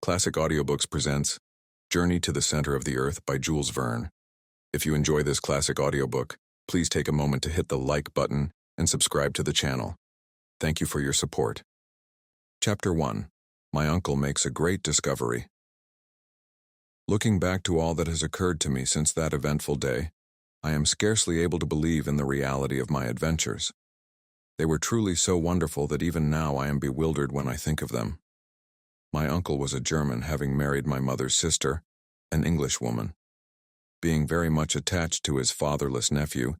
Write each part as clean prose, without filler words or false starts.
Classic Audiobooks presents Journey to the Center of the Earth by Jules Verne. If you enjoy this classic audiobook, please take a moment to hit the like button and subscribe to the channel. Thank you for your support. Chapter 1. My Uncle Makes a Great Discovery. Looking back to all that has occurred to me since that eventful day, I am scarcely able to believe in the reality of my adventures. They were truly so wonderful that even now I am bewildered when I think of them. My uncle was a German, having married my mother's sister, an English woman. Being very much attached to his fatherless nephew,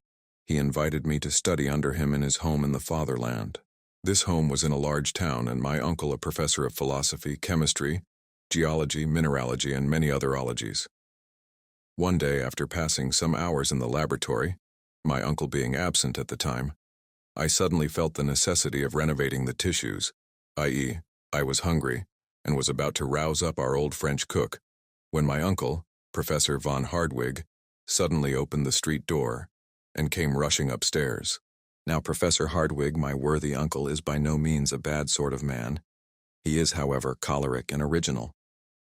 he invited me to study under him in his home in the fatherland. This home was in a large town, and my uncle a professor of philosophy, chemistry, geology, mineralogy, and many other ologies. One day, after passing some hours in the laboratory, my uncle being absent at the time, I suddenly felt the necessity of renovating the tissues, i.e., I was hungry, and was about to rouse up our old French cook, when my uncle, Professor von Hardwigg, suddenly opened the street door and came rushing upstairs. Now Professor Hardwigg, my worthy uncle, is by no means a bad sort of man. He is, however, choleric and original.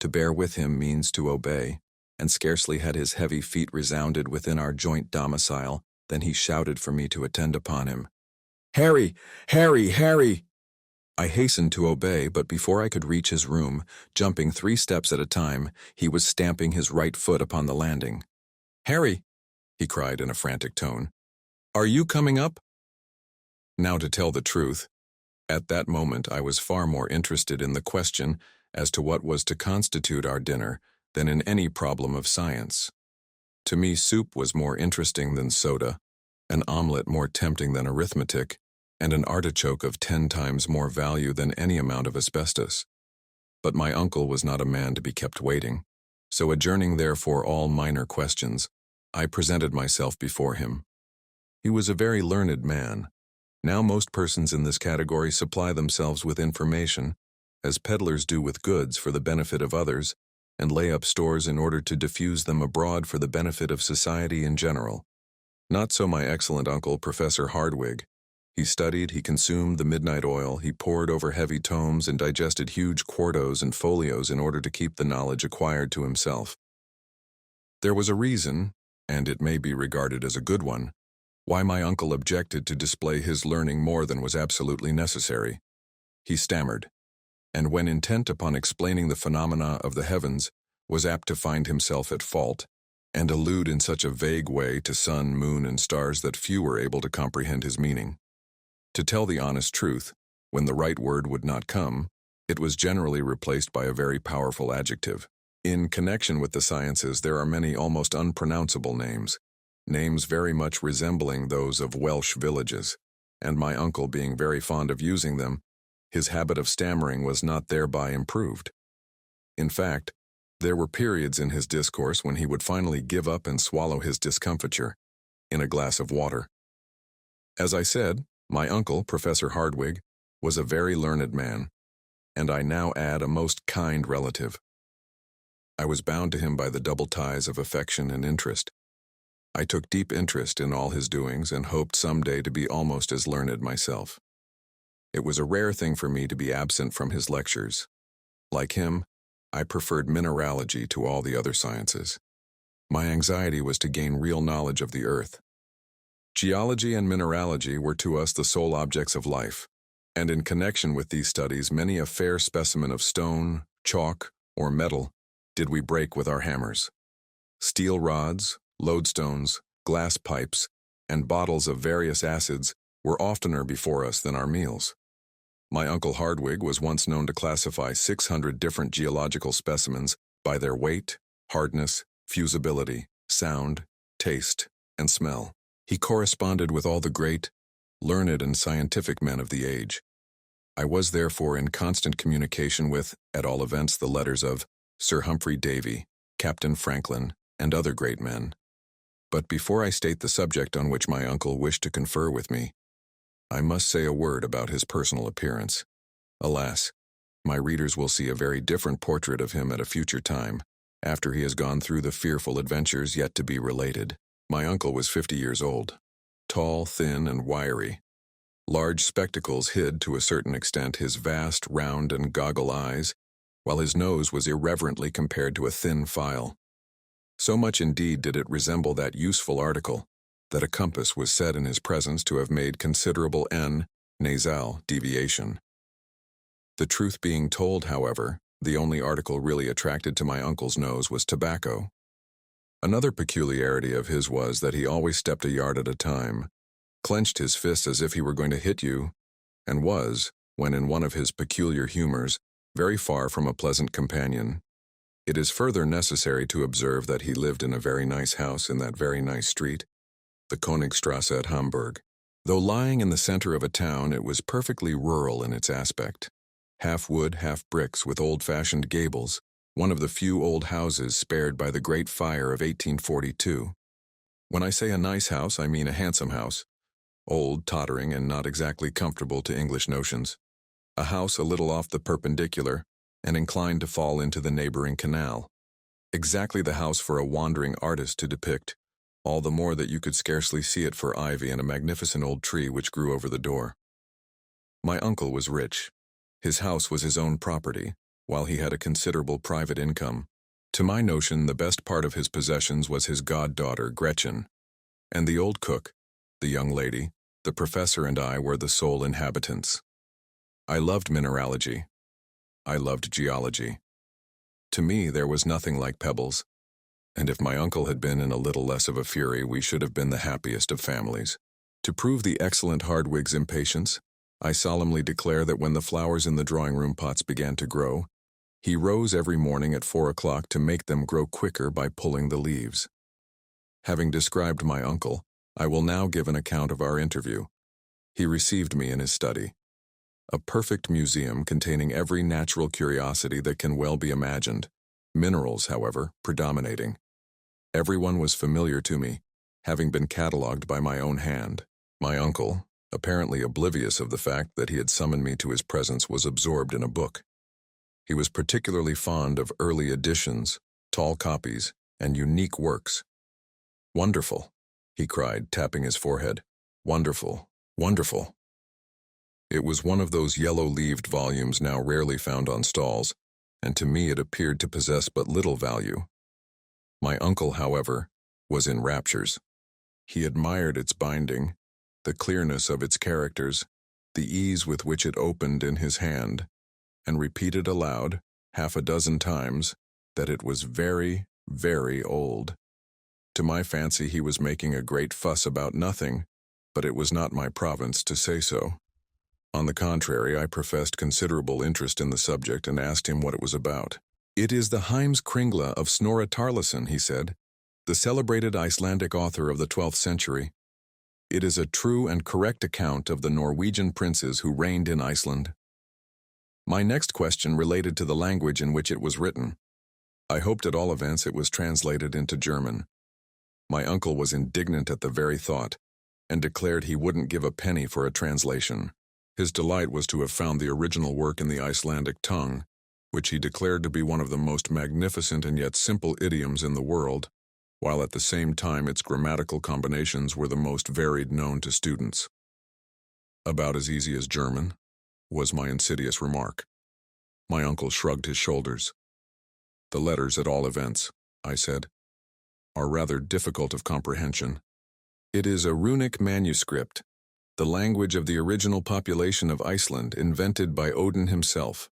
To bear with him means to obey, and scarcely had his heavy feet resounded within our joint domicile than he shouted for me to attend upon him. "Harry! Harry! Harry!" I hastened to obey, but before I could reach his room, jumping 3 steps at a time, he was stamping his right foot upon the landing. "Harry!" he cried in a frantic tone. "Are you coming up?" Now, to tell the truth, at that moment I was far more interested in the question as to what was to constitute our dinner than in any problem of science. To me, soup was more interesting than soda, an omelette more tempting than arithmetic, and an artichoke of 10 times more value than any amount of asbestos. But my uncle was not a man to be kept waiting, so adjourning therefore all minor questions, I presented myself before him. He was a very learned man. Now most persons in this category supply themselves with information, as peddlers do with goods for the benefit of others, and lay up stores in order to diffuse them abroad for the benefit of society in general. Not so my excellent uncle, Professor Hardwigg. He studied, he consumed the midnight oil, he pored over heavy tomes and digested huge quartos and folios in order to keep the knowledge acquired to himself. There was a reason, and it may be regarded as a good one, why my uncle objected to display his learning more than was absolutely necessary. He stammered, and when intent upon explaining the phenomena of the heavens, was apt to find himself at fault, and allude in such a vague way to sun, moon, and stars that few were able to comprehend his meaning. To tell the honest truth, when the right word would not come, it was generally replaced by a very powerful adjective. In connection with the sciences, there are many almost unpronounceable names very much resembling those of Welsh villages, and my uncle being very fond of using them, his habit of stammering was not thereby improved. In fact, there were periods in his discourse when he would finally give up and swallow his discomfiture in a glass of water. As I said, my uncle, Professor Hardwigg, was a very learned man, and I now add a most kind relative. I was bound to him by the double ties of affection and interest. I took deep interest in all his doings and hoped someday to be almost as learned myself. It was a rare thing for me to be absent from his lectures. Like him, I preferred mineralogy to all the other sciences. My anxiety was to gain real knowledge of the earth. Geology and mineralogy were to us the sole objects of life, and in connection with these studies many a fair specimen of stone, chalk, or metal did we break with our hammers. Steel rods, lodestones, glass pipes, and bottles of various acids were oftener before us than our meals. My uncle Hardwigg was once known to classify 600 different geological specimens by their weight, hardness, fusibility, sound, taste, and smell. He corresponded with all the great, learned, and scientific men of the age. I was therefore in constant communication with, at all events, the letters of Sir Humphrey Davy, Captain Franklin, and other great men. But before I state the subject on which my uncle wished to confer with me, I must say a word about his personal appearance. Alas, my readers will see a very different portrait of him at a future time, after he has gone through the fearful adventures yet to be related. My uncle was 50 years old, tall, thin, and wiry. Large spectacles hid to a certain extent his vast, round, and goggle eyes, while his nose was irreverently compared to a thin file. So much indeed did it resemble that useful article, that a compass was said in his presence to have made considerable nasal deviation. The truth being told, however, the only article really attracted to my uncle's nose was tobacco. Another peculiarity of his was that he always stepped a yard at a time, clenched his fist as if he were going to hit you, and was, when in one of his peculiar humors, very far from a pleasant companion. It is further necessary to observe that he lived in a very nice house in that very nice street, the Königstrasse at Hamburg. Though lying in the center of a town, it was perfectly rural in its aspect. Half wood, half bricks, with old-fashioned gables, one of the few old houses spared by the Great Fire of 1842. When I say a nice house, I mean a handsome house, old, tottering, and not exactly comfortable to English notions. A house a little off the perpendicular, and inclined to fall into the neighboring canal. Exactly the house for a wandering artist to depict, all the more that you could scarcely see it for ivy and a magnificent old tree which grew over the door. My uncle was rich. His house was his own property, while he had a considerable private income. To my notion, the best part of his possessions was his goddaughter, Gretchen, and the old cook, the young lady, the professor and I were the sole inhabitants. I loved mineralogy. I loved geology. To me, there was nothing like pebbles, and if my uncle had been in a little less of a fury, we should have been the happiest of families. To prove the excellent Hardwig's impatience, I solemnly declare that when the flowers in the drawing-room pots began to grow, he rose every morning at 4 o'clock to make them grow quicker by pulling the leaves. Having described my uncle, I will now give an account of our interview. He received me in his study. A perfect museum containing every natural curiosity that can well be imagined, minerals, however, predominating. Everyone was familiar to me, having been catalogued by my own hand. My uncle, apparently oblivious of the fact that he had summoned me to his presence, was absorbed in a book. He was particularly fond of early editions, tall copies, and unique works. "Wonderful," he cried, tapping his forehead. "Wonderful, wonderful." It was one of those yellow-leaved volumes now rarely found on stalls, and to me it appeared to possess but little value. My uncle, however, was in raptures. He admired its binding, the clearness of its characters, the ease with which it opened in his hand, and repeated aloud, 6 times, that it was very, very old. To my fancy, he was making a great fuss about nothing, but it was not my province to say so. On the contrary, I professed considerable interest in the subject and asked him what it was about. "It is the Heimskringla of Snorre Tarleson," he said, "the celebrated Icelandic author of the 12th century. It is a true and correct account of the Norwegian princes who reigned in Iceland." My next question related to the language in which it was written. I hoped at all events it was translated into German. My uncle was indignant at the very thought, and declared he wouldn't give a penny for a translation. His delight was to have found the original work in the Icelandic tongue, which he declared to be one of the most magnificent and yet simple idioms in the world, while at the same time its grammatical combinations were the most varied known to students. "About as easy as German," was my insidious remark. My uncle shrugged his shoulders. "The letters, at all events," I said, "are rather difficult of comprehension. It is a Runic manuscript, the language of the original population of Iceland, invented by Odin himself,"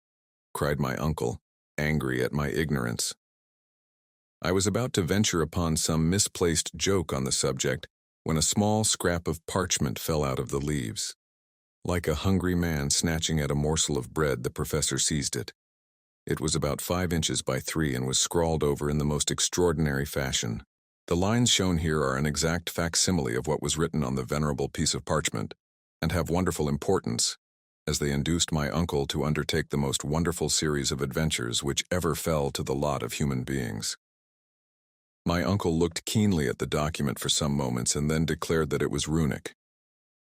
cried my uncle, angry at my ignorance. I was about to venture upon some misplaced joke on the subject when a small scrap of parchment fell out of the leaves. Like a hungry man snatching at a morsel of bread, the professor seized it. It was about 5 inches by 3 and was scrawled over in the most extraordinary fashion. The lines shown here are an exact facsimile of what was written on the venerable piece of parchment, and have wonderful importance, as they induced my uncle to undertake the most wonderful series of adventures which ever fell to the lot of human beings. My uncle looked keenly at the document for some moments and then declared that it was Runic.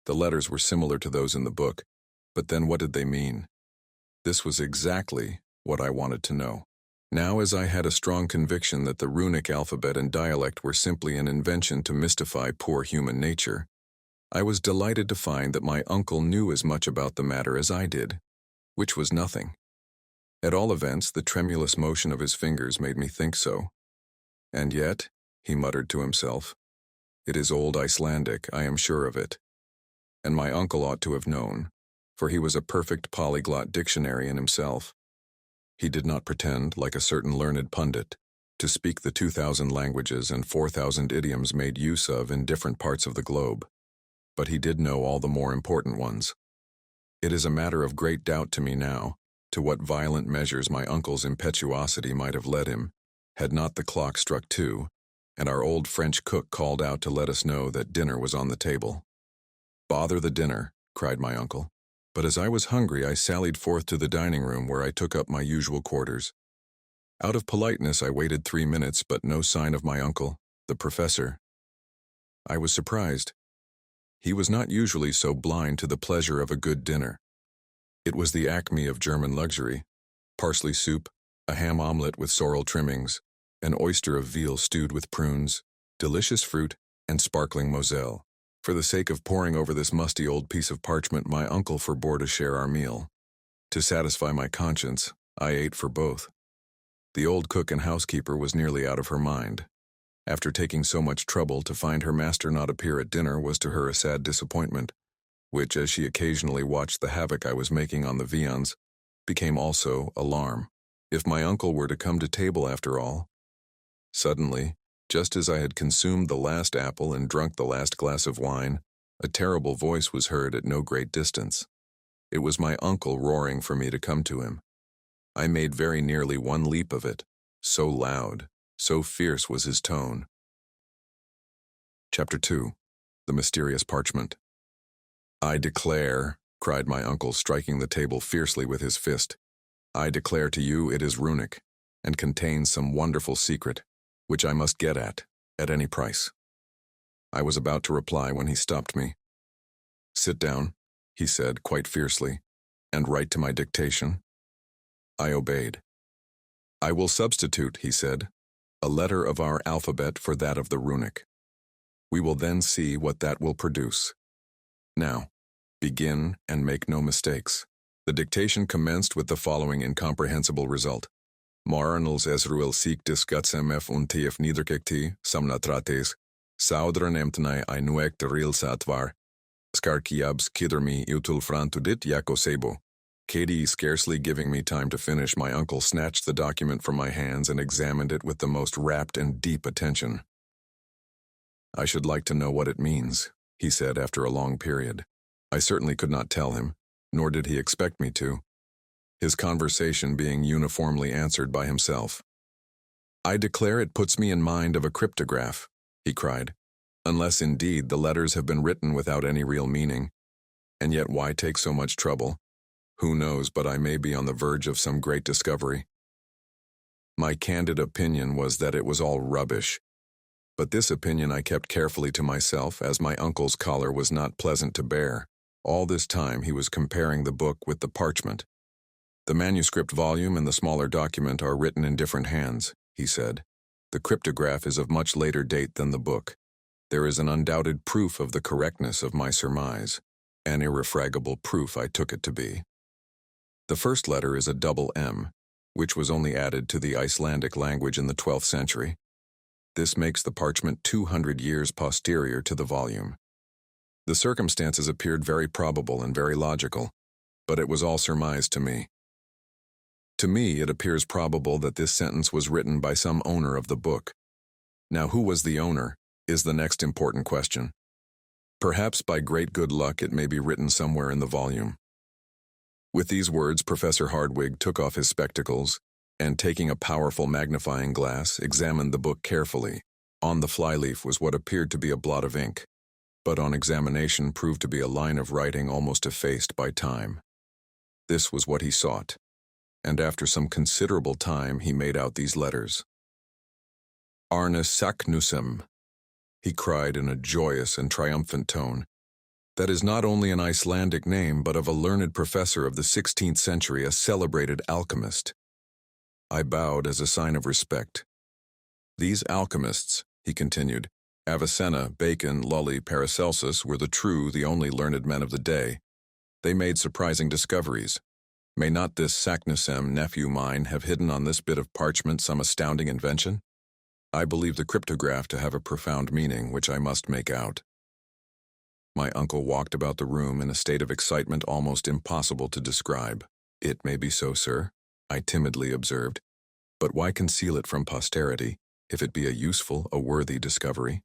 The letters were similar to those in the book, but then what did they mean? This was exactly what I wanted to know. Now, as I had a strong conviction that the Runic alphabet and dialect were simply an invention to mystify poor human nature, I was delighted to find that my uncle knew as much about the matter as I did, which was nothing. At all events, the tremulous motion of his fingers made me think so. And yet, he muttered to himself, it is old Icelandic, I am sure of it. And my uncle ought to have known, for he was a perfect polyglot dictionary in himself. He did not pretend, like a certain learned pundit, to speak the 2,000 languages and 4,000 idioms made use of in different parts of the globe, but he did know all the more important ones. It is a matter of great doubt to me now, to what violent measures my uncle's impetuosity might have led him, had not the clock struck 2, and our old French cook called out to let us know that dinner was on the table. "Bother the dinner," cried my uncle. But as I was hungry, I sallied forth to the dining room where I took up my usual quarters. Out of politeness, I waited 3 minutes, but no sign of my uncle, the professor. I was surprised. He was not usually so blind to the pleasure of a good dinner. It was the acme of German luxury: parsley soup, a ham omelette with sorrel trimmings, an oyster of veal stewed with prunes, delicious fruit, and sparkling Moselle. For the sake of poring over this musty old piece of parchment, my uncle forbore to share our meal. To satisfy my conscience, I ate for both. The old cook and housekeeper was nearly out of her mind. After taking so much trouble, to find her master not appear at dinner was to her a sad disappointment, which, as she occasionally watched the havoc I was making on the viands, became also alarm. If my uncle were to come to table after all. Suddenly, just as I had consumed the last apple and drunk the last glass of wine, a terrible voice was heard at no great distance. It was my uncle roaring for me to come to him. I made very nearly one leap of it, so loud, so fierce was his tone. Chapter 2. The Mysterious Parchment. "I declare," cried my uncle, striking the table fiercely with his fist, "I declare to you it is Runic, and contains some wonderful secret, which I must get at any price." I was about to reply when he stopped me. "Sit down," he said quite fiercely, "and write to my dictation." I obeyed. "I will substitute," he said, "a letter of our alphabet for that of the Runic. We will then see what that will produce. Now, begin and make no mistakes." The dictation commenced with the following incomprehensible result: Marnels Esruel siek disgutsmf untief niederkekti, samnatrates, saudran emtnai ainuek teril satvar, skarkiabs kidermi utul frantudit yakosebo. Katie, scarcely giving me time to finish, my uncle snatched the document from my hands and examined it with the most rapt and deep attention. "I should like to know what it means," he said after a long period. I certainly could not tell him, nor did he expect me to, his conversation being uniformly answered by himself. "I declare it puts me in mind of a cryptograph," he cried, "unless indeed the letters have been written without any real meaning. And yet why take so much trouble? Who knows but I may be on the verge of some great discovery." My candid opinion was that it was all rubbish, but this opinion I kept carefully to myself, as my uncle's choler was not pleasant to bear. All this time he was comparing the book with the parchment. "The manuscript volume and the smaller document are written in different hands," he said. "The cryptograph is of much later date than the book. There is an undoubted proof of the correctness of my surmise, an irrefragable proof I took it to be. The first letter is a double M, which was only added to the Icelandic language in the 12th century. This makes the parchment 200 years posterior to the volume. The circumstances appeared very probable and very logical, but it was all surmise to me. To me, it appears probable that this sentence was written by some owner of the book. Now, who was the owner is the next important question. Perhaps by great good luck it may be written somewhere in the volume." With these words, Professor Hardwigg took off his spectacles, and taking a powerful magnifying glass, examined the book carefully. On the flyleaf was what appeared to be a blot of ink, but on examination proved to be a line of writing almost effaced by time. This was what he sought, and after some considerable time he made out these letters. "Arne Saknusem," he cried in a joyous and triumphant tone. "That is not only an Icelandic name, but of a learned professor of the 16th century, a celebrated alchemist." I bowed as a sign of respect. "These alchemists," he continued, "Avicenna, Bacon, Lully, Paracelsus, were the only learned men of the day. They made surprising discoveries. May not this Saknussemm nephew mine have hidden on this bit of parchment some astounding invention? I believe the cryptograph to have a profound meaning which I must make out. My uncle walked about the room in a state of excitement almost impossible to describe. It may be so, sir, I timidly observed, but why conceal it from posterity, if it be a useful, a worthy discovery?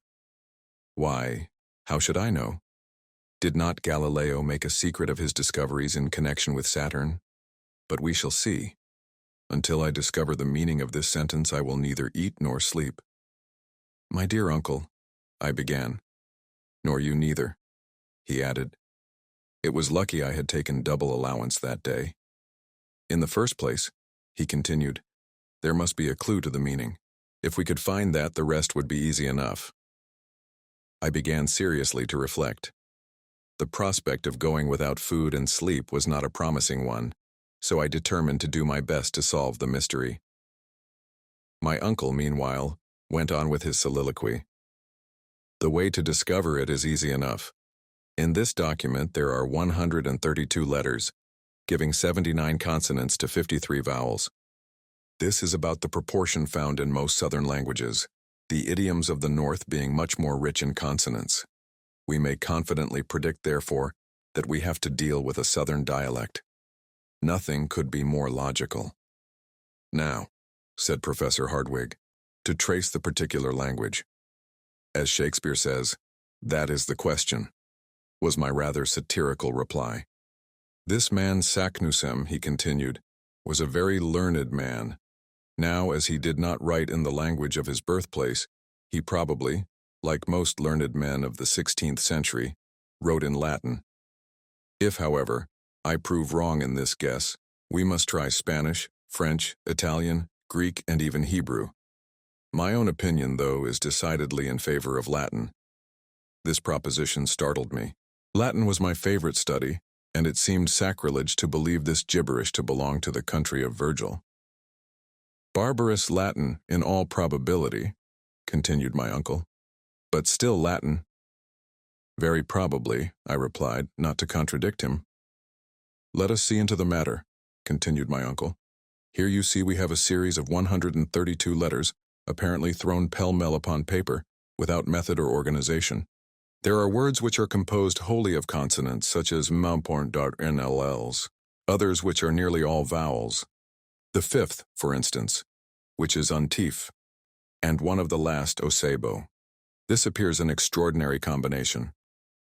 Why, how should I know? Did not Galileo make a secret of his discoveries in connection with Saturn? But we shall see. Until I discover the meaning of this sentence, I will neither eat nor sleep. My dear uncle, I began. Nor you neither, he added. It was lucky I had taken double allowance that day. In the first place, he continued, there must be a clue to the meaning. If we could find that, the rest would be easy enough. I began seriously to reflect. The prospect of going without food and sleep was not a promising one, so I determined to do my best to solve the mystery. My uncle, meanwhile, went on with his soliloquy. The way to discover it is easy enough. In this document there are 132 letters, giving 79 consonants to 53 vowels. This is about the proportion found in most southern languages, the idioms of the north being much more rich in consonants. We may confidently predict, therefore, that we have to deal with a southern dialect. Nothing could be more logical. Now, said Professor Hardwigg, to trace the particular language. As Shakespeare says, that is the question, was my rather satirical reply. This man Saknussemm, he continued, was a very learned man. Now, as he did not write in the language of his birthplace, he probably, like most learned men of the 16th century, wrote in Latin. If, however, I prove wrong in this guess, we must try Spanish, French, Italian, Greek, and even Hebrew. My own opinion, though, is decidedly in favor of Latin. This proposition startled me. Latin was my favorite study, and it seemed sacrilege to believe this gibberish to belong to the country of Virgil. Barbarous Latin, in all probability, continued my uncle, but still Latin. Very probably, I replied, not to contradict him. Let us see into the matter, continued my uncle. Here you see we have a series of 132 letters, apparently thrown pell-mell upon paper, without method or organization. There are words which are composed wholly of consonants, such as mount.nlls, others which are nearly all vowels. The fifth, for instance, which is untif, and one of the last osebo. This appears an extraordinary combination.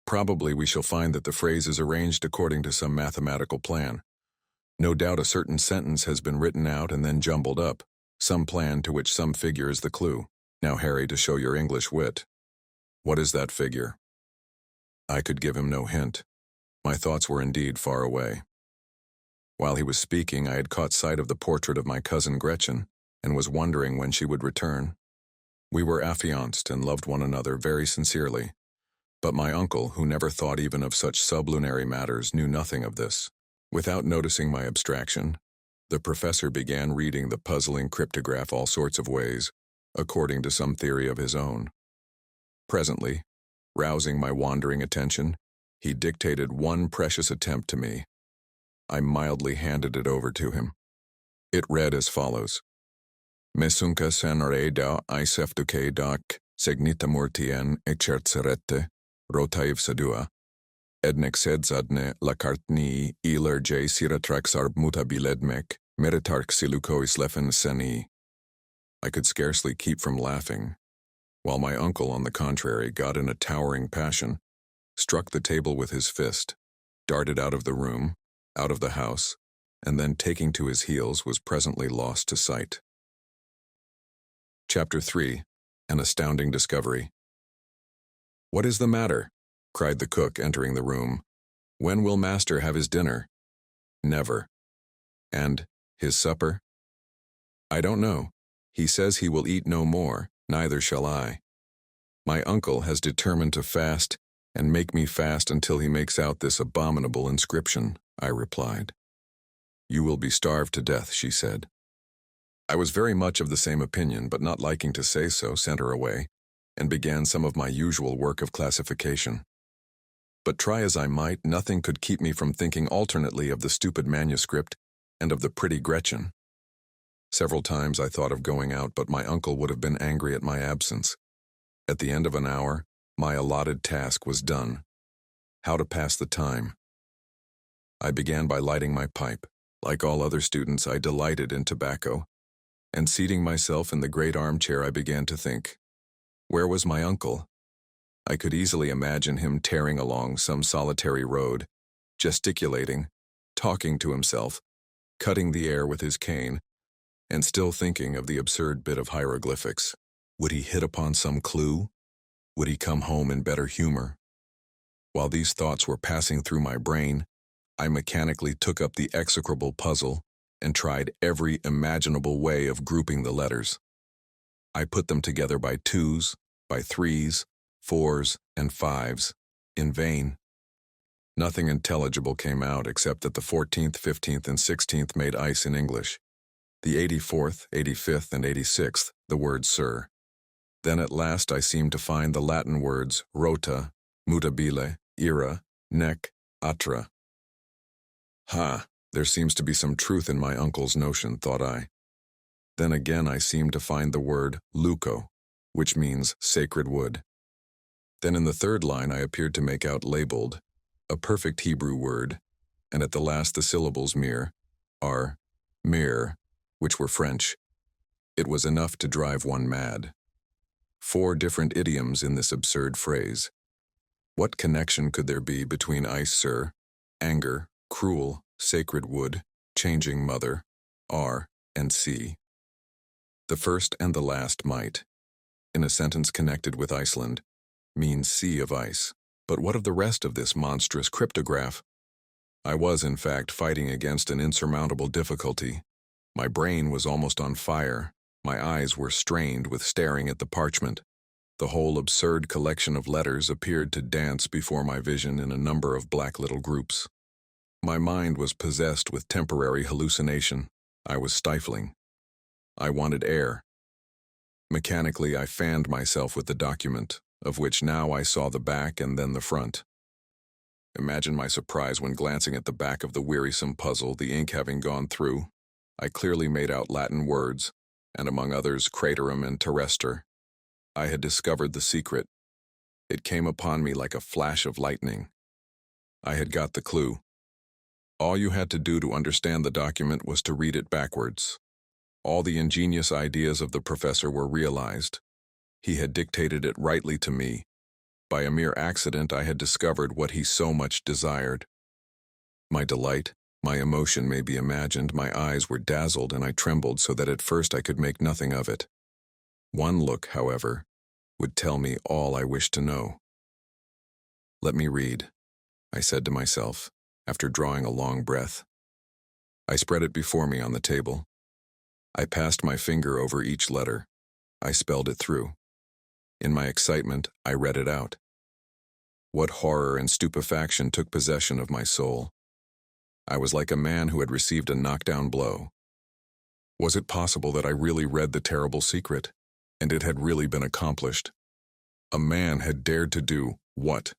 Probably we shall find that the phrase is arranged according to some mathematical plan. No doubt a certain sentence has been written out and then jumbled up, some plan to which some figure is the clue. Now, Harry, to show your English wit. What is that figure? I could give him no hint. My thoughts were indeed far away. While he was speaking, I had caught sight of the portrait of my cousin Gretchen, and was wondering when she would return. We were affianced and loved one another very sincerely, but my uncle, who never thought even of such sublunary matters, knew nothing of this. Without noticing my abstraction, the professor began reading the puzzling cryptograph all sorts of ways, according to some theory of his own. Presently, rousing my wandering attention, he dictated one precious attempt to me. I mildly handed it over to him. It read as follows. Mesunka san reda iseftuke dak segnitamurtien echercerete rotaiv sadua ednek sedzadne lakartni iler j siratraxarb mutabiledmek meritark siluko islefen seni. I could scarcely keep from laughing, while my uncle, on the contrary, got in a towering passion, struck the table with his fist, darted out of the room, out of the house, and then, taking to his heels, was presently lost to sight. Chapter 3. An Astounding Discovery. What is the matter? Cried the cook, entering the room. When will master have his dinner? Never. And his supper? I don't know. He says he will eat no more, neither shall I. My uncle has determined to fast, and make me fast until he makes out this abominable inscription, I replied. You will be starved to death, she said. I was very much of the same opinion, but not liking to say so, sent her away, and began some of my usual work of classification. But try as I might, nothing could keep me from thinking alternately of the stupid manuscript and of the pretty Gretchen. Several times I thought of going out, but my uncle would have been angry at my absence. At the end of an hour, my allotted task was done. How to pass the time? I began by lighting my pipe. Like all other students, I delighted in tobacco, and seating myself in the great armchair, I began to think. Where was my uncle? I could easily imagine him tearing along some solitary road, gesticulating, talking to himself, cutting the air with his cane, and still thinking of the absurd bit of hieroglyphics. Would he hit upon some clue? Would he come home in better humor? While these thoughts were passing through my brain, I mechanically took up the execrable puzzle and tried every imaginable way of grouping the letters. I put them together by 2s, by 3s, 4s, and 5s, in vain. Nothing intelligible came out except that the 14th, 15th, and 16th made ice in English. The 84th, 85th, and 86th, the word sir. Then at last I seemed to find the Latin words rota, mutabile, ira, nec, atra. Ha, there seems to be some truth in my uncle's notion, thought I. Then again I seemed to find the word luco, which means sacred wood. Then in the third line I appeared to make out labeled, a perfect Hebrew word, and at the last the syllables mir, are, mir, which were French. It was enough to drive one mad. 4 different idioms in this absurd phrase. What connection could there be between ice, sir, anger, cruel, sacred wood, changing mother, R, and C? The first and the last might, in a sentence connected with Iceland, mean sea of ice. But what of the rest of this monstrous cryptograph? I was, in fact, fighting against an insurmountable difficulty. My brain was almost on fire. My eyes were strained with staring at the parchment. The whole absurd collection of letters appeared to dance before my vision in a number of black little groups. My mind was possessed with temporary hallucination. I was stifling. I wanted air. Mechanically, I fanned myself with the document, of which now I saw the back and then the front. Imagine my surprise when glancing at the back of the wearisome puzzle, the ink having gone through. I clearly made out Latin words, and among others craterum and terrestre. I had discovered the secret. It came upon me like a flash of lightning. I had got the clue. All you had to do to understand the document was to read it backwards. All the ingenious ideas of the professor were realized. He had dictated it rightly to me. By a mere accident, I had discovered what he so much desired. My delight, my emotion may be imagined. My eyes were dazzled and I trembled so that at first I could make nothing of it. One look, however, would tell me all I wished to know. Let me read, I said to myself, after drawing a long breath. I spread it before me on the table. I passed my finger over each letter. I spelled it through. In my excitement, I read it out. What horror and stupefaction took possession of my soul. I was like a man who had received a knockdown blow. Was it possible that I really read the terrible secret, and it had really been accomplished? A man had dared to do what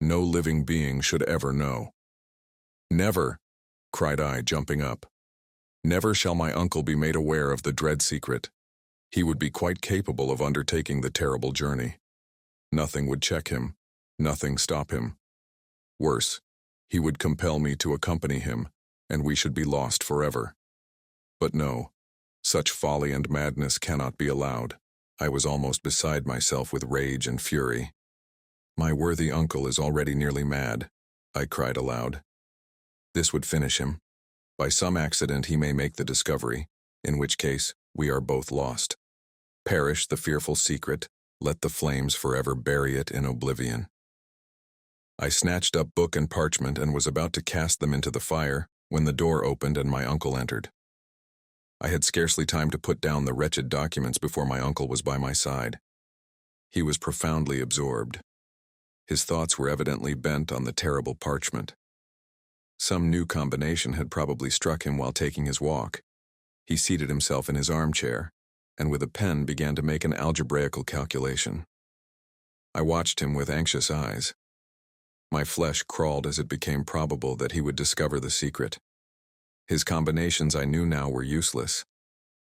no living being should ever know. Never, cried I, jumping up. Never shall my uncle be made aware of the dread secret. He would be quite capable of undertaking the terrible journey. Nothing would check him, nothing stop him. Worse, he would compel me to accompany him, and we should be lost forever. But no, such folly and madness cannot be allowed. I was almost beside myself with rage and fury. My worthy uncle is already nearly mad, I cried aloud. This would finish him. By some accident he may make the discovery, in which case we are both lost. Perish the fearful secret, let the flames forever bury it in oblivion. I snatched up book and parchment and was about to cast them into the fire when the door opened and my uncle entered. I had scarcely time to put down the wretched documents before my uncle was by my side. He was profoundly absorbed. His thoughts were evidently bent on the terrible parchment. Some new combination had probably struck him while taking his walk. He seated himself in his armchair, and with a pen began to make an algebraical calculation. I watched him with anxious eyes. My flesh crawled as it became probable that he would discover the secret. His combinations I knew now were useless,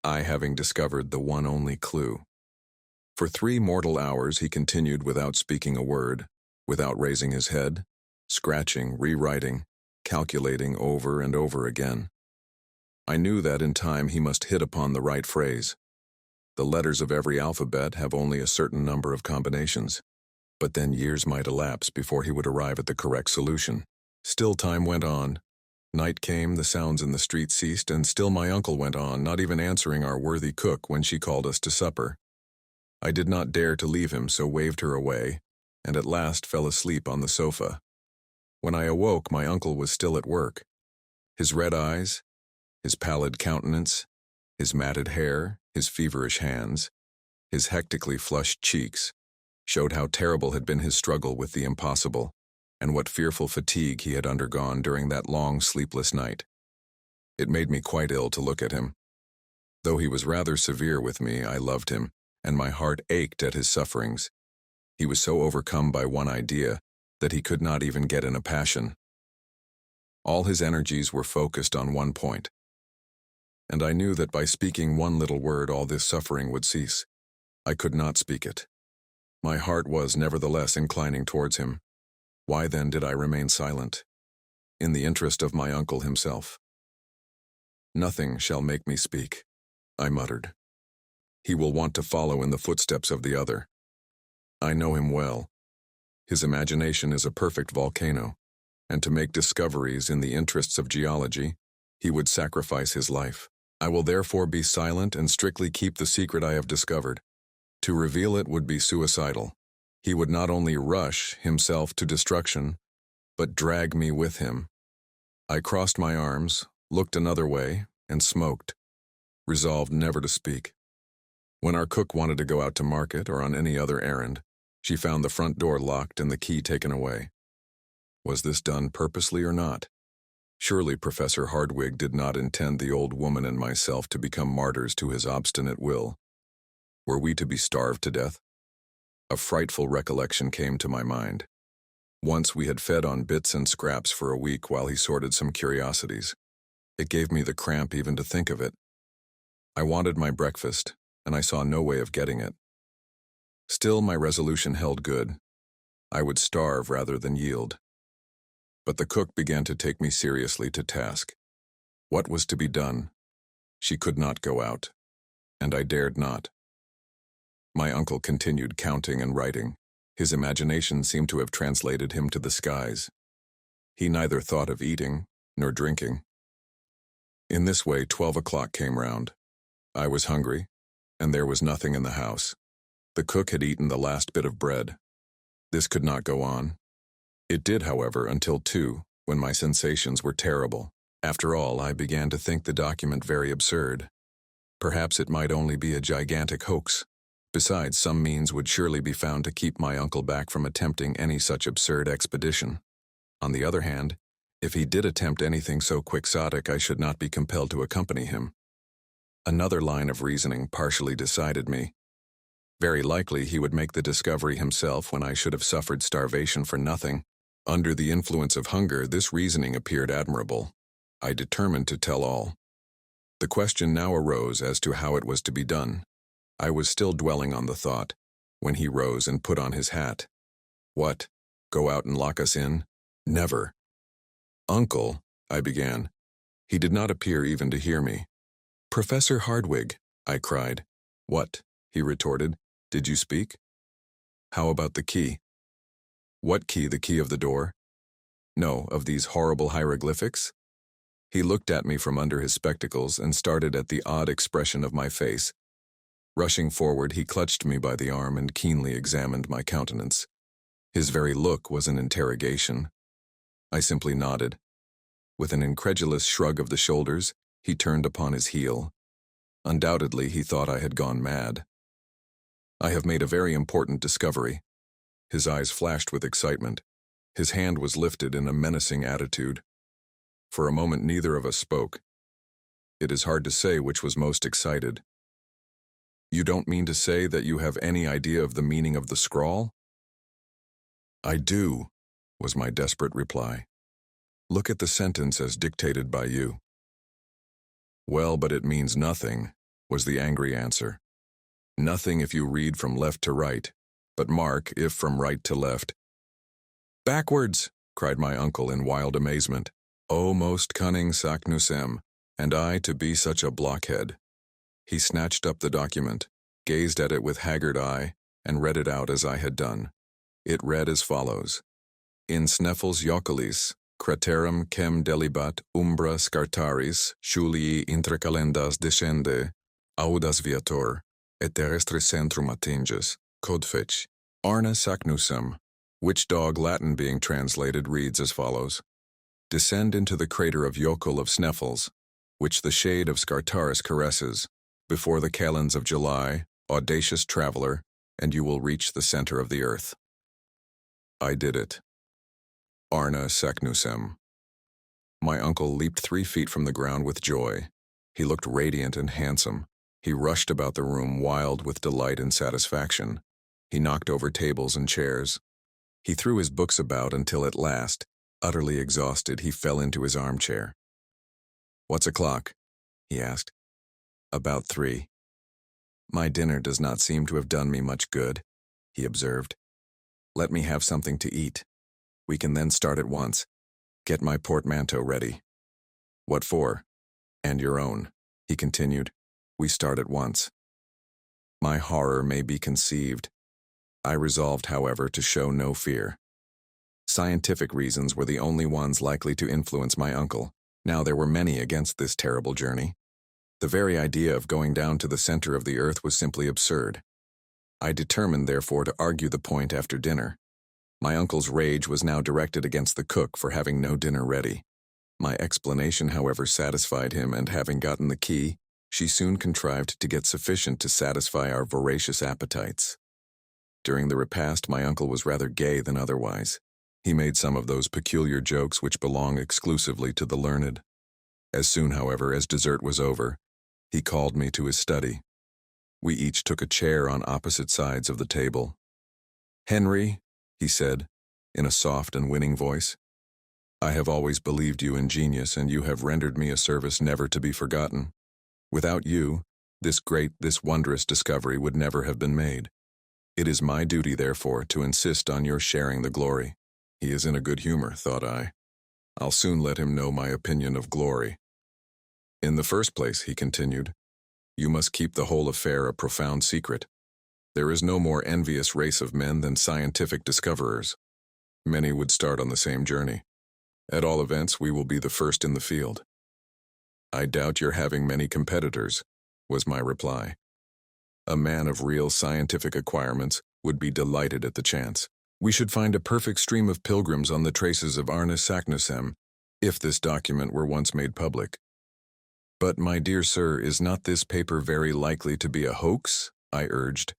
I having discovered the one only clue. For 3 mortal hours he continued without speaking a word, without raising his head, scratching, rewriting, calculating over and over again. I knew that in time he must hit upon the right phrase. The letters of every alphabet have only a certain number of combinations, but then years might elapse before he would arrive at the correct solution. Still time went on. Night came, the sounds in the street ceased, and still my uncle went on, not even answering our worthy cook when she called us to supper. I did not dare to leave him, so waved her away, and at last fell asleep on the sofa. When I awoke, my uncle was still at work. His red eyes, his pallid countenance, his matted hair, his feverish hands, his hectically flushed cheeks, showed how terrible had been his struggle with the impossible, and what fearful fatigue he had undergone during that long, sleepless night. It made me quite ill to look at him. Though he was rather severe with me, I loved him, and my heart ached at his sufferings. He was so overcome by one idea that he could not even get in a passion. All his energies were focused on one point, and I knew that by speaking one little word all this suffering would cease. I could not speak it. My heart was nevertheless inclining towards him. Why then did I remain silent? In the interest of my uncle himself. "Nothing shall make me speak," I muttered. "He will want to follow in the footsteps of the other. I know him well. His imagination is a perfect volcano, and to make discoveries in the interests of geology, he would sacrifice his life. I will therefore be silent and strictly keep the secret I have discovered. To reveal it would be suicidal. He would not only rush himself to destruction, but drag me with him." I crossed my arms, looked another way, and smoked, resolved never to speak. When our cook wanted to go out to market or on any other errand, she found the front door locked and the key taken away. Was this done purposely or not? Surely Professor Hardwigg did not intend the old woman and myself to become martyrs to his obstinate will. Were we to be starved to death? A frightful recollection came to my mind. Once we had fed on bits and scraps for a week while he sorted some curiosities. It gave me the cramp even to think of it. I wanted my breakfast, and I saw no way of getting it. Still, my resolution held good. I would starve rather than yield. But the cook began to take me seriously to task. What was to be done? She could not go out, and I dared not. My uncle continued counting and writing. His imagination seemed to have translated him to the skies. He neither thought of eating nor drinking. In this way, 12 o'clock came round. I was hungry, and there was nothing in the house. The cook had eaten the last bit of bread. This could not go on. It did, however, until 2, when my sensations were terrible. After all, I began to think the document very absurd. Perhaps it might only be a gigantic hoax. Besides, some means would surely be found to keep my uncle back from attempting any such absurd expedition. On the other hand, if he did attempt anything so quixotic, I should not be compelled to accompany him. Another line of reasoning partially decided me. Very likely he would make the discovery himself when I should have suffered starvation for nothing. Under the influence of hunger, this reasoning appeared admirable. I determined to tell all. The question now arose as to how it was to be done. I was still dwelling on the thought, when he rose and put on his hat. "What? Go out and lock us in? Never." "Uncle," I began. He did not appear even to hear me. "Professor Hardwigg," I cried. "What?" he retorted. "Did you speak?" "How about the key?" "What key? The key of the door?" "No, of these horrible hieroglyphics?" He looked at me from under his spectacles and started at the odd expression of my face. Rushing forward, he clutched me by the arm and keenly examined my countenance. His very look was an interrogation. I simply nodded. With an incredulous shrug of the shoulders, he turned upon his heel. Undoubtedly, he thought I had gone mad. "I have made a very important discovery." His eyes flashed with excitement. His hand was lifted in a menacing attitude. For a moment, neither of us spoke. It is hard to say which was most excited. "You don't mean to say that you have any idea of the meaning of the scrawl?" "I do," was my desperate reply. "Look at the sentence as dictated by you." Well, but it means nothing, was the angry answer. Nothing if you read from left to right, but mark if from right to left. Backwards, cried my uncle in wild amazement. O most cunning Saknussemm, and I to be such a blockhead. He snatched up the document, gazed at it with haggard eye, and read it out as I had done. It read as follows. In Sneffels Joculis, craterum chem delibat umbra Scartaris, Julii intracalendas descende, audas viator, et terrestre centrum attinges, codfetch, Arna Saknussemm, which dog Latin being translated reads as follows. Descend into the crater of Jokul of Sneffels, which the shade of Scartaris caresses, before the kalends of July, audacious traveler, and you will reach the center of the earth. I did it. Arna Saknussemm. My uncle leaped 3 feet from the ground with joy. He looked radiant and handsome. He rushed about the room wild with delight and satisfaction. He knocked over tables and chairs. He threw his books about until at last, utterly exhausted, he fell into his armchair. What's o'clock? He asked. About 3. My dinner does not seem to have done me much good, he observed. Let me have something to eat. We can then start at once. Get my portmanteau ready. What for? And your own, he continued. We start at once. My horror may be conceived. I resolved, however, to show no fear. Scientific reasons were the only ones likely to influence my uncle. Now there were many against this terrible journey. The very idea of going down to the center of the earth was simply absurd. I determined, therefore, to argue the point after dinner. My uncle's rage was now directed against the cook for having no dinner ready. My explanation, however, satisfied him, and having gotten the key, she soon contrived to get sufficient to satisfy our voracious appetites. During the repast, my uncle was rather gay than otherwise. He made some of those peculiar jokes which belong exclusively to the learned. As soon, however, as dessert was over, he called me to his study. We each took a chair on opposite sides of the table. Henry, he said, in a soft and winning voice, I have always believed you ingenious, and you have rendered me a service never to be forgotten. Without you, this wondrous discovery would never have been made. It is my duty, therefore, to insist on your sharing the glory. He is in a good humor, thought I. I'll soon let him know my opinion of glory. In the first place, he continued, you must keep the whole affair a profound secret. There is no more envious race of men than scientific discoverers. Many would start on the same journey. At all events, we will be the first in the field. I doubt your having many competitors, was my reply. A man of real scientific acquirements would be delighted at the chance. We should find a perfect stream of pilgrims on the traces of Arna Saknussemm, if this document were once made public. But, my dear sir, is not this paper very likely to be a hoax? I urged.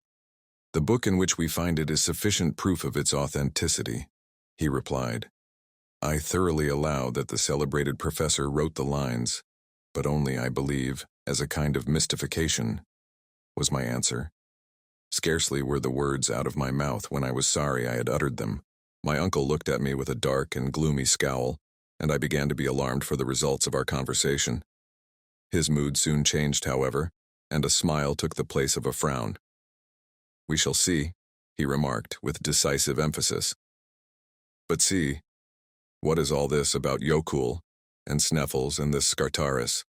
The book in which we find it is sufficient proof of its authenticity, he replied. I thoroughly allow that the celebrated professor wrote the lines, but only, I believe, as a kind of mystification, was my answer. Scarcely were the words out of my mouth when I was sorry I had uttered them. My uncle looked at me with a dark and gloomy scowl, and I began to be alarmed for the results of our conversation. His mood soon changed, however, and a smile took the place of a frown. We shall see, he remarked with decisive emphasis. But see, what is all this about Jokul and Sneffels and this Scartaris?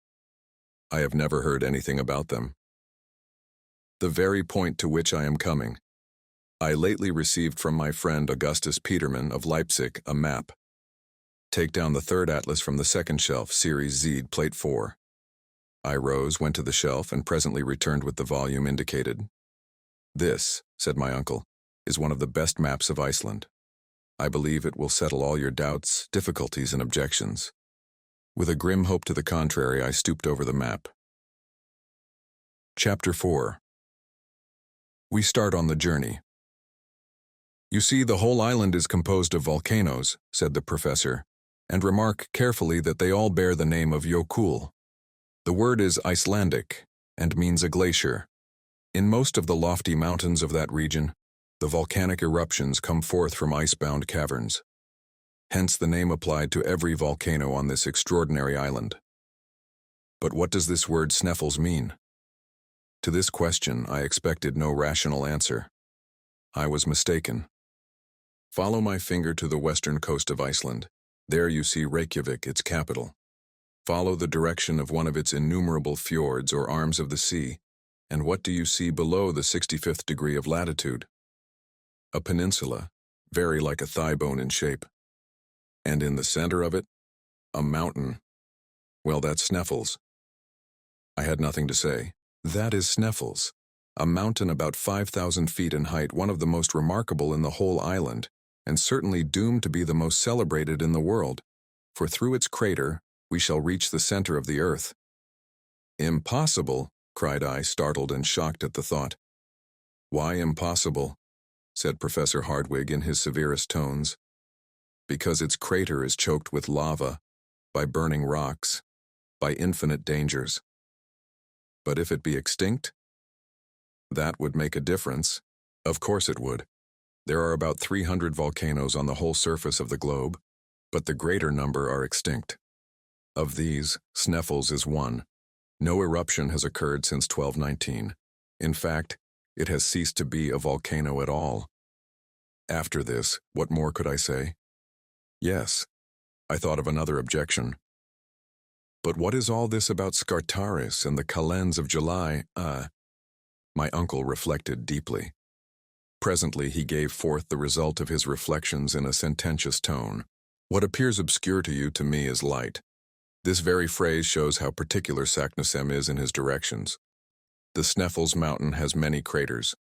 I have never heard anything about them. The very point to which I am coming. I lately received from my friend Augustus Petermann of Leipzig a map. Take down the third atlas from the second shelf, Series Z, Plate 4. I rose, went to the shelf, and presently returned with the volume indicated. This, said my uncle, is one of the best maps of Iceland. I believe it will settle all your doubts, difficulties, and objections. With a grim hope to the contrary, I stooped over the map. Chapter 4. We start on the journey. You see, the whole island is composed of volcanoes, said the professor, and remark carefully that they all bear the name of Jokul. The word is Icelandic, and means a glacier. In most of the lofty mountains of that region, the volcanic eruptions come forth from ice-bound caverns. Hence the name applied to every volcano on this extraordinary island. But what does this word Sneffels mean? To this question, I expected no rational answer. I was mistaken. Follow my finger to the western coast of Iceland. There you see Reykjavik, its capital. Follow the direction of one of its innumerable fjords or arms of the sea, and what do you see below the 65th degree of latitude? A peninsula, very like a thigh bone in shape. And in the center of it, a mountain. Well, that's Sneffels. I had nothing to say. That is Sneffels, a mountain about 5,000 feet in height, one of the most remarkable in the whole island, and certainly doomed to be the most celebrated in the world, for through its crater we shall reach the center of the earth. Impossible, cried I, startled and shocked at the thought. Why impossible? Said Professor Hardwigg in his severest tones. Because its crater is choked with lava, by burning rocks, by infinite dangers. But if it be extinct? That would make a difference. Of course it would. There are about 300 volcanoes on the whole surface of the globe, but the greater number are extinct. Of these, Sneffels is one. No eruption has occurred since 1219. In fact, it has ceased to be a volcano at all. After this, what more could I say? Yes, I thought of another objection. But what is all this about Scartaris and the kalends of July? My uncle reflected deeply. Presently he gave forth the result of his reflections in a sententious tone. What appears obscure to you to me is light. This very phrase shows how particular Saknussemm is in his directions. The Sneffels mountain has many craters.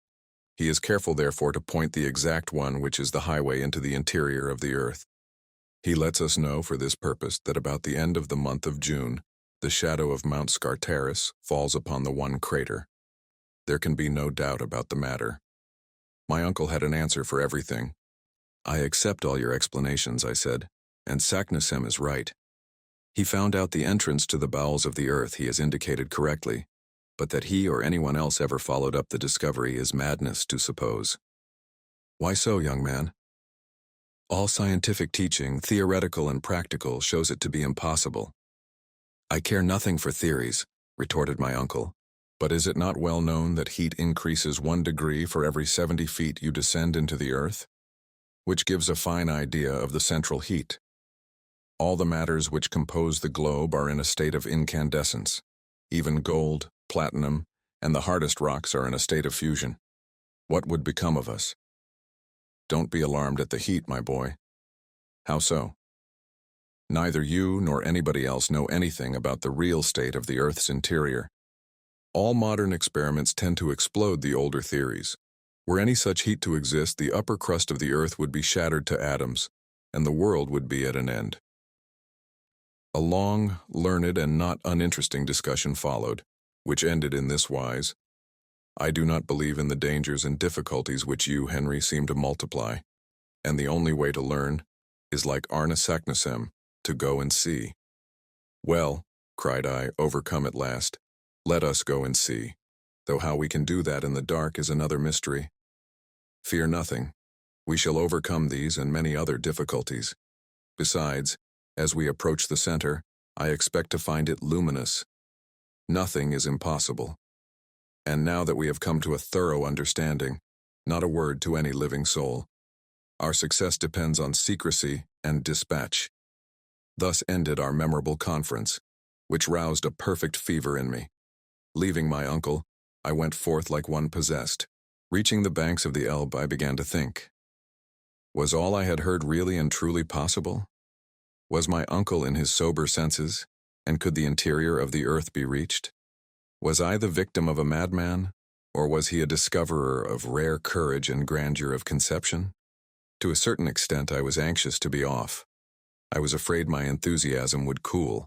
He is careful therefore to point the exact one which is the highway into the interior of the earth. He lets us know for this purpose that about the end of the month of June, the shadow of Mount Scartaris falls upon the one crater. There can be no doubt about the matter. My uncle had an answer for everything. I accept all your explanations, I said, and Saknussemm is right. He found out the entrance to the bowels of the earth he has indicated correctly, but that he or anyone else ever followed up the discovery is madness to suppose. Why so, young man? All scientific teaching, theoretical and practical, shows it to be impossible. I care nothing for theories, retorted my uncle, but is it not well known that heat increases 1 degree for every 70 feet you descend into the earth? Which gives a fine idea of the central heat. All the matters which compose the globe are in a state of incandescence. Even gold, platinum, and the hardest rocks are in a state of fusion. What would become of us? Don't be alarmed at the heat, my boy. How so? Neither you nor anybody else know anything about the real state of the Earth's interior. All modern experiments tend to explode the older theories. Were any such heat to exist, the upper crust of the Earth would be shattered to atoms, and the world would be at an end. A long, learned, and not uninteresting discussion followed, which ended in this wise. I do not believe in the dangers and difficulties which you, Henry, seem to multiply, and the only way to learn is, like Arne Saknussemm, to go and see. Well, cried I, overcome at last, let us go and see, though how we can do that in the dark is another mystery. Fear nothing. We shall overcome these and many other difficulties. Besides, as we approach the center, I expect to find it luminous. Nothing is impossible. And now that we have come to a thorough understanding, not a word to any living soul. Our success depends on secrecy and dispatch. Thus ended our memorable conference, which roused a perfect fever in me. Leaving my uncle, I went forth like one possessed. Reaching the banks of the Elbe, I began to think. Was all I had heard really and truly possible? Was my uncle in his sober senses, and could the interior of the earth be reached? Was I the victim of a madman, or was he a discoverer of rare courage and grandeur of conception? To a certain extent, I was anxious to be off. I was afraid my enthusiasm would cool.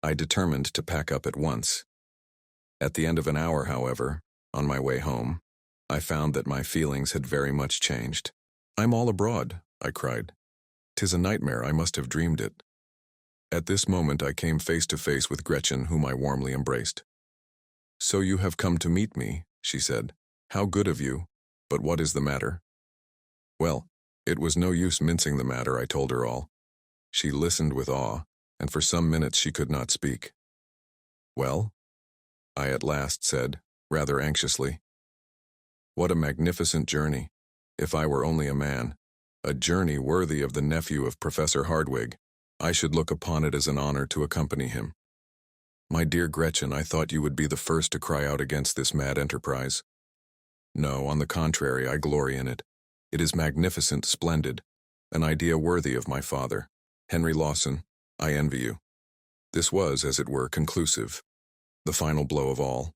I determined to pack up at once. At the end of an hour, however, on my way home, I found that my feelings had very much changed. I'm all abroad, I cried. 'Tis a nightmare, I must have dreamed it. At this moment I came face to face with Gretchen, whom I warmly embraced. So you have come to meet me, she said. How good of you, but what is the matter? Well, it was no use mincing the matter, I told her all. She listened with awe, and for some minutes she could not speak. "Well?" I at last said, rather anxiously. What a magnificent journey, if I were only a man. A journey worthy of the nephew of Professor Hardwigg. I should look upon it as an honor to accompany him. My dear Gretchen, I thought you would be the first to cry out against this mad enterprise. No, on the contrary, I glory in it. It is magnificent, splendid, an idea worthy of my father. Henry Lawson, I envy you. This was, as it were, conclusive, the final blow of all.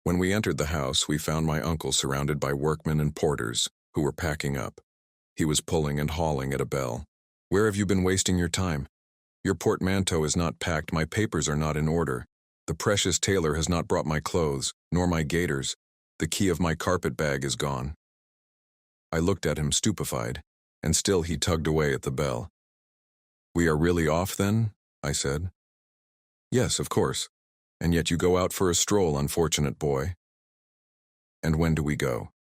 When we entered the house, we found my uncle surrounded by workmen and porters, who were packing up. He was pulling and hauling at a bell. "Where have you been wasting your time? Your portmanteau is not packed, my papers are not in order. The precious tailor has not brought my clothes, nor my gaiters. The key of my carpet bag is gone." I looked at him stupefied, and still he tugged away at the bell. "We are really off, then?" I said. "Yes, of course. And yet you go out for a stroll, unfortunate boy." "And when do we go?"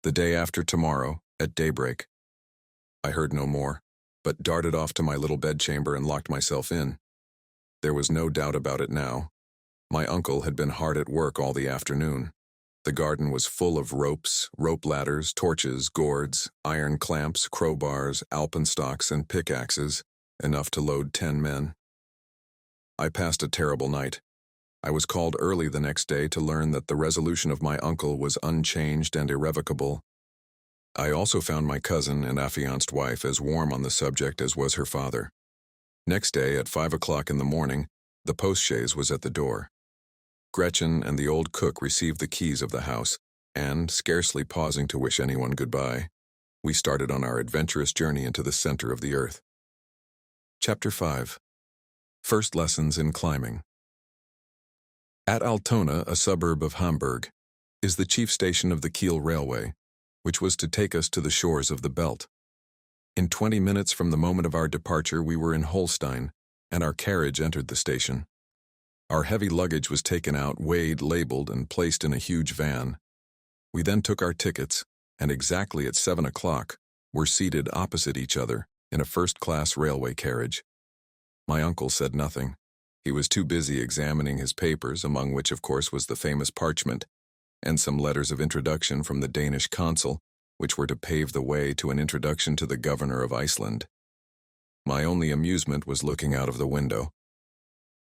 "The day after tomorrow, at daybreak." I heard no more, but darted off to my little bedchamber and locked myself in. There was no doubt about it now. My uncle had been hard at work all the afternoon. The garden was full of ropes, rope ladders, torches, gourds, iron clamps, crowbars, alpenstocks, and pickaxes, enough to load 10 men. I passed a terrible night. I was called early the next day to learn that the resolution of my uncle was unchanged and irrevocable. I also found my cousin and affianced wife as warm on the subject as was her father. Next day, at 5 o'clock in the morning, the postchaise was at the door. Gretchen and the old cook received the keys of the house, and, scarcely pausing to wish anyone goodbye, we started on our adventurous journey into the center of the earth. Chapter 5. First Lessons in Climbing. At Altona, a suburb of Hamburg, is the chief station of the Kiel Railway, which was to take us to the shores of the Belt. In 20 minutes from the moment of our departure, we were in Holstein, and our carriage entered the station. Our heavy luggage was taken out, weighed, labeled, and placed in a huge van. We then took our tickets, and exactly at 7 o'clock, were seated opposite each other in a first-class railway carriage. My uncle said nothing. He was too busy examining his papers, among which, of course, was the famous parchment, and some letters of introduction from the Danish consul, which were to pave the way to an introduction to the governor of Iceland. My only amusement was looking out of the window.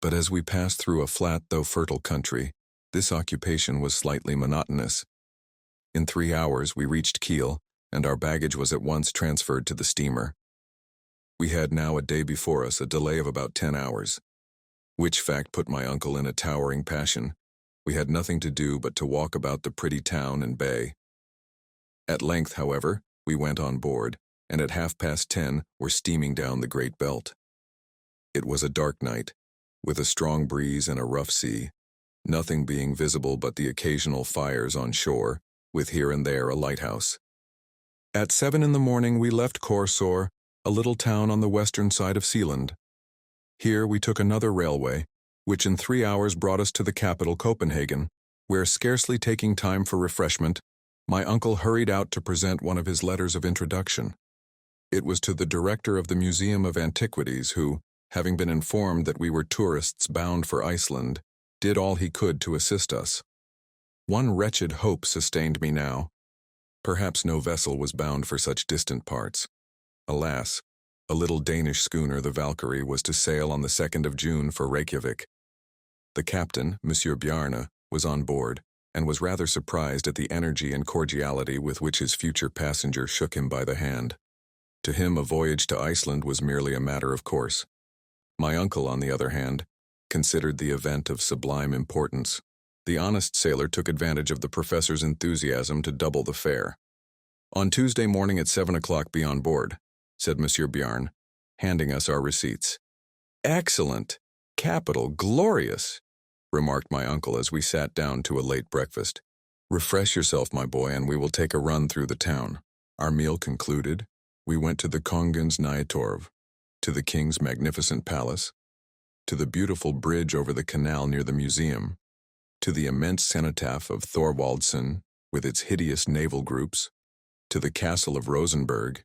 But as we passed through a flat though fertile country, this occupation was slightly monotonous. In 3 hours we reached Kiel, and our baggage was at once transferred to the steamer. We had now a day before us, a delay of about 10 hours. Which fact put my uncle in a towering passion. We had nothing to do but to walk about the pretty town and bay. At length, however, we went on board, and at 10:30 were steaming down the Great Belt. It was a dark night, with a strong breeze and a rough sea, nothing being visible but the occasional fires on shore, with here and there a lighthouse. At 7 in the morning we left Korsør, a little town on the western side of Sealand. Here we took another railway, which in 3 hours brought us to the capital, Copenhagen, where, scarcely taking time for refreshment, my uncle hurried out to present one of his letters of introduction. It was to the director of the Museum of Antiquities who, having been informed that we were tourists bound for Iceland, did all he could to assist us. One wretched hope sustained me now. Perhaps no vessel was bound for such distant parts. Alas, a little Danish schooner, the Valkyrie, was to sail on the 2nd of June for Reykjavik. The captain, Monsieur Bjarne, was on board, and was rather surprised at the energy and cordiality with which his future passenger shook him by the hand. To him, a voyage to Iceland was merely a matter of course. My uncle, on the other hand, considered the event of sublime importance. The honest sailor took advantage of the professor's enthusiasm to double the fare. "On Tuesday morning at 7 o'clock be on board," said Monsieur Bjarne, handing us our receipts. "Excellent! Capital! Glorious!" remarked my uncle as we sat down to a late breakfast. "Refresh yourself, my boy, and we will take a run through the town." Our meal concluded, we went to the Kongens Nye Torv, to the king's magnificent palace, to the beautiful bridge over the canal near the museum, to the immense cenotaph of Thorwaldsen with its hideous naval groups, to the castle of Rosenberg,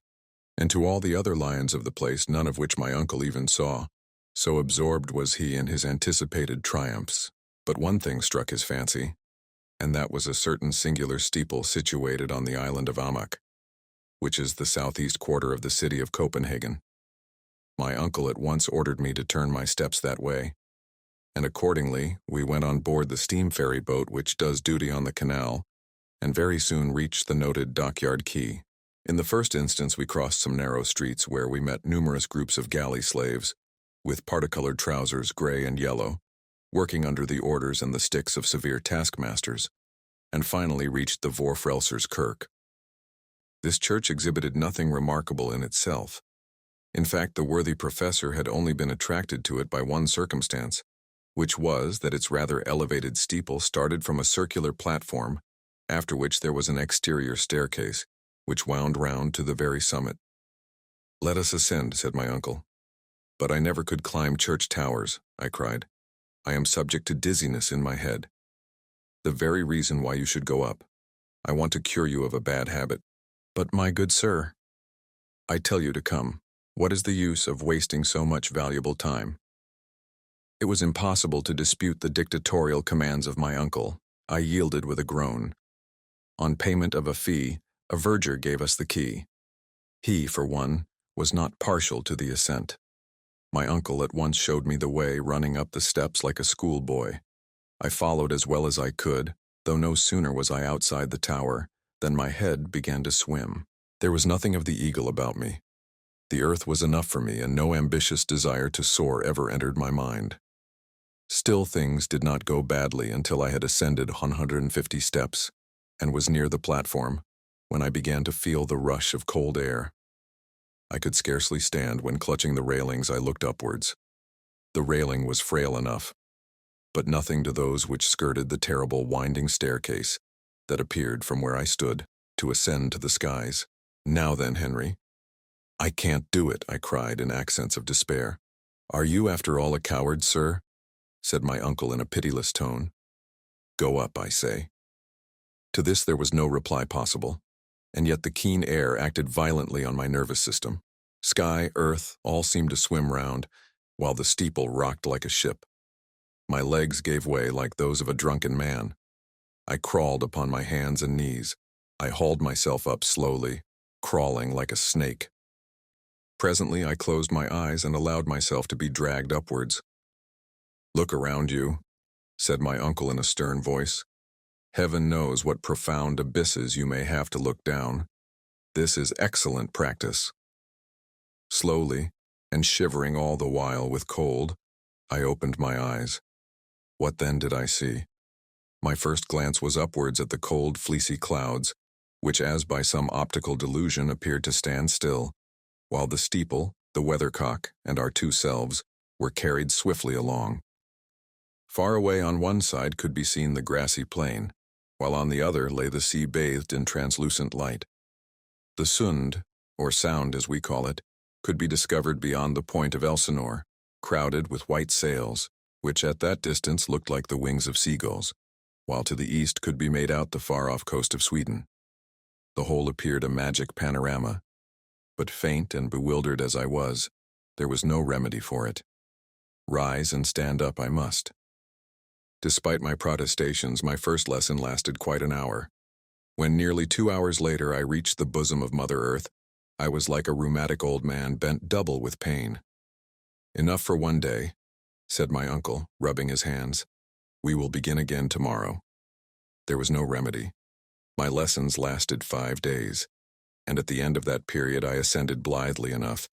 and to all the other lions of the place, none of which my uncle even saw. So absorbed was he in his anticipated triumphs. But one thing struck his fancy, and that was a certain singular steeple situated on the island of Amak, which is the southeast quarter of the city of Copenhagen. My uncle at once ordered me to turn my steps that way, and accordingly we went on board the steam ferry boat which does duty on the canal, and very soon reached the noted dockyard quay. In the first instance we crossed some narrow streets where we met numerous groups of galley slaves, with parti-colored trousers, gray and yellow, working under the orders and the sticks of severe taskmasters, and finally reached the Vorfrelsers Kirk. This church exhibited nothing remarkable in itself. In fact, the worthy professor had only been attracted to it by one circumstance, which was that its rather elevated steeple started from a circular platform, after which there was an exterior staircase, which wound round to the very summit. "Let us ascend," said my uncle. "But I never could climb church towers," I cried. "I am subject to dizziness in my head." "The very reason why you should go up. I want to cure you of a bad habit." "But my good sir," "I tell you to come. What is the use of wasting so much valuable time?" It was impossible to dispute the dictatorial commands of my uncle. I yielded with a groan. On payment of a fee, a verger gave us the key. He, for one, was not partial to the ascent. My uncle at once showed me the way, running up the steps like a schoolboy. I followed as well as I could, though no sooner was I outside the tower than my head began to swim. There was nothing of the eagle about me. The earth was enough for me, and no ambitious desire to soar ever entered my mind. Still, things did not go badly until I had ascended 150 steps and was near the platform, when I began to feel the rush of cold air. I could scarcely stand when, clutching the railings, I looked upwards. The railing was frail enough, but nothing to those which skirted the terrible winding staircase that appeared from where I stood to ascend to the skies. "Now then, Henry." "I can't do it," I cried in accents of despair. "Are you after all a coward, sir?" said my uncle in a pitiless tone. "Go up, I say." To this there was no reply possible, and yet the keen air acted violently on my nervous system. Sky, earth, all seemed to swim round, while the steeple rocked like a ship. My legs gave way like those of a drunken man. I crawled upon my hands and knees. I hauled myself up slowly, crawling like a snake. Presently I closed my eyes and allowed myself to be dragged upwards. "Look around you," said my uncle in a stern voice. "Heaven knows what profound abysses you may have to look down. This is excellent practice." Slowly, and shivering all the while with cold, I opened my eyes. What then did I see? My first glance was upwards at the cold, fleecy clouds, which as by some optical delusion appeared to stand still, while the steeple, the weathercock, and our two selves were carried swiftly along. Far away on one side could be seen the grassy plain, while on the other lay the sea bathed in translucent light. The Sund, or Sound as we call it, could be discovered beyond the point of Elsinore, crowded with white sails, which at that distance looked like the wings of seagulls, while to the east could be made out the far-off coast of Sweden. The whole appeared a magic panorama, but faint and bewildered as I was, there was no remedy for it. Rise and stand up I must. Despite my protestations, my first lesson lasted quite an hour. When nearly 2 hours later I reached the bosom of Mother Earth, I was like a rheumatic old man bent double with pain. "Enough for one day," said my uncle, rubbing his hands. "We will begin again tomorrow." There was no remedy. My lessons lasted 5 days, and at the end of that period I ascended blithely enough,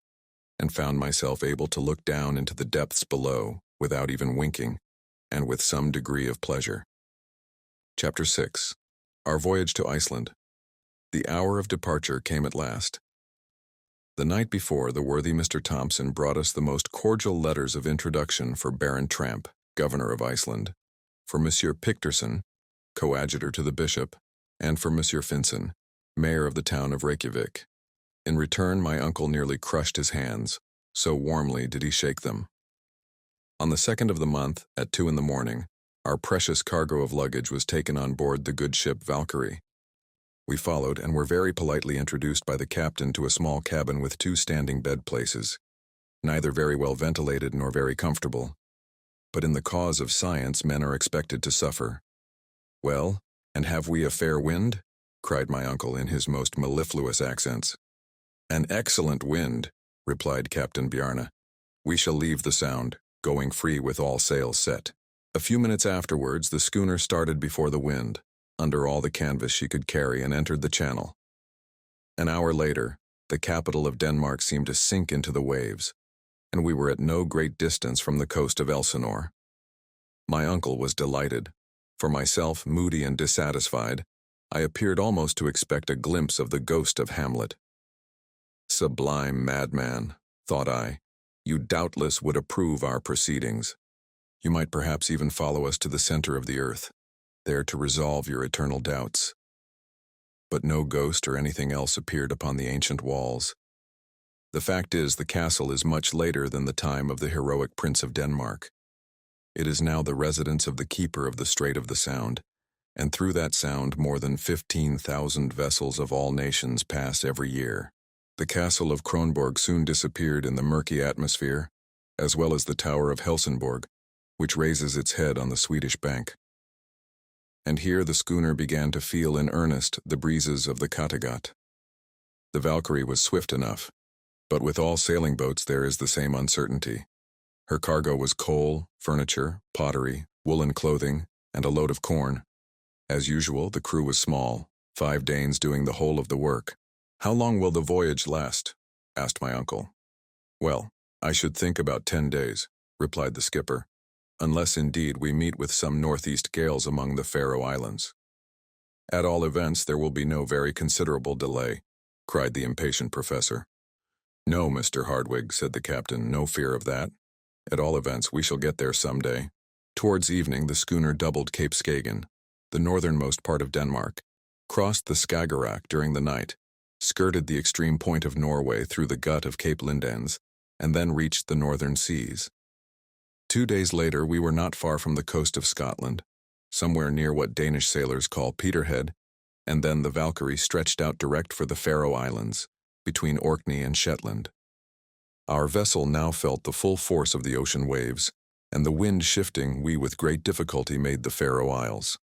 and found myself able to look down into the depths below without even winking, and with some degree of pleasure. Chapter 6. Our Voyage to Iceland. The hour of departure came at last. The night before, the worthy Mr. Thompson brought us the most cordial letters of introduction for Baron Tramp, Governor of Iceland, for Monsieur Picterson, coadjutor to the bishop, and for Monsieur Finson, mayor of the town of Reykjavik. In return, my uncle nearly crushed his hands, so warmly did he shake them. On the 2nd of the month, at 2 in the morning, our precious cargo of luggage was taken on board the good ship Valkyrie. We followed and were very politely introduced by the captain to a small cabin with 2 standing bed places. neither very well ventilated nor very comfortable. But in the cause of science men are expected to suffer. "Well, and have we a fair wind?" cried my uncle in his most mellifluous accents. "An excellent wind," replied Captain Bjarne. "We shall leave the Sound, going free with all sails set." A few minutes afterwards the schooner started before the wind, under all the canvas she could carry, and entered the channel. An hour later, the capital of Denmark seemed to sink into the waves, and we were at no great distance from the coast of Elsinore. My uncle was delighted. For myself, moody and dissatisfied, I appeared almost to expect a glimpse of the ghost of Hamlet. "Sublime madman," thought I, "you doubtless would approve our proceedings. You might perhaps even follow us to the center of the earth, there to resolve your eternal doubts." But no ghost or anything else appeared upon the ancient walls. The fact is, the castle is much later than the time of the heroic Prince of Denmark. It is now the residence of the keeper of the Strait of the Sound, and through that sound more than 15,000 vessels of all nations pass every year. The castle of Kronborg soon disappeared in the murky atmosphere, as well as the Tower of Helsingborg, which raises its head on the Swedish bank. And here the schooner began to feel in earnest the breezes of the Kattegat. The Valkyrie was swift enough, but with all sailing boats there is the same uncertainty. Her cargo was coal, furniture, pottery, woolen clothing, and a load of corn. As usual, the crew was small, 5 Danes doing the whole of the work. "How long will the voyage last?" asked my uncle. "Well, I should think about 10 days, replied the skipper, "unless indeed we meet with some northeast gales among the Faroe Islands." "At all events, there will be no very considerable delay," cried the impatient professor. "No, Mr. Hardwigg," said the captain, "no fear of that. At all events, we shall get there some day." Towards evening, the schooner doubled Cape Skagen, the northernmost part of Denmark, crossed the Skagerrak during the night, skirted the extreme point of Norway through the gut of Cape Lindens, and then reached the northern seas. 2 days later, we were not far from the coast of Scotland, somewhere near what Danish sailors call Peterhead, and then the Valkyrie stretched out direct for the Faroe Islands, between Orkney and Shetland. Our vessel now felt the full force of the ocean waves, and the wind shifting, we with great difficulty made the Faroe Isles.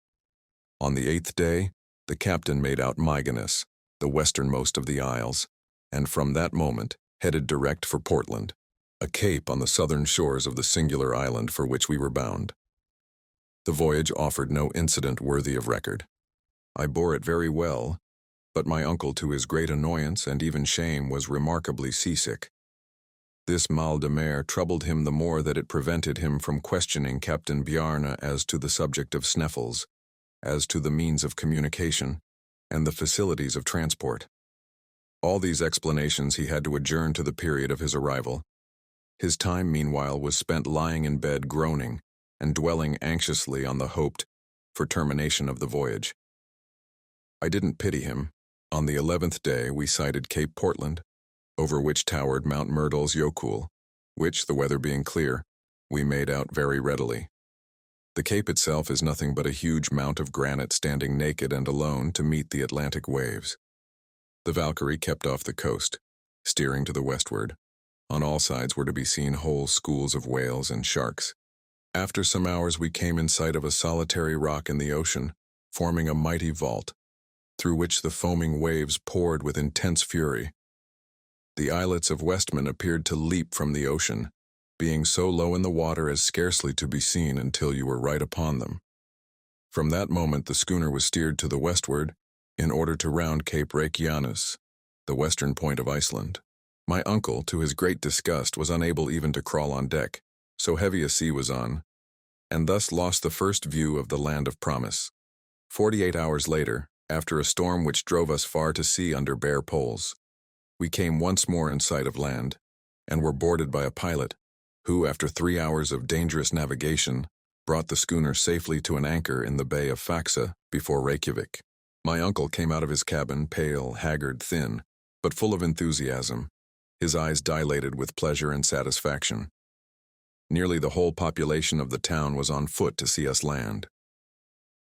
On the 8th day, the captain made out Mygonus, the westernmost of the isles, and from that moment headed direct for Portland, a cape on the southern shores of the singular island for which we were bound. The voyage offered no incident worthy of record. I bore it very well, but my uncle, to his great annoyance and even shame, was remarkably seasick. This mal de mer troubled him the more that it prevented him from questioning Captain Bjarne as to the subject of Sneffels, as to the means of communication, and the facilities of transport. All these explanations he had to adjourn to the period of his arrival. His time, meanwhile, was spent lying in bed groaning and dwelling anxiously on the hoped for termination of the voyage. I didn't pity him. On the 11th day we sighted Cape Portland, over which towered Mount Myrdals Jökull, which, the weather being clear, we made out very readily. The cape itself is nothing but a huge mount of granite standing naked and alone to meet the Atlantic waves. The Valkyrie kept off the coast, steering to the westward. On all sides were to be seen whole schools of whales and sharks. After some hours we came in sight of a solitary rock in the ocean, forming a mighty vault, through which the foaming waves poured with intense fury. The islets of Westman appeared to leap from the ocean, being so low in the water as scarcely to be seen until you were right upon them. From that moment the schooner was steered to the westward, in order to round Cape Reykjanus, the western point of Iceland. My uncle, to his great disgust, was unable even to crawl on deck, so heavy a sea was on, and thus lost the first view of the land of promise. 48 hours later, after a storm which drove us far to sea under bare poles, we came once more in sight of land, and were boarded by a pilot, who, after 3 hours of dangerous navigation, brought the schooner safely to an anchor in the bay of Faxa before Reykjavik. My uncle came out of his cabin, pale, haggard, thin, but full of enthusiasm, his eyes dilated with pleasure and satisfaction. Nearly the whole population of the town was on foot to see us land.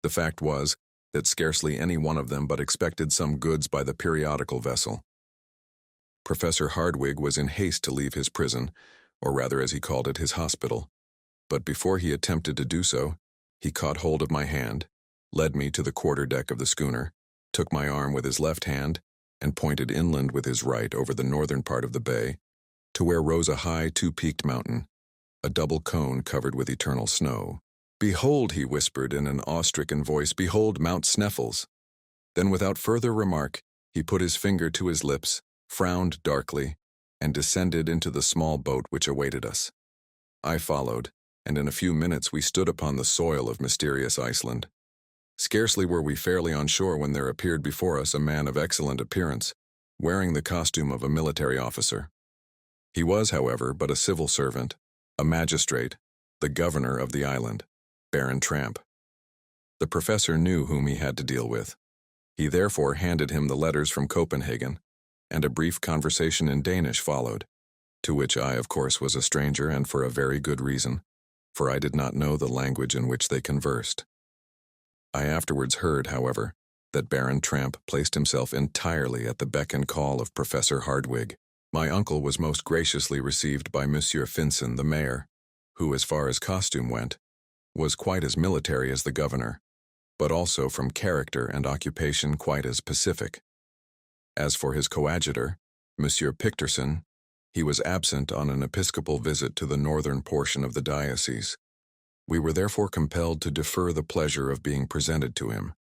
The fact was that scarcely any one of them but expected some goods by the periodical vessel. Professor Hardwigg was in haste to leave his prison, or rather as he called it, his hospital. But before he attempted to do so, he caught hold of my hand, led me to the quarterdeck of the schooner, took my arm with his left hand, and pointed inland with his right over the northern part of the bay, to where rose a high, two-peaked mountain, a double cone covered with eternal snow. "Behold," he whispered in an awe-stricken voice, "behold Mount Sneffels." Then without further remark, he put his finger to his lips, frowned darkly, and descended into the small boat which awaited us. I followed, and in a few minutes we stood upon the soil of mysterious Iceland. Scarcely were we fairly on shore when there appeared before us a man of excellent appearance, wearing the costume of a military officer. He was, however, but a civil servant, a magistrate, the governor of the island, Baron Tramp. The professor knew whom he had to deal with. He therefore handed him the letters from Copenhagen, and a brief conversation in Danish followed, to which I, of course, was a stranger, and for a very good reason, for I did not know the language in which they conversed. I afterwards heard, however, that Baron Tramp placed himself entirely at the beck and call of Professor Hardwigg. My uncle was most graciously received by Monsieur Finson, the mayor, who, as far as costume went, was quite as military as the governor, but also from character and occupation quite as pacific. As for his coadjutor, Monsieur Picterson, he was absent on an episcopal visit to the northern portion of the diocese. We were therefore compelled to defer the pleasure of being presented to him.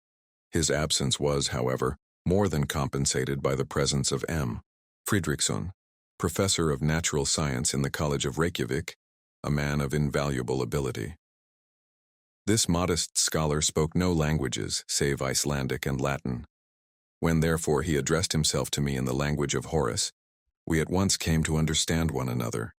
His absence was, however, more than compensated by the presence of M. Fridriksson, professor of natural science in the College of Reykjavik, a man of invaluable ability. This modest scholar spoke no languages save Icelandic and Latin. When therefore he addressed himself to me in the language of Horace, we at once came to understand one another.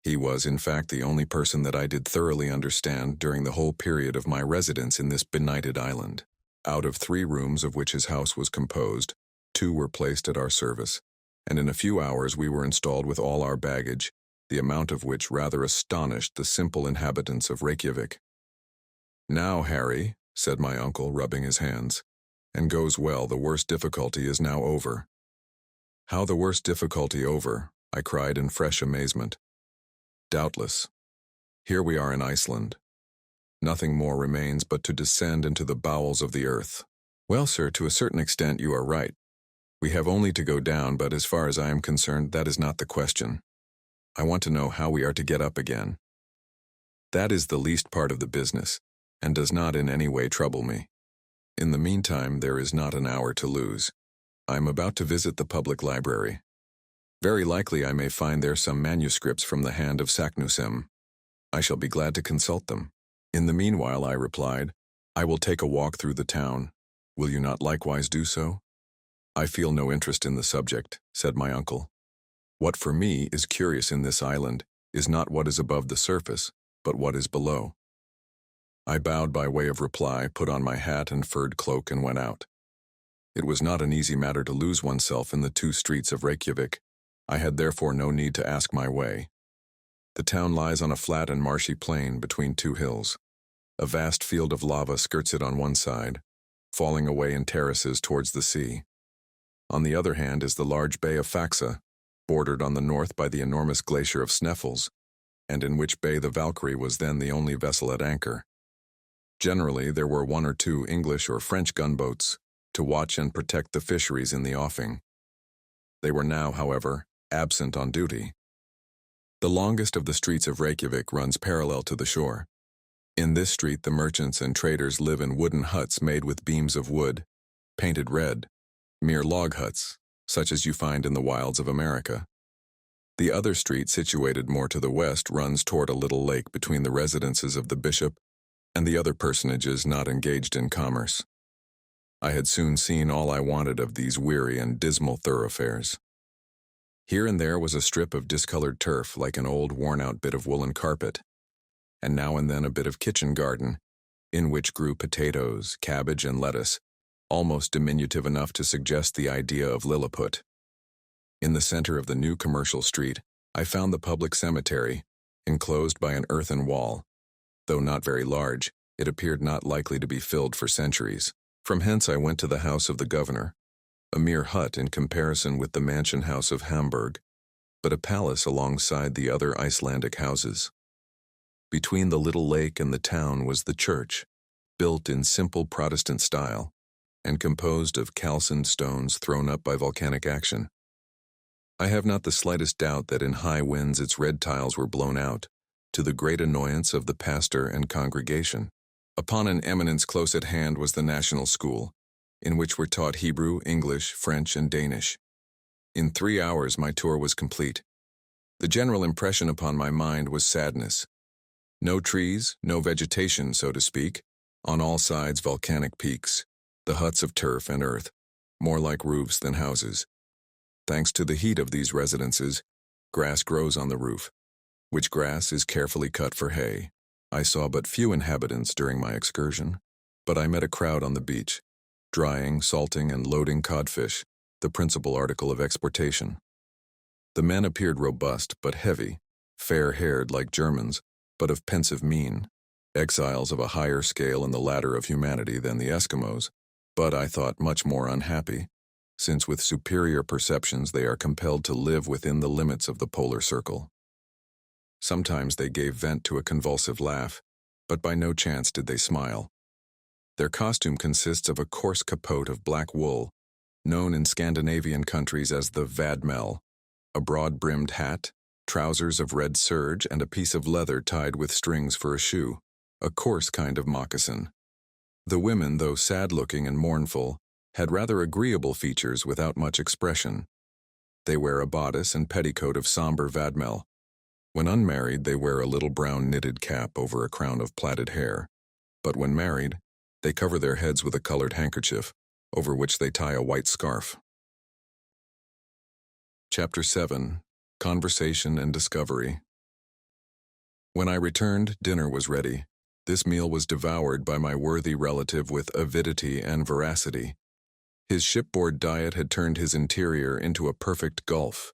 He was, in fact, the only person that I did thoroughly understand during the whole period of my residence in this benighted island. Out of 3 rooms of which his house was composed, 2 were placed at our service, and in a few hours we were installed with all our baggage, the amount of which rather astonished the simple inhabitants of Reykjavik. "Now, Harry," said my uncle, rubbing his hands, "and goes well, the worst difficulty is now over." "How the worst difficulty over?" I cried in fresh amazement. "Doubtless. Here we are in Iceland. Nothing more remains but to descend into the bowels of the earth." "Well, sir, to a certain extent you are right. We have only to go down, but as far as I am concerned, that is not the question. I want to know how we are to get up again. That is the least part of the business, and does not in any way trouble me. In the meantime, there is not an hour to lose. I am about to visit the public library. Very likely I may find there some manuscripts from the hand of Saknussemm. I shall be glad to consult them. In the meanwhile, I replied, I will take a walk through the town. Will you not likewise do so? "I feel no interest in the subject," said my uncle. "What for me is curious in this island is not what is above the surface, but what is below." I bowed by way of reply, put on my hat and furred cloak, and went out. It was not an easy matter to lose oneself in the 2 streets of Reykjavik. I had therefore no need to ask my way. The town lies on a flat and marshy plain between 2 hills. A vast field of lava skirts it on one side, falling away in terraces towards the sea. On the other hand is the large bay of Faxa, bordered on the north by the enormous glacier of Sneffels, and in which bay the Valkyrie was then the only vessel at anchor. Generally, there were 1 or 2 English or French gunboats to watch and protect the fisheries in the offing. They were now, however, absent on duty. The longest of the streets of Reykjavik runs parallel to the shore. In this street the merchants and traders live in wooden huts made with beams of wood, painted red, mere log huts, such as you find in the wilds of America. The other street, situated more to the west, runs toward a little lake between the residences of the bishop and the other personages not engaged in commerce. I had soon seen all I wanted of these weary and dismal thoroughfares. Here and there was a strip of discolored turf like an old worn-out bit of woolen carpet, and now and then a bit of kitchen garden, in which grew potatoes, cabbage, and lettuce, almost diminutive enough to suggest the idea of Lilliput. In the center of the new commercial street, I found the public cemetery, enclosed by an earthen wall. Though not very large, it appeared not likely to be filled for centuries. From hence I went to the house of the governor, a mere hut in comparison with the mansion house of Hamburg, but a palace alongside the other Icelandic houses. Between the little lake and the town was the church, built in simple Protestant style, and composed of calcined stones thrown up by volcanic action. I have not the slightest doubt that in high winds its red tiles were blown out, to the great annoyance of the pastor and congregation. Upon an eminence close at hand was the national school, in which were taught Hebrew, English, French, and Danish. In 3 hours my tour was complete. The general impression upon my mind was sadness. No trees, no vegetation, so to speak, on all sides volcanic peaks, the huts of turf and earth, more like roofs than houses. Thanks to the heat of these residences, grass grows on the roof, which grass is carefully cut for hay. I saw but few inhabitants during my excursion, but I met a crowd on the beach, drying, salting, and loading codfish, the principal article of exportation. The men appeared robust but heavy, fair-haired like Germans, but of pensive mien, exiles of a higher scale in the ladder of humanity than the Eskimos, but I thought much more unhappy, since with superior perceptions they are compelled to live within the limits of the polar circle. Sometimes they gave vent to a convulsive laugh, but by no chance did they smile. Their costume consists of a coarse capote of black wool, known in Scandinavian countries as the vadmel, a broad-brimmed hat, trousers of red serge, and a piece of leather tied with strings for a shoe, a coarse kind of moccasin. The women, though sad-looking and mournful, had rather agreeable features without much expression. They wear a bodice and petticoat of somber vadmel. When unmarried, they wear a little brown knitted cap over a crown of plaited hair, but when married, they cover their heads with a colored handkerchief, over which they tie a white scarf. Chapter 7. Conversation and Discovery. When I returned, dinner was ready. This meal was devoured by my worthy relative with avidity and voracity. His shipboard diet had turned his interior into a perfect gulf.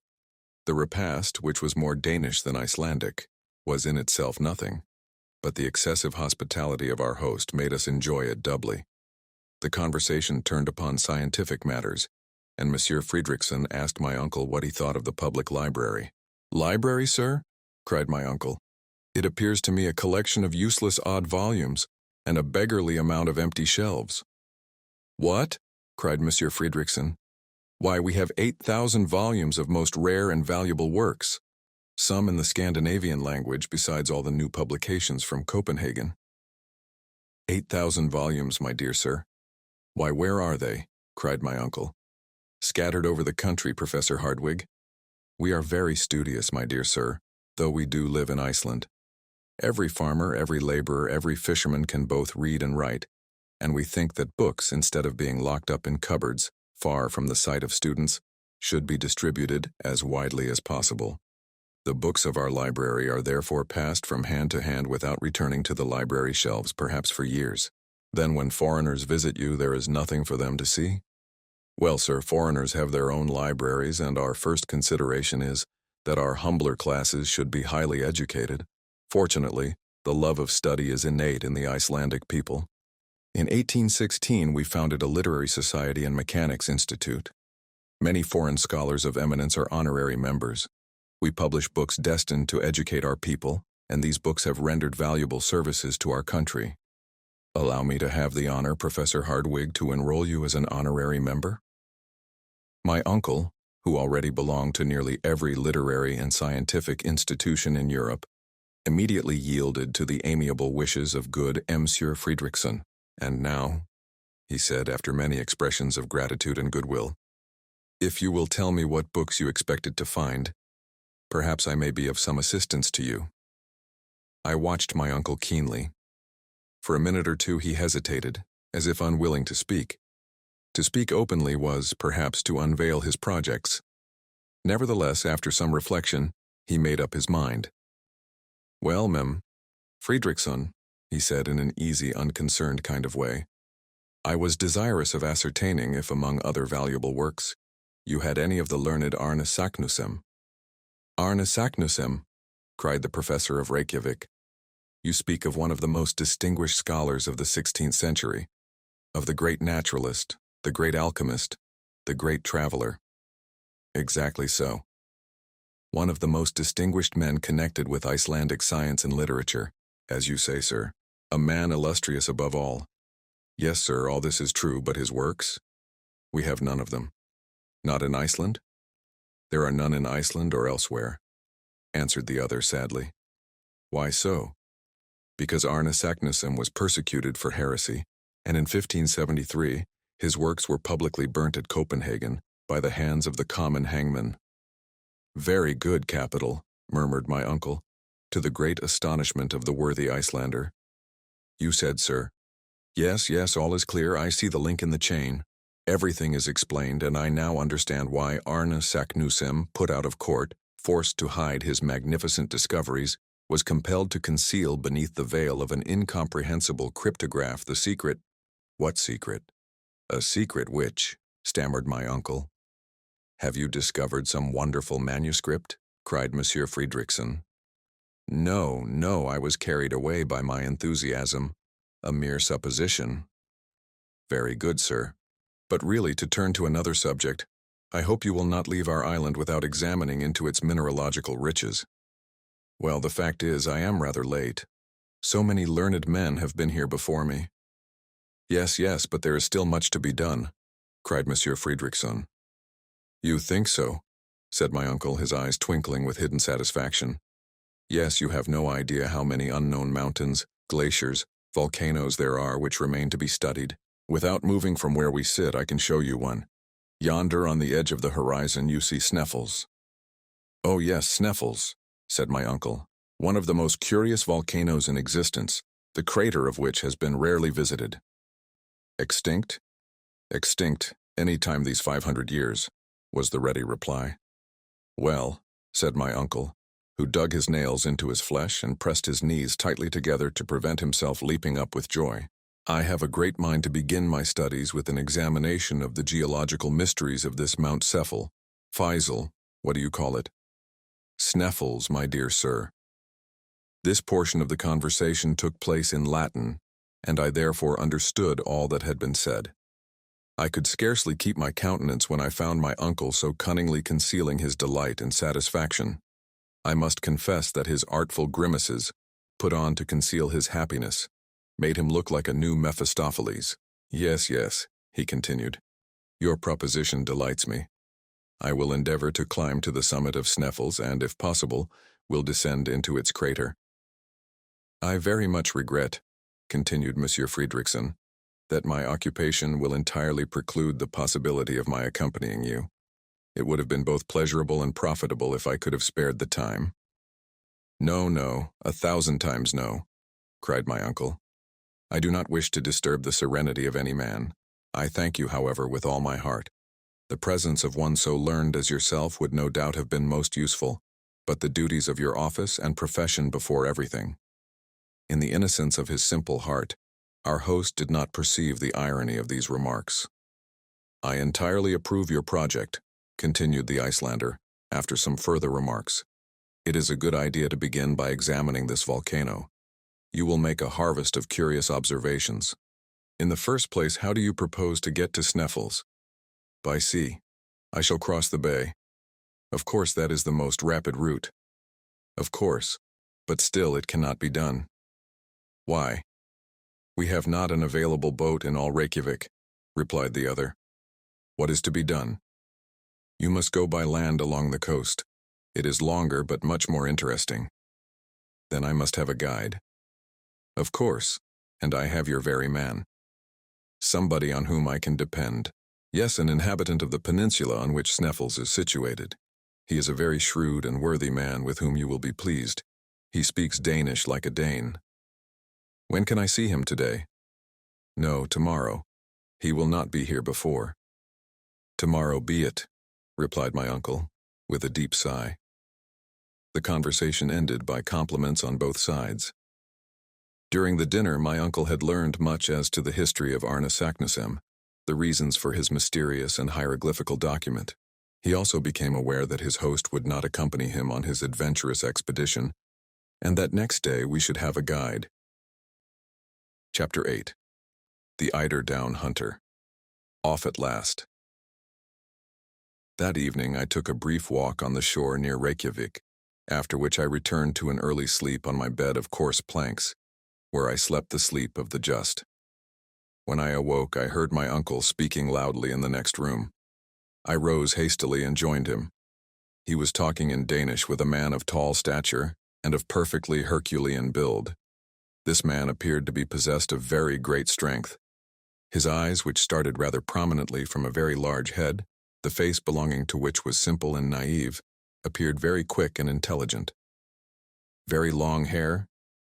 The repast, which was more Danish than Icelandic, was in itself nothing, but the excessive hospitality of our host made us enjoy it doubly. The conversation turned upon scientific matters, and Monsieur Friedrichsen asked my uncle what he thought of the public library. "Library, sir?" cried my uncle. "It appears to me a collection of useless odd volumes, and a beggarly amount of empty shelves." "What?" cried Monsieur Friedrichsen. "Why, we have 8,000 volumes of most rare and valuable works, some in the Scandinavian language besides all the new publications from Copenhagen." 8,000 volumes, my dear sir. Why, where are they?" cried my uncle. "Scattered over the country, Professor Hardwig. We are very studious, my dear sir, though we do live in Iceland. Every farmer, every laborer, every fisherman can both read and write, and we think that books, instead of being locked up in cupboards, far from the sight of students, should be distributed as widely as possible. The books of our library are therefore passed from hand to hand without returning to the library shelves, perhaps for years. Then when foreigners visit you, there is nothing for them to see? Well, sir, foreigners have their own libraries, and our first consideration is that our humbler classes should be highly educated. Fortunately, the love of study is innate in the Icelandic people. In 1816, we founded a literary society and mechanics institute. Many foreign scholars of eminence are honorary members. We publish books destined to educate our people, and these books have rendered valuable services to our country. Allow me to have the honor, Professor Hardwig, to enroll you as an honorary member." My uncle, who already belonged to nearly every literary and scientific institution in Europe, immediately yielded to the amiable wishes of good Monsieur Friedrichsen. "And now," he said after many expressions of gratitude and goodwill, "if you will tell me what books you expected to find, perhaps I may be of some assistance to you." I watched my uncle keenly. For a minute or two he hesitated, as if unwilling to speak. To speak openly was, perhaps, to unveil his projects. Nevertheless, after some reflection, he made up his mind. "Well, Friedrichsen," he said in an easy, unconcerned kind of way, "I was desirous of ascertaining if, among other valuable works, you had any of the learned Arne Saknussemm." "Arne Saknussemm," cried the professor of Reykjavik. "You speak of one of the most distinguished scholars of the 16th century, of the great naturalist, the great alchemist, the great traveler." "Exactly so." one of the most distinguished men connected with Icelandic science and literature, as you say, sir. A man illustrious above all. Yes, sir, all this is true, but his works? We have none of them. Not in Iceland? There are none in Iceland or elsewhere, answered the other sadly. Why so? Because Arne Saknussemm was persecuted for heresy, and in 1573 his works were publicly burnt at Copenhagen by the hands of the common hangman. Very good, capital, murmured my uncle, to the great astonishment of the worthy Icelander. You said, sir. Yes, yes, all is clear. I see the link in the chain. Everything is explained, and I now understand why Arne Saknussemm, put out of court, forced to hide his magnificent discoveries, was compelled to conceal beneath the veil of an incomprehensible cryptograph the secret. What secret? A secret which, stammered my uncle. Have you discovered some wonderful manuscript? Cried Monsieur Friedrichsen. No, no, I was carried away by my enthusiasm. A mere supposition. Very good, sir. But really, to turn to another subject, I hope you will not leave our island without examining into its mineralogical riches. Well, the fact is, I am rather late. So many learned men have been here before me. Yes, yes, but there is still much to be done, cried Monsieur Friedrichsen. You think so? Said my uncle, his eyes twinkling with hidden satisfaction. Yes, you have no idea how many unknown mountains, glaciers, volcanoes there are which remain to be studied. Without moving from where we sit, I can show you one. Yonder on the edge of the horizon you see Sneffels. Oh yes, Sneffels, said my uncle, one of the most curious volcanoes in existence, the crater of which has been rarely visited. Extinct? Extinct, any time these 500 years, was the ready reply. Well, said my uncle, who dug his nails into his flesh and pressed his knees tightly together to prevent himself leaping up with joy, I have a great mind to begin my studies with an examination of the geological mysteries of this Mount Sneffels. Faisal, what do you call it? Sneffels, my dear sir. This portion of the conversation took place in Latin, and I therefore understood all that had been said. I could scarcely keep my countenance when I found my uncle so cunningly concealing his delight and satisfaction. I must confess that his artful grimaces, put on to conceal his happiness, made him look like a new Mephistopheles. Yes, yes, he continued. Your proposition delights me. I will endeavor to climb to the summit of Sneffels and, if possible, will descend into its crater. I very much regret, continued Monsieur Friedrichsen, that my occupation will entirely preclude the possibility of my accompanying you. It would have been both pleasurable and profitable if I could have spared the time. No, no, 1,000 times no, cried my uncle. I do not wish to disturb the serenity of any man. I thank you, however, with all my heart. The presence of one so learned as yourself would no doubt have been most useful, but the duties of your office and profession before everything. In the innocence of his simple heart, our host did not perceive the irony of these remarks. I entirely approve your project, continued the Icelander, after some further remarks. It is a good idea to begin by examining this volcano. You will make a harvest of curious observations. In the first place, how do you propose to get to Sneffels? By sea. I shall cross the bay. Of course, that is the most rapid route. Of course, but still it cannot be done. Why? We have not an available boat in all Reykjavik, replied the other. What is to be done? You must go by land along the coast. It is longer but much more interesting. Then I must have a guide. Of course, and I have your very man. Somebody on whom I can depend. Yes, an inhabitant of the peninsula on which Sneffels is situated. He is a very shrewd and worthy man with whom you will be pleased. He speaks Danish like a Dane. When can I see him today? No, tomorrow. He will not be here before. Tomorrow be it, replied my uncle, with a deep sigh. The conversation ended by compliments on both sides. During the dinner, my uncle had learned much as to the history of Arne Saknussemm, the reasons for his mysterious and hieroglyphical document. He also became aware that his host would not accompany him on his adventurous expedition, and that next day we should have a guide. Chapter 8. The Eider-down Hunter. Off at last. That evening I took a brief walk on the shore near Reykjavik, after which I returned to an early sleep on my bed of coarse planks, where I slept the sleep of the just. When I awoke, I heard my uncle speaking loudly in the next room. I rose hastily and joined him. He was talking in Danish with a man of tall stature and of perfectly Herculean build. This man appeared to be possessed of very great strength. His eyes, which started rather prominently from a very large head, the face belonging to which was simple and naive, appeared very quick and intelligent. Very long hair,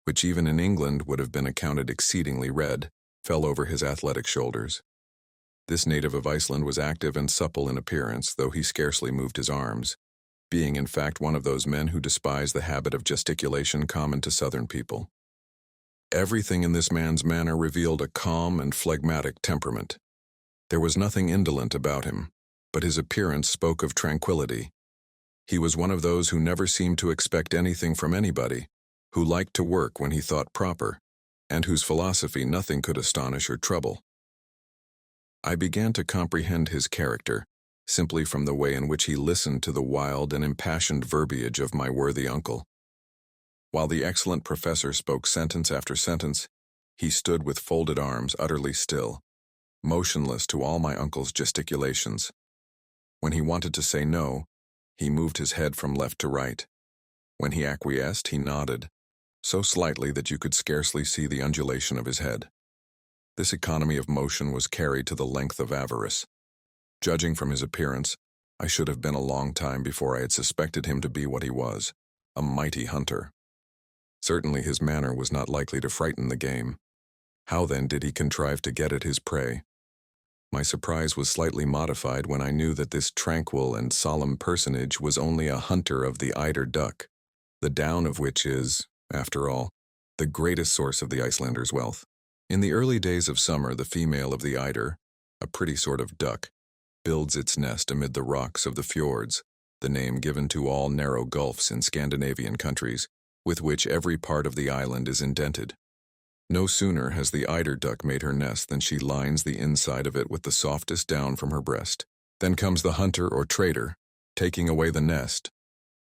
which even in England would have been accounted exceedingly red, fell over his athletic shoulders. This native of Iceland was active and supple in appearance, though he scarcely moved his arms, being in fact one of those men who despise the habit of gesticulation common to southern people. Everything in this man's manner revealed a calm and phlegmatic temperament. There was nothing indolent about him, but his appearance spoke of tranquility. He was one of those who never seemed to expect anything from anybody, who liked to work when he thought proper, and whose philosophy nothing could astonish or trouble. I began to comprehend his character, simply from the way in which he listened to the wild and impassioned verbiage of my worthy uncle. While the excellent professor spoke sentence after sentence, he stood with folded arms utterly still, motionless to all my uncle's gesticulations. When he wanted to say no, he moved his head from left to right. When he acquiesced, he nodded, so slightly that you could scarcely see the undulation of his head. This economy of motion was carried to the length of avarice. Judging from his appearance, I should have been a long time before I had suspected him to be what he was, a mighty hunter. Certainly his manner was not likely to frighten the game. How then did he contrive to get at his prey? My surprise was slightly modified when I knew that this tranquil and solemn personage was only a hunter of the eider-duck, the down of which is, after all, the greatest source of the Icelander's wealth. In the early days of summer, the female of the eider, a pretty sort of duck, builds its nest amid the rocks of the fjords, the name given to all narrow gulfs in Scandinavian countries, with which every part of the island is indented. No sooner has the eider-duck made her nest than she lines the inside of it with the softest down from her breast. Then comes the hunter or trader, taking away the nest.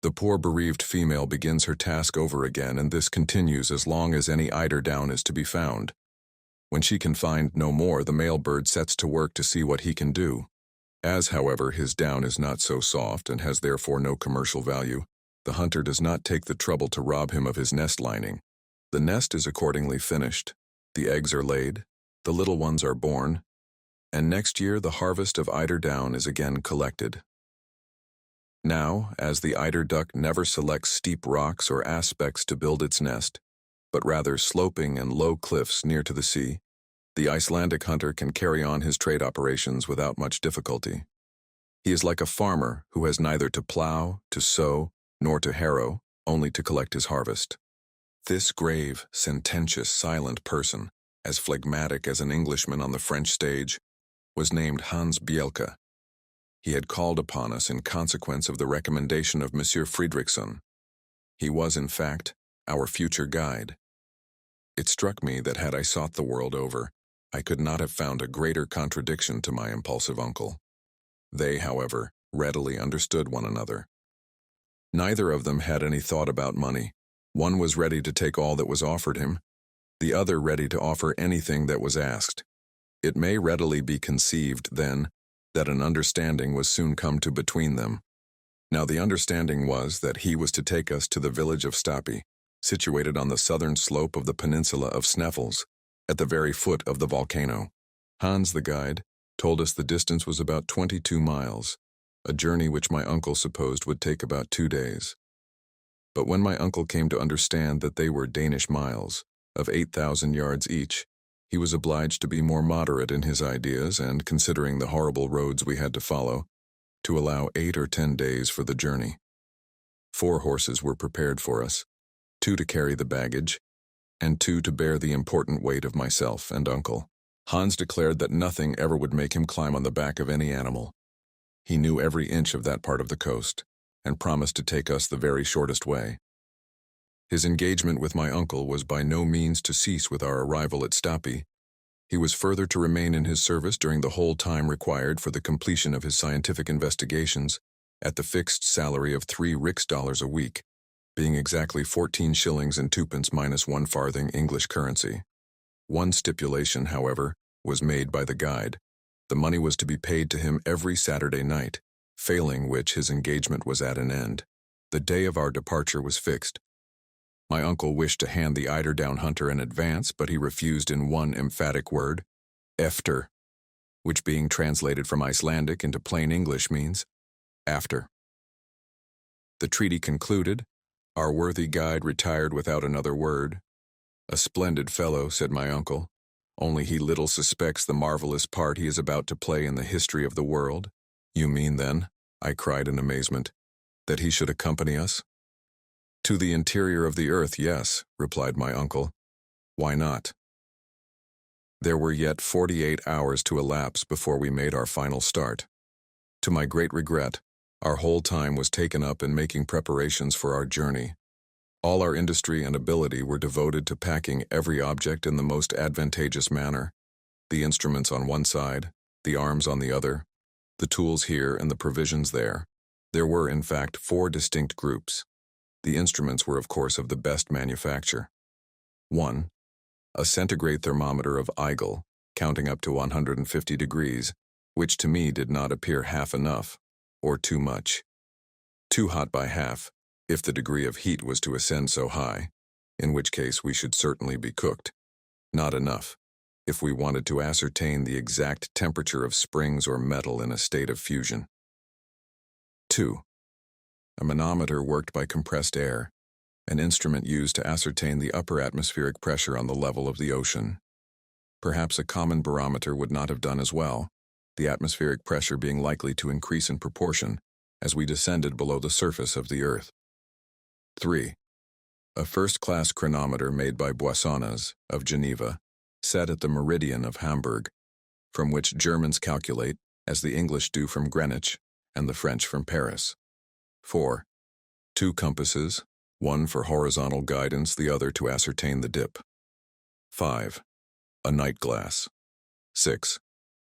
The poor bereaved female begins her task over again, and this continues as long as any eider-down is to be found. When she can find no more, the male bird sets to work to see what he can do. As, however, his down is not so soft and has therefore no commercial value, the hunter does not take the trouble to rob him of his nest lining. The nest is accordingly finished, the eggs are laid, the little ones are born, and next year the harvest of eider-down is again collected. Now, as the eider-duck never selects steep rocks or aspects to build its nest, but rather sloping and low cliffs near to the sea, the Icelandic hunter can carry on his trade operations without much difficulty. He is like a farmer who has neither to plow, to sow, nor to harrow, only to collect his harvest. This grave, sententious, silent person, as phlegmatic as an Englishman on the French stage, was named Hans Bielke. He had called upon us in consequence of the recommendation of Monsieur Friedrichsson. He was, in fact, our future guide. It struck me that had I sought the world over, I could not have found a greater contradiction to my impulsive uncle. They, however, readily understood one another. Neither of them had any thought about money. One was ready to take all that was offered him, the other ready to offer anything that was asked. It may readily be conceived, then, that an understanding was soon come to between them. Now the understanding was that he was to take us to the village of Stapi, situated on the southern slope of the peninsula of Sneffels, at the very foot of the volcano. Hans, the guide, told us the distance was about 22 miles, a journey which my uncle supposed would take about 2 days. But when my uncle came to understand that they were Danish miles, of 8,000 yards each, he was obliged to be more moderate in his ideas and, considering the horrible roads we had to follow, to allow 8 or 10 days for the journey. 4 horses were prepared for us, 2 to carry the baggage, and 2 to bear the important weight of myself and uncle. Hans declared that nothing ever would make him climb on the back of any animal. He knew every inch of that part of the coast, and promised to take us the very shortest way. His engagement with my uncle was by no means to cease with our arrival at Stapi, He was further to remain in his service during the whole time required for the completion of his scientific investigations at the fixed salary of 3 Rix a week, being exactly 14 shillings and 2 pence minus 1 farthing English currency. One stipulation, however, was made by the guide. The money was to be paid to him every Saturday night, failing which his engagement was at an end. The day of our departure was fixed. My uncle wished to hand the eider-down hunter an advance, but he refused in one emphatic word, "efter," which being translated from Icelandic into plain English means after. The treaty concluded, our worthy guide retired without another word. "A splendid fellow," said my uncle, "only he little suspects the marvelous part he is about to play in the history of the world." "You mean, then," I cried in amazement, "that he should accompany us?" "To the interior of the earth, yes," replied my uncle. "Why not?" There were yet 48 hours to elapse before we made our final start. To my great regret, our whole time was taken up in making preparations for our journey. All our industry and ability were devoted to packing every object in the most advantageous manner, the instruments on one side, the arms on the other, the tools here and the provisions there. There were, in fact, 4 distinct groups. The instruments were, of course, of the best manufacture. 1. A centigrade thermometer of Eigel, counting up to 150 degrees, which to me did not appear half enough, or too much. Too hot by half, if the degree of heat was to ascend so high, in which case we should certainly be cooked. Not enough, if we wanted to ascertain the exact temperature of springs or metal in a state of fusion. 2. A manometer worked by compressed air, an instrument used to ascertain the upper atmospheric pressure on the level of the ocean. Perhaps a common barometer would not have done as well, the atmospheric pressure being likely to increase in proportion as we descended below the surface of the earth. 3. A first-class chronometer made by Boissonnas, of Geneva, set at the meridian of Hamburg, from which Germans calculate, as the English do from Greenwich, and the French from Paris. 4. 2 compasses, one for horizontal guidance, the other to ascertain the dip. 5. A night glass. 6.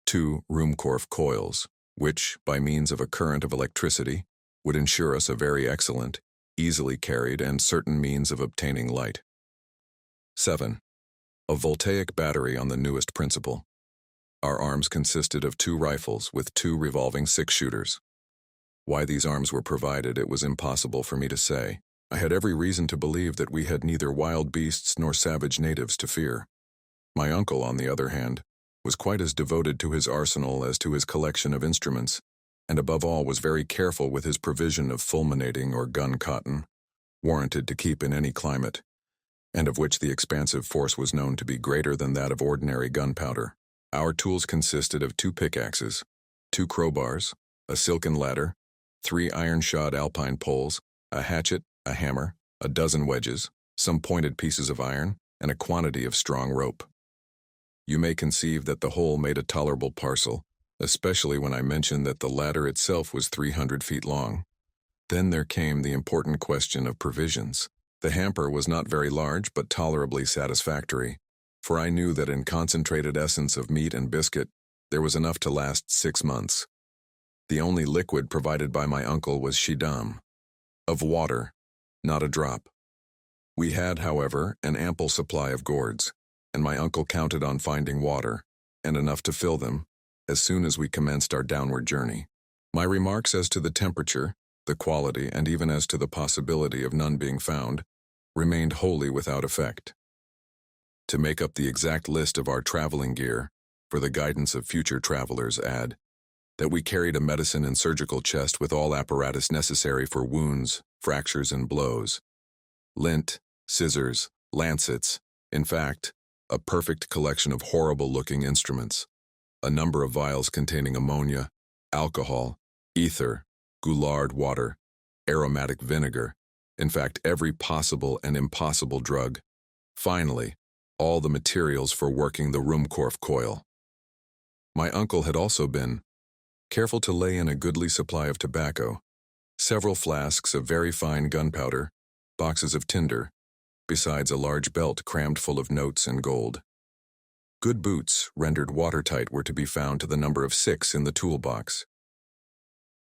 2 Ruhmkorff coils, which, by means of a current of electricity, would ensure us a very excellent, easily carried, and certain means of obtaining light. 7. A voltaic battery on the newest principle. Our arms consisted of 2 rifles with 2 revolving 6-shooters. Why these arms were provided, it was impossible for me to say. I had every reason to believe that we had neither wild beasts nor savage natives to fear. My uncle, on the other hand, was quite as devoted to his arsenal as to his collection of instruments, and above all was very careful with his provision of fulminating or gun cotton, warranted to keep in any climate, and of which the expansive force was known to be greater than that of ordinary gunpowder. Our tools consisted of 2 pickaxes, 2 crowbars, a silken ladder, 3 iron-shod alpine poles, a hatchet, a hammer, a dozen wedges, some pointed pieces of iron, and a quantity of strong rope. You may conceive that the whole made a tolerable parcel, especially when I mentioned that the ladder itself was 300 feet long. Then there came the important question of provisions. The hamper was not very large, but tolerably satisfactory, for I knew that in concentrated essence of meat and biscuit, there was enough to last 6 months. The only liquid provided by my uncle was schiedam. Of water, not a drop. We had, however, an ample supply of gourds, and my uncle counted on finding water, and enough to fill them, as soon as we commenced our downward journey. My remarks as to the temperature, the quality, and even as to the possibility of none being found, remained wholly without effect. To make up the exact list of our traveling gear, for the guidance of future travelers, add that we carried a medicine and surgical chest with all apparatus necessary for wounds, fractures, and blows, lint, scissors, lancets, in fact, a perfect collection of horrible-looking instruments, a number of vials containing ammonia, alcohol, ether, Goulard water, aromatic vinegar, in fact every possible and impossible drug. Finally, all the materials for working the Ruhmkorff coil. My uncle had also been careful to lay in a goodly supply of tobacco, several flasks of very fine gunpowder, boxes of tinder, besides a large belt crammed full of notes and gold. Good boots, rendered watertight, were to be found to the number of 6 in the toolbox.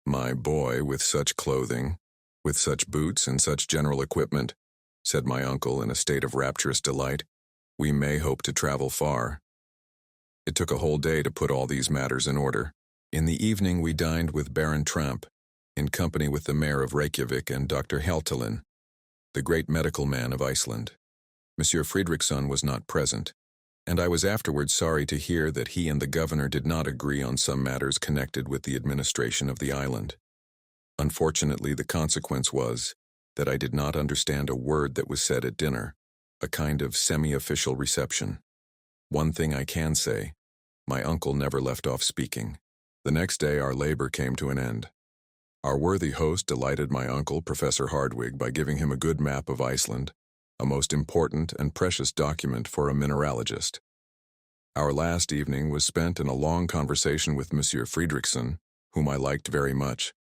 "My boy, with such clothing, with such boots and such general equipment," said my uncle in a state of rapturous delight, "we may hope to travel far." It took a whole day to put all these matters in order. In the evening we dined with Baron Tramp, in company with the mayor of Reykjavik and Dr. Heltelin, the great medical man of Iceland. Monsieur Fridriksson was not present, and I was afterwards sorry to hear that he and the governor did not agree on some matters connected with the administration of the island. Unfortunately, the consequence was that I did not understand a word that was said at dinner, a kind of semi-official reception. One thing I can say, my uncle never left off speaking. The next day our labor came to an end. Our worthy host delighted my uncle, Professor Hardwig, by giving him a good map of Iceland, a most important and precious document for a mineralogist. Our last evening was spent in a long conversation with Monsieur Fridriksson, whom I liked very much,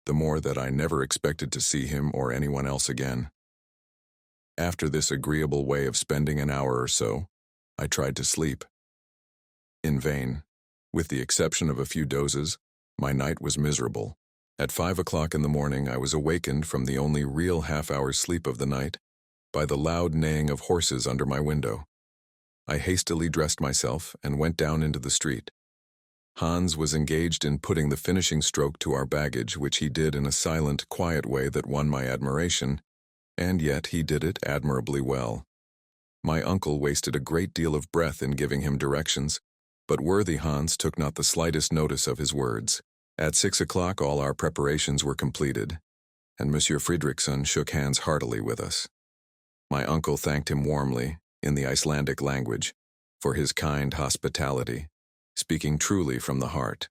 the more that I never expected to see him or anyone else again. After this agreeable way of spending an hour or so, I tried to sleep. In vain. With the exception of a few dozes, my night was miserable. At 5 o'clock in the morning I was awakened from the only real half-hour's sleep of the night by the loud neighing of horses under my window. I hastily dressed myself and went down into the street. Hans was engaged in putting the finishing stroke to our baggage, which he did in a silent, quiet way that won my admiration, and yet he did it admirably well. My uncle wasted a great deal of breath in giving him directions, but worthy Hans took not the slightest notice of his words. At 6 o'clock all our preparations were completed, and Monsieur Fridriksson shook hands heartily with us. My uncle thanked him warmly, in the Icelandic language, for his kind hospitality, speaking truly from the heart.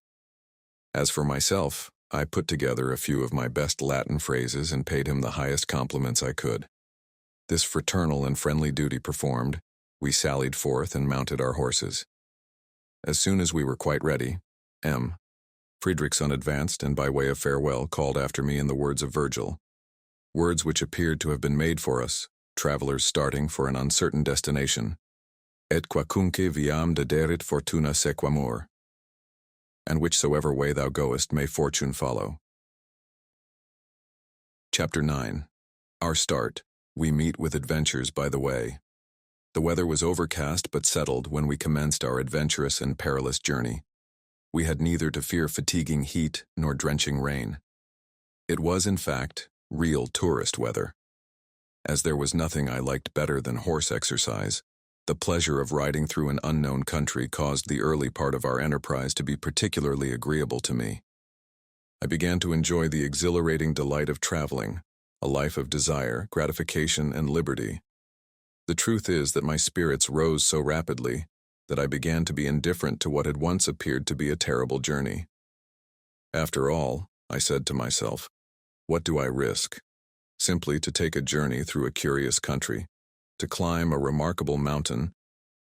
As for myself, I put together a few of my best Latin phrases and paid him the highest compliments I could. This fraternal and friendly duty performed, we sallied forth and mounted our horses. As soon as we were quite ready, Fridriksson advanced and by way of farewell called after me in the words of Virgil, words which appeared to have been made for us, travelers starting for an uncertain destination, et quacunque viam dederit fortuna sequamur, and whichsoever way thou goest may fortune follow. Chapter 9. Our start. We meet with adventures by the way. The weather was overcast but settled when we commenced our adventurous and perilous journey. We had neither to fear fatiguing heat nor drenching rain. It was, in fact, real tourist weather. As there was nothing I liked better than horse exercise, the pleasure of riding through an unknown country caused the early part of our enterprise to be particularly agreeable to me. I began to enjoy the exhilarating delight of traveling, a life of desire, gratification, and liberty. The truth is that my spirits rose so rapidly that I began to be indifferent to what had once appeared to be a terrible journey. After all, I said to myself, what do I risk? Simply to take a journey through a curious country, to climb a remarkable mountain,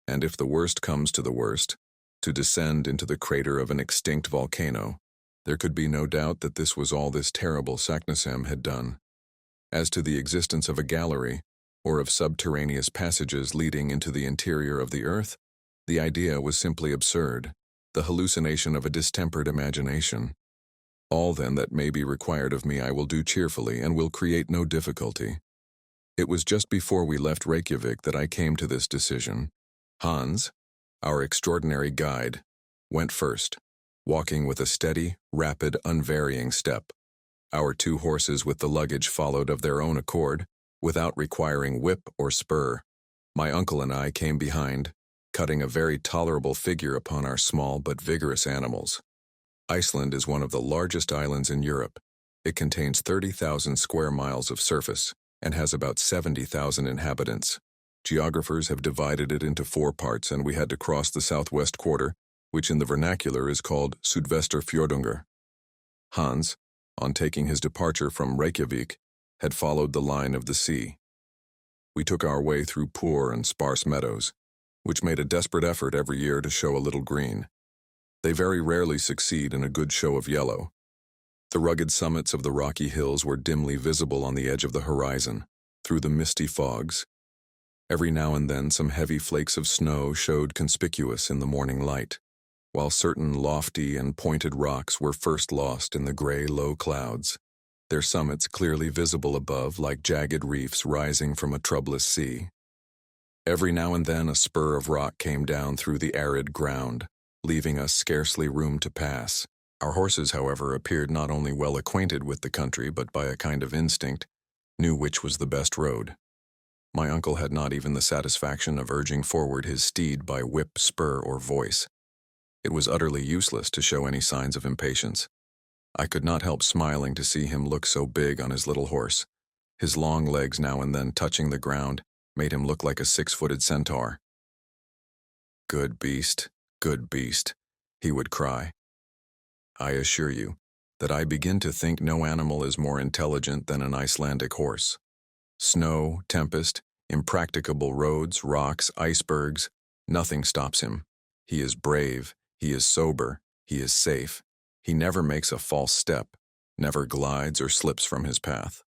and if the worst comes to the worst, to descend into the crater of an extinct volcano. There could be no doubt that this was all this terrible Saknussemm had done. As to the existence of a gallery, or of subterraneous passages leading into the interior of the earth, the idea was simply absurd, the hallucination of a distempered imagination. All then that may be required of me I will do cheerfully and will create no difficulty. It was just before we left Reykjavik that I came to this decision. Hans, our extraordinary guide, went first, walking with a steady, rapid, unvarying step. Our 2 horses with the luggage followed of their own accord, without requiring whip or spur. My uncle and I came behind, cutting a very tolerable figure upon our small but vigorous animals. Iceland is one of the largest islands in Europe. It contains 30,000 square miles of surface and has about 70,000 inhabitants. Geographers have divided it into 4 parts, and we had to cross the southwest quarter, which in the vernacular is called Sudvesturfjordungur. Hans, on taking his departure from Reykjavik, had followed the line of the sea. We took our way through poor and sparse meadows, which made a desperate effort every year to show a little green. They very rarely succeed in a good show of yellow. The rugged summits of the rocky hills were dimly visible on the edge of the horizon, through the misty fogs. Every now and then some heavy flakes of snow showed conspicuous in the morning light, while certain lofty and pointed rocks were first lost in the gray, low clouds, their summits clearly visible above like jagged reefs rising from a troublous sea. Every now and then a spur of rock came down through the arid ground, leaving us scarcely room to pass. Our horses, however, appeared not only well acquainted with the country, but by a kind of instinct, knew which was the best road. My uncle had not even the satisfaction of urging forward his steed by whip, spur, or voice. It was utterly useless to show any signs of impatience. I could not help smiling to see him look so big on his little horse. His long legs now and then touching the ground made him look like a 6-footed centaur. Good beast, he would cry. I assure you that I begin to think no animal is more intelligent than an Icelandic horse. Snow, tempest, impracticable roads, rocks, icebergs, nothing stops him. He is brave, he is sober, he is safe. He never makes a false step, never glides or slips from his path.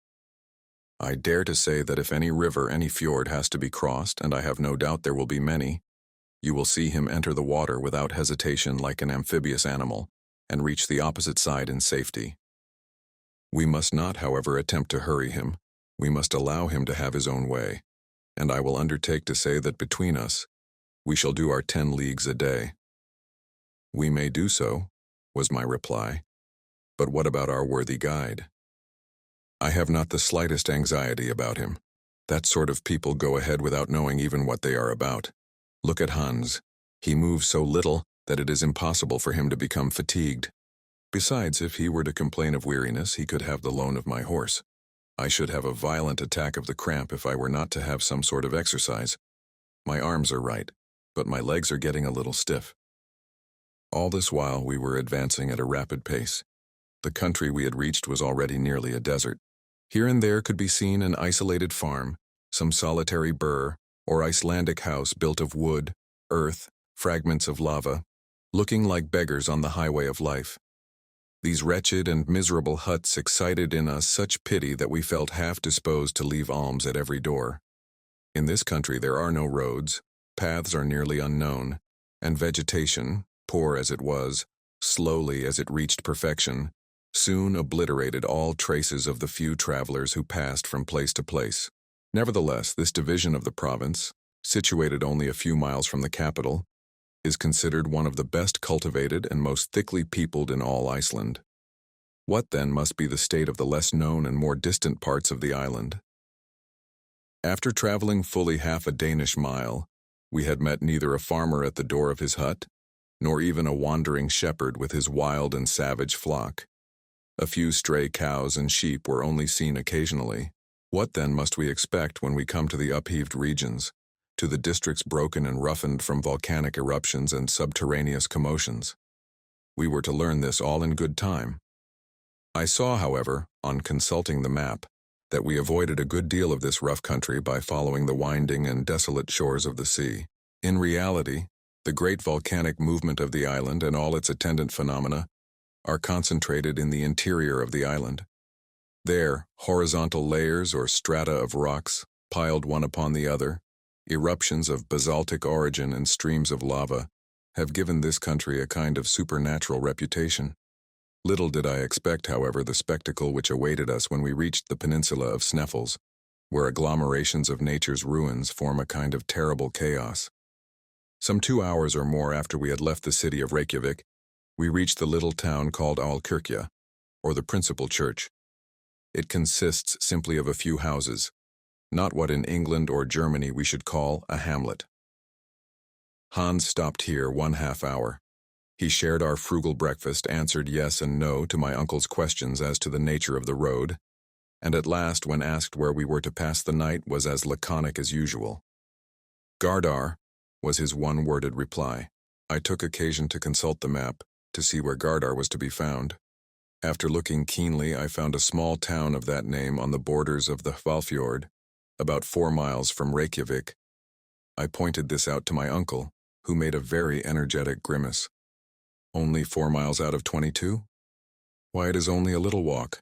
I dare to say that if any river, any fjord has to be crossed, and I have no doubt there will be many, you will see him enter the water without hesitation like an amphibious animal, and reach the opposite side in safety. We must not, however, attempt to hurry him. We must allow him to have his own way, and I will undertake to say that between us, we shall do our 10 leagues a day. We may do so, was my reply, but what about our worthy guide? I have not the slightest anxiety about him. That sort of people go ahead without knowing even what they are about. Look at Hans. He moves so little that it is impossible for him to become fatigued. Besides, if he were to complain of weariness, he could have the loan of my horse. I should have a violent attack of the cramp if I were not to have some sort of exercise. My arms are right, but my legs are getting a little stiff. All this while we were advancing at a rapid pace. The country we had reached was already nearly a desert. Here and there could be seen an isolated farm, some solitary burr, or Icelandic house built of wood, earth, fragments of lava, looking like beggars on the highway of life. These wretched and miserable huts excited in us such pity that we felt half disposed to leave alms at every door. In this country there are no roads, paths are nearly unknown, and vegetation, poor as it was, slowly as it reached perfection, soon obliterated all traces of the few travelers who passed from place to place. Nevertheless, this division of the province, situated only a few miles from the capital, is considered one of the best cultivated and most thickly peopled in all Iceland. What, then, must be the state of the less known and more distant parts of the island? After traveling fully half a Danish mile, we had met neither a farmer at the door of his hut, nor even a wandering shepherd with his wild and savage flock. A few stray cows and sheep were only seen occasionally. What, then, must we expect when we come to the upheaved regions, to the districts broken and roughened from volcanic eruptions and subterraneous commotions? We were to learn this all in good time. I saw, however, on consulting the map, that we avoided a good deal of this rough country by following the winding and desolate shores of the sea. In reality, the great volcanic movement of the island and all its attendant phenomena are concentrated in the interior of the island. There, horizontal layers or strata of rocks, piled one upon the other, eruptions of basaltic origin and streams of lava, have given this country a kind of supernatural reputation. Little did I expect, however, the spectacle which awaited us when we reached the peninsula of Sneffels, where agglomerations of nature's ruins form a kind of terrible chaos. Some 2 hours or more after we had left the city of Reykjavik, we reached the little town called Alkirkja, or the principal church. It consists simply of a few houses, not what in England or Germany we should call a hamlet. Hans stopped here 1/2 hour. He shared our frugal breakfast, answered yes and no to my uncle's questions as to the nature of the road, and at last, when asked where we were to pass the night, was as laconic as usual. Gardar was his one-worded reply. I took occasion to consult the map, to see where Gardar was to be found. After looking keenly, I found a small town of that name on the borders of the Hvalfjord, about 4 miles from Reykjavik. I pointed this out to my uncle, who made a very energetic grimace. Only 4 miles out of 22? Why, it is only a little walk.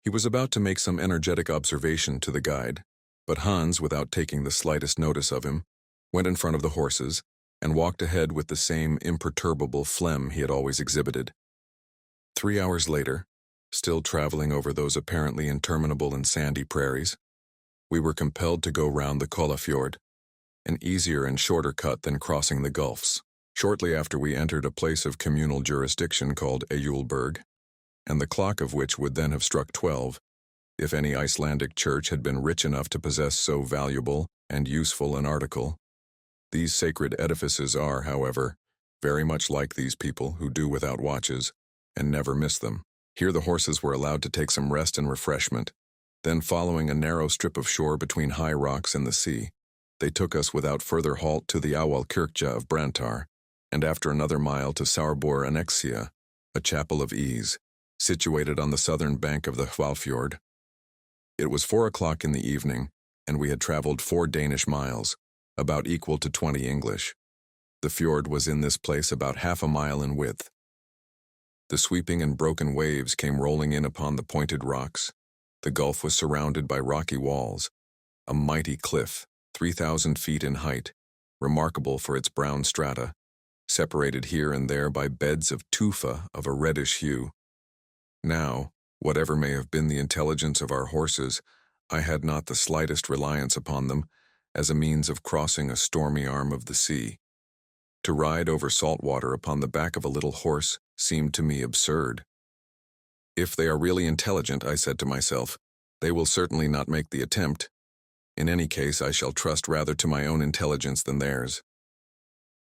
He was about to make some energetic observation to the guide, But Hans, without taking the slightest notice of him, went in front of the horses and walked ahead with the same imperturbable phlegm he had always exhibited. 3 hours later, still traveling over those apparently interminable and sandy prairies, we were compelled to go round the Kollafjord, an easier and shorter cut than crossing the gulfs. Shortly after we entered a place of communal jurisdiction called Ejulberg, and the clock of which would then have struck 12, if any Icelandic church had been rich enough to possess so valuable and useful an article. These sacred edifices are, however, very much like these people who do without watches and never miss them. Here the horses were allowed to take some rest and refreshment. Then, following a narrow strip of shore between high rocks and the sea, they took us without further halt to the Avalkirkja of Brantar, and after another mile to Saurbor Annexia, a chapel of ease, situated on the southern bank of the Hvalfjord. It was 4 o'clock in the evening, and we had traveled 4 Danish miles, about equal to 20 English. The fjord was in this place about half a mile in width. The sweeping and broken waves came rolling in upon the pointed rocks. The gulf was surrounded by rocky walls, a mighty cliff, 3,000 feet in height, remarkable for its brown strata, separated here and there by beds of tufa of a reddish hue. Now, whatever may have been the intelligence of our horses, I had not the slightest reliance upon them as a means of crossing a stormy arm of the sea. To ride over salt water upon the back of a little horse seemed to me absurd. If they are really intelligent, I said to myself, they will certainly not make the attempt. In any case, I shall trust rather to my own intelligence than theirs.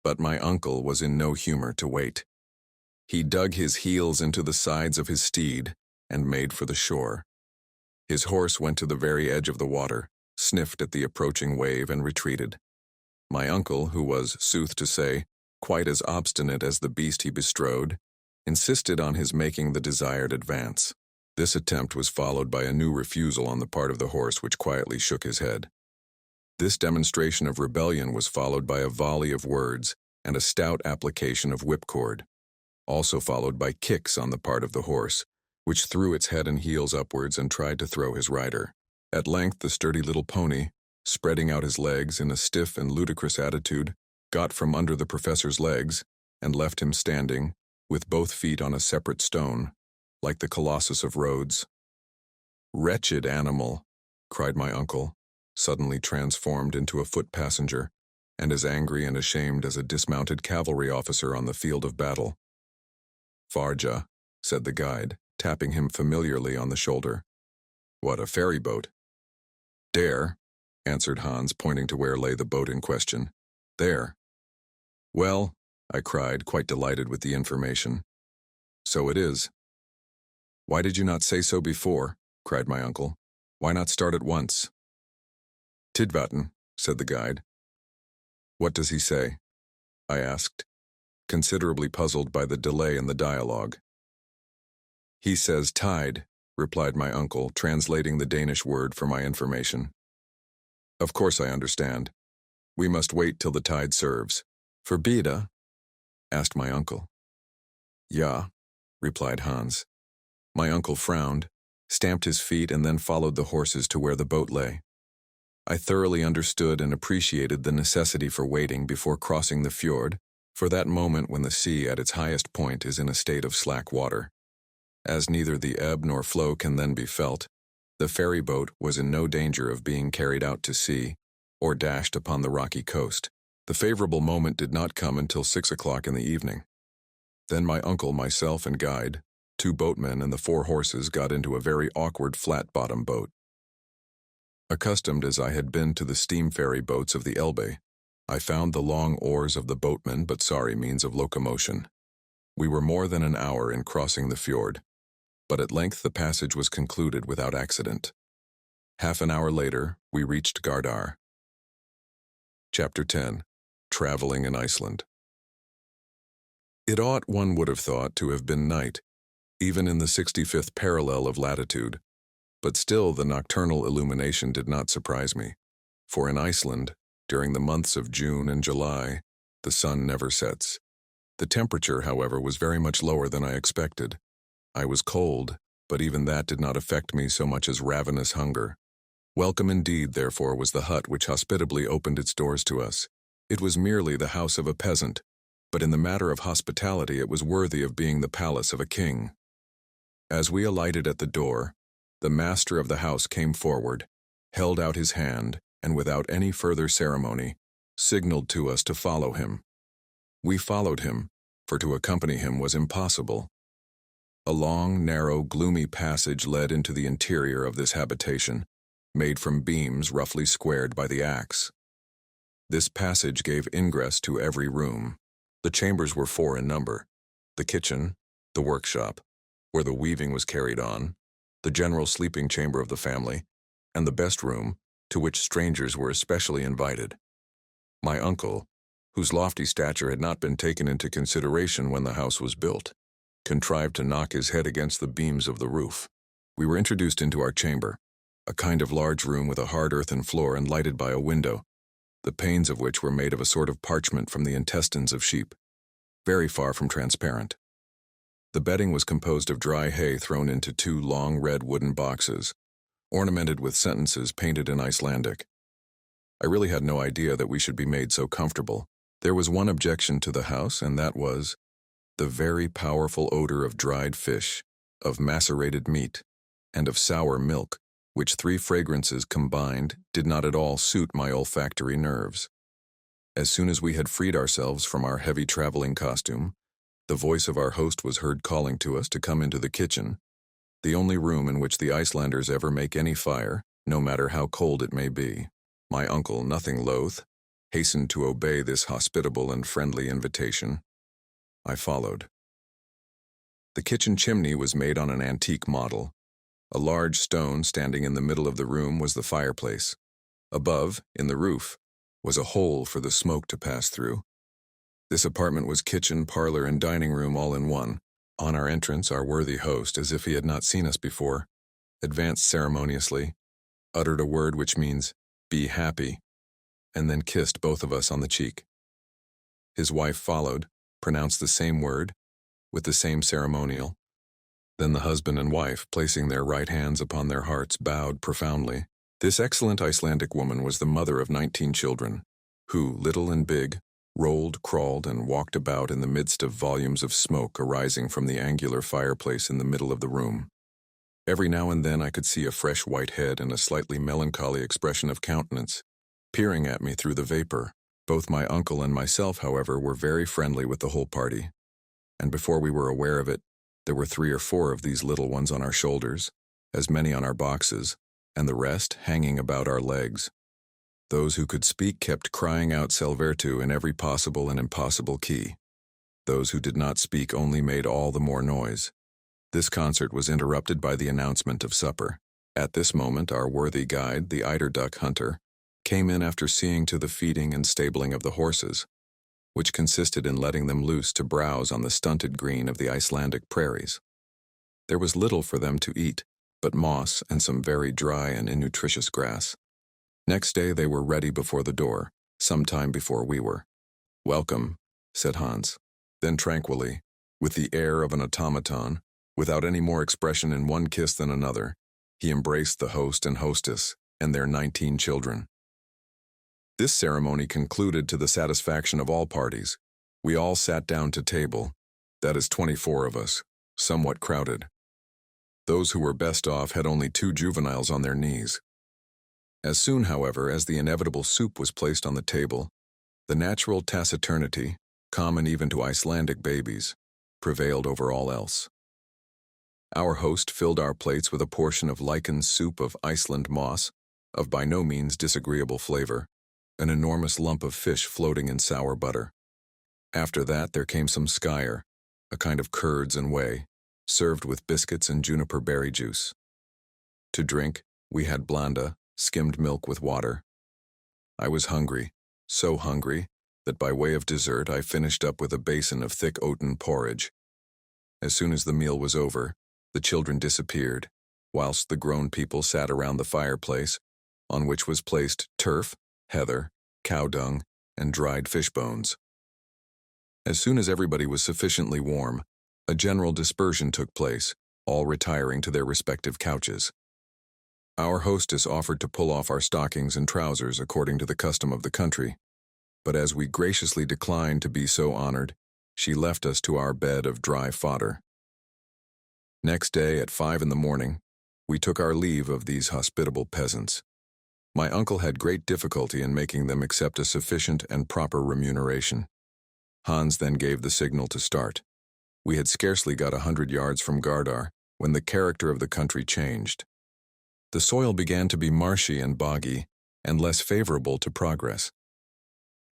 But my uncle was in no humor to wait. He dug his heels into the sides of his steed and made for the shore. His horse went to the very edge of the water, sniffed at the approaching wave, and retreated. My uncle, who was, sooth to say, quite as obstinate as the beast he bestrode, insisted on his making the desired advance. This attempt was followed by a new refusal on the part of the horse, which quietly shook his head. This demonstration of rebellion was followed by a volley of words and a stout application of whipcord, also followed by kicks on the part of the horse, which threw its head and heels upwards and tried to throw his rider. At length the sturdy little pony, spreading out his legs in a stiff and ludicrous attitude, got from under the professor's legs and left him standing, with both feet on a separate stone, like the Colossus of Rhodes. "Wretched animal," cried my uncle, suddenly transformed into a foot passenger, and as angry and ashamed as a dismounted cavalry officer on the field of battle. "Farja," said the guide, tapping him familiarly on the shoulder. "What, a ferry boat?" "There," answered Hans, pointing to where lay the boat in question. "There." "Well," I cried, quite delighted with the information. "So it is." "Why did you not say so before?" cried my uncle. "Why not start at once?" "Tidvatten," said the guide. "What does he say?" I asked, considerably puzzled by the delay in the dialogue. "He says tide," replied my uncle, translating the Danish word for my information. "Of course I understand. We must wait till the tide serves." "Forbida?" asked my uncle. "Ja," replied Hans. My uncle frowned, stamped his feet, and then followed the horses to where the boat lay. I thoroughly understood and appreciated the necessity for waiting before crossing the fjord, for that moment when the sea at its highest point is in a state of slack water. As neither the ebb nor flow can then be felt, the ferry boat was in no danger of being carried out to sea or dashed upon the rocky coast. The favorable moment did not come until 6 o'clock in the evening. Then my uncle, myself, and guide, 2 boatmen, and the 4 horses got into a very awkward flat-bottom boat. Accustomed as I had been to the steam ferry boats of the Elbe, I found the long oars of the boatmen but sorry means of locomotion. We were more than an hour in crossing the fjord, but at length the passage was concluded without accident. Half an hour later, we reached Gardar. Chapter 10. Traveling in Iceland. It ought, one would have thought, to have been night, even in the 65th parallel of latitude, but still the nocturnal illumination did not surprise me, for in Iceland, during the months of June and July, the sun never sets. The temperature, however, was very much lower than I expected. I was cold, but even that did not affect me so much as ravenous hunger. Welcome indeed, therefore, was the hut which hospitably opened its doors to us. It was merely the house of a peasant, but in the matter of hospitality it was worthy of being the palace of a king. As we alighted at the door, the master of the house came forward, held out his hand, and without any further ceremony, signaled to us to follow him. We followed him, for to accompany him was impossible. A long, narrow, gloomy passage led into the interior of this habitation, made from beams roughly squared by the axe. This passage gave ingress to every room. The chambers were 4 in number: the kitchen, the workshop, where the weaving was carried on, the general sleeping chamber of the family, and the best room, to which strangers were especially invited. My uncle, whose lofty stature had not been taken into consideration when the house was built, contrived to knock his head against the beams of the roof. We were introduced into our chamber, a kind of large room with a hard earthen floor and lighted by a window, the panes of which were made of a sort of parchment from the intestines of sheep, very far from transparent. The bedding was composed of dry hay thrown into 2 long red wooden boxes, ornamented with sentences painted in Icelandic. I really had no idea that we should be made so comfortable. There was one objection to the house, and that was the very powerful odor of dried fish, of macerated meat, and of sour milk, which 3 fragrances combined did not at all suit my olfactory nerves. As soon as we had freed ourselves from our heavy traveling costume, the voice of our host was heard calling to us to come into the kitchen, the only room in which the Icelanders ever make any fire, no matter how cold it may be. My uncle, nothing loath, hastened to obey this hospitable and friendly invitation. I followed. The kitchen chimney was made on an antique model. A large stone standing in the middle of the room was the fireplace. Above, in the roof, was a hole for the smoke to pass through. This apartment was kitchen, parlor, and dining room all in one. On our entrance, our worthy host, as if he had not seen us before, advanced ceremoniously, uttered a word which means, "Be happy," and then kissed both of us on the cheek. His wife followed, pronounced the same word, with the same ceremonial. Then the husband and wife, placing their right hands upon their hearts, bowed profoundly. This excellent Icelandic woman was the mother of 19 children, who, little and big, rolled, crawled, and walked about in the midst of volumes of smoke arising from the angular fireplace in the middle of the room. Every now and then I could see a fresh white head and a slightly melancholy expression of countenance, peering at me through the vapor. Both my uncle and myself, however, were very friendly with the whole party, and before we were aware of it, there were 3 or 4 of these little ones on our shoulders, as many on our boxes, and the rest hanging about our legs. Those who could speak kept crying out Selvertu in every possible and impossible key. Those who did not speak only made all the more noise. This concert was interrupted by the announcement of supper. At this moment our worthy guide, the eider-duck hunter, came in after seeing to the feeding and stabling of the horses, which consisted in letting them loose to browse on the stunted green of the Icelandic prairies. There was little for them to eat, but moss and some very dry and innutritious grass. Next day they were ready before the door, some time before we were. "Welcome," said Hans. Then tranquilly, with the air of an automaton, without any more expression in one kiss than another, he embraced the host and hostess and their 19 children. This ceremony concluded to the satisfaction of all parties. We all sat down to table, that is 24 of us, somewhat crowded. Those who were best off had only 2 juveniles on their knees. As soon, however, as the inevitable soup was placed on the table, the natural taciturnity, common even to Icelandic babies, prevailed over all else. Our host filled our plates with a portion of lichen soup of Iceland moss, of by no means disagreeable flavor, an enormous lump of fish floating in sour butter. After that there came some skyr, a kind of curds and whey, served with biscuits and juniper berry juice. To drink, we had blanda, skimmed milk with water. I was hungry, so hungry, that by way of dessert I finished up with a basin of thick oaten porridge. As soon as the meal was over, the children disappeared, whilst the grown people sat around the fireplace, on which was placed turf, heather, cow dung, and dried fish bones. As soon as everybody was sufficiently warm, a general dispersion took place, all retiring to their respective couches. Our hostess offered to pull off our stockings and trousers according to the custom of the country, but as we graciously declined to be so honored, she left us to our bed of dry fodder. Next day at 5 in the morning, we took our leave of these hospitable peasants. My uncle had great difficulty in making them accept a sufficient and proper remuneration. Hans then gave the signal to start. We had scarcely got 100 yards from Gardar when the character of the country changed. The soil began to be marshy and boggy, and less favorable to progress.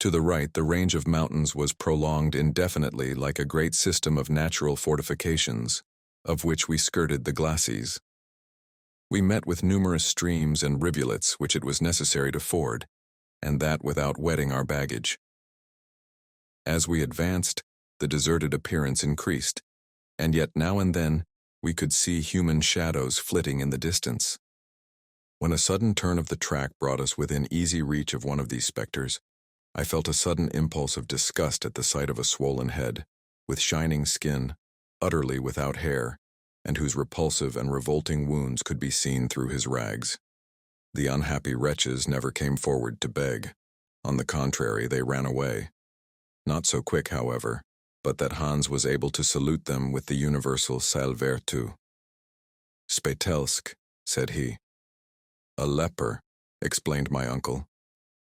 To the right, the range of mountains was prolonged indefinitely like a great system of natural fortifications, of which we skirted the glacis. We met with numerous streams and rivulets which it was necessary to ford, and that without wetting our baggage. As we advanced, the deserted appearance increased, and yet now and then we could see human shadows flitting in the distance. When a sudden turn of the track brought us within easy reach of one of these specters, I felt a sudden impulse of disgust at the sight of a swollen head, with shining skin, utterly without hair, and whose repulsive and revolting wounds could be seen through his rags. The unhappy wretches never came forward to beg. On the contrary, they ran away. Not so quick, however, but that Hans was able to salute them with the universal salvertu. "Spetelsk," said he. "A leper," explained my uncle.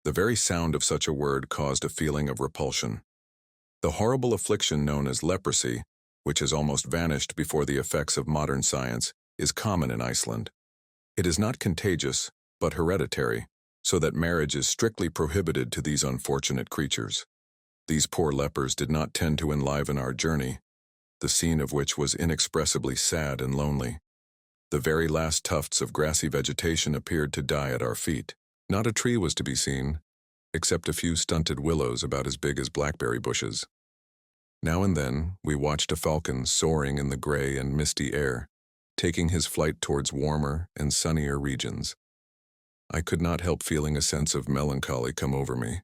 The very sound of such a word caused a feeling of repulsion. The horrible affliction known as leprosy, which has almost vanished before the effects of modern science, is common in Iceland. It is not contagious, but hereditary, so that marriage is strictly prohibited to these unfortunate creatures. These poor lepers did not tend to enliven our journey, the scene of which was inexpressibly sad and lonely. The very last tufts of grassy vegetation appeared to die at our feet. Not a tree was to be seen, except a few stunted willows about as big as blackberry bushes. Now and then, we watched a falcon soaring in the gray and misty air, taking his flight towards warmer and sunnier regions. I could not help feeling a sense of melancholy come over me.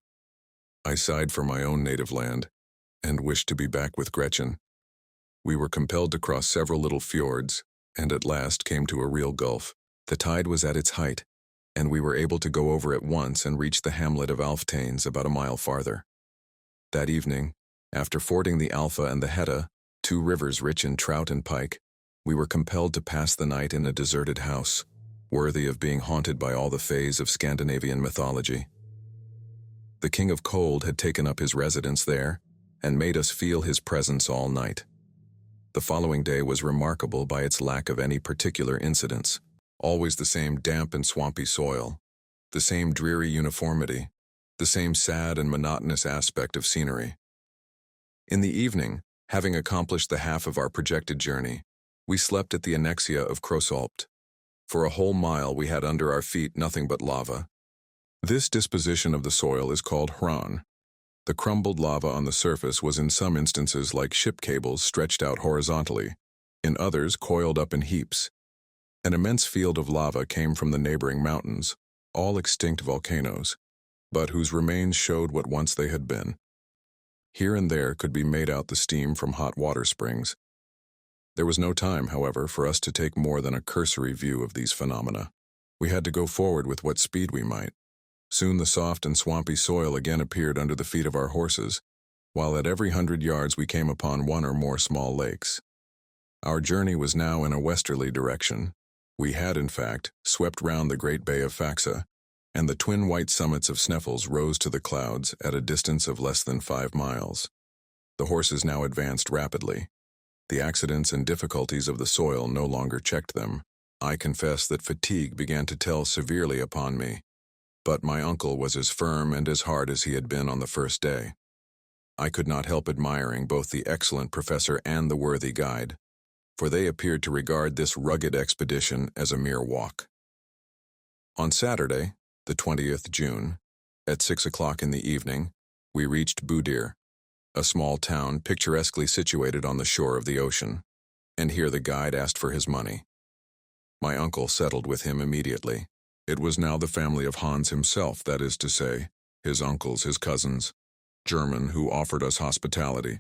I sighed for my own native land, and wished to be back with Gretchen. We were compelled to cross several little fjords, and at last came to a real gulf. The tide was at its height, and we were able to go over at once and reach the hamlet of Alftanes about a mile farther. That evening, after fording the Alpha and the Hedda, 2 rivers rich in trout and pike, we were compelled to pass the night in a deserted house, worthy of being haunted by all the fays of Scandinavian mythology. The King of Cold had taken up his residence there, and made us feel his presence all night. The following day was remarkable by its lack of any particular incidents. Always the same damp and swampy soil, the same dreary uniformity, the same sad and monotonous aspect of scenery. In the evening, having accomplished the half of our projected journey, we slept at the annexia of Krosalpt. For a whole mile we had under our feet nothing but lava. This disposition of the soil is called hran. The crumbled lava on the surface was in some instances like ship cables stretched out horizontally, in others coiled up in heaps. An immense field of lava came from the neighboring mountains, all extinct volcanoes, but whose remains showed what once they had been. Here and there could be made out the steam from hot water springs. There was no time, however, for us to take more than a cursory view of these phenomena. We had to go forward with what speed we might. Soon the soft and swampy soil again appeared under the feet of our horses, while at every 100 yards we came upon 1 or more small lakes. Our journey was now in a westerly direction. We had, in fact, swept round the great bay of Faxa, and the twin white summits of Sneffels rose to the clouds at a distance of less than 5 miles. The horses now advanced rapidly. The accidents and difficulties of the soil no longer checked them. I confess that fatigue began to tell severely upon me, but my uncle was as firm and as hard as he had been on the first day. I could not help admiring both the excellent professor and the worthy guide, for they appeared to regard this rugged expedition as a mere walk. On Saturday, the 20th June, at 6 o'clock in the evening, we reached Budir, a small town picturesquely situated on the shore of the ocean, and here the guide asked for his money. My uncle settled with him immediately. It was now the family of Hans himself, that is to say, his uncles, his cousins, German, who offered us hospitality.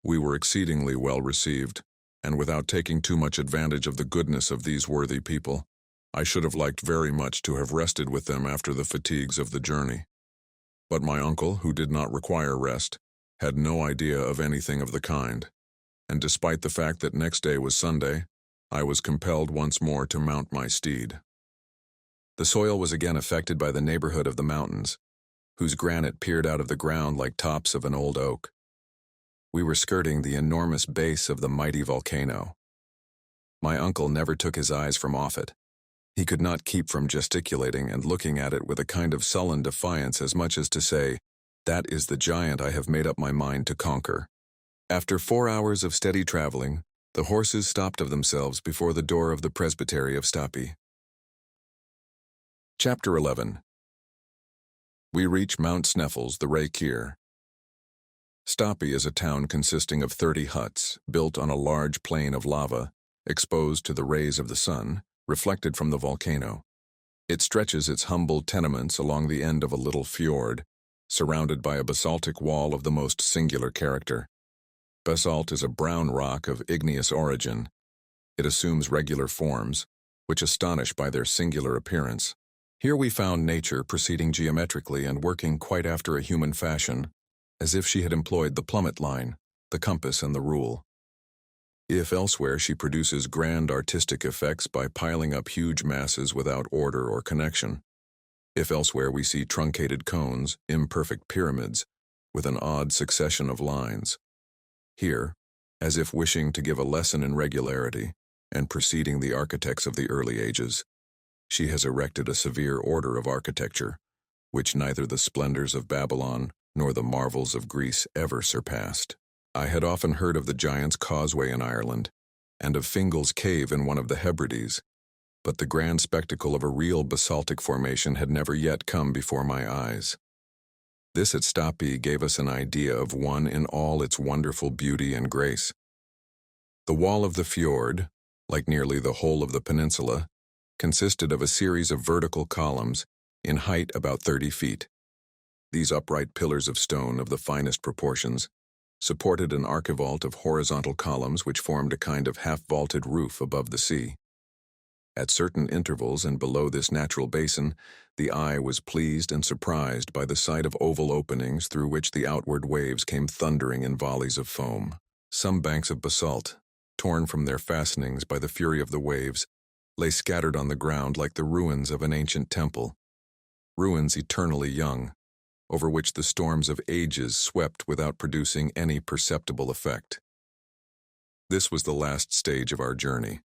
We were exceedingly well received, and without taking too much advantage of the goodness of these worthy people, I should have liked very much to have rested with them after the fatigues of the journey. But my uncle, who did not require rest, had no idea of anything of the kind, and despite the fact that next day was Sunday, I was compelled once more to mount my steed. The soil was again affected by the neighborhood of the mountains, whose granite peered out of the ground like tops of an old oak. We were skirting the enormous base of the mighty volcano. My uncle never took his eyes from off it. He could not keep from gesticulating and looking at it with a kind of sullen defiance, as much as to say, "That is the giant I have made up my mind to conquer." After 4 hours of steady traveling, the horses stopped of themselves before the door of the presbytery of Stapi. Chapter 11. We reach Mount Sneffels, the Reykir. Stapi is a town consisting of 30 huts, built on a large plain of lava, exposed to the rays of the sun, reflected from the volcano. It stretches its humble tenements along the end of a little fjord, surrounded by a basaltic wall of the most singular character. Basalt is a brown rock of igneous origin. It assumes regular forms, which astonish by their singular appearance. Here we found nature proceeding geometrically and working quite after a human fashion, as if she had employed the plummet line, the compass, and the rule. If elsewhere she produces grand artistic effects by piling up huge masses without order or connection, if elsewhere we see truncated cones, imperfect pyramids, with an odd succession of lines, here, as if wishing to give a lesson in regularity, and preceding the architects of the early ages, she has erected a severe order of architecture, which neither the splendors of Babylon nor the marvels of Greece ever surpassed. I had often heard of the Giant's Causeway in Ireland, and of Fingal's Cave in one of the Hebrides, but the grand spectacle of a real basaltic formation had never yet come before my eyes. This at Stapi gave us an idea of one in all its wonderful beauty and grace. The wall of the fjord, like nearly the whole of the peninsula, consisted of a series of vertical columns, in height about 30 feet. These upright pillars of stone of the finest proportions supported an archivolt of horizontal columns which formed a kind of half-vaulted roof above the sea. At certain intervals and below this natural basin, the eye was pleased and surprised by the sight of oval openings through which the outward waves came thundering in volleys of foam. Some banks of basalt, torn from their fastenings by the fury of the waves, lay scattered on the ground like the ruins of an ancient temple, ruins eternally young, over which the storms of ages swept without producing any perceptible effect. This was the last stage of our journey.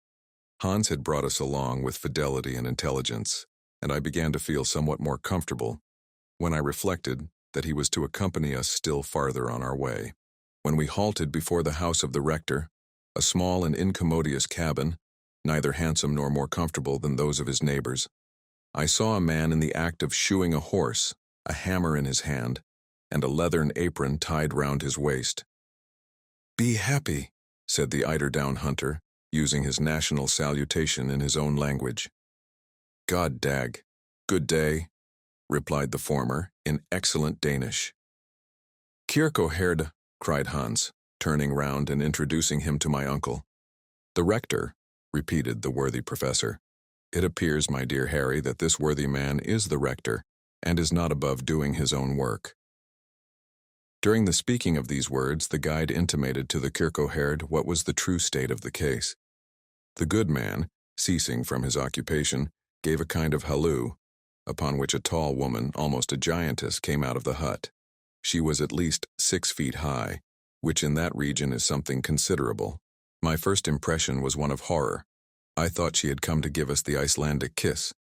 Hans had brought us along with fidelity and intelligence, and I began to feel somewhat more comfortable when I reflected that he was to accompany us still farther on our way. When we halted before the house of the rector, a small and incommodious cabin, neither handsome nor more comfortable than those of his neighbors, I saw a man in the act of shoeing a horse, a hammer in his hand, and a leathern apron tied round his waist. "Be happy," said the eider-down hunter, using his national salutation in his own language. "God dag, good day," replied the former, in excellent Danish. "Kirkoherde," cried Hans, turning round and introducing him to my uncle. "The rector," repeated the worthy professor. "It appears, my dear Harry, that this worthy man is the rector, and is not above doing his own work." During the speaking of these words, the guide intimated to the Kirkoherde what was the true state of the case. The good man, ceasing from his occupation, gave a kind of halloo, upon which a tall woman, almost a giantess, came out of the hut. She was at least 6 feet high, which in that region is something considerable. My first impression was one of horror. I thought she had come to give us the Icelandic kiss.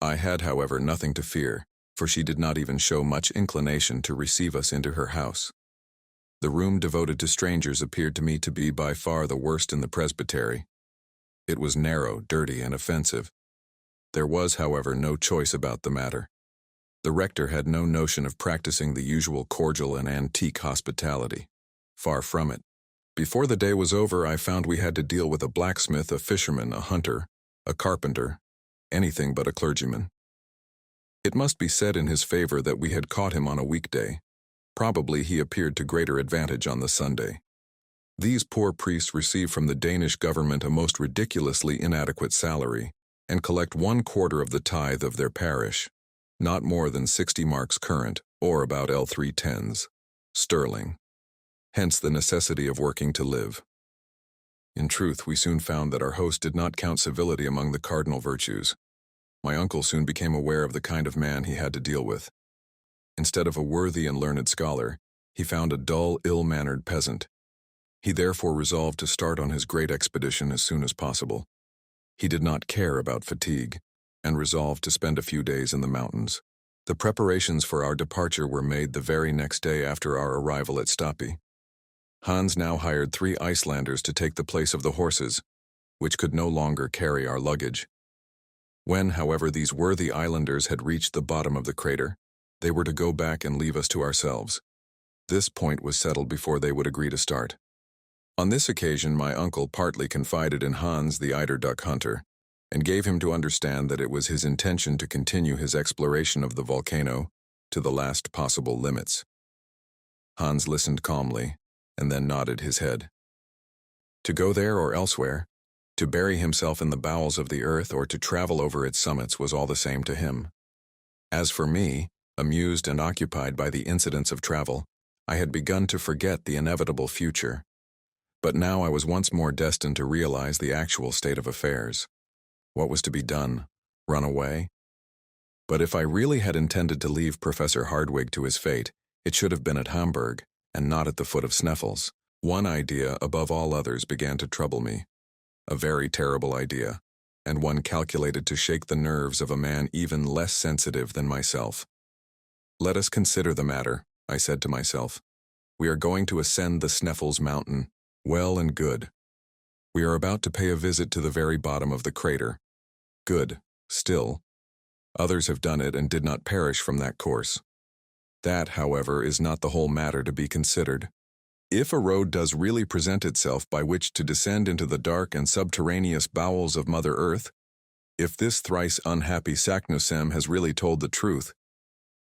I had, however, nothing to fear, for she did not even show much inclination to receive us into her house. The room devoted to strangers appeared to me to be by far the worst in the presbytery. It was narrow, dirty, and offensive. There was, however, no choice about the matter. The rector had no notion of practicing the usual cordial and antique hospitality. Far from it. Before the day was over, I found we had to deal with a blacksmith, a fisherman, a hunter, a carpenter, anything but a clergyman. It must be said in his favor that we had caught him on a weekday. Probably he appeared to greater advantage on the Sunday. These poor priests receive from the Danish government a most ridiculously inadequate salary, and collect 1/4 of the tithe of their parish, not more than 60 marks current, or about L310s, sterling. Hence the necessity of working to live. In truth, we soon found that our host did not count civility among the cardinal virtues. My uncle soon became aware of the kind of man he had to deal with. Instead of a worthy and learned scholar, he found a dull, ill-mannered peasant. He therefore resolved to start on his great expedition as soon as possible. He did not care about fatigue, and resolved to spend a few days in the mountains. The preparations for our departure were made the very next day after our arrival at Stapi. Hans now hired 3 Icelanders to take the place of the horses, which could no longer carry our luggage. When, however, these worthy islanders had reached the bottom of the crater, they were to go back and leave us to ourselves. This point was settled before they would agree to start. On this occasion, my uncle partly confided in Hans, the eider-duck hunter, and gave him to understand that it was his intention to continue his exploration of the volcano to the last possible limits. Hans listened calmly, and then nodded his head. To go there or elsewhere, to bury himself in the bowels of the earth or to travel over its summits was all the same to him. As for me, amused and occupied by the incidents of travel, I had begun to forget the inevitable future. But now I was once more destined to realize the actual state of affairs. What was to be done? Run away? But if I really had intended to leave Professor Hardwigg to his fate, it should have been at Hamburg, and not at the foot of Sneffels. One idea, above all others, began to trouble me. A very terrible idea, and one calculated to shake the nerves of a man even less sensitive than myself. Let us consider the matter, I said to myself. We are going to ascend the Sneffels mountain. Well and good. We are about to pay a visit to the very bottom of the crater. Good, still. Others have done it and did not perish from that course. That, however, is not the whole matter to be considered. If a road does really present itself by which to descend into the dark and subterraneous bowels of Mother Earth, if this thrice unhappy Saknussemm has really told the truth,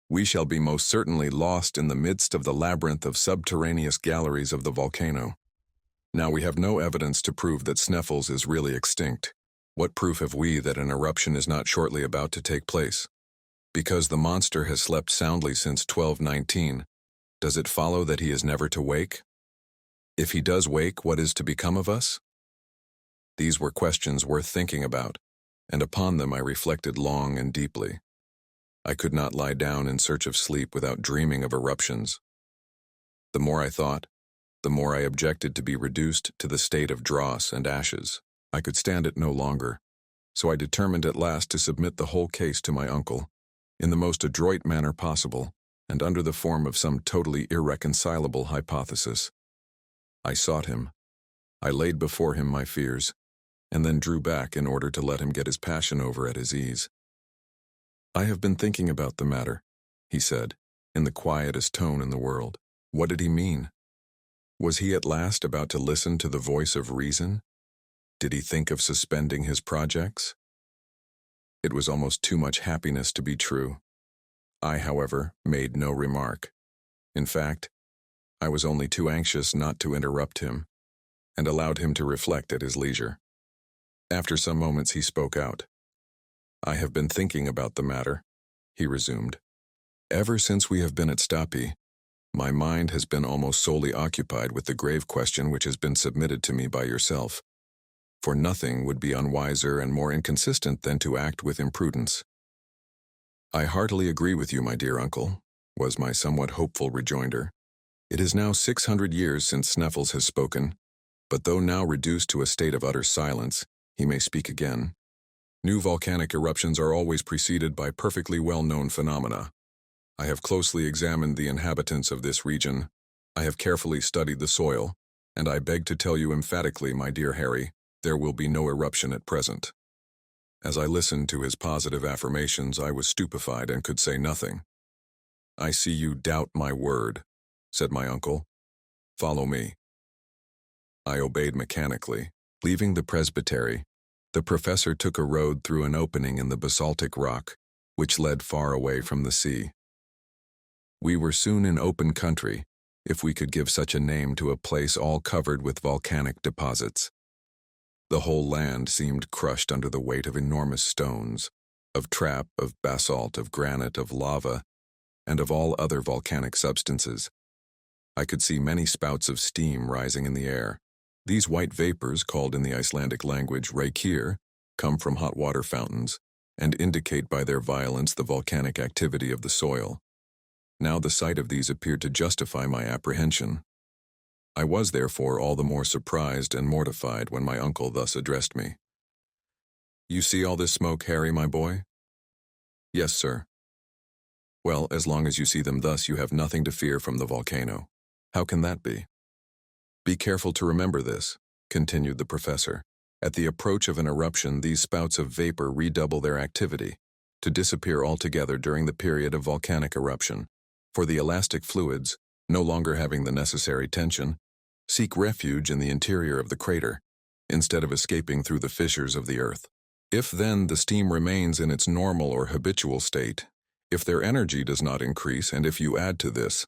we shall be most certainly lost in the midst of the labyrinth of subterraneous galleries of the volcano. Now we have no evidence to prove that Sneffels is really extinct. What proof have we that an eruption is not shortly about to take place? Because the monster has slept soundly since 1219, does it follow that he is never to wake? If he does wake, what is to become of us? These were questions worth thinking about, and upon them I reflected long and deeply. I could not lie down in search of sleep without dreaming of eruptions. The more I thought, the more I objected to be reduced to the state of dross and ashes. I could stand it no longer, so I determined at last to submit the whole case to my uncle, in the most adroit manner possible, and under the form of some totally irreconcilable hypothesis. I sought him. I laid before him my fears, and then drew back in order to let him get his passion over at his ease. I have been thinking about the matter, he said, in the quietest tone in the world. What did he mean? Was he at last about to listen to the voice of reason? Did he think of suspending his projects? It was almost too much happiness to be true. I, however, made no remark. In fact, I was only too anxious not to interrupt him, and allowed him to reflect at his leisure. After some moments he spoke out. I have been thinking about the matter, he resumed. Ever since we have been at Stapi, my mind has been almost solely occupied with the grave question which has been submitted to me by yourself. For nothing would be unwiser and more inconsistent than to act with imprudence. I heartily agree with you, my dear uncle, was my somewhat hopeful rejoinder. It is now 600 years since Sneffels has spoken, but though now reduced to a state of utter silence, he may speak again. New volcanic eruptions are always preceded by perfectly well-known phenomena. I have closely examined the inhabitants of this region. I have carefully studied the soil, and I beg to tell you emphatically, my dear Harry, there will be no eruption at present. As I listened to his positive affirmations, I was stupefied and could say nothing. I see you doubt my word, said my uncle. Follow me. I obeyed mechanically. Leaving the presbytery, the professor took a road through an opening in the basaltic rock, which led far away from the sea. We were soon in open country, if we could give such a name to a place all covered with volcanic deposits. The whole land seemed crushed under the weight of enormous stones, of trap, of basalt, of granite, of lava, and of all other volcanic substances. I could see many spouts of steam rising in the air. These white vapors, called in the Icelandic language Reykir, come from hot water fountains and indicate by their violence the volcanic activity of the soil. Now the sight of these appeared to justify my apprehension. I was therefore all the more surprised and mortified when my uncle thus addressed me. "You see all this smoke, Harry, my boy?" "Yes, sir." "Well, as long as you see them thus, you have nothing to fear from the volcano. How can that be?" "Be careful to remember this," continued the professor. "At the approach of an eruption, these spouts of vapor redouble their activity, to disappear altogether during the period of volcanic eruption. For the elastic fluids, no longer having the necessary tension, seek refuge in the interior of the crater, instead of escaping through the fissures of the earth. If then the steam remains in its normal or habitual state, if their energy does not increase, and if you add to this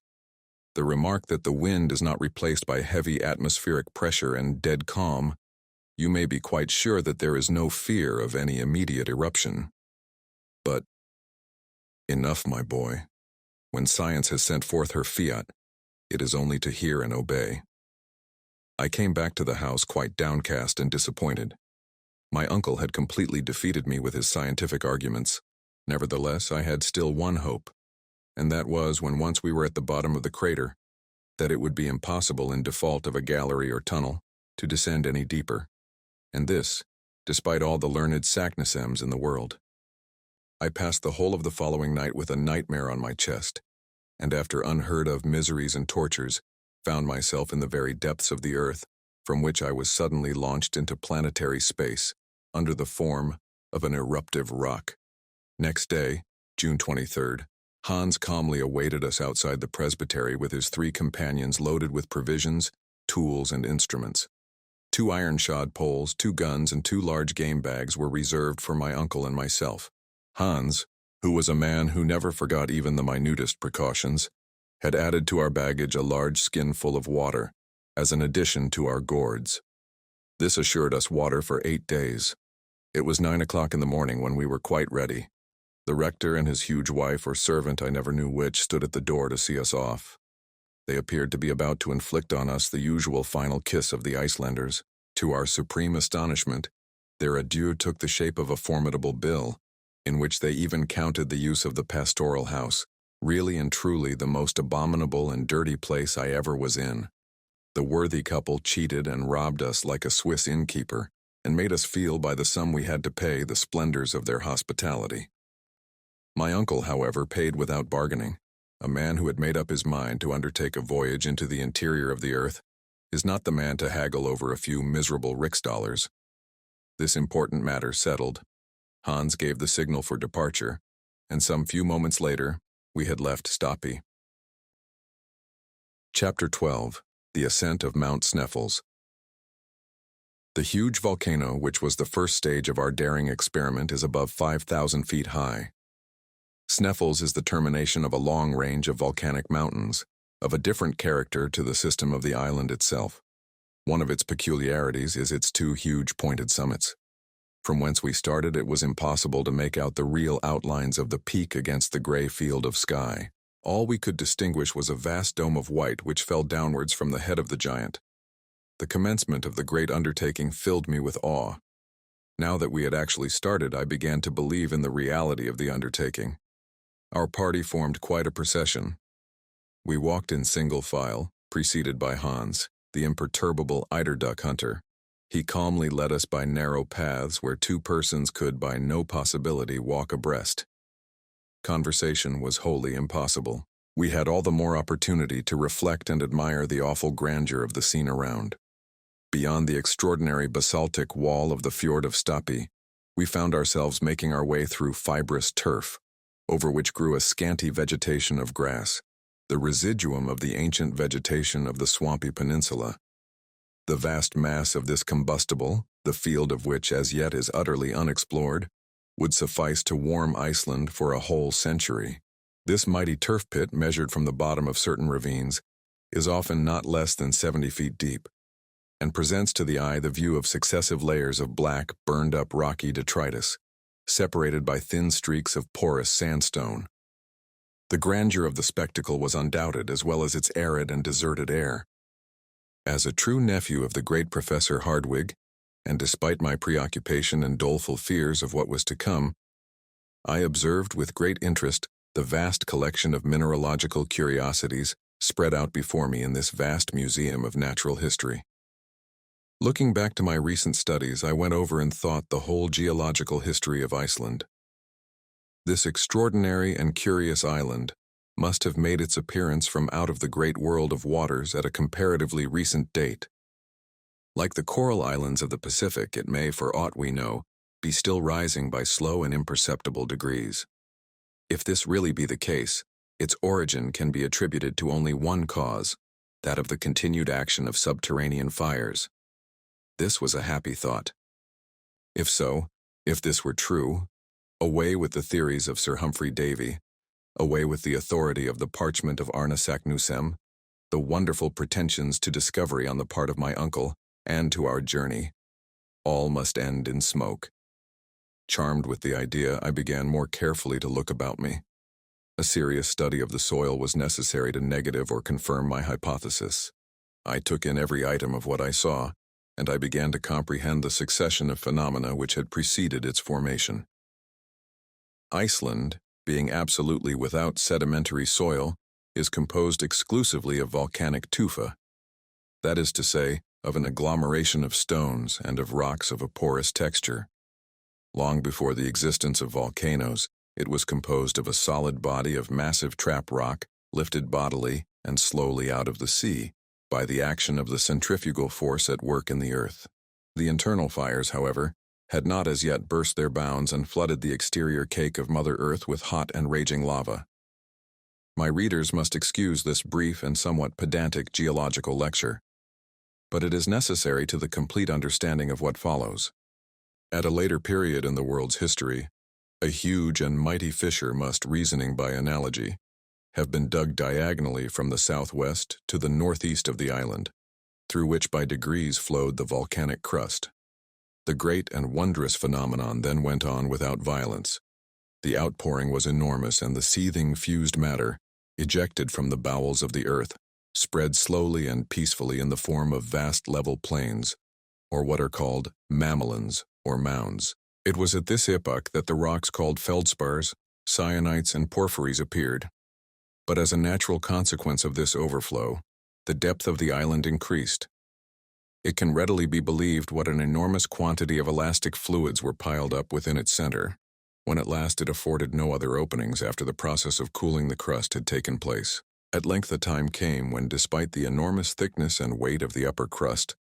the remark that the wind is not replaced by heavy atmospheric pressure and dead calm, you may be quite sure that there is no fear of any immediate eruption. But enough, my boy. When science has sent forth her fiat, it is only to hear and obey." I came back to the house quite downcast and disappointed. My uncle had completely defeated me with his scientific arguments. Nevertheless, I had still one hope, and that was, when once we were at the bottom of the crater, that it would be impossible, in default of a gallery or tunnel, to descend any deeper, and this, despite all the learned Saknussemms in the world. I passed the whole of the following night with a nightmare on my chest, and after unheard-of miseries and tortures, found myself in the very depths of the earth, from which I was suddenly launched into planetary space, under the form of an eruptive rock. Next day, June 23rd, Hans calmly awaited us outside the presbytery with his 3 companions loaded with provisions, tools, and instruments. 2 iron-shod poles, 2 guns, and 2 large game bags were reserved for my uncle and myself. Hans, who was a man who never forgot even the minutest precautions, had added to our baggage a large skinful of water, as an addition to our gourds. This assured us water for 8 days. It was 9 o'clock in the morning when we were quite ready. The rector and his huge wife, or servant, I never knew which, stood at the door to see us off. They appeared to be about to inflict on us the usual final kiss of the Icelanders. To our supreme astonishment, their adieu took the shape of a formidable bill, in which they even counted the use of the pastoral house, really and truly the most abominable and dirty place I ever was in. The worthy couple cheated and robbed us like a Swiss innkeeper, and made us feel by the sum we had to pay the splendors of their hospitality. My uncle, however, paid without bargaining. A man who had made up his mind to undertake a voyage into the interior of the earth is not the man to haggle over a few miserable riksdollars. This important matter settled, Hans gave the signal for departure, and some few moments later, we had left Stapi. Chapter 12. The Ascent of Mount Sneffels. The huge volcano, which was the first stage of our daring experiment, is above 5,000 feet high. Sneffels is the termination of a long range of volcanic mountains, of a different character to the system of the island itself. One of its peculiarities is its 2 huge pointed summits. From whence we started, it was impossible to make out the real outlines of the peak against the gray field of sky. All we could distinguish was a vast dome of white which fell downwards from the head of the giant. The commencement of the great undertaking filled me with awe. Now that we had actually started, I began to believe in the reality of the undertaking. Our party formed quite a procession. We walked in single file, preceded by Hans, the imperturbable eider-duck hunter. He calmly led us by narrow paths where 2 persons could by no possibility walk abreast. Conversation was wholly impossible. We had all the more opportunity to reflect and admire the awful grandeur of the scene around. Beyond the extraordinary basaltic wall of the fjord of Stapi, we found ourselves making our way through fibrous turf, over which grew a scanty vegetation of grass, the residuum of the ancient vegetation of the swampy peninsula. The vast mass of this combustible, the field of which as yet is utterly unexplored, would suffice to warm Iceland for a whole century. This mighty turf pit, measured from the bottom of certain ravines, is often not less than 70 feet deep, and presents to the eye the view of successive layers of black, burned-up rocky detritus, separated by thin streaks of porous sandstone. The grandeur of the spectacle was undoubted, as well as its arid and deserted air. As a true nephew of the great Professor Hardwigg, and despite my preoccupation and doleful fears of what was to come, I observed with great interest the vast collection of mineralogical curiosities spread out before me in this vast museum of natural history. Looking back to my recent studies, I went over in thought the whole geological history of Iceland. This extraordinary and curious island must have made its appearance from out of the great world of waters at a comparatively recent date. Like the coral islands of the Pacific, it may, for aught we know, be still rising by slow and imperceptible degrees. If this really be the case, its origin can be attributed to only one cause, that of the continued action of subterranean fires. This was a happy thought. If so, if this were true, away with the theories of Sir Humphrey Davy, away with the authority of the parchment of Arne Saknussemm, the wonderful pretensions to discovery on the part of my uncle, and to our journey. All must end in smoke. Charmed with the idea, I began more carefully to look about me. A serious study of the soil was necessary to negative or confirm my hypothesis. I took in every item of what I saw, and I began to comprehend the succession of phenomena which had preceded its formation. Iceland, being absolutely without sedimentary soil, is composed exclusively of volcanic tufa, that is to say, of an agglomeration of stones and of rocks of a porous texture. Long before the existence of volcanoes, it was composed of a solid body of massive trap rock, lifted bodily and slowly out of the sea by the action of the centrifugal force at work in the earth. The internal fires, however, had not as yet burst their bounds and flooded the exterior cake of Mother Earth with hot and raging lava. My readers must excuse this brief and somewhat pedantic geological lecture, but it is necessary to the complete understanding of what follows. At a later period in the world's history, a huge and mighty fissure must, reasoning by analogy, have been dug diagonally from the southwest to the northeast of the island, through which by degrees flowed the volcanic crust. The great and wondrous phenomenon then went on without violence. The outpouring was enormous, and the seething fused matter, ejected from the bowels of the earth, spread slowly and peacefully in the form of vast level plains, or what are called mamelons, or mounds. It was at this epoch that the rocks called feldspars, syenites, and porphyries appeared. But as a natural consequence of this overflow, the depth of the island increased. It can readily be believed what an enormous quantity of elastic fluids were piled up within its center, when at last it afforded no other openings after the process of cooling the crust had taken place. At length a time came when, despite the enormous thickness and weight of the upper crust,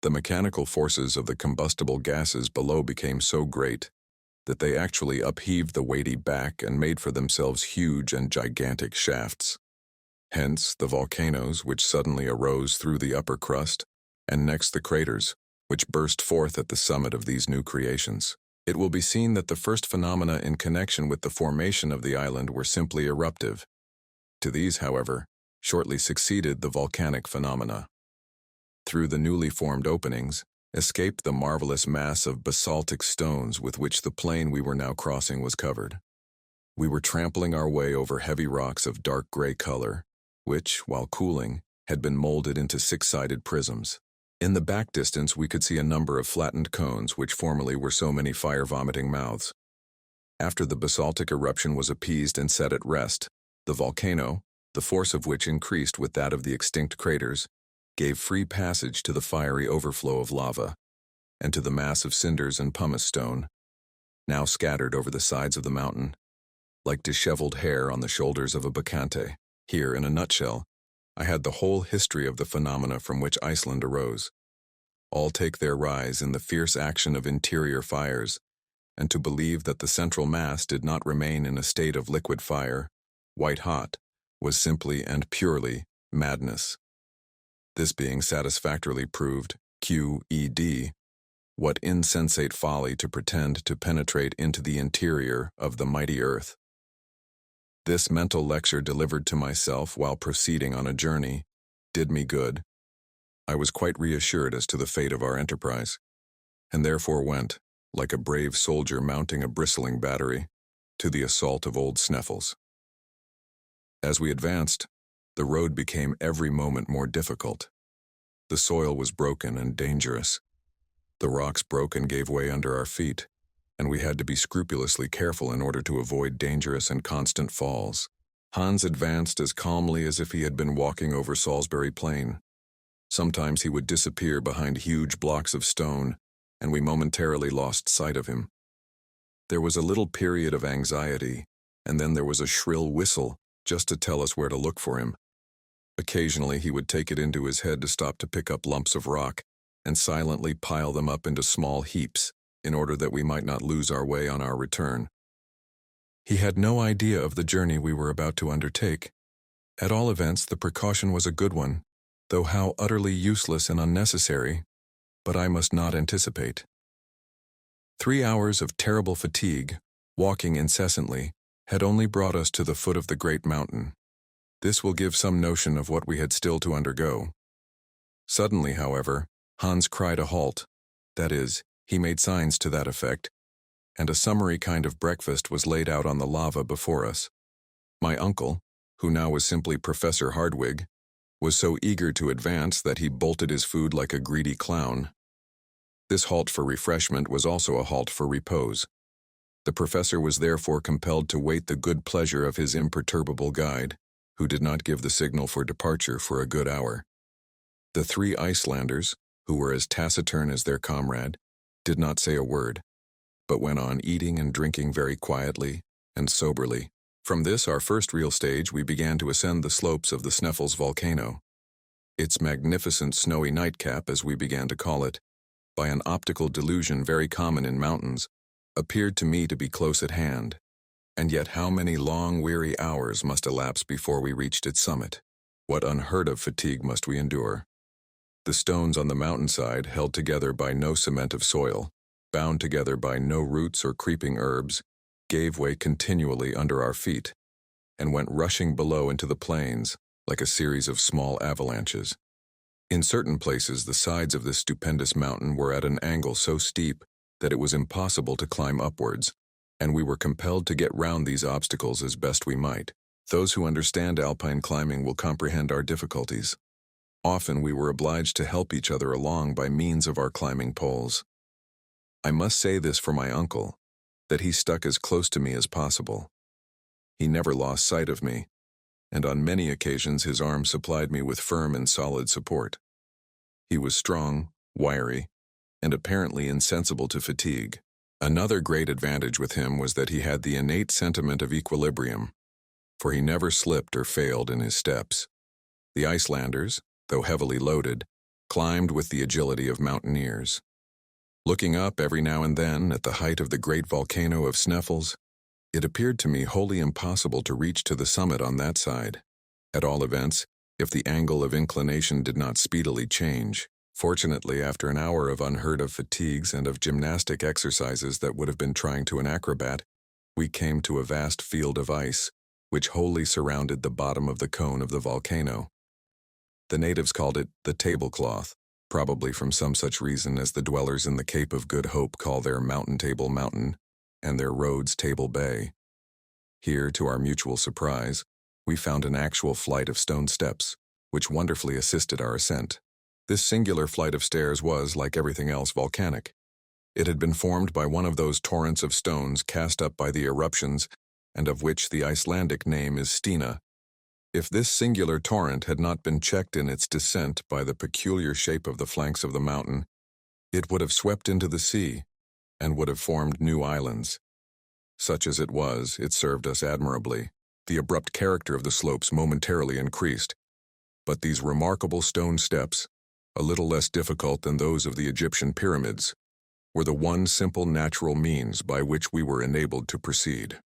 the mechanical forces of the combustible gases below became so great that they actually upheaved the weighty back and made for themselves huge and gigantic shafts. Hence the volcanoes which suddenly arose through the upper crust, and next the craters, which burst forth at the summit of these new creations. It will be seen that the first phenomena in connection with the formation of the island were simply eruptive. To these, however, shortly succeeded the volcanic phenomena. Through the newly formed openings escaped the marvelous mass of basaltic stones with which the plain we were now crossing was covered. We were trampling our way over heavy rocks of dark gray color, which, while cooling, had been molded into six-sided prisms. In the back distance we could see a number of flattened cones which formerly were so many fire-vomiting mouths. After the basaltic eruption was appeased and set at rest, the volcano, the force of which increased with that of the extinct craters, gave free passage to the fiery overflow of lava, and to the mass of cinders and pumice stone, now scattered over the sides of the mountain, like disheveled hair on the shoulders of a bacchante. Here, in a nutshell, I had the whole history of the phenomena from which Iceland arose. All take their rise in the fierce action of interior fires, and to believe that the central mass did not remain in a state of liquid fire, white hot, was simply and purely madness. This being satisfactorily proved, QED, what insensate folly to pretend to penetrate into the interior of the mighty earth. This mental lecture delivered to myself while proceeding on a journey did me good, I was quite reassured as to the fate of our enterprise, and therefore went, like a brave soldier mounting a bristling battery, to the assault of old Sneffels. As we advanced, the road became every moment more difficult. The soil was broken and dangerous. The rocks broke and gave way under our feet, and we had to be scrupulously careful in order to avoid dangerous and constant falls. Hans advanced as calmly as if he had been walking over Salisbury Plain. Sometimes he would disappear behind huge blocks of stone, and we momentarily lost sight of him. There was a little period of anxiety, and then there was a shrill whistle just to tell us where to look for him. Occasionally he would take it into his head to stop to pick up lumps of rock and silently pile them up into small heaps in order that we might not lose our way on our return. He had no idea of the journey we were about to undertake. At all events, the precaution was a good one, though how utterly useless and unnecessary, but I must not anticipate. 3 hours of terrible fatigue, walking incessantly, had only brought us to the foot of the great mountain. This will give some notion of what we had still to undergo. Suddenly, however, Hans cried a halt. That is, he made signs to that effect, and a summary kind of breakfast was laid out on the lava before us. My uncle, who now was simply Professor Hardwigg, was so eager to advance that he bolted his food like a greedy clown. This halt for refreshment was also a halt for repose. The professor was therefore compelled to wait the good pleasure of his imperturbable guide, who did not give the signal for departure for a good hour. The 3 Icelanders, who were as taciturn as their comrade, did not say a word, but went on eating and drinking very quietly and soberly. From this, our first real stage, we began to ascend the slopes of the Sneffels volcano. Its magnificent snowy nightcap, as we began to call it, by an optical delusion very common in mountains, appeared to me to be close at hand, and yet how many long, weary hours must elapse before we reached its summit? What unheard-of fatigue must we endure? The stones on the mountainside, held together by no cement of soil, bound together by no roots or creeping herbs, gave way continually under our feet, and went rushing below into the plains like a series of small avalanches. In certain places, the sides of this stupendous mountain were at an angle so steep that it was impossible to climb upwards, and we were compelled to get round these obstacles as best we might. Those who understand alpine climbing will comprehend our difficulties. Often we were obliged to help each other along by means of our climbing poles. I must say this for my uncle, that he stuck as close to me as possible. He never lost sight of me, and on many occasions his arm supplied me with firm and solid support. He was strong, wiry, and apparently insensible to fatigue. Another great advantage with him was that he had the innate sentiment of equilibrium, for he never slipped or failed in his steps. The Icelanders, though heavily loaded, climbed with the agility of mountaineers. Looking up every now and then at the height of the great volcano of Sneffels, it appeared to me wholly impossible to reach to the summit on that side. At all events, if the angle of inclination did not speedily change. Fortunately, after an hour of unheard-of fatigues and of gymnastic exercises that would have been trying to an acrobat, we came to a vast field of ice, which wholly surrounded the bottom of the cone of the volcano. The natives called it the tablecloth, probably from some such reason as the dwellers in the Cape of Good Hope call their mountain Table Mountain and their roads Table Bay. Here, to our mutual surprise, we found an actual flight of stone steps, which wonderfully assisted our ascent. This singular flight of stairs was, like everything else, volcanic. It had been formed by one of those torrents of stones cast up by the eruptions, and of which the Icelandic name is Stina. If this singular torrent had not been checked in its descent by the peculiar shape of the flanks of the mountain, it would have swept into the sea, and would have formed new islands. Such as it was, it served us admirably. The abrupt character of the slopes momentarily increased, but these remarkable stone steps, a little less difficult than those of the Egyptian pyramids, were the one simple natural means by which we were enabled to proceed.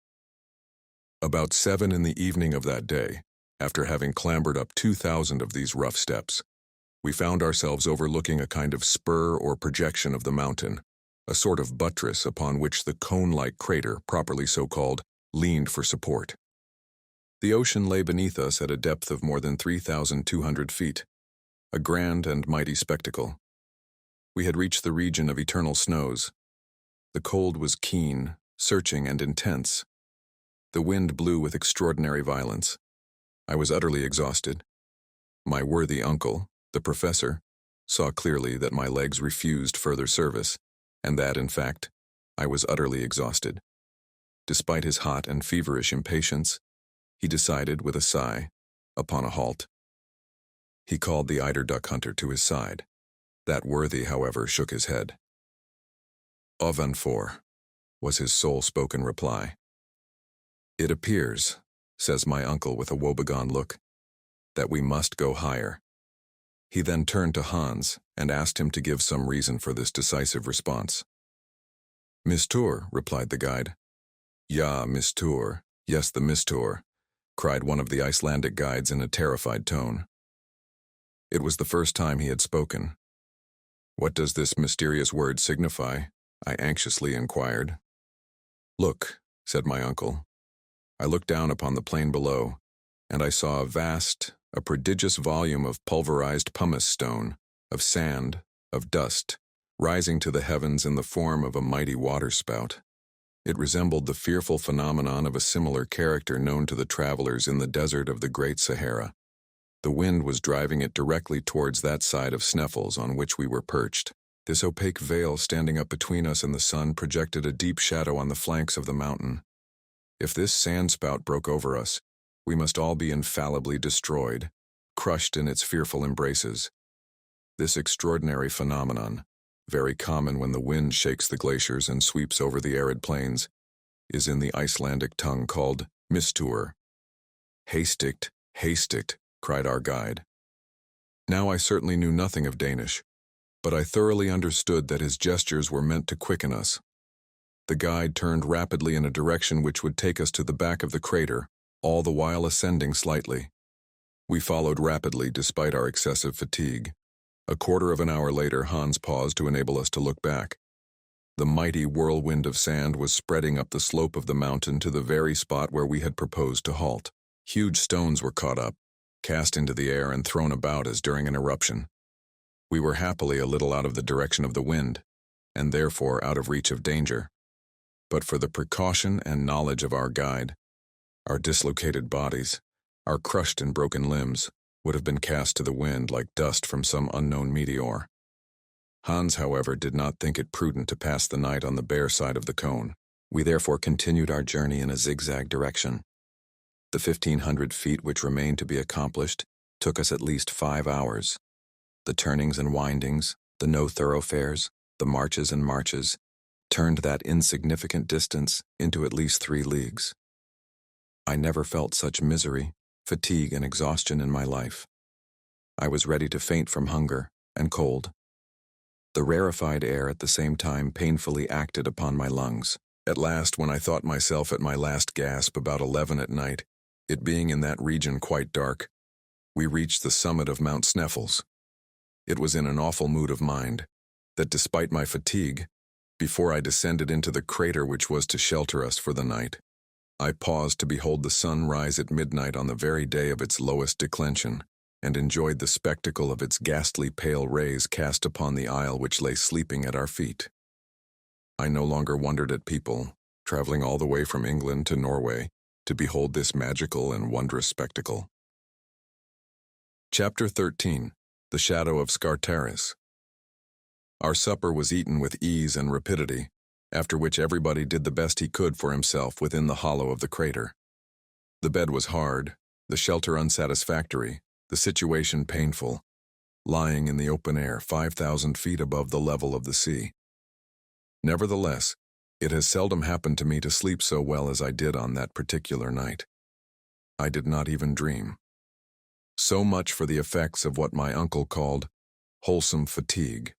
About 7 in the evening of that day, after having clambered up 2,000 of these rough steps, we found ourselves overlooking a kind of spur or projection of the mountain, a sort of buttress upon which the cone-like crater, properly so called, leaned for support. The ocean lay beneath us at a depth of more than 3,200 feet, a grand and mighty spectacle. We had reached the region of eternal snows. The cold was keen, searching, and intense. The wind blew with extraordinary violence. I was utterly exhausted. My worthy uncle, the professor, saw clearly that my legs refused further service, and that, in fact, I was utterly exhausted. Despite his hot and feverish impatience, he decided, with a sigh, upon a halt. He called the eider-duck hunter to his side. That worthy, however, shook his head. "Oven for," was his sole-spoken reply. "It appears," says my uncle with a woebegone look, "that we must go higher." He then turned to Hans and asked him to give some reason for this decisive response. "Mistour," replied the guide. "Ja, Mistour, yes, the Mistour," cried one of the Icelandic guides in a terrified tone. It was the first time he had spoken. "What does this mysterious word signify?" I anxiously inquired. "Look," said my uncle. I looked down upon the plain below, and I saw a prodigious volume of pulverized pumice stone, of sand, of dust, rising to the heavens in the form of a mighty waterspout. It resembled the fearful phenomenon of a similar character known to the travelers in the desert of the Great Sahara. The wind was driving it directly towards that side of Sneffels on which we were perched. This opaque veil standing up between us and the sun projected a deep shadow on the flanks of the mountain. If this sandspout broke over us, we must all be infallibly destroyed, crushed in its fearful embraces. This extraordinary phenomenon, very common when the wind shakes the glaciers and sweeps over the arid plains, is in the Icelandic tongue called mistour. "Hastigt, hastigt," cried our guide. Now I certainly knew nothing of Danish, but I thoroughly understood that his gestures were meant to quicken us. The guide turned rapidly in a direction which would take us to the back of the crater, all the while ascending slightly. We followed rapidly despite our excessive fatigue. A quarter of an hour later, Hans paused to enable us to look back. The mighty whirlwind of sand was spreading up the slope of the mountain to the very spot where we had proposed to halt. Huge stones were caught up, cast into the air and thrown about as during an eruption. We were happily a little out of the direction of the wind, and therefore out of reach of danger. But for the precaution and knowledge of our guide, our dislocated bodies, our crushed and broken limbs, would have been cast to the wind like dust from some unknown meteor. Hans, however, did not think it prudent to pass the night on the bare side of the cone. We therefore continued our journey in a zigzag direction. The 1,500 feet which remained to be accomplished took us at least 5 hours. The turnings and windings, the no-thoroughfares, the marches and marches, turned that insignificant distance into at least 3 leagues. I never felt such misery, fatigue, and exhaustion in my life. I was ready to faint from hunger and cold. The rarefied air at the same time painfully acted upon my lungs. At last, when I thought myself at my last gasp about 11 at night, it being in that region quite dark, we reached the summit of Mount Sneffels. It was in an awful mood of mind, that despite my fatigue, before I descended into the crater which was to shelter us for the night, I paused to behold the sun rise at midnight on the very day of its lowest declension, and enjoyed the spectacle of its ghastly pale rays cast upon the isle which lay sleeping at our feet. I no longer wondered at people, traveling all the way from England to Norway, to behold this magical and wondrous spectacle. Chapter 13. The Shadow of Scartaris. Our supper was eaten with ease and rapidity, after which everybody did the best he could for himself within the hollow of the crater. The bed was hard, the shelter unsatisfactory, the situation painful, lying in the open air 5,000 feet above the level of the sea. Nevertheless, it has seldom happened to me to sleep so well as I did on that particular night. I did not even dream. So much for the effects of what my uncle called wholesome fatigue.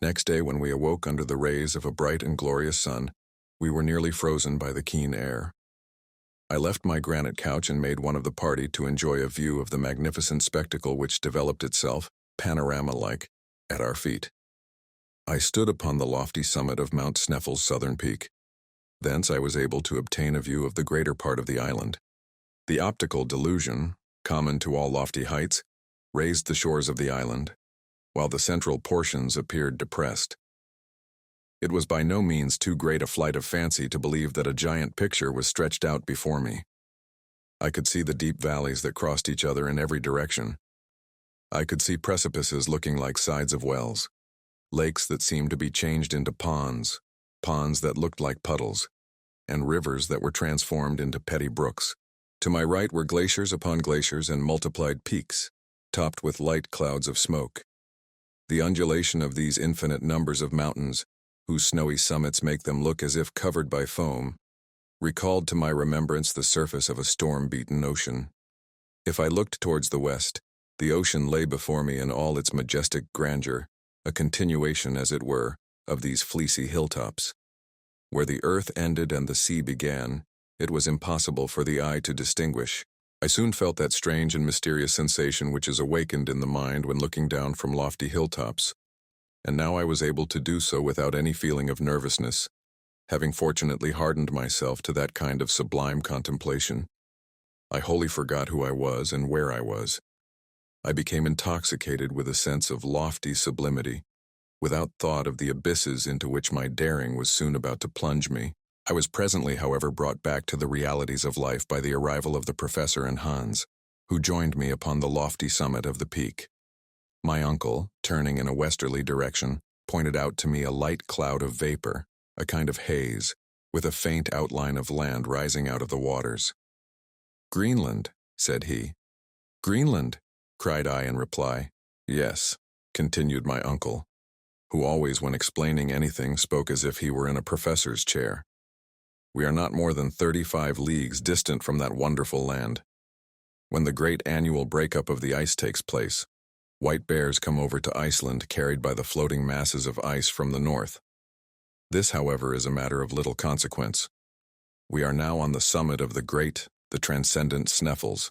Next day, when we awoke under the rays of a bright and glorious sun, we were nearly frozen by the keen air. I left my granite couch and made one of the party to enjoy a view of the magnificent spectacle which developed itself, panorama-like, at our feet. I stood upon the lofty summit of Mount Sneffels' southern peak. Thence I was able to obtain a view of the greater part of the island. The optical delusion, common to all lofty heights, raised the shores of the island, while the central portions appeared depressed. It was by no means too great a flight of fancy to believe that a giant picture was stretched out before me. I could see the deep valleys that crossed each other in every direction. I could see precipices looking like sides of wells, lakes that seemed to be changed into ponds, ponds that looked like puddles, and rivers that were transformed into petty brooks. To my right were glaciers upon glaciers and multiplied peaks, topped with light clouds of smoke. The undulation of these infinite numbers of mountains, whose snowy summits make them look as if covered by foam, recalled to my remembrance the surface of a storm-beaten ocean. If I looked towards the west, the ocean lay before me in all its majestic grandeur, a continuation, as it were, of these fleecy hilltops. Where the earth ended and the sea began, it was impossible for the eye to distinguish. I soon felt that strange and mysterious sensation which is awakened in the mind when looking down from lofty hilltops, and now I was able to do so without any feeling of nervousness, having fortunately hardened myself to that kind of sublime contemplation. I wholly forgot who I was and where I was. I became intoxicated with a sense of lofty sublimity, without thought of the abysses into which my daring was soon about to plunge me. I was presently, however, brought back to the realities of life by the arrival of the professor and Hans, who joined me upon the lofty summit of the peak. My uncle, turning in a westerly direction, pointed out to me a light cloud of vapor, a kind of haze, with a faint outline of land rising out of the waters. "Greenland," said he. "Greenland," cried I in reply. "Yes," continued my uncle, who always, when explaining anything, spoke as if he were in a professor's chair. "We are not more than 35 leagues distant from that wonderful land. When the great annual breakup of the ice takes place, white bears come over to Iceland carried by the floating masses of ice from the north. This, however, is a matter of little consequence. We are now on the summit of the transcendent Sneffels,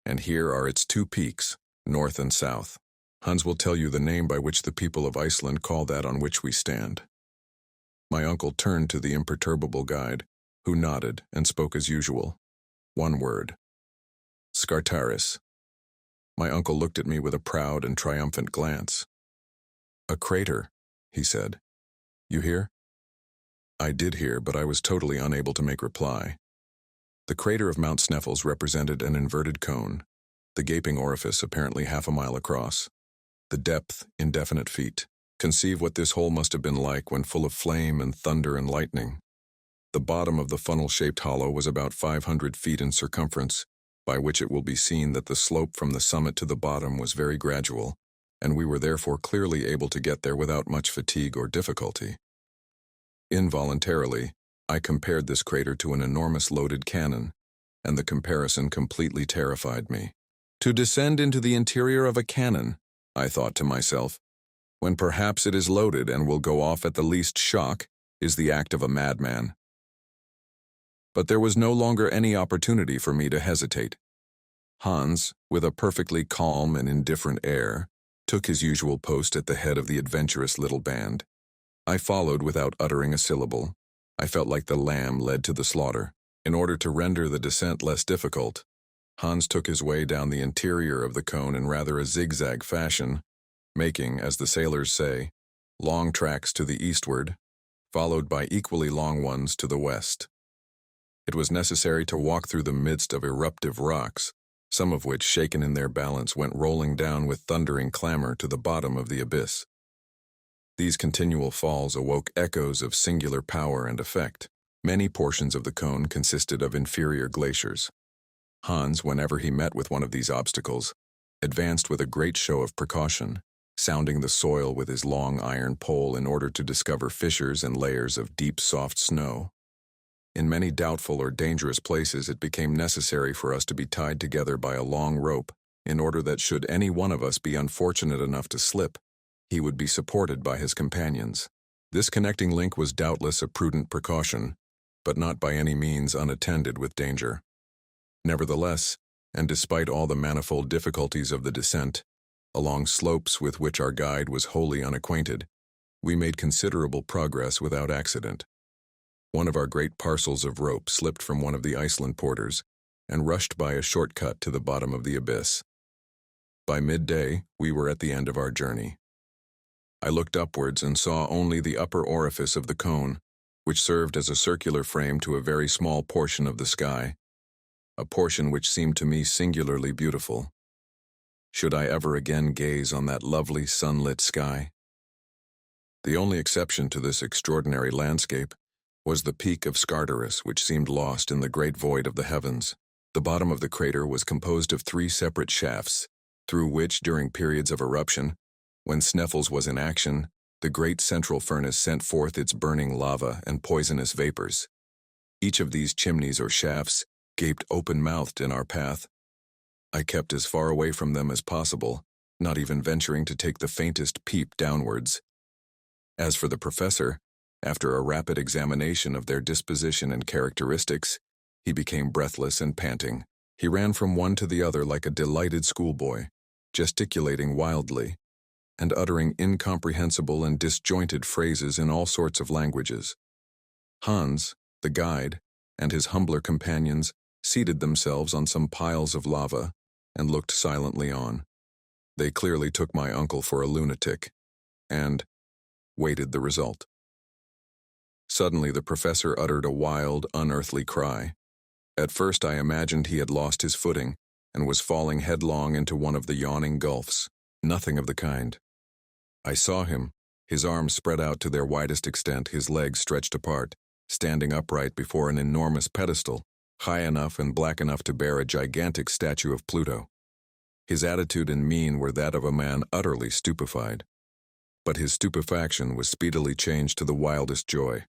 and here are its two peaks, north and south. Hans will tell you the name by which the people of Iceland call that on which we stand." My uncle turned to the imperturbable guide, who nodded and spoke as usual. One word: "Scartaris." My uncle looked at me with a proud and triumphant glance. "A crater," he said. "You hear?" I did hear, but I was totally unable to make reply. The crater of Mount Sneffels represented an inverted cone, the gaping orifice apparently half a mile across, the depth indefinite feet. Conceive what this hole must have been like when full of flame and thunder and lightning. The bottom of the funnel-shaped hollow was about 500 feet in circumference, by which it will be seen that the slope from the summit to the bottom was very gradual, and we were therefore clearly able to get there without much fatigue or difficulty. Involuntarily, I compared this crater to an enormous loaded cannon, and the comparison completely terrified me. To descend into the interior of a cannon, I thought to myself, when perhaps it is loaded and will go off at the least shock, is the act of a madman. But there was no longer any opportunity for me to hesitate. Hans, with a perfectly calm and indifferent air, took his usual post at the head of the adventurous little band. I followed without uttering a syllable. I felt like the lamb led to the slaughter. In order to render the descent less difficult, Hans took his way down the interior of the cone in rather a zigzag fashion, making, as the sailors say, long tracks to the eastward, followed by equally long ones to the west. It was necessary to walk through the midst of eruptive rocks, some of which, shaken in their balance, went rolling down with thundering clamor to the bottom of the abyss. These continual falls awoke echoes of singular power and effect. Many portions of the cone consisted of inferior glaciers. Hans, whenever he met with one of these obstacles, advanced with a great show of precaution, sounding the soil with his long iron pole in order to discover fissures and layers of deep, soft snow. In many doubtful or dangerous places it became necessary for us to be tied together by a long rope, in order that should any one of us be unfortunate enough to slip, he would be supported by his companions. This connecting link was doubtless a prudent precaution, but not by any means unattended with danger. Nevertheless, and despite all the manifold difficulties of the descent, along slopes with which our guide was wholly unacquainted, we made considerable progress without accident. One of our great parcels of rope slipped from one of the Iceland porters and rushed by a short cut to the bottom of the abyss. By midday, we were at the end of our journey. I looked upwards and saw only the upper orifice of the cone, which served as a circular frame to a very small portion of the sky, a portion which seemed to me singularly beautiful. Should I ever again gaze on that lovely sunlit sky? The only exception to this extraordinary landscape was the peak of Scartaris, which seemed lost in the great void of the heavens. The bottom of the crater was composed of 3 separate shafts, through which, during periods of eruption, when Sneffels was in action, the great central furnace sent forth its burning lava and poisonous vapors. Each of these chimneys or shafts gaped open-mouthed in our path. I kept as far away from them as possible, not even venturing to take the faintest peep downwards. As for the professor, after a rapid examination of their disposition and characteristics, he became breathless and panting. He ran from one to the other like a delighted schoolboy, gesticulating wildly, and uttering incomprehensible and disjointed phrases in all sorts of languages. Hans, the guide, and his humbler companions seated themselves on some piles of lava and looked silently on. They clearly took my uncle for a lunatic, and waited the result. Suddenly the professor uttered a wild, unearthly cry. At first I imagined he had lost his footing and was falling headlong into one of the yawning gulfs. Nothing of the kind. I saw him, his arms spread out to their widest extent, his legs stretched apart, standing upright before an enormous pedestal, high enough and black enough to bear a gigantic statue of Pluto. His attitude and mien were that of a man utterly stupefied. But his stupefaction was speedily changed to the wildest joy.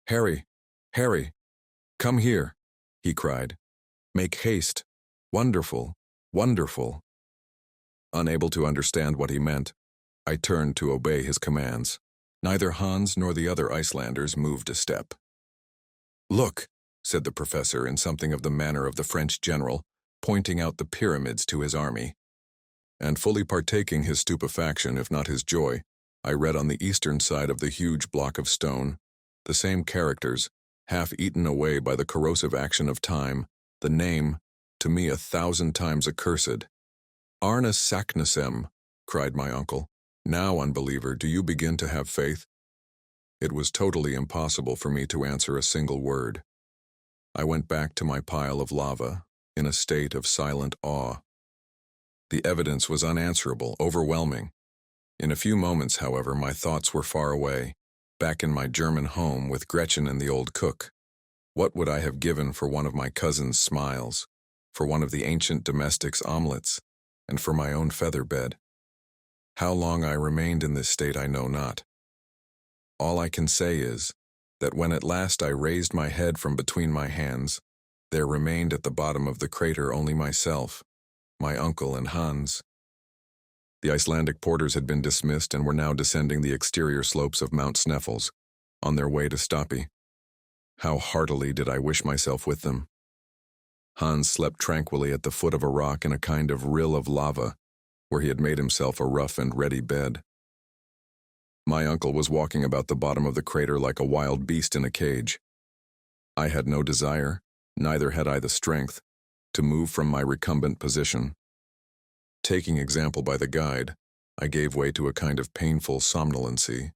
"Harry, Harry, come here," he cried. "Make haste. Wonderful, wonderful." Unable to understand what he meant, I turned to obey his commands. Neither Hans nor the other Icelanders moved a step. "Look," said the professor in something of the manner of the French general, pointing out the pyramids to his army. And fully partaking his stupefaction, if not his joy, I read on the eastern side of the huge block of stone the same characters, half eaten away by the corrosive action of time, the name, to me 1,000 times accursed. "Arne Saknussemm," cried my uncle. "Now, unbeliever, do you begin to have faith?" It was totally impossible for me to answer a single word. I went back to my pile of lava, in a state of silent awe. The evidence was unanswerable, overwhelming. In a few moments, however, my thoughts were far away, back in my German home with Gretchen and the old cook. What would I have given for one of my cousin's smiles, for one of the ancient domestics' omelets, and for my own feather bed? How long I remained in this state I know not. All I can say is that when at last I raised my head from between my hands, there remained at the bottom of the crater only myself, my uncle and Hans. The Icelandic porters had been dismissed and were now descending the exterior slopes of Mount Sneffels, on their way to Stapi. How heartily did I wish myself with them. Hans slept tranquilly at the foot of a rock in a kind of rill of lava, where he had made himself a rough and ready bed. My uncle was walking about the bottom of the crater like a wild beast in a cage. I had no desire, neither had I the strength, to move from my recumbent position. Taking example by the guide, I gave way to a kind of painful somnolency,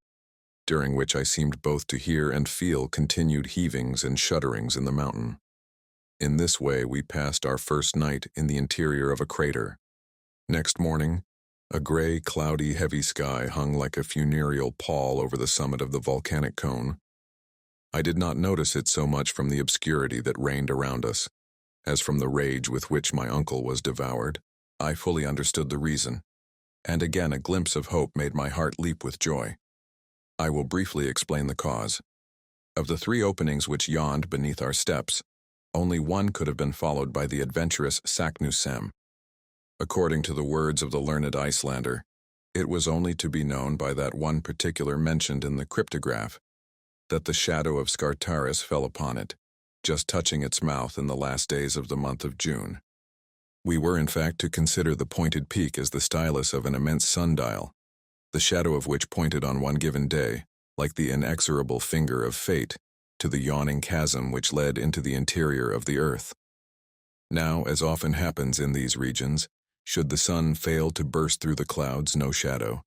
during which I seemed both to hear and feel continued heavings and shudderings in the mountain. In this way we passed our first night in the interior of a crater. Next morning, a gray, cloudy, heavy sky hung like a funereal pall over the summit of the volcanic cone. I did not notice it so much from the obscurity that reigned around us, as from the rage with which my uncle was devoured. I fully understood the reason, and again a glimpse of hope made my heart leap with joy. I will briefly explain the cause. Of the 3 openings which yawned beneath our steps, only one could have been followed by the adventurous Saknussemm. According to the words of the learned Icelander, it was only to be known by that one particular mentioned in the cryptograph, that the shadow of Scartaris fell upon it, just touching its mouth in the last days of the month of June. We were in fact to consider the pointed peak as the stylus of an immense sundial, the shadow of which pointed on one given day, like the inexorable finger of fate, to the yawning chasm which led into the interior of the earth. Now, as often happens in these regions, Should the sun fail to burst through the clouds, no shadow.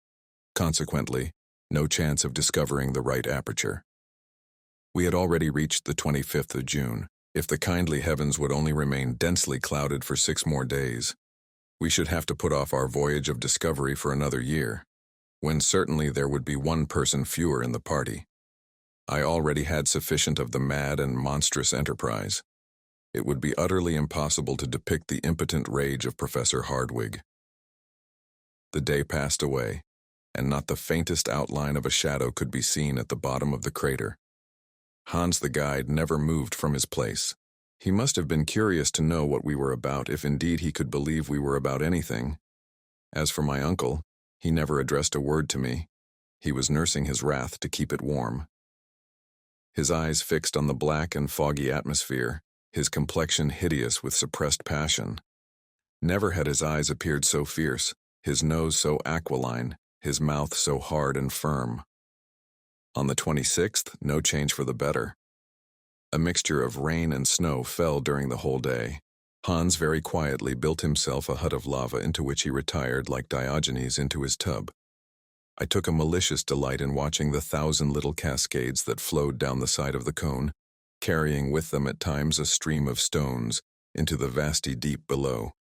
Consequently, no chance of discovering the right aperture. We had already reached the 25th of June. If the kindly heavens would only remain densely clouded for 6 more days, we should have to put off our voyage of discovery for another year, when certainly there would be 1 person fewer in the party. I already had sufficient of the mad and monstrous enterprise. It would be utterly impossible to depict the impotent rage of Professor Hardwigg. The day passed away, and not the faintest outline of a shadow could be seen at the bottom of the crater. Hans the guide never moved from his place. He must have been curious to know what we were about, if indeed he could believe we were about anything. As for my uncle, he never addressed a word to me. He was nursing his wrath to keep it warm. His eyes fixed on the black and foggy atmosphere, his complexion hideous with suppressed passion. Never had his eyes appeared so fierce, his nose so aquiline, his mouth so hard and firm. On the 26th, no change for the better. A mixture of rain and snow fell during the whole day. Hans very quietly built himself a hut of lava into which he retired like Diogenes into his tub. I took a malicious delight in watching the 1,000 little cascades that flowed down the side of the cone, carrying with them at times a stream of stones into the vasty deep below.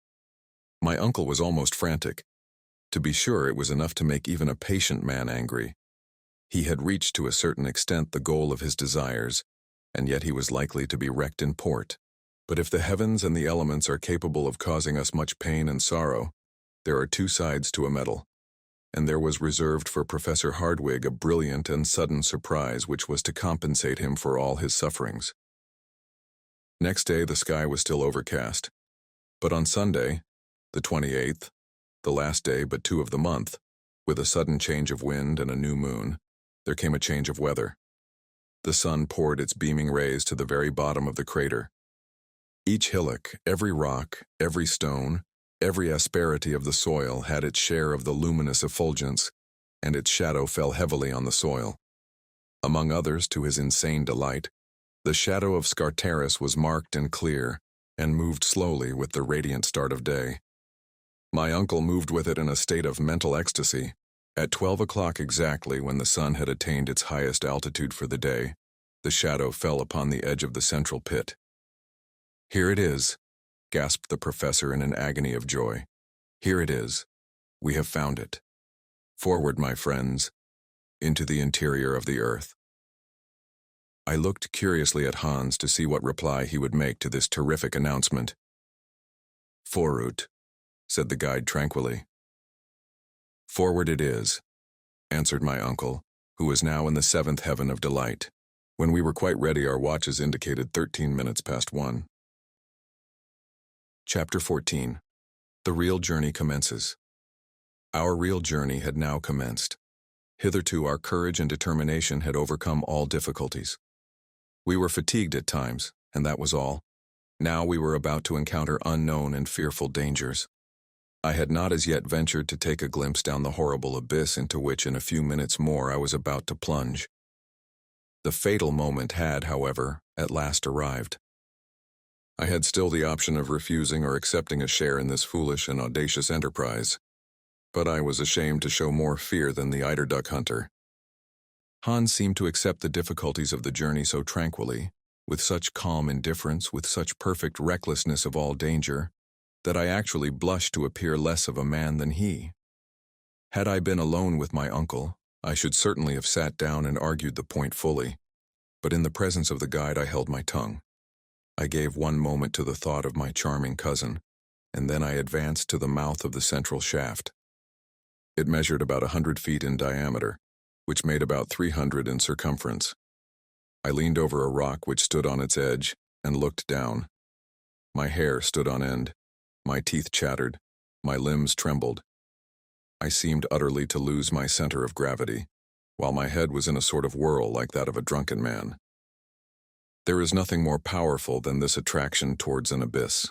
My uncle was almost frantic. To be sure, it was enough to make even a patient man angry. He had reached to a certain extent the goal of his desires, and yet he was likely to be wrecked in port. But if the heavens and the elements are capable of causing us much pain and sorrow, there are 2 sides to a medal, and there was reserved for Professor Hardwigg a brilliant and sudden surprise which was to compensate him for all his sufferings. Next day the sky was still overcast, but on Sunday, the 28th, the last day but 2 of the month, with a sudden change of wind and a new moon, there came a change of weather. The sun poured its beaming rays to the very bottom of the crater. Each hillock, every rock, every stone, every asperity of the soil had its share of the luminous effulgence, and its shadow fell heavily on the soil. Among others, to his insane delight, the shadow of Scartaris was marked and clear, and moved slowly with the radiant start of day. My uncle moved with it in a state of mental ecstasy. At 12 o'clock exactly, when the sun had attained its highest altitude for the day, the shadow fell upon the edge of the central pit. "Here it is," gasped the professor in an agony of joy. "Here it is. We have found it. Forward, my friends, into the interior of the earth." I looked curiously at Hans to see what reply he would make to this terrific announcement. "Forut," said the guide tranquilly. "Forward it is," answered my uncle, who was now in the 7th heaven of delight. When we were quite ready, our watches indicated 13 minutes past 1. Chapter 14. The real journey commences. Our real journey had now commenced. Hitherto our courage and determination had overcome all difficulties. We were fatigued at times, and that was all. Now we were about to encounter unknown and fearful dangers. I had not as yet ventured to take a glimpse down the horrible abyss into which in a few minutes more I was about to plunge. The fatal moment had, however, at last arrived. I had still the option of refusing or accepting a share in this foolish and audacious enterprise, but I was ashamed to show more fear than the eider-duck hunter. Hans seemed to accept the difficulties of the journey so tranquilly, with such calm indifference, with such perfect recklessness of all danger, that I actually blushed to appear less of a man than he. Had I been alone with my uncle, I should certainly have sat down and argued the point fully, but in the presence of the guide I held my tongue. I gave one moment to the thought of my charming cousin, and then I advanced to the mouth of the central shaft. It measured about 100 feet in diameter, which made about 300 in circumference. I leaned over a rock which stood on its edge and looked down. My hair stood on end. My teeth chattered, my limbs trembled. I seemed utterly to lose my center of gravity, while my head was in a sort of whirl like that of a drunken man. There is nothing more powerful than this attraction towards an abyss.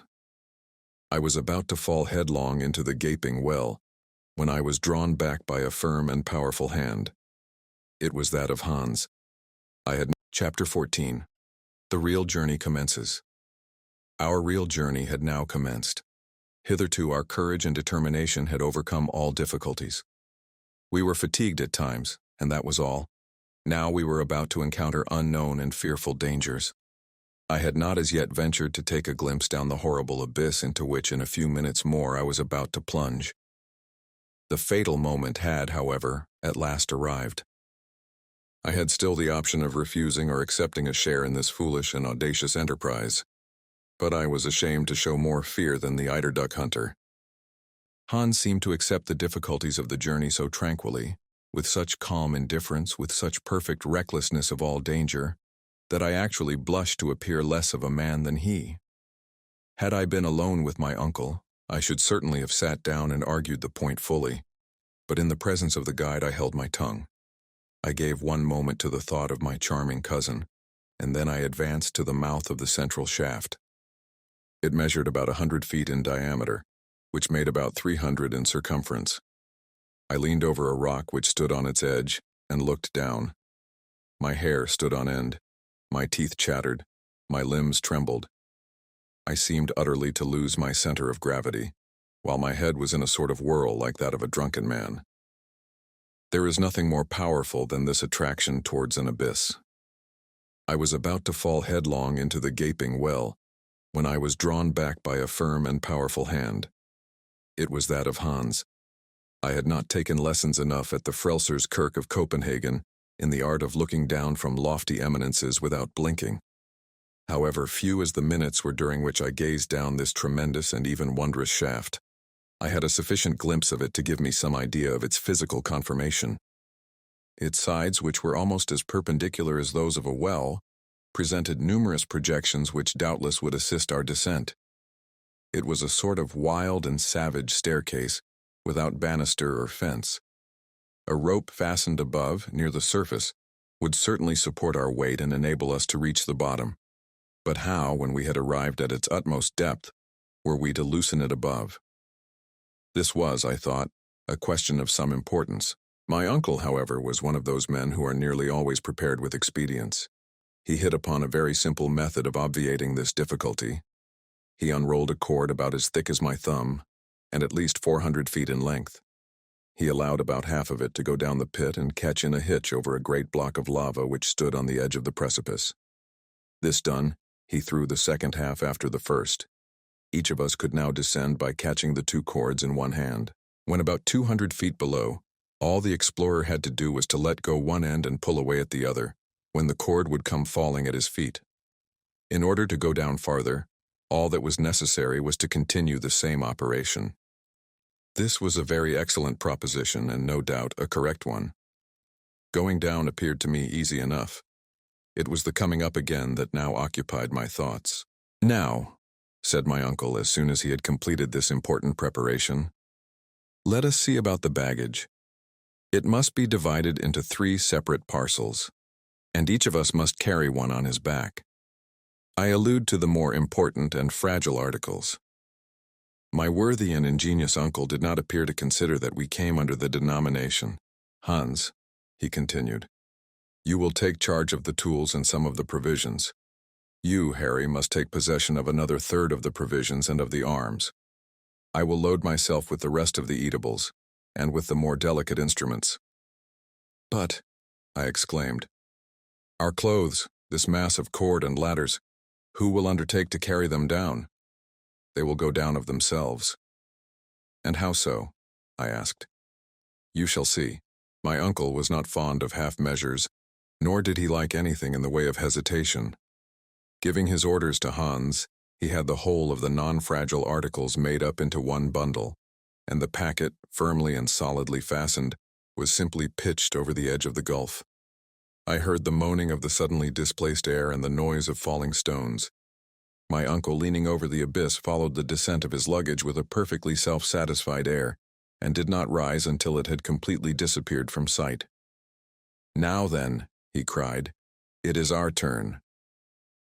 I was about to fall headlong into the gaping well, when I was drawn back by a firm and powerful hand. It was that of Hans. Chapter 14. The real journey commences. Our real journey had now commenced. Hitherto our courage and determination had overcome all difficulties. We were fatigued at times, and that was all. Now we were about to encounter unknown and fearful dangers. I had not as yet ventured to take a glimpse down the horrible abyss into which in a few minutes more I was about to plunge. The fatal moment had, however, at last arrived. I had still the option of refusing or accepting a share in this foolish and audacious enterprise, but I was ashamed to show more fear than the eider-duck hunter. Hans seemed to accept the difficulties of the journey so tranquilly, with such calm indifference, with such perfect recklessness of all danger, that I actually blushed to appear less of a man than he. Had I been alone with my uncle, I should certainly have sat down and argued the point fully, but in the presence of the guide I held my tongue. I gave one moment to the thought of my charming cousin, and then I advanced to the mouth of the central shaft. It measured about 100 feet in diameter, which made about 300 in circumference. I leaned over a rock which stood on its edge and looked down. My hair stood on end, my teeth chattered, my limbs trembled. I seemed utterly to lose my center of gravity, while my head was in a sort of whirl like that of a drunken man. There is nothing more powerful than this attraction towards an abyss. I was about to fall headlong into the gaping well, when I was drawn back by a firm and powerful hand. It was that of Hans. I had not taken lessons enough at the Frelsers Kirk of Copenhagen in the art of looking down from lofty eminences without blinking. However few as the minutes were during which I gazed down this tremendous and even wondrous shaft, I had a sufficient glimpse of it to give me some idea of its physical conformation. Its sides, which were almost as perpendicular as those of a well, presented numerous projections which doubtless would assist our descent. It was a sort of wild and savage staircase, without banister or fence. A rope fastened above, near the surface, would certainly support our weight and enable us to reach the bottom. But how, when we had arrived at its utmost depth, were we to loosen it above? This was, I thought, a question of some importance. My uncle, however, was one of those men who are nearly always prepared with expedients. He hit upon a very simple method of obviating this difficulty. He unrolled a cord about as thick as my thumb, and at least 400 feet in length. He allowed about half of it to go down the pit and catch in a hitch over a great block of lava which stood on the edge of the precipice. This done, he threw the second half after the first. Each of us could now descend by catching the two cords in one hand. When about 200 feet below, all the explorer had to do was to let go one end and pull away at the other, when the cord would come falling at his feet. In order to go down farther, all that was necessary was to continue the same operation. This was a very excellent proposition and no doubt a correct one. Going down appeared to me easy enough. It was the coming up again that now occupied my thoughts. "Now," said my uncle as soon as he had completed this important preparation, "let us see about the baggage. It must be divided into 3 separate parcels, and each of us must carry one on his back. I allude to the more important and fragile articles." My worthy and ingenious uncle did not appear to consider that we came under the denomination. "Hans," he continued, "you will take charge of the tools and some of the provisions. You, Harry, must take possession of another third of the provisions and of the arms. I will load myself with the rest of the eatables, and with the more delicate instruments." "But," I exclaimed, "our clothes, this mass of cord and ladders, who will undertake to carry them down?" "They will go down of themselves." "And how so?" I asked. "You shall see." My uncle was not fond of half measures, nor did he like anything in the way of hesitation. Giving his orders to Hans, he had the whole of the non-fragile articles made up into one bundle, and the packet, firmly and solidly fastened, was simply pitched over the edge of the gulf. I heard the moaning of the suddenly displaced air and the noise of falling stones. My uncle, leaning over the abyss, followed the descent of his luggage with a perfectly self-satisfied air, and did not rise until it had completely disappeared from sight. "Now then," he cried, "it is our turn."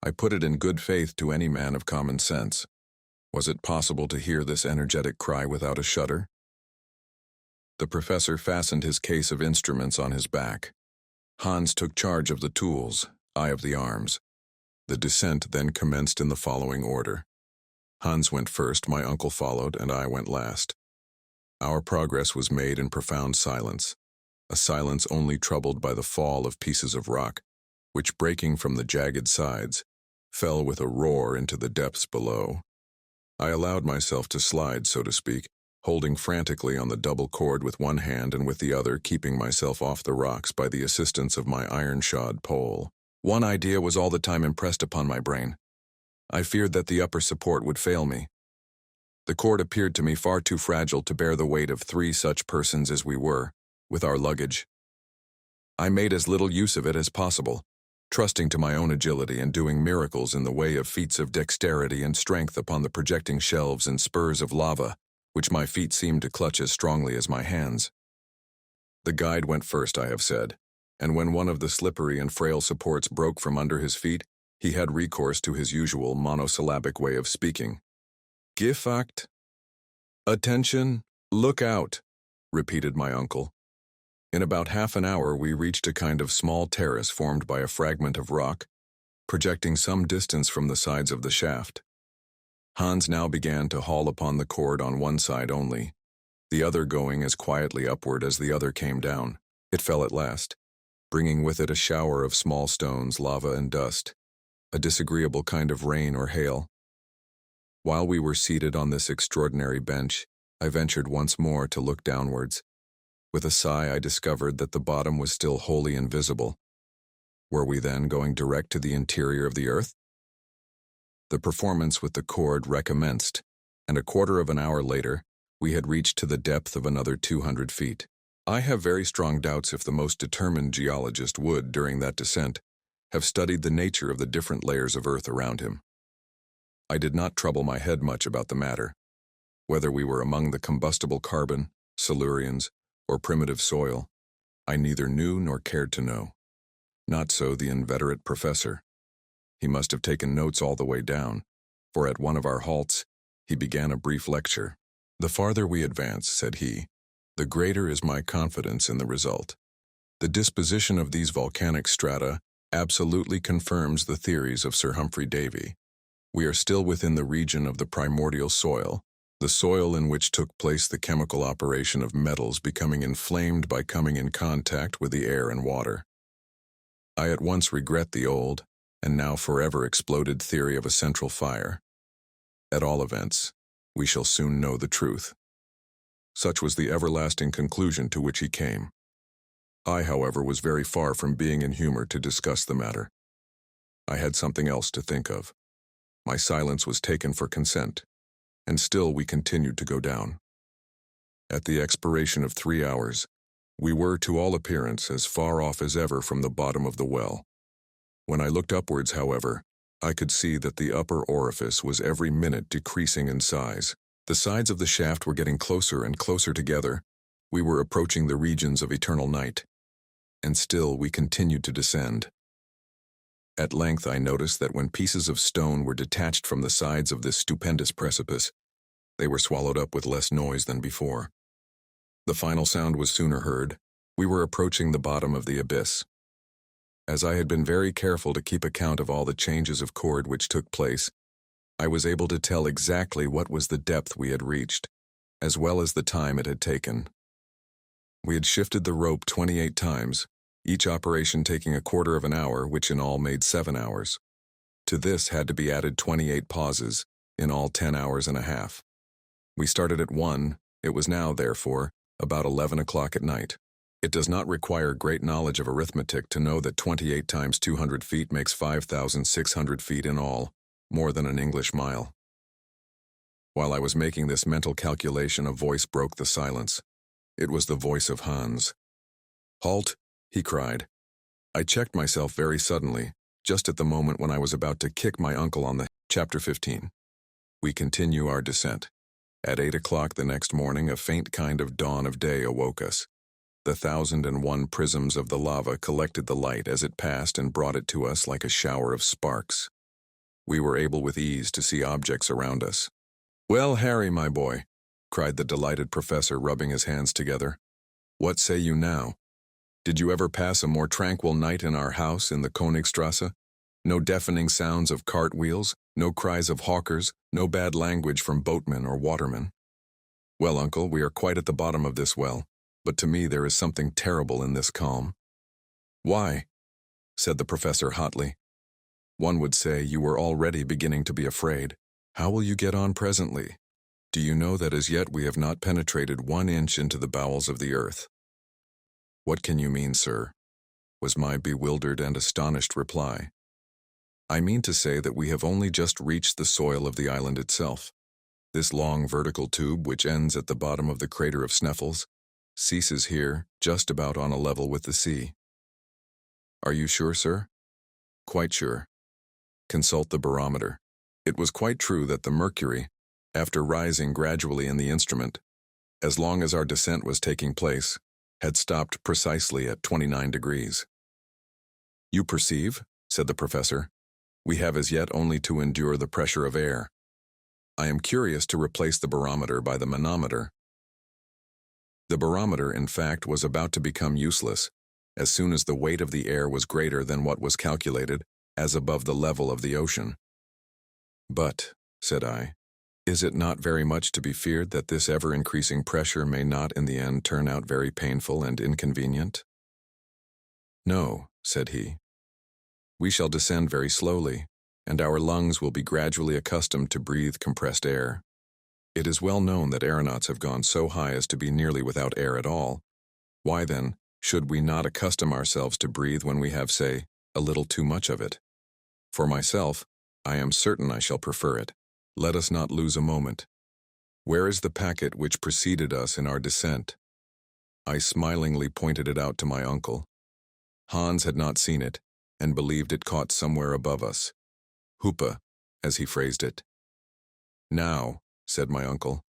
I put it in good faith to any man of common sense. Was it possible to hear this energetic cry without a shudder? The professor fastened his case of instruments on his back. Hans took charge of the tools, I of the arms. The descent then commenced in the following order. Hans went first, my uncle followed, and I went last. Our progress was made in profound silence, a silence only troubled by the fall of pieces of rock, which, breaking from the jagged sides, fell with a roar into the depths below. I allowed myself to slide, so to speak, holding frantically on the double cord with one hand and with the other keeping myself off the rocks by the assistance of my iron-shod pole. One idea was all the time impressed upon my brain. I feared that the upper support would fail me. The cord appeared to me far too fragile to bear the weight of 3 such persons as we were, with our luggage. I made as little use of it as possible, trusting to my own agility and doing miracles in the way of feats of dexterity and strength upon the projecting shelves and spurs of lava, which my feet seemed to clutch as strongly as my hands. The guide went first, I have said, and when one of the slippery and frail supports broke from under his feet, he had recourse to his usual monosyllabic way of speaking. "Gifacht? Attention, look out," repeated my uncle. In about half an hour we reached a kind of small terrace formed by a fragment of rock, projecting some distance from the sides of the shaft. Hans now began to haul upon the cord on one side only, the other going as quietly upward as the other came down. It fell at last, bringing with it a shower of small stones, lava, and dust, a disagreeable kind of rain or hail. While we were seated on this extraordinary bench, I ventured once more to look downwards. With a sigh, I discovered that the bottom was still wholly invisible. Were we then going direct to the interior of the earth? The performance with the cord recommenced, and a quarter of an hour later, we had reached to the depth of another 200 feet. I have very strong doubts if the most determined geologist would, during that descent, have studied the nature of the different layers of earth around him. I did not trouble my head much about the matter, whether we were among the combustible carbon, Silurians, or primitive soil. I neither knew nor cared to know. Not so the inveterate professor. He must have taken notes all the way down, for at one of our halts, he began a brief lecture. "The farther we advance," said he, "the greater is my confidence in the result. The disposition of these volcanic strata absolutely confirms the theories of Sir Humphrey Davy. We are still within the region of the primordial soil, the soil in which took place the chemical operation of metals becoming inflamed by coming in contact with the air and water. I at once regret the old, and now forever exploded theory of a central fire. At all events, we shall soon know the truth." Such was the everlasting conclusion to which he came. I, however, was very far from being in humor to discuss the matter. I had something else to think of. My silence was taken for consent, and still we continued to go down. At the expiration of 3 hours, we were, to all appearance, as far off as ever from the bottom of the well. When I looked upwards, however, I could see that the upper orifice was every minute decreasing in size. The sides of the shaft were getting closer and closer together. We were approaching the regions of eternal night, and still we continued to descend. At length I noticed that when pieces of stone were detached from the sides of this stupendous precipice, they were swallowed up with less noise than before. The final sound was sooner heard. We were approaching the bottom of the abyss. As I had been very careful to keep account of all the changes of cord which took place, I was able to tell exactly what was the depth we had reached, as well as the time it had taken. We had shifted the rope 28 times, each operation taking a quarter of an hour, which in all made 7 hours. To this had to be added 28 pauses, in all 10 hours and a half. We started at 1, it was now, therefore, about 11 o'clock at night. It does not require great knowledge of arithmetic to know that 28 times 200 feet makes 5,600 feet in all, more than an English mile. While I was making this mental calculation, a voice broke the silence. It was the voice of Hans. "Halt!" he cried. I checked myself very suddenly, just at the moment when I was about to kick my uncle on the Chapter 15. We continue our descent. At 8 o'clock the next morning, a faint kind of dawn of day awoke us. The 1,001 prisms of the lava collected the light as it passed and brought it to us like a shower of sparks. We were able with ease to see objects around us. "Well, Harry, my boy," cried the delighted professor, rubbing his hands together, "what say you now? Did you ever pass a more tranquil night in our house in the Königstrasse? No deafening sounds of cartwheels, no cries of hawkers, no bad language from boatmen or watermen. Well, uncle, we are quite at the bottom of this well, but to me there is something terrible in this calm. Why? Said the professor hotly. One would say you were already beginning to be afraid. How will you get on presently? Do you know that as yet we have not penetrated 1 inch into the bowels of the earth? What can you mean, sir? Was my bewildered and astonished reply. I mean to say that we have only just reached the soil of the island itself. This long vertical tube, which ends at the bottom of the crater of Sneffels, ceases here, just about on a level with the sea. Are you sure, sir? Quite sure. Consult the barometer. It was quite true that the mercury, after rising gradually in the instrument, as long as our descent was taking place, had stopped precisely at 29 degrees. You perceive, said the professor, we have as yet only to endure the pressure of air. I am curious to replace the barometer by the manometer. The barometer, in fact, was about to become useless, as soon as the weight of the air was greater than what was calculated as above the level of the ocean. But, said I, is it not very much to be feared that this ever-increasing pressure may not in the end turn out very painful and inconvenient? No, said he. We shall descend very slowly, and our lungs will be gradually accustomed to breathe compressed air. It is well known that aeronauts have gone so high as to be nearly without air at all. Why then, should we not accustom ourselves to breathe when we have, say, a little too much of it? For myself, I am certain I shall prefer it. Let us not lose a moment. Where is the packet which preceded us in our descent? I smilingly pointed it out to my uncle. Hans had not seen it, and believed it caught somewhere above us. Hoopa, as he phrased it. Now, said my uncle,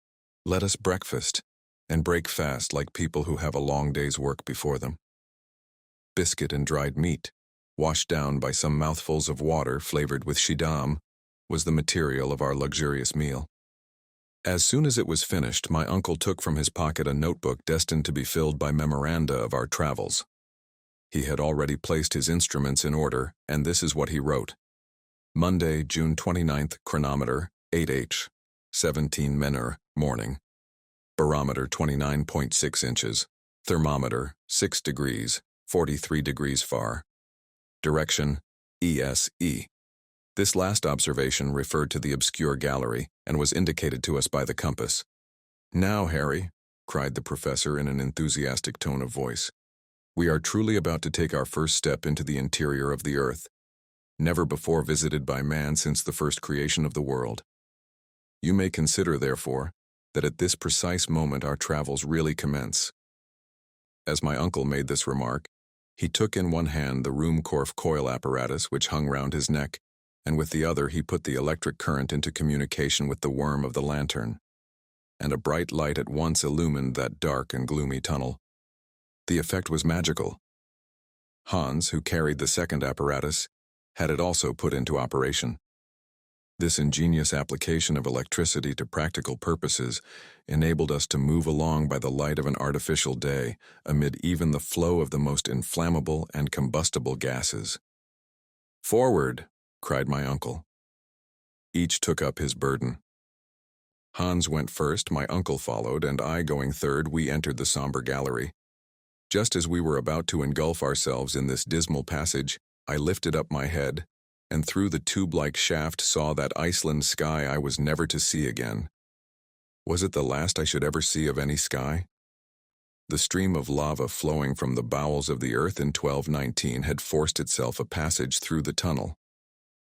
let us breakfast, and break fast like people who have a long day's work before them. Biscuit and dried meat, washed down by some mouthfuls of water flavored with schiedam, was the material of our luxurious meal. As soon as it was finished, my uncle took from his pocket a notebook destined to be filled by memoranda of our travels. He had already placed his instruments in order, and this is what he wrote. Monday, June 29th, chronometer, 8h, 17 menor, morning. Barometer 29.6 inches. Thermometer, 6 degrees, 43 degrees far. Direction, ESE. This last observation referred to the obscure gallery, and was indicated to us by the compass. Now, Harry, cried the professor in an enthusiastic tone of voice, we are truly about to take our first step into the interior of the earth, never before visited by man since the first creation of the world. You may consider, therefore, that at this precise moment our travels really commence. As my uncle made this remark, he took in one hand the Ruhmkorff coil apparatus which hung round his neck, and with the other he put the electric current into communication with the worm of the lantern, and a bright light at once illumined that dark and gloomy tunnel. The effect was magical. Hans, who carried the second apparatus, had it also put into operation. This ingenious application of electricity to practical purposes enabled us to move along by the light of an artificial day amid even the flow of the most inflammable and combustible gases. "Forward!" cried my uncle. Each took up his burden. Hans went first, my uncle followed, and I going third, we entered the somber gallery. Just as we were about to engulf ourselves in this dismal passage, I lifted up my head, and through the tube-like shaft saw that Iceland sky I was never to see again. Was it the last I should ever see of any sky? The stream of lava flowing from the bowels of the earth in 1219 had forced itself a passage through the tunnel.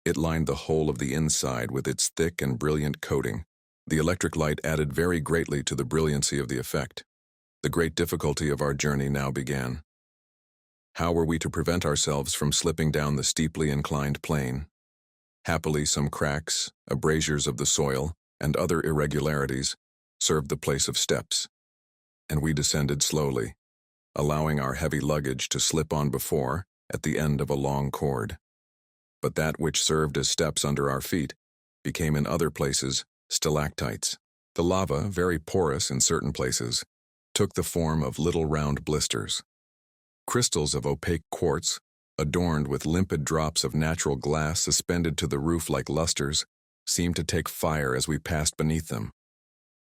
It lined the whole of the inside with its thick and brilliant coating. The electric light added very greatly to the brilliancy of the effect. The great difficulty of our journey now began. How were we to prevent ourselves from slipping down the steeply inclined plane? Happily, some cracks, abrasures of the soil, and other irregularities served the place of steps, and we descended slowly, allowing our heavy luggage to slip on before at the end of a long cord. But that which served as steps under our feet became in other places stalactites. The lava, very porous in certain places, took the form of little round blisters. Crystals of opaque quartz, adorned with limpid drops of natural glass suspended to the roof like lustres, seemed to take fire as we passed beneath them.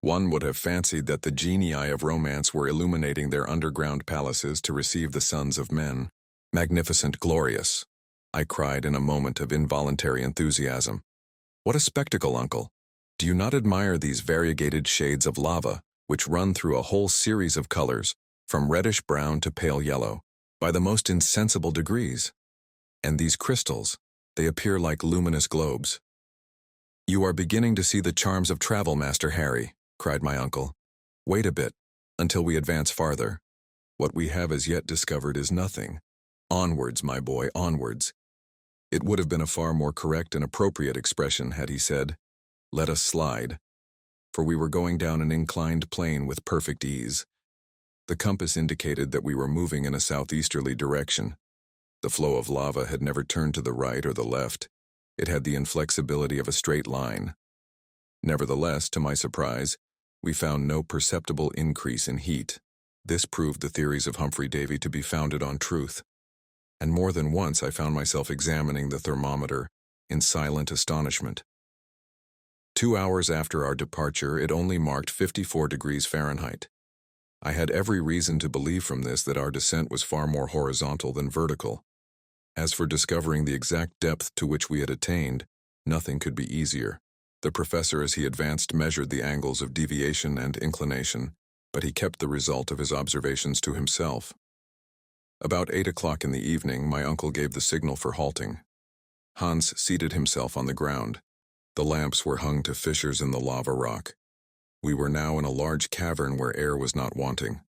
One would have fancied that the genii of romance were illuminating their underground palaces to receive the sons of men. Magnificent, glorious, I cried in a moment of involuntary enthusiasm. What a spectacle, uncle! Do you not admire these variegated shades of lava, which run through a whole series of colors, from reddish-brown to pale yellow, by the most insensible degrees? And these crystals, they appear like luminous globes. You are beginning to see the charms of travel, Master Harry, cried my uncle. Wait a bit, until we advance farther. What we have as yet discovered is nothing. Onwards, my boy, onwards. It would have been a far more correct and appropriate expression had he said, let us slide, for we were going down an inclined plane with perfect ease. The compass indicated that we were moving in a southeasterly direction. The flow of lava had never turned to the right or the left. It had the inflexibility of a straight line. Nevertheless, to my surprise, we found no perceptible increase in heat. This proved the theories of Humphrey Davy to be founded on truth. And more than once I found myself examining the thermometer in silent astonishment. 2 hours after our departure, it only marked 54 degrees Fahrenheit. I had every reason to believe from this that our descent was far more horizontal than vertical. As for discovering the exact depth to which we had attained, nothing could be easier. The professor, as he advanced, measured the angles of deviation and inclination, but he kept the result of his observations to himself. About 8 o'clock in the evening, my uncle gave the signal for halting. Hans seated himself on the ground. The lamps were hung to fissures in the lava rock. We were now in a large cavern where air was not wanting.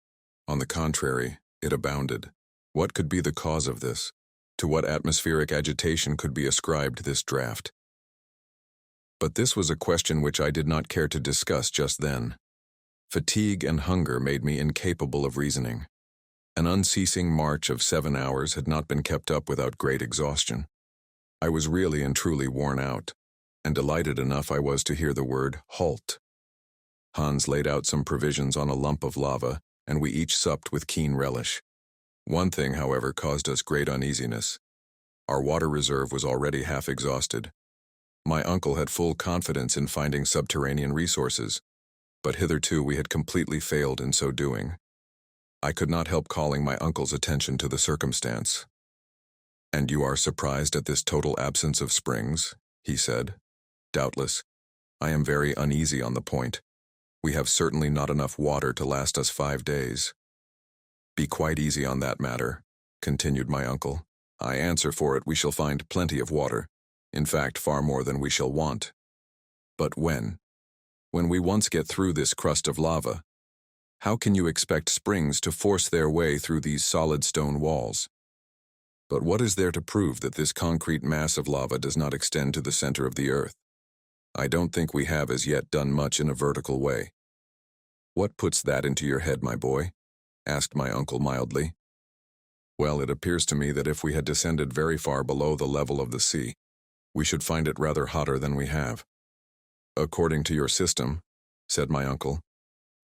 On the contrary, it abounded. What could be the cause of this? To what atmospheric agitation could be ascribed this draught? But this was a question which I did not care to discuss just then. Fatigue and hunger made me incapable of reasoning. An unceasing march of 7 hours had not been kept up without great exhaustion. I was really and truly worn out, and delighted enough I was to hear the word halt. Hans laid out some provisions on a lump of lava, and we each supped with keen relish. One thing, however, caused us great uneasiness. Our water reserve was already half exhausted. My uncle had full confidence in finding subterranean resources, but hitherto we had completely failed in so doing. I could not help calling my uncle's attention to the circumstance. "And you are surprised at this total absence of springs?" he said. "Doubtless. I am very uneasy on the point. We have certainly not enough water to last us 5 days. Be quite easy on that matter," continued my uncle. "I answer for it we shall find plenty of water, in fact far more than we shall want. But when? When we once get through this crust of lava, how can you expect springs to force their way through these solid stone walls? But what is there to prove that this concrete mass of lava does not extend to the center of the earth? I don't think we have as yet done much in a vertical way." "What puts that into your head, my boy?" asked my uncle mildly. "Well, it appears to me that if we had descended very far below the level of the sea, we should find it rather hotter than we have." "According to your system," said my uncle.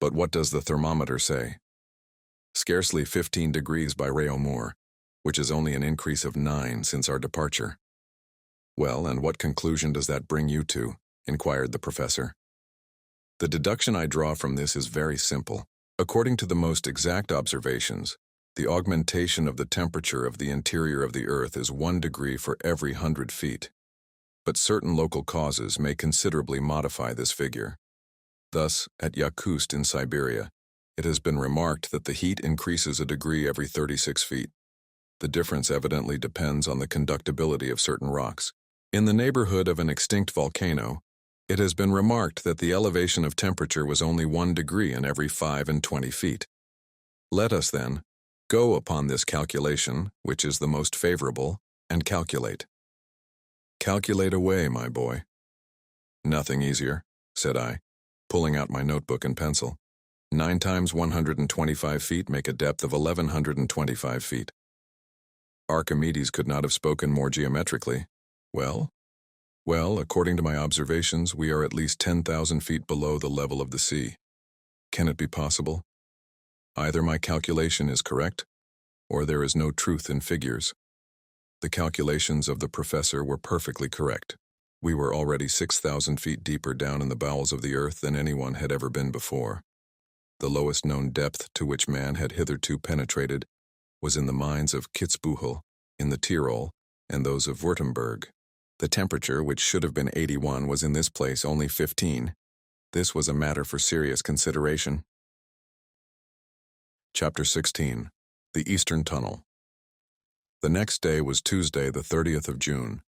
"But what does the thermometer say?" "Scarcely 15 degrees by Reykir, which is only an increase of 9 since our departure." "Well, and what conclusion does that bring you to?" inquired the professor. "The deduction I draw from this is very simple. According to the most exact observations, the augmentation of the temperature of the interior of the earth is 1 degree for every 100 feet. But certain local causes may considerably modify this figure. Thus, at Yakutsk in Siberia, it has been remarked that the heat increases a degree every 36 feet. The difference evidently depends on the conductibility of certain rocks. In the neighborhood of an extinct volcano, it has been remarked that the elevation of temperature was only 1 degree in every 25 feet. Let us, then, go upon this calculation, which is the most favorable, and calculate." "Calculate away, my boy." "Nothing easier," said I, pulling out my notebook and pencil. 9 times 125 feet make a depth of 1,125 feet. Archimedes could not have spoken more geometrically. Well, according to my observations, we are at least 10,000 feet below the level of the sea. Can it be possible? Either my calculation is correct, or there is no truth in figures. The calculations of the professor were perfectly correct. We were already 6,000 feet deeper down in the bowels of the earth than anyone had ever been before. The lowest known depth to which man had hitherto penetrated was in the mines of Kitzbühel, in the Tyrol, and those of Württemberg. The temperature, which should have been 81, was in this place only 15. This was a matter for serious consideration. Chapter 16. The Eastern Tunnel. The next day was Tuesday, the 30th of June,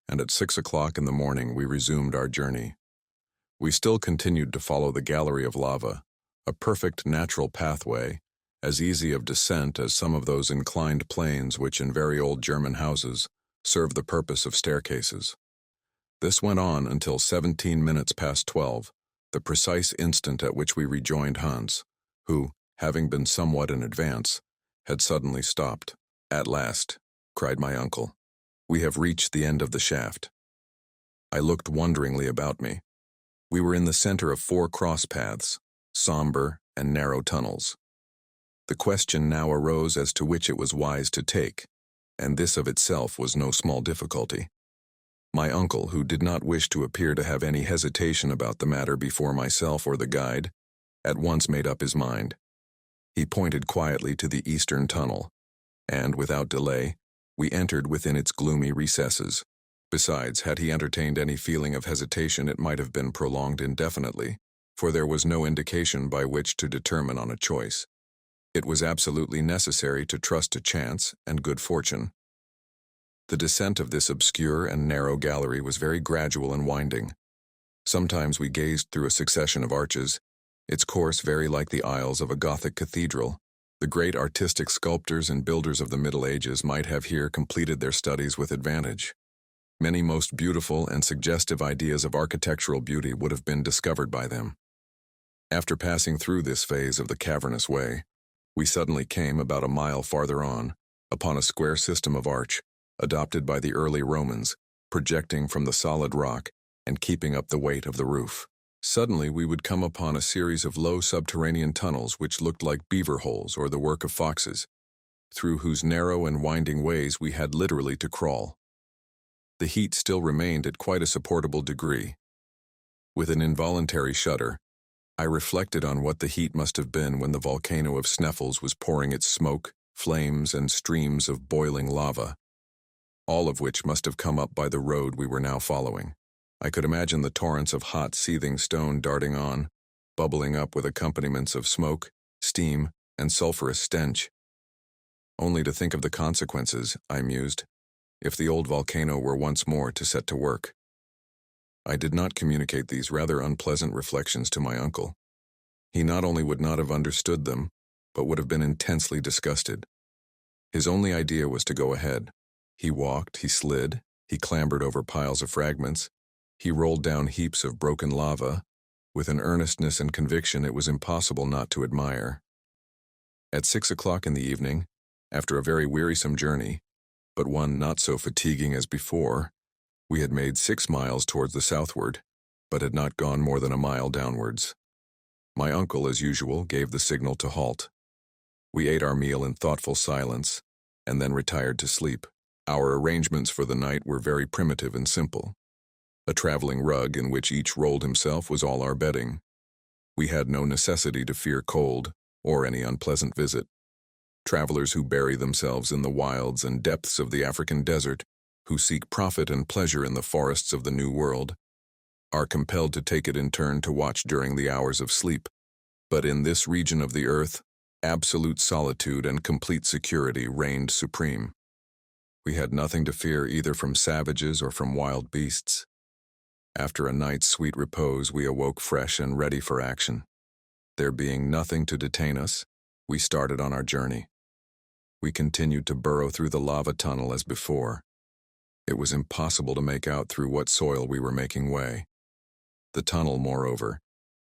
and at 6 o'clock in the morning we resumed our journey. We still continued to follow the gallery of lava, a perfect natural pathway, as easy of descent as some of those inclined planes which in very old German houses serve the purpose of staircases. This went on until 17 minutes past 12, the precise instant at which we rejoined Hans, who, having been somewhat in advance, had suddenly stopped. "At last," cried my uncle. "We have reached the end of the shaft." I looked wonderingly about me. We were in the center of 4 cross paths, somber and narrow tunnels. The question now arose as to which it was wise to take, and this of itself was no small difficulty. My uncle, who did not wish to appear to have any hesitation about the matter before myself or the guide, at once made up his mind. He pointed quietly to the eastern tunnel, and, without delay, we entered within its gloomy recesses. Besides, had he entertained any feeling of hesitation, it might have been prolonged indefinitely, for there was no indication by which to determine on a choice. It was absolutely necessary to trust to chance and good fortune. The descent of this obscure and narrow gallery was very gradual and winding. Sometimes we gazed through a succession of arches, its course very like the aisles of a Gothic cathedral. The great artistic sculptors and builders of the Middle Ages might have here completed their studies with advantage. Many most beautiful and suggestive ideas of architectural beauty would have been discovered by them. After passing through this phase of the cavernous way, we suddenly came, about a mile farther on, upon a square system of arch, adopted by the early Romans, projecting from the solid rock and keeping up the weight of the roof. Suddenly we would come upon a series of low subterranean tunnels which looked like beaver holes or the work of foxes, through whose narrow and winding ways we had literally to crawl. The heat still remained at quite a supportable degree. With an involuntary shudder, I reflected on what the heat must have been when the volcano of Sneffels was pouring its smoke, flames, and streams of boiling lava, all of which must have come up by the road we were now following. I could imagine the torrents of hot, seething stone darting on, bubbling up with accompaniments of smoke, steam, and sulphurous stench. Only to think of the consequences, I mused, if the old volcano were once more to set to work. I did not communicate these rather unpleasant reflections to my uncle. He not only would not have understood them, but would have been intensely disgusted. His only idea was to go ahead. He walked, he slid, he clambered over piles of fragments, he rolled down heaps of broken lava, with an earnestness and conviction it was impossible not to admire. At 6 o'clock in the evening, after a very wearisome journey, but one not so fatiguing as before, we had made 6 miles towards the southward, but had not gone more than a mile downwards. My uncle, as usual, gave the signal to halt. We ate our meal in thoughtful silence, and then retired to sleep. Our arrangements for the night were very primitive and simple. A traveling rug in which each rolled himself was all our bedding. We had no necessity to fear cold or any unpleasant visit. Travelers who bury themselves in the wilds and depths of the African desert, who seek profit and pleasure in the forests of the New World, are compelled to take it in turn to watch during the hours of sleep. But in this region of the earth, absolute solitude and complete security reigned supreme. We had nothing to fear either from savages or from wild beasts. After a night's sweet repose, we awoke fresh and ready for action. There being nothing to detain us, we started on our journey. We continued to burrow through the lava tunnel as before. It was impossible to make out through what soil we were making way. The tunnel, moreover,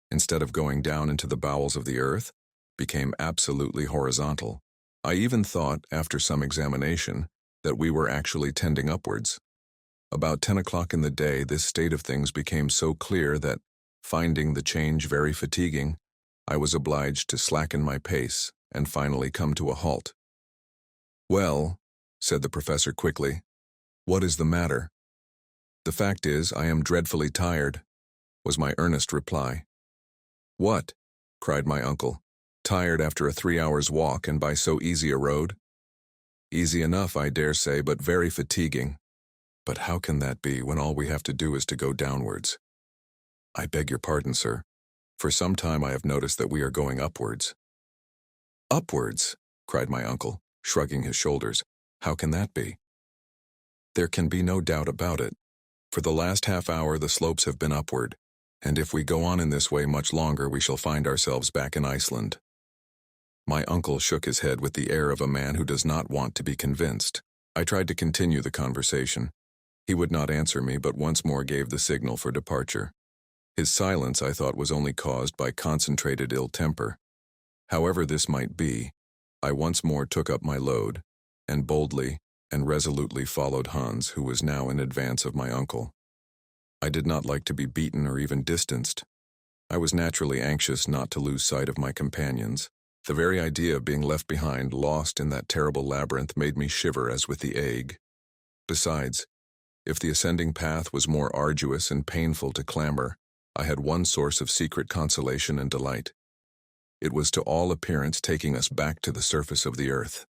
instead of going down into the bowels of the earth, became absolutely horizontal. I even thought, after some examination, that we were actually tending upwards. About 10 o'clock in the day, this state of things became so clear that, finding the change very fatiguing, I was obliged to slacken my pace and finally come to a halt. "Well," said the professor quickly, "What is the matter?" "The fact is, I am dreadfully tired," was my earnest reply. "What?" cried my uncle. "Tired after a 3 hours' walk and by so easy a road?" "Easy enough, I dare say, but very fatiguing." "But how can that be when all we have to do is to go downwards?" "I beg your pardon, sir. For some time I have noticed that we are going upwards." "Upwards?" cried my uncle, shrugging his shoulders. "How can that be?" "There can be no doubt about it. For the last half hour the slopes have been upward, and if we go on in this way much longer we shall find ourselves back in Iceland." My uncle shook his head with the air of a man who does not want to be convinced. I tried to continue the conversation. He would not answer me, but once more gave the signal for departure. His silence, I thought, was only caused by concentrated ill temper. However this might be, I once more took up my load, and boldly and resolutely followed Hans, who was now in advance of my uncle. I did not like to be beaten or even distanced. I was naturally anxious not to lose sight of my companions. The very idea of being left behind, lost in that terrible labyrinth, made me shiver as with the ague. Besides, if the ascending path was more arduous and painful to clamber, I had one source of secret consolation and delight. It was to all appearance taking us back to the surface of the earth.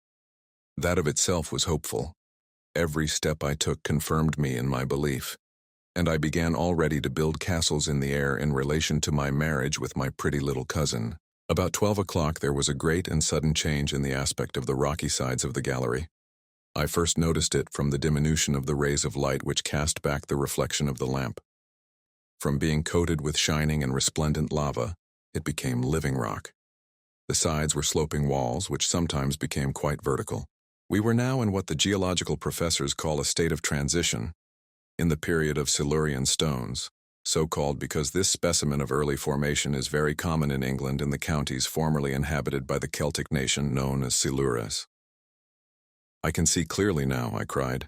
That of itself was hopeful. Every step I took confirmed me in my belief, and I began already to build castles in the air in relation to my marriage with my pretty little cousin. About 12 o'clock there was a great and sudden change in the aspect of the rocky sides of the gallery. I first noticed it from the diminution of the rays of light which cast back the reflection of the lamp. From being coated with shining and resplendent lava, it became living rock. The sides were sloping walls, which sometimes became quite vertical. We were now in what the geological professors call a state of transition, in the period of Silurian stones, so called because this specimen of early formation is very common in England in the counties formerly inhabited by the Celtic nation known as Silures. "I can see clearly now," I cried.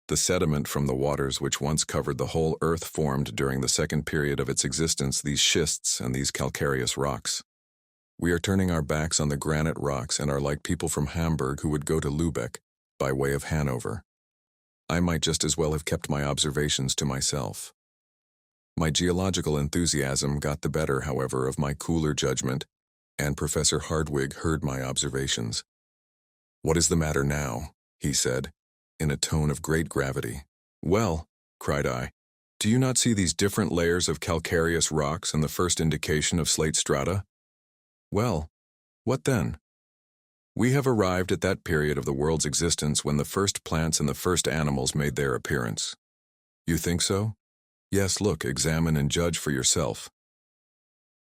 "The sediment from the waters which once covered the whole earth formed during the second period of its existence these schists and these calcareous rocks. We are turning our backs on the granite rocks and are like people from Hamburg who would go to Lübeck by way of Hanover. I might just as well have kept my observations to myself." My geological enthusiasm got the better, however, of my cooler judgment, and Professor Hardwigg heard my observations. "What is the matter now?" he said, in a tone of great gravity. "Well," cried I, "do you not see these different layers of calcareous rocks and the first indication of slate strata?" "Well, what then?" "We have arrived at that period of the world's existence when the first plants and the first animals made their appearance." "You think so?" "Yes, look, examine and judge for yourself."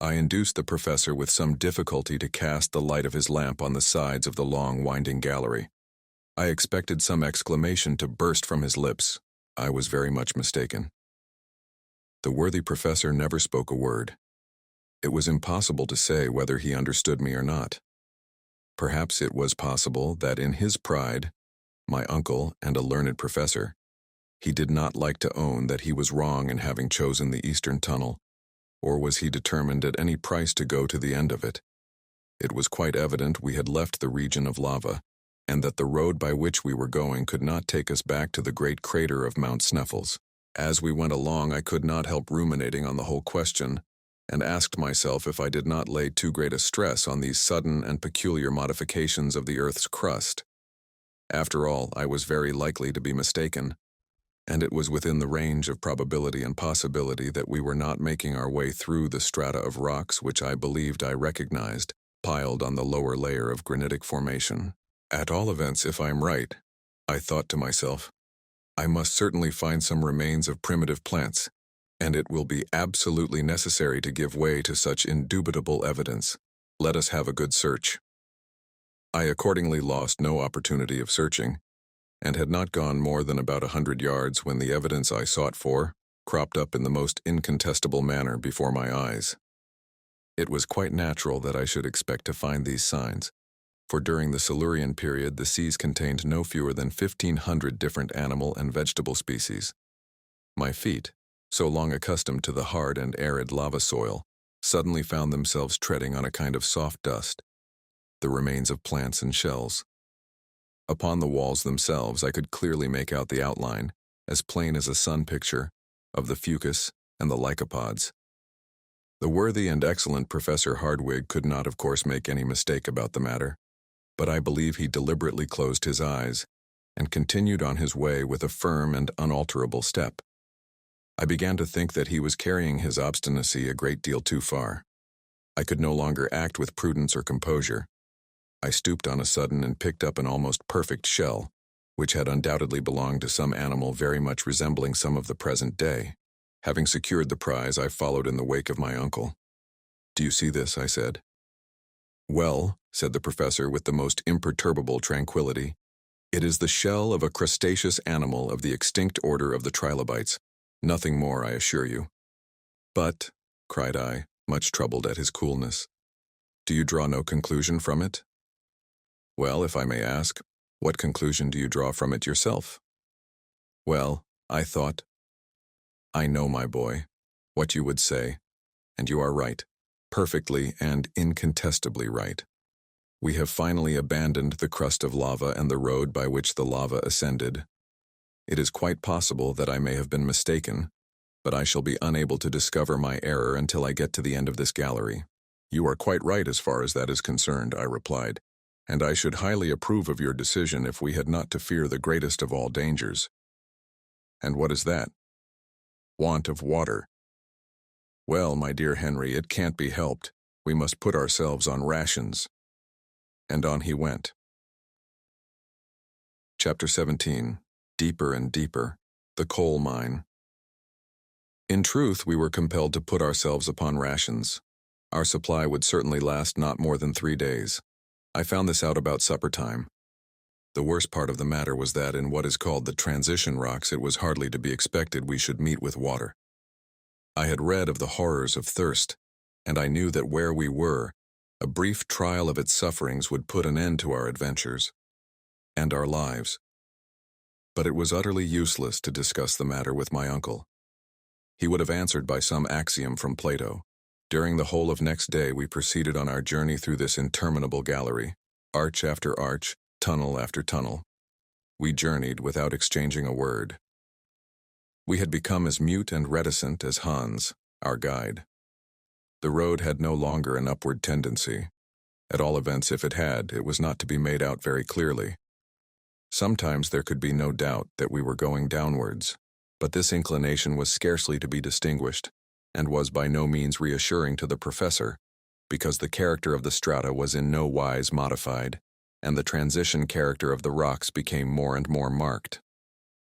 I induced the professor with some difficulty to cast the light of his lamp on the sides of the long, winding gallery. I expected some exclamation to burst from his lips. I was very much mistaken. The worthy professor never spoke a word. It was impossible to say whether he understood me or not. Perhaps it was possible that in his pride, my uncle and a learned professor, he did not like to own that he was wrong in having chosen the eastern tunnel, or was he determined at any price to go to the end of it? It was quite evident we had left the region of lava, and that the road by which we were going could not take us back to the great crater of Mount Sneffels. As we went along, I could not help ruminating on the whole question, and asked myself if I did not lay too great a stress on these sudden and peculiar modifications of the earth's crust. After all, I was very likely to be mistaken, and it was within the range of probability and possibility that we were not making our way through the strata of rocks which I believed I recognized, piled on the lower layer of granitic formation. At all events, if I am right, I thought to myself, I must certainly find some remains of primitive plants, and it will be absolutely necessary to give way to such indubitable evidence. Let us have a good search. I accordingly lost no opportunity of searching, and had not gone more than about 100 yards when the evidence I sought for cropped up in the most incontestable manner before my eyes. It was quite natural that I should expect to find these signs, for during the Silurian period the seas contained no fewer than 1,500 different animal and vegetable species. My feet, so long accustomed to the hard and arid lava soil, suddenly found themselves treading on a kind of soft dust, the remains of plants and shells. Upon the walls themselves I could clearly make out the outline, as plain as a sun picture, of the fucus and the lycopods. The worthy and excellent Professor Hardwigg could not, of course, make any mistake about the matter, but I believe he deliberately closed his eyes and continued on his way with a firm and unalterable step. I began to think that he was carrying his obstinacy a great deal too far. I could no longer act with prudence or composure. I stooped on a sudden and picked up an almost perfect shell, which had undoubtedly belonged to some animal very much resembling some of the present day. Having secured the prize, I followed in the wake of my uncle. "Do you see this?" I said. "Well," said the professor with the most imperturbable tranquility, "it is the shell of a crustaceous animal of the extinct order of the trilobites. Nothing more, I assure you." "But," cried I, much troubled at his coolness, "do you draw no conclusion from it?" "Well, if I may ask, what conclusion do you draw from it yourself?" "Well, I thought—" "I know, my boy, what you would say, and you are right, perfectly and incontestably right. We have finally abandoned the crust of lava and the road by which the lava ascended. It is quite possible that I may have been mistaken, but I shall be unable to discover my error until I get to the end of this gallery." "You are quite right as far as that is concerned," I replied, "and I should highly approve of your decision if we had not to fear the greatest of all dangers." "And what is that?" "Want of water." "Well, my dear Henry, it can't be helped. We must put ourselves on rations." And on he went. Chapter 17. Deeper and Deeper. The Coal Mine. In truth, we were compelled to put ourselves upon rations. Our supply would certainly last not more than 3 days. I found this out about supper time. The worst part of the matter was that in what is called the transition rocks it was hardly to be expected we should meet with water. I had read of the horrors of thirst, and I knew that where we were, a brief trial of its sufferings would put an end to our adventures and our lives. But it was utterly useless to discuss the matter with my uncle. He would have answered by some axiom from Plato. During the whole of next day we proceeded on our journey through this interminable gallery, arch after arch, tunnel after tunnel. We journeyed without exchanging a word. We had become as mute and reticent as Hans, our guide. The road had no longer an upward tendency. At all events, if it had, it was not to be made out very clearly. Sometimes there could be no doubt that we were going downwards, but this inclination was scarcely to be distinguished, and was by no means reassuring to the professor, because the character of the strata was in no wise modified, and the transition character of the rocks became more and more marked.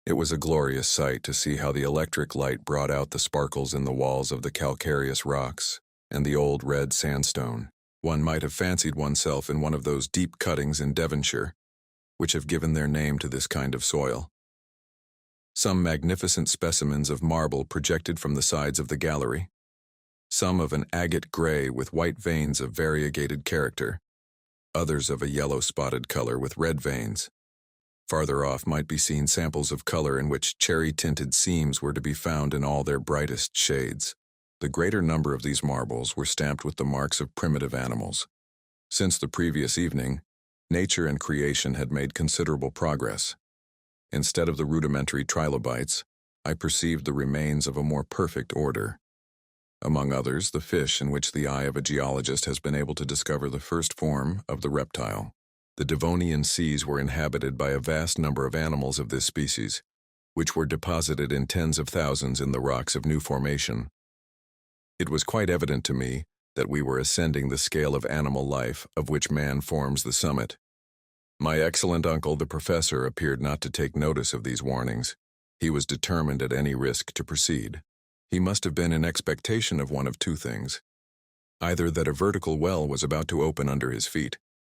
It was a glorious sight to see how the electric light brought out the sparkles in the walls of the calcareous rocks and the old red sandstone. One might have fancied oneself in one of those deep cuttings in Devonshire, which have given their name to this kind of soil. Some magnificent specimens of marble projected from the sides of the gallery, some of an agate gray with white veins of variegated character, others of a yellow-spotted color with red veins. Farther off might be seen samples of color in which cherry-tinted seams were to be found in all their brightest shades. The greater number of these marbles were stamped with the marks of primitive animals. Since the previous evening, nature and creation had made considerable progress. Instead of the rudimentary trilobites, I perceived the remains of a more perfect order. Among others, the fish in which the eye of a geologist has been able to discover the first form of the reptile. The Devonian seas were inhabited by a vast number of animals of this species, which were deposited in tens of thousands in the rocks of new formation. It was quite evident to me that we were ascending the scale of animal life of which man forms the summit. My excellent uncle, the professor, appeared not to take notice of these warnings. He was determined at any risk to proceed. He must have been in expectation of one of two things: either that a vertical well was about to open under his feet,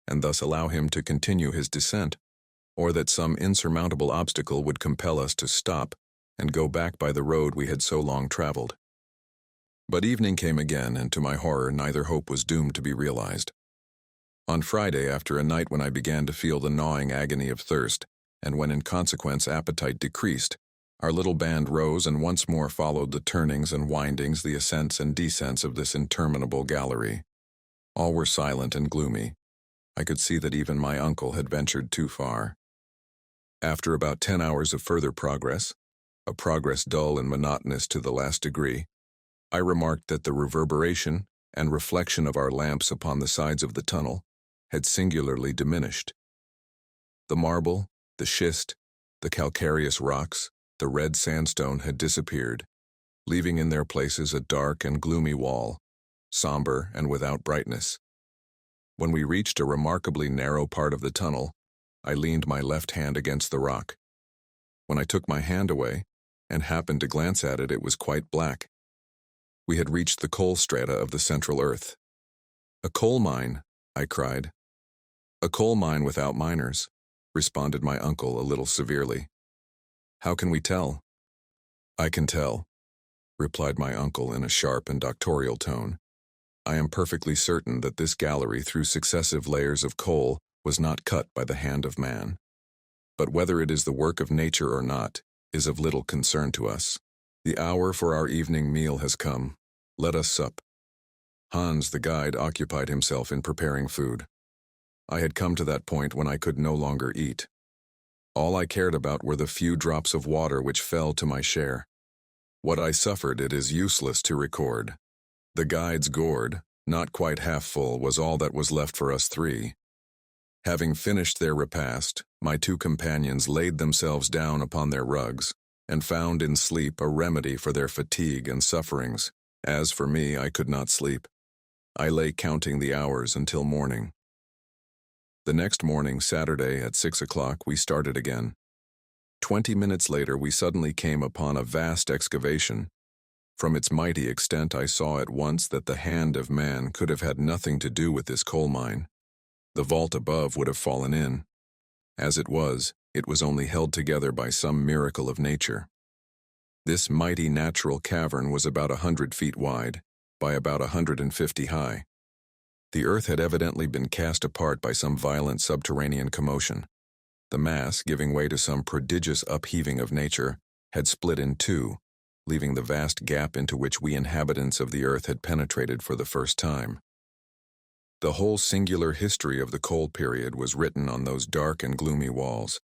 and thus allow him to continue his descent, or that some insurmountable obstacle would compel us to stop and go back by the road we had so long traveled. But evening came again, and to my horror neither hope was doomed to be realized. On Friday, after a night when I began to feel the gnawing agony of thirst, and when in consequence appetite decreased, our little band rose and once more followed the turnings and windings, the ascents and descents of this interminable gallery. All were silent and gloomy. I could see that even my uncle had ventured too far. After about 10 hours of further progress, a progress dull and monotonous to the last degree. I remarked that the reverberation and reflection of our lamps upon the sides of the tunnel had singularly diminished. The marble, the schist, the calcareous rocks, the red sandstone had disappeared, leaving in their places a dark and gloomy wall, somber and without brightness. When we reached a remarkably narrow part of the tunnel, I leaned my left hand against the rock. When I took my hand away and happened to glance at it, it was quite black. We had reached the coal strata of the central earth. "A coal mine," I cried. "A coal mine without miners," responded my uncle a little severely. "How can we tell?" "I can tell," replied my uncle in a sharp and doctorial tone. "I am perfectly certain that this gallery through successive layers of coal was not cut by the hand of man. But whether it is the work of nature or not is of little concern to us. The hour for our evening meal has come. Let us sup." Hans, the guide, occupied himself in preparing food. I had come to that point when I could no longer eat. All I cared about were the few drops of water which fell to my share. What I suffered it is useless to record. The guide's gourd, not quite half full, was all that was left for us three. Having finished their repast, my two companions laid themselves down upon their rugs, and found in sleep a remedy for their fatigue and sufferings. As for me, I could not sleep. I lay counting the hours until morning. The next morning, Saturday, at 6 o'clock, we started again. 20 minutes later, we suddenly came upon a vast excavation. From its mighty extent, I saw at once that the hand of man could have had nothing to do with this coal mine. The vault above would have fallen in. As it was only held together by some miracle of nature. This mighty natural cavern was about 100 feet wide, by about 150 high. The earth had evidently been cast apart by some violent subterranean commotion. The mass, giving way to some prodigious upheaving of nature, had split in two, leaving the vast gap into which we inhabitants of the earth had penetrated for the first time. The whole singular history of the coal period was written on those dark and gloomy walls.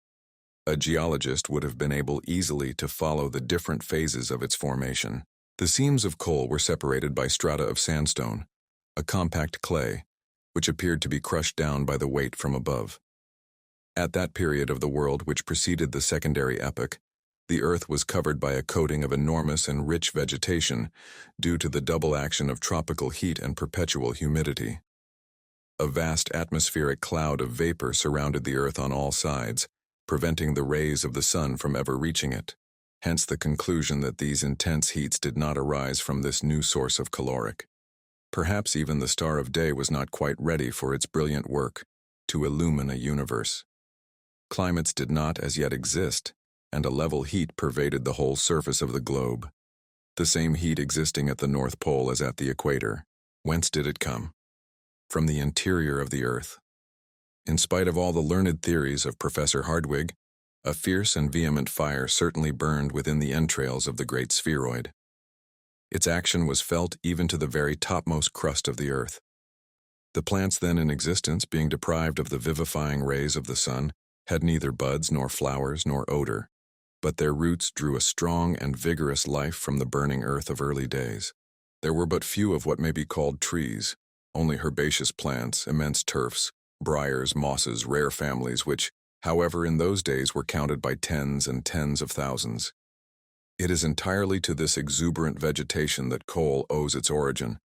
A geologist would have been able easily to follow the different phases of its formation. The seams of coal were separated by strata of sandstone, a compact clay, which appeared to be crushed down by the weight from above. At that period of the world which preceded the secondary epoch, the earth was covered by a coating of enormous and rich vegetation due to the double action of tropical heat and perpetual humidity. A vast atmospheric cloud of vapor surrounded the earth on all sides, preventing the rays of the sun from ever reaching it. Hence the conclusion that these intense heats did not arise from this new source of caloric. Perhaps even the star of day was not quite ready for its brilliant work to illumine a universe. Climates did not as yet exist, and a level heat pervaded the whole surface of the globe. The same heat existing at the North Pole as at the equator. Whence did it come? From the interior of the earth. In spite of all the learned theories of Professor Hardwigg, a fierce and vehement fire certainly burned within the entrails of the great spheroid. Its action was felt even to the very topmost crust of the earth. The plants then in existence, being deprived of the vivifying rays of the sun, had neither buds nor flowers nor odor, but their roots drew a strong and vigorous life from the burning earth of early days. There were but few of what may be called trees, only herbaceous plants, immense turfs, briars, mosses, rare families which, however, in those days were counted by tens and tens of thousands. It is entirely to this exuberant vegetation that coal owes its origin.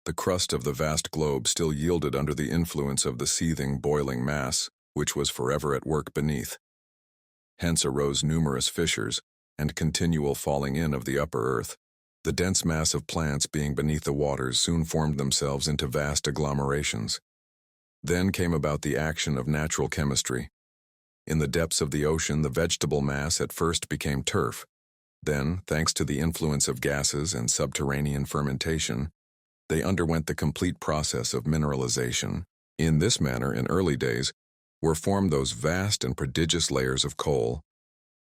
The crust of the vast globe still yielded under the influence of the seething, boiling mass, which was forever at work beneath. Hence arose numerous fissures and continual falling in of the upper earth. The dense mass of plants being beneath the waters soon formed themselves into vast agglomerations. Then came about the action of natural chemistry. In the depths of the ocean, the vegetable mass at first became turf. Then, thanks to the influence of gases and subterranean fermentation, they underwent the complete process of mineralization. In this manner, in early days, were formed those vast and prodigious layers of coal,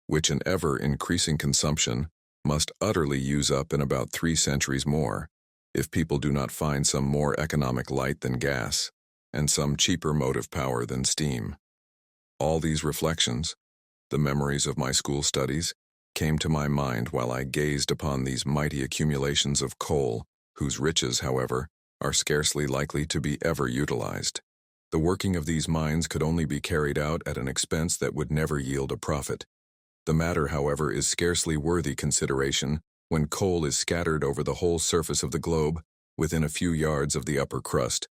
which in ever-increasing consumption must utterly use up in about 3 centuries more, if people do not find some more economic light than gas, and some cheaper motive power than steam. All these reflections, the memories of my school studies, came to my mind while I gazed upon these mighty accumulations of coal, whose riches, however, are scarcely likely to be ever utilized. The working of these mines could only be carried out at an expense that would never yield a profit. The matter, however, is scarcely worthy consideration when coal is scattered over the whole surface of the globe within a few yards of the upper crust.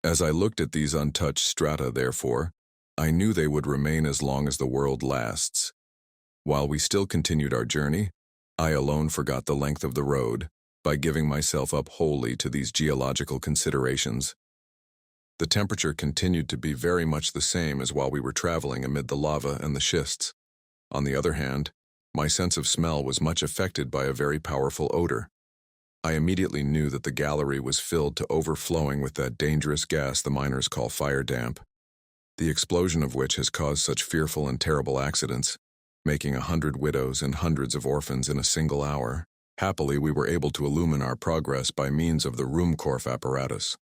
As I looked at these untouched strata, therefore, I knew they would remain as long as the world lasts. While we still continued our journey, I alone forgot the length of the road by giving myself up wholly to these geological considerations. The temperature continued to be very much the same as while we were traveling amid the lava and the schists. On the other hand, my sense of smell was much affected by a very powerful odor. I immediately knew that the gallery was filled to overflowing with that dangerous gas the miners call fire damp, the explosion of which has caused such fearful and terrible accidents, making 100 widows and hundreds of orphans in a single hour. Happily, we were able to illumine our progress by means of the Ruhmkorff apparatus.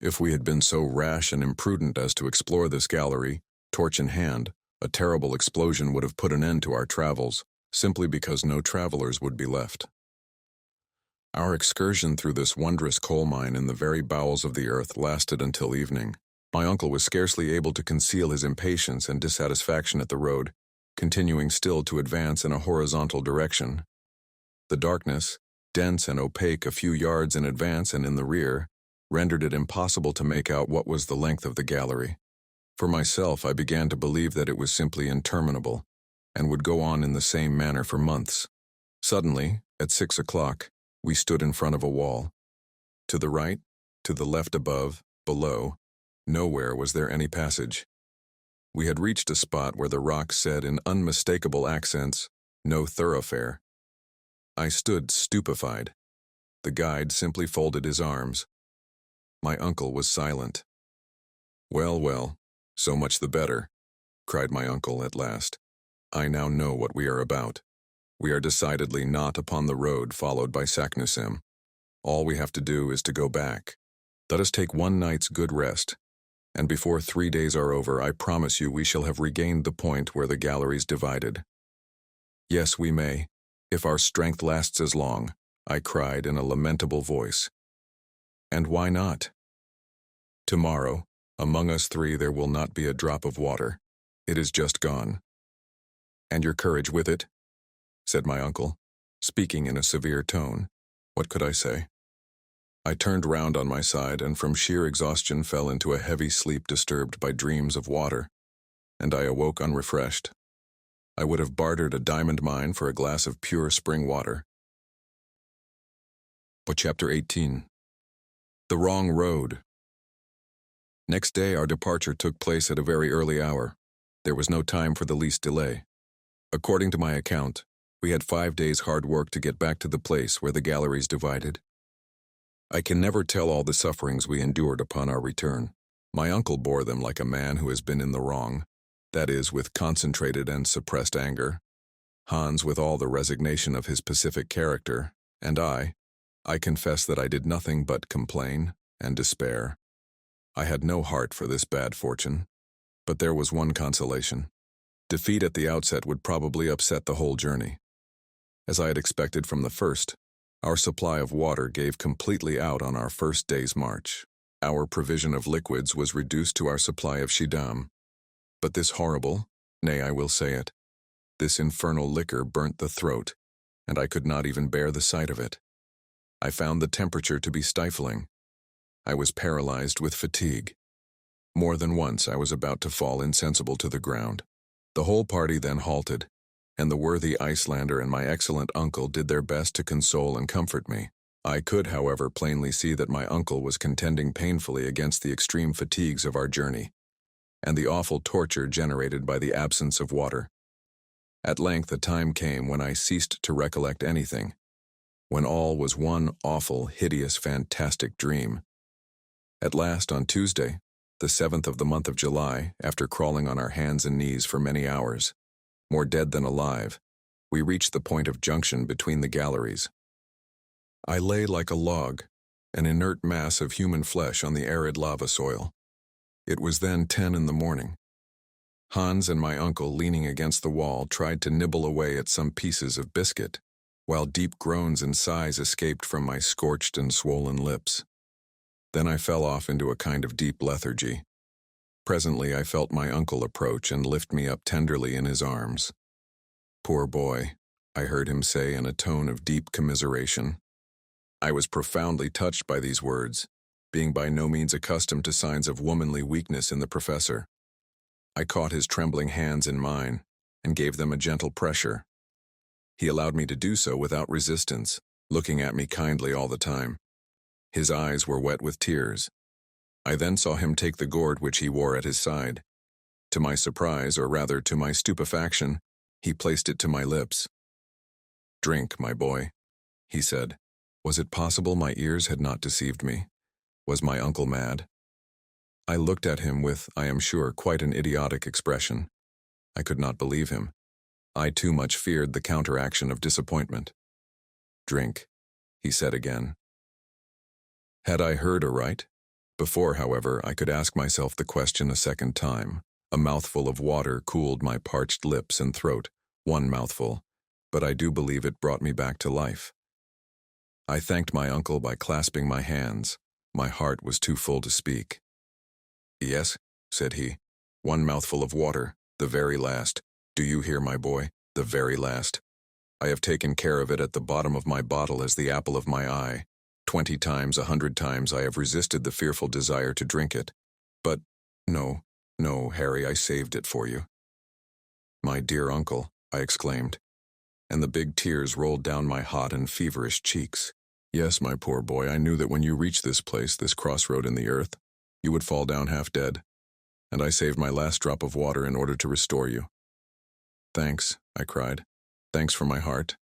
If we had been so rash and imprudent as to explore this gallery, torch in hand, a terrible explosion would have put an end to our travels, simply because no travelers would be left. Our excursion through this wondrous coal mine in the very bowels of the earth lasted until evening. My uncle was scarcely able to conceal his impatience and dissatisfaction at the road, continuing still to advance in a horizontal direction. The darkness, dense and opaque a few yards in advance and in the rear, rendered it impossible to make out what was the length of the gallery. For myself, I began to believe that it was simply interminable, and would go on in the same manner for months. Suddenly, at 6 o'clock, we stood in front of a wall. To the right, to the left, above, below, nowhere was there any passage. We had reached a spot where the rock said in unmistakable accents, "No thoroughfare." I stood stupefied. The guide simply folded his arms. My uncle was silent. "Well, well, so much the better," cried my uncle at last. "I now know what we are about. We are decidedly not upon the road followed by Saknussemm. All we have to do is to go back. Let us take one night's good rest, and before 3 days are over, I promise you we shall have regained the point where the galleries divided." "Yes, we may, if our strength lasts as long," I cried in a lamentable voice. "And why not? Tomorrow, among us three there will not be a drop of water. It is just gone." "And your courage with it?" said my uncle, speaking in a severe tone. What could I say? I turned round on my side and from sheer exhaustion fell into a heavy sleep disturbed by dreams of water, and I awoke unrefreshed. I would have bartered a diamond mine for a glass of pure spring water. But Chapter 18. The Wrong Road. Next day our departure took place at a very early hour. There was no time for the least delay. According to my account, we had 5 days' hard work to get back to the place where the galleries divided. I can never tell all the sufferings we endured upon our return. My uncle bore them like a man who has been in the wrong, that is, with concentrated and suppressed anger. Hans with all the resignation of his pacific character, and I confess that I did nothing but complain and despair. I had no heart for this bad fortune, but there was one consolation. Defeat at the outset would probably upset the whole journey. As I had expected from the first, our supply of water gave completely out on our first day's march. Our provision of liquids was reduced to our supply of Schiedam. But this horrible, nay, I will say it, this infernal liquor burnt the throat, and I could not even bear the sight of it. I found the temperature to be stifling. I was paralyzed with fatigue. More than once I was about to fall insensible to the ground. The whole party then halted, and the worthy Icelander and my excellent uncle did their best to console and comfort me. I could, however, plainly see that my uncle was contending painfully against the extreme fatigues of our journey, and the awful torture generated by the absence of water. At length a time came when I ceased to recollect anything, when all was one awful, hideous, fantastic dream. At last, on Tuesday, the 7th of the month of July, after crawling on our hands and knees for many hours, more dead than alive, we reached the point of junction between the galleries. I lay like a log, an inert mass of human flesh on the arid lava soil. It was then 10 in the morning. Hans and my uncle, leaning against the wall, tried to nibble away at some pieces of biscuit, while deep groans and sighs escaped from my scorched and swollen lips. Then I fell off into a kind of deep lethargy. Presently I felt my uncle approach and lift me up tenderly in his arms. "Poor boy," I heard him say in a tone of deep commiseration. I was profoundly touched by these words, being by no means accustomed to signs of womanly weakness in the professor. I caught his trembling hands in mine and gave them a gentle pressure. He allowed me to do so without resistance, looking at me kindly all the time. His eyes were wet with tears. I then saw him take the gourd which he wore at his side. To my surprise, or rather to my stupefaction, he placed it to my lips. "Drink, my boy," he said. Was it possible my ears had not deceived me? Was my uncle mad? I looked at him with, I am sure, quite an idiotic expression. I could not believe him. I too much feared the counteraction of disappointment. "Drink," he said again. Had I heard aright? Before, however, I could ask myself the question a second time. A mouthful of water cooled my parched lips and throat, one mouthful, but I do believe it brought me back to life. I thanked my uncle by clasping my hands. My heart was too full to speak. "Yes," said he, "one mouthful of water, the very last. Do you hear, my boy? The very last. I have taken care of it at the bottom of my bottle as the apple of my eye. 20 times, 100 times I have resisted the fearful desire to drink it. But, no, Harry, I saved it for you." "My dear uncle," I exclaimed, and the big tears rolled down my hot and feverish cheeks. "Yes, my poor boy, I knew that when you reached this place, this crossroad in the earth, you would fall down half dead, and I saved my last drop of water in order to restore you." "Thanks," I cried. "Thanks from my heart."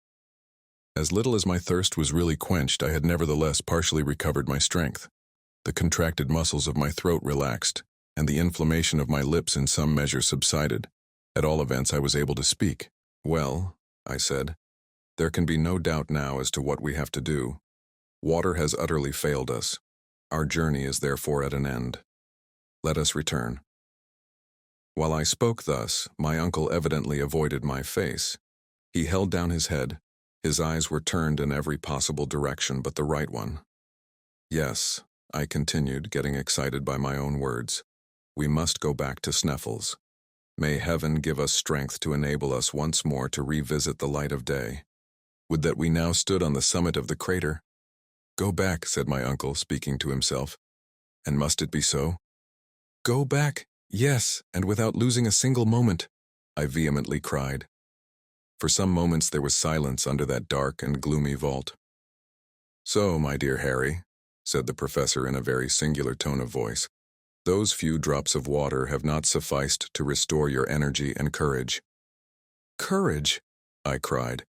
As little as my thirst was really quenched, I had nevertheless partially recovered my strength. The contracted muscles of my throat relaxed, and the inflammation of my lips in some measure subsided. At all events, I was able to speak. "Well," I said, "there can be no doubt now as to what we have to do. Water has utterly failed us. Our journey is therefore at an end. Let us return." While I spoke thus, my uncle evidently avoided my face. He held down his head. His eyes were turned in every possible direction but the right one. "Yes," I continued, getting excited by my own words, "we must go back to Sneffels. May heaven give us strength to enable us once more to revisit the light of day. Would that we now stood on the summit of the crater." "Go back," said my uncle, speaking to himself. "And must it be so?" "Go back, yes, and without losing a single moment," I vehemently cried. For some moments there was silence under that dark and gloomy vault. "So, my dear Harry," said the professor in a very singular tone of voice, "those few drops of water have not sufficed to restore your energy and courage." "Courage?" I cried.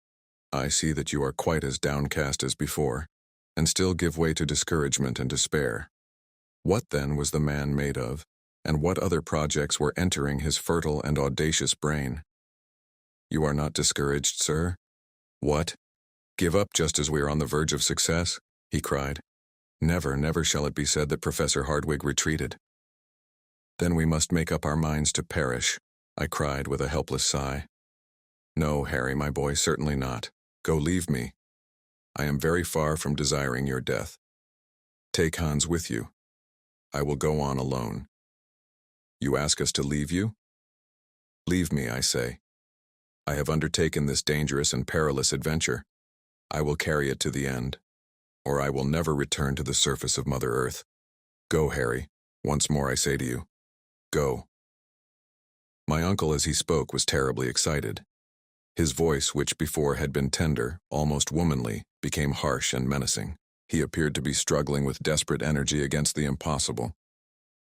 "I see that you are quite as downcast as before, and still give way to discouragement and despair. What then was the man made of, and what other projects were entering his fertile and audacious brain? You are not discouraged, sir? What? Give up just as we are on the verge of success?" he cried. "Never, never shall it be said that Professor Hardwigg retreated." "Then we must make up our minds to perish," I cried with a helpless sigh. "No, Harry, my boy, certainly not. Go, leave me. I am very far from desiring your death. Take Hans with you. I will go on alone." "You ask us to leave you?" "Leave me, I say. I have undertaken this dangerous and perilous adventure. I will carry it to the end, or I will never return to the surface of Mother Earth. Go, Harry. Once more I say to you, go." My uncle, as he spoke, was terribly excited. His voice, which before had been tender, almost womanly, became harsh and menacing. He appeared to be struggling with desperate energy against the impossible.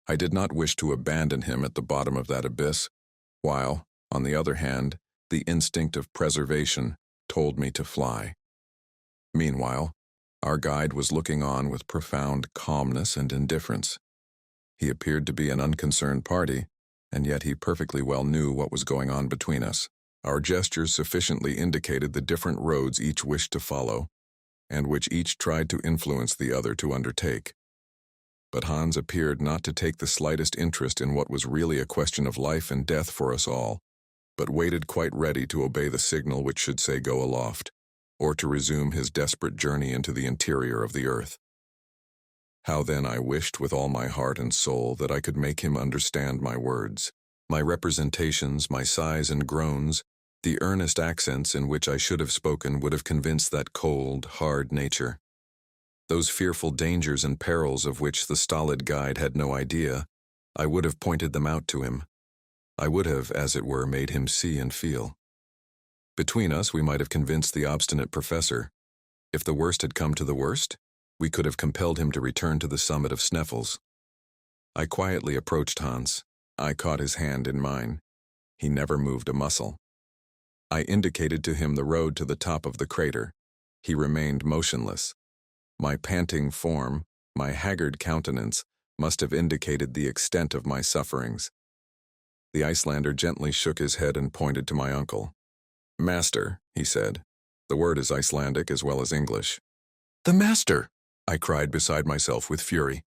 I did not wish to abandon him at the bottom of that abyss, while, on the other hand, the instinct of preservation told me to fly. Meanwhile, our guide was looking on with profound calmness and indifference. He appeared to be an unconcerned party, and yet he perfectly well knew what was going on between us. Our gestures sufficiently indicated the different roads each wished to follow, and which each tried to influence the other to undertake. But Hans appeared not to take the slightest interest in what was really a question of life and death for us all, but waited quite ready to obey the signal which should say go aloft, or to resume his desperate journey into the interior of the earth. How then I wished with all my heart and soul that I could make him understand my words, my representations, my sighs and groans. The earnest accents in which I should have spoken would have convinced that cold, hard nature. Those fearful dangers and perils of which the stolid guide had no idea, I would have pointed them out to him. I would have, as it were, made him see and feel. Between us, we might have convinced the obstinate professor. If the worst had come to the worst, we could have compelled him to return to the summit of Sneffels. I quietly approached Hans. I caught his hand in mine. He never moved a muscle. I indicated to him the road to the top of the crater. He remained motionless. My panting form, my haggard countenance, must have indicated the extent of my sufferings. The Icelander gently shook his head and pointed to my uncle. "Master," he said. The word is Icelandic as well as English. "The master!" I cried beside myself with fury.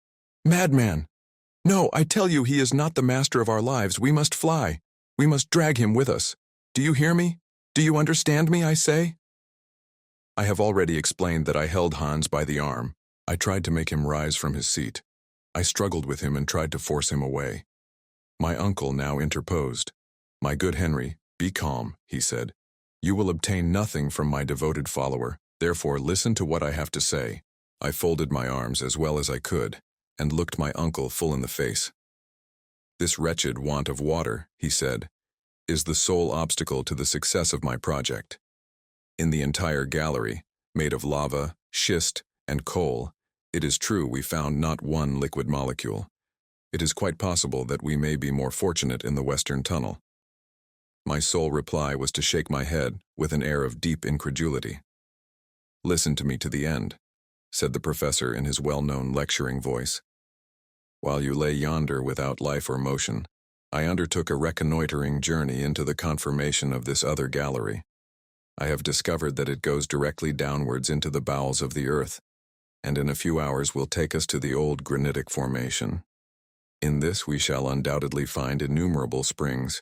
"Madman! No, I tell you he is not the master of our lives. We must fly. We must drag him with us. Do you hear me? Do you understand me, I say?" I have already explained that I held Hans by the arm. I tried to make him rise from his seat. I struggled with him and tried to force him away. My uncle now interposed. "My good Henry, be calm," he said. "You will obtain nothing from my devoted follower, therefore listen to what I have to say." I folded my arms as well as I could, and looked my uncle full in the face. "This wretched want of water," he said, "is the sole obstacle to the success of my project. In the entire gallery, made of lava, schist, and coal, it is true we found not one liquid molecule. It is quite possible that we may be more fortunate in the western tunnel." My sole reply was to shake my head with an air of deep incredulity. "Listen to me to the end," said the professor in his well-known lecturing voice. "While you lay yonder without life or motion, I undertook a reconnoitering journey into the conformation of this other gallery. I have discovered that it goes directly downwards into the bowels of the earth, and in a few hours will take us to the old granitic formation. In this we shall undoubtedly find innumerable springs.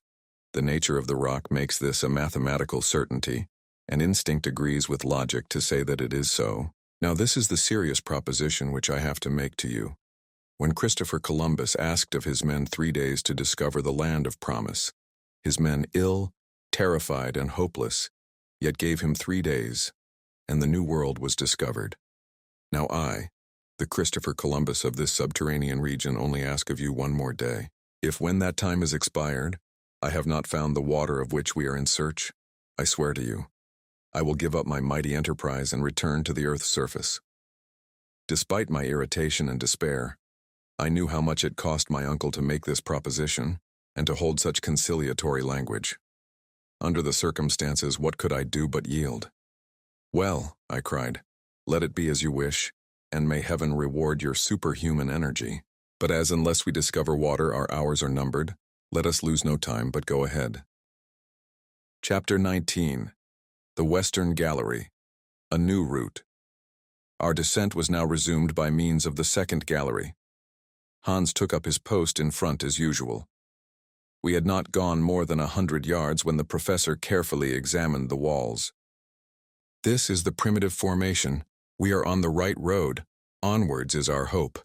The nature of the rock makes this a mathematical certainty, and instinct agrees with logic to say that it is so. Now this is the serious proposition which I have to make to you. When Christopher Columbus asked of his men 3 days to discover the land of promise, his men ill, terrified, and hopeless, yet gave him 3 days, and the New World was discovered. Now I, the Christopher Columbus of this subterranean region, only ask of you 1 more day. If when that time is expired, I have not found the water of which we are in search, I swear to you, I will give up my mighty enterprise and return to the earth's surface." Despite my irritation and despair, I knew how much it cost my uncle to make this proposition and to hold such conciliatory language. Under the circumstances, what could I do but yield? "Well," I cried, "let it be as you wish, and may heaven reward your superhuman energy. But as unless we discover water our hours are numbered, let us lose no time but go ahead." Chapter 19. The Western Gallery. A New Route. Our descent was now resumed by means of the second gallery. Hans took up his post in front as usual. We had not gone more than 100 yards when the professor carefully examined the walls. "This is the primitive formation. We are on the right road. Onwards is our hope."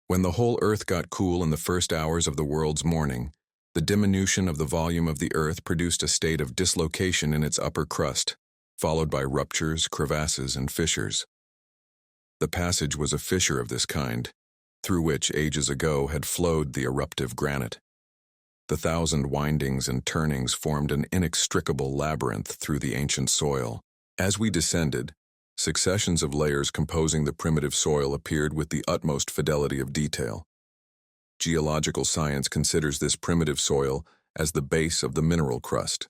When the whole earth got cool in the first hours of the world's morning, the diminution of the volume of the earth produced a state of dislocation in its upper crust, followed by ruptures, crevasses, and fissures. The passage was a fissure of this kind, through which ages ago had flowed the eruptive granite. The 1,000 windings and turnings formed an inextricable labyrinth through the ancient soil. As we descended, successions of layers composing the primitive soil appeared with the utmost fidelity of detail. Geological science considers this primitive soil as the base of the mineral crust,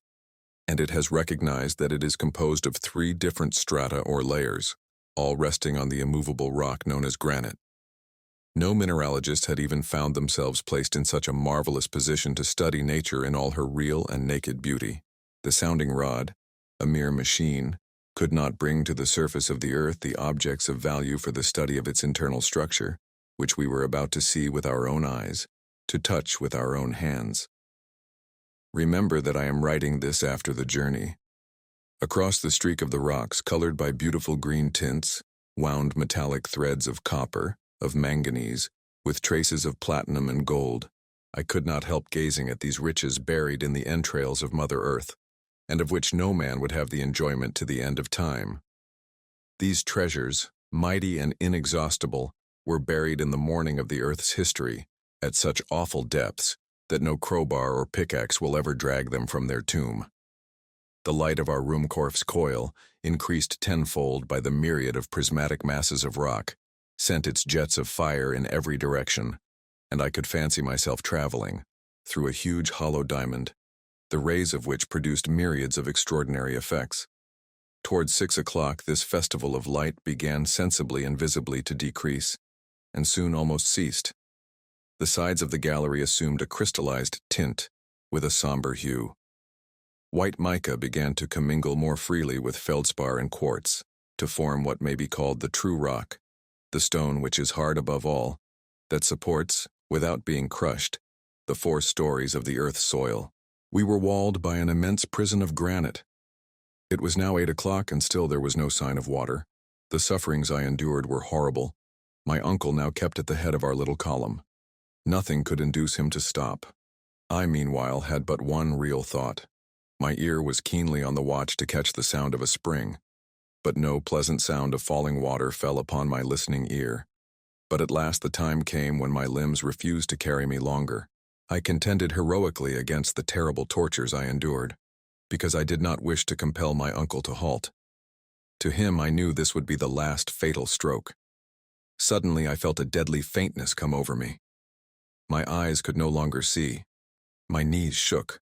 and it has recognized that it is composed of 3 different strata or layers, all resting on the immovable rock known as granite. No mineralogist had even found themselves placed in such a marvelous position to study nature in all her real and naked beauty. The sounding rod, a mere machine, could not bring to the surface of the earth the objects of value for the study of its internal structure, which we were about to see with our own eyes, to touch with our own hands. Remember that I am writing this after the journey. Across the streak of the rocks, colored by beautiful green tints, wound metallic threads of copper, of manganese, with traces of platinum and gold, I could not help gazing at these riches buried in the entrails of Mother Earth, and of which no man would have the enjoyment to the end of time. These treasures, mighty and inexhaustible, were buried in the morning of the Earth's history, at such awful depths that no crowbar or pickaxe will ever drag them from their tomb. The light of our Ruhmkorff's coil, increased tenfold by the myriad of prismatic masses of rock, sent its jets of fire in every direction, and I could fancy myself traveling through a huge hollow diamond, the rays of which produced myriads of extraordinary effects. Towards 6 o'clock, this festival of light began sensibly and visibly to decrease, and soon almost ceased. The sides of the gallery assumed a crystallized tint with a somber hue. White mica began to commingle more freely with feldspar and quartz, to form what may be called the true rock, the stone which is hard above all, that supports, without being crushed, the 4 stories of the earth's soil. We were walled by an immense prison of granite. It was now 8 o'clock, and still there was no sign of water. The sufferings I endured were horrible. My uncle now kept at the head of our little column. Nothing could induce him to stop. I, meanwhile, had but one real thought. My ear was keenly on the watch to catch the sound of a spring, but no pleasant sound of falling water fell upon my listening ear. But at last the time came when my limbs refused to carry me longer. I contended heroically against the terrible tortures I endured, because I did not wish to compel my uncle to halt. To him I knew this would be the last fatal stroke. Suddenly I felt a deadly faintness come over me. My eyes could no longer see. My knees shook.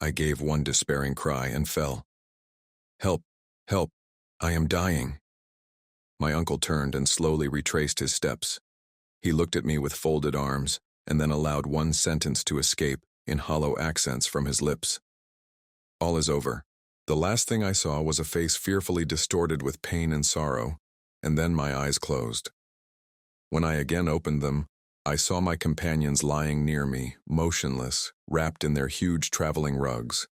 I gave one despairing cry and fell. "Help! Help! I am dying!" My uncle turned and slowly retraced his steps. He looked at me with folded arms, and then allowed one sentence to escape in hollow accents from his lips. "All is over." The last thing I saw was a face fearfully distorted with pain and sorrow, and then my eyes closed. When I again opened them, I saw my companions lying near me, motionless, wrapped in their huge traveling rugs.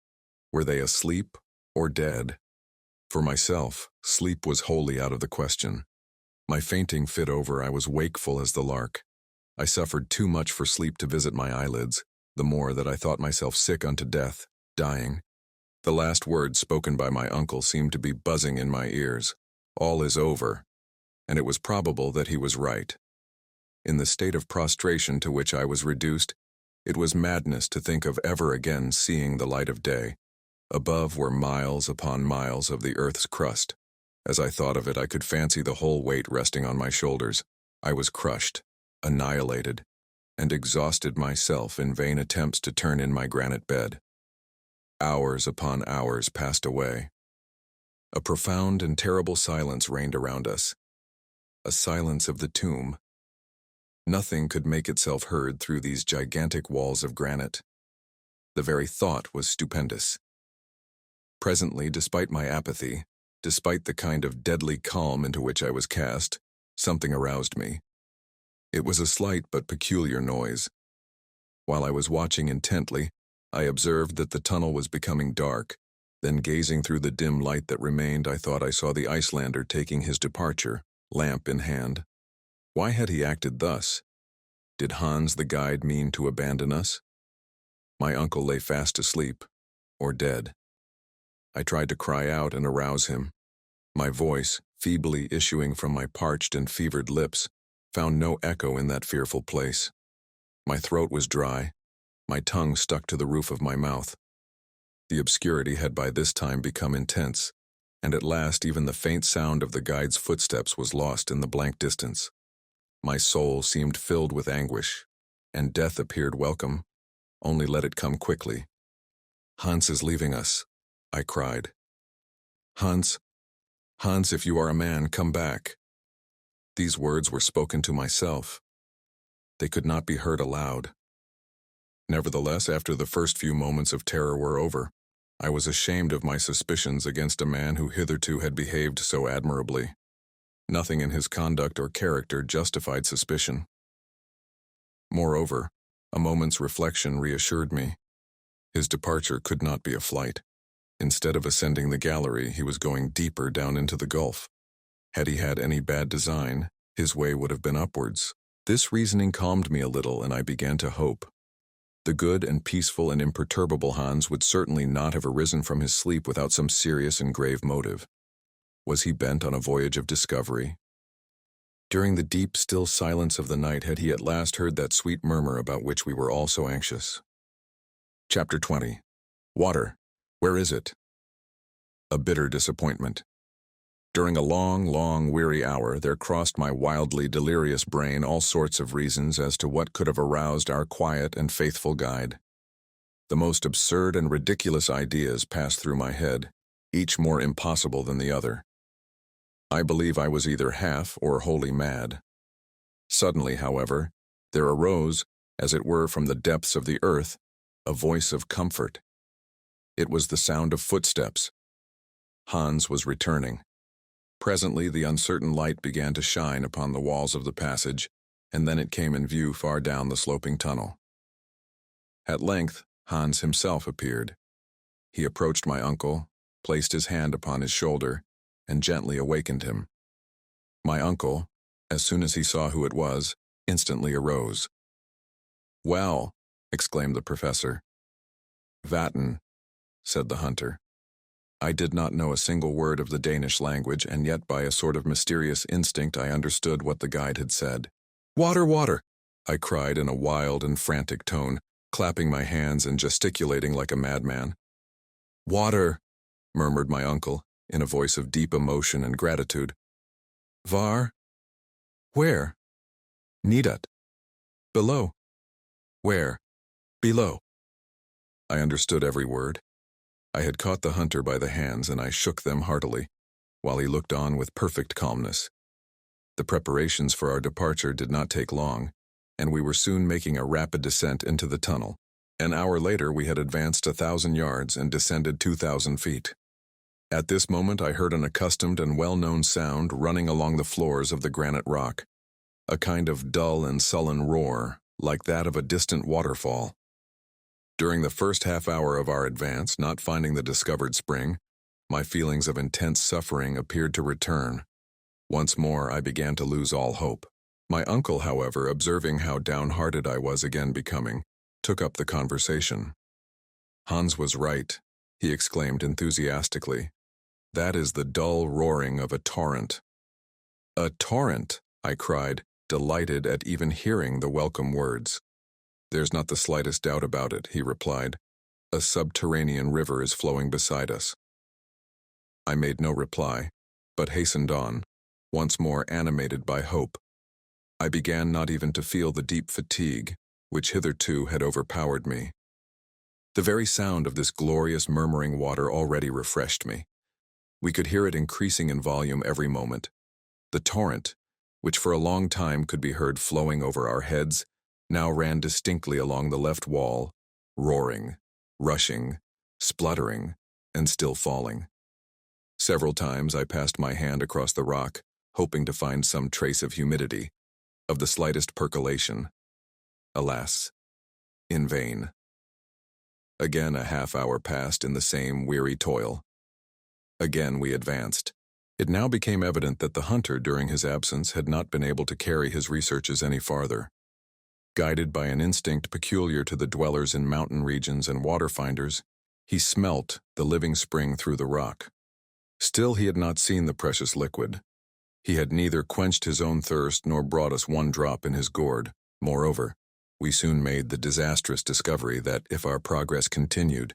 Were they asleep or dead? For myself, sleep was wholly out of the question. My fainting fit over, I was wakeful as the lark. I suffered too much for sleep to visit my eyelids, the more that I thought myself sick unto death, dying. The last words spoken by my uncle seemed to be buzzing in my ears. "All is over," and it was probable that he was right. In the state of prostration to which I was reduced, it was madness to think of ever again seeing the light of day. Above were miles upon miles of the earth's crust. As I thought of it, I could fancy the whole weight resting on my shoulders. I was crushed, annihilated, and exhausted myself in vain attempts to turn in my granite bed. Hours upon hours passed away. A profound and terrible silence reigned around us. A silence of the tomb. Nothing could make itself heard through these gigantic walls of granite. The very thought was stupendous. Presently, despite my apathy, despite the kind of deadly calm into which I was cast, something aroused me. It was a slight but peculiar noise. While I was watching intently, I observed that the tunnel was becoming dark. Then, gazing through the dim light that remained, I thought I saw the Icelander taking his departure, lamp in hand. Why had he acted thus? Did Hans the guide mean to abandon us? My uncle lay fast asleep, or dead. I tried to cry out and arouse him. My voice, feebly issuing from my parched and fevered lips, found no echo in that fearful place. My throat was dry. My tongue stuck to the roof of my mouth. The obscurity had by this time become intense, and at last even the faint sound of the guide's footsteps was lost in the blank distance. My soul seemed filled with anguish, and death appeared welcome, only let it come quickly. "Hans is leaving us," I cried. Hans, if you are a man, come back." These words were spoken to myself. They could not be heard aloud. Nevertheless, after the first few moments of terror were over, I was ashamed of my suspicions against a man who hitherto had behaved so admirably. Nothing in his conduct or character justified suspicion. Moreover, a moment's reflection reassured me. His departure could not be a flight. Instead of ascending the gallery, he was going deeper down into the gulf. Had he had any bad design, his way would have been upwards. This reasoning calmed me a little, and I began to hope. The good and peaceful and imperturbable Hans would certainly not have arisen from his sleep without some serious and grave motive. Was he bent on a voyage of discovery? During the deep, still silence of the night had he at last heard that sweet murmur about which we were all so anxious. Chapter 20. Water. Where is it? A bitter disappointment. During a long, weary hour, there crossed my wildly delirious brain all sorts of reasons as to what could have aroused our quiet and faithful guide. The most absurd and ridiculous ideas passed through my head, each more impossible than the other. I believe I was either half or wholly mad. Suddenly, however, there arose, as it were from the depths of the earth, a voice of comfort. It was the sound of footsteps. Hans was returning. Presently the uncertain light began to shine upon the walls of the passage, and then it came in view far down the sloping tunnel. At length, Hans himself appeared. He approached my uncle, placed his hand upon his shoulder, and gently awakened him. My uncle, as soon as he saw who it was, instantly arose. "Well," exclaimed the professor. "Vatten," said the hunter. I did not know a single word of the Danish language, and yet by a sort of mysterious instinct I understood what the guide had said. "Water, water!" I cried in a wild and frantic tone, clapping my hands and gesticulating like a madman. "Water," murmured my uncle, in a voice of deep emotion and gratitude. "Var? Where?" "Nedat. Below." "Where?" "Below." I understood every word. I had caught the hunter by the hands, and I shook them heartily, while he looked on with perfect calmness. The preparations for our departure did not take long, and we were soon making a rapid descent into the tunnel. An hour later we had advanced 1,000 yards and descended 2,000 feet. At this moment I heard an accustomed and well-known sound running along the floors of the granite rock, a kind of dull and sullen roar, like that of a distant waterfall. During the first half hour of our advance, not finding the discovered spring, my feelings of intense suffering appeared to return. Once more I began to lose all hope. My uncle, however, observing how downhearted I was again becoming, took up the conversation. "Hans was right," he exclaimed enthusiastically. "That is the dull roaring of a torrent." "A torrent!" I cried, delighted at even hearing the welcome words. "There's not the slightest doubt about it," he replied. "A subterranean river is flowing beside us." I made no reply, but hastened on, once more animated by hope. I began not even to feel the deep fatigue, which hitherto had overpowered me. The very sound of this glorious murmuring water already refreshed me. We could hear it increasing in volume every moment. The torrent, which for a long time could be heard flowing over our heads, now ran distinctly along the left wall, roaring, rushing, spluttering, and still falling. Several times I passed my hand across the rock, hoping to find some trace of humidity, of the slightest percolation. Alas, in vain. Again a half-hour passed in the same weary toil. Again we advanced. It now became evident that the hunter, during his absence, had not been able to carry his researches any farther. Guided by an instinct peculiar to the dwellers in mountain regions and water-finders, he smelt the living spring through the rock. Still he had not seen the precious liquid. He had neither quenched his own thirst nor brought us one drop in his gourd. Moreover, we soon made the disastrous discovery that, if our progress continued,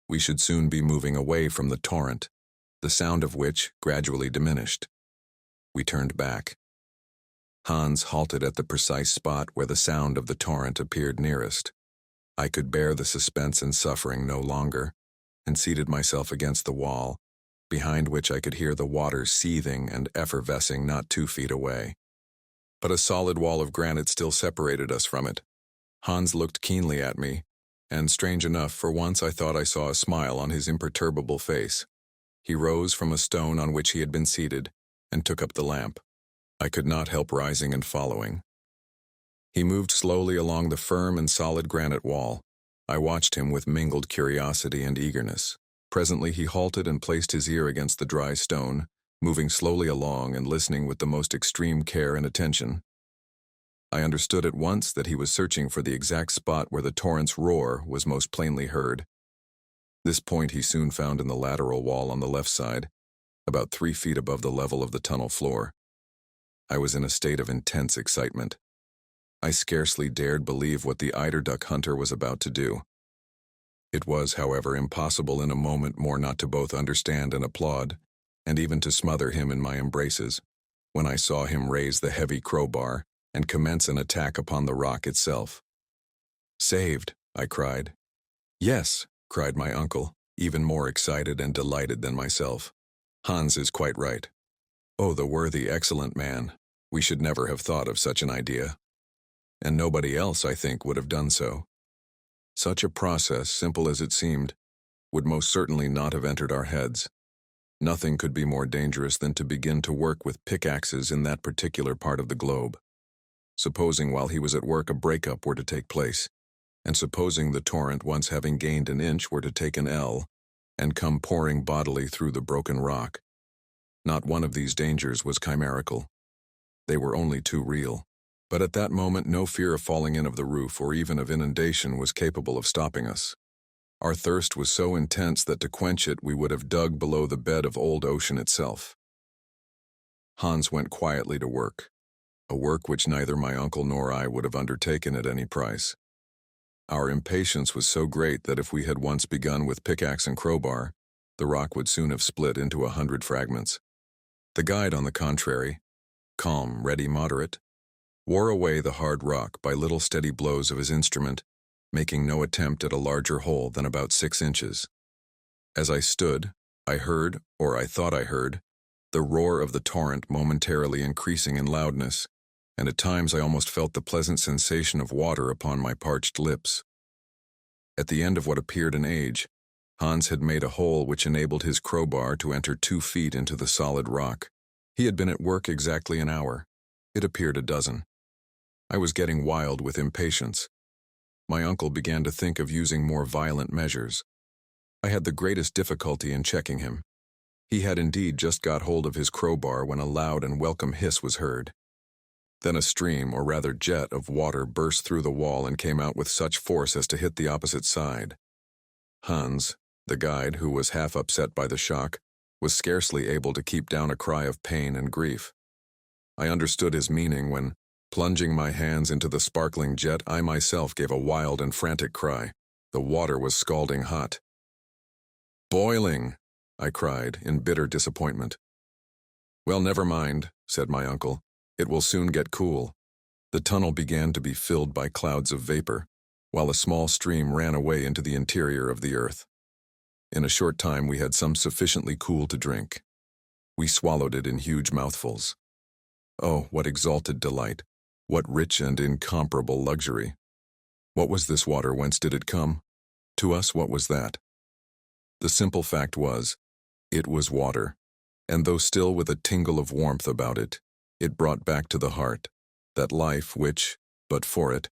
we should soon be moving away from the torrent, the sound of which gradually diminished. We turned back. Hans halted at the precise spot where the sound of the torrent appeared nearest. I could bear the suspense and suffering no longer, and seated myself against the wall, behind which I could hear the water seething and effervescing not 2 feet away. But a solid wall of granite still separated us from it. Hans looked keenly at me, and strange enough, for once I thought I saw a smile on his imperturbable face. He rose from a stone on which he had been seated, and took up the lamp. I could not help rising and following. He moved slowly along the firm and solid granite wall. I watched him with mingled curiosity and eagerness. Presently he halted and placed his ear against the dry stone, moving slowly along and listening with the most extreme care and attention. I understood at once that he was searching for the exact spot where the torrent's roar was most plainly heard. This point he soon found in the lateral wall on the left side, about 3 feet above the level of the tunnel floor. I was in a state of intense excitement. I scarcely dared believe what the eider-duck hunter was about to do. It was, however, impossible in a moment more not to both understand and applaud, and even to smother him in my embraces, when I saw him raise the heavy crowbar and commence an attack upon the rock itself. "Saved," I cried. "Yes," cried my uncle, even more excited and delighted than myself. "Hans is quite right. Oh, the worthy, excellent man. We should never have thought of such an idea. And nobody else, I think, would have done so. Such a process, simple as it seemed, would most certainly not have entered our heads. Nothing could be more dangerous than to begin to work with pickaxes in that particular part of the globe. Supposing while he was at work a breakup were to take place, and supposing the torrent, once having gained an inch, were to take an ell, and come pouring bodily through the broken rock. Not one of these dangers was chimerical. They were only too real. But at that moment no fear of falling in of the roof or even of inundation was capable of stopping us. Our thirst was so intense that to quench it we would have dug below the bed of old ocean itself. Hans went quietly to work, a work which neither my uncle nor I would have undertaken at any price. Our impatience was so great that if we had once begun with pickaxe and crowbar, the rock would soon have split into 100 fragments. The guide, on the contrary, calm, ready, moderate, wore away the hard rock by little steady blows of his instrument, making no attempt at a larger hole than about 6 inches. As I stood, I heard, or I thought I heard, the roar of the torrent momentarily increasing in loudness, and at times I almost felt the pleasant sensation of water upon my parched lips. At the end of what appeared an age, Hans had made a hole which enabled his crowbar to enter 2 feet into the solid rock. He had been at work exactly an hour. It appeared a dozen. I was getting wild with impatience. My uncle began to think of using more violent measures. I had the greatest difficulty in checking him. He had indeed just got hold of his crowbar when a loud and welcome hiss was heard. Then a stream, or rather jet, of water burst through the wall and came out with such force as to hit the opposite side. Hans, the guide, who was half upset by the shock, was scarcely able to keep down a cry of pain and grief. I understood his meaning when, plunging my hands into the sparkling jet, I myself gave a wild and frantic cry. The water was scalding hot. "Boiling!" I cried, in bitter disappointment. "Well, never mind," said my uncle. "It will soon get cool." The tunnel began to be filled by clouds of vapor, while a small stream ran away into the interior of the earth. In a short time we had some sufficiently cool to drink. We swallowed it in huge mouthfuls. Oh, what exalted delight! What rich and incomparable luxury! What was this water? Whence did it come? To us, what was that? The simple fact was, it was water, and though still with a tingle of warmth about it, it brought back to the heart that life which, but for it,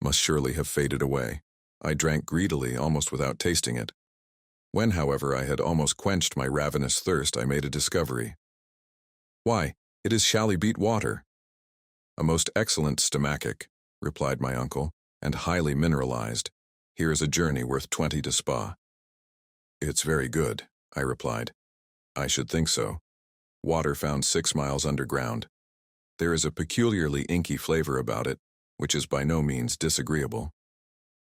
must surely have faded away. I drank greedily, almost without tasting it. When, however, I had almost quenched my ravenous thirst, I made a discovery. "Why, it is chalybeate water." "A most excellent stomachic," replied my uncle, "and highly mineralized. Here is a journey worth 20 to Spa." "It's very good," I replied. "I should think so. Water found 6 miles underground. There is a peculiarly inky flavor about it, which is by no means disagreeable.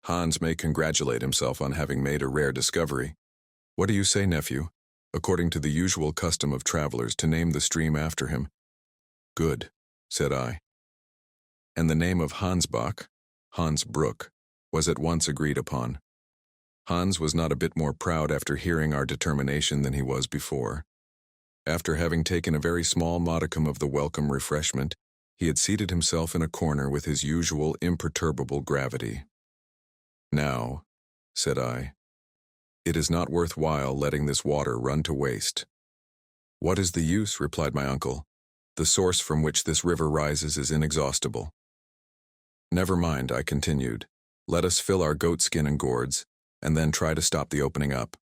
Hans may congratulate himself on having made a rare discovery. What do you say, nephew, according to the usual custom of travelers, to name the stream after him?" "Good," said I. And the name of Hansbach, Hans Brook, was at once agreed upon. Hans was not a bit more proud after hearing our determination than he was before. After having taken a very small modicum of the welcome refreshment, he had seated himself in a corner with his usual imperturbable gravity. "Now," said I, "it is not worth while letting this water run to waste." "What is the use?" replied my uncle. "The source from which this river rises is inexhaustible." Never mind, I continued. Let us fill our goat skin and gourds, and then try to stop the opening up.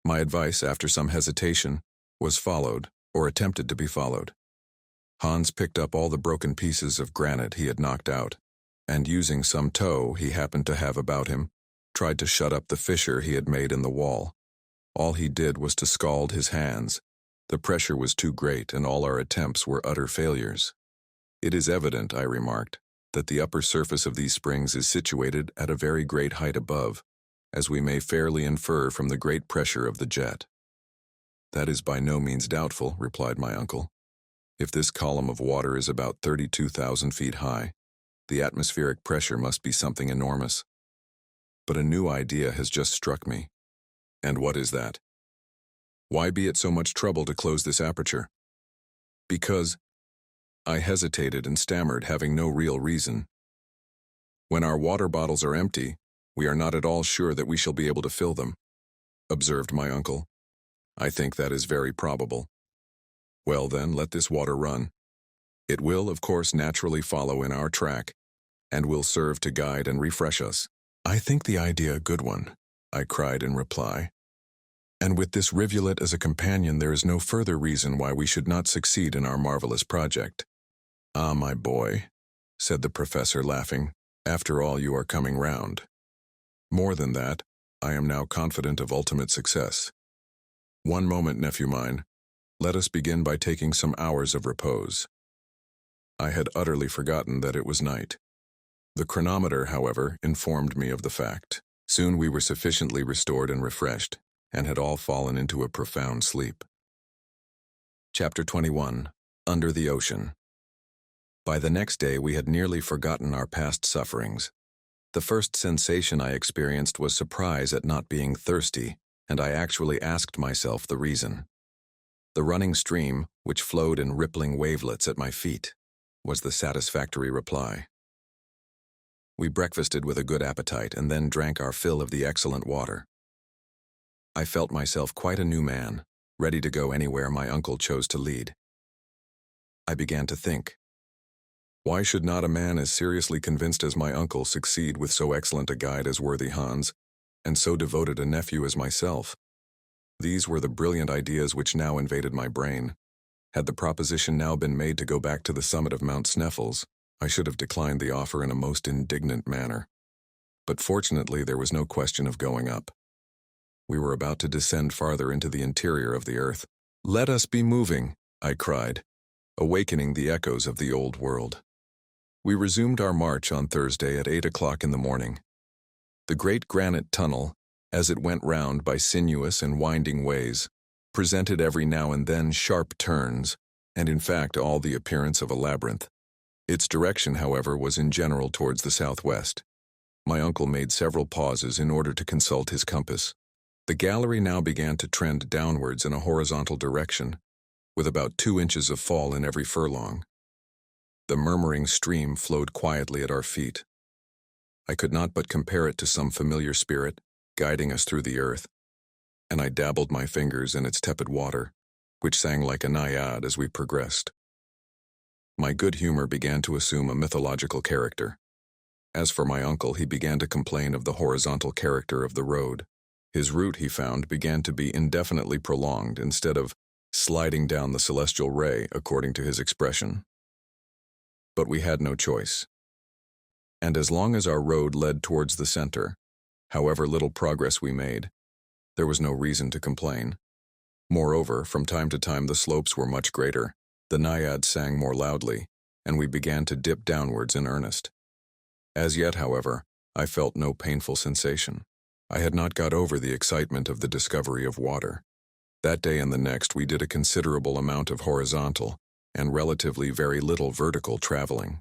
My advice, after some hesitation, was followed, or attempted to be followed. Hans picked up all the broken pieces of granite he had knocked out, and using some tow he happened to have about him, tried to shut up the fissure he had made in the wall. All he did was to scald his hands. The pressure was too great, and all our attempts were utter failures. It is evident, I remarked, that the upper surface of these springs is situated at a very great height above, as we may fairly infer from the great pressure of the jet. That is by no means doubtful, replied my uncle. If this column of water is about 32,000 feet high, the atmospheric pressure must be something enormous. But a new idea has just struck me. And what is that? Why be at so much trouble to close this aperture? Because I hesitated and stammered, having no real reason. When our water bottles are empty, we are not at all sure that we shall be able to fill them, observed my uncle. I think that is very probable. Well then, let this water run. It will, of course, naturally follow in our track, and will serve to guide and refresh us. I think the idea a good one, I cried in reply. And with this rivulet as a companion, there is no further reason why we should not succeed in our marvelous project. Ah, my boy, said the professor, laughing, after all you are coming round. More than that, I am now confident of ultimate success. One moment, nephew mine. Let us begin by taking some hours of repose. I had utterly forgotten that it was night. The chronometer, however, informed me of the fact. Soon we were sufficiently restored and refreshed, and had all fallen into a profound sleep. Chapter 21. Under the Ocean. By the next day we had nearly forgotten our past sufferings. The first sensation I experienced was surprise at not being thirsty, and I actually asked myself the reason. The running stream, which flowed in rippling wavelets at my feet, was the satisfactory reply. We breakfasted with a good appetite and then drank our fill of the excellent water. I felt myself quite a new man, ready to go anywhere my uncle chose to lead. I began to think, why should not a man as seriously convinced as my uncle succeed with so excellent a guide as worthy Hans, and so devoted a nephew as myself? These were the brilliant ideas which now invaded my brain. Had the proposition now been made to go back to the summit of Mount Sneffels, I should have declined the offer in a most indignant manner. But fortunately there was no question of going up. We were about to descend farther into the interior of the earth. Let us be moving, I cried, awakening the echoes of the old world. We resumed our march on Thursday at 8 o'clock in the morning. The great granite tunnel, as it went round by sinuous and winding ways, presented every now and then sharp turns, and in fact all the appearance of a labyrinth. Its direction, however, was in general towards the southwest. My uncle made several pauses in order to consult his compass. The gallery now began to trend downwards in a horizontal direction, with about 2 inches of fall in every furlong. The murmuring stream flowed quietly at our feet. I could not but compare it to some familiar spirit, guiding us through the earth, and I dabbled my fingers in its tepid water, which sang like a naiad as we progressed. My good humor began to assume a mythological character. As for my uncle, he began to complain of the horizontal character of the road. His route, he found, began to be indefinitely prolonged instead of sliding down the celestial ray, according to his expression. But we had no choice. And as long as our road led towards the center, however little progress we made, there was no reason to complain. Moreover, from time to time the slopes were much greater, the naiads sang more loudly, and we began to dip downwards in earnest. As yet, however, I felt no painful sensation. I had not got over the excitement of the discovery of water. That day and the next we did a considerable amount of horizontal and relatively very little vertical traveling.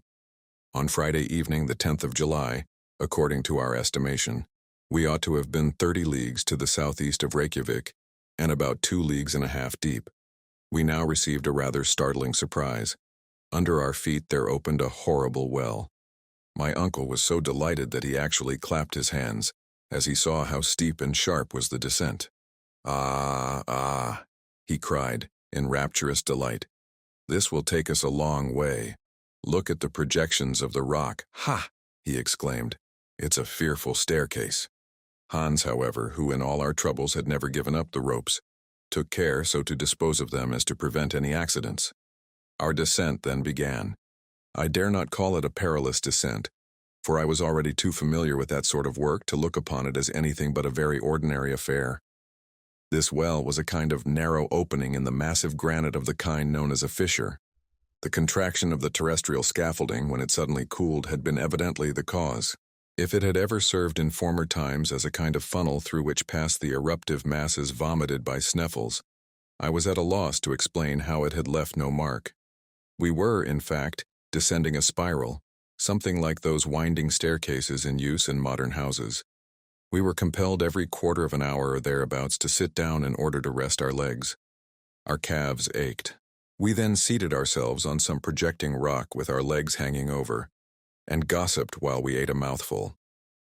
On Friday evening, the 10th of July, according to our estimation, we ought to have been 30 leagues to the southeast of Reykjavik and about 2.5 leagues deep. We now received a rather startling surprise. Under our feet there opened a horrible well. My uncle was so delighted that he actually clapped his hands as he saw how steep and sharp was the descent. Ah, he cried in rapturous delight. This will take us a long way. Look at the projections of the rock. Ha! He exclaimed. It's a fearful staircase. Hans, however, who in all our troubles had never given up the ropes, took care so to dispose of them as to prevent any accidents. Our descent then began. I dare not call it a perilous descent, for I was already too familiar with that sort of work to look upon it as anything but a very ordinary affair. This well was a kind of narrow opening in the massive granite of the kind known as a fissure. The contraction of the terrestrial scaffolding, when it suddenly cooled, had been evidently the cause. If it had ever served in former times as a kind of funnel through which passed the eruptive masses vomited by Sneffels, I was at a loss to explain how it had left no mark. We were, in fact, descending a spiral, something like those winding staircases in use in modern houses. We were compelled every quarter of an hour or thereabouts to sit down in order to rest our legs. Our calves ached. We then seated ourselves on some projecting rock with our legs hanging over, and gossiped while we ate a mouthful,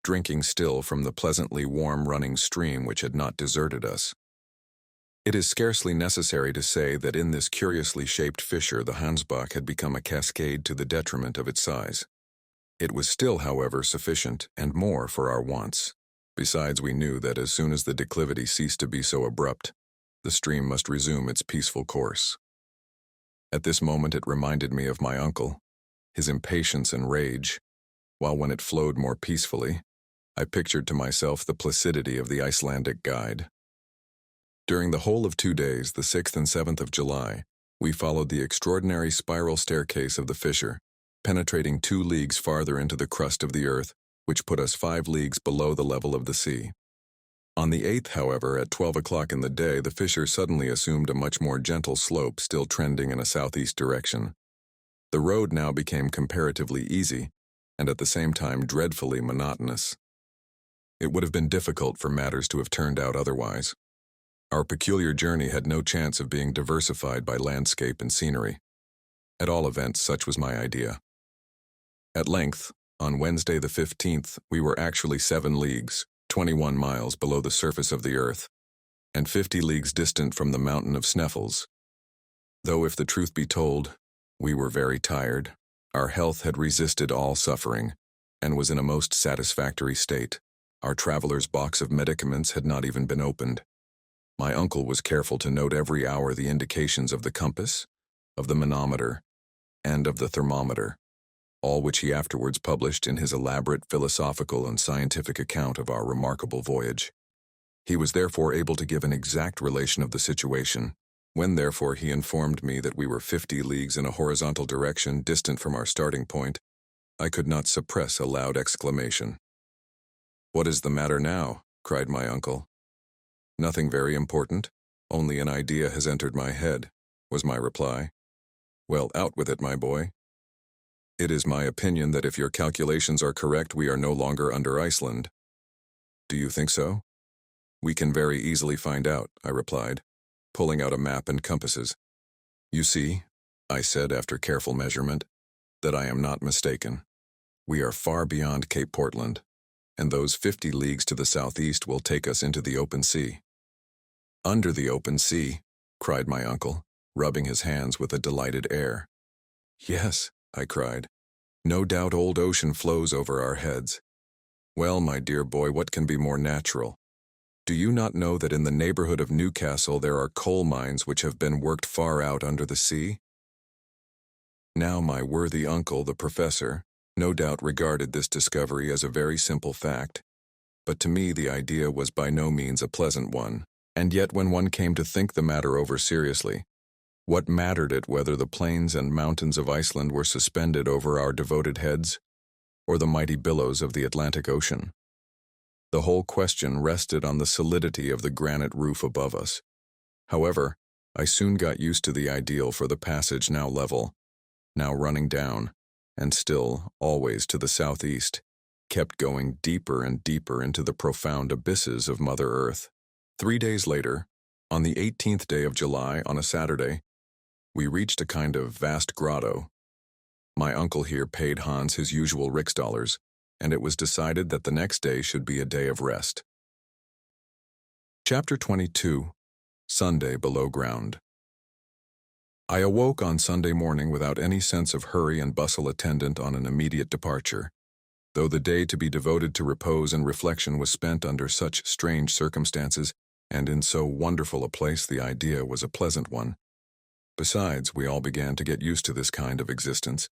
drinking still from the pleasantly warm running stream which had not deserted us. It is scarcely necessary to say that in this curiously shaped fissure the Hansbach had become a cascade to the detriment of its size. It was still, however, sufficient and more for our wants. Besides, we knew that as soon as the declivity ceased to be so abrupt, the stream must resume its peaceful course. At this moment it reminded me of my uncle, his impatience and rage, while when it flowed more peacefully, I pictured to myself the placidity of the Icelandic guide. During the whole of 2 days, the 6th and 7th of July, we followed the extraordinary spiral staircase of the fissure, penetrating 2 leagues farther into the crust of the earth, which put us 5 leagues below the level of the sea. On the 8th, however, at 12 o'clock in the day, the fissure suddenly assumed a much more gentle slope, still trending in a southeast direction. The road now became comparatively easy, and at the same time dreadfully monotonous. It would have been difficult for matters to have turned out otherwise. Our peculiar journey had no chance of being diversified by landscape and scenery. At all events, such was my idea. At length, on Wednesday the 15th, we were actually 7 leagues, 21 miles below the surface of the earth, and 50 leagues distant from the mountain of Sneffels. Though, if the truth be told, we were very tired, our health had resisted all suffering, and was in a most satisfactory state. Our traveler's box of medicaments had not even been opened. My uncle was careful to note every hour the indications of the compass, of the manometer, and of the thermometer, all which he afterwards published in his elaborate philosophical and scientific account of our remarkable voyage. He was therefore able to give an exact relation of the situation. When therefore he informed me that we were 50 leagues in a horizontal direction distant from our starting point, I could not suppress a loud exclamation. "What is the matter now?" cried my uncle. "Nothing very important, only an idea has entered my head," was my reply. "Well, out with it, my boy." "It is my opinion that if your calculations are correct, we are no longer under Iceland." "Do you think so?" "We can very easily find out," I replied, pulling out a map and compasses. "You see," I said after careful measurement, "that I am not mistaken. We are far beyond Cape Portland, and those 50 leagues to the southeast will take us into the open sea." "Under the open sea," cried my uncle, rubbing his hands with a delighted air. "Yes," I cried. "No doubt old ocean flows over our heads. Well, my dear boy, what can be more natural? Do you not know that in the neighborhood of Newcastle there are coal mines which have been worked far out under the sea?" Now my worthy uncle, the professor, no doubt regarded this discovery as a very simple fact, but to me the idea was by no means a pleasant one, and yet when one came to think the matter over seriously, what mattered it whether the plains and mountains of Iceland were suspended over our devoted heads, or the mighty billows of the Atlantic Ocean? The whole question rested on the solidity of the granite roof above us. However, I soon got used to the ideal for the passage, now level, now running down, and still, always to the southeast, kept going deeper and deeper into the profound abysses of Mother Earth. 3 days later, on the 18th day of July, on a Saturday, we reached a kind of vast grotto. My uncle here paid Hans his usual riksdollars, and it was decided that the next day should be a day of rest. Chapter 22. Sunday Below Ground. I awoke on Sunday morning without any sense of hurry and bustle attendant on an immediate departure, though the day to be devoted to repose and reflection was spent under such strange circumstances, and in so wonderful a place. The idea was a pleasant one. Besides, we all began to get used to this kind of existence.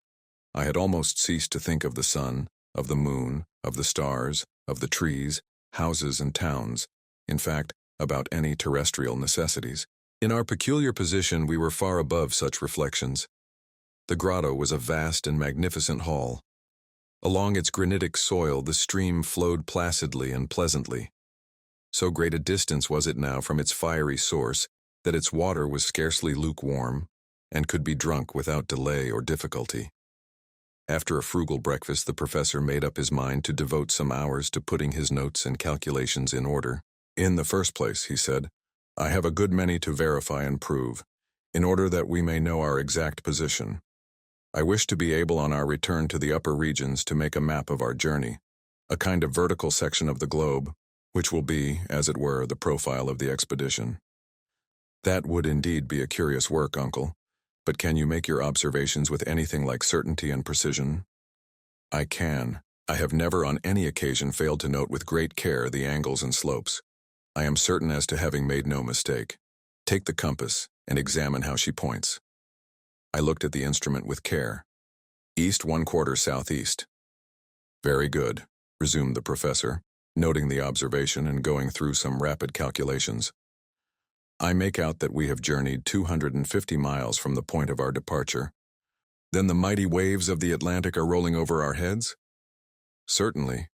I had almost ceased to think of the sun, of the moon, of the stars, of the trees, houses and towns, in fact, about any terrestrial necessities. In our peculiar position, we were far above such reflections. The grotto was a vast and magnificent hall. Along its granitic soil, the stream flowed placidly and pleasantly. So great a distance was it now from its fiery source that its water was scarcely lukewarm and could be drunk without delay or difficulty. After a frugal breakfast, the professor made up his mind to devote some hours to putting his notes and calculations in order. In the first place, he said, I have a good many to verify and prove, in order that we may know our exact position. I wish to be able on our return to the upper regions to make a map of our journey, a kind of vertical section of the globe, which will be, as it were, the profile of the expedition. That would indeed be a curious work, uncle, but can you make your observations with anything like certainty and precision? I can. I have never on any occasion failed to note with great care the angles and slopes. I am certain as to having made no mistake. Take the compass and examine how she points. I looked at the instrument with care. East 1/4 southeast. Very good, resumed the professor, noting the observation and going through some rapid calculations. I make out that we have journeyed 250 miles from the point of our departure. Then the mighty waves of the Atlantic are rolling over our heads? Certainly.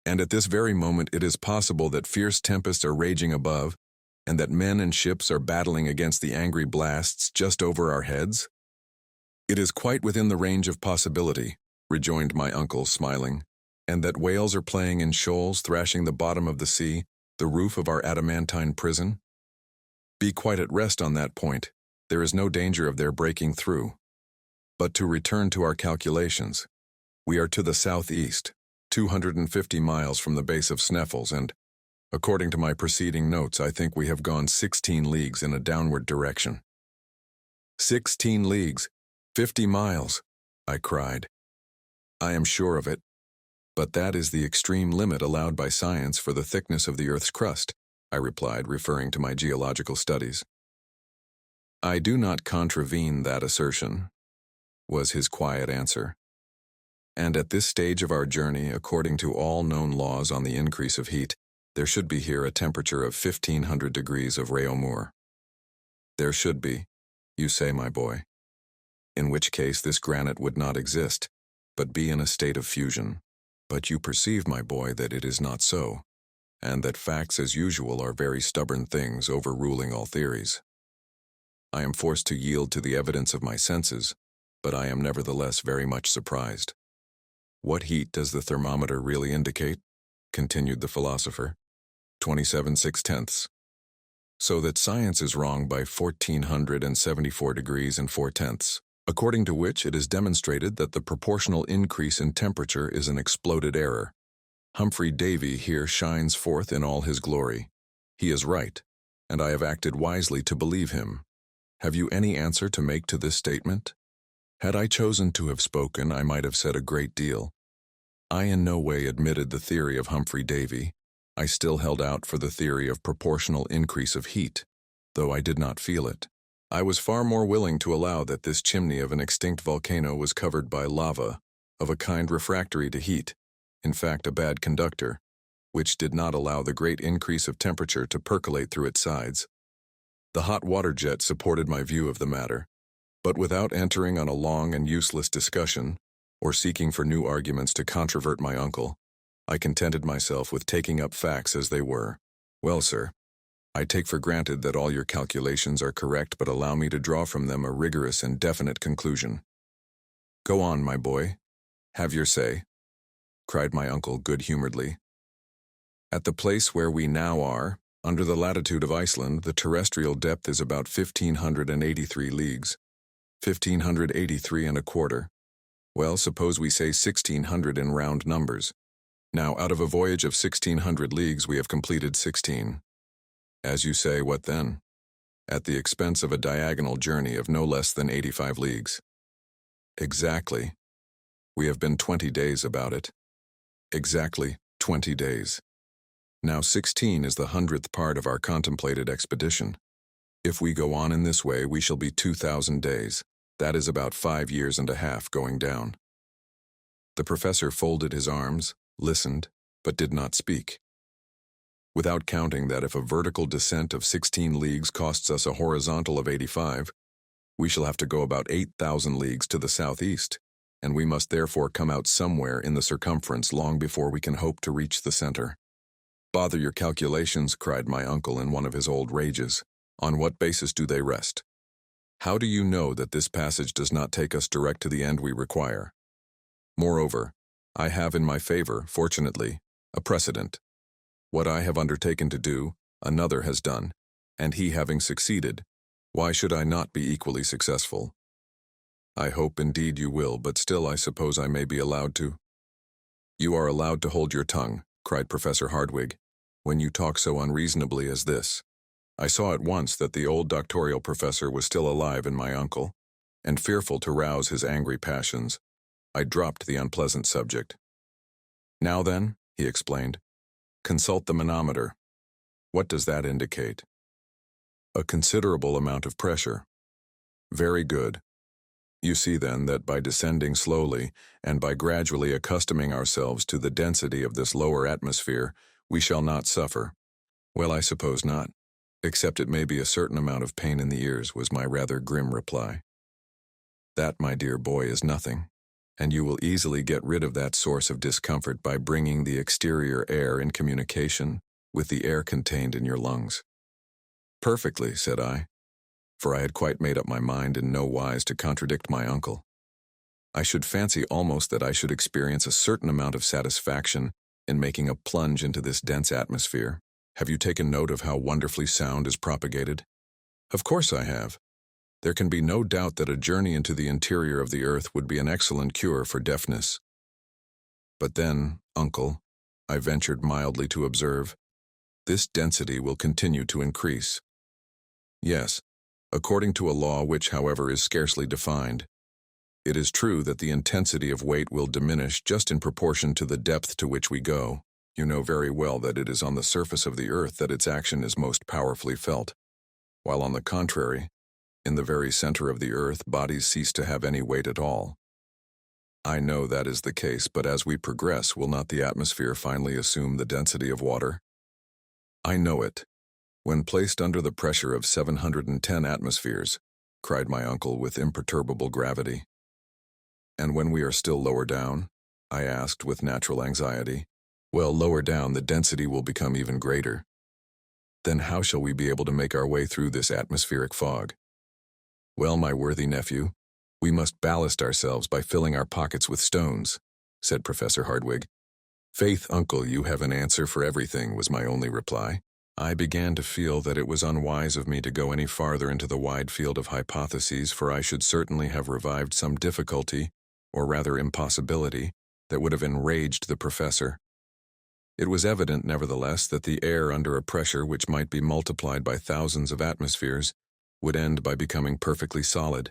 And at this very moment it is possible that fierce tempests are raging above, and that men and ships are battling against the angry blasts just over our heads? It is quite within the range of possibility, rejoined my uncle, smiling, and that whales are playing in shoals, thrashing the bottom of the sea, the roof of our adamantine prison? Be quite at rest on that point. There is no danger of their breaking through. But to return to our calculations. We are to the southeast, 250 miles from the base of Sneffels, and, according to my preceding notes, I think we have gone 16 leagues in a downward direction. 16 leagues, 50 miles, I cried. I am sure of it, but that is the extreme limit allowed by science for the thickness of the Earth's crust, I replied, referring to my geological studies. I do not contravene that assertion, was his quiet answer. And at this stage of our journey, according to all known laws on the increase of heat, there should be here a temperature of 1500 degrees of Reykir. There should be, you say, my boy. In which case this granite would not exist, but be in a state of fusion. But you perceive, my boy, that it is not so, and that facts as usual are very stubborn things, overruling all theories. I am forced to yield to the evidence of my senses, but I am nevertheless very much surprised. What heat does the thermometer really indicate? Continued the philosopher. 27/6. So that science is wrong by 1474 degrees and 4/10, according to which it is demonstrated that the proportional increase in temperature is an exploded error. Humphrey Davy here shines forth in all his glory. He is right, and I have acted wisely to believe him. Have you any answer to make to this statement? Had I chosen to have spoken, I might have said a great deal. I in no way admitted the theory of Humphrey Davy. I still held out for the theory of proportional increase of heat, though I did not feel it. I was far more willing to allow that this chimney of an extinct volcano was covered by lava, of a kind refractory to heat, in fact a bad conductor, which did not allow the great increase of temperature to percolate through its sides. The hot water jet supported my view of the matter, but without entering on a long and useless discussion, or seeking for new arguments to controvert my uncle, I contented myself with taking up facts as they were. Well, sir, I take for granted that all your calculations are correct, but allow me to draw from them a rigorous and definite conclusion. Go on, my boy. Have your say, cried my uncle good-humoredly. At the place where we now are, under the latitude of Iceland, the terrestrial depth is about 1583 leagues. 1583 1/4. Well, suppose we say 1600 in round numbers. Now, out of a voyage of 1600 leagues, we have completed 16. As you say, what then? at the expense of a diagonal journey of no less than 85 leagues. Exactly. We have been 20 days about it. Exactly 20 days. Now 16 is the 100th part of our contemplated expedition. If we go on in this way, we shall be 2,000 days. That is about 5 years and a half going down. The professor folded his arms, listened, but did not speak. Without counting that if a vertical descent of 16 leagues costs us a horizontal of 85, we shall have to go about 8,000 leagues to the southeast, and we must therefore come out somewhere in the circumference long before we can hope to reach the center. "Bother your calculations," cried my uncle in one of his old rages. "On what basis do they rest? How do you know that this passage does not take us direct to the end we require? Moreover, I have in my favor, fortunately, a precedent. What I have undertaken to do, another has done, and he having succeeded, why should I not be equally successful? I hope indeed you will, but still I suppose I may be allowed to." "You are allowed to hold your tongue," cried Professor Hardwigg, "when you talk so unreasonably as this." I saw at once that the old doctorial professor was still alive in my uncle, and fearful to rouse his angry passions, I dropped the unpleasant subject. "Now then," he explained, "consult the manometer. What does that indicate?" "A considerable amount of pressure." "Very good. You see then that by descending slowly and by gradually accustoming ourselves to the density of this lower atmosphere, we shall not suffer." "Well, I suppose not, except it may be a certain amount of pain in the ears," was my rather grim reply. "That, my dear boy, is nothing, and you will easily get rid of that source of discomfort by bringing the exterior air in communication with the air contained in your lungs." "Perfectly," said I, for I had quite made up my mind in no wise to contradict my uncle. I should fancy almost that I should experience a certain amount of satisfaction in making a plunge into this dense atmosphere. Have you taken note of how wonderfully sound is propagated? Of course I have. There can be no doubt that a journey into the interior of the earth would be an excellent cure for deafness. But then, uncle, I ventured mildly to observe, this density will continue to increase. Yes, according to a law which, however, is scarcely defined. It is true that the intensity of weight will diminish just in proportion to the depth to which we go. You know very well that it is on the surface of the earth that its action is most powerfully felt, while on the contrary, in the very center of the earth, bodies cease to have any weight at all. I know that is the case, but as we progress, will not the atmosphere finally assume the density of water? I know it. When placed under the pressure of 710 atmospheres, cried my uncle with imperturbable gravity. And when we are still lower down? I asked with natural anxiety. Well, lower down the density will become even greater. Then how shall we be able to make our way through this atmospheric fog? Well, my worthy nephew, we must ballast ourselves by filling our pockets with stones, said Professor Hardwigg. Faith, uncle, you have an answer for everything, was my only reply. I began to feel that it was unwise of me to go any farther into the wide field of hypotheses, for I should certainly have revived some difficulty, or rather impossibility, that would have enraged the professor. It was evident, nevertheless, that the air under a pressure which might be multiplied by thousands of atmospheres would end by becoming perfectly solid,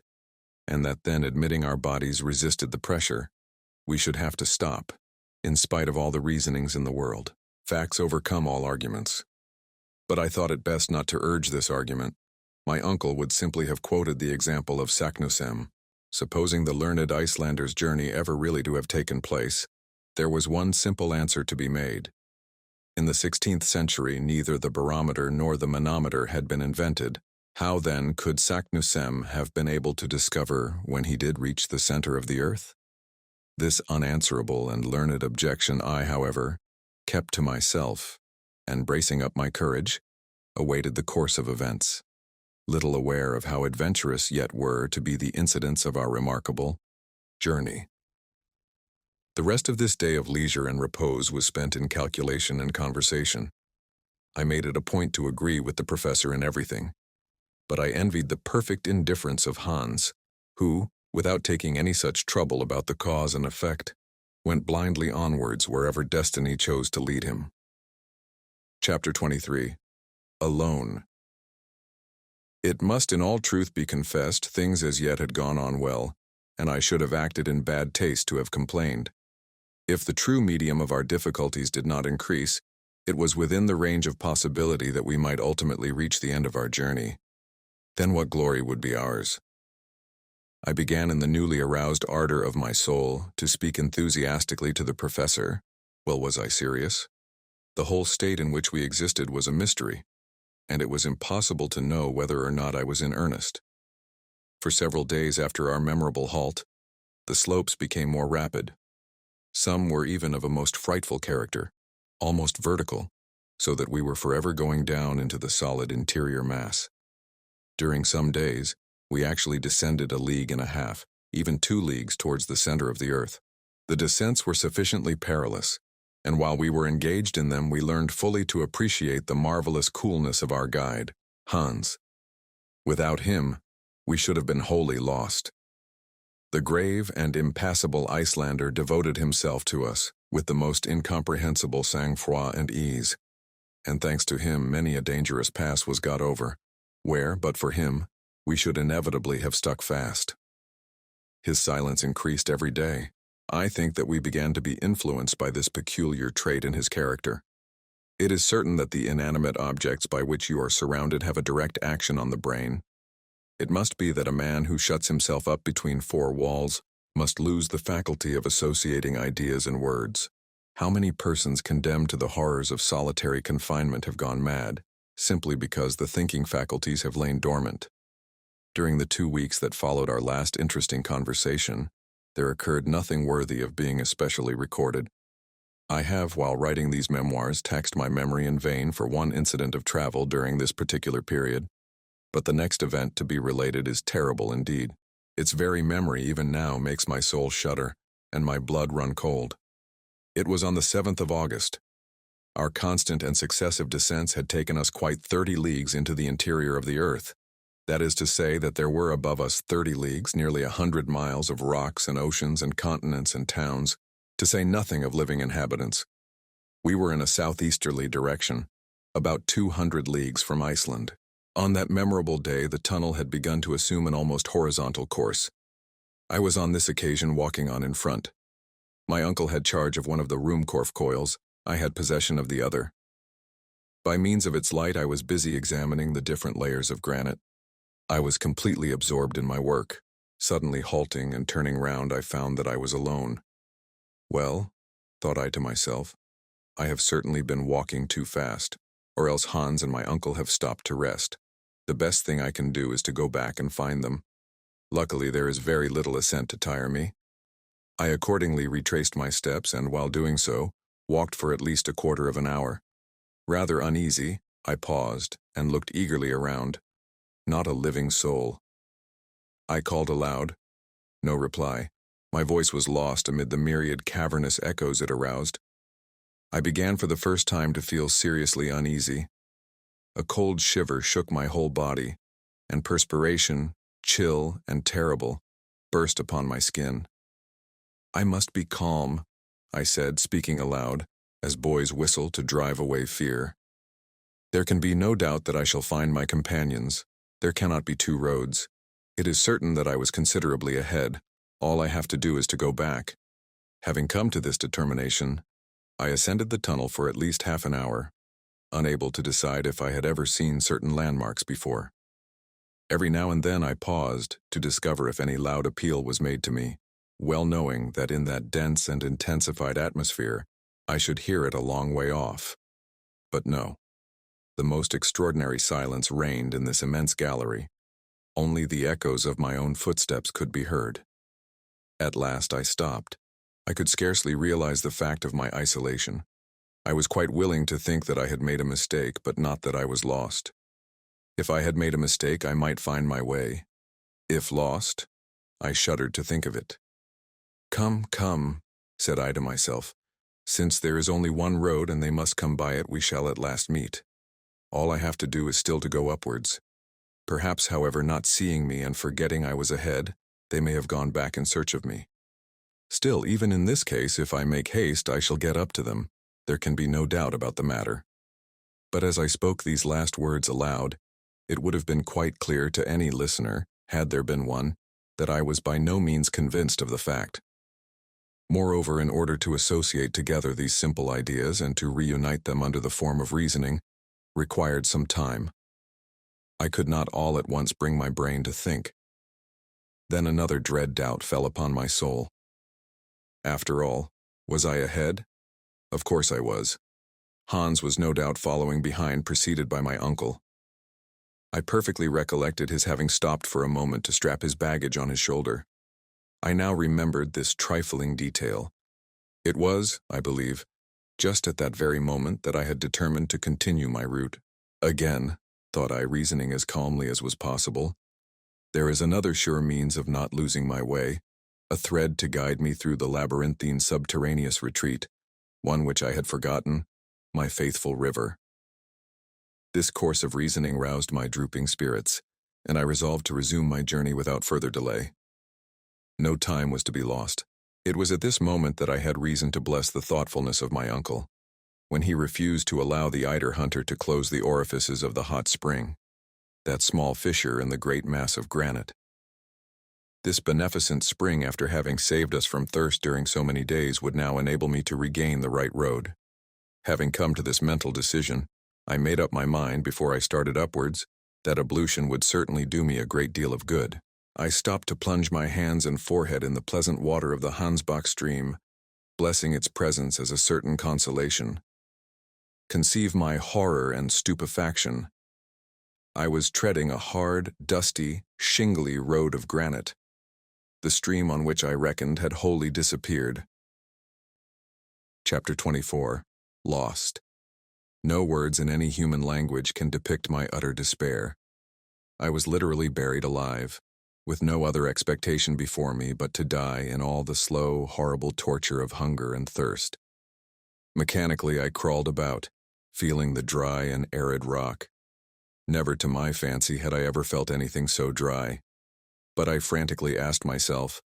and that then, admitting our bodies resisted the pressure, we should have to stop, in spite of all the reasonings in the world. Facts overcome all arguments. But I thought it best not to urge this argument. My uncle would simply have quoted the example of Saknussemm. Supposing the learned Icelander's journey ever really to have taken place, there was one simple answer to be made. In the 16th century, neither the barometer nor the manometer had been invented. How then could Saknussemm have been able to discover when he did reach the center of the earth? This unanswerable and learned objection I, however, kept to myself, and bracing up my courage, awaited the course of events, little aware of how adventurous yet were to be the incidents of our remarkable journey. The rest of this day of leisure and repose was spent in calculation and conversation. I made it a point to agree with the professor in everything, but I envied the perfect indifference of Hans, who, without taking any such trouble about the cause and effect, went blindly onwards wherever destiny chose to lead him. Chapter 23. Alone. It must in all truth be confessed things as yet had gone on well, and I should have acted in bad taste to have complained. If the true medium of our difficulties did not increase, it was within the range of possibility that we might ultimately reach the end of our journey. Then what glory would be ours? I began in the newly aroused ardor of my soul to speak enthusiastically to the professor. Well, was I serious? The whole state in which we existed was a mystery, and it was impossible to know whether or not I was in earnest. For several days after our memorable halt, the slopes became more rapid. Some were even of a most frightful character, almost vertical, so that we were forever going down into the solid interior mass. During some days, we actually descended 1.5 leagues, even 2 leagues towards the center of the earth. The descents were sufficiently perilous, and while we were engaged in them, we learned fully to appreciate the marvelous coolness of our guide, Hans. Without him, we should have been wholly lost. The grave and impassible Icelander devoted himself to us with the most incomprehensible sang-froid and ease, and thanks to him many a dangerous pass was got over, where, but for him, we should inevitably have stuck fast. His silence increased every day. I think that we began to be influenced by this peculiar trait in his character. It is certain that the inanimate objects by which you are surrounded have a direct action on the brain. It must be that a man who shuts himself up between 4 walls must lose the faculty of associating ideas and words. How many persons condemned to the horrors of solitary confinement have gone mad, simply because the thinking faculties have lain dormant? During the 2 weeks that followed our last interesting conversation, there occurred nothing worthy of being especially recorded. I have, while writing these memoirs, taxed my memory in vain for one incident of travel during this particular period. But the next event to be related is terrible indeed. Its very memory even now makes my soul shudder, and my blood run cold. It was on the 7th of August. Our constant and successive descents had taken us quite 30 leagues into the interior of the earth. That is to say that there were above us 30 leagues, nearly 100 miles of rocks and oceans and continents and towns, to say nothing of living inhabitants. We were in a southeasterly direction, about 200 leagues from Iceland. On that memorable day, the tunnel had begun to assume an almost horizontal course. I was on this occasion walking on in front. My uncle had charge of one of the Ruhmkorff coils. I had possession of the other. By means of its light, I was busy examining the different layers of granite. I was completely absorbed in my work. Suddenly halting and turning round, I found that I was alone. Well, thought I to myself, I have certainly been walking too fast, or else Hans and my uncle have stopped to rest. The best thing I can do is to go back and find them. Luckily, there is very little ascent to tire me. I accordingly retraced my steps, and while doing so, walked for at least 1/4 hour. Rather uneasy, I paused and looked eagerly around. Not a living soul. I called aloud. No reply. My voice was lost amid the myriad cavernous echoes it aroused. I began for the first time to feel seriously uneasy. A cold shiver shook my whole body, and perspiration, chill and terrible, burst upon my skin. I must be calm, I said, speaking aloud, as boys whistle to drive away fear. There can be no doubt that I shall find my companions. There cannot be 2 roads. It is certain that I was considerably ahead. All I have to do is to go back. Having come to this determination, I ascended the tunnel for at least half an hour, unable to decide if I had ever seen certain landmarks before. Every now and then I paused to discover if any loud appeal was made to me, well knowing that in that dense and intensified atmosphere, I should hear it a long way off. But no. The most extraordinary silence reigned in this immense gallery. Only the echoes of my own footsteps could be heard. At last I stopped. I could scarcely realize the fact of my isolation. I was quite willing to think that I had made a mistake, but not that I was lost. If I had made a mistake, I might find my way. If lost, I shuddered to think of it. Come, come, said I to myself. Since there is only one road and they must come by it, we shall at last meet. All I have to do is still to go upwards. Perhaps, however, not seeing me and forgetting I was ahead, they may have gone back in search of me. Still, even in this case, if I make haste, I shall get up to them. There can be no doubt about the matter. But as I spoke these last words aloud, It would have been quite clear to any listener, had there been one, that I was by no means convinced of the fact. Moreover, in order to associate together these simple ideas and to reunite them under the form of reasoning, required some time. I could not all at once bring my brain to think. Then another dread doubt fell upon my soul. After all, was I ahead? Of course I was. Hans was no doubt following behind, preceded by my uncle. I perfectly recollected his having stopped for a moment to strap his baggage on his shoulder. I now remembered this trifling detail. It was, I believe, just at that very moment that I had determined to continue my route. Again, thought I, reasoning as calmly as was possible, there is another sure means of not losing my way, a thread to guide me through the labyrinthine subterraneous retreat, one which I had forgotten, my faithful river. This course of reasoning roused my drooping spirits, and I resolved to resume my journey without further delay. No time was to be lost. It was at this moment that I had reason to bless the thoughtfulness of my uncle, when he refused to allow the eider hunter to close the orifices of the hot spring, that small fissure in the great mass of granite. This beneficent spring, after having saved us from thirst during so many days, would now enable me to regain the right road. Having come to this mental decision, I made up my mind, before I started upwards, that ablution would certainly do me a great deal of good. I stopped to plunge my hands and forehead in the pleasant water of the Hansbach stream, blessing its presence as a certain consolation. Conceive my horror and stupefaction. I was treading a hard, dusty, shingly road of granite. The stream on which I reckoned had wholly disappeared. Chapter 24. Lost. No words in any human language can depict my utter despair. I was literally buried alive, with no other expectation before me but to die in all the slow, horrible torture of hunger and thirst. Mechanically I crawled about, feeling the dry and arid rock. Never to my fancy had I ever felt anything so dry. But I frantically asked myself,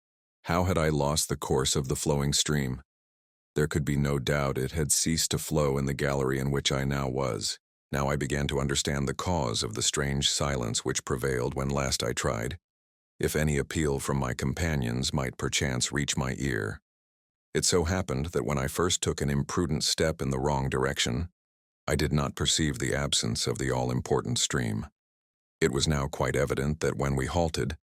how had I lost the course of the flowing stream? There could be no doubt it had ceased to flow in the gallery in which I now was. Now I began to understand the cause of the strange silence which prevailed when last I tried, if any appeal from my companions might perchance reach my ear. It so happened that when I first took an imprudent step in the wrong direction, I did not perceive the absence of the all-important stream. It was now quite evident that when we halted,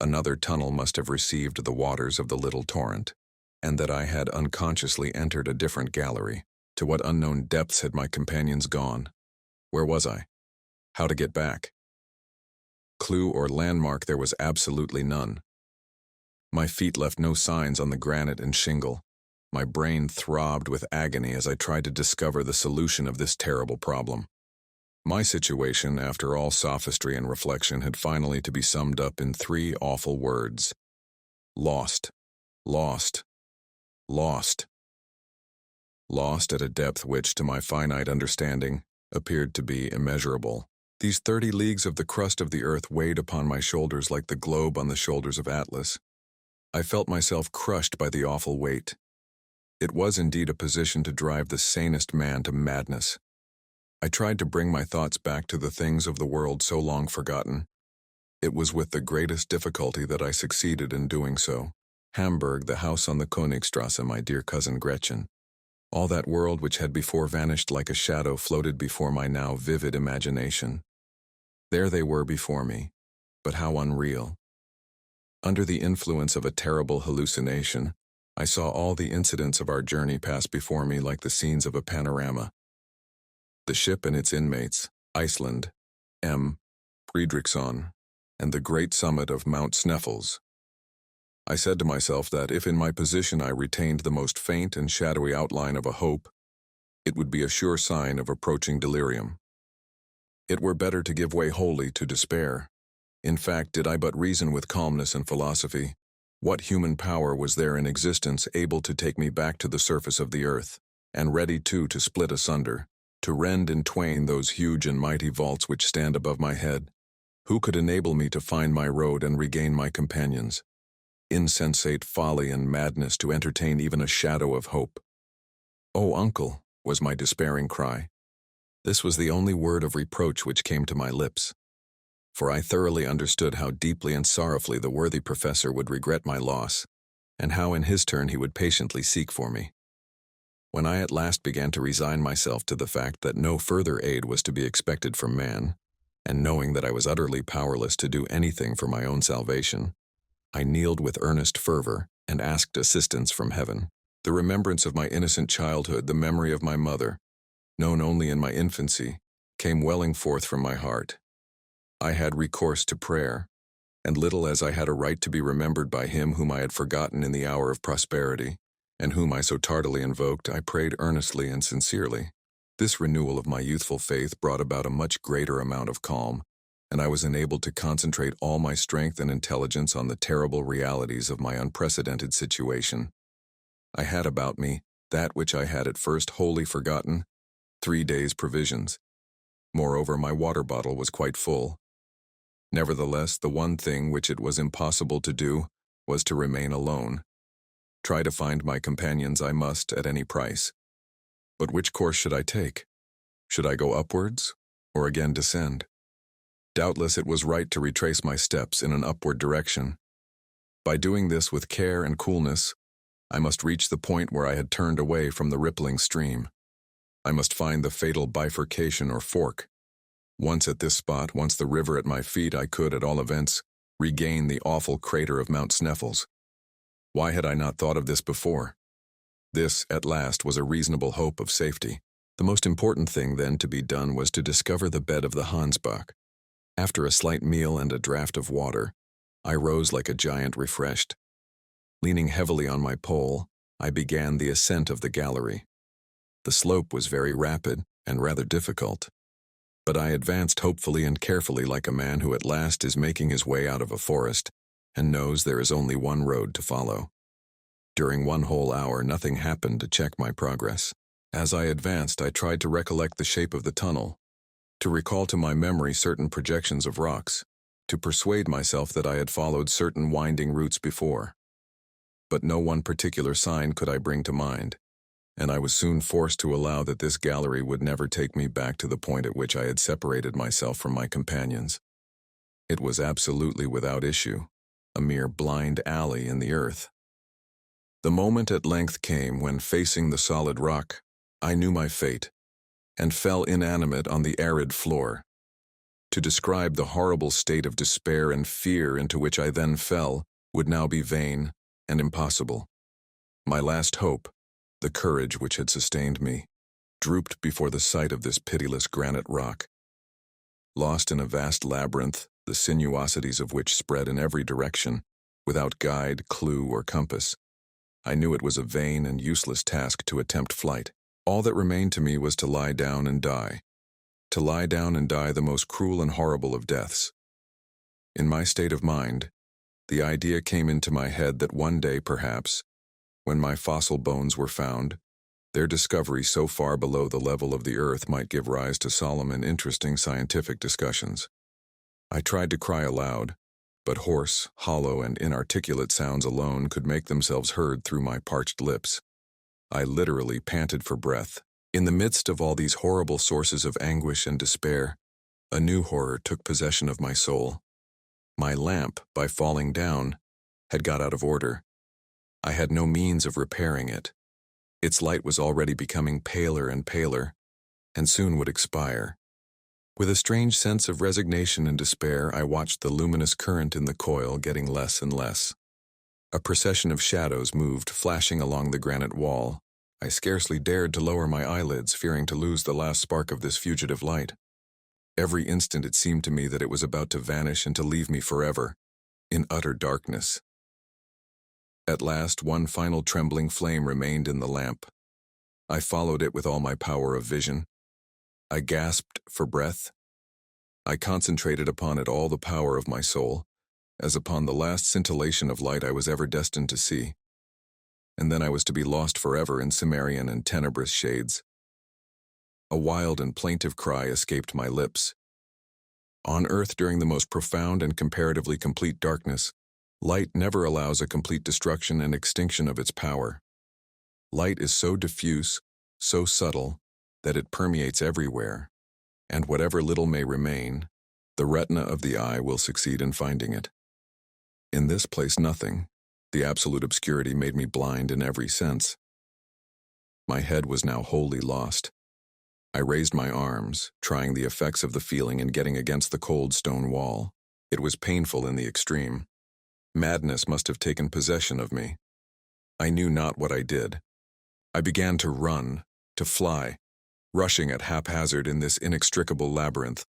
another tunnel must have received the waters of the little torrent, and that I had unconsciously entered a different gallery. To what unknown depths had my companions gone? Where was I? How to get back? Clue or landmark there was absolutely none. My feet left no signs on the granite and shingle. My brain throbbed with agony as I tried to discover the solution of this terrible problem. My situation, after all sophistry and reflection, had finally to be summed up in 3 awful words. Lost. Lost. Lost. Lost at a depth which, to my finite understanding, appeared to be immeasurable. These 30 leagues of the crust of the earth weighed upon my shoulders like the globe on the shoulders of Atlas. I felt myself crushed by the awful weight. It was indeed a position to drive the sanest man to madness. I tried to bring my thoughts back to the things of the world so long forgotten. It was with the greatest difficulty that I succeeded in doing so. Hamburg, the house on the Königstrasse, my dear cousin Gretchen. All that world which had before vanished like a shadow floated before my now vivid imagination. There they were before me, but how unreal. Under the influence of a terrible hallucination, I saw all the incidents of our journey pass before me like the scenes of a panorama. The ship and its inmates, Iceland, Fredriksson, and the great summit of Mount Sneffels. I said to myself that if in my position I retained the most faint and shadowy outline of a hope, it would be a sure sign of approaching delirium. It were better to give way wholly to despair. In fact, did I but reason with calmness and philosophy, what human power was there in existence able to take me back to the surface of the earth, and ready too to split asunder, to rend in twain those huge and mighty vaults which stand above my head? Who could enable me to find my road and regain my companions? Insensate folly and madness to entertain even a shadow of hope. "Oh, uncle," was my despairing cry. This was the only word of reproach which came to my lips. for I thoroughly understood how deeply and sorrowfully the worthy professor would regret my loss, and how in his turn he would patiently seek for me. When I at last began to resign myself to the fact that no further aid was to be expected from man, and knowing that I was utterly powerless to do anything for my own salvation, I kneeled with earnest fervor and asked assistance from heaven. The remembrance of my innocent childhood, the memory of my mother, known only in my infancy, came welling forth from my heart. I had recourse to prayer, and little as I had a right to be remembered by him whom I had forgotten in the hour of prosperity, and whom I so tardily invoked, I prayed earnestly and sincerely. This renewal of my youthful faith brought about a much greater amount of calm, and I was enabled to concentrate all my strength and intelligence on the terrible realities of my unprecedented situation. I had about me that which I had at first wholly forgotten, 3 days' provisions. Moreover, my water bottle was quite full. Nevertheless, the one thing which it was impossible to do was to remain alone. Try to find my companions I must at any price. But which course should I take? Should I go upwards, or again descend? Doubtless it was right to retrace my steps in an upward direction. By doing this with care and coolness, I must reach the point where I had turned away from the rippling stream. I must find the fatal bifurcation or fork. Once at this spot, once the river at my feet, I could, at all events, regain the awful crater of Mount Sneffels. Why had I not thought of this before? This, at last, was a reasonable hope of safety. The most important thing then to be done was to discover the bed of the Hansbach. After a slight meal and a draught of water, I rose like a giant refreshed. Leaning heavily on my pole, I began the ascent of the gallery. The slope was very rapid and rather difficult, but I advanced hopefully and carefully like a man who at last is making his way out of a forest and knows there is only one road to follow. During 1 whole hour, nothing happened to check my progress. As I advanced, I tried to recollect the shape of the tunnel, to recall to my memory certain projections of rocks, to persuade myself that I had followed certain winding routes before. But no one particular sign could I bring to mind, and I was soon forced to allow that this gallery would never take me back to the point at which I had separated myself from my companions. It was absolutely without issue, a mere blind alley in the earth. The moment at length came when, facing the solid rock, I knew my fate, and fell inanimate on the arid floor. To describe the horrible state of despair and fear into which I then fell would now be vain and impossible. My last hope, the courage which had sustained me, drooped before the sight of this pitiless granite rock. Lost in a vast labyrinth, the sinuosities of which spread in every direction, without guide, clue, or compass, I knew it was a vain and useless task to attempt flight. All that remained to me was to lie down and die. To lie down and die the most cruel and horrible of deaths. In my state of mind, the idea came into my head that one day, perhaps, when my fossil bones were found, their discovery so far below the level of the earth might give rise to solemn and interesting scientific discussions. I tried to cry aloud, but hoarse, hollow, and inarticulate sounds alone could make themselves heard through my parched lips. I literally panted for breath. In the midst of all these horrible sources of anguish and despair, a new horror took possession of my soul. My lamp, by falling down, had got out of order. I had no means of repairing it. Its light was already becoming paler and paler, and soon would expire. With a strange sense of resignation and despair, I watched the luminous current in the coil getting less and less. A procession of shadows moved, flashing along the granite wall. I scarcely dared to lower my eyelids, fearing to lose the last spark of this fugitive light. Every instant it seemed to me that it was about to vanish and to leave me forever, in utter darkness. At last, one final trembling flame remained in the lamp. I followed it with all my power of vision. I gasped for breath. I concentrated upon it all the power of my soul, as upon the last scintillation of light I was ever destined to see. And then I was to be lost forever in Cimmerian and tenebrous shades. A wild and plaintive cry escaped my lips. On earth, during the most profound and comparatively complete darkness, light never allows a complete destruction and extinction of its power. Light is so diffuse, so subtle, that it permeates everywhere, and whatever little may remain, The retina of the eye will succeed in finding it. In this place nothing. The absolute obscurity made me blind in every sense. My head was now wholly lost. I raised my arms, trying the effects of the feeling and getting against the cold stone wall. It was painful in the extreme. Madness must have taken possession of me. I knew not what I did. I began to run, to fly, rushing at haphazard in this inextricable labyrinth,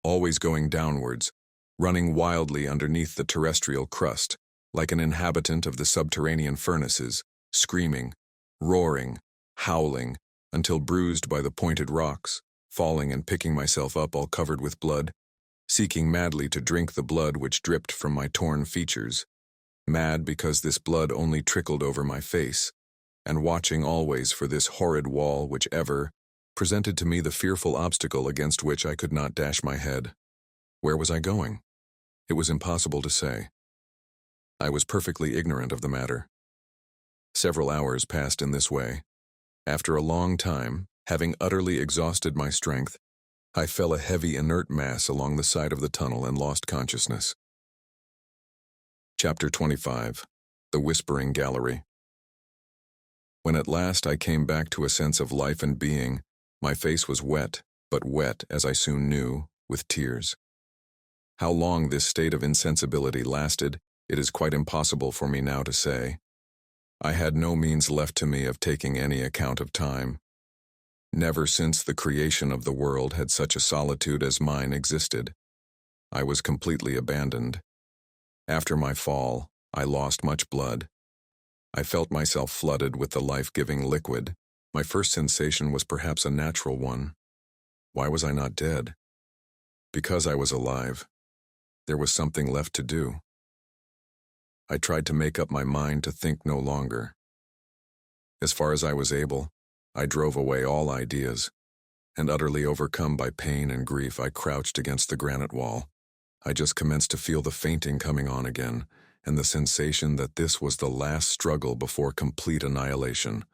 always going downwards, running wildly underneath the terrestrial crust, like an inhabitant of the subterranean furnaces, screaming, roaring, howling, until bruised by the pointed rocks, falling and picking myself up all covered with blood, seeking madly to drink the blood which dripped from my torn features, mad because this blood only trickled over my face, and watching always for this horrid wall which ever presented to me the fearful obstacle against which I could not dash my head. Where was I going? It was impossible to say. I was perfectly ignorant of the matter. Several hours passed in this way. After a long time, having utterly exhausted my strength, I fell a heavy inert mass along the side of the tunnel and lost consciousness. Chapter 25. The Whispering Gallery. When at last I came back to a sense of life and being, my face was wet, but wet, as I soon knew, with tears. How long this state of insensibility lasted, it is quite impossible for me now to say. I had no means left to me of taking any account of time. Never since the creation of the world had such a solitude as mine existed. I was completely abandoned. After my fall, I lost much blood. I felt myself flooded with the life-giving liquid. My first sensation was perhaps a natural one. Why was I not dead? Because I was alive. There was something left to do. I tried to make up my mind to think no longer. As far as I was able, I drove away all ideas, and utterly overcome by pain and grief, I crouched against the granite wall. I just commenced to feel the fainting coming on again, and the sensation that this was the last struggle before complete annihilation,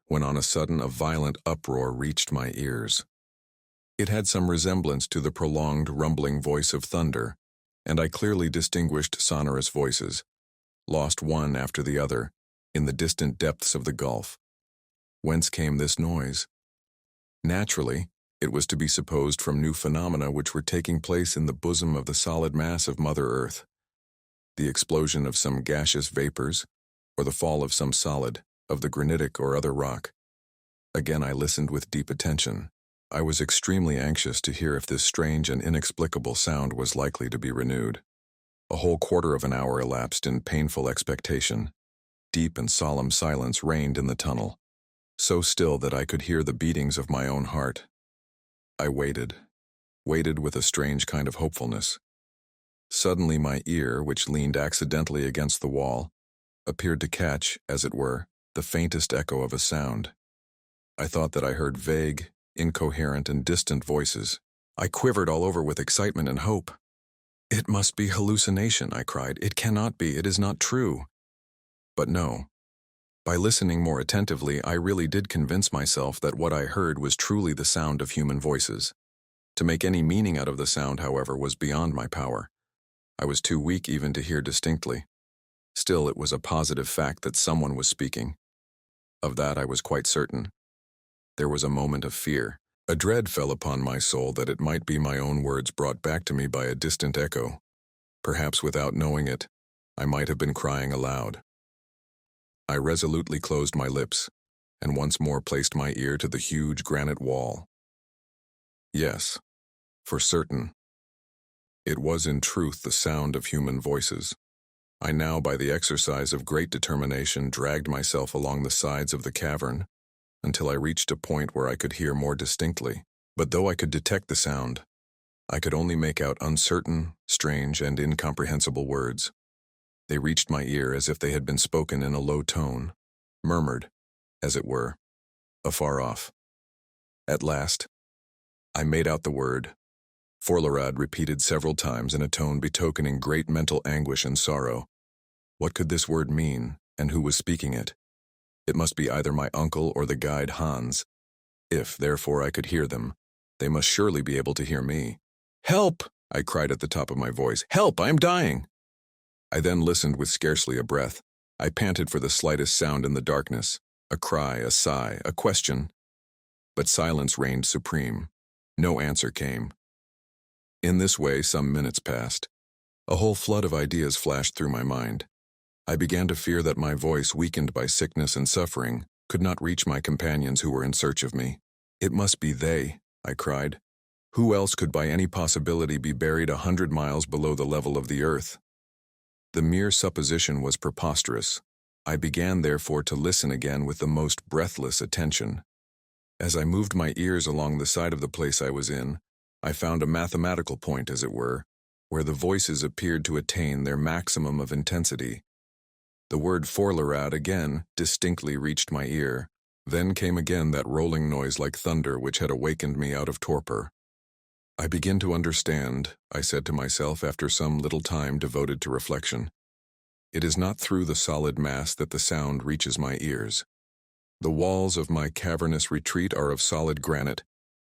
when on a sudden a violent uproar reached my ears. It had some resemblance to the prolonged rumbling voice of thunder, and I clearly distinguished sonorous voices, lost one after the other, in the distant depths of the gulf. Whence came this noise? Naturally, it was to be supposed from new phenomena which were taking place in the bosom of the solid mass of Mother Earth. The explosion of some gaseous vapors, or the fall of some solid, of the granitic or other rock. Again I listened with deep attention. I was extremely anxious to hear if this strange and inexplicable sound was likely to be renewed. A whole quarter of an hour elapsed in painful expectation. Deep and solemn silence reigned in the tunnel, so still that I could hear the beatings of my own heart. I waited with a strange kind of hopefulness. Suddenly my ear, which leaned accidentally against the wall, appeared to catch, as it were, the faintest echo of a sound. I thought that I heard vague, incoherent, and distant voices. I quivered all over with excitement and hope. "It must be hallucination," I cried. "It cannot be, it is not true." But no. By listening more attentively, I really did convince myself that what I heard was truly the sound of human voices. To make any meaning out of the sound, however, was beyond my power. I was too weak even to hear distinctly. Still, it was a positive fact that someone was speaking. Of that I was quite certain. There was a moment of fear. A dread fell upon my soul that it might be my own words brought back to me by a distant echo. Perhaps without knowing it, I might have been crying aloud. I resolutely closed my lips, and once more placed my ear to the huge granite wall. Yes, for certain. It was in truth the sound of human voices. I now, by the exercise of great determination, dragged myself along the sides of the cavern, until I reached a point where I could hear more distinctly. But though I could detect the sound, I could only make out uncertain, strange, and incomprehensible words. They reached my ear as if they had been spoken in a low tone, murmured, as it were, afar off. At last, I made out the word, Forlarad, repeated several times in a tone betokening great mental anguish and sorrow. What could this word mean, and who was speaking it? It must be either my uncle or the guide Hans. If, therefore, I could hear them, they must surely be able to hear me. "Help!" I cried at the top of my voice. "Help! I am dying!" I then listened with scarcely a breath. I panted for the slightest sound in the darkness, a cry, a sigh, a question. But silence reigned supreme. No answer came. In this way, some minutes passed. A whole flood of ideas flashed through my mind. I began to fear that my voice, weakened by sickness and suffering, could not reach my companions who were in search of me. "It must be they," I cried. "Who else could by any possibility be buried 100 miles below the level of the earth?" The mere supposition was preposterous. I began, therefore, to listen again with the most breathless attention. As I moved my ears along the side of the place I was in, I found a mathematical point, as it were, where the voices appeared to attain their maximum of intensity. The word "forlerad" again distinctly reached my ear. Then came again that rolling noise like thunder which had awakened me out of torpor. "I begin to understand," I said to myself after some little time devoted to reflection. "It is not through the solid mass that the sound reaches my ears. The walls of my cavernous retreat are of solid granite,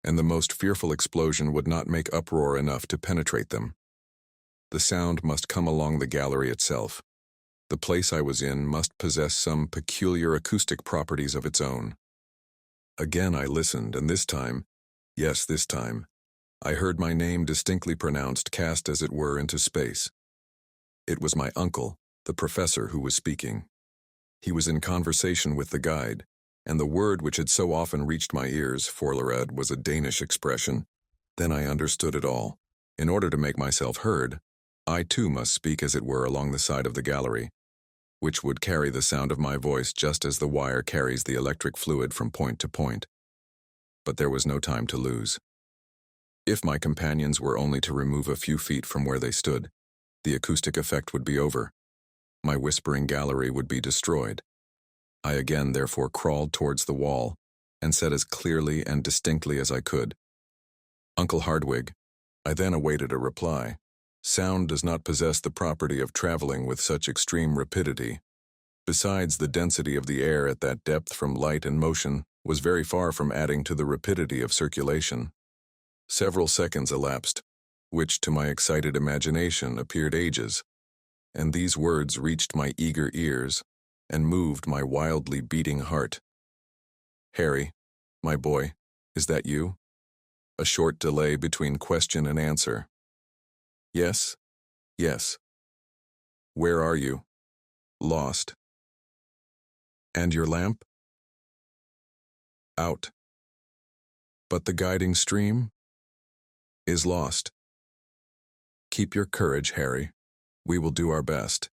and the most fearful explosion would not make uproar enough to penetrate them. The sound must come along the gallery itself. The place I was in must possess some peculiar acoustic properties of its own." Again I listened, and this time, yes, this time, I heard my name distinctly pronounced, cast as it were into space. It was my uncle, the professor, who was speaking. He was in conversation with the guide, and the word which had so often reached my ears, "forlerad," was a Danish expression. Then I understood it all. In order to make myself heard, I too must speak as it were along the side of the gallery, which would carry the sound of my voice just as the wire carries the electric fluid from point to point. But there was no time to lose. If my companions were only to remove a few feet from where they stood, the acoustic effect would be over. My whispering gallery would be destroyed. I again, therefore, crawled towards the wall and said as clearly and distinctly as I could, "Uncle Hardwigg." I then awaited a reply. Sound does not possess the property of traveling with such extreme rapidity. Besides, the density of the air at that depth from light and motion was very far from adding to the rapidity of circulation. Several seconds elapsed, which to my excited imagination appeared ages, and these words reached my eager ears and moved my wildly beating heart. "Harry, my boy, is that you?" A short delay between question and answer. "Yes, yes." "Where are you?" "Lost." "And your lamp?" "Out." "But the guiding stream?" "Is lost." "Keep your courage, Harry. We will do our best."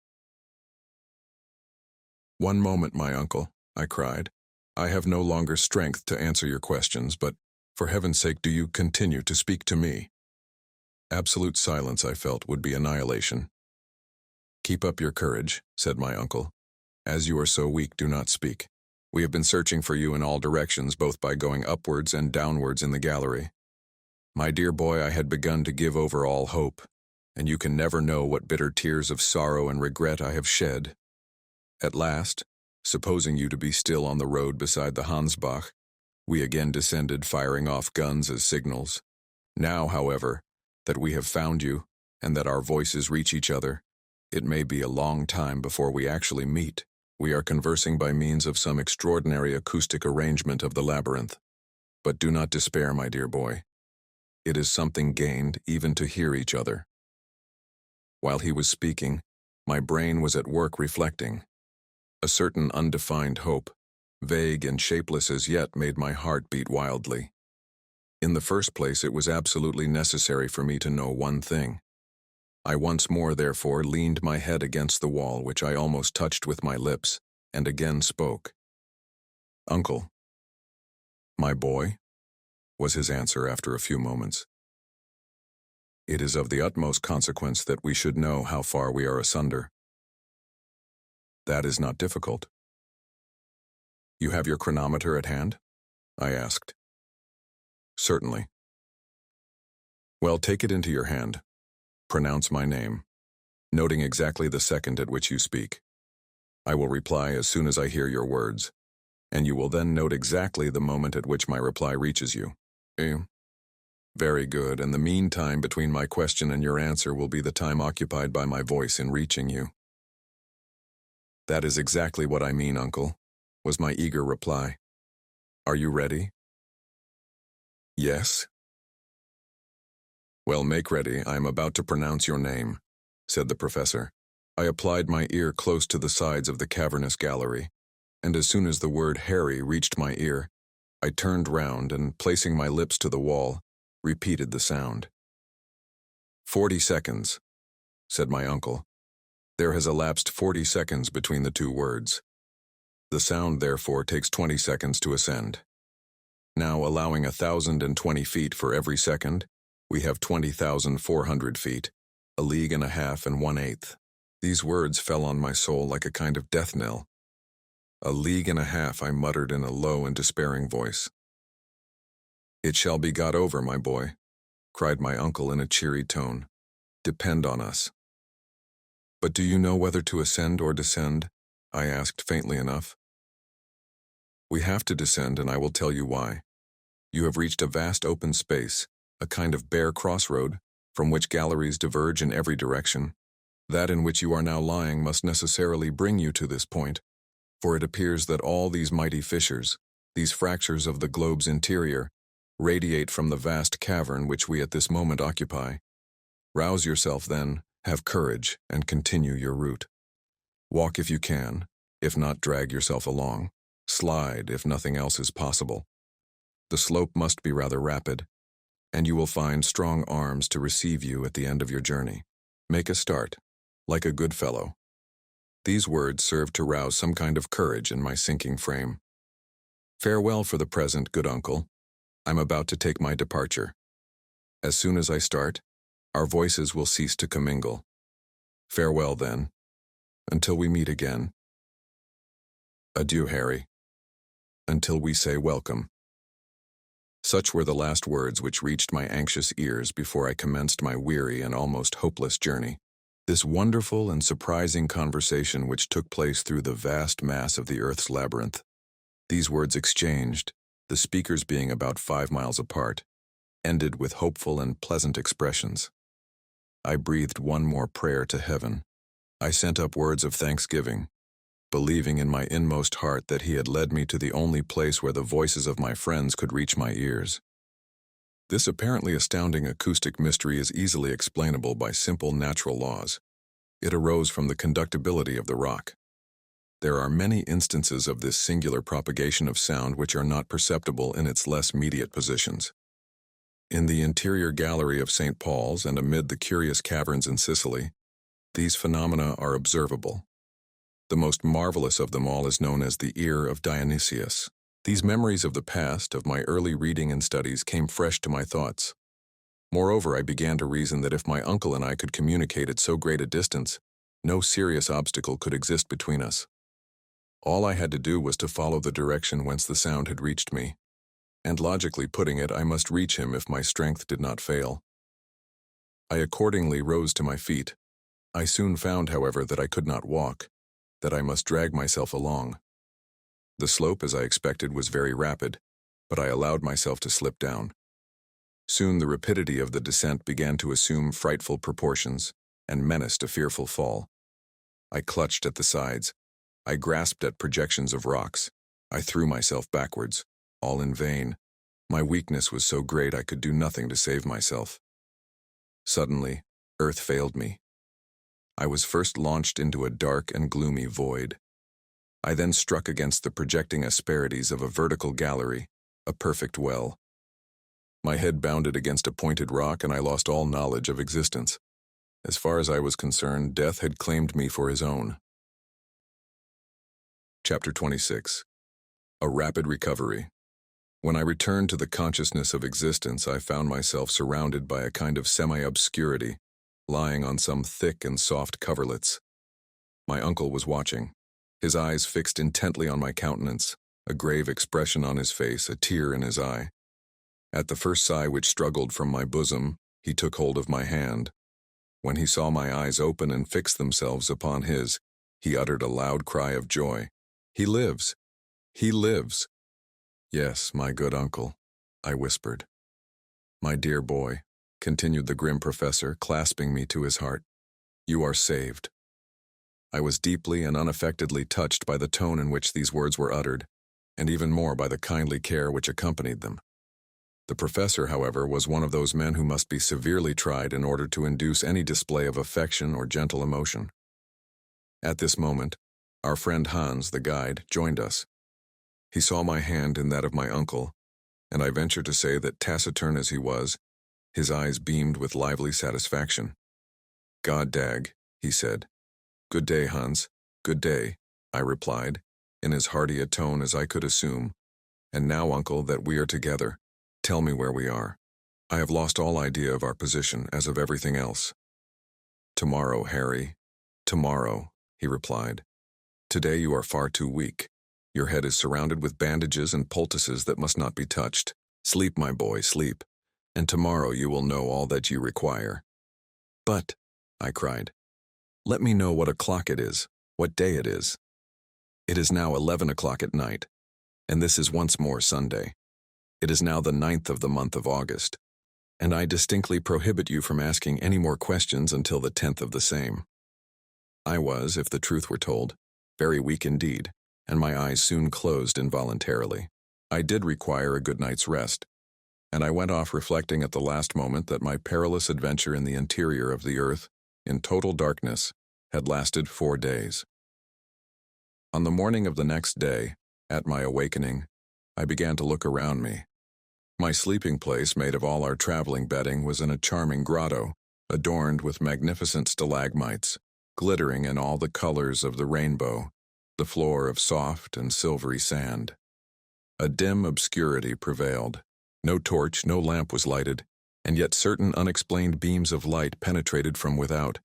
"One moment, my uncle," I cried. "I have no longer strength to answer your questions, but, for heaven's sake, do you continue to speak to me?" Absolute silence, I felt, would be annihilation. "Keep up your courage," said my uncle. "As you are so weak, do not speak. We have been searching for you in all directions, both by going upwards and downwards in the gallery. My dear boy, I had begun to give over all hope, and you can never know what bitter tears of sorrow and regret I have shed. At last, supposing you to be still on the road beside the Hansbach, we again descended, firing off guns as signals. Now, however, that we have found you, and that our voices reach each other, it may be a long time before we actually meet. We are conversing by means of some extraordinary acoustic arrangement of the labyrinth. But do not despair, my dear boy. It is something gained even to hear each other." While he was speaking, my brain was at work reflecting. A certain undefined hope, vague and shapeless as yet, made my heart beat wildly. In the first place, it was absolutely necessary for me to know one thing. I once more, therefore, leaned my head against the wall, which I almost touched with my lips, and again spoke. "Uncle." "My boy," was his answer after a few moments. "It is of the utmost consequence that we should know how far we are asunder." "That is not difficult." "You have your chronometer at hand?" I asked. "Certainly." "Well, take it into your hand. Pronounce my name, noting exactly the second at which you speak. I will reply as soon as I hear your words, and you will then note exactly the moment at which my reply reaches you. Very good, and the mean time between my question and your answer will be the time occupied by my voice in reaching you. That is exactly what I mean, Uncle, was my eager reply. Are you ready? Yes. Well, make ready, I am about to pronounce your name, said the professor. I applied my ear close to the sides of the cavernous gallery, and as soon as the word Harry reached my ear, I turned round and, placing my lips to the wall, repeated the sound. 40 seconds, said my uncle. There has elapsed 40 seconds between the two words. The sound, therefore, takes 20 seconds to ascend. Now, allowing 1,020 feet for every second, we have 20,400 feet, a league and a half and 1/8. These words fell on my soul like a kind of death knell. A league and a half, I muttered in a low and despairing voice. It shall be got over, my boy, cried my uncle in a cheery tone. Depend on us. But do you know whether to ascend or descend? I asked faintly enough. We have to descend, and I will tell you why. You have reached a vast open space, a kind of bare crossroad, from which galleries diverge in every direction. That in which you are now lying must necessarily bring you to this point, for it appears that all these mighty fissures, these fractures of the globe's interior, radiate from the vast cavern which we at this moment occupy. Rouse yourself, then, have courage, and continue your route. Walk if you can, if not drag yourself along. Slide if nothing else is possible. The slope must be rather rapid, and you will find strong arms to receive you at the end of your journey. Make a start, like a good fellow. These words served to rouse some kind of courage in my sinking frame. Farewell for the present, good uncle. I'm about to take my departure. As soon as I start, our voices will cease to commingle. Farewell, then, until we meet again. Adieu, Harry. Until we say welcome. Such were the last words which reached my anxious ears before I commenced my weary and almost hopeless journey. This wonderful and surprising conversation which took place through the vast mass of the earth's labyrinth. These words exchanged, the speakers being about 5 miles apart, ended with hopeful and pleasant expressions. I breathed one more prayer to heaven. I sent up words of thanksgiving, believing in my inmost heart that he had led me to the only place where the voices of my friends could reach my ears. This apparently astounding acoustic mystery is easily explainable by simple natural laws. It arose from the conductibility of the rock. There are many instances of this singular propagation of sound which are not perceptible in its less immediate positions. In the interior gallery of St. Paul's and amid the curious caverns in Sicily, these phenomena are observable. The most marvelous of them all is known as the ear of Dionysius. These memories of the past, of my early reading and studies, came fresh to my thoughts. Moreover, I began to reason that if my uncle and I could communicate at so great a distance, no serious obstacle could exist between us. All I had to do was to follow the direction whence the sound had reached me, and logically putting it, I must reach him if my strength did not fail. I accordingly rose to my feet. I soon found, however, that I could not walk, that I must drag myself along. The slope, as I expected, was very rapid, but I allowed myself to slip down. Soon the rapidity of the descent began to assume frightful proportions and menaced a fearful fall. I clutched at the sides. I grasped at projections of rocks. I threw myself backwards, all in vain. My weakness was so great I could do nothing to save myself. Suddenly, earth failed me. I was first launched into a dark and gloomy void. I then struck against the projecting asperities of a vertical gallery, a perfect well. My head bounded against a pointed rock, and I lost all knowledge of existence. As far as I was concerned, death had claimed me for his own. Chapter 26. A rapid recovery. When I returned to the consciousness of existence, I found myself surrounded by a kind of semi-obscurity, lying on some thick and soft coverlets. My uncle was watching, his eyes fixed intently on my countenance, a grave expression on his face, a tear in his eye. At the first sigh which struggled from my bosom, he took hold of my hand. When he saw my eyes open and fix themselves upon his, he uttered a loud cry of joy. "He lives! He lives!" "Yes, my good uncle," I whispered. My dear boy, continued the grim professor, clasping me to his heart, you are saved. I was deeply and unaffectedly touched by the tone in which these words were uttered, and even more by the kindly care which accompanied them. The professor, however, was one of those men who must be severely tried in order to induce any display of affection or gentle emotion. At this moment, our friend Hans, the guide, joined us. He saw my hand in that of my uncle, and I venture to say that, taciturn as he was, his eyes beamed with lively satisfaction. "God dag," he said. "Good day, Hans. Good day," I replied, in as hearty a tone as I could assume. "And now, uncle, that we are together, tell me where we are. I have lost all idea of our position, as of everything else." "Tomorrow, Harry. Tomorrow," he replied. "Today you are far too weak. Your head is surrounded with bandages and poultices that must not be touched. Sleep, my boy, sleep, and tomorrow you will know all that you require." "But," I cried, "let me know what o'clock it is, what day it is." "It is now 11 o'clock at night, and this is once more Sunday. It is now the 9th of the month of August, and I distinctly prohibit you from asking any more questions until the 10th of the same." I was, if the truth were told, very weak indeed, and my eyes soon closed involuntarily. I did require a good night's rest, and I went off reflecting at the last moment that my perilous adventure in the interior of the earth, in total darkness, had lasted 4 days. On the morning of the next day, at my awakening, I began to look around me. My sleeping place, made of all our traveling bedding, was in a charming grotto, adorned with magnificent stalagmites, glittering in all the colors of the rainbow, the floor of soft and silvery sand. A dim obscurity prevailed. No torch, no lamp was lighted, and yet certain unexplained beams of light penetrated from without,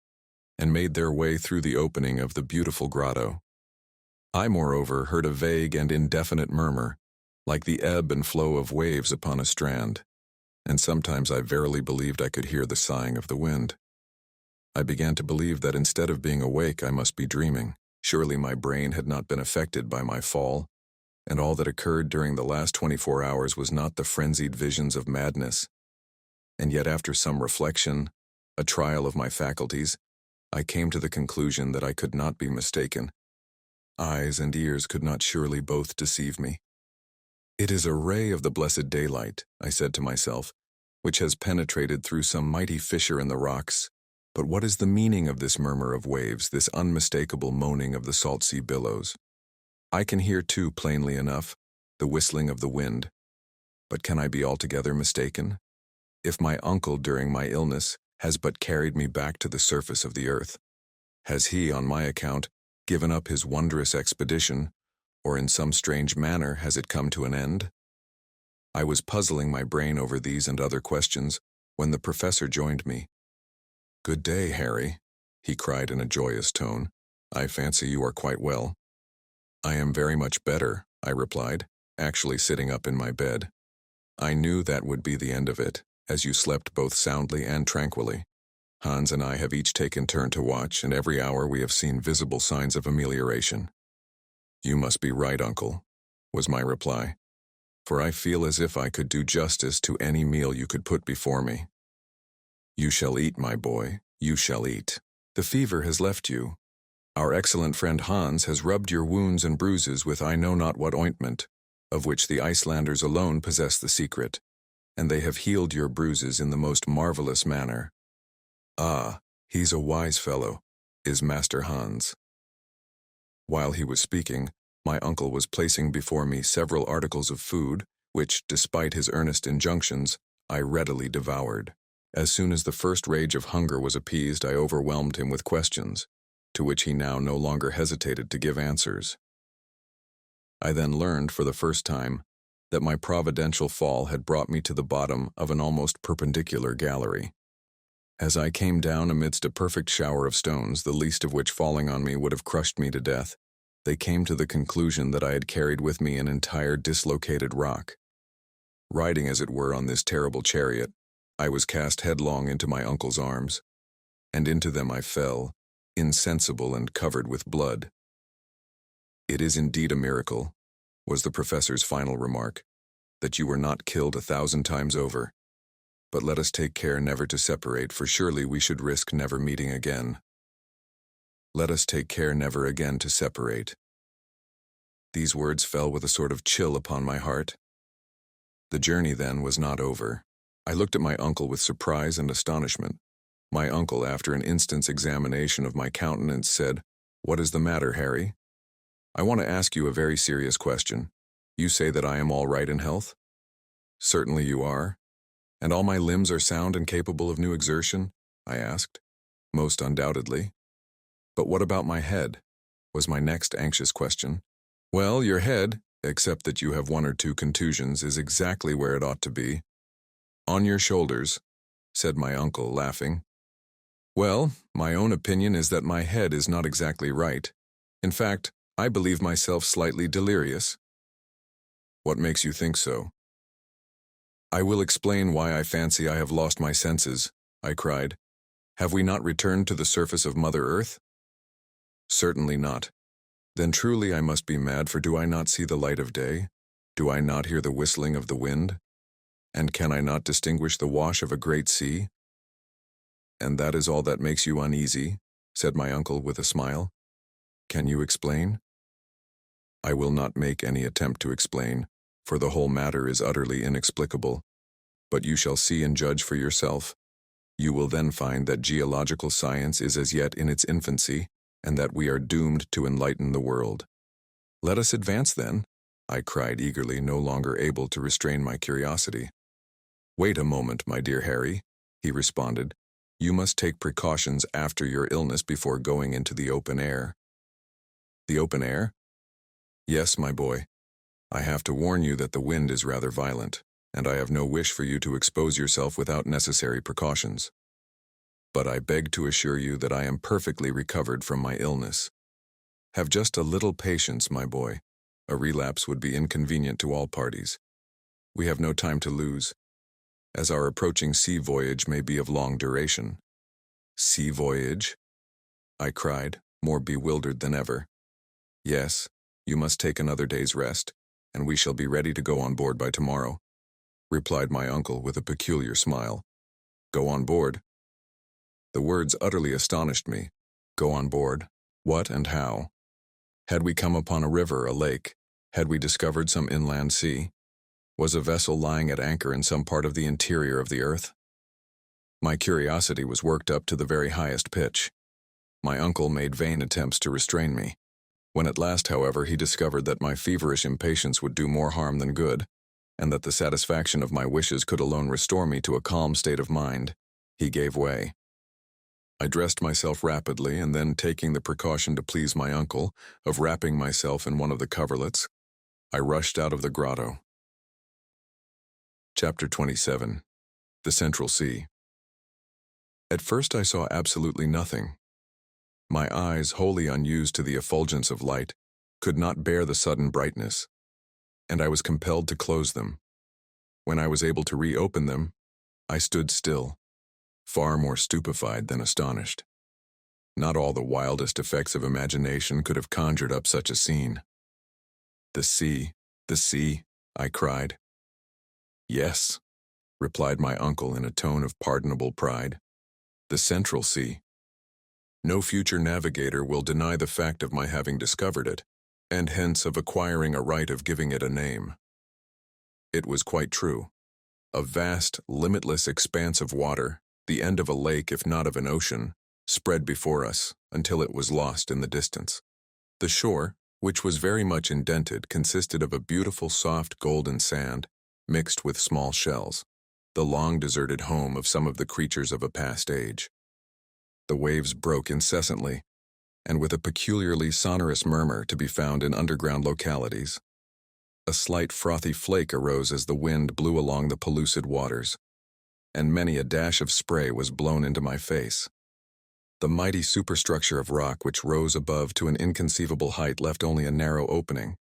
and made their way through the opening of the beautiful grotto. I, moreover, heard a vague and indefinite murmur, like the ebb and flow of waves upon a strand, and sometimes I verily believed I could hear the sighing of the wind. I began to believe that instead of being awake I must be dreaming. Surely my brain had not been affected by my fall, and all that occurred during the last 24 hours was not the frenzied visions of madness. And yet, after some reflection, a trial of my faculties, I came to the conclusion that I could not be mistaken. Eyes and ears could not surely both deceive me. "It is a ray of the blessed daylight," I said to myself, "which has penetrated through some mighty fissure in the rocks. But what is the meaning of this murmur of waves, this unmistakable moaning of the salt sea billows? I can hear, too, plainly enough, the whistling of the wind. But can I be altogether mistaken? If my uncle, during my illness, has but carried me back to the surface of the earth, has he, on my account, given up his wondrous expedition, or in some strange manner has it come to an end?" I was puzzling my brain over these and other questions when the professor joined me. "Good day, Harry," he cried in a joyous tone. "I fancy you are quite well." "I am very much better," I replied, actually sitting up in my bed. "I knew that would be the end of it, as you slept both soundly and tranquilly. Hans and I have each taken turn to watch, and every hour we have seen visible signs of amelioration." "You must be right, uncle," was my reply, "for I feel as if I could do justice to any meal you could put before me." "You shall eat, my boy, you shall eat. The fever has left you. Our excellent friend Hans has rubbed your wounds and bruises with I know not what ointment, of which the Icelanders alone possess the secret, and they have healed your bruises in the most marvelous manner. Ah, he's a wise fellow, is Master Hans." While he was speaking, my uncle was placing before me several articles of food, which, despite his earnest injunctions, I readily devoured. As soon as the first rage of hunger was appeased, I overwhelmed him with questions, to which he now no longer hesitated to give answers. I then learned, for the first time, that my providential fall had brought me to the bottom of an almost perpendicular gallery. As I came down amidst a perfect shower of stones, the least of which falling on me would have crushed me to death, they came to the conclusion that I had carried with me an entire dislocated rock. Riding, as it were, on this terrible chariot, I was cast headlong into my uncle's arms, and into them I fell, insensible and covered with blood. "It is indeed a miracle," was the professor's final remark, "that you were not killed 1,000 times over. But let us take care never to separate, for surely we should risk never meeting again. Let us take care never again to separate. These words fell with a sort of chill upon my heart. The journey, then, was not over. I looked at my uncle with surprise and astonishment. My uncle, after an instant's examination of my countenance, said, "What is the matter, Harry? I want to ask you a very serious question. You say that I am all right in health?" "Certainly you are. And all my limbs are sound and capable of new exertion?" I asked. "Most undoubtedly." "But what about my head?" was my next anxious question. "Well, your head, except that you have 1 or 2 contusions, is exactly where it ought to be. On your shoulders," said my uncle, laughing. "Well, my own opinion is that my head is not exactly right. In fact, I believe myself slightly delirious." "What makes you think so?" "I will explain why I fancy I have lost my senses," I cried. "Have we not returned to the surface of Mother Earth?" "Certainly not." "Then truly I must be mad, for do I not see the light of day? Do I not hear the whistling of the wind? And can I not distinguish the wash of a great sea?" "And that is all that makes you uneasy?" said my uncle with a smile. "Can you explain?" "I will not make any attempt to explain, for the whole matter is utterly inexplicable. But you shall see and judge for yourself. You will then find that geological science is as yet in its infancy, and that we are doomed to enlighten the world." "Let us advance, then," I cried eagerly, no longer able to restrain my curiosity. "Wait a moment, my dear Harry," he responded. "You must take precautions after your illness before going into the open air." "The open air?" "Yes, my boy. I have to warn you that the wind is rather violent, and I have no wish for you to expose yourself without necessary precautions. But I beg to assure you that I am perfectly recovered from my illness. Have just a little patience, my boy. A relapse would be inconvenient to all parties. We have no time to lose, as our approaching sea voyage may be of long duration." "Sea voyage?" I cried, more bewildered than ever. "Yes, you must take another day's rest, and we shall be ready to go on board by tomorrow," replied my uncle with a peculiar smile. "Go on board?" The words utterly astonished me. Go on board? What and how? Had we come upon a river, a lake? Had we discovered some inland sea? Was a vessel lying at anchor in some part of the interior of the earth? My curiosity was worked up to the very highest pitch. My uncle made vain attempts to restrain me. When at last, however, he discovered that my feverish impatience would do more harm than good, and that the satisfaction of my wishes could alone restore me to a calm state of mind, he gave way. I dressed myself rapidly, and then, taking the precaution to please my uncle of wrapping myself in one of the coverlets, I rushed out of the grotto. Chapter 27. The Central Sea. At first I saw absolutely nothing. My eyes, wholly unused to the effulgence of light, could not bear the sudden brightness, and I was compelled to close them. When I was able to reopen them, I stood still, far more stupefied than astonished. Not all the wildest effects of imagination could have conjured up such a scene. The sea, I cried. "Yes," replied my uncle in a tone of pardonable pride. "The Central Sea. No future navigator will deny the fact of my having discovered it, and hence of acquiring a right of giving it a name." It was quite true. A vast, limitless expanse of water, the end of a lake if not of an ocean, spread before us until it was lost in the distance. The shore, which was very much indented, consisted of a beautiful soft golden sand mixed with small shells, the long deserted home of some of the creatures of a past age. The waves broke incessantly, and with a peculiarly sonorous murmur to be found in underground localities. A slight frothy flake arose as the wind blew along the pellucid waters, and many a dash of spray was blown into my face. The mighty superstructure of rock which rose above to an inconceivable height left only a narrow opening,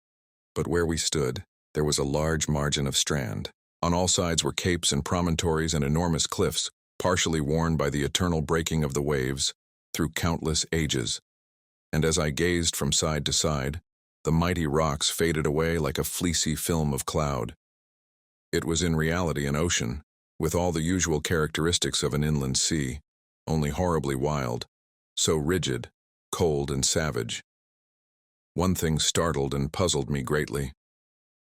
but where we stood, there was a large margin of strand. On all sides were capes and promontories and enormous cliffs, partially worn by the eternal breaking of the waves through countless ages, and as I gazed from side to side, the mighty rocks faded away like a fleecy film of cloud. It was in reality an ocean, with all the usual characteristics of an inland sea, only horribly wild, so rigid, cold, and savage. One thing startled and puzzled me greatly.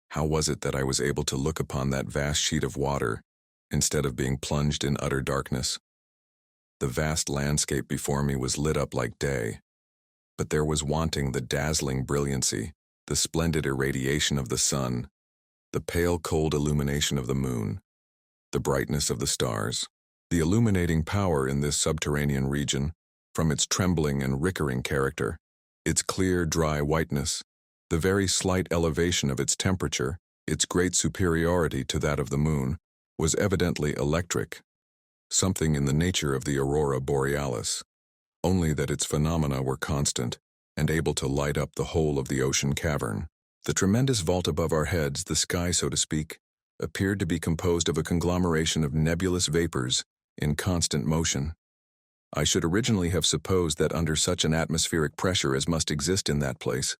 How was it that I was able to look upon that vast sheet of water instead of being plunged in utter darkness? The vast landscape before me was lit up like day, but there was wanting the dazzling brilliancy, the splendid irradiation of the sun, the pale cold illumination of the moon, the brightness of the stars. The illuminating power in this subterranean region, from its trembling and rickering character, its clear, dry whiteness, the very slight elevation of its temperature, its great superiority to that of the moon, was evidently electric, something in the nature of the aurora borealis, only that its phenomena were constant and able to light up the whole of the ocean cavern. The tremendous vault above our heads, the sky so to speak, appeared to be composed of a conglomeration of nebulous vapors in constant motion. I should originally have supposed that under such an atmospheric pressure as must exist in that place,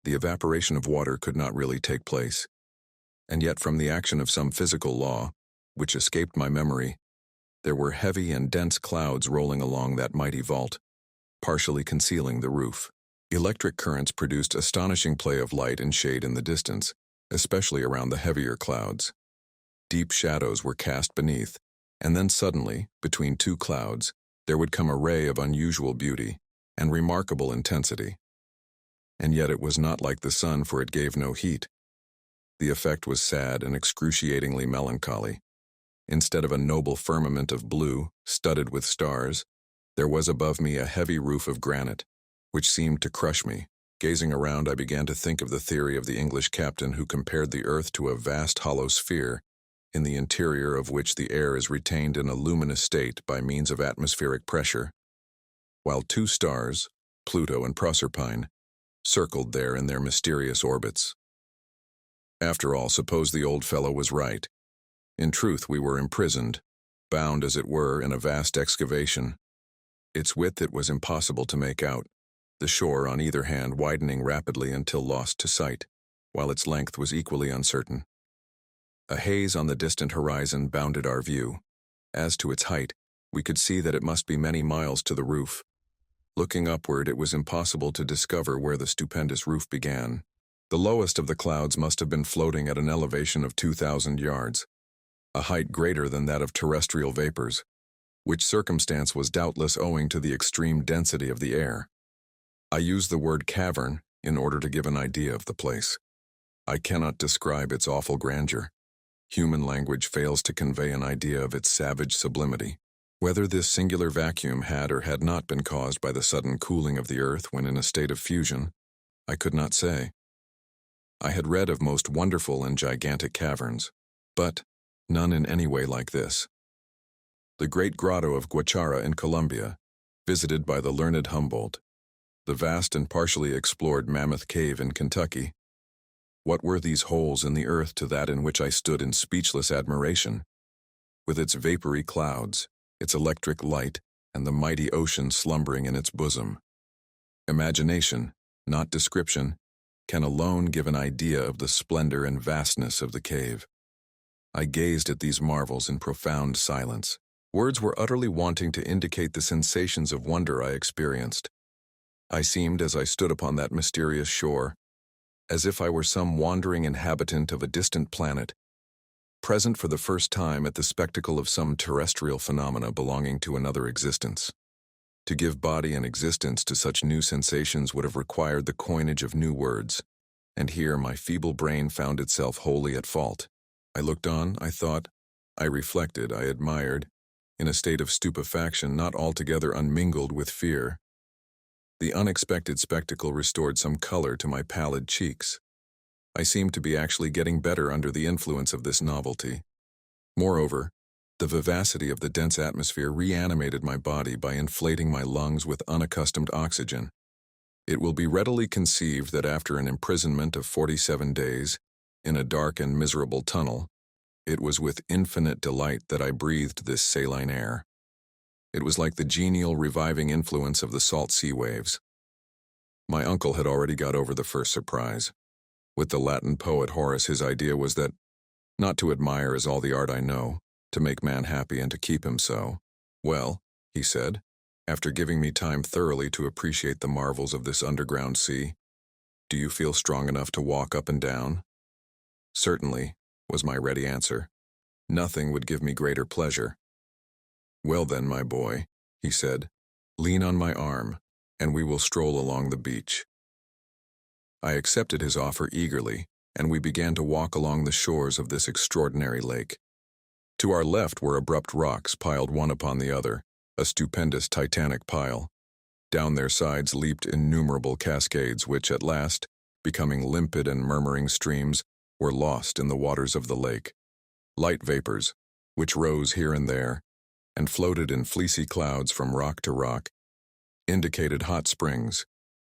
the evaporation of water could not really take place. And yet from the action of some physical law, which escaped my memory, there were heavy and dense clouds rolling along that mighty vault, partially concealing the roof. Electric currents produced astonishing play of light and shade in the distance, especially around the heavier clouds. Deep shadows were cast beneath, and then suddenly, between two clouds, there would come a ray of unusual beauty and remarkable intensity. And yet it was not like the sun, for it gave no heat. The effect was sad and excruciatingly melancholy. Instead of a noble firmament of blue, studded with stars, there was above me a heavy roof of granite, which seemed to crush me. Gazing around, I began to think of the theory of the English captain who compared the earth to a vast hollow sphere, in the interior of which the air is retained in a luminous state by means of atmospheric pressure, while two stars, Pluto and Proserpine, circled there in their mysterious orbits. After all, suppose the old fellow was right. In truth, we were imprisoned, bound as it were in a vast excavation. Its width it was impossible to make out, the shore on either hand widening rapidly until lost to sight, while its length was equally uncertain. A haze on the distant horizon bounded our view. As to its height, we could see that it must be many miles to the roof. Looking upward, it was impossible to discover where the stupendous roof began. The lowest of the clouds must have been floating at an elevation of 2,000 yards, a height greater than that of terrestrial vapors, which circumstance was doubtless owing to the extreme density of the air. I use the word cavern in order to give an idea of the place. I cannot describe its awful grandeur. Human language fails to convey an idea of its savage sublimity. Whether this singular vacuum had or had not been caused by the sudden cooling of the earth when in a state of fusion, I could not say. I had read of most wonderful and gigantic caverns, but none in any way like this. The great grotto of Guachara in Colombia, visited by the learned Humboldt, the vast and partially explored Mammoth Cave in Kentucky. What were these holes in the earth to that in which I stood in speechless admiration, with its vapory clouds, its electric light, and the mighty ocean slumbering in its bosom? Imagination, not description, can alone give an idea of the splendor and vastness of the cave. I gazed at these marvels in profound silence. Words were utterly wanting to indicate the sensations of wonder I experienced. I seemed, as I stood upon that mysterious shore, as if I were some wandering inhabitant of a distant planet, present for the first time at the spectacle of some terrestrial phenomena belonging to another existence. To give body and existence to such new sensations would have required the coinage of new words, and here my feeble brain found itself wholly at fault. I looked on, I thought, I reflected, I admired, in a state of stupefaction not altogether unmingled with fear. The unexpected spectacle restored some color to my pallid cheeks. I seemed to be actually getting better under the influence of this novelty. Moreover, the vivacity of the dense atmosphere reanimated my body by inflating my lungs with unaccustomed oxygen. It will be readily conceived that after an imprisonment of 47 days, in a dark and miserable tunnel, it was with infinite delight that I breathed this saline air. It was like the genial, reviving influence of the salt sea waves. My uncle had already got over the first surprise. With the Latin poet Horace, his idea was that, not to admire is all the art I know, to make man happy and to keep him so. Well, he said, after giving me time thoroughly to appreciate the marvels of this underground sea, do you feel strong enough to walk up and down? Certainly, was my ready answer. Nothing would give me greater pleasure. Well then, my boy, he said, lean on my arm, and we will stroll along the beach. I accepted his offer eagerly, and we began to walk along the shores of this extraordinary lake. To our left were abrupt rocks piled one upon the other, a stupendous titanic pile. Down their sides leaped innumerable cascades which at last, becoming limpid and murmuring streams, were lost in the waters of the lake. Light vapors, which rose here and there, and floated in fleecy clouds from rock to rock, indicated hot springs,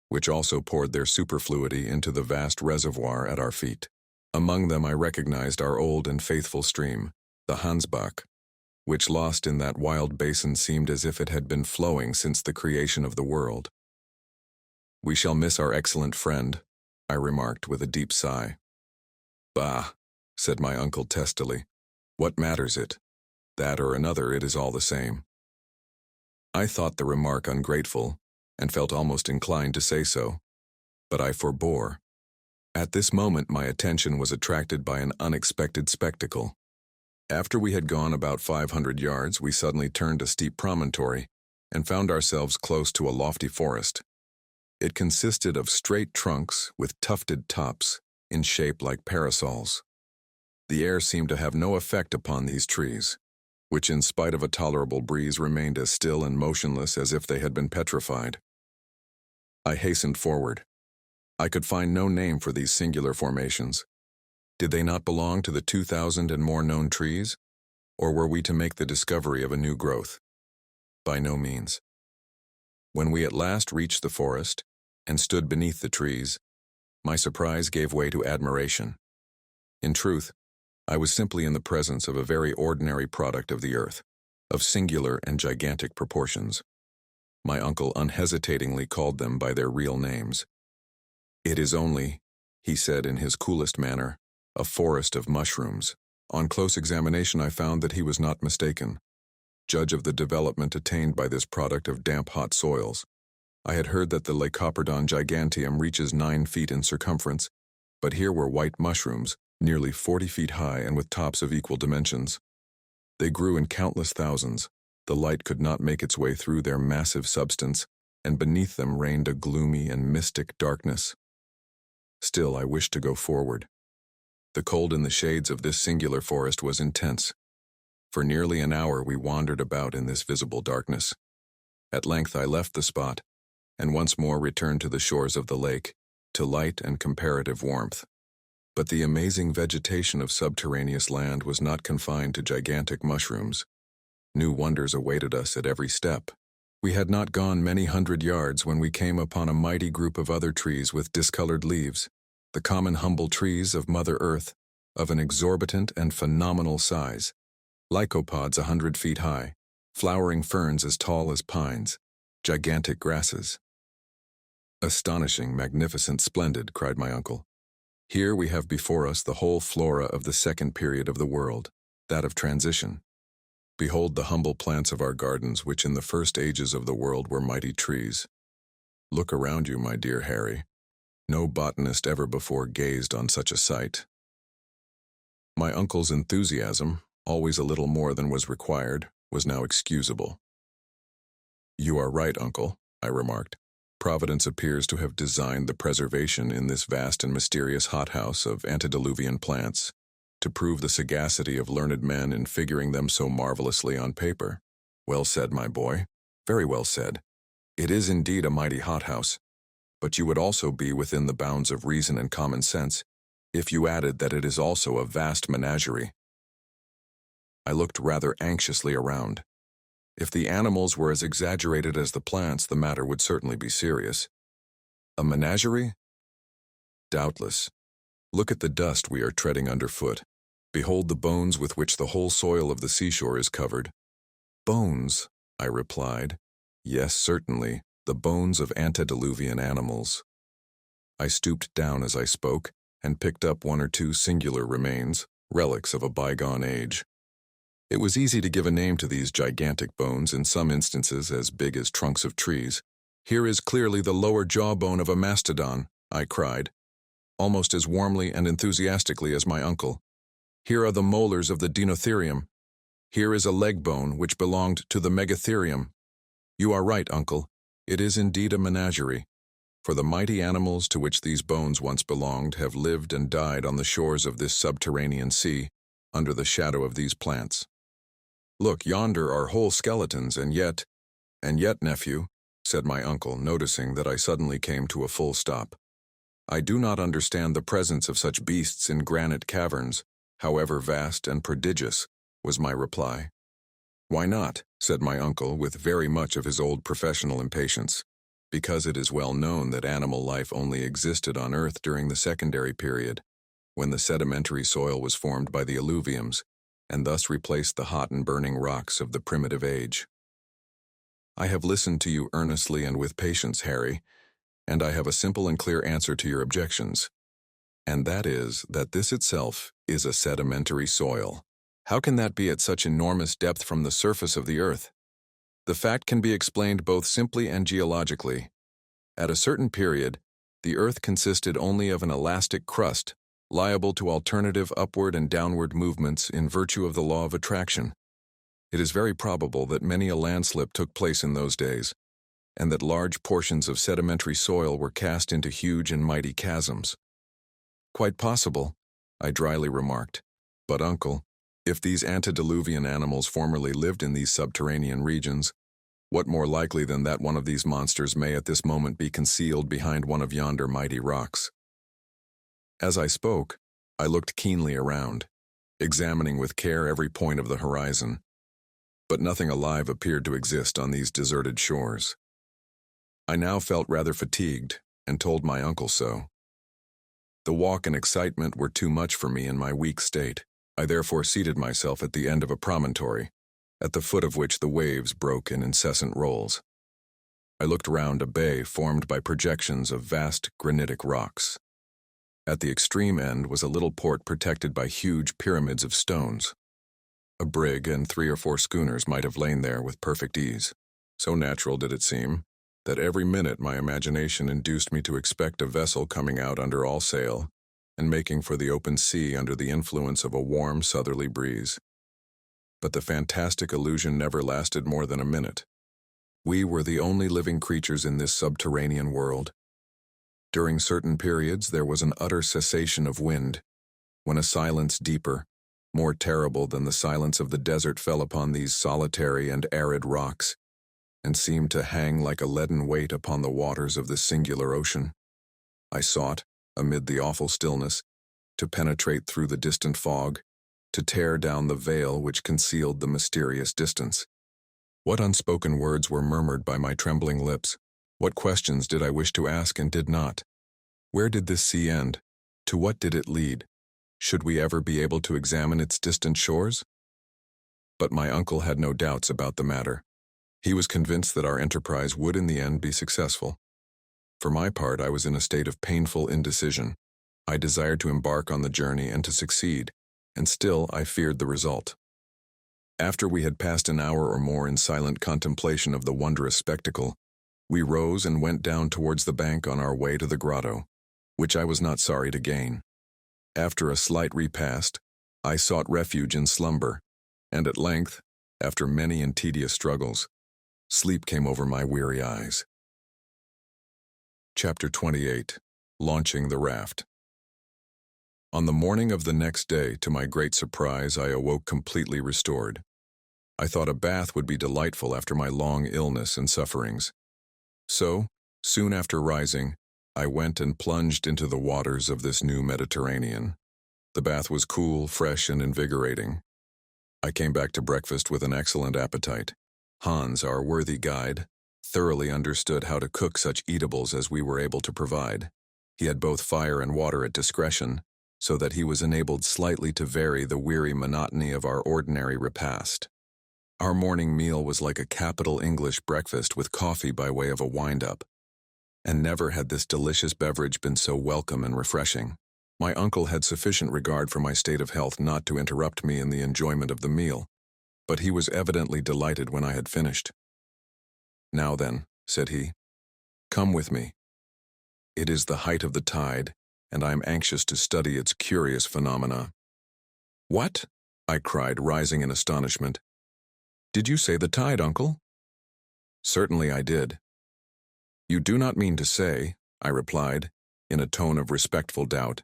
which also poured their superfluity into the vast reservoir at our feet. Among them I recognized our old and faithful stream, the Hansbach, which lost in that wild basin seemed as if it had been flowing since the creation of the world. We shall miss our excellent friend, I remarked with a deep sigh. Bah, said my uncle testily. What matters it? That or another, it is all the same. I thought the remark ungrateful, and felt almost inclined to say so, but I forbore. At this moment my attention was attracted by an unexpected spectacle. After we had gone about 500 yards, we suddenly turned a steep promontory, and found ourselves close to a lofty forest. It consisted of straight trunks with tufted tops, in shape like parasols. The air seemed to have no effect upon these trees, which in spite of a tolerable breeze remained as still and motionless as if they had been petrified. I hastened forward. I could find no name for these singular formations. Did they not belong to the 2,000 and more known trees? Or were we to make the discovery of a new growth? By no means. When we at last reached the forest, and stood beneath the trees, my surprise gave way to admiration. In truth, I was simply in the presence of a very ordinary product of the earth, of singular and gigantic proportions. My uncle unhesitatingly called them by their real names. It is only, he said in his coolest manner, a forest of mushrooms. On close examination I found that he was not mistaken. Judge of the development attained by this product of damp hot soils. I had heard that the Lycoperdon giganteum reaches 9 feet in circumference, but here were white mushrooms, nearly 40 feet high and with tops of equal dimensions. They grew in countless thousands. The light could not make its way through their massive substance, and beneath them reigned a gloomy and mystic darkness. Still, I wished to go forward. The cold in the shades of this singular forest was intense. For nearly an hour we wandered about in this visible darkness. At length I left the spot, and once more returned to the shores of the lake, to light and comparative warmth. But the amazing vegetation of subterraneous land was not confined to gigantic mushrooms. New wonders awaited us at every step. We had not gone many hundred yards when we came upon a mighty group of other trees with discolored leaves, the common humble trees of Mother Earth, of an exorbitant and phenomenal size. Lycopods 100 feet high, flowering ferns as tall as pines, gigantic grasses. Astonishing, magnificent, splendid, cried my uncle. Here we have before us the whole flora of the second period of the world, that of transition. Behold the humble plants of our gardens, which in the first ages of the world were mighty trees. Look around you, my dear Harry. No botanist ever before gazed on such a sight. My uncle's enthusiasm, always a little more than was required, was now excusable. You are right, uncle, I remarked. Providence appears to have designed the preservation in this vast and mysterious hothouse of antediluvian plants, to prove the sagacity of learned men in figuring them so marvelously on paper. Well said, my boy. Very well said. It is indeed a mighty hothouse, but you would also be within the bounds of reason and common sense if you added that it is also a vast menagerie. I looked rather anxiously around. If the animals were as exaggerated as the plants, the matter would certainly be serious. A menagerie? Doubtless. Look at the dust we are treading underfoot. Behold the bones with which the whole soil of the seashore is covered. Bones, I replied. Yes, certainly, the bones of antediluvian animals. I stooped down as I spoke, and picked up one or two singular remains, relics of a bygone age. It was easy to give a name to these gigantic bones, in some instances as big as trunks of trees. "Here is clearly the lower jawbone of a mastodon," I cried, almost as warmly and enthusiastically as my uncle. "Here are the molars of the Dinotherium. Here is a leg bone which belonged to the Megatherium. You are right, uncle. It is indeed a menagerie, for the mighty animals to which these bones once belonged have lived and died on the shores of this subterranean sea, under the shadow of these plants. Look, yonder are whole skeletons, and yet, nephew," said my uncle, noticing that I suddenly came to a full stop. "I do not understand the presence of such beasts in granite caverns, however vast and prodigious," was my reply. "Why not?" said my uncle, with very much of his old professional impatience. "Because it is well known that animal life only existed on Earth during the secondary period, when the sedimentary soil was formed by the alluviums, and thus replaced the hot and burning rocks of the primitive age. I have listened to you earnestly and with patience, Harry, and I have a simple and clear answer to your objections, and that is that this itself is a sedimentary soil. How can that be at such enormous depth from the surface of the earth? The fact can be explained both simply and geologically. At a certain period, the earth consisted only of an elastic crust, liable to alternative upward and downward movements in virtue of the law of attraction. It is very probable that many a landslip took place in those days, and that large portions of sedimentary soil were cast into huge and mighty chasms. "Quite possible," I dryly remarked. "But, uncle, if these antediluvian animals formerly lived in these subterranean regions, what more likely than that one of these monsters may at this moment be concealed behind one of yonder mighty rocks?" As I spoke, I looked keenly around, examining with care every point of the horizon, but nothing alive appeared to exist on these deserted shores. I now felt rather fatigued, and told my uncle so. The walk and excitement were too much for me in my weak state. I therefore seated myself at the end of a promontory, at the foot of which the waves broke in incessant rolls. I looked round a bay formed by projections of vast granitic rocks. At the extreme end was a little port protected by huge pyramids of stones. A brig and 3 or 4 schooners might have lain there with perfect ease. So natural did it seem, that every minute my imagination induced me to expect a vessel coming out under all sail, and making for the open sea under the influence of a warm southerly breeze. But the fantastic illusion never lasted more than a minute. We were the only living creatures in this subterranean world. During certain periods there was an utter cessation of wind, when a silence deeper, more terrible than the silence of the desert, fell upon these solitary and arid rocks, and seemed to hang like a leaden weight upon the waters of this singular ocean. I sought, amid the awful stillness, to penetrate through the distant fog, to tear down the veil which concealed the mysterious distance. What unspoken words were murmured by my trembling lips? What questions did I wish to ask and did not? Where did this sea end? To what did it lead? Should we ever be able to examine its distant shores? But my uncle had no doubts about the matter. He was convinced that our enterprise would in the end be successful. For my part, I was in a state of painful indecision. I desired to embark on the journey and to succeed, and still I feared the result. After we had passed an hour or more in silent contemplation of the wondrous spectacle, we rose and went down towards the bank on our way to the grotto, which I was not sorry to gain. After a slight repast, I sought refuge in slumber, and at length, after many and tedious struggles, sleep came over my weary eyes. Chapter 28. Launching the Raft. On the morning of the next day, to my great surprise, I awoke completely restored. I thought a bath would be delightful after my long illness and sufferings. So, soon after rising, I went and plunged into the waters of this new Mediterranean. The bath was cool, fresh, and invigorating. I came back to breakfast with an excellent appetite. Hans, our worthy guide, thoroughly understood how to cook such eatables as we were able to provide. He had both fire and water at discretion, so that he was enabled slightly to vary the weary monotony of our ordinary repast. Our morning meal was like a capital English breakfast with coffee by way of a wind-up, and never had this delicious beverage been so welcome and refreshing. My uncle had sufficient regard for my state of health not to interrupt me in the enjoyment of the meal, but he was evidently delighted when I had finished. "Now then," said he, "come with me. It is the height of the tide, and I am anxious to study its curious phenomena." "What?" I cried, rising in astonishment. "Did you say the tide, uncle?" "Certainly I did." "You do not mean to say," I replied, in a tone of respectful doubt,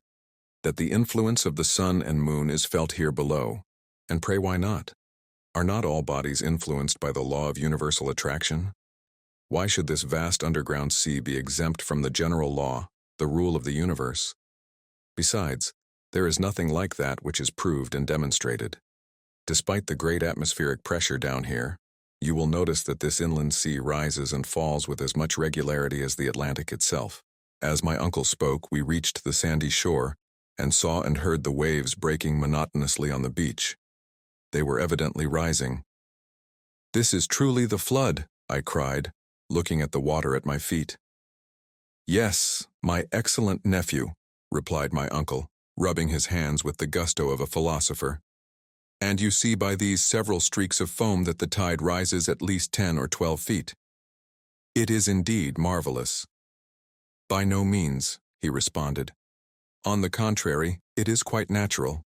"that the influence of the sun and moon is felt here below, and pray why not? Are not all bodies influenced by the law of universal attraction? Why should this vast underground sea be exempt from the general law, the rule of the universe? Besides, there is nothing like that which is proved and demonstrated. Despite the great atmospheric pressure down here, you will notice that this inland sea rises and falls with as much regularity as the Atlantic itself." As my uncle spoke, we reached the sandy shore and saw and heard the waves breaking monotonously on the beach. They were evidently rising. "This is truly the flood," I cried, looking at the water at my feet. "Yes, my excellent nephew," replied my uncle, rubbing his hands with the gusto of a philosopher. "And you see by these several streaks of foam that the tide rises at least 10 or 12 feet. It is indeed marvelous." "By no means," he responded. "On the contrary, it is quite natural."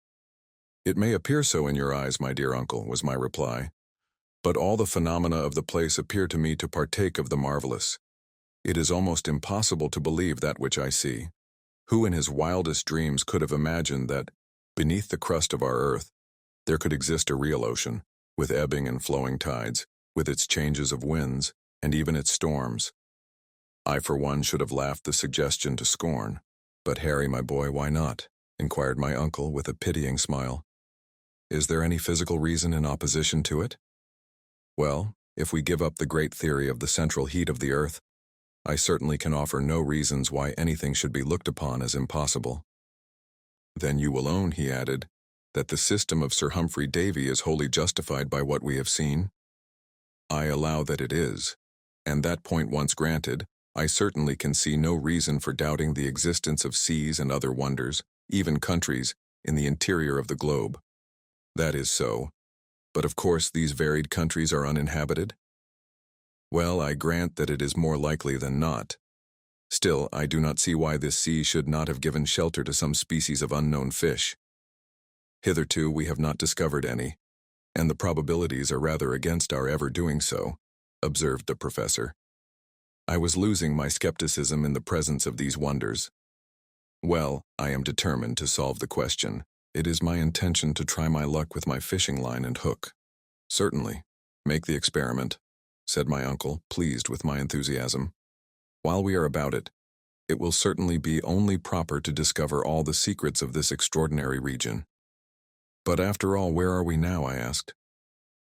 "It may appear so in your eyes, my dear uncle," was my reply, "but all the phenomena of the place appear to me to partake of the marvelous. It is almost impossible to believe that which I see. Who in his wildest dreams could have imagined that, beneath the crust of our earth, there could exist a real ocean, with ebbing and flowing tides, with its changes of winds, and even its storms? I, for one, should have laughed the suggestion to scorn. "But Harry, my boy, why not?" inquired my uncle with a pitying smile. "Is there any physical reason in opposition to it? Well, if we give up the great theory of the central heat of the earth, I certainly can offer no reasons why anything should be looked upon as impossible." "Then you will own," he added, "that the system of Sir Humphrey Davy is wholly justified by what we have seen?" "I allow that it is, and that point once granted, I certainly can see no reason for doubting the existence of seas and other wonders, even countries, in the interior of the globe." "That is so, but of course these varied countries are uninhabited?" "Well, I grant that it is more likely than not. Still, I do not see why this sea should not have given shelter to some species of unknown fish. Hitherto we have not discovered any, and the probabilities are rather against our ever doing so," observed the professor. I was losing my skepticism in the presence of these wonders. "Well, I am determined to solve the question. It is my intention to try my luck with my fishing line and hook." "Certainly. Make the experiment," said my uncle, pleased with my enthusiasm. "While we are about it, it will certainly be only proper to discover all the secrets of this extraordinary region." "But after all, where are we now?" I asked.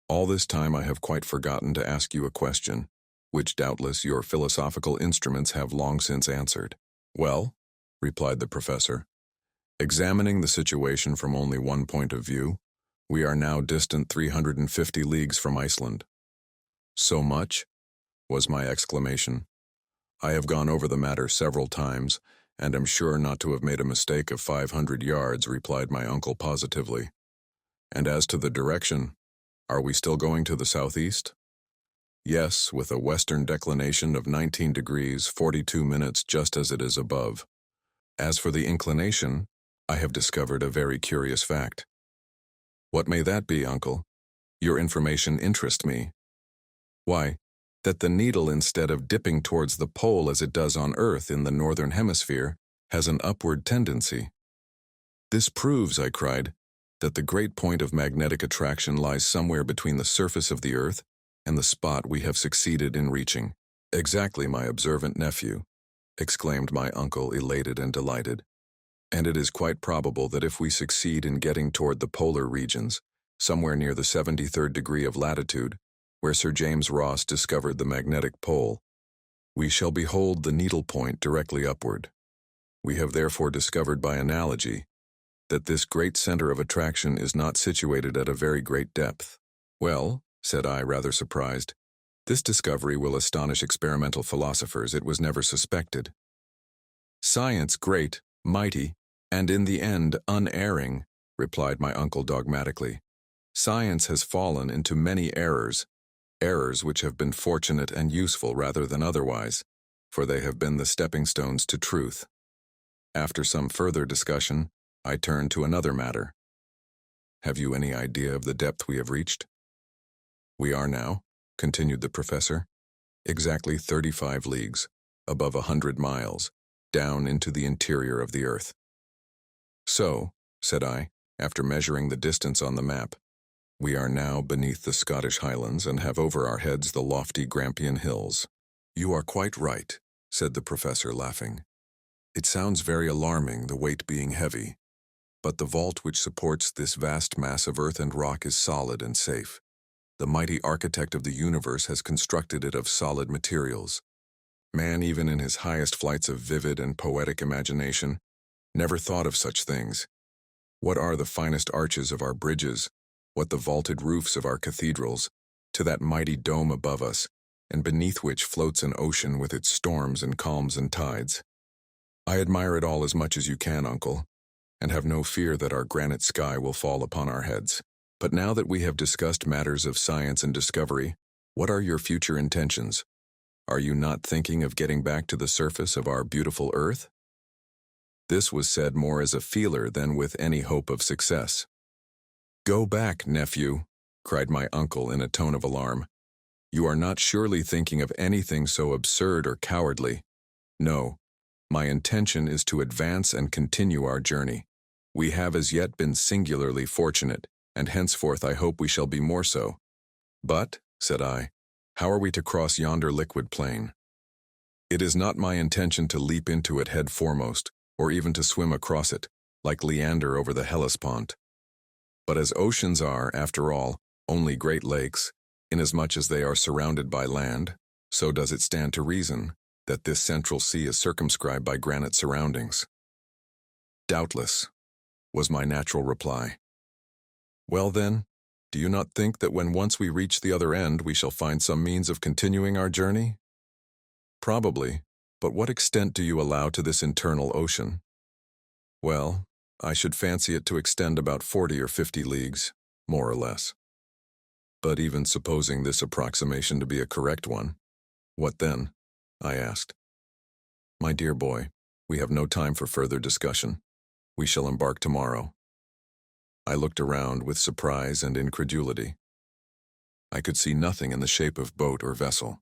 "All this time I have quite forgotten to ask you a question, which doubtless your philosophical instruments have long since answered." "Well," replied the professor, "examining the situation from only one point of view, we are now distant 350 leagues from Iceland." "So much?" was my exclamation. "I have gone over the matter several times, and am sure not to have made a mistake of 500 yards, replied my uncle positively. "And as to the direction, are we still going to the southeast?" "Yes, with a western declination of 19 degrees, 42 minutes, just as it is above. As for the inclination, I have discovered a very curious fact." "What may that be, uncle? Your information interests me." "Why, that the needle, instead of dipping towards the pole as it does on Earth in the northern hemisphere, has an upward tendency." "This proves," I cried, "that the great point of magnetic attraction lies somewhere between the surface of the Earth and the spot we have succeeded in reaching." "Exactly, my observant nephew," exclaimed my uncle, elated and delighted. "And it is quite probable that if we succeed in getting toward the polar regions, somewhere near the 73rd degree of latitude, where Sir James Ross discovered the magnetic pole, we shall behold the needle point directly upward. We have therefore discovered by analogy that this great center of attraction is not situated at a very great depth." "Well," said I, rather surprised, "this discovery will astonish experimental philosophers. It was never suspected." "Science great, mighty, and in the end unerring," replied my uncle dogmatically. Science has fallen into many errors, errors which have been fortunate and useful rather than otherwise, for they have been the stepping stones to truth. After some further discussion, I turned to another matter. Have you any idea of the depth we have reached? We are now, continued the professor, exactly 35 leagues, above 100 miles, down into the interior of the earth. So, said I, after measuring the distance on the map, we are now beneath the Scottish Highlands and have over our heads the lofty Grampian Hills. You are quite right, said the professor, laughing. It sounds very alarming, the weight being heavy, but the vault which supports this vast mass of earth and rock is solid and safe. The mighty architect of the universe has constructed it of solid materials. Man, even in his highest flights of vivid and poetic imagination, never thought of such things. What are the finest arches of our bridges, what the vaulted roofs of our cathedrals, to that mighty dome above us, and beneath which floats an ocean with its storms and calms and tides. I admire it all as much as you can, uncle, and have no fear that our granite sky will fall upon our heads. But now that we have discussed matters of science and discovery, what are your future intentions? Are you not thinking of getting back to the surface of our beautiful earth? This was said more as a feeler than with any hope of success. Go back, nephew, cried my uncle in a tone of alarm. You are not surely thinking of anything so absurd or cowardly. No, my intention is to advance and continue our journey. We have as yet been singularly fortunate, and henceforth I hope we shall be more so. But, said I, how are we to cross yonder liquid plain? It is not my intention to leap into it head foremost, or even to swim across it, like Leander over the Hellespont. But as oceans are, after all, only great lakes, inasmuch as they are surrounded by land, so does it stand to reason that this central sea is circumscribed by granite surroundings. Doubtless, was my natural reply. Well then, do you not think that when once we reach the other end we shall find some means of continuing our journey? Probably, but what extent do you allow to this internal ocean? Well, I should fancy it to extend about 40 or 50 leagues, more or less. But even supposing this approximation to be a correct one, what then? I asked. My dear boy, we have no time for further discussion. We shall embark tomorrow. I looked around with surprise and incredulity. I could see nothing in the shape of boat or vessel.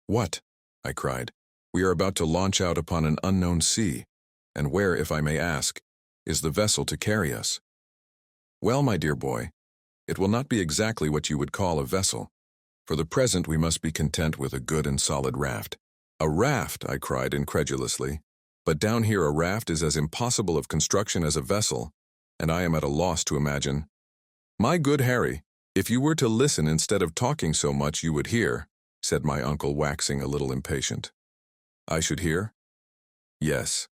What? I cried. We are about to launch out upon an unknown sea, and where, if I may ask, is the vessel to carry us? Well, my dear boy, it will not be exactly what you would call a vessel. For the present we must be content with a good and solid raft. A raft, I cried incredulously. But down here a raft is as impossible of construction as a vessel, and I am at a loss to imagine. My good Harry, if you were to listen instead of talking so much you would hear, said my uncle, waxing a little impatient. I should hear? Yes.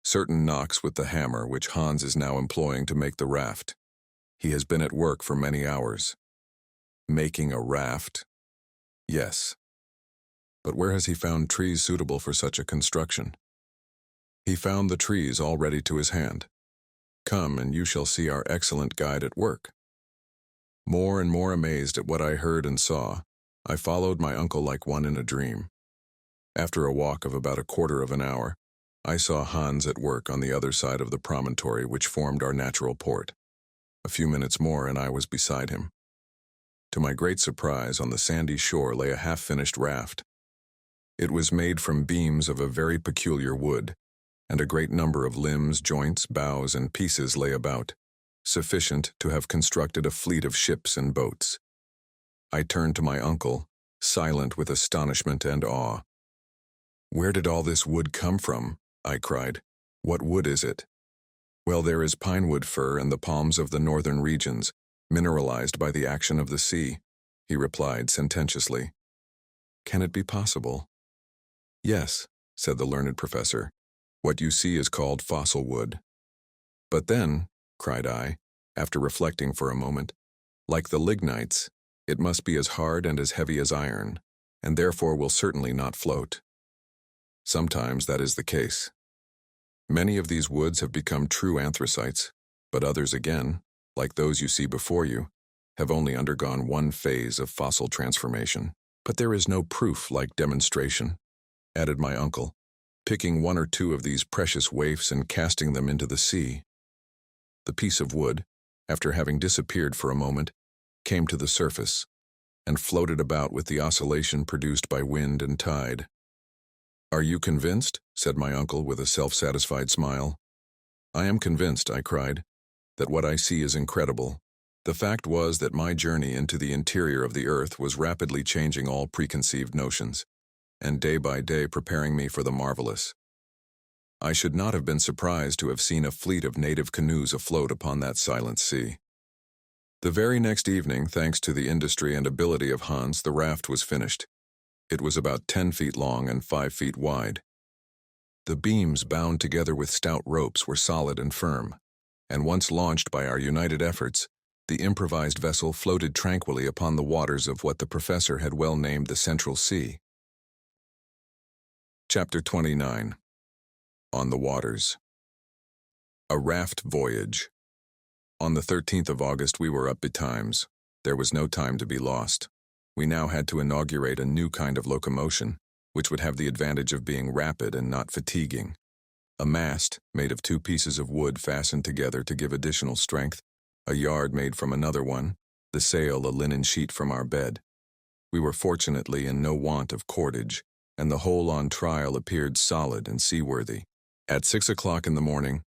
Certain knocks with the hammer which Hans is now employing to make the raft. He has been at work for many hours. Making a raft? Yes. But where has he found trees suitable for such a construction? He found the trees all ready to his hand. Come, and you shall see our excellent guide at work. More and more amazed at what I heard and saw, I followed my uncle like one in a dream. After a walk of about a quarter of an hour, I saw Hans at work on the other side of the promontory which formed our natural port. A few minutes more and I was beside him. To my great surprise, on the sandy shore lay a half-finished raft. It was made from beams of a very peculiar wood, and a great number of limbs, joints, boughs, and pieces lay about, sufficient to have constructed a fleet of ships and boats. I turned to my uncle, silent with astonishment and awe. Where did all this wood come from? I cried. What wood is it? Well, there is pinewood fir and the palms of the northern regions, mineralized by the action of the sea, he replied sententiously. Can it be possible? Yes, said the learned professor. What you see is called fossil wood. But then, cried I, after reflecting for a moment, like the lignites, it must be as hard and as heavy as iron, and therefore will certainly not float. Sometimes that is the case. Many of these woods have become true anthracites, but others again, like those you see before you, have only undergone one phase of fossil transformation. But there is no proof like demonstration, added my uncle, picking one or two of these precious waifs and casting them into the sea. The piece of wood, after having disappeared for a moment, came to the surface and floated about with the oscillation produced by wind and tide. "Are you convinced?" said my uncle with a self-satisfied smile. "I am convinced," I cried, "that what I see is incredible." The fact was that my journey into the interior of the earth was rapidly changing all preconceived notions, and day by day preparing me for the marvelous. I should not have been surprised to have seen a fleet of native canoes afloat upon that silent sea. The very next evening, thanks to the industry and ability of Hans, the raft was finished. It was about 10 feet long and 5 feet wide. The beams, bound together with stout ropes, were solid and firm, and once launched by our united efforts, the improvised vessel floated tranquilly upon the waters of what the professor had well named the Central Sea. Chapter 29. On the Waters. A Raft Voyage. On the 13th of August we were up betimes. There was no time to be lost. We now had to inaugurate a new kind of locomotion, which would have the advantage of being rapid and not fatiguing. A mast, made of 2 pieces of wood fastened together to give additional strength, a yard made from another one, the sail a linen sheet from our bed. We were fortunately in no want of cordage, and the whole on trial appeared solid and seaworthy. At 6 o'clock in the morning,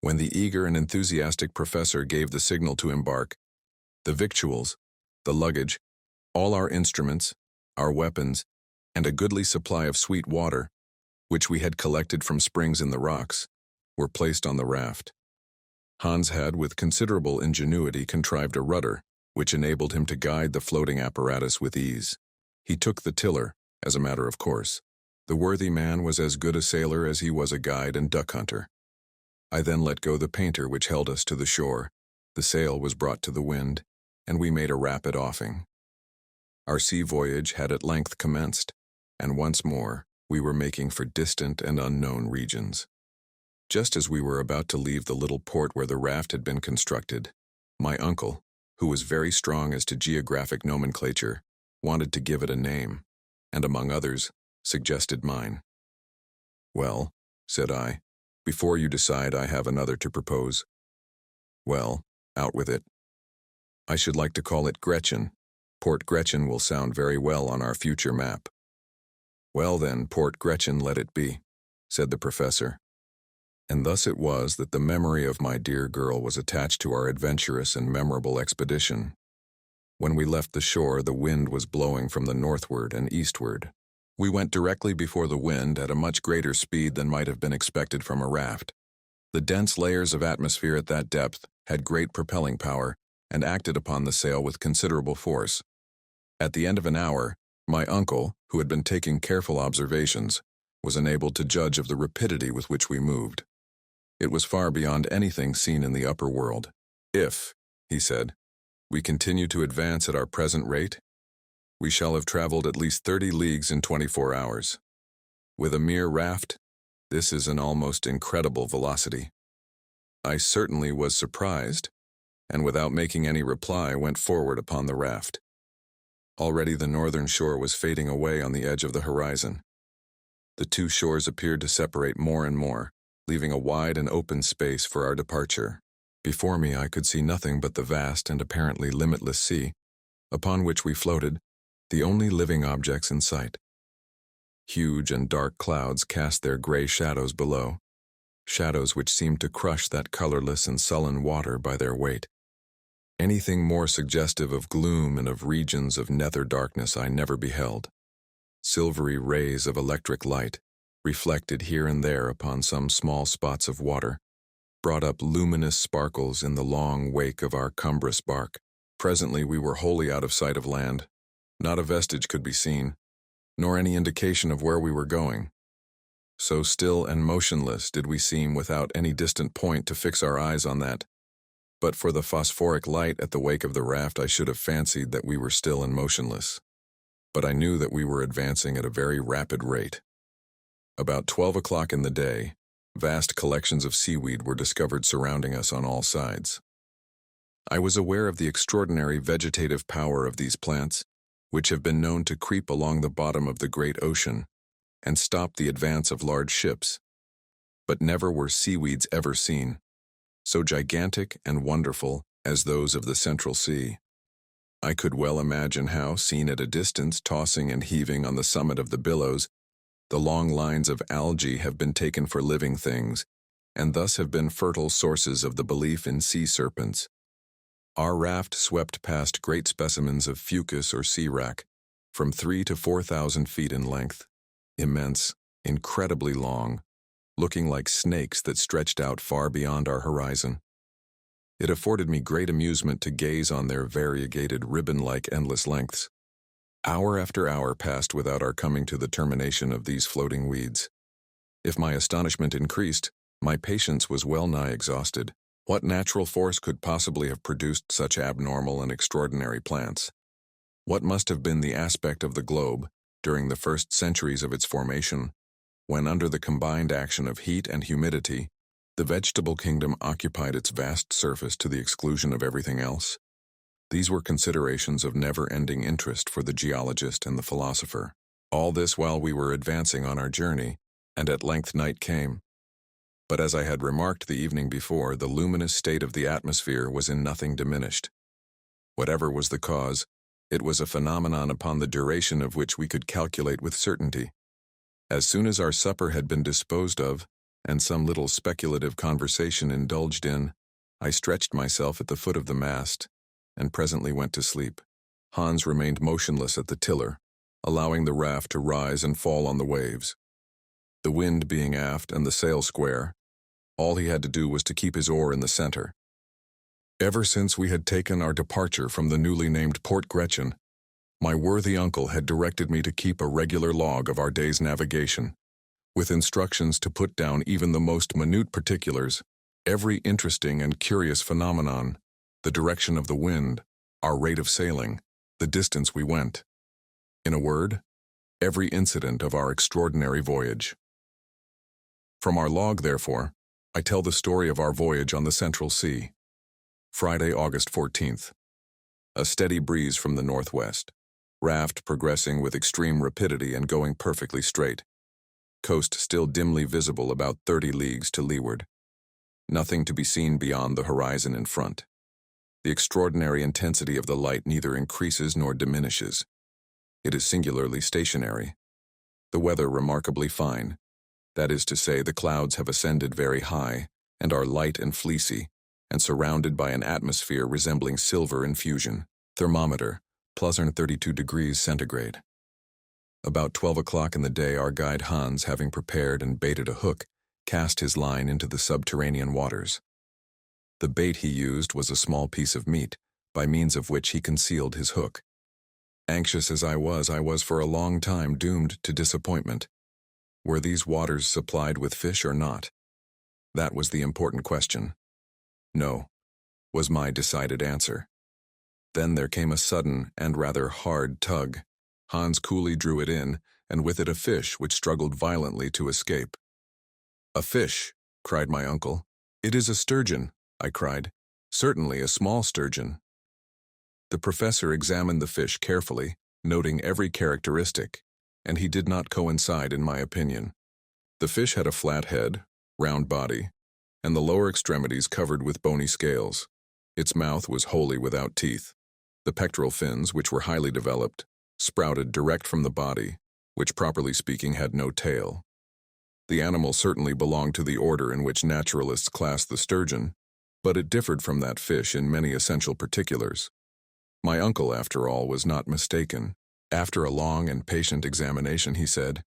when the eager and enthusiastic professor gave the signal to embark, the victuals, the luggage, all our instruments, our weapons, and a goodly supply of sweet water, which we had collected from springs in the rocks, were placed on the raft. Hans had, with considerable ingenuity, contrived a rudder, which enabled him to guide the floating apparatus with ease. He took the tiller, as a matter of course. The worthy man was as good a sailor as he was a guide and duck hunter. I then let go the painter which held us to the shore, the sail was brought to the wind, and we made a rapid offing. Our sea voyage had at length commenced, and once more we were making for distant and unknown regions. Just as we were about to leave the little port where the raft had been constructed, my uncle, who was very strong as to geographic nomenclature, wanted to give it a name, and among others, suggested mine. "Well," said I, "before you decide, I have another to propose." "Well, out with it." "I should like to call it Gretchen. Port Gretchen will sound very well on our future map." "Well then, Port Gretchen let it be," said the professor. And thus it was that the memory of my dear girl was attached to our adventurous and memorable expedition. When we left the shore, the wind was blowing from the northward and eastward. We went directly before the wind at a much greater speed than might have been expected from a raft. The dense layers of atmosphere at that depth had great propelling power and acted upon the sail with considerable force. At the end of an hour, my uncle, who had been taking careful observations, was enabled to judge of the rapidity with which we moved. It was far beyond anything seen in the upper world. "If," he said, "we continue to advance at our present rate, we shall have traveled at least 30 leagues in 24 hours. With a mere raft, this is an almost incredible velocity." I certainly was surprised, and without making any reply went forward upon the raft. Already the northern shore was fading away on the edge of the horizon. The 2 shores appeared to separate more and more, leaving a wide and open space for our departure. Before me I could see nothing but the vast and apparently limitless sea, upon which we floated, the only living objects in sight. Huge and dark clouds cast their gray shadows below, shadows which seemed to crush that colorless and sullen water by their weight. Anything more suggestive of gloom and of regions of nether darkness I never beheld. Silvery rays of electric light, reflected here and there upon some small spots of water, brought up luminous sparkles in the long wake of our cumbrous bark. Presently we were wholly out of sight of land. Not a vestige could be seen, nor any indication of where we were going. So still and motionless did we seem without any distant point to fix our eyes on that. But for the phosphoric light at the wake of the raft, I should have fancied that we were still and motionless. But I knew that we were advancing at a very rapid rate. About 12 o'clock in the day, vast collections of seaweed were discovered surrounding us on all sides. I was aware of the extraordinary vegetative power of these plants, which have been known to creep along the bottom of the great ocean and stop the advance of large ships. But never were seaweeds ever seen, so gigantic and wonderful as those of the Central Sea. I could well imagine how, seen at a distance, tossing and heaving on the summit of the billows, the long lines of algae have been taken for living things, and thus have been fertile sources of the belief in sea serpents. Our raft swept past great specimens of fucus or sea wrack, from 3,000 to 4,000 feet in length, immense, incredibly long, looking like snakes that stretched out far beyond our horizon. It afforded me great amusement to gaze on their variegated ribbon-like endless lengths. Hour after hour passed without our coming to the termination of these floating weeds. If my astonishment increased, my patience was well nigh exhausted. What natural force could possibly have produced such abnormal and extraordinary plants? What must have been the aspect of the globe, during the first centuries of its formation, when under the combined action of heat and humidity, the vegetable kingdom occupied its vast surface to the exclusion of everything else? These were considerations of never-ending interest for the geologist and the philosopher. All this while we were advancing on our journey, and at length night came. But as I had remarked the evening before, the luminous state of the atmosphere was in nothing diminished. Whatever was the cause, it was a phenomenon upon the duration of which we could calculate with certainty. As soon as our supper had been disposed of, and some little speculative conversation indulged in, I stretched myself at the foot of the mast, and presently went to sleep. Hans remained motionless at the tiller, allowing the raft to rise and fall on the waves. The wind being aft and the sail square, all he had to do was to keep his oar in the center. Ever since we had taken our departure from the newly named Port Gretchen, my worthy uncle had directed me to keep a regular log of our day's navigation, with instructions to put down even the most minute particulars, every interesting and curious phenomenon, the direction of the wind, our rate of sailing, the distance we went. In a word, every incident of our extraordinary voyage. From our log, therefore, I tell the story of our voyage on the Central Sea. Friday, August 14th. A steady breeze from the northwest. Raft progressing with extreme rapidity and going perfectly straight. Coast still dimly visible about 30 leagues to leeward. Nothing to be seen beyond the horizon in front. The extraordinary intensity of the light neither increases nor diminishes. It is singularly stationary. The weather remarkably fine. That is to say, the clouds have ascended very high, and are light and fleecy, and surrounded by an atmosphere resembling silver infusion. Thermometer, +32 degrees centigrade. About 12 o'clock in the day, our guide Hans, having prepared and baited a hook, cast his line into the subterranean waters. The bait he used was a small piece of meat, by means of which he concealed his hook. Anxious as I was for a long time doomed to disappointment. Were these waters supplied with fish or not? That was the important question. No, was my decided answer. Then there came a sudden and rather hard tug. Hans coolly drew it in, and with it a fish which struggled violently to escape. "A fish," cried my uncle. "It is a sturgeon," I cried. "Certainly a small sturgeon." The professor examined the fish carefully, noting every characteristic, and he did not coincide in my opinion. The fish had a flat head, round body, and the lower extremities covered with bony scales. Its mouth was wholly without teeth. The pectoral fins, which were highly developed, sprouted direct from the body, which properly speaking had no tail. The animal certainly belonged to the order in which naturalists class the sturgeon, but it differed from that fish in many essential particulars. My uncle, after all, was not mistaken. After a long and patient examination, he said,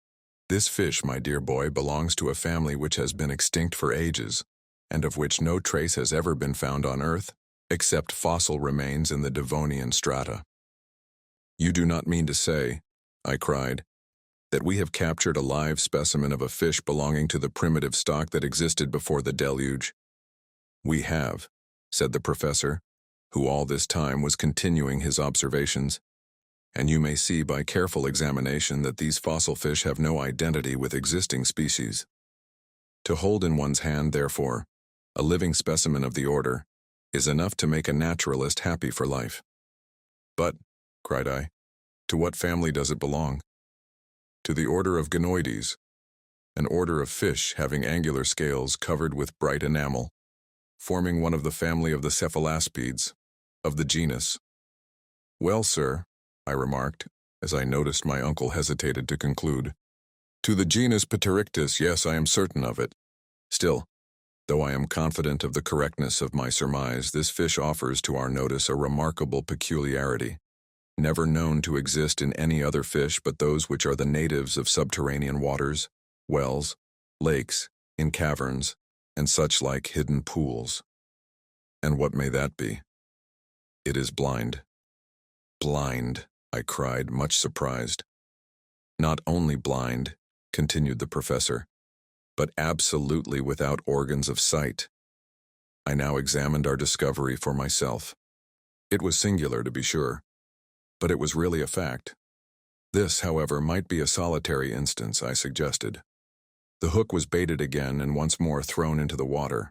"This fish, my dear boy, belongs to a family which has been extinct for ages, and of which no trace has ever been found on Earth, except fossil remains in the Devonian strata." "You do not mean to say," I cried, "that we have captured a live specimen of a fish belonging to the primitive stock that existed before the deluge?" "We have," said the professor, who all this time was continuing his observations, "and you may see by careful examination that these fossil fish have no identity with existing species. To hold in one's hand, therefore, a living specimen of the order, is enough to make a naturalist happy for life. But, cried I, to what family does it belong? To the order of Ganoides, an order of fish having angular scales covered with bright enamel, forming one of the family of the cephalaspides, of the genus. Well, sir, I remarked, as I noticed my uncle hesitated to conclude. To the genus Pterictis, yes, I am certain of it. Still, though I am confident of the correctness of my surmise, this fish offers to our notice a remarkable peculiarity, never known to exist in any other fish but those which are the natives of subterranean waters, wells, lakes, in caverns, and such like hidden pools. And what may that be? It is blind. Blind, I cried, much surprised. Not only blind, continued the professor, but absolutely without organs of sight. I now examined our discovery for myself. It was singular, to be sure, but it was really a fact. This, however, might be a solitary instance, I suggested. The hook was baited again and once more thrown into the water.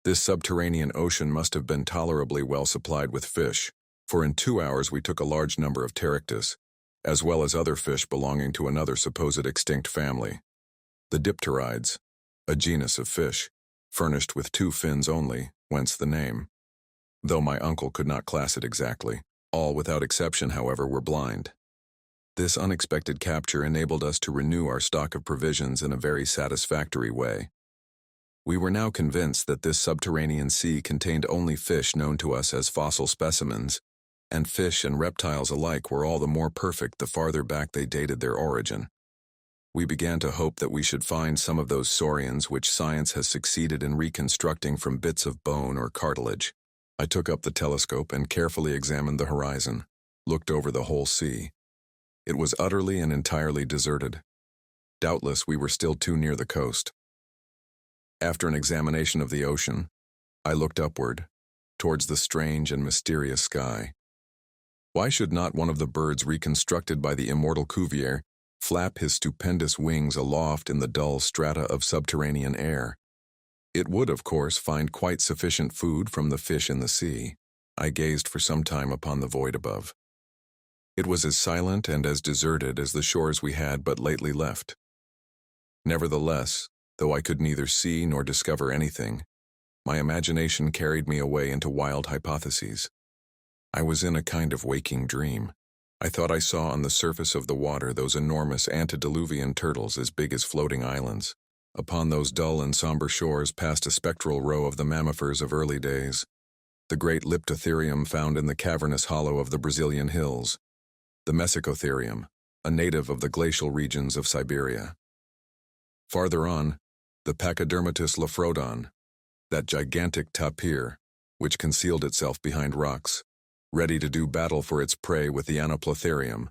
This subterranean ocean must have been tolerably well supplied with fish, for in 2 hours we took a large number of pterictis, as well as other fish belonging to another supposed extinct family, the dipterides, a genus of fish, furnished with 2 fins only, whence the name. Though my uncle could not class it exactly, all without exception, however, were blind. This unexpected capture enabled us to renew our stock of provisions in a very satisfactory way. We were now convinced that this subterranean sea contained only fish known to us as fossil specimens, and fish and reptiles alike were all the more perfect the farther back they dated their origin. We began to hope that we should find some of those saurians which science has succeeded in reconstructing from bits of bone or cartilage. I took up the telescope and carefully examined the horizon, looked over the whole sea. It was utterly and entirely deserted. Doubtless we were still too near the coast. After an examination of the ocean, I looked upward, towards the strange and mysterious sky. Why should not one of the birds reconstructed by the immortal Cuvier flap his stupendous wings aloft in the dull strata of subterranean air? It would, of course, find quite sufficient food from the fish in the sea. I gazed for some time upon the void above. It was as silent and as deserted as the shores we had but lately left. Nevertheless, though I could neither see nor discover anything, my imagination carried me away into wild hypotheses. I was in a kind of waking dream. I thought I saw on the surface of the water those enormous antediluvian turtles as big as floating islands. Upon those dull and somber shores passed a spectral row of the mammifers of early days, the great Leptotherium found in the cavernous hollow of the Brazilian hills, the Mesocotherium, a native of the glacial regions of Siberia. Farther on, the Pachydermatous Lophrodon, that gigantic tapir, which concealed itself behind rocks, ready to do battle for its prey with the Anoplotherium,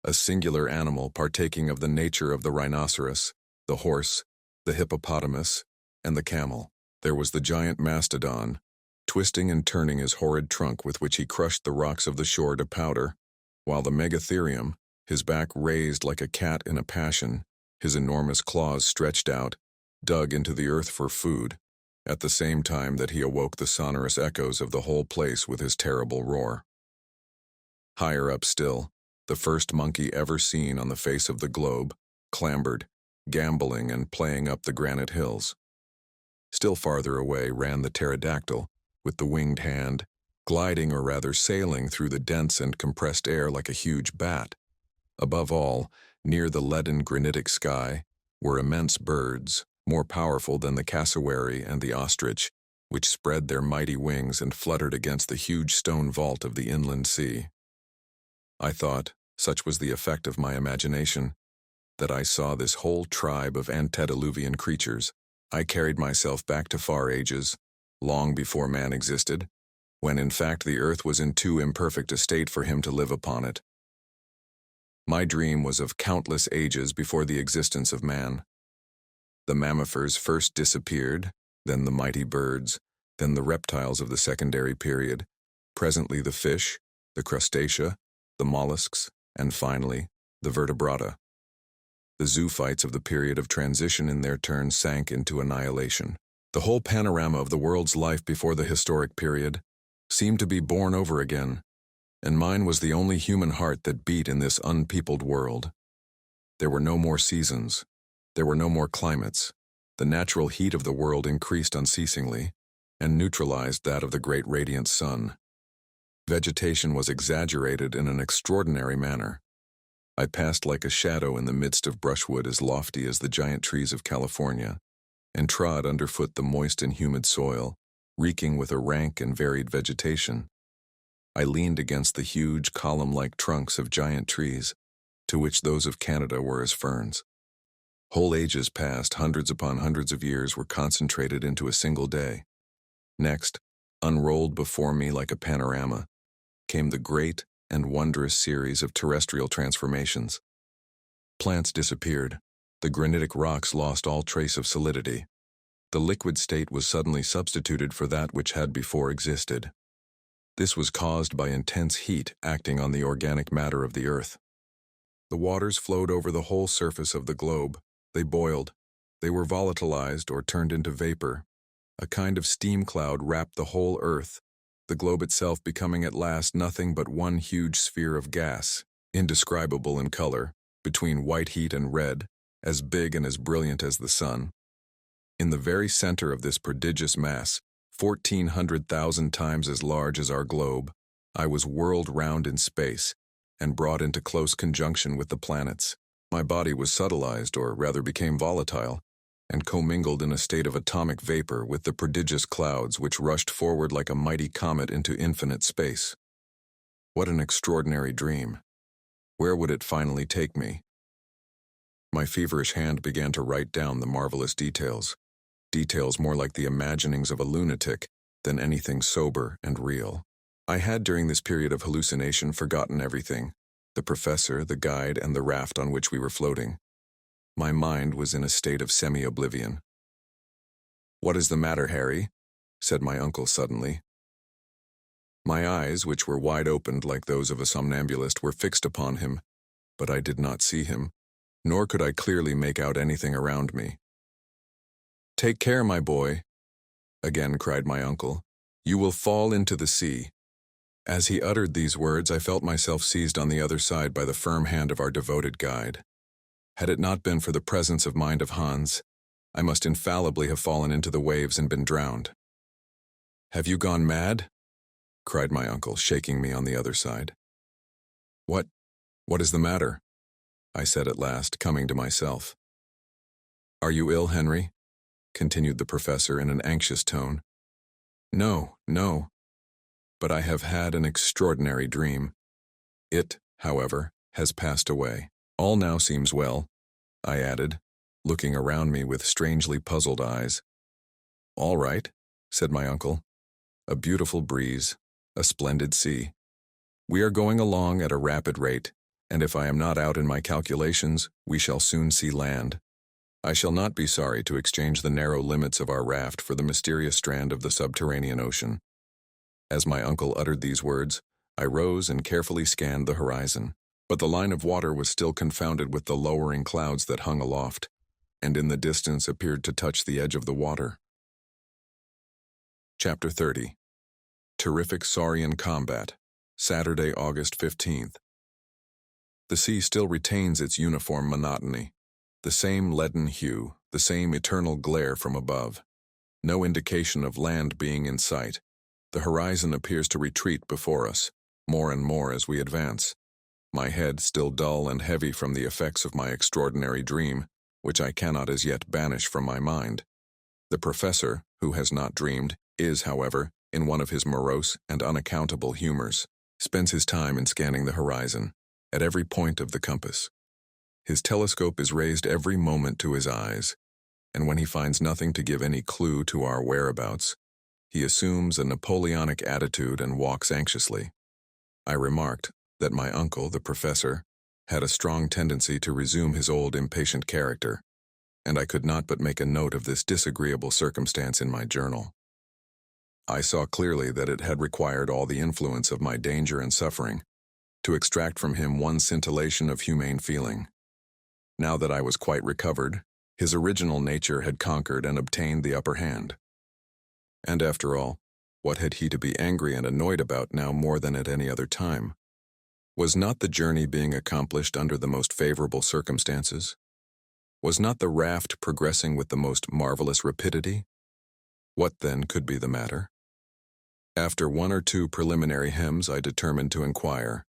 a singular animal partaking of the nature of the rhinoceros, the horse, the hippopotamus, and the camel. There was the giant mastodon, twisting and turning his horrid trunk with which he crushed the rocks of the shore to powder, while the Megatherium, his back raised like a cat in a passion, his enormous claws stretched out, dug into the earth for food, at the same time that he awoke the sonorous echoes of the whole place with his terrible roar. Higher up still, the first monkey ever seen on the face of the globe clambered, gambolling and playing up the granite hills. Still farther away ran the pterodactyl, with the winged hand, gliding or rather sailing through the dense and compressed air like a huge bat. Above all, near the leaden granitic sky, were immense birds, more powerful than the cassowary and the ostrich, which spread their mighty wings and fluttered against the huge stone vault of the inland sea. I thought, such was the effect of my imagination, that I saw this whole tribe of antediluvian creatures. I carried myself back to far ages, long before man existed, when in fact the earth was in too imperfect a state for him to live upon it. My dream was of countless ages before the existence of man. The mammifers first disappeared, then the mighty birds, then the reptiles of the secondary period, presently the fish, the crustacea, the mollusks, and finally, the vertebrata. The zoophytes of the period of transition in their turn sank into annihilation. The whole panorama of the world's life before the historic period seemed to be born over again, and mine was the only human heart that beat in this unpeopled world. There were no more seasons. There were no more climates. The natural heat of the world increased unceasingly and neutralized that of the great radiant sun. Vegetation was exaggerated in an extraordinary manner. I passed like a shadow in the midst of brushwood as lofty as the giant trees of California, and trod underfoot the moist and humid soil, reeking with a rank and varied vegetation. I leaned against the huge, column-like trunks of giant trees, to which those of Canada were as ferns. Whole ages past, hundreds upon hundreds of years, were concentrated into a single day. Next, unrolled before me like a panorama, came the great and wondrous series of terrestrial transformations. Plants disappeared. The granitic rocks lost all trace of solidity. The liquid state was suddenly substituted for that which had before existed. This was caused by intense heat acting on the organic matter of the earth. The waters flowed over the whole surface of the globe. They boiled. They were volatilized or turned into vapor. A kind of steam cloud wrapped the whole earth, the globe itself becoming at last nothing but one huge sphere of gas, indescribable in color, between white heat and red, as big and as brilliant as the sun. In the very center of this prodigious mass, 1,400,000 times as large as our globe, I was whirled round in space and brought into close conjunction with the planets. My body was subtilized, or rather became volatile, and commingled in a state of atomic vapor with the prodigious clouds which rushed forward like a mighty comet into infinite space. What an extraordinary dream! Where would it finally take me? My feverish hand began to write down the marvelous details more like the imaginings of a lunatic than anything sober and real. I had during this period of hallucination forgotten everything, the professor, the guide, and the raft on which we were floating. My mind was in a state of semi-oblivion. "What is the matter, Harry?" said my uncle suddenly. My eyes, which were wide opened like those of a somnambulist, were fixed upon him, but I did not see him, nor could I clearly make out anything around me. "Take care, my boy," again cried my uncle. "You will fall into the sea." As he uttered these words, I felt myself seized on the other side by the firm hand of our devoted guide. Had it not been for the presence of mind of Hans, I must infallibly have fallen into the waves and been drowned. "Have you gone mad?" cried my uncle, shaking me on the other side. What is the matter?" I said at last, coming to myself. "Are you ill, Henry?" continued the professor in an anxious tone. No, but I have had an extraordinary dream. It, however, has passed away. All now seems well," I added, looking around me with strangely puzzled eyes. "All right," said my uncle. "A beautiful breeze, a splendid sea. We are going along at a rapid rate, and if I am not out in my calculations, we shall soon see land. I shall not be sorry to exchange the narrow limits of our raft for the mysterious strand of the subterranean ocean." As my uncle uttered these words, I rose and carefully scanned the horizon. But the line of water was still confounded with the lowering clouds that hung aloft, and in the distance appeared to touch the edge of the water. Chapter 30. Terrific Saurian Combat, Saturday, August 15th. The sea still retains its uniform monotony, the same leaden hue, the same eternal glare from above. No indication of land being in sight. The horizon appears to retreat before us, more and more as we advance. My head still dull and heavy from the effects of my extraordinary dream, which I cannot as yet banish from my mind. The professor, who has not dreamed, is, however, in one of his morose and unaccountable humors, spends his time in scanning the horizon, at every point of the compass. His telescope is raised every moment to his eyes, and when he finds nothing to give any clue to our whereabouts, he assumes a Napoleonic attitude and walks anxiously. I remarked that my uncle, the professor, had a strong tendency to resume his old impatient character, and I could not but make a note of this disagreeable circumstance in my journal. I saw clearly that it had required all the influence of my danger and suffering to extract from him one scintillation of humane feeling. Now that I was quite recovered, his original nature had conquered and obtained the upper hand. And after all, what had he to be angry and annoyed about now more than at any other time? Was not the journey being accomplished under the most favorable circumstances? Was not the raft progressing with the most marvelous rapidity? What then could be the matter? After one or two preliminary hems, I determined to inquire.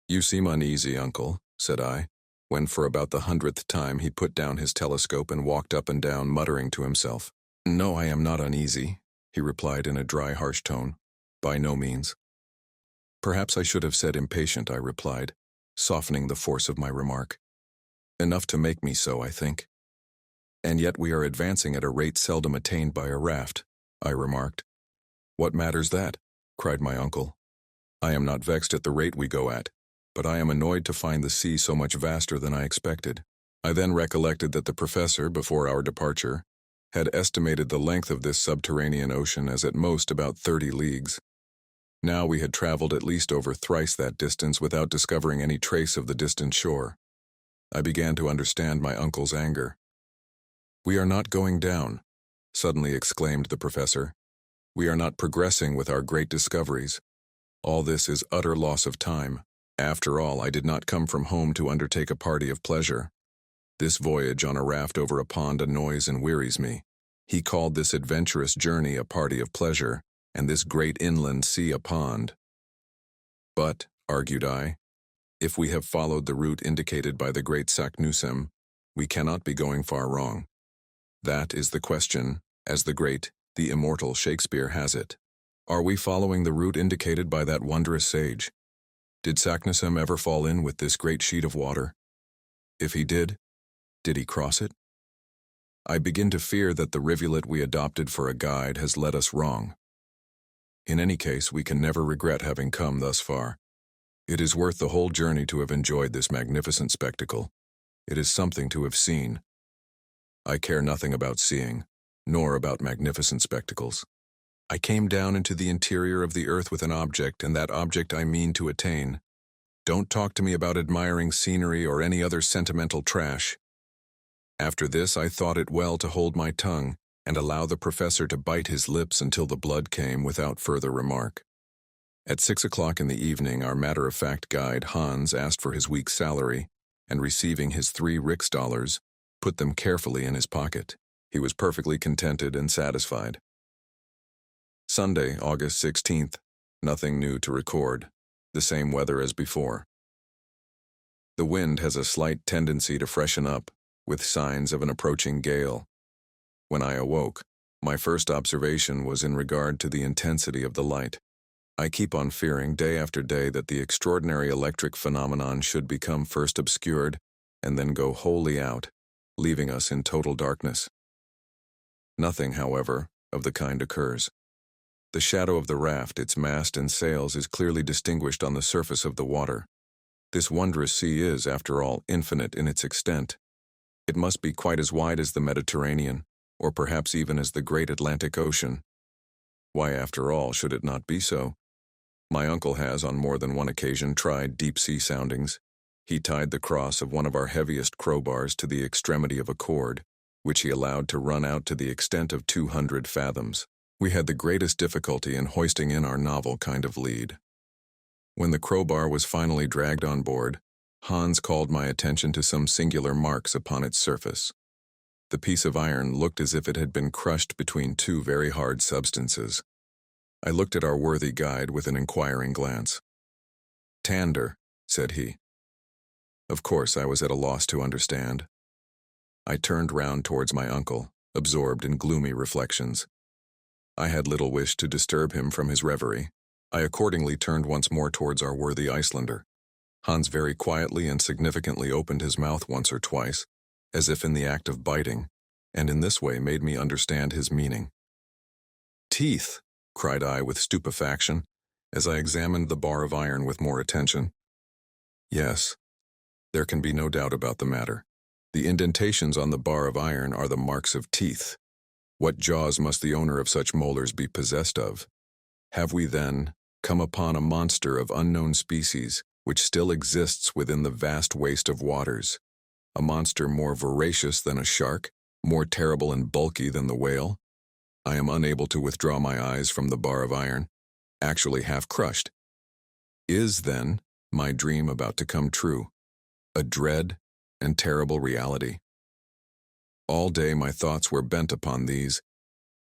"You seem uneasy, uncle," said I, when for about the 100th time he put down his telescope and walked up and down, muttering to himself. "No, I am not uneasy," he replied in a dry, harsh tone. "By no means." "Perhaps I should have said impatient," I replied, softening the force of my remark. "Enough to make me so, I think." "And yet we are advancing at a rate seldom attained by a raft," I remarked. "What matters that?" cried my uncle. "I am not vexed at the rate we go at, but I am annoyed to find the sea so much vaster than I expected." I then recollected that the professor, before our departure, had estimated the length of this subterranean ocean as at most about 30 leagues. Now we had traveled at least over thrice that distance without discovering any trace of the distant shore. I began to understand my uncle's anger. "We are not going down," suddenly exclaimed the professor. "We are not progressing with our great discoveries. All this is utter loss of time. After all, I did not come from home to undertake a party of pleasure. This voyage on a raft over a pond annoys and wearies me." He called this adventurous journey a party of pleasure, and this great inland sea a pond. "But," argued I, "if we have followed the route indicated by the great Saknussemm, we cannot be going far wrong. That is the question, as the immortal Shakespeare has it. Are we following the route indicated by that wondrous sage? Did Saknussemm ever fall in with this great sheet of water? If he did he cross it? I begin to fear that the rivulet we adopted for a guide has led us wrong. In any case, we can never regret having come thus far. It is worth the whole journey to have enjoyed this magnificent spectacle. It is something to have seen. I care nothing about seeing, nor about magnificent spectacles. I came down into the interior of the earth with an object, and that object I mean to attain. Don't talk to me about admiring scenery or any other sentimental trash. After this, I thought it well to hold my tongue and allow the professor to bite his lips until the blood came without further remark. At 6 o'clock in the evening, our matter-of-fact guide, Hans, asked for his week's salary, and receiving his 3 Rix-dollars, put them carefully in his pocket. He was perfectly contented and satisfied. Sunday, August 16th. Nothing new to record. The same weather as before. The wind has a slight tendency to freshen up, with signs of an approaching gale. When I awoke, my first observation was in regard to the intensity of the light. I keep on fearing day after day that the extraordinary electric phenomenon should become first obscured and then go wholly out, leaving us in total darkness. Nothing, however, of the kind occurs. The shadow of the raft, its mast and sails, is clearly distinguished on the surface of the water. This wondrous sea is, after all, infinite in its extent. It must be quite as wide as the Mediterranean, or perhaps even as the great Atlantic Ocean. Why, after all, should it not be so? My uncle has, on more than one occasion, tried deep-sea soundings. He tied the cross of one of our heaviest crowbars to the extremity of a cord, which he allowed to run out to the extent of 200 fathoms. We had the greatest difficulty in hoisting in our novel kind of lead. When the crowbar was finally dragged on board, Hans called my attention to some singular marks upon its surface. The piece of iron looked as if it had been crushed between 2 very hard substances. I looked at our worthy guide with an inquiring glance. "Tander," said he. Of course, I was at a loss to understand. I turned round towards my uncle, absorbed in gloomy reflections. I had little wish to disturb him from his reverie. I accordingly turned once more towards our worthy Icelander. Hans very quietly and significantly opened his mouth once or twice, as if in the act of biting, and in this way made me understand his meaning. "Teeth!" cried I with stupefaction, as I examined the bar of iron with more attention. Yes, there can be no doubt about the matter. The indentations on the bar of iron are the marks of teeth. What jaws must the owner of such molars be possessed of? Have we, then, come upon a monster of unknown species, which still exists within the vast waste of waters? A monster more voracious than a shark, more terrible and bulky than the whale? I am unable to withdraw my eyes from the bar of iron, actually half crushed. Is, then, my dream about to come true? A dread and terrible reality? All day my thoughts were bent upon these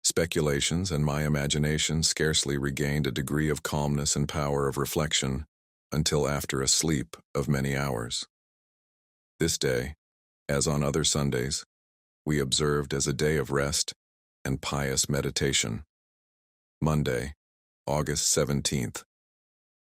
speculations, and my imagination scarcely regained a degree of calmness and power of reflection until after a sleep of many hours. This day, as on other Sundays, we observed as a day of rest and pious meditation. Monday, August 17th.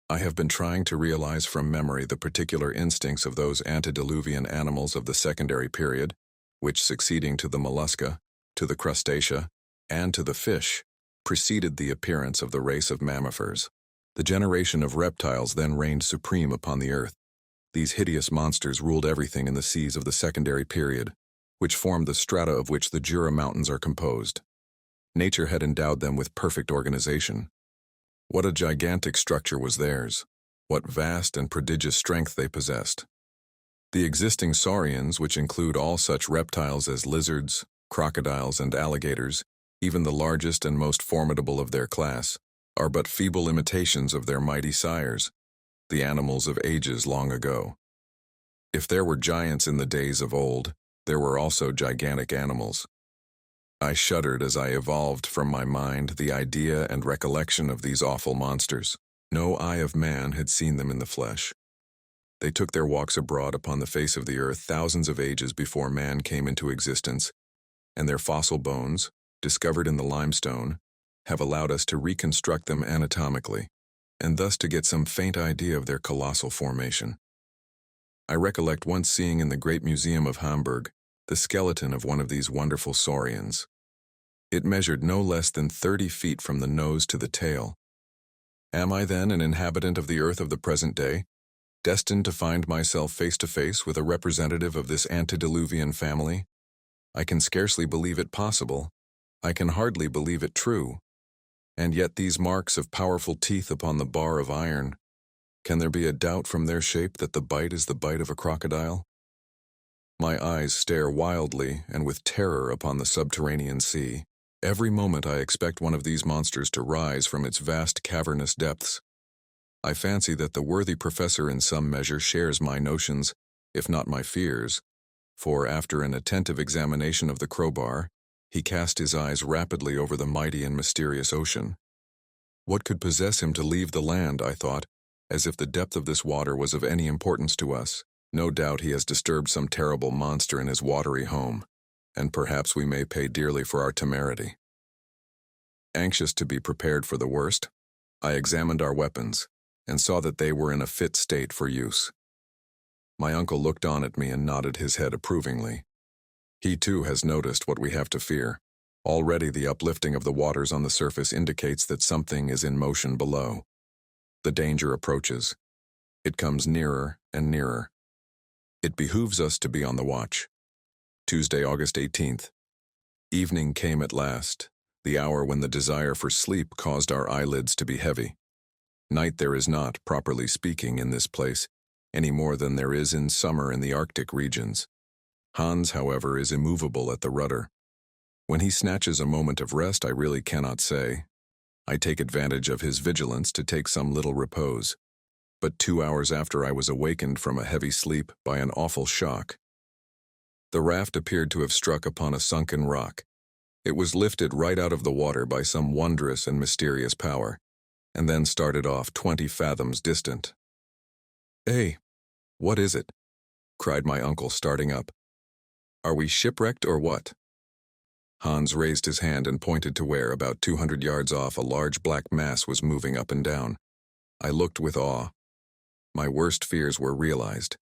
I have been trying to realize from memory the particular instincts of those antediluvian animals of the secondary period, which, succeeding to the mollusca, to the crustacea, and to the fish, preceded the appearance of the race of mammifers. The generation of reptiles then reigned supreme upon the earth. These hideous monsters ruled everything in the seas of the secondary period, which formed the strata of which the Jura Mountains are composed. Nature had endowed them with perfect organization. What a gigantic structure was theirs! What vast and prodigious strength they possessed! The existing saurians, which include all such reptiles as lizards, crocodiles, and alligators, even the largest and most formidable of their class, are but feeble imitations of their mighty sires, the animals of ages long ago. If there were giants in the days of old, there were also gigantic animals. I shuddered as I evolved from my mind the idea and recollection of these awful monsters. No eye of man had seen them in the flesh. They took their walks abroad upon the face of the earth thousands of ages before man came into existence, and their fossil bones, discovered in the limestone, have allowed us to reconstruct them anatomically, and thus to get some faint idea of their colossal formation. I recollect once seeing in the Great Museum of Hamburg the skeleton of one of these wonderful saurians. It measured no less than 30 feet from the nose to the tail. Am I then an inhabitant of the earth of the present day, destined to find myself face to face with a representative of this antediluvian family? I can scarcely believe it possible. I can hardly believe it true. And yet these marks of powerful teeth upon the bar of iron, can there be a doubt from their shape that the bite is the bite of a crocodile? My eyes stare wildly and with terror upon the subterranean sea. Every moment I expect one of these monsters to rise from its vast cavernous depths. I fancy that the worthy professor in some measure shares my notions, if not my fears, for after an attentive examination of the crowbar, he cast his eyes rapidly over the mighty and mysterious ocean. What could possess him to leave the land, I thought, as if the depth of this water was of any importance to us. No doubt he has disturbed some terrible monster in his watery home, and perhaps we may pay dearly for our temerity. Anxious to be prepared for the worst, I examined our weapons, and saw that they were in a fit state for use. My uncle looked on at me and nodded his head approvingly. He too has noticed what we have to fear. Already the uplifting of the waters on the surface indicates that something is in motion below. The danger approaches. It comes nearer and nearer. It behooves us to be on the watch. Tuesday, August 18th. Evening came at last, the hour when the desire for sleep caused our eyelids to be heavy. Night there is not, properly speaking, in this place, any more than there is in summer in the Arctic regions. Hans, however, is immovable at the rudder. When he snatches a moment of rest, I really cannot say. I take advantage of his vigilance to take some little repose. But 2 hours after I was awakened from a heavy sleep by an awful shock. The raft appeared to have struck upon a sunken rock. It was lifted right out of the water by some wondrous and mysterious power, and then started off 20 fathoms distant. "Hey, what is it?" cried my uncle, starting up. "Are we shipwrecked or what?" Hans raised his hand and pointed to where, about 200 yards off, a large black mass was moving up and down. I looked with awe. My worst fears were realized.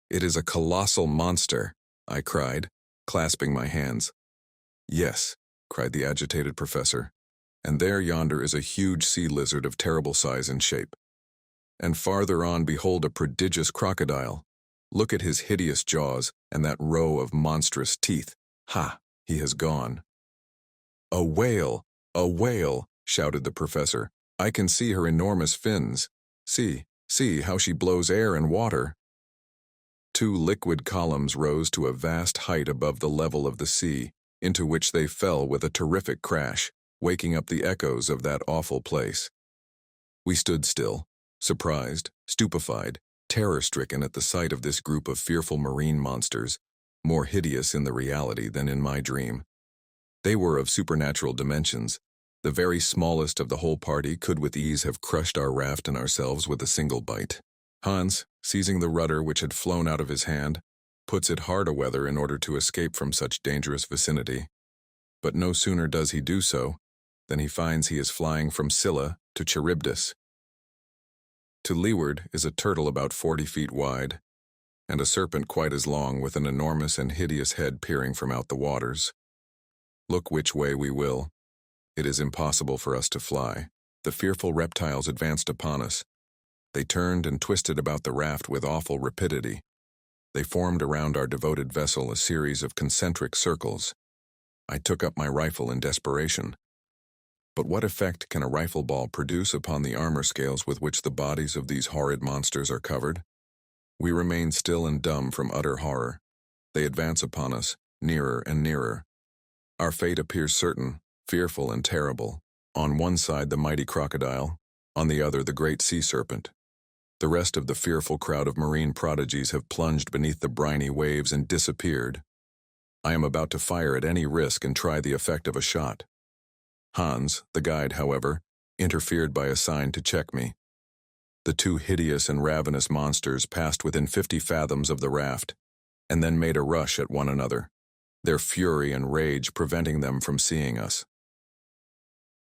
"It is a colossal monster," I cried, clasping my hands. "Yes," cried the agitated professor, "and there yonder is a huge sea lizard of terrible size and shape. And farther on behold a prodigious crocodile. Look at his hideous jaws and that row of monstrous teeth. Ha! He has gone." "A whale! A whale!" shouted the professor. "I can see her enormous fins. See how she blows air and water." 2 liquid columns rose to a vast height above the level of the sea, into which they fell with a terrific crash, waking up the echoes of that awful place. We stood still, surprised, stupefied, terror-stricken at the sight of this group of fearful marine monsters, more hideous in the reality than in my dream. They were of supernatural dimensions. The very smallest of the whole party could with ease have crushed our raft and ourselves with a single bite. Hans, seizing the rudder which had flown out of his hand, puts it hard aweather in order to escape from such dangerous vicinity. But no sooner does he do so than he finds he is flying from Scylla to Charybdis. To leeward is a turtle about 40 feet wide, and a serpent quite as long with an enormous and hideous head peering from out the waters. Look which way we will, it is impossible for us to fly. The fearful reptiles advanced upon us. They turned and twisted about the raft with awful rapidity. They formed around our devoted vessel a series of concentric circles. I took up my rifle in desperation. But what effect can a rifle ball produce upon the armor scales with which the bodies of these horrid monsters are covered? We remain still and dumb from utter horror. They advance upon us, nearer and nearer. Our fate appears certain, fearful and terrible. On one side the mighty crocodile, on the other the great sea serpent. The rest of the fearful crowd of marine prodigies have plunged beneath the briny waves and disappeared. I am about to fire at any risk and try the effect of a shot. Hans, the guide, however, interfered by a sign to check me. The two hideous and ravenous monsters passed within 50 fathoms of the raft, and then made a rush at one another, their fury and rage preventing them from seeing us.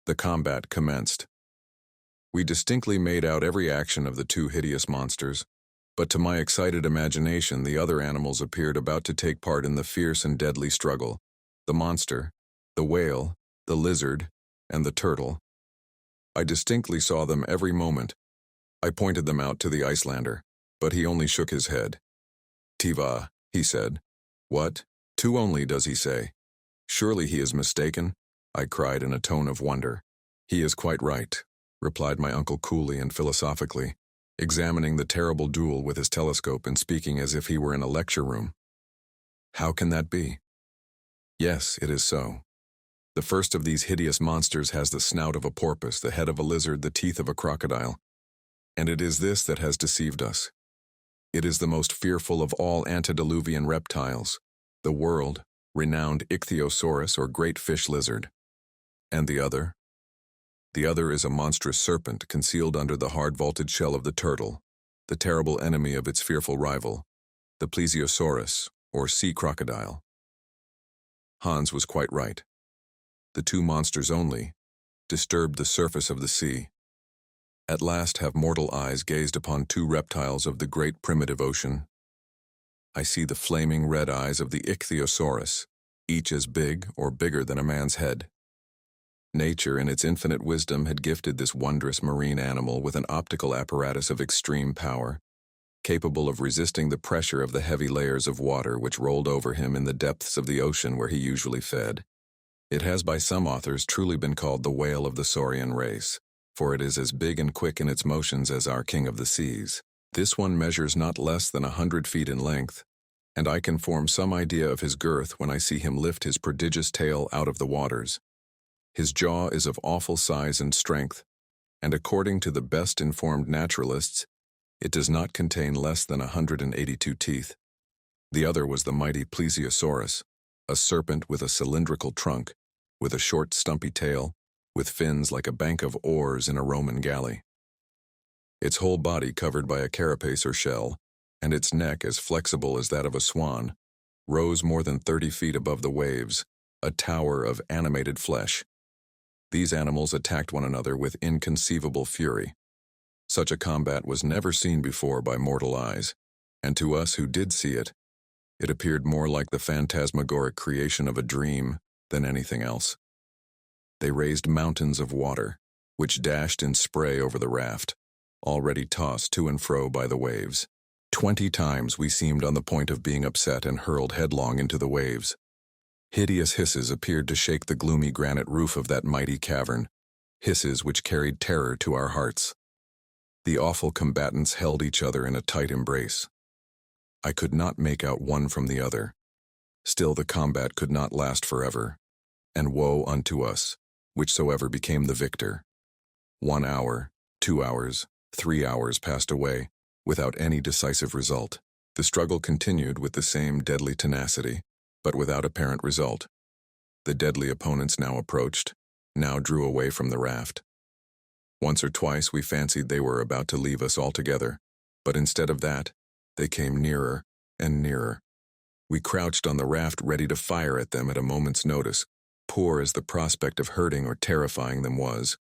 The combat commenced. We distinctly made out every action of the two hideous monsters, but to my excited imagination the other animals appeared about to take part in the fierce and deadly struggle. The monster, the whale, the lizard, and the turtle. I distinctly saw them every moment. I pointed them out to the Icelander, but he only shook his head. "Tiva," he said. "What? Two only, does he say? Surely he is mistaken," I cried in a tone of wonder. "He is quite right," replied my uncle coolly and philosophically, examining the terrible duel with his telescope and speaking as if he were in a lecture room. "How can that be?" "Yes, it is so. The first of these hideous monsters has the snout of a porpoise, the head of a lizard, the teeth of a crocodile. And it is this that has deceived us. It is the most fearful of all antediluvian reptiles, the world-renowned ichthyosaurus or great fish lizard. And the other? The other is a monstrous serpent concealed under the hard-vaulted shell of the turtle, the terrible enemy of its fearful rival, the plesiosaurus, or sea crocodile." Hans was quite right. The two monsters only disturbed the surface of the sea. At last have mortal eyes gazed upon two reptiles of the great primitive ocean. I see the flaming red eyes of the ichthyosaurus, each as big or bigger than a man's head. Nature, in its infinite wisdom, had gifted this wondrous marine animal with an optical apparatus of extreme power, capable of resisting the pressure of the heavy layers of water which rolled over him in the depths of the ocean where he usually fed. It has by some authors truly been called the whale of the saurian race, for it is as big and quick in its motions as our king of the seas. This one measures not less than 100 feet in length, and I can form some idea of his girth when I see him lift his prodigious tail out of the waters. His jaw is of awful size and strength, and according to the best informed naturalists, it does not contain less than 182 teeth. The other was the mighty plesiosaurus, a serpent with a cylindrical trunk, with a short stumpy tail, with fins like a bank of oars in a Roman galley. Its whole body covered by a carapace or shell, and its neck as flexible as that of a swan, rose more than 30 feet above the waves, a tower of animated flesh. These animals attacked one another with inconceivable fury. Such a combat was never seen before by mortal eyes, and to us who did see it, it appeared more like the phantasmagoric creation of a dream than anything else. They raised mountains of water, which dashed in spray over the raft, already tossed to and fro by the waves. 20 times we seemed on the point of being upset and hurled headlong into the waves. Hideous hisses appeared to shake the gloomy granite roof of that mighty cavern, hisses which carried terror to our hearts. The awful combatants held each other in a tight embrace. I could not make out one from the other. Still the combat could not last forever, and woe unto us, whichsoever became the victor. 1 hour, 2 hours, 3 hours passed away, without any decisive result. The struggle continued with the same deadly tenacity, but without apparent result. The deadly opponents now approached, now drew away from the raft. Once or twice we fancied they were about to leave us altogether, but instead of that, they came nearer and nearer. We crouched on the raft ready to fire at them at a moment's notice, poor as the prospect of hurting or terrifying them was.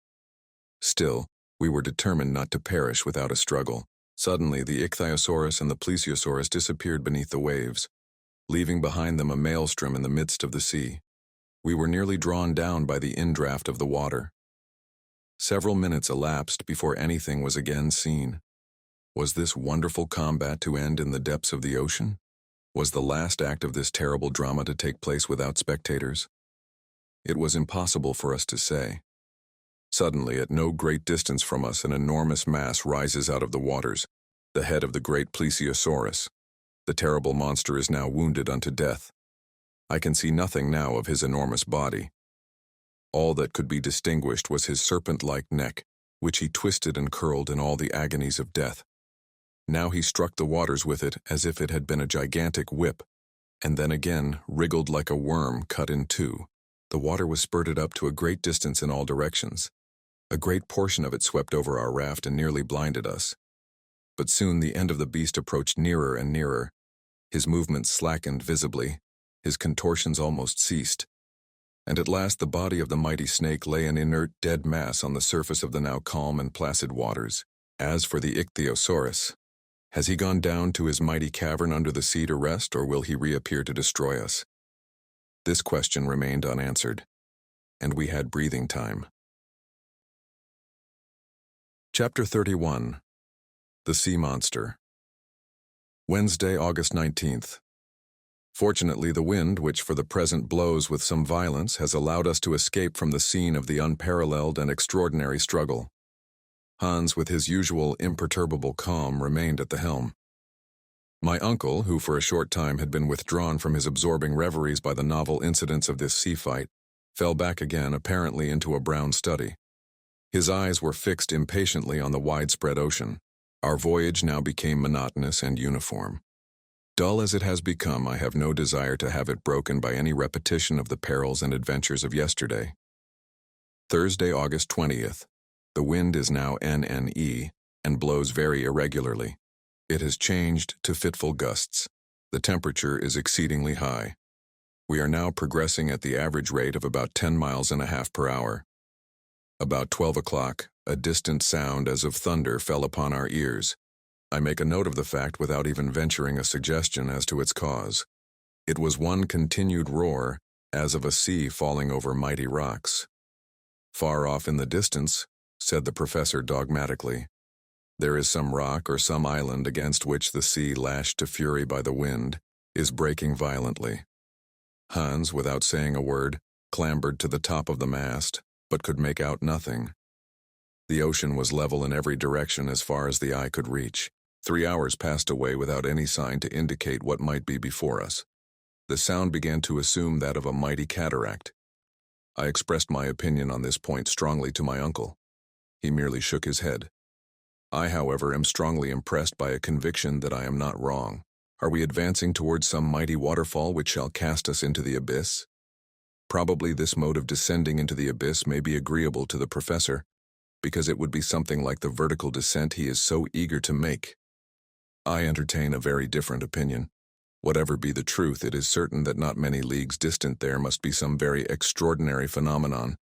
Still, we were determined not to perish without a struggle. Suddenly, the ichthyosaurus and the plesiosaurus disappeared beneath the waves, leaving behind them a maelstrom in the midst of the sea. We were nearly drawn down by the indraft of the water. Several minutes elapsed before anything was again seen. Was this wonderful combat to end in the depths of the ocean? Was the last act of this terrible drama to take place without spectators? It was impossible for us to say. Suddenly, at no great distance from us, an enormous mass rises out of the waters, the head of the great plesiosaurus. The terrible monster is now wounded unto death. I can see nothing now of his enormous body. All that could be distinguished was his serpent-like neck, which he twisted and curled in all the agonies of death. Now he struck the waters with it as if it had been a gigantic whip, and then again wriggled like a worm cut in two. The water was spurted up to a great distance in all directions. A great portion of it swept over our raft and nearly blinded us. But soon the end of the beast approached nearer and nearer. His movements slackened visibly, his contortions almost ceased, and at last the body of the mighty snake lay an inert dead mass on the surface of the now calm and placid waters. As for the ichthyosaurus, has he gone down to his mighty cavern under the sea to rest, or will he reappear to destroy us? This question remained unanswered, and we had breathing time. Chapter 31. The Sea Monster. Wednesday, August 19th. Fortunately, the wind, which for the present blows with some violence, has allowed us to escape from the scene of the unparalleled and extraordinary struggle. Hans, with his usual imperturbable calm, remained at the helm. My uncle, who for a short time had been withdrawn from his absorbing reveries by the novel incidents of this sea fight, fell back again apparently into a brown study. His eyes were fixed impatiently on the widespread ocean. Our voyage now became monotonous and uniform. Dull as it has become, I have no desire to have it broken by any repetition of the perils and adventures of yesterday. Thursday, August 20th. The wind is now NNE and blows very irregularly. It has changed to fitful gusts. The temperature is exceedingly high. We are now progressing at the average rate of about 10 miles and a half per hour. About 12 o'clock, a distant sound as of thunder fell upon our ears. I make a note of the fact without even venturing a suggestion as to its cause. It was one continued roar, as of a sea falling over mighty rocks. Far off in the distance, said the professor dogmatically, there is some rock or some island against which the sea, lashed to fury by the wind, is breaking violently. Hans, without saying a word, clambered to the top of the mast, but could make out nothing. The ocean was level in every direction as far as the eye could reach. 3 hours passed away without any sign to indicate what might be before us. The sound began to assume that of a mighty cataract. I expressed my opinion on this point strongly to my uncle. He merely shook his head. I, however, am strongly impressed by a conviction that I am not wrong. Are we advancing towards some mighty waterfall which shall cast us into the abyss? Probably this mode of descending into the abyss may be agreeable to the professor, because it would be something like the vertical descent he is so eager to make. I entertain a very different opinion. Whatever be the truth, it is certain that not many leagues distant there must be some very extraordinary phenomenon,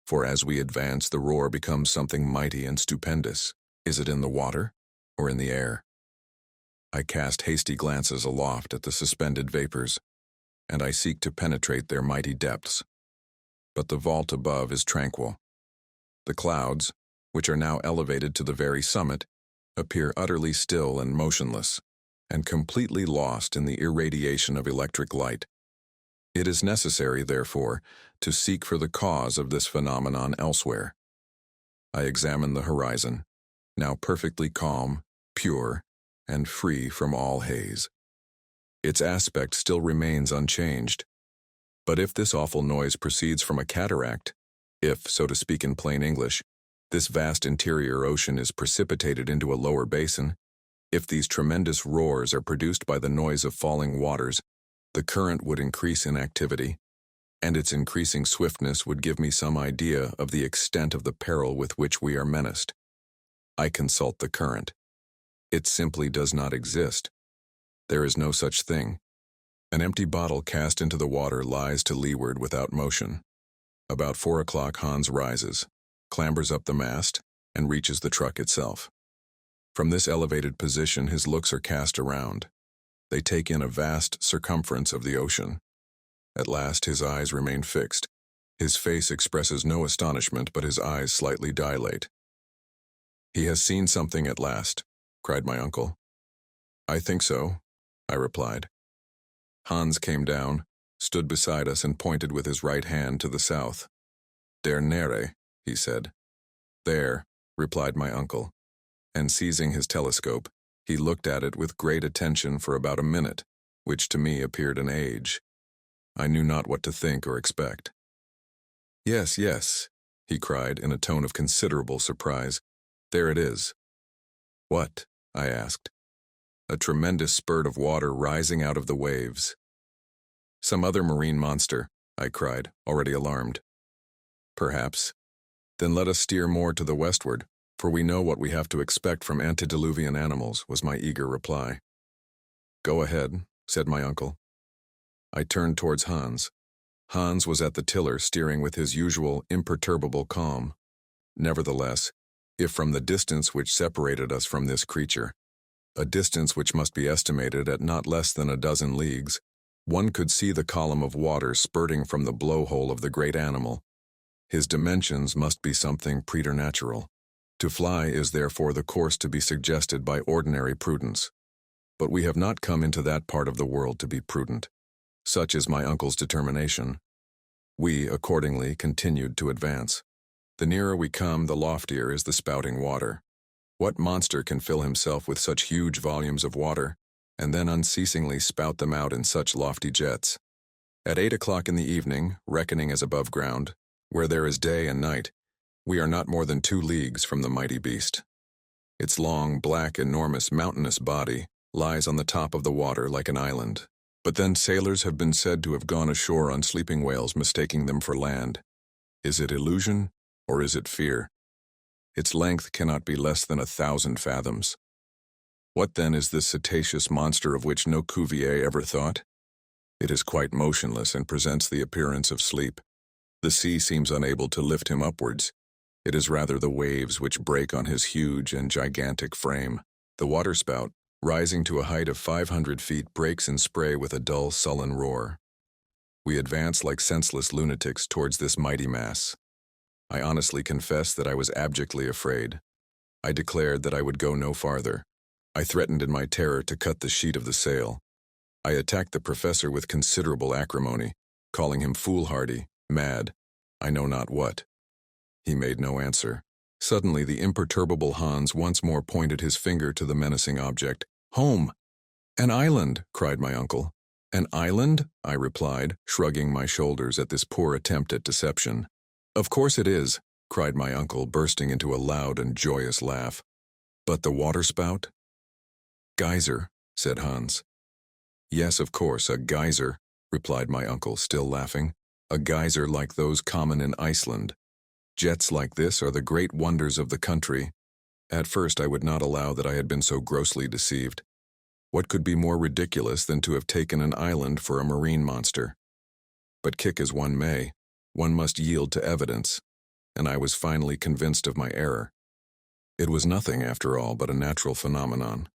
for as we advance the roar becomes something mighty and stupendous. Is it in the water or in the air? I cast hasty glances aloft at the suspended vapors, and I seek to penetrate their mighty depths. But the vault above is tranquil. The clouds, which are now elevated to the very summit, appear utterly still and motionless, and completely lost in the irradiation of electric light. It is necessary, therefore, to seek for the cause of this phenomenon elsewhere. I examine the horizon, now perfectly calm, pure, and free from all haze. Its aspect still remains unchanged. But if this awful noise proceeds from a cataract, if, so to speak in plain English, this vast interior ocean is precipitated into a lower basin, if these tremendous roars are produced by the noise of falling waters, the current would increase in activity, and its increasing swiftness would give me some idea of the extent of the peril with which we are menaced. I consult the current. It simply does not exist. There is no such thing. An empty bottle cast into the water lies to leeward without motion. About 4 o'clock Hans rises, clambers up the mast, and reaches the truck itself. From this elevated position his looks are cast around. They take in a vast circumference of the ocean. At last his eyes remain fixed. His face expresses no astonishment, but his eyes slightly dilate. "He has seen something at last," cried my uncle. "I think so," I replied. Hans came down, stood beside us, and pointed with his right hand to the south. "Der Nere," he said. "There," replied my uncle, and seizing his telescope, he looked at it with great attention for about a minute, which to me appeared an age. I knew not what to think or expect. "Yes, yes," he cried in a tone of considerable surprise. "There it is." "What?" I asked. "A tremendous spurt of water rising out of the waves." "Some other marine monster," I cried, already alarmed. "Perhaps. Then let us steer more to the westward, for we know what we have to expect from antediluvian animals," was my eager reply. "Go ahead," said my uncle. I turned towards Hans. Hans was at the tiller, steering with his usual imperturbable calm. Nevertheless, if from the distance which separated us from this creature, a distance which must be estimated at not less than a dozen leagues, one could see the column of water spurting from the blowhole of the great animal, his dimensions must be something preternatural. To fly is therefore the course to be suggested by ordinary prudence. But we have not come into that part of the world to be prudent. Such is my uncle's determination. We, accordingly, continued to advance. The nearer we come, the loftier is the spouting water. What monster can fill himself with such huge volumes of water, and then unceasingly spout them out in such lofty jets? At 8 o'clock in the evening, reckoning as above ground, where there is day and night, we are not more than 2 leagues from the mighty beast. Its long, black, enormous, mountainous body lies on the top of the water like an island. But then sailors have been said to have gone ashore on sleeping whales, mistaking them for land. Is it illusion, or is it fear? Its length cannot be less than 1,000 fathoms. What then is this cetaceous monster of which no Cuvier ever thought? It is quite motionless and presents the appearance of sleep. The sea seems unable to lift him upwards. It is rather the waves which break on his huge and gigantic frame. The waterspout, rising to a height of 500 feet, breaks in spray with a dull, sullen roar. We advance like senseless lunatics towards this mighty mass. I honestly confess that I was abjectly afraid. I declared that I would go no farther. I threatened in my terror to cut the sheet of the sail. I attacked the professor with considerable acrimony, calling him foolhardy, mad, I know not what. He made no answer. Suddenly the imperturbable Hans once more pointed his finger to the menacing object. "Home! An island!" cried my uncle. "An island?" I replied, shrugging my shoulders at this poor attempt at deception. "Of course it is," cried my uncle, bursting into a loud and joyous laugh. "But the waterspout?" "Geyser," said Hans. "Yes, of course, a geyser," replied my uncle, still laughing. "A geyser like those common in Iceland. Jets like this are the great wonders of the country." At first I would not allow that I had been so grossly deceived. What could be more ridiculous than to have taken an island for a marine monster? But kick as one may, one must yield to evidence, and I was finally convinced of my error. It was nothing, after all, but a natural phenomenon.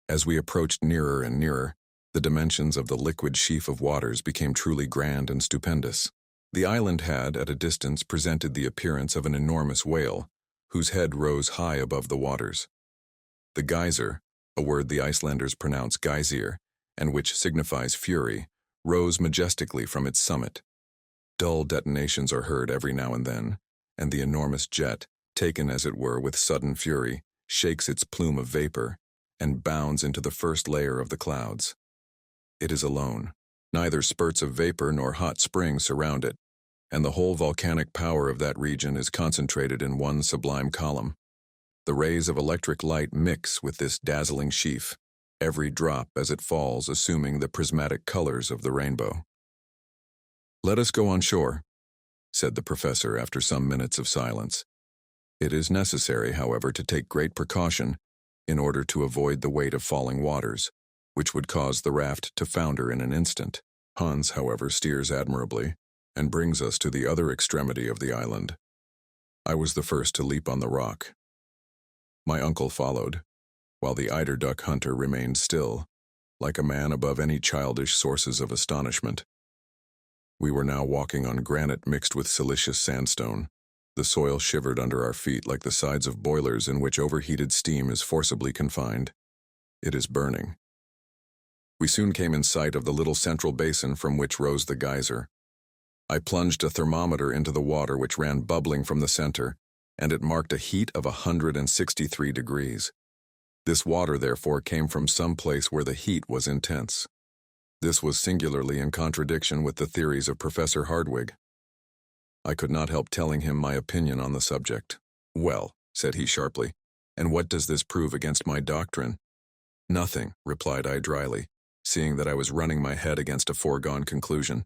As we approached nearer and nearer, the dimensions of the liquid sheaf of waters became truly grand and stupendous. The island had, at a distance, presented the appearance of an enormous whale, whose head rose high above the waters. The geyser, a word the Icelanders pronounce geysir, and which signifies fury, rose majestically from its summit. Dull detonations are heard every now and then, and the enormous jet, taken as it were with sudden fury, shakes its plume of vapor, and bounds into the first layer of the clouds. It is alone. Neither spurts of vapor nor hot springs surround it, and the whole volcanic power of that region is concentrated in one sublime column. The rays of electric light mix with this dazzling sheaf, every drop as it falls assuming the prismatic colors of the rainbow. "Let us go on shore," said the professor after some minutes of silence. "It is necessary, however, to take great precaution in order to avoid the weight of falling waters, which would cause the raft to founder in an instant. Hans, however, steers admirably and brings us to the other extremity of the island. I was the first to leap on the rock. My uncle followed, while the eider-duck hunter remained still, like a man above any childish sources of astonishment. We were now walking on granite mixed with silicious sandstone. The soil shivered under our feet like the sides of boilers in which overheated steam is forcibly confined. It is burning. We soon came in sight of the little central basin from which rose the geyser. I plunged a thermometer into the water which ran bubbling from the center, and it marked a heat of 163 degrees. This water, therefore, came from some place where the heat was intense. This was singularly in contradiction with the theories of Professor Hardwigg. I could not help telling him my opinion on the subject. "Well," said he sharply, "and what does this prove against my doctrine?" "Nothing," replied I dryly, seeing that I was running my head against a foregone conclusion.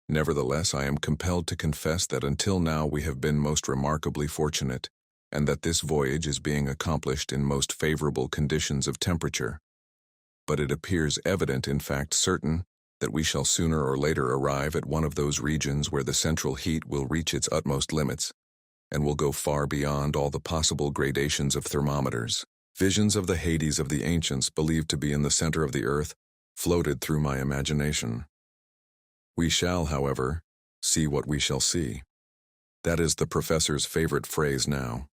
"Nevertheless, I am compelled to confess that until now we have been most remarkably fortunate, and that this voyage is being accomplished in most favorable conditions of temperature. But it appears evident, in fact certain, that we shall sooner or later arrive at one of those regions where the central heat will reach its utmost limits, and will go far beyond all the possible gradations of thermometers. Visions of the Hades of the ancients, believed to be in the center of the earth, floated through my imagination. We shall, however, see what we shall see. That is the professor's favorite phrase now.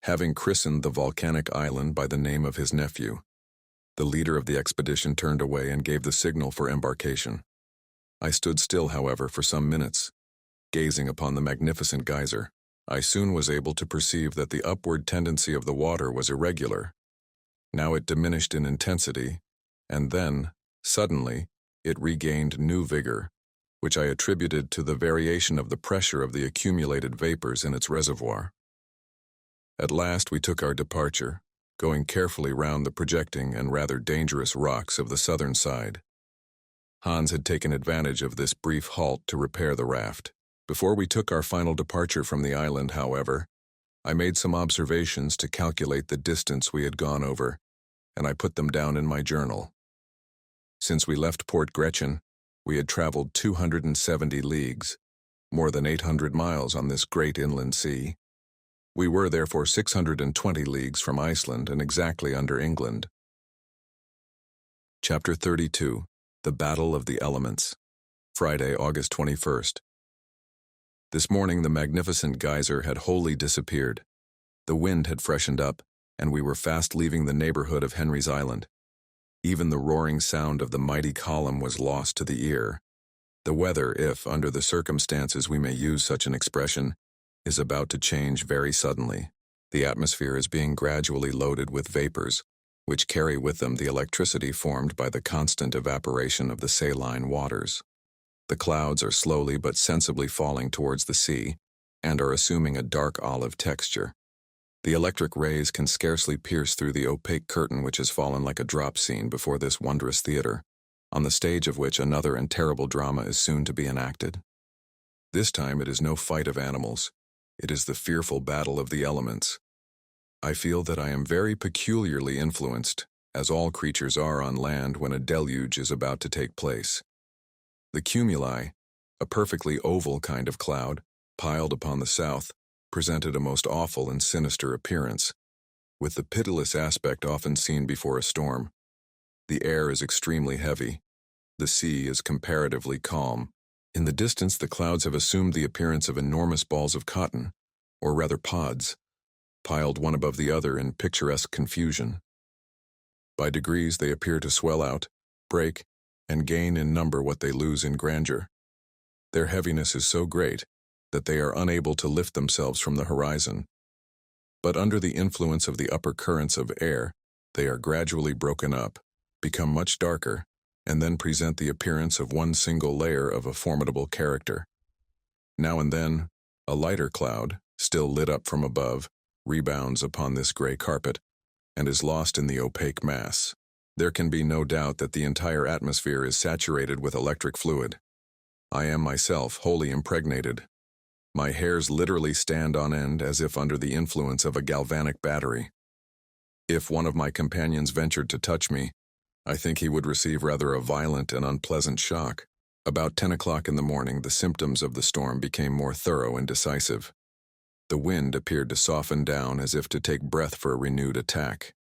Having christened the volcanic island by the name of his nephew, the leader of the expedition turned away and gave the signal for embarkation. I stood still, however, for some minutes, gazing upon the magnificent geyser. I soon was able to perceive that the upward tendency of the water was irregular. Now it diminished in intensity, and then, suddenly, it regained new vigor, which I attributed to the variation of the pressure of the accumulated vapors in its reservoir. At last we took our departure, going carefully round the projecting and rather dangerous rocks of the southern side. Hans had taken advantage of this brief halt to repair the raft. Before we took our final departure from the island, however, I made some observations to calculate the distance we had gone over, and I put them down in my journal. Since we left Port Gretchen, we had traveled 270 leagues, more than 800 miles on this great inland sea. We were therefore 620 leagues from Iceland and exactly under England. Chapter 32. The Battle of the Elements. Friday, August 21st. This morning the magnificent geyser had wholly disappeared. The wind had freshened up, and we were fast leaving the neighborhood of Henry's Island. Even the roaring sound of the mighty column was lost to the ear. The weather, if, under the circumstances we may use such an expression, is about to change very suddenly. The atmosphere is being gradually loaded with vapors, which carry with them the electricity formed by the constant evaporation of the saline waters. The clouds are slowly but sensibly falling towards the sea, and are assuming a dark olive texture. The electric rays can scarcely pierce through the opaque curtain which has fallen like a drop scene before this wondrous theater, on the stage of which another and terrible drama is soon to be enacted. This time it is no fight of animals. It is the fearful battle of the elements. I feel that I am very peculiarly influenced, as all creatures are on land when a deluge is about to take place. The cumuli, a perfectly oval kind of cloud, piled upon the south, presented a most awful and sinister appearance, with the pitiless aspect often seen before a storm. The air is extremely heavy. The sea is comparatively calm. In the distance the clouds have assumed the appearance of enormous balls of cotton, or rather pods, piled one above the other in picturesque confusion. By degrees they appear to swell out, break, and gain in number what they lose in grandeur. Their heaviness is so great that they are unable to lift themselves from the horizon. But under the influence of the upper currents of air, they are gradually broken up, become much darker, and then present the appearance of one single layer of a formidable character. Now and then, a lighter cloud, still lit up from above, rebounds upon this gray carpet, and is lost in the opaque mass. There can be no doubt that the entire atmosphere is saturated with electric fluid. I am myself wholly impregnated. My hairs literally stand on end as if under the influence of a galvanic battery. If one of my companions ventured to touch me, I think he would receive rather a violent and unpleasant shock. About 10 o'clock in the morning, the symptoms of the storm became more thorough and decisive. The wind appeared to soften down as if to take breath for a renewed attack.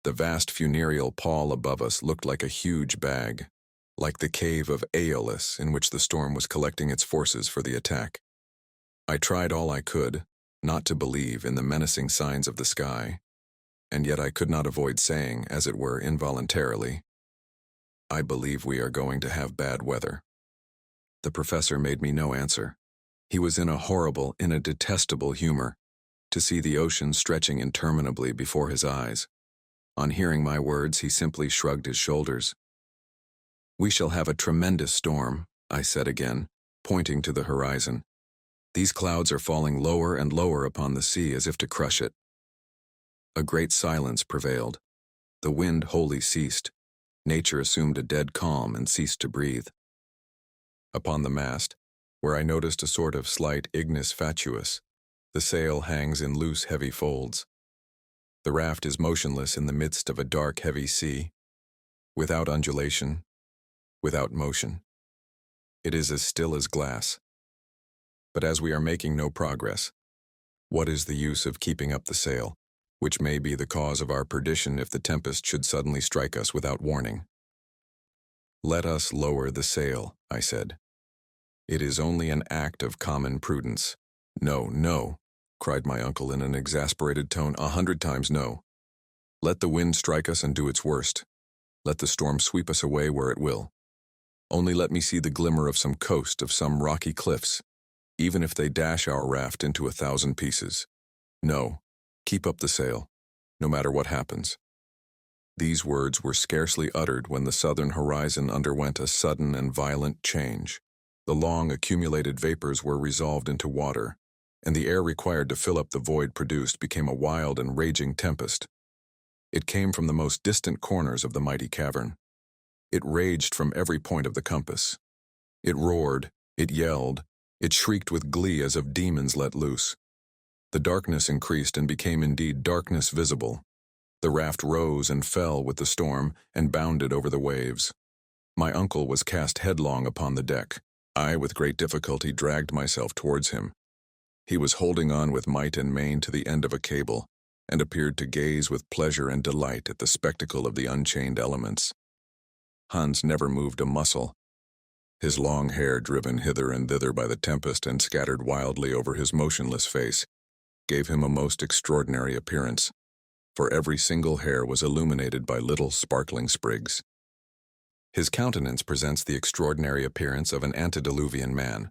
The vast funereal pall above us looked like a huge bag, like the cave of Aeolus in which the storm was collecting its forces for the attack. I tried all I could not to believe in the menacing signs of the sky, and yet I could not avoid saying, as it were involuntarily, "I believe we are going to have bad weather." The professor made me no answer. He was in a detestable humor, to see the ocean stretching interminably before his eyes. On hearing my words, he simply shrugged his shoulders. "We shall have a tremendous storm," I said again, pointing to the horizon. "These clouds are falling lower and lower upon the sea as if to crush it." A great silence prevailed. The wind wholly ceased. Nature assumed a dead calm and ceased to breathe. Upon the mast, where I noticed a sort of slight ignis fatuus, the sail hangs in loose, heavy folds. The raft is motionless in the midst of a dark, heavy sea, without undulation, without motion. It is as still as glass. But as we are making no progress, what is the use of keeping up the sail, which may be the cause of our perdition if the tempest should suddenly strike us without warning? "Let us lower the sail," I said. "It is only an act of common prudence." "No, no," cried my uncle in an exasperated tone, 100 times no. "Let the wind strike us and do its worst. Let the storm sweep us away where it will. Only let me see the glimmer of some coast, of some rocky cliffs, even if they dash our raft into 1,000 pieces. No, keep up the sail, no matter what happens." These words were scarcely uttered when the southern horizon underwent a sudden and violent change. The long accumulated vapors were resolved into water, and the air required to fill up the void produced became a wild and raging tempest. It came from the most distant corners of the mighty cavern. It raged from every point of the compass. It roared, it yelled, it shrieked with glee as of demons let loose. The darkness increased and became indeed darkness visible. The raft rose and fell with the storm and bounded over the waves. My uncle was cast headlong upon the deck. I, with great difficulty, dragged myself towards him. He was holding on with might and main to the end of a cable, and appeared to gaze with pleasure and delight at the spectacle of the unchained elements. Hans never moved a muscle. His long hair, driven hither and thither by the tempest and scattered wildly over his motionless face, gave him a most extraordinary appearance, for every single hair was illuminated by little sparkling sprigs. His countenance presents the extraordinary appearance of an antediluvian man,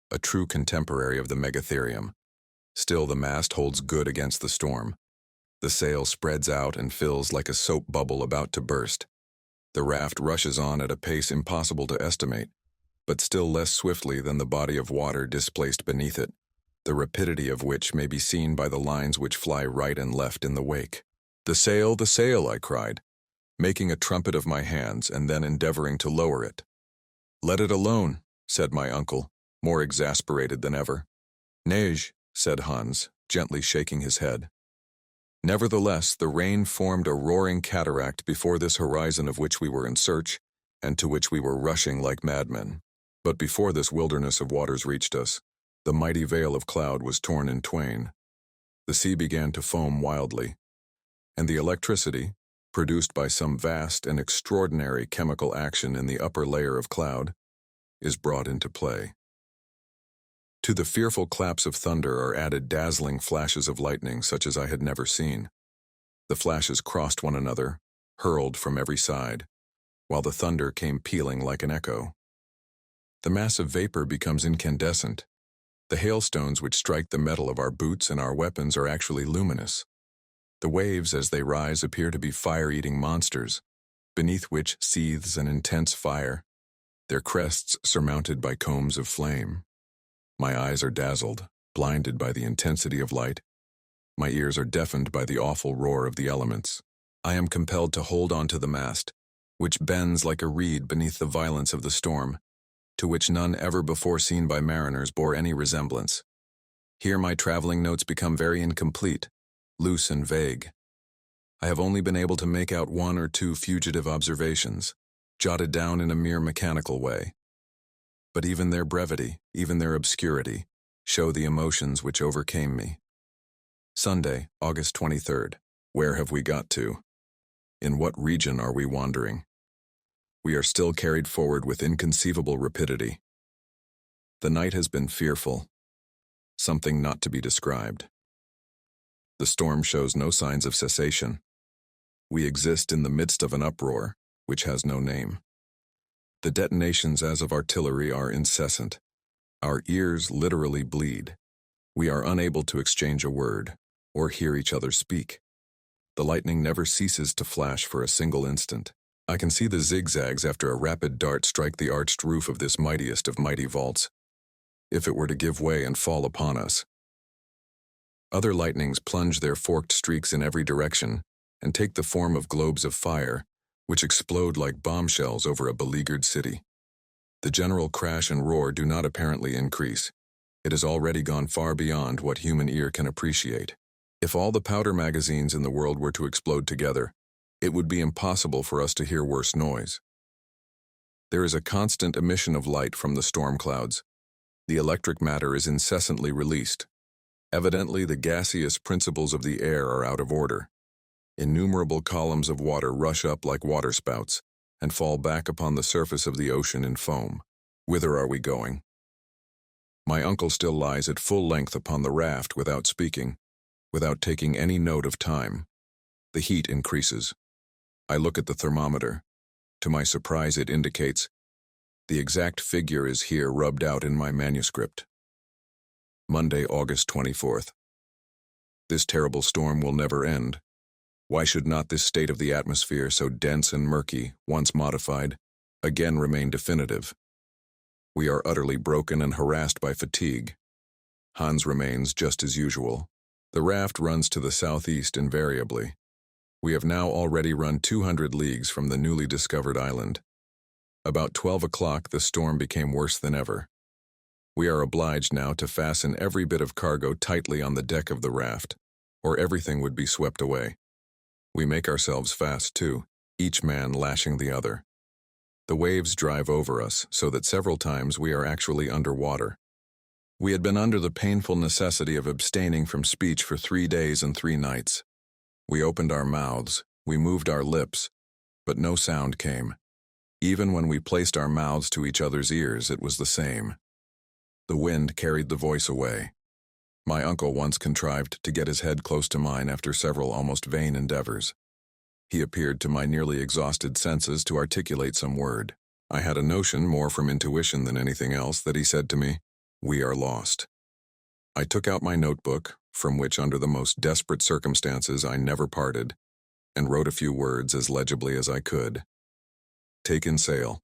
a true contemporary of the megatherium. Still the mast holds good against the storm. The sail spreads out and fills like a soap bubble about to burst. The raft rushes on at a pace impossible to estimate, but still less swiftly than the body of water displaced beneath it, the rapidity of which may be seen by the lines which fly right and left in the wake. The sail, I cried, making a trumpet of my hands and then endeavoring to lower it. "Let it alone," said my uncle, more exasperated than ever. "Neige," said Hans, gently shaking his head. Nevertheless, the rain formed a roaring cataract before this horizon of which we were in search, and to which we were rushing like madmen. But before this wilderness of waters reached us, the mighty veil of cloud was torn in twain. The sea began to foam wildly, and the electricity, produced by some vast and extraordinary chemical action in the upper layer of cloud, is brought into play. To the fearful claps of thunder are added dazzling flashes of lightning such as I had never seen. The flashes crossed one another, hurled from every side, while the thunder came pealing like an echo. The mass of vapor becomes incandescent. The hailstones which strike the metal of our boots and our weapons are actually luminous. The waves as they rise appear to be fire-eating monsters. beneath which seethes an intense fire, their crests surmounted by combs of flame. My eyes are dazzled, blinded by the intensity of light. My ears are deafened by the awful roar of the elements. I am compelled to hold on to the mast, which bends like a reed beneath the violence of the storm, to which none ever before seen by mariners bore any resemblance. Here my traveling notes become very incomplete, loose and vague. I have only been able to make out one or two fugitive observations, jotted down in a mere mechanical way. But even their brevity, even their obscurity, show the emotions which overcame me. Sunday, August 23rd. Where have we got to? In what region are we wandering? We are still carried forward with inconceivable rapidity. The night has been fearful, something not to be described. The storm shows no signs of cessation. We exist in the midst of an uproar, which has no name. The detonations as of artillery are incessant. Our ears literally bleed. We are unable to exchange a word, or hear each other speak. The lightning never ceases to flash for a single instant. I can see the zigzags after a rapid dart strike the arched roof of this mightiest of mighty vaults, if it were to give way and fall upon us. Other lightnings plunge their forked streaks in every direction and take the form of globes of fire, which explode like bombshells over a beleaguered city. The general crash and roar do not apparently increase. It has already gone far beyond what human ear can appreciate. If all the powder magazines in the world were to explode together, it would be impossible for us to hear worse noise. There is a constant emission of light from the storm clouds. The electric matter is incessantly released. Evidently, the gaseous principles of the air are out of order. Innumerable columns of water rush up like waterspouts and fall back upon the surface of the ocean in foam. Whither are we going? My uncle still lies at full length upon the raft without speaking, without taking any note of time. The heat increases. I look at the thermometer. To my surprise, it indicates the exact figure is here rubbed out in my manuscript. Monday, August 24th. This terrible storm will never end. Why should not this state of the atmosphere, so dense and murky, once modified, again remain definitive? We are utterly broken and harassed by fatigue. Hans remains just as usual. The raft runs to the southeast invariably. We have now already run 200 leagues from the newly discovered island. About 12 o'clock, the storm became worse than ever. We are obliged now to fasten every bit of cargo tightly on the deck of the raft, or everything would be swept away. We make ourselves fast, too, each man lashing the other. The waves drive over us, so that several times we are actually under water. We had been under the painful necessity of abstaining from speech for 3 days and 3 nights. We opened our mouths, we moved our lips, but no sound came. Even when we placed our mouths to each other's ears, it was the same. The wind carried the voice away. My uncle once contrived to get his head close to mine after several almost vain endeavors. He appeared to my nearly exhausted senses to articulate some word. I had a notion, more from intuition than anything else, that he said to me, "We are lost." I took out my notebook, from which under the most desperate circumstances I never parted, and wrote a few words as legibly as I could. "Take in sail."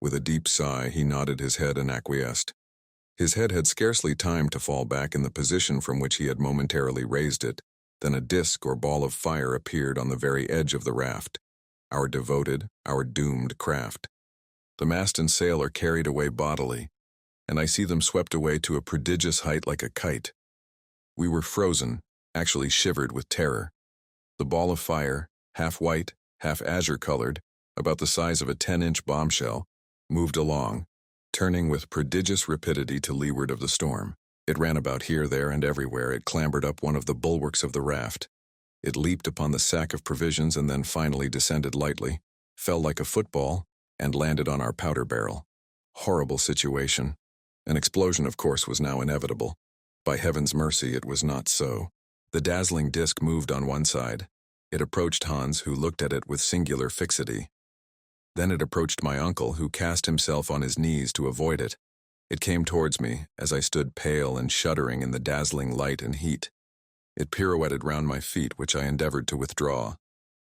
With a deep sigh, he nodded his head and acquiesced. His head had scarcely time to fall back in the position from which he had momentarily raised it, then a disk or ball of fire appeared on the very edge of the raft, our devoted, our doomed craft. The mast and sail are carried away bodily, and I see them swept away to a prodigious height like a kite. We were frozen, actually shivered with terror. The ball of fire, half white, half azure-colored, about the size of a 10-inch bombshell, moved along, turning with prodigious rapidity to leeward of the storm. It ran about here, there, and everywhere. It clambered up one of the bulwarks of the raft. It leaped upon the sack of provisions and then finally descended lightly, fell like a football, and landed on our powder barrel. Horrible situation. An explosion, of course, was now inevitable. By heaven's mercy, it was not so. The dazzling disk moved on one side. It approached Hans, who looked at it with singular fixity. Then it approached my uncle, who cast himself on his knees to avoid it. It came towards me, as I stood pale and shuddering in the dazzling light and heat. It pirouetted round my feet, which I endeavored to withdraw.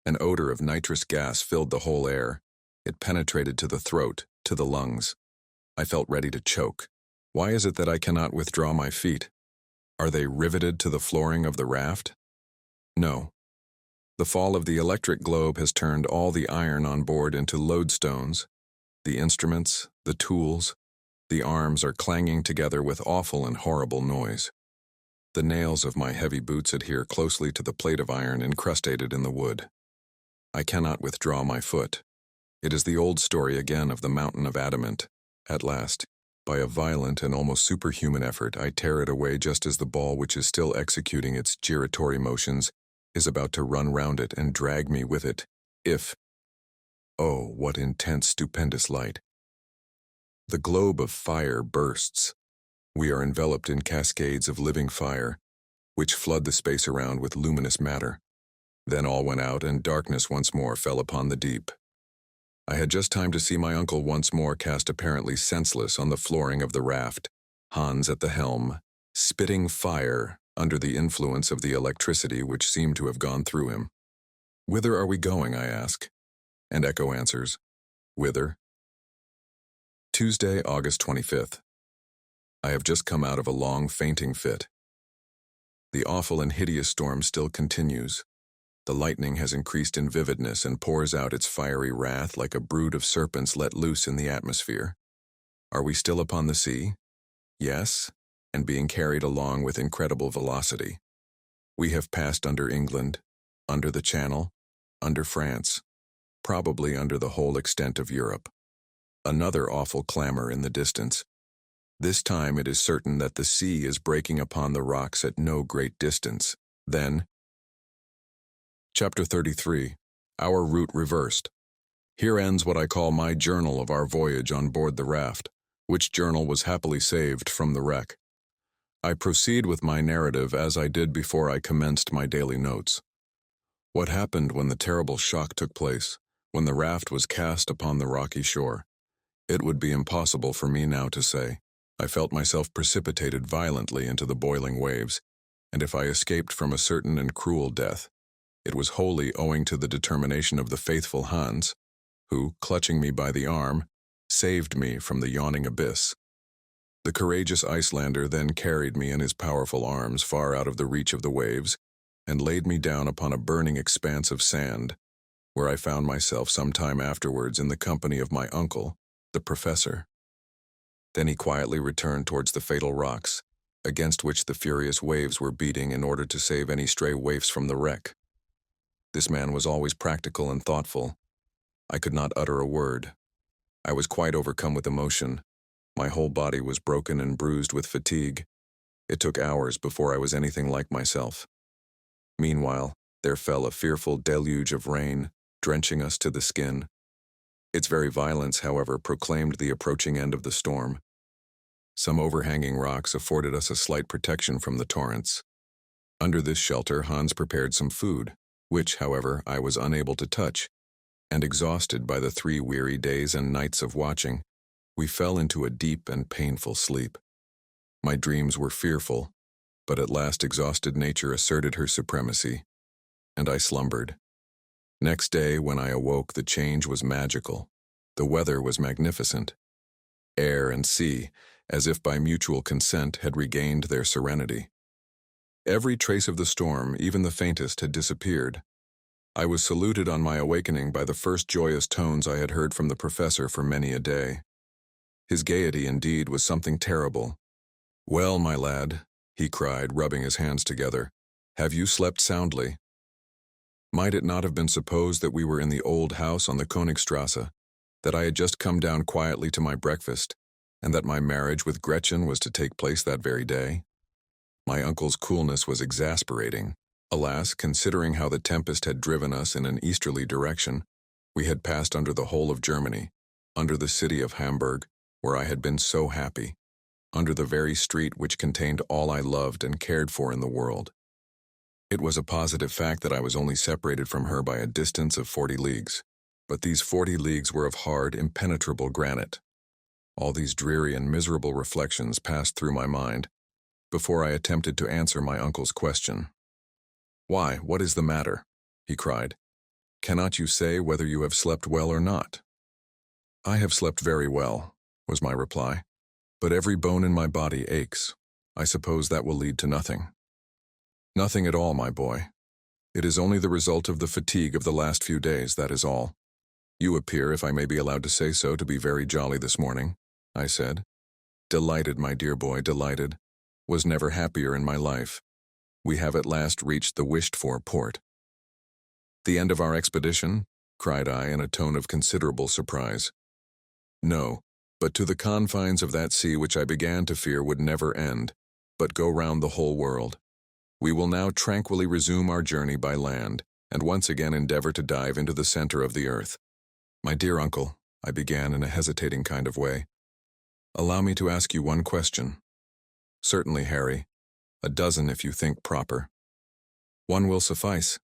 An odor of nitrous gas filled the whole air. It penetrated to the throat, to the lungs. I felt ready to choke. Why is it that I cannot withdraw my feet? Are they riveted to the flooring of the raft? No. The fall of the electric globe has turned all the iron on board into lodestones. The instruments, the tools, the arms are clanging together with awful and horrible noise. The nails of my heavy boots adhere closely to the plate of iron incrustated in the wood. I cannot withdraw my foot. It is the old story again of the mountain of adamant. At last, by a violent and almost superhuman effort, I tear it away just as the ball, which is still executing its giratory motions, is about to run round it and drag me with it. Oh, what intense, stupendous light! The globe of fire bursts. We are enveloped in cascades of living fire, which flood the space around with luminous matter. Then all went out, and darkness once more fell upon the deep. I had just time to see my uncle once more cast apparently senseless on the flooring of the raft, Hans at the helm, spitting fire under the influence of the electricity which seemed to have gone through him. "Whither are we going?" I ask, and Echo answers, "Whither?" Tuesday, August 25th. I have just come out of a long fainting fit. The awful and hideous storm still continues. The lightning has increased in vividness and pours out its fiery wrath like a brood of serpents let loose in the atmosphere. Are we still upon the sea? Yes, and being carried along with incredible velocity. We have passed under England, under the Channel, under France, probably under the whole extent of Europe. Another awful clamor in the distance. This time it is certain that the sea is breaking upon the rocks at no great distance. Then, Chapter 33, Our Route Reversed. Here ends what I call my journal of our voyage on board the raft, which journal was happily saved from the wreck. I proceed with my narrative as I did before I commenced my daily notes. What happened when the terrible shock took place, when the raft was cast upon the rocky shore? It would be impossible for me now to say. I felt myself precipitated violently into the boiling waves, and if I escaped from a certain and cruel death, it was wholly owing to the determination of the faithful Hans, who, clutching me by the arm, saved me from the yawning abyss. The courageous Icelander then carried me in his powerful arms far out of the reach of the waves, and laid me down upon a burning expanse of sand, where I found myself some time afterwards in the company of my uncle, the professor. Then he quietly returned towards the fatal rocks, against which the furious waves were beating in order to save any stray waifs from the wreck. This man was always practical and thoughtful. I could not utter a word. I was quite overcome with emotion. My whole body was broken and bruised with fatigue. It took hours before I was anything like myself. Meanwhile, there fell a fearful deluge of rain, drenching us to the skin. Its very violence, however, proclaimed the approaching end of the storm. Some overhanging rocks afforded us a slight protection from the torrents. Under this shelter, Hans prepared some food, which, however, I was unable to touch, and exhausted by the 3 weary days and nights of watching, we fell into a deep and painful sleep. My dreams were fearful, but at last exhausted nature asserted her supremacy, and I slumbered. Next day, when I awoke, the change was magical. The weather was magnificent. Air and sea, as if by mutual consent, had regained their serenity. Every trace of the storm, even the faintest, had disappeared. I was saluted on my awakening by the first joyous tones I had heard from the professor for many a day. His gaiety, indeed, was something terrible. "Well, my lad," he cried, rubbing his hands together, "have you slept soundly?" Might it not have been supposed that we were in the old house on the Königstrasse, that I had just come down quietly to my breakfast, and that my marriage with Gretchen was to take place that very day? My uncle's coolness was exasperating. Alas, considering how the tempest had driven us in an easterly direction, we had passed under the whole of Germany, under the city of Hamburg, where I had been so happy, under the very street which contained all I loved and cared for in the world. It was a positive fact that I was only separated from her by a distance of 40 leagues, but these 40 leagues were of hard, impenetrable granite. All these dreary and miserable reflections passed through my mind before I attempted to answer my uncle's question. "Why, what is the matter?" he cried. Cannot you say whether you have slept well or not?" "I have slept very well," was my reply, "but every bone in my body aches. I suppose that will lead to nothing." "Nothing at all, my boy. It is only the result of the fatigue of the last few days, that is all. You appear, if I may be allowed to say so, to be very jolly this morning," I said. "Delighted, my dear boy, delighted. Was never happier in my life. We have at last reached the wished-for port." "The end of our expedition?" cried I in a tone of considerable surprise. "No, but to the confines of that sea which I began to fear would never end, but go round the whole world. We will now tranquilly resume our journey by land, and once again endeavor to dive into the center of the earth." "My dear uncle," I began in a hesitating kind of way, "allow me to ask you one question." "Certainly, Harry. A dozen if you think proper." "One will suffice.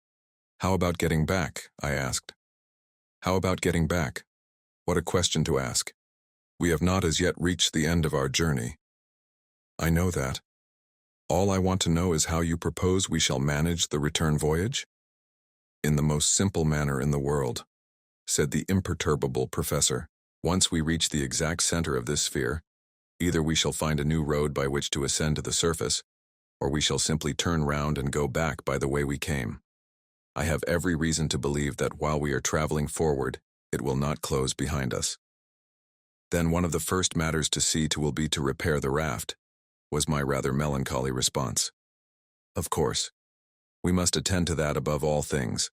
How about getting back?" I asked. "How about getting back? What a question to ask. We have not as yet reached the end of our journey." "I know that. All I want to know is how you propose we shall manage the return voyage?" "In the most simple manner in the world," said the imperturbable professor. "Once we reach the exact center of this sphere, either we shall find a new road by which to ascend to the surface, or we shall simply turn round and go back by the way we came. I have every reason to believe that while we are traveling forward, it will not close behind us." "Then one of the first matters to see to will be to repair the raft," was my rather melancholy response. "Of course. We must attend to that above all things,"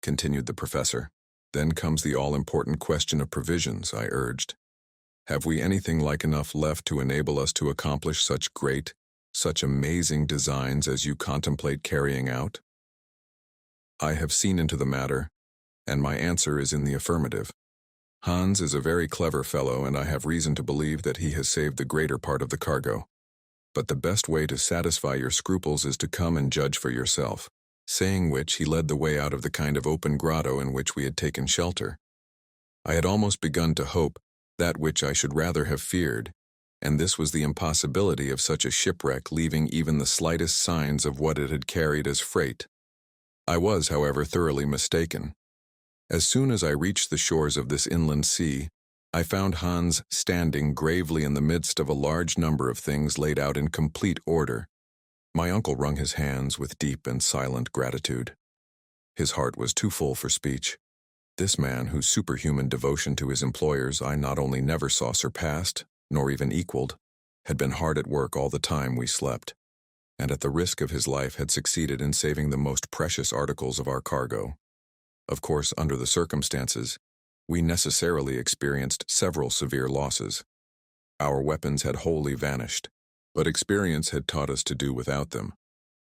continued the professor. "Then comes the all-important question of provisions," I urged. "Have we anything like enough left to enable us to accomplish such great, such amazing designs as you contemplate carrying out?" I have seen into the matter, and my answer is in the affirmative. Hans is a very clever fellow, and I have reason to believe that he has saved the greater part of the cargo. But the best way to satisfy your scruples is to come and judge for yourself." Saying which, he led the way out of the kind of open grotto in which we had taken shelter. I had almost begun to hope that which I should rather have feared, and this was the impossibility of such a shipwreck leaving even the slightest signs of what it had carried as freight. I was, however, thoroughly mistaken. As soon as I reached the shores of this inland sea, I found Hans standing gravely in the midst of a large number of things laid out in complete order. My uncle wrung his hands with deep and silent gratitude. His heart was too full for speech. This man, whose superhuman devotion to his employers I not only never saw surpassed, nor even equaled, had been hard at work all the time we slept, and at the risk of his life had succeeded in saving the most precious articles of our cargo. Of course, under the circumstances, we necessarily experienced several severe losses. Our weapons had wholly vanished, but experience had taught us to do without them.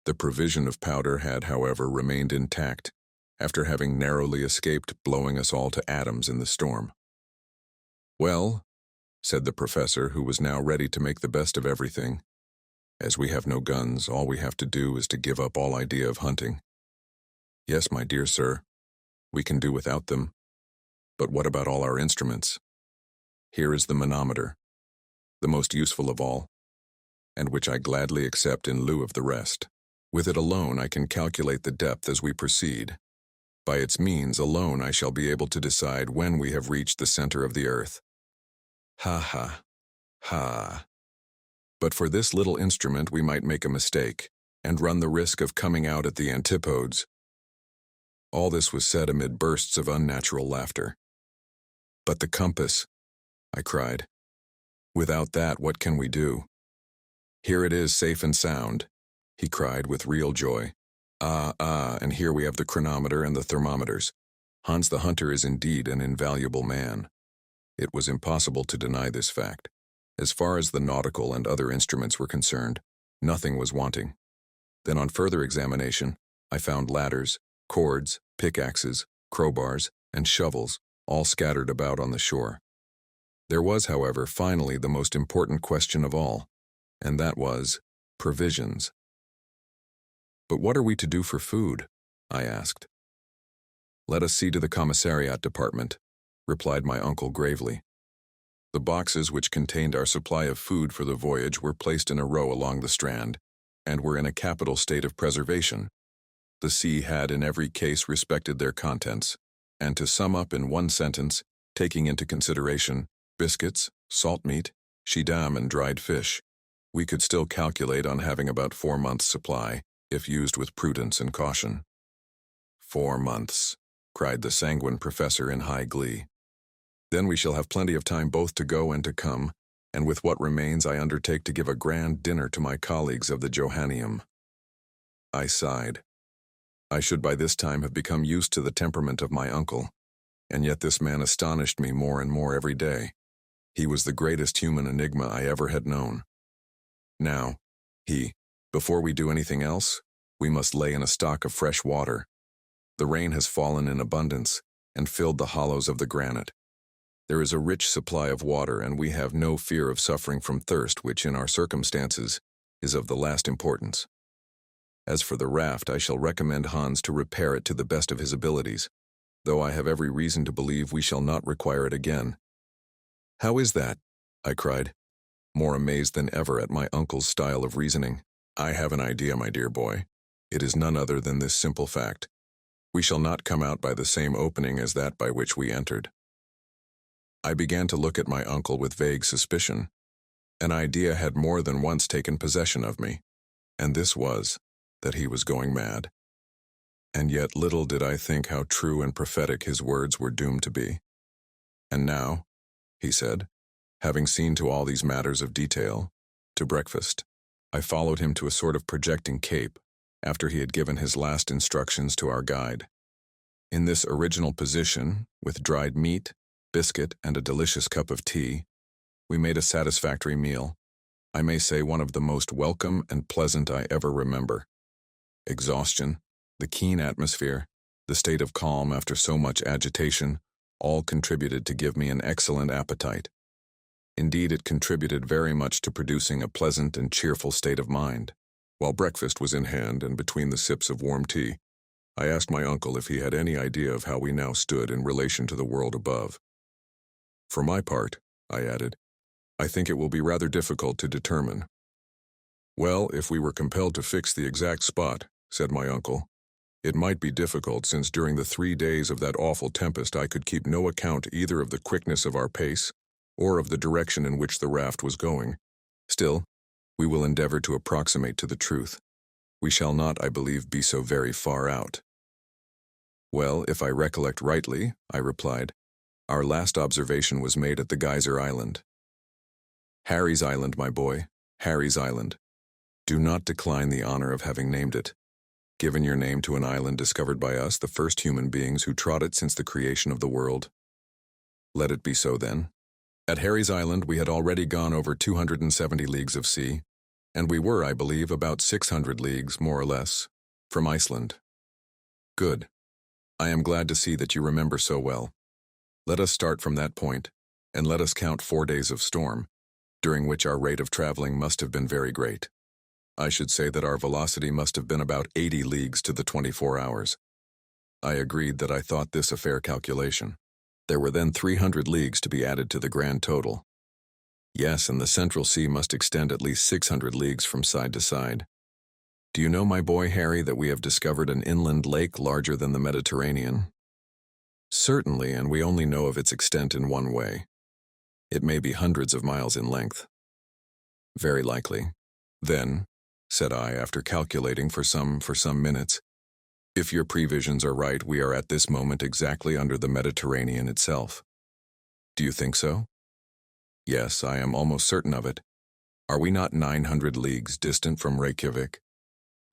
The provision of powder had, however, remained intact, after having narrowly escaped blowing us all to atoms in the storm. "Well," said the professor, who was now ready to make the best of everything, "as we have no guns, all we have to do is to give up all idea of hunting." "Yes, my dear sir, we can do without them. But what about all our instruments? Here is the manometer, the most useful of all, and which I gladly accept in lieu of the rest. With it alone I can calculate the depth as we proceed. By its means alone I shall be able to decide when we have reached the center of the earth." Ha ha, ha. But for this little instrument we might make a mistake, and run the risk of coming out at the antipodes. All this was said amid bursts of unnatural laughter. "But the compass," I cried. "Without that, what can we do?" "Here it is, safe and sound," he cried with real joy. And here we have the chronometer and the thermometers. Hans the Hunter is indeed an invaluable man." It was impossible to deny this fact. As far as the nautical and other instruments were concerned, nothing was wanting. Then on further examination, I found ladders, cords, pickaxes, crowbars, and shovels, all scattered about on the shore. There was, however, finally the most important question of all, and that was provisions. "But what are we to do for food?" I asked. "Let us see to the commissariat department," replied my uncle gravely. The boxes which contained our supply of food for the voyage were placed in a row along the strand, and were in a capital state of preservation. The sea had in every case respected their contents, And to sum up in one sentence, taking into consideration biscuits, salt meat, schiedam and dried fish, we could still calculate on having about 4 months' supply, if used with prudence and caution. 4 months, cried the sanguine professor in high glee. Then we shall have plenty of time both to go and to come, and with what remains I undertake to give a grand dinner to my colleagues of the Johanneum. I sighed. I should by this time have become used to the temperament of my uncle, and yet this man astonished me more and more every day. He was the greatest human enigma I ever had known. Now, before we do anything else, we must lay in a stock of fresh water. The rain has fallen in abundance and filled the hollows of the granite. There is a rich supply of water, and we have no fear of suffering from thirst, which in our circumstances is of the last importance. As for the raft, I shall recommend Hans to repair it to the best of his abilities, though I have every reason to believe we shall not require it again. How is that? I cried, more amazed than ever at my uncle's style of reasoning. I have an idea, my dear boy. It is none other than this simple fact. We shall not come out by the same opening as that by which we entered. I began to look at my uncle with vague suspicion. An idea had more than once taken possession of me, and this was that he was going mad. And yet little did I think how true and prophetic his words were doomed to be. And now, he said, having seen to all these matters of detail, to breakfast. I followed him to a sort of projecting cape, after he had given his last instructions to our guide. In this original position, with dried meat, biscuit, and a delicious cup of tea, we made a satisfactory meal. I may say one of the most welcome and pleasant I ever remember. Exhaustion, the keen atmosphere, the state of calm after so much agitation, all contributed to give me an excellent appetite. Indeed, it contributed very much to producing a pleasant and cheerful state of mind. While breakfast was in hand and between the sips of warm tea, I asked my uncle if he had any idea of how we now stood in relation to the world above. For my part, I added, I think it will be rather difficult to determine. Well, if we were compelled to fix the exact spot, said my uncle, it might be difficult, since during the 3 days of that awful tempest I could keep no account either of the quickness of our pace or of the direction in which the raft was going. Still, we will endeavor to approximate to the truth. We shall not, I believe, be so very far out. Well, if I recollect rightly, I replied, our last observation was made at the Geyser Island. Harry's Island, my boy, Harry's Island. Do not decline the honor of having named it. Given your name to an island discovered by us, the first human beings who trod it since the creation of the world. Let it be so then. At Harry's Island we had already gone over 270 leagues of sea, and we were, I believe, about 600 leagues, more or less, from Iceland. Good. I am glad to see that you remember so well. Let us start from that point, and let us count 4 days of storm, during which our rate of traveling must have been very great. I should say that our velocity must have been about 80 leagues to the 24 hours. I agreed that I thought this a fair calculation. There were then 300 leagues to be added to the grand total. Yes, and the Central Sea must extend at least 600 leagues from side to side. Do you know, my boy Harry, that we have discovered an inland lake larger than the Mediterranean? Certainly, and we only know of its extent in one way. It may be hundreds of miles in length. Very likely. Then, said I, after calculating for some minutes, if your previsions are right, we are at this moment exactly under the Mediterranean itself. Do you think so? Yes, I am almost certain of it. Are we not 900 leagues distant from Reykjavik?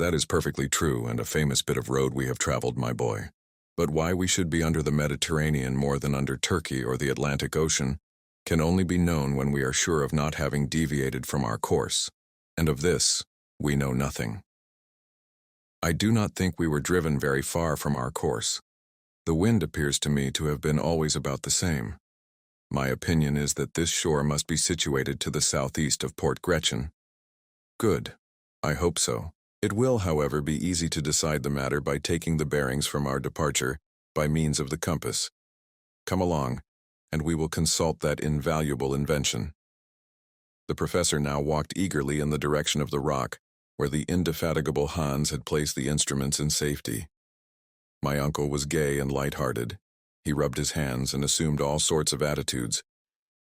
That is perfectly true, and a famous bit of road we have traveled, my boy. But why we should be under the Mediterranean more than under Turkey or the Atlantic Ocean can only be known when we are sure of not having deviated from our course, and of this we know nothing. I do not think we were driven very far from our course. The wind appears to me to have been always about the same. My opinion is that this shore must be situated to the southeast of Port Gretchen. Good. I hope so. It will, however, be easy to decide the matter by taking the bearings from our departure by means of the compass. Come along, and we will consult that invaluable invention. The professor now walked eagerly in the direction of the rock, where the indefatigable Hans had placed the instruments in safety. My uncle was gay and light-hearted. He rubbed his hands and assumed all sorts of attitudes.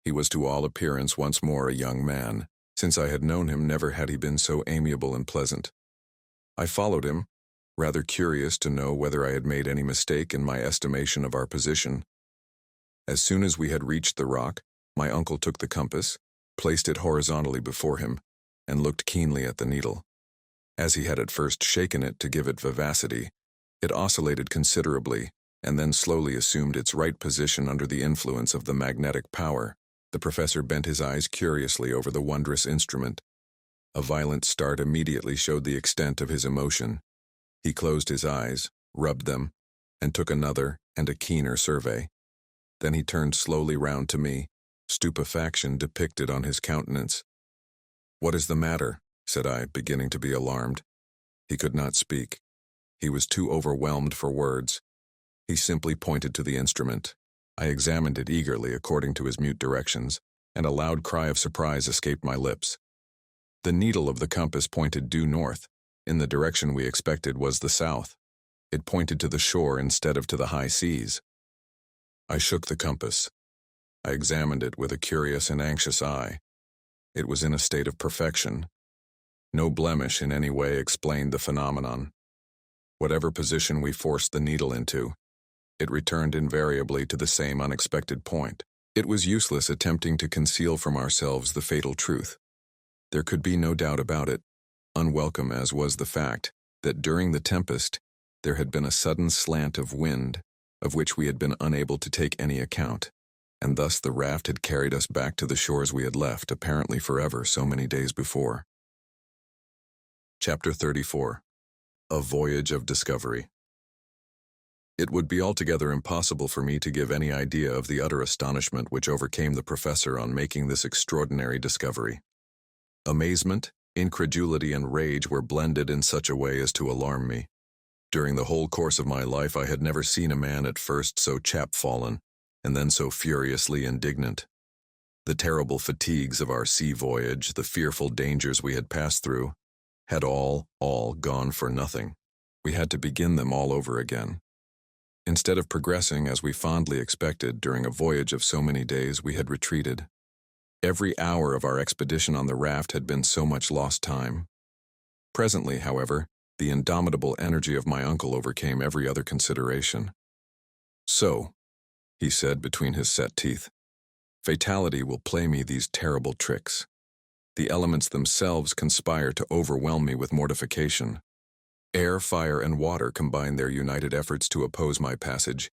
He was to all appearance once more a young man. Since I had known him, never had he been so amiable and pleasant. I followed him, rather curious to know whether I had made any mistake in my estimation of our position. As soon as we had reached the rock, my uncle took the compass, placed it horizontally before him, and looked keenly at the needle. As he had at first shaken it to give it vivacity, it oscillated considerably, and then slowly assumed its right position under the influence of the magnetic power. The professor bent his eyes curiously over the wondrous instrument. A violent start immediately showed the extent of his emotion. He closed his eyes, rubbed them, and took another and a keener survey. Then he turned slowly round to me, stupefaction depicted on his countenance. "What is the matter?" said I, beginning to be alarmed. He could not speak. He was too overwhelmed for words. He simply pointed to the instrument. I examined it eagerly according to his mute directions, and a loud cry of surprise escaped my lips. The needle of the compass pointed due north. In the direction we expected was the south. It pointed to the shore instead of to the high seas. I shook the compass. I examined it with a curious and anxious eye. It was in a state of perfection. No blemish in any way explained the phenomenon. Whatever position we forced the needle into, it returned invariably to the same unexpected point. It was useless attempting to conceal from ourselves the fatal truth. There could be no doubt about it, unwelcome as was the fact that during the tempest there had been a sudden slant of wind, of which we had been unable to take any account, and thus the raft had carried us back to the shores we had left, apparently forever, so many days before. Chapter 34. A Voyage of Discovery. It would be altogether impossible for me to give any idea of the utter astonishment which overcame the professor on making this extraordinary discovery. Amazement, incredulity, and rage were blended in such a way as to alarm me. During the whole course of my life I had never seen a man at first so chapfallen, and then so furiously indignant. The terrible fatigues of our sea voyage, the fearful dangers we had passed through, had all gone for nothing. We had to begin them all over again. Instead of progressing as we fondly expected during a voyage of so many days, we had retreated. Every hour of our expedition on the raft had been so much lost time. Presently, however, the indomitable energy of my uncle overcame every other consideration. "So," he said between his set teeth, "fatality will play me these terrible tricks. The elements themselves conspire to overwhelm me with mortification. Air, fire, and water combine their united efforts to oppose my passage.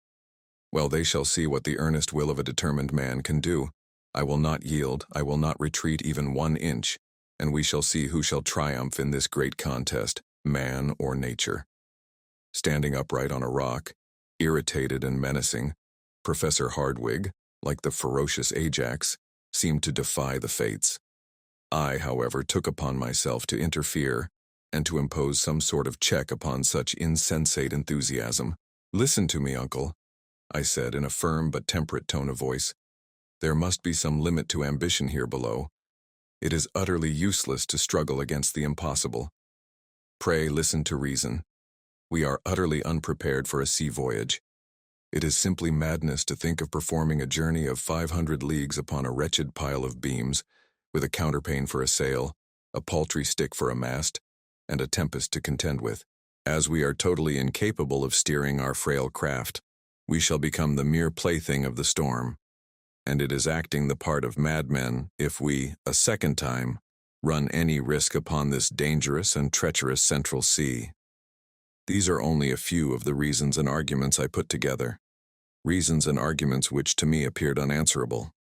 Well, they shall see what the earnest will of a determined man can do. I will not yield, I will not retreat even 1 inch, and we shall see who shall triumph in this great contest, man or nature." Standing upright on a rock, irritated and menacing, Professor Hardwigg, like the ferocious Ajax, seemed to defy the fates. I, however, took upon myself to interfere and to impose some sort of check upon such insensate enthusiasm. "Listen to me, uncle," I said in a firm but temperate tone of voice. "There must be some limit to ambition here below. It is utterly useless to struggle against the impossible. Pray listen to reason. We are utterly unprepared for a sea voyage. It is simply madness to think of performing a journey of 500 leagues upon a wretched pile of beams, with a counterpane for a sail, a paltry stick for a mast, and a tempest to contend with. As we are totally incapable of steering our frail craft, we shall become the mere plaything of the storm, and it is acting the part of madmen if we, a second time, run any risk upon this dangerous and treacherous central sea. These are only a few of the reasons and arguments I put together, reasons and arguments which to me appeared unanswerable.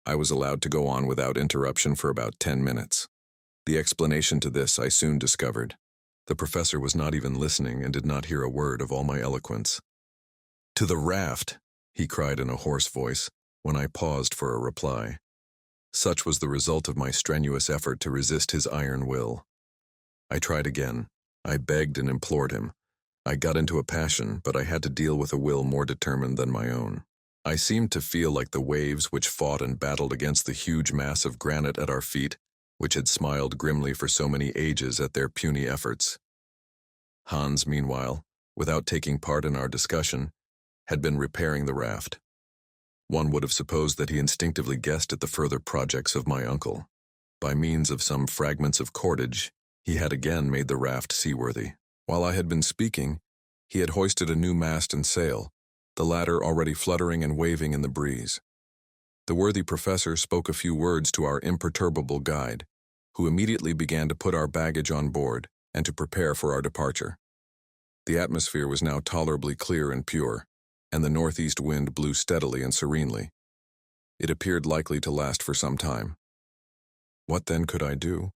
I was allowed to go on without interruption for about 10 minutes. The explanation to this I soon discovered. The professor was not even listening and did not hear a word of all my eloquence. "To the raft!" he cried in a hoarse voice, when I paused for a reply. Such was the result of my strenuous effort to resist his iron will. I tried again. I begged and implored him. I got into a passion, but I had to deal with a will more determined than my own. I seemed to feel like the waves which fought and battled against the huge mass of granite at our feet, which had smiled grimly for so many ages at their puny efforts. Hans, meanwhile, without taking part in our discussion, had been repairing the raft. One would have supposed that he instinctively guessed at the further projects of my uncle. By means of some fragments of cordage, he had again made the raft seaworthy. While I had been speaking, he had hoisted a new mast and sail, the latter already fluttering and waving in the breeze. The worthy professor spoke a few words to our imperturbable guide, who immediately began to put our baggage on board and to prepare for our departure. The atmosphere was now tolerably clear and pure, and the northeast wind blew steadily and serenely. It appeared likely to last for some time. What then could I do?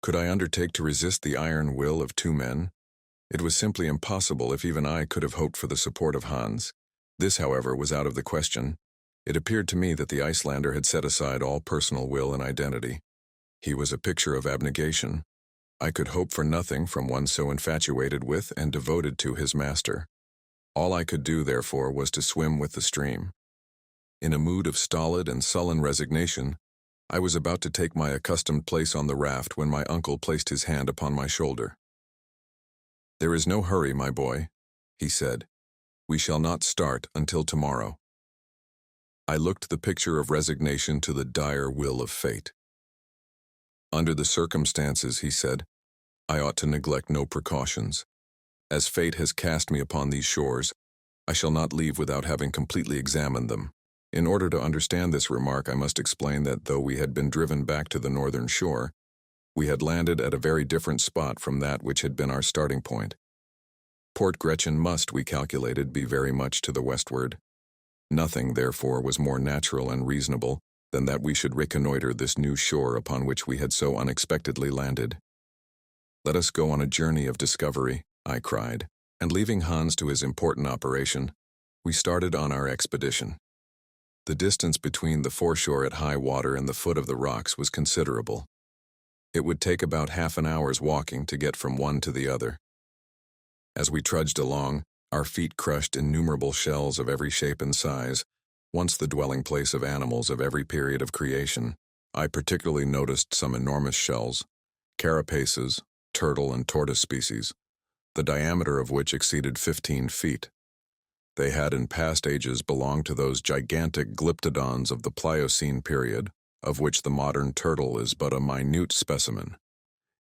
Could I undertake to resist the iron will of two men? It was simply impossible if even I could have hoped for the support of Hans. This, however, was out of the question. It appeared to me that the Icelander had set aside all personal will and identity. He was a picture of abnegation. I could hope for nothing from one so infatuated with and devoted to his master. All I could do, therefore, was to swim with the stream. In a mood of stolid and sullen resignation, I was about to take my accustomed place on the raft when my uncle placed his hand upon my shoulder. "There is no hurry, my boy," he said. "We shall not start until tomorrow." I looked the picture of resignation to the dire will of fate. "Under the circumstances," he said, "I ought to neglect no precautions. As fate has cast me upon these shores, I shall not leave without having completely examined them." In order to understand this remark, I must explain that though we had been driven back to the northern shore, we had landed at a very different spot from that which had been our starting point. Port Gretchen must, we calculated, be very much to the westward. Nothing, therefore, was more natural and reasonable than that we should reconnoiter this new shore upon which we had so unexpectedly landed. "Let us go on a journey of discovery," I cried, and leaving Hans to his important operation, we started on our expedition. The distance between the foreshore at high water and the foot of the rocks was considerable. It would take about half an hour's walking to get from one to the other. As we trudged along, our feet crushed innumerable shells of every shape and size, once the dwelling place of animals of every period of creation. I particularly noticed some enormous shells, carapaces, turtle and tortoise species, the diameter of which exceeded 15 feet. They had in past ages belonged to those gigantic glyptodons of the Pliocene period, of which the modern turtle is but a minute specimen.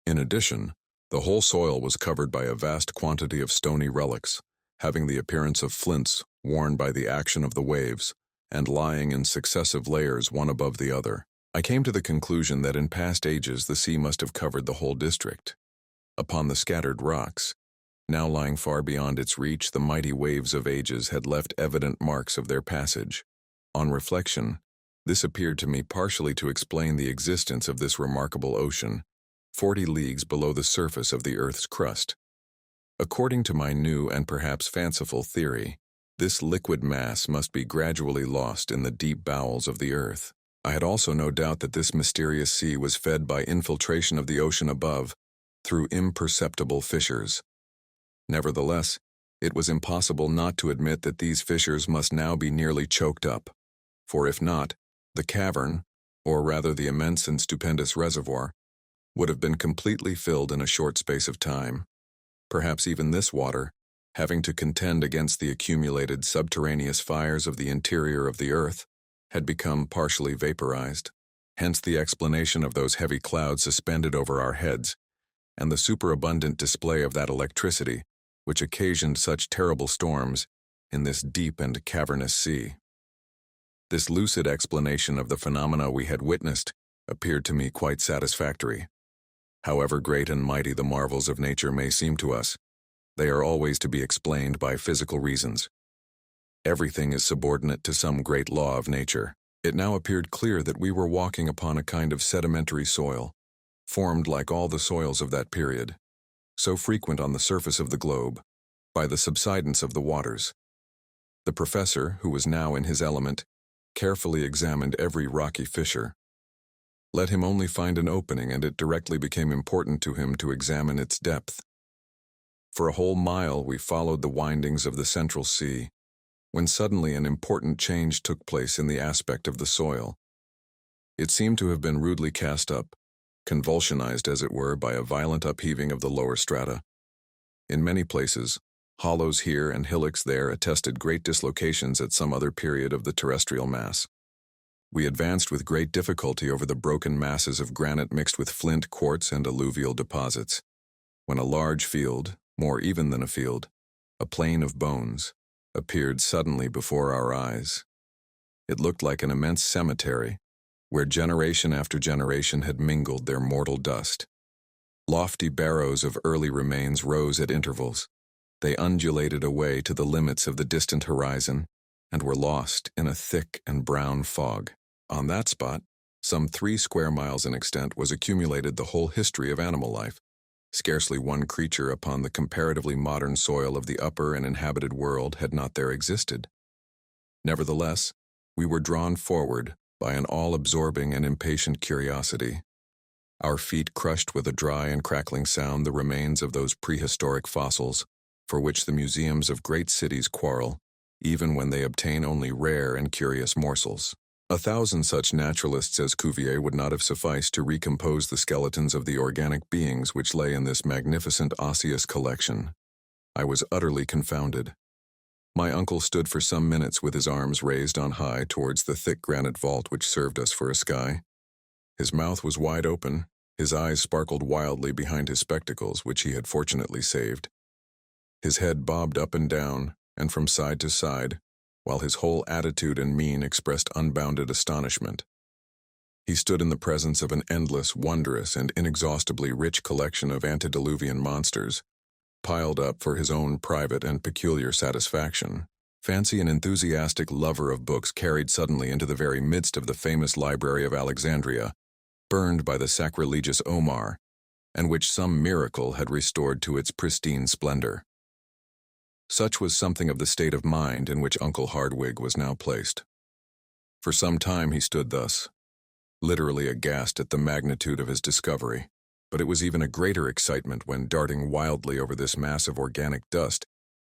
In addition, the whole soil was covered by a vast quantity of stony relics, having the appearance of flints worn by the action of the waves, and lying in successive layers one above the other. I came to the conclusion that in past ages the sea must have covered the whole district. Upon the scattered rocks, now lying far beyond its reach, the mighty waves of ages had left evident marks of their passage. On reflection, this appeared to me partially to explain the existence of this remarkable ocean, 40 leagues below the surface of the earth's crust. According to my new and perhaps fanciful theory, this liquid mass must be gradually lost in the deep bowels of the earth. I had also no doubt that this mysterious sea was fed by infiltration of the ocean above through imperceptible fissures. Nevertheless, it was impossible not to admit that these fissures must now be nearly choked up, for if not, the cavern, or rather the immense and stupendous reservoir, would have been completely filled in a short space of time. Perhaps even this water, having to contend against the accumulated subterraneous fires of the interior of the earth, had become partially vaporized. Hence the explanation of those heavy clouds suspended over our heads, and the superabundant display of that electricity which occasioned such terrible storms in this deep and cavernous sea. This lucid explanation of the phenomena we had witnessed appeared to me quite satisfactory. However great and mighty the marvels of nature may seem to us, they are always to be explained by physical reasons. Everything is subordinate to some great law of nature. It now appeared clear that we were walking upon a kind of sedimentary soil, formed like all the soils of that period, so frequent on the surface of the globe, by the subsidence of the waters. The professor, who was now in his element, carefully examined every rocky fissure. Let him only find an opening, and it directly became important to him to examine its depth. For a whole mile we followed the windings of the central sea, when suddenly an important change took place in the aspect of the soil. It seemed to have been rudely cast up, convulsionized as it were by a violent upheaving of the lower strata. In many places, Hollows here and hillocks there attested great dislocations at some other period of the terrestrial mass. We advanced with great difficulty over the broken masses of granite mixed with flint, quartz, and alluvial deposits, when a large field, more even than a field, a plain of bones, appeared suddenly before our eyes. It looked like an immense cemetery, where generation after generation had mingled their mortal dust. Lofty barrows of early remains rose at intervals. They undulated away to the limits of the distant horizon and were lost in a thick and brown fog. On that spot, some 3 square miles in extent, was accumulated the whole history of animal life. Scarcely one creature upon the comparatively modern soil of the upper and inhabited world had not there existed. Nevertheless, we were drawn forward by an all-absorbing and impatient curiosity. Our feet crushed with a dry and crackling sound the remains of those prehistoric fossils for which the museums of great cities quarrel, even when they obtain only rare and curious morsels. 1,000 such naturalists as Cuvier would not have sufficed to recompose the skeletons of the organic beings which lay in this magnificent osseous collection. I was utterly confounded. My uncle stood for some minutes with his arms raised on high towards the thick granite vault which served us for a sky. His mouth was wide open, his eyes sparkled wildly behind his spectacles, which he had fortunately saved. His head bobbed up and down, and from side to side, while his whole attitude and mien expressed unbounded astonishment. He stood in the presence of an endless, wondrous, and inexhaustibly rich collection of antediluvian monsters, piled up for his own private and peculiar satisfaction. Fancy an enthusiastic lover of books carried suddenly into the very midst of the famous library of Alexandria, burned by the sacrilegious Omar, and which some miracle had restored to its pristine splendor. Such was something of the state of mind in which Uncle Hardwigg was now placed. For some time he stood thus, literally aghast at the magnitude of his discovery, but it was even a greater excitement when, darting wildly over this mass of organic dust,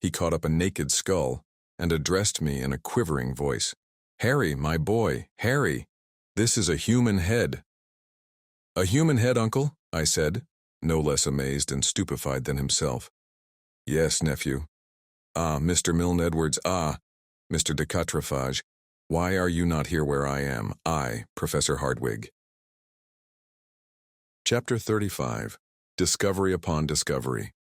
he caught up a naked skull and addressed me in a quivering voice. "Harry, my boy, Harry, this is a human head." "A human head, Uncle?" I said, no less amazed and stupefied than himself. "Yes, nephew. Ah, Mr. Milne Edwards, ah, Mr. de Quatrefages, why are you not here where I am, I, Professor Hardwigg?" Chapter 35. Discovery upon Discovery.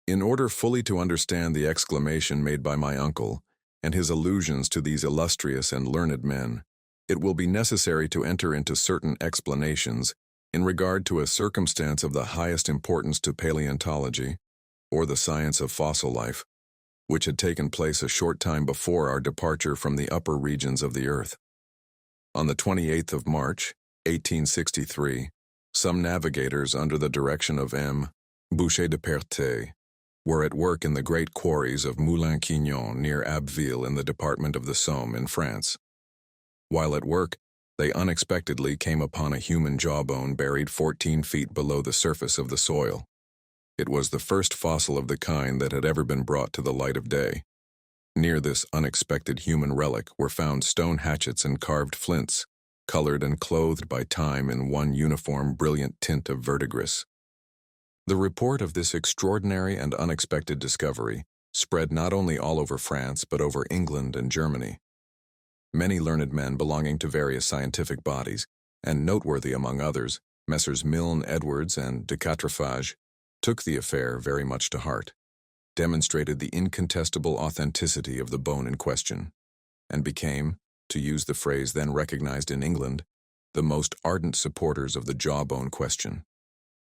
In order fully to understand the exclamation made by my uncle, and his allusions to these illustrious and learned men, it will be necessary to enter into certain explanations in regard to a circumstance of the highest importance to paleontology, or the science of fossil life, which had taken place a short time before our departure from the upper regions of the earth. On the 28th of March, 1863, some navigators under the direction of M. Boucher de Perthes were at work in the great quarries of Moulin-Quignon near Abbeville in the department of the Somme in France. While at work, they unexpectedly came upon a human jawbone buried 14 feet below the surface of the soil. It was the first fossil of the kind that had ever been brought to the light of day. Near this unexpected human relic were found stone hatchets and carved flints, colored and clothed by time in one uniform brilliant tint of verdigris. The report of this extraordinary and unexpected discovery spread not only all over France but over England and Germany. Many learned men belonging to various scientific bodies, and noteworthy among others, Messrs. Milne Edwards and de Quatrefages, took the affair very much to heart, demonstrated the incontestable authenticity of the bone in question, and became, to use the phrase then recognized in England, the most ardent supporters of the jawbone question.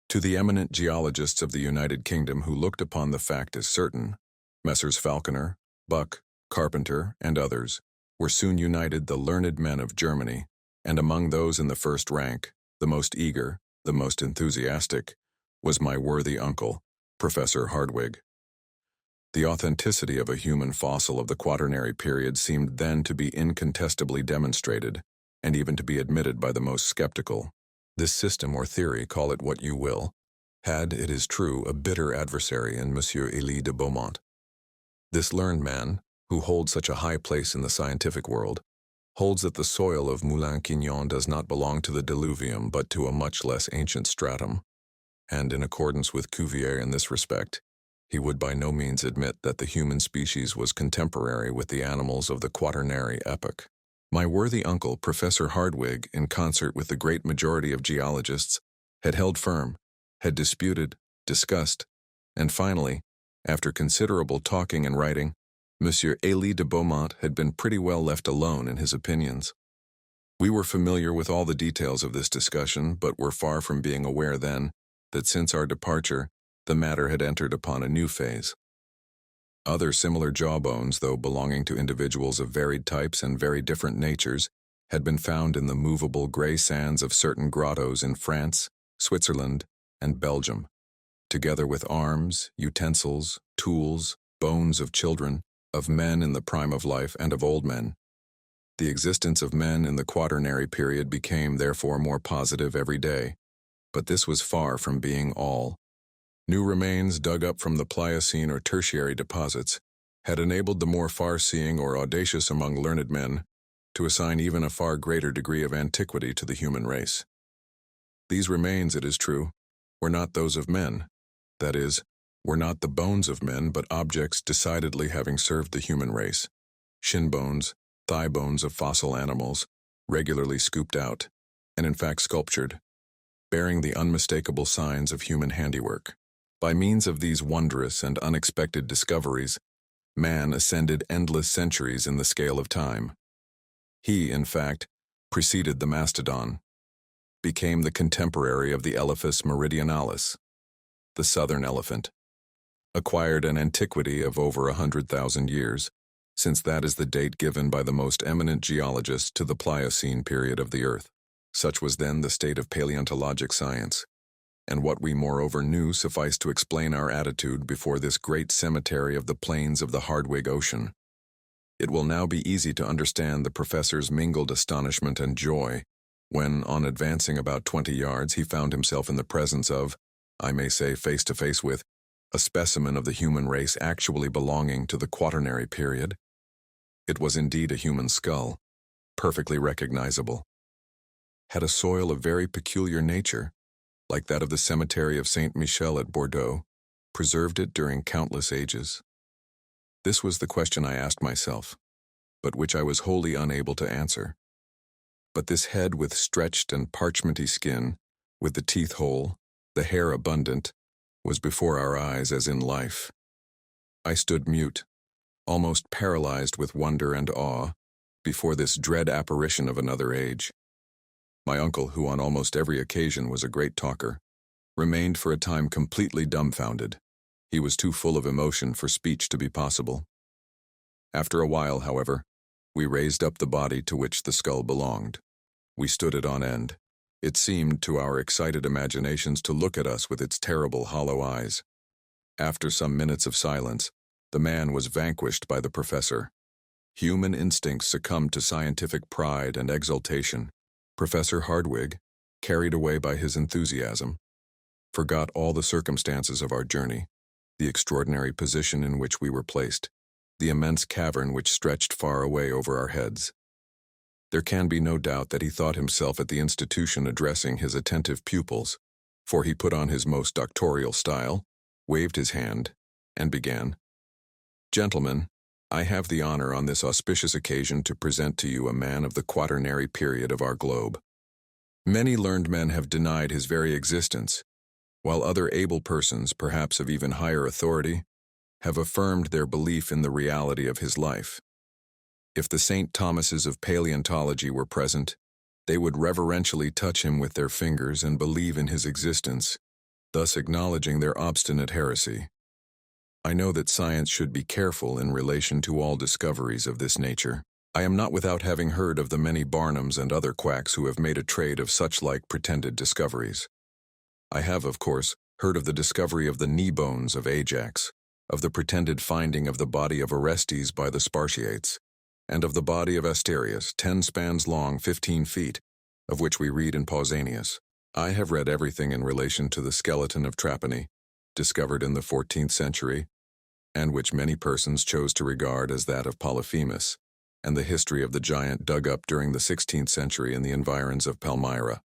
To the eminent geologists of the United Kingdom who looked upon the fact as certain, Messrs. Falconer, Buck, Carpenter, and others, were soon united the learned men of Germany, and among those in the first rank, the most eager, the most enthusiastic, was my worthy uncle, Professor Hardwigg. The authenticity of a human fossil of the Quaternary period seemed then to be incontestably demonstrated, and even to be admitted by the most skeptical. This system or theory, call it what you will, had, it is true, a bitter adversary in Monsieur Élie de Beaumont. This learned man, who holds such a high place in the scientific world, holds that the soil of Moulin-Quignon does not belong to the diluvium but to a much less ancient stratum, and in accordance with Cuvier in this respect, He would by no means admit that the human species was contemporary with the animals of the Quaternary epoch. My worthy uncle, Professor Hardwigg, in concert with the great majority of geologists, had held firm, had disputed, discussed, and finally, after considerable talking and writing, Monsieur Élie de Beaumont had been pretty well left alone in his opinions. We were familiar with all the details of this discussion, but were far from being aware then that since our departure, the matter had entered upon a new phase. Other similar jawbones, though belonging to individuals of varied types and very different natures, had been found in the movable gray sands of certain grottos in France, Switzerland, and Belgium, together with arms, utensils, tools, bones of children, of men in the prime of life, and of old men. The existence of men in the Quaternary period became therefore more positive every day, but this was far from being all. New remains dug up from the Pliocene or Tertiary deposits had enabled the more far-seeing or audacious among learned men to assign even a far greater degree of antiquity to the human race. These remains, it is true, were not those of men, that is, were not the bones of men, but objects decidedly having served the human race, shin bones, thigh bones of fossil animals, regularly scooped out, and in fact sculptured, bearing the unmistakable signs of human handiwork. By means of these wondrous and unexpected discoveries, man ascended endless centuries in the scale of time. He, in fact, preceded the mastodon, became the contemporary of the Elephas meridionalis, the southern elephant, acquired an antiquity of over 100,000 years, since that is the date given by the most eminent geologists to the Pliocene period of the Earth. Such was then the state of paleontologic science, and what we moreover knew sufficed to explain our attitude before this great cemetery of the plains of the Hardwigg Ocean. It will now be easy to understand the professor's mingled astonishment and joy when, on advancing about 20 yards, he found himself in the presence of, I may say face to face with, a specimen of the human race actually belonging to the Quaternary period. It was indeed a human skull, perfectly recognizable. Had a soil of very peculiar nature, like that of the cemetery of Saint Michel at Bordeaux, preserved it during countless ages? This was the question I asked myself, but which I was wholly unable to answer. But this head with stretched and parchmenty skin, with the teeth whole, the hair abundant, was before our eyes as in life. I stood mute, almost paralyzed with wonder and awe, before this dread apparition of another age. My uncle, who on almost every occasion was a great talker, remained for a time completely dumbfounded. He was too full of emotion for speech to be possible. After a while, however, we raised up the body to which the skull belonged. We stood it on end. It seemed to our excited imaginations to look at us with its terrible hollow eyes. After some minutes of silence, the man was vanquished by the professor. Human instincts succumbed to scientific pride and exultation. Professor Hardwigg, carried away by his enthusiasm, forgot all the circumstances of our journey, the extraordinary position in which we were placed, the immense cavern which stretched far away over our heads. There can be no doubt that he thought himself at the institution addressing his attentive pupils, for he put on his most doctorial style, waved his hand, and began, "Gentlemen, I have the honor on this auspicious occasion to present to you a man of the Quaternary period of our globe. Many learned men have denied his very existence, while other able persons, perhaps of even higher authority, have affirmed their belief in the reality of his life. If the St. Thomases of paleontology were present, they would reverentially touch him with their fingers and believe in his existence, thus acknowledging their obstinate heresy. I know that science should be careful in relation to all discoveries of this nature. I am not without having heard of the many Barnums and other quacks who have made a trade of such-like pretended discoveries. I have, of course, heard of the discovery of the knee bones of Ajax, of the pretended finding of the body of Orestes by the Spartiates, and of the body of Asterius, 10 spans long, 15 feet, of which we read in Pausanias. I have read everything in relation to the skeleton of Trapani, discovered in the 14th century, and which many persons chose to regard as that of Polyphemus, and the history of the giant dug up during the 16th century in the environs of Palmyra.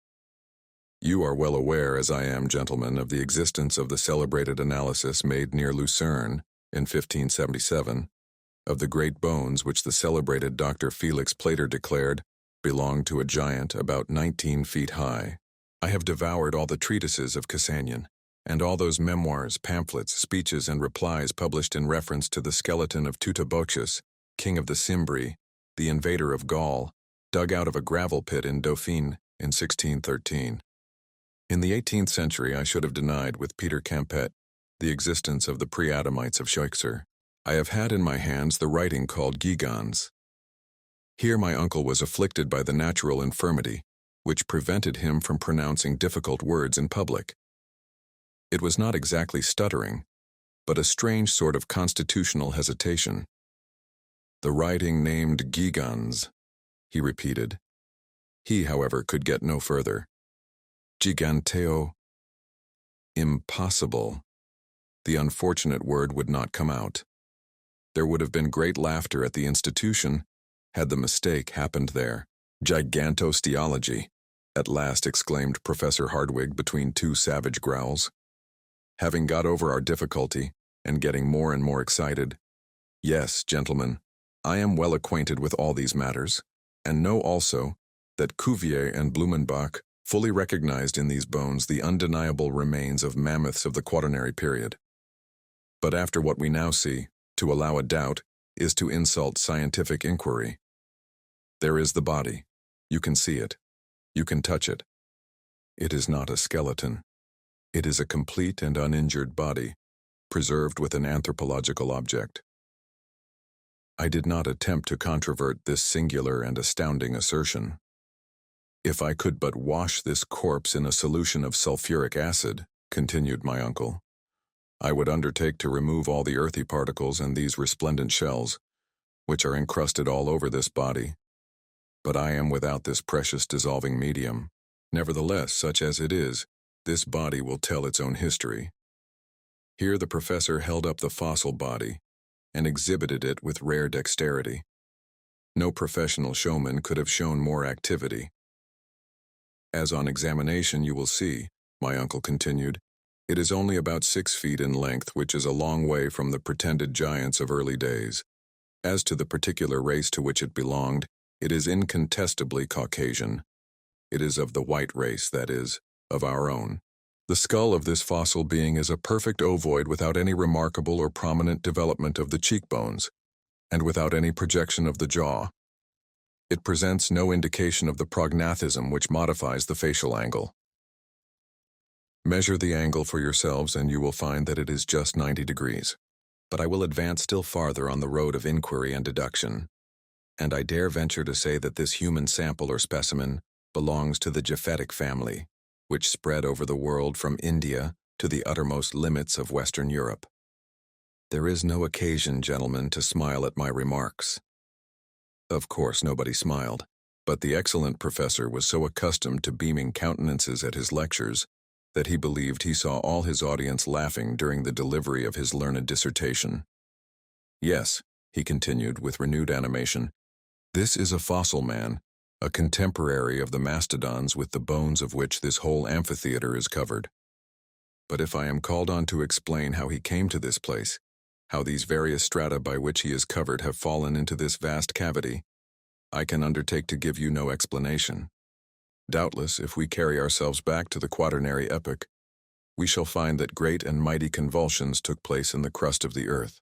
You are well aware, as I am, gentlemen, of the existence of the celebrated analysis made near Lucerne in 1577 of the great bones which the celebrated Dr. Felix Plater declared belonged to a giant about 19 feet high. I have devoured all the treatises of Cassanian, and all those memoirs, pamphlets, speeches, and replies published in reference to the skeleton of Tutabochus, king of the Cimbri, the invader of Gaul, dug out of a gravel pit in Dauphine in 1613. In the 18th century, I should have denied with Peter Campet the existence of the pre-Adamites of Reykir. I have had in my hands the writing called gigans. Here my uncle was afflicted by the natural infirmity, which prevented him from pronouncing difficult words in public. It was not exactly stuttering, but a strange sort of constitutional hesitation. The writing named gigans, he repeated. He, however, could get no further. Giganteo. Impossible. The unfortunate word would not come out. There would have been great laughter at the institution had the mistake happened there. Gigantosteology, at last exclaimed Professor Hardwigg between two savage growls. Having got over our difficulty, and getting more and more excited, yes, gentlemen, I am well acquainted with all these matters, and know also that Cuvier and Blumenbach fully recognized in these bones the undeniable remains of mammoths of the Quaternary period. But after what we now see, to allow a doubt is to insult scientific inquiry. There is the body. You can see it. You can touch it. It is not a skeleton. It is a complete and uninjured body, preserved with an anthropological object. I did not attempt to controvert this singular and astounding assertion. If I could but wash this corpse in a solution of sulfuric acid, continued my uncle, I would undertake to remove all the earthy particles and these resplendent shells, which are encrusted all over this body. But I am without this precious dissolving medium. Nevertheless, such as it is, this body will tell its own history. Here the professor held up the fossil body and exhibited it with rare dexterity. No professional showman could have shown more activity. As on examination you will see, my uncle continued, it is only about 6 feet in length, which is a long way from the pretended giants of early days. As to the particular race to which it belonged, it is incontestably Caucasian. It is of the white race, that is, of our own. The skull of this fossil being is a perfect ovoid without any remarkable or prominent development of the cheekbones, and without any projection of the jaw. It presents no indication of the prognathism which modifies the facial angle. Measure the angle for yourselves and you will find that it is just 90 degrees. But I will advance still farther on the road of inquiry and deduction, and I dare venture to say that this human sample or specimen belongs to the Japhetic family, which spread over the world from India to the uttermost limits of Western Europe. There is no occasion, gentlemen, to smile at my remarks. Of course, nobody smiled, but the excellent professor was so accustomed to beaming countenances at his lectures that he believed he saw all his audience laughing during the delivery of his learned dissertation. Yes, he continued with renewed animation, this is a fossil man, a contemporary of the mastodons with the bones of which this whole amphitheater is covered. But if I am called on to explain how he came to this place, how these various strata by which he is covered have fallen into this vast cavity, I can undertake to give you no explanation. Doubtless, if we carry ourselves back to the Quaternary epoch, we shall find that great and mighty convulsions took place in the crust of the earth.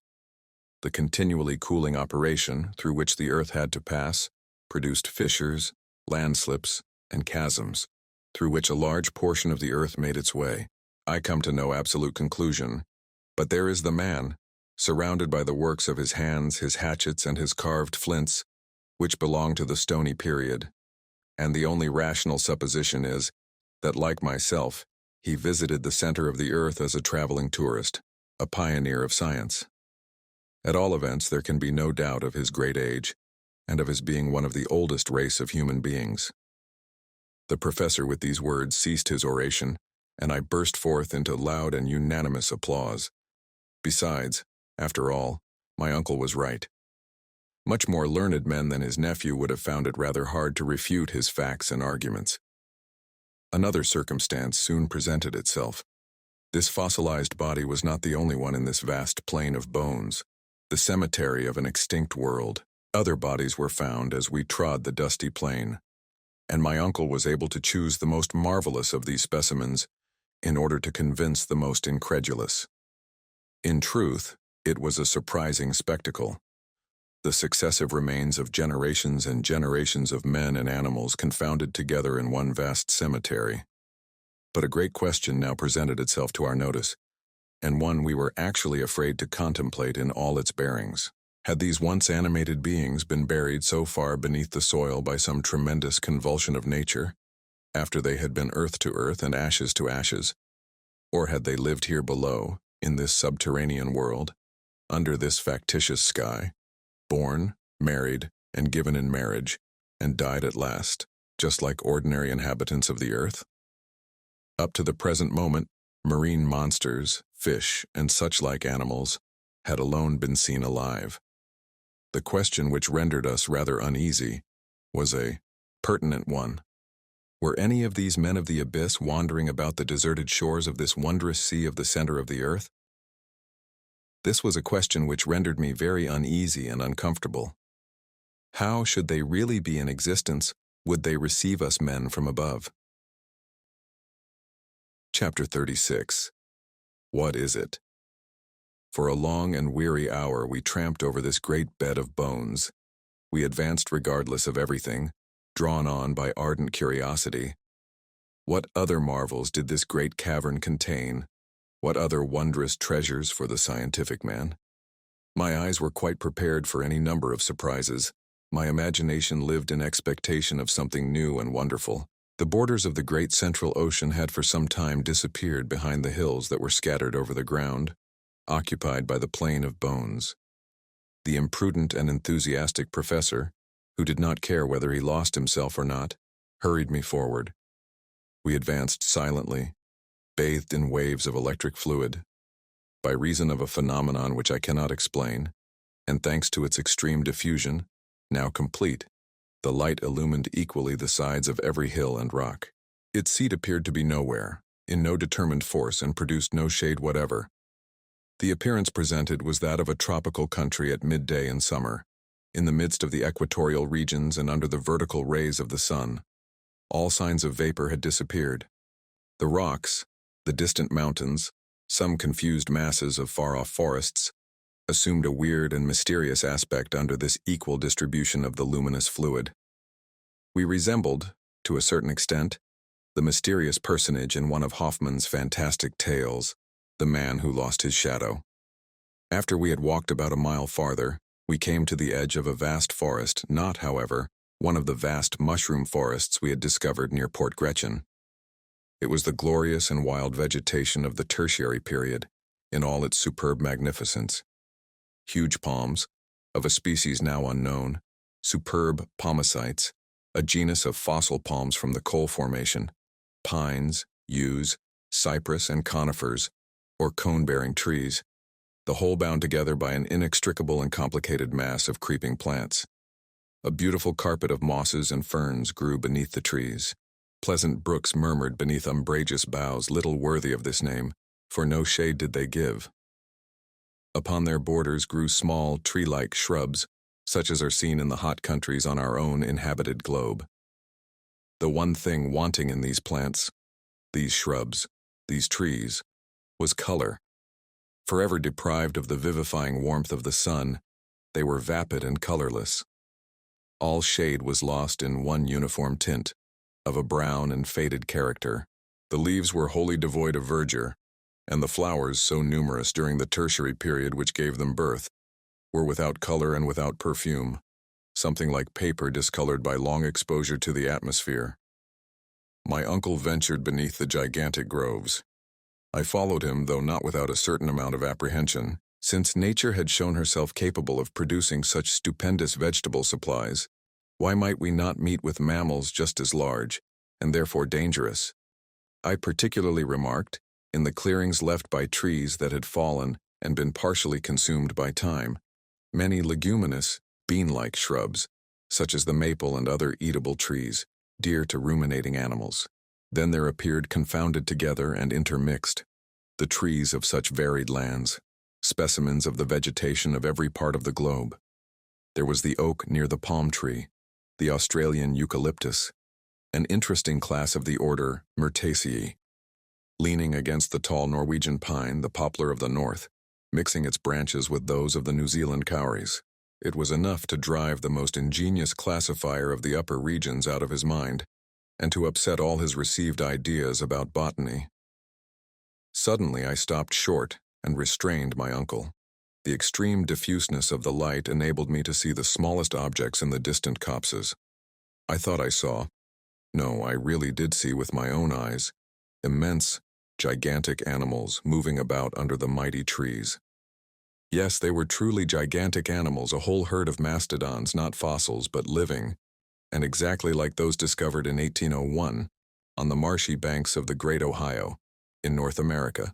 The continually cooling operation through which the earth had to pass produced fissures, landslips, and chasms, through which a large portion of the earth made its way. I come to no absolute conclusion, but there is the man, surrounded by the works of his hands, his hatchets, and his carved flints, which belong to the stony period, and the only rational supposition is that, like myself, he visited the center of the earth as a traveling tourist, a pioneer of science. At all events, there can be no doubt of his great age, and of his being one of the oldest race of human beings. The professor with these words ceased his oration, and I burst forth into loud and unanimous applause. Besides, after all, my uncle was right. Much more learned men than his nephew would have found it rather hard to refute his facts and arguments. Another circumstance soon presented itself. This fossilized body was not the only one in this vast plain of bones, the cemetery of an extinct world. Other bodies were found as we trod the dusty plain, and my uncle was able to choose the most marvelous of these specimens in order to convince the most incredulous. In truth, it was a surprising spectacle. The successive remains of generations and generations of men and animals confounded together in one vast cemetery. But a great question now presented itself to our notice, and one we were actually afraid to contemplate in all its bearings. Had these once animated beings been buried so far beneath the soil by some tremendous convulsion of nature, after they had been earth to earth and ashes to ashes? Or had they lived here below, in this subterranean world, under this factitious sky, born, married, and given in marriage, and died at last, just like ordinary inhabitants of the earth? Up to the present moment, marine monsters, fish, and such-like animals had alone been seen alive. The question which rendered us rather uneasy was a pertinent one. Were any of these men of the abyss wandering about the deserted shores of this wondrous sea of the center of the earth? This was a question which rendered me very uneasy and uncomfortable. How should they really be in existence would they receive us men from above? Chapter 36. What is it? For a long and weary hour we tramped over this great bed of bones. We advanced regardless of everything, drawn on by ardent curiosity. What other marvels did this great cavern contain? What other wondrous treasures for the scientific man? My eyes were quite prepared for any number of surprises. My imagination lived in expectation of something new and wonderful. The borders of the great central ocean had for some time disappeared behind the hills that were scattered over the ground, occupied by the plain of bones. The imprudent and enthusiastic professor, who did not care whether he lost himself or not, hurried me forward. We advanced silently, bathed in waves of electric fluid. By reason of a phenomenon which I cannot explain, and thanks to its extreme diffusion, now complete, the light illumined equally the sides of every hill and rock. Its seat appeared to be nowhere, in no determined force, and produced no shade whatever. The appearance presented was that of a tropical country at midday in summer, in the midst of the equatorial regions and under the vertical rays of the sun. All signs of vapor had disappeared. The rocks, the distant mountains, some confused masses of far-off forests, assumed a weird and mysterious aspect under this equal distribution of the luminous fluid. We resembled, to a certain extent, the mysterious personage in one of Hoffmann's fantastic tales, the man who lost his shadow. After we had walked about a mile farther, we came to the edge of a vast forest, not, however, one of the vast mushroom forests we had discovered near Port Gretchen. It was the glorious and wild vegetation of the tertiary period, in all its superb magnificence. Huge palms, of a species now unknown, superb palmacites, a genus of fossil palms from the coal formation, pines, yews, cypress, and conifers, or cone-bearing trees, the whole bound together by an inextricable and complicated mass of creeping plants. A beautiful carpet of mosses and ferns grew beneath the trees. Pleasant brooks murmured beneath umbrageous boughs little worthy of this name, for no shade did they give. Upon their borders grew small, tree-like shrubs, such as are seen in the hot countries on our own inhabited globe. The one thing wanting in these plants, these shrubs, these trees, was color. Forever deprived of the vivifying warmth of the sun, they were vapid and colorless. All shade was lost in one uniform tint, of a brown and faded character. The leaves were wholly devoid of verdure, and the flowers, so numerous during the tertiary period which gave them birth, were without color and without perfume, something like paper discolored by long exposure to the atmosphere. My uncle ventured beneath the gigantic groves. I followed him, though not without a certain amount of apprehension. Since nature had shown herself capable of producing such stupendous vegetable supplies, why might we not meet with mammals just as large, and therefore dangerous? I particularly remarked, in the clearings left by trees that had fallen and been partially consumed by time, many leguminous, bean-like shrubs, such as the maple and other eatable trees, dear to ruminating animals. Then there appeared confounded together and intermixed the trees of such varied lands, specimens of the vegetation of every part of the globe. There was the oak near the palm tree, the Australian eucalyptus, an interesting class of the order Myrtaceae, leaning against the tall Norwegian pine, the poplar of the north, mixing its branches with those of the New Zealand kauris. It was enough to drive the most ingenious classifier of the upper regions out of his mind, and to upset all his received ideas about botany. Suddenly I stopped short and restrained my uncle. The extreme diffuseness of the light enabled me to see the smallest objects in the distant copses. I thought I saw, no, I really did see with my own eyes, immense, gigantic animals moving about under the mighty trees. Yes, they were truly gigantic animals, a whole herd of mastodons, not fossils, but living, and exactly like those discovered in 1801 on the marshy banks of the Great Ohio in North America.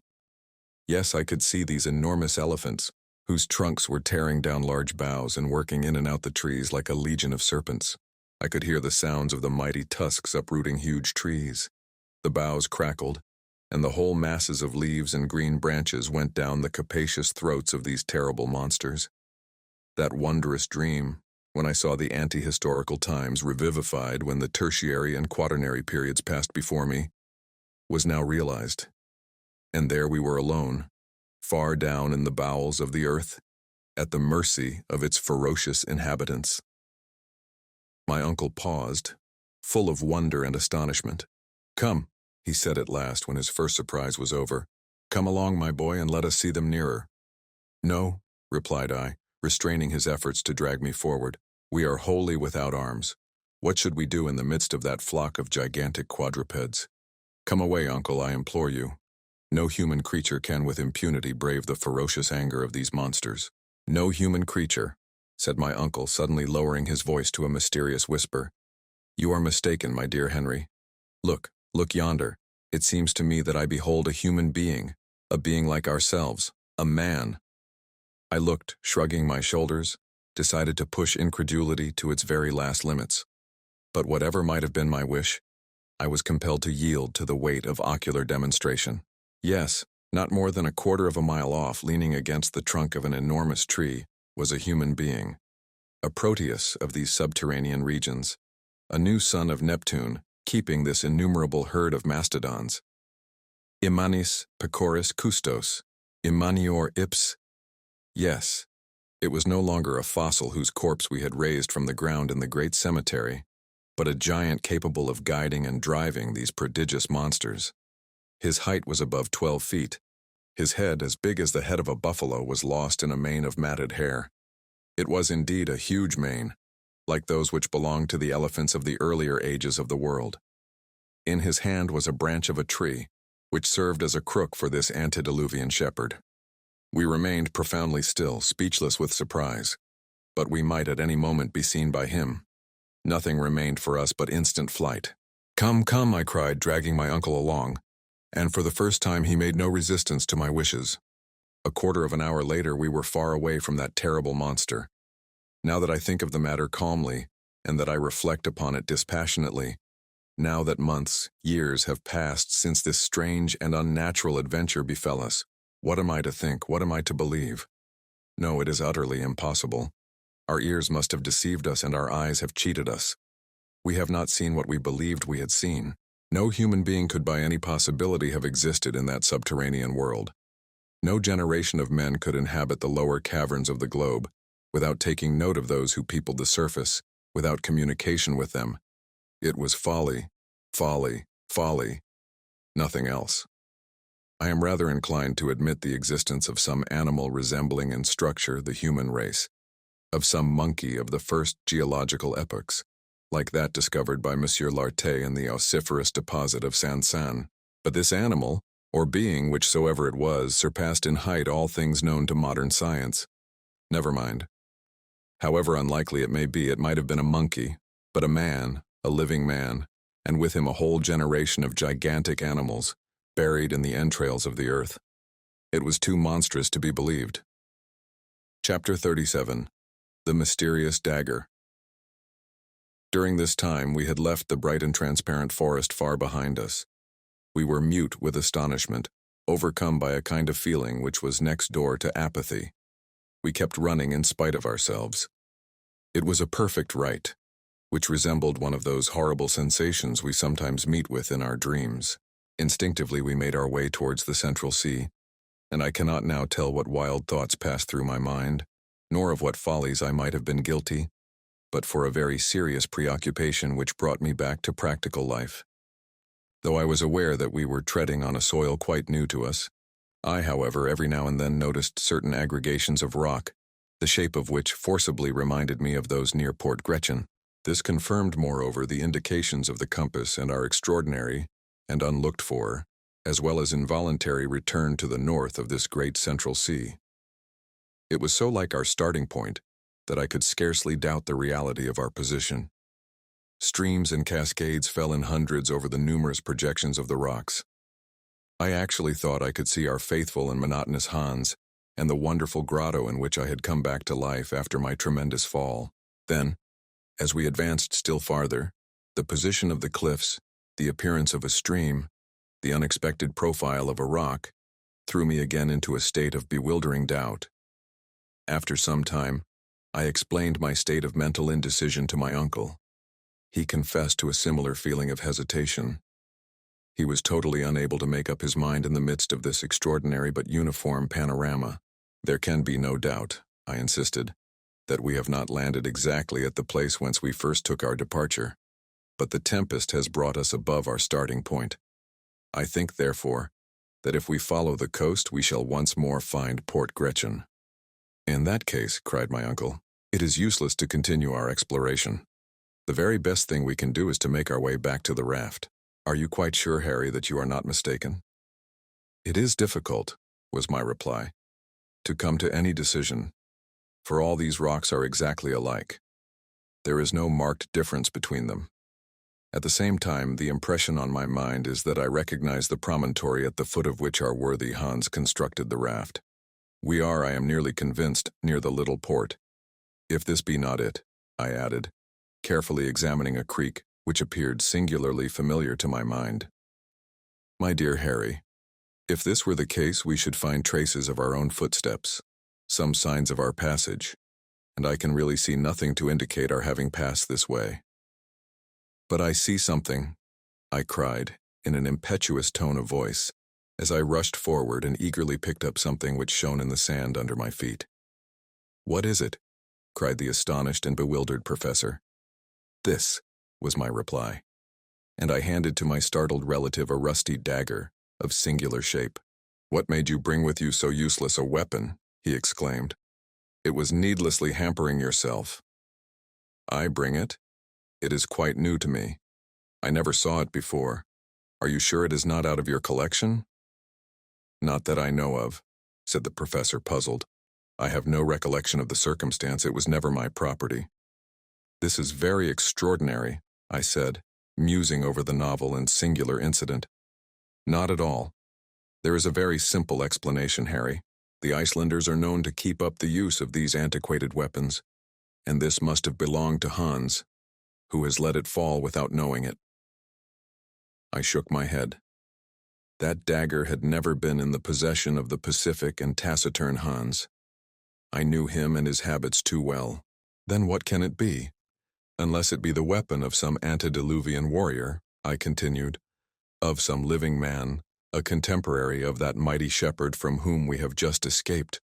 Yes, I could see these enormous elephants, whose trunks were tearing down large boughs and working in and out the trees like a legion of serpents. I could hear the sounds of the mighty tusks uprooting huge trees. The boughs crackled, and the whole masses of leaves and green branches went down the capacious throats of these terrible monsters. That wondrous dream, when I saw the ante-historical times revivified when the tertiary and quaternary periods passed before me, was now realized. And there we were alone, far down in the bowels of the earth, at the mercy of its ferocious inhabitants. My uncle paused, full of wonder and astonishment. "Come," he said at last when his first surprise was over. "Come along, my boy, and let us see them nearer." "No," replied I, restraining his efforts to drag me forward. "We are wholly without arms. What should we do in the midst of that flock of gigantic quadrupeds? Come away, uncle, I implore you. No human creature can with impunity brave the ferocious anger of these monsters." "No human creature," said my uncle, suddenly lowering his voice to a mysterious whisper. "You are mistaken, my dear Henry. Look yonder. It seems to me that I behold a human being, a being like ourselves, a man." I looked, shrugging my shoulders, decided to push incredulity to its very last limits. But whatever might have been my wish, I was compelled to yield to the weight of ocular demonstration. Yes, not more than a quarter of a mile off, leaning against the trunk of an enormous tree, was a human being, a Proteus of these subterranean regions, a new son of Neptune, keeping this innumerable herd of mastodons. Immanis pecoris custos, immanior ips. Yes, it was no longer a fossil whose corpse we had raised from the ground in the great cemetery, but a giant capable of guiding and driving these prodigious monsters. His height was above 12 feet. His head, as big as the head of a buffalo, was lost in a mane of matted hair. It was indeed a huge mane, like those which belonged to the elephants of the earlier ages of the world. In his hand was a branch of a tree, which served as a crook for this antediluvian shepherd. We remained profoundly still, speechless with surprise, but we might at any moment be seen by him. Nothing remained for us but instant flight. "Come, come," I cried, dragging my uncle along, and for the first time he made no resistance to my wishes. A quarter of an hour later we were far away from that terrible monster. Now that I think of the matter calmly, and that I reflect upon it dispassionately, now that months, years have passed since this strange and unnatural adventure befell us, what am I to think, what am I to believe? No, it is utterly impossible. Our ears must have deceived us and our eyes have cheated us. We have not seen what we believed we had seen. No human being could by any possibility have existed in that subterranean world. No generation of men could inhabit the lower caverns of the globe without taking note of those who peopled the surface, without communication with them. It was folly, folly, folly, nothing else. I am rather inclined to admit the existence of some animal resembling in structure the human race, of some monkey of the first geological epochs, like that discovered by Monsieur Lartet in the ossiferous deposit of Sansan. But this animal, or being whichsoever it was, surpassed in height all things known to modern science. Never mind. However unlikely it may be, it might have been a monkey, but a man, a living man, and with him a whole generation of gigantic animals, buried in the entrails of the earth. It was too monstrous to be believed. Chapter 37. The Mysterious Dagger. During this time we had left the bright and transparent forest far behind us, We were mute with astonishment, overcome by a kind of feeling which was next door to apathy. We kept running in spite of ourselves. It was a perfect right, which resembled one of those horrible sensations we sometimes meet with in our dreams. Instinctively we made our way towards the central sea, and I cannot now tell what wild thoughts passed through my mind, nor of what follies I might have been guilty, but for a very serious preoccupation which brought me back to practical life. Though I was aware that we were treading on a soil quite new to us, I, however, every now and then noticed certain aggregations of rock, the shape of which forcibly reminded me of those near Port Gretchen. This confirmed, moreover, the indications of the compass and our extraordinary and unlooked for, as well as involuntary return to the north of this great central sea. It was so like our starting point that I could scarcely doubt the reality of our position. Streams and cascades fell in hundreds over the numerous projections of the rocks. I actually thought I could see our faithful and monotonous Hans and the wonderful grotto in which I had come back to life after my tremendous fall. Then, as we advanced still farther, the position of the cliffs, the appearance of a stream, the unexpected profile of a rock, threw me again into a state of bewildering doubt. After some time, I explained my state of mental indecision to my uncle. He confessed to a similar feeling of hesitation. He was totally unable to make up his mind in the midst of this extraordinary but uniform panorama. There can be no doubt, I insisted, that we have not landed exactly at the place whence we first took our departure, but the tempest has brought us above our starting point. I think, therefore, that if we follow the coast we shall once more find Port Gretchen. In that case, cried my uncle, it is useless to continue our exploration. The very best thing we can do is to make our way back to the raft. Are you quite sure, Harry, that you are not mistaken? It is difficult, was my reply, to come to any decision, for all these rocks are exactly alike. There is no marked difference between them. At the same time, the impression on my mind is that I recognize the promontory at the foot of which our worthy Hans constructed the raft. We are, I am nearly convinced, near the little port. If this be not it, I added, carefully examining a creek which appeared singularly familiar to my mind. My dear Harry, if this were the case we should find traces of our own footsteps, some signs of our passage, and I can really see nothing to indicate our having passed this way. But I see something, I cried, in an impetuous tone of voice, as I rushed forward and eagerly picked up something which shone in the sand under my feet. What is it? Cried the astonished and bewildered professor. This, was my reply, and I handed to my startled relative a rusty dagger of singular shape. What made you bring with you so useless a weapon? He exclaimed. It was needlessly hampering yourself. I bring it? It is quite new to me. I never saw it before. Are you sure it is not out of your collection? Not that I know of, said the professor, puzzled. I have no recollection of the circumstance. It was never my property. This is very extraordinary, I said, musing over the novel and singular incident. Not at all. There is a very simple explanation, Harry. The Icelanders are known to keep up the use of these antiquated weapons, and this must have belonged to Hans, who has let it fall without knowing it. I shook my head. That dagger had never been in the possession of the pacific and taciturn Hans. I knew him and his habits too well. Then what can it be? Unless it be the weapon of some antediluvian warrior, I continued, of some living man, a contemporary of that mighty shepherd from whom we have just escaped.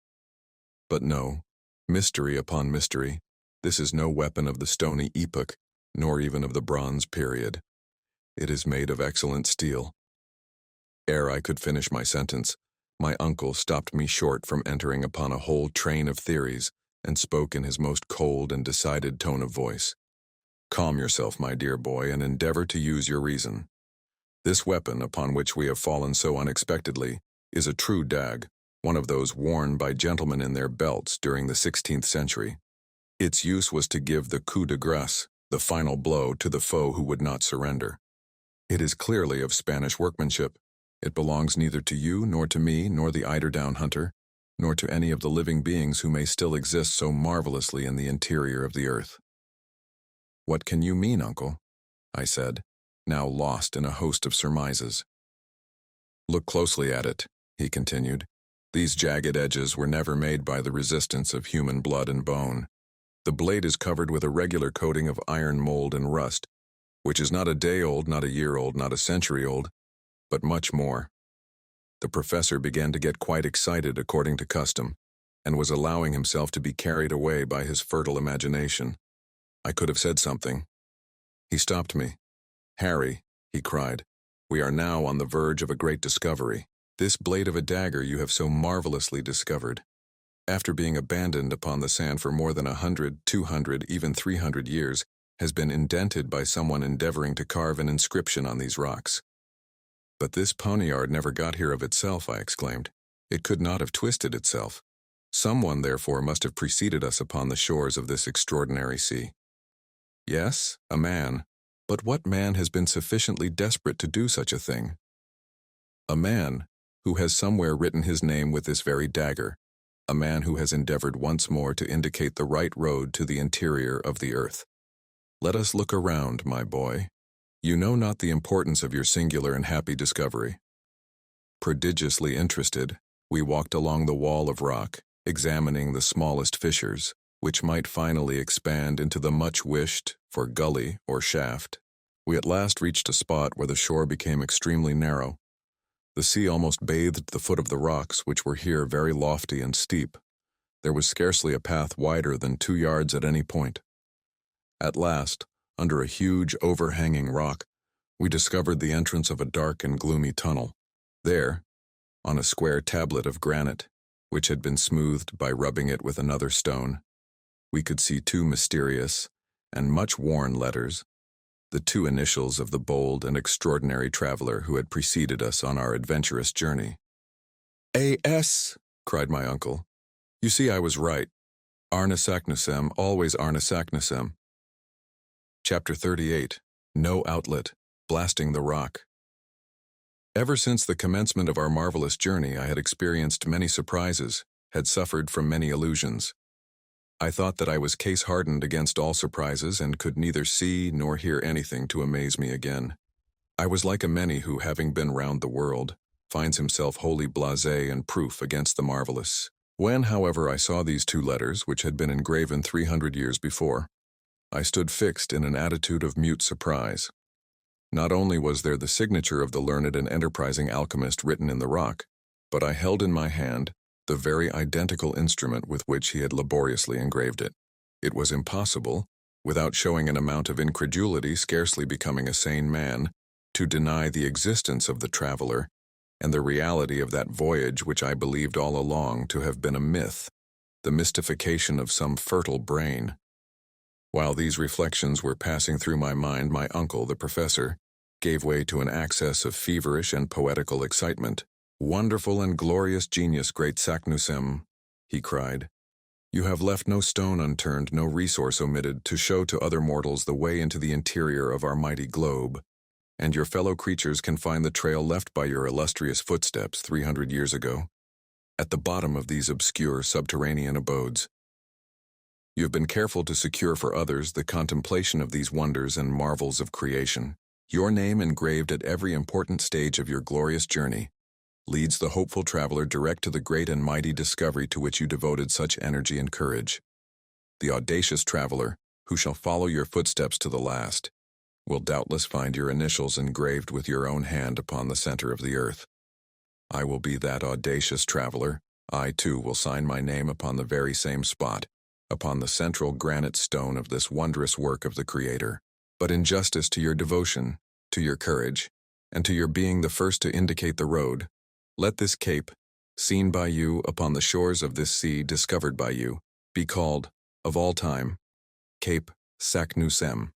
But no, mystery upon mystery, this is no weapon of the stony epoch, nor even of the bronze period. It is made of excellent steel. Ere I could finish my sentence, my uncle stopped me short from entering upon a whole train of theories and spoke in his most cold and decided tone of voice. Calm yourself, my dear boy, and endeavor to use your reason. This weapon, upon which we have fallen so unexpectedly, is a true dag, one of those worn by gentlemen in their belts during the 16th century. Its use was to give the coup de grace, the final blow, to the foe who would not surrender. It is clearly of Spanish workmanship. It belongs neither to you, nor to me, nor the eider-down hunter, nor to any of the living beings who may still exist so marvelously in the interior of the earth. What can you mean, uncle? I said, now lost in a host of surmises. Look closely at it, he continued. These jagged edges were never made by the resistance of human blood and bone. The blade is covered with a regular coating of iron mold and rust, which is not a day old, not a year old, not a century old, but much more. The professor began to get quite excited according to custom, and was allowing himself to be carried away by his fertile imagination. I could have said something. He stopped me. "Harry," he cried, "we are now on the verge of a great discovery. This blade of a dagger you have so marvelously discovered, after being abandoned upon the sand for more than 100, 200, even 300 years, has been indented by someone endeavoring to carve an inscription on these rocks." "But this poniard never got here of itself," I exclaimed. "It could not have twisted itself. Someone, therefore, must have preceded us upon the shores of this extraordinary sea." "Yes, a man. But what man has been sufficiently desperate to do such a thing?" "A man who has somewhere written his name with this very dagger. A man who has endeavored once more to indicate the right road to the interior of the earth. Let us look around, my boy. You know not the importance of your singular and happy discovery." Prodigiously interested, we walked along the wall of rock, examining the smallest fissures, which might finally expand into the much-wished for gully or shaft. We at last reached a spot where the shore became extremely narrow. The sea almost bathed the foot of the rocks, which were here very lofty and steep. There was scarcely a path wider than 2 yards at any point. At last, under a huge overhanging rock, we discovered the entrance of a dark and gloomy tunnel. There, on a square tablet of granite, which had been smoothed by rubbing it with another stone, we could see 2 mysterious and much worn letters, the 2 initials of the bold and extraordinary traveler who had preceded us on our adventurous journey. "A.S.," cried my uncle. "You see I was right. Arne Saknussemm, always Arne Saknussemm." Chapter 38. No Outlet, Blasting the Rock. Ever since the commencement of our marvelous journey, I had experienced many surprises, had suffered from many illusions. I thought that I was case-hardened against all surprises and could neither see nor hear anything to amaze me again. I was like a many who, having been round the world, finds himself wholly blasé and proof against the marvelous. When, however, I saw these 2 letters, which had been engraven 300 years before, I stood fixed in an attitude of mute surprise. Not only was there the signature of the learned and enterprising alchemist written in the rock, but I held in my hand the very identical instrument with which he had laboriously engraved it. It was impossible, without showing an amount of incredulity scarcely becoming a sane man, to deny the existence of the traveler and the reality of that voyage which I believed all along to have been a myth, the mystification of some fertile brain. While these reflections were passing through my mind, my uncle, the professor, gave way to an access of feverish and poetical excitement. "Wonderful and glorious genius, great Saknussemm," he cried. "You have left no stone unturned, no resource omitted, to show to other mortals the way into the interior of our mighty globe, and your fellow creatures can find the trail left by your illustrious footsteps 300 years ago, at the bottom of these obscure subterranean abodes. You have been careful to secure for others the contemplation of these wonders and marvels of creation. Your name engraved at every important stage of your glorious journey leads the hopeful traveler direct to the great and mighty discovery to which you devoted such energy and courage. The audacious traveler, who shall follow your footsteps to the last, will doubtless find your initials engraved with your own hand upon the center of the earth. I will be that audacious traveler. I, too, will sign my name upon the very same spot, upon the central granite stone of this wondrous work of the Creator. But in justice to your devotion, to your courage, and to your being the first to indicate the road, let this cape, seen by you upon the shores of this sea discovered by you, be called, of all time, Cape Saknussemm."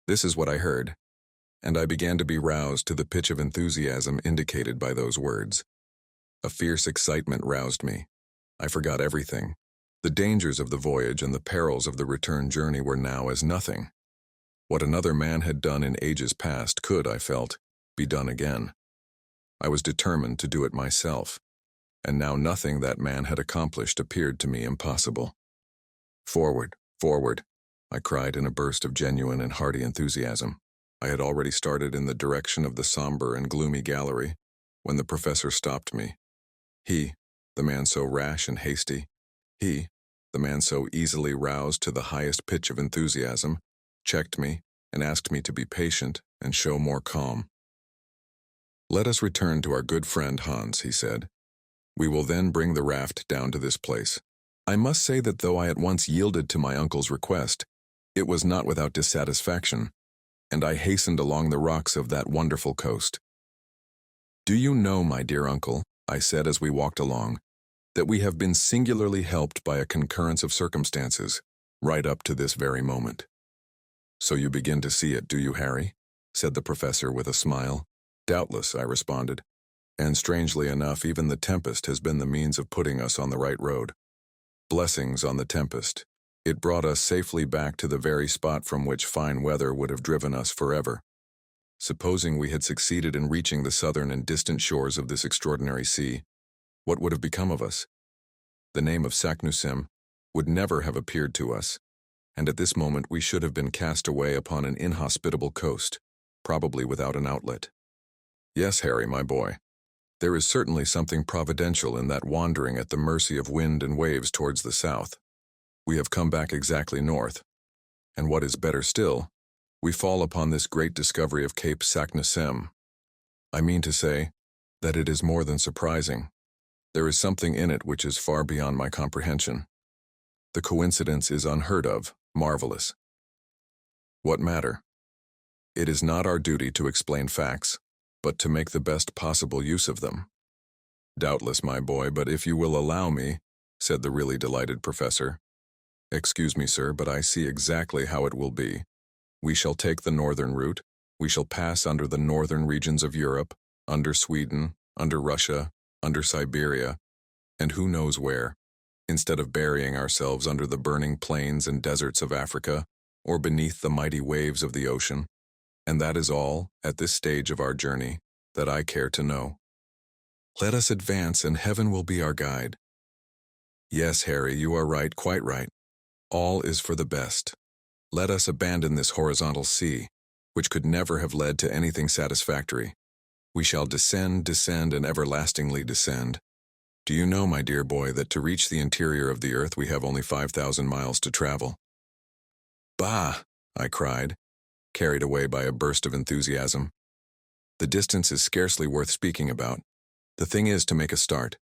This is what I heard, and I began to be roused to the pitch of enthusiasm indicated by those words. A fierce excitement roused me. I forgot everything. The dangers of the voyage and the perils of the return journey were now as nothing. What another man had done in ages past could, I felt, be done again. I was determined to do it myself, and now nothing that man had accomplished appeared to me impossible. "Forward, forward," I cried in a burst of genuine and hearty enthusiasm. I had already started in the direction of the somber and gloomy gallery, when the professor stopped me. He, the man so rash and hasty, he, the man so easily roused to the highest pitch of enthusiasm, checked me and asked me to be patient and show more calm. "Let us return to our good friend Hans," he said. "We will then bring the raft down to this place." I must say that though I at once yielded to my uncle's request, it was not without dissatisfaction, and I hastened along the rocks of that wonderful coast. "Do you know, my dear uncle," I said as we walked along, "that we have been singularly helped by a concurrence of circumstances, right up to this very moment?" "So you begin to see it, do you, Harry?" said the professor with a smile. "Doubtless," I responded, "and strangely enough, even the tempest has been the means of putting us on the right road. Blessings on the tempest. It brought us safely back to the very spot from which fine weather would have driven us forever. Supposing we had succeeded in reaching the southern and distant shores of this extraordinary sea, what would have become of us? The name of Saknussemm would never have appeared to us, and at this moment we should have been cast away upon an inhospitable coast, probably without an outlet. Yes, Harry, my boy, there is certainly something providential in that wandering at the mercy of wind and waves towards the south. We have come back exactly north, and what is better still, we fall upon this great discovery of Cape Saknussemm. I mean to say that it is more than surprising. There is something in it which is far beyond my comprehension. The coincidence is unheard of, marvelous. What matter? It is not our duty to explain facts, but to make the best possible use of them. Doubtless, my boy, but if you will allow me, said the really delighted professor. Excuse me, sir, but I see exactly how it will be. We shall take the northern route. We shall pass under the northern regions of Europe, under Sweden, under Russia, under Siberia, and who knows where, instead of burying ourselves under the burning plains and deserts of Africa, or beneath the mighty waves of the ocean. And that is all, at this stage of our journey, that I care to know. Let us advance, and heaven will be our guide. Yes, Harry, you are right, quite right. All is for the best. Let us abandon this horizontal sea, which could never have led to anything satisfactory. We shall descend, descend, and everlastingly descend. Do you know, my dear boy, that to reach the interior of the earth we have only 5,000 miles to travel? Bah! I cried, carried away by a burst of enthusiasm. The distance is scarcely worth speaking about. The thing is to make a start.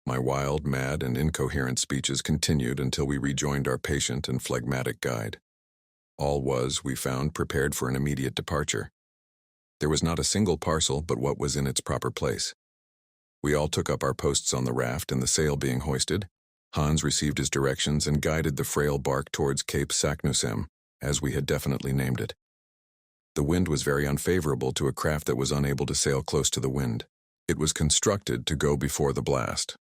My wild, mad, and incoherent speeches continued until we rejoined our patient and phlegmatic guide. All was, we found, prepared for an immediate departure. There was not a single parcel but what was in its proper place. We all took up our posts on the raft, and the sail being hoisted, Hans received his directions and guided the frail bark towards Cape Saknussemm, as we had definitely named it. The wind was very unfavorable to a craft that was unable to sail close to the wind. It was constructed to go before the blast.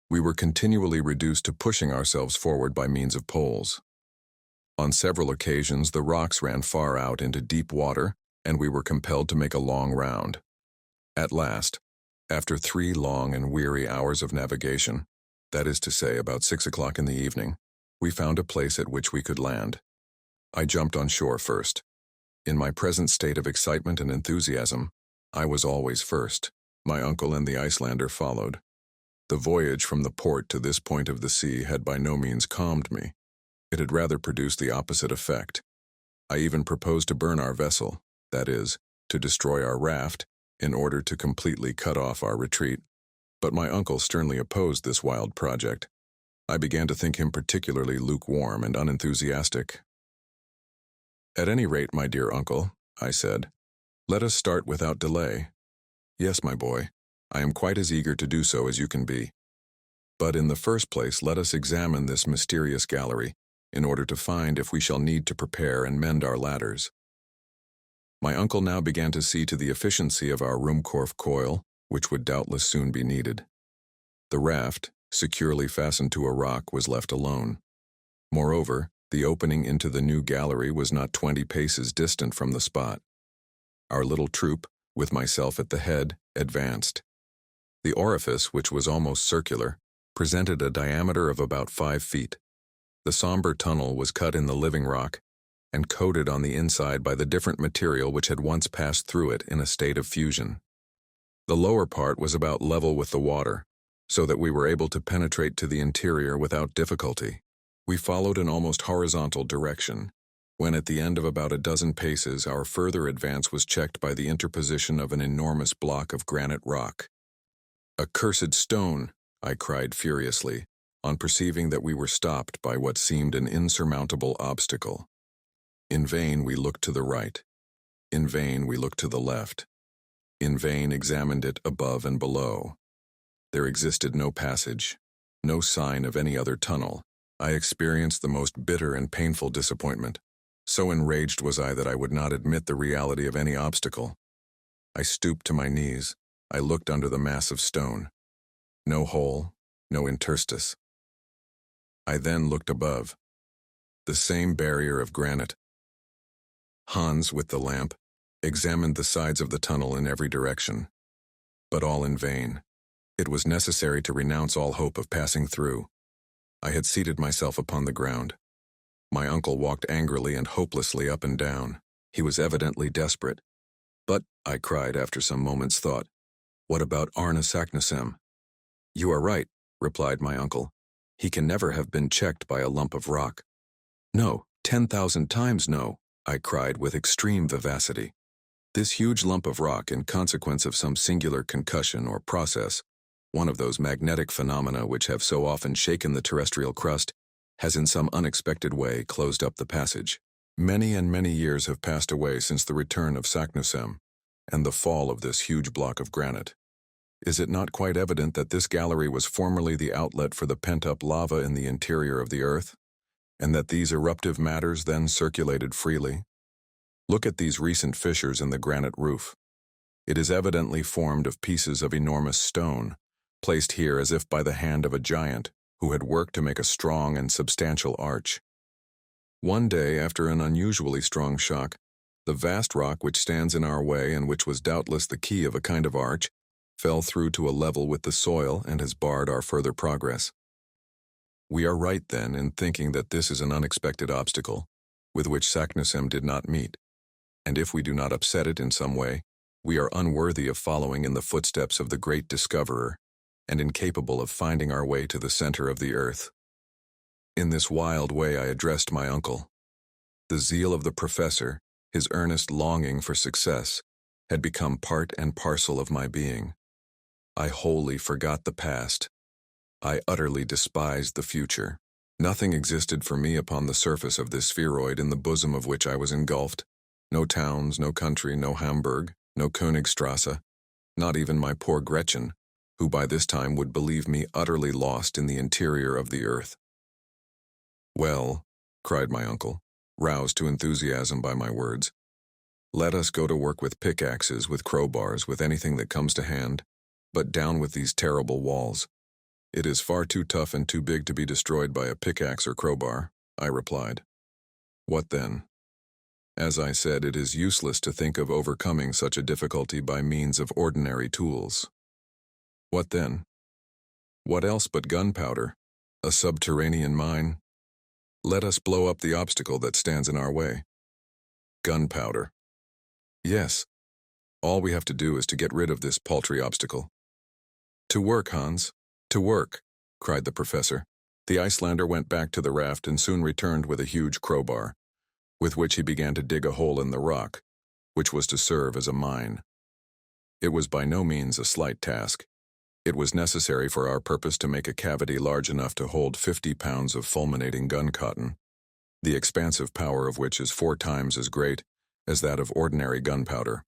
We were continually reduced to pushing ourselves forward by means of poles. On several occasions the rocks ran far out into deep water, and we were compelled to make a long round. At last, after 3 long and weary hours of navigation, that is to say about 6 o'clock in the evening, we found a place at which we could land. I jumped on shore first. In my present state of excitement and enthusiasm, I was always first. My uncle and the Icelander followed. The voyage from the port to this point of the sea had by no means calmed me. It had rather produced the opposite effect. I even proposed to burn our vessel, that is, to destroy our raft, in order to completely cut off our retreat. But my uncle sternly opposed this wild project. I began to think him particularly lukewarm and unenthusiastic. At any rate, my dear uncle, I said, let us start without delay. Yes, my boy, I am quite as eager to do so as you can be. But in the first place, let us examine this mysterious gallery, in order to find if we shall need to prepare and mend our ladders. My uncle now began to see to the efficiency of our Ruhmkorff coil, which would doubtless soon be needed. The raft, securely fastened to a rock, was left alone. Moreover, the opening into the new gallery was not 20 paces distant from the spot. Our little troop, with myself at the head, advanced. The orifice, which was almost circular, presented a diameter of about 5 feet. The somber tunnel was cut in the living rock and coated on the inside by the different material which had once passed through it in a state of fusion. The lower part was about level with the water, so that we were able to penetrate to the interior without difficulty. We followed an almost horizontal direction, when at the end of about a dozen paces our further advance was checked by the interposition of an enormous block of granite rock. "Accursed stone!" I cried furiously, on perceiving that we were stopped by what seemed an insurmountable obstacle. In vain we looked to the right. In vain we looked to the left. In vain examined it above and below. There existed no passage, no sign of any other tunnel. I experienced the most bitter and painful disappointment. So enraged was I that I would not admit the reality of any obstacle. I stooped to my knees. I looked under the mass of stone. No hole, no interstice. I then looked above. The same barrier of granite. Hans, with the lamp, examined the sides of the tunnel in every direction. But all in vain. It was necessary to renounce all hope of passing through. I had seated myself upon the ground. My uncle walked angrily and hopelessly up and down. He was evidently desperate. "But," I cried after some moments' thought, "what about Arne Saknussemm?" "You are right," replied my uncle. "He can never have been checked by a lump of rock." "No, 10,000 times no," I cried with extreme vivacity. "This huge lump of rock, in consequence of some singular concussion or process, one of those magnetic phenomena which have so often shaken the terrestrial crust, has in some unexpected way closed up the passage. Many and many years have passed away since the return of Saknussemm and the fall of this huge block of granite. Is it not quite evident that this gallery was formerly the outlet for the pent-up lava in the interior of the earth, and that these eruptive matters then circulated freely? Look at these recent fissures in the granite roof. It is evidently formed of pieces of enormous stone, placed here as if by the hand of a giant who had worked to make a strong and substantial arch. One day, after an unusually strong shock, the vast rock which stands in our way and which was doubtless the key of a kind of arch, fell through to a level with the soil and has barred our further progress. We are right, then, in thinking that this is an unexpected obstacle, with which Saknussemm did not meet, and if we do not upset it in some way, we are unworthy of following in the footsteps of the great discoverer, and incapable of finding our way to the center of the earth. In this wild way I addressed my uncle. The zeal of the professor, his earnest longing for success, had become part and parcel of my being. I wholly forgot the past. I utterly despised the future. Nothing existed for me upon the surface of this spheroid in the bosom of which I was engulfed. No towns, no country, no Hamburg, no Königstrasse, not even my poor Gretchen, who by this time would believe me utterly lost in the interior of the earth. "Well," cried my uncle, roused to enthusiasm by my words, "let us go to work with pickaxes, with crowbars, with anything that comes to hand, but down with these terrible walls." "It is far too tough and too big to be destroyed by a pickaxe or crowbar," I replied. "What then?" "As I said, it is useless to think of overcoming such a difficulty by means of ordinary tools." "What then?" "What else but gunpowder? A subterranean mine? Let us blow up the obstacle that stands in our way." "Gunpowder?" "Yes. All we have to do is to get rid of this paltry obstacle." "To work, Hans, to work," cried the professor. The Icelander went back to the raft and soon returned with a huge crowbar, with which he began to dig a hole in the rock, which was to serve as a mine. It was by no means a slight task. It was necessary for our purpose to make a cavity large enough to hold 50 pounds of fulminating gun cotton, the expansive power of which is 4 times as great as that of ordinary gunpowder.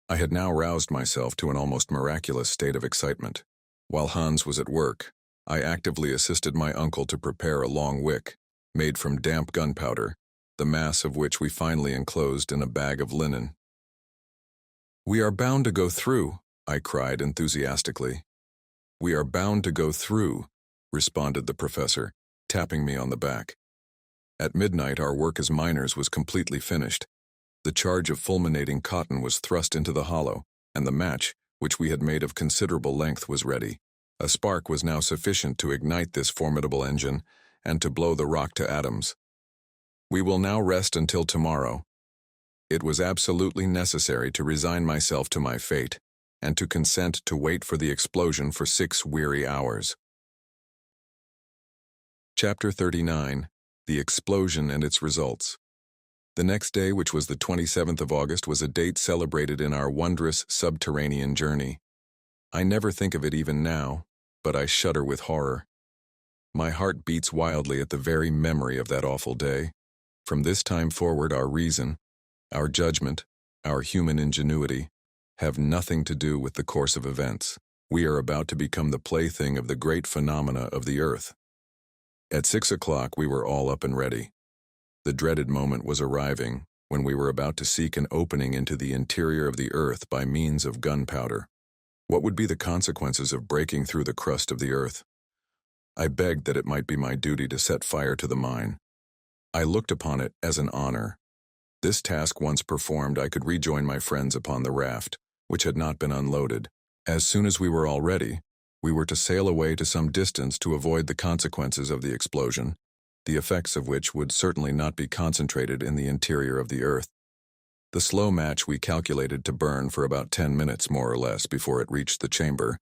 I had now roused myself to an almost miraculous state of excitement. While Hans was at work, I actively assisted my uncle to prepare a long wick, made from damp gunpowder, the mass of which we finally enclosed in a bag of linen. "We are bound to go through," I cried enthusiastically. "We are bound to go through," responded the professor, tapping me on the back. At midnight our work as miners was completely finished. The charge of fulminating cotton was thrust into the hollow, and the match, which we had made of considerable length, was ready. A spark was now sufficient to ignite this formidable engine and to blow the rock to atoms. We will now rest until tomorrow. It was absolutely necessary to resign myself to my fate. and to consent to wait for the explosion for 6 weary hours. Chapter 39. The Explosion and Its Results. The next day, which was the 27th of August, was a date celebrated in our wondrous subterranean journey. I never think of it even now, but I shudder with horror. My heart beats wildly at the very memory of that awful day. From this time forward, our reason, our judgment, our human ingenuity, have nothing to do with the course of events. We are about to become the plaything of the great phenomena of the earth. At 6 o'clock, we were all up and ready. The dreaded moment was arriving when we were about to seek an opening into the interior of the earth by means of gunpowder. What would be the consequences of breaking through the crust of the earth? I begged that it might be my duty to set fire to the mine. I looked upon it as an honor. This task once performed, I could rejoin my friends upon the raft, which had not been unloaded. As soon as we were all ready, we were to sail away to some distance to avoid the consequences of the explosion, the effects of which would certainly not be concentrated in the interior of the earth. The slow match we calculated to burn for about 10 minutes more or less before it reached the chamber,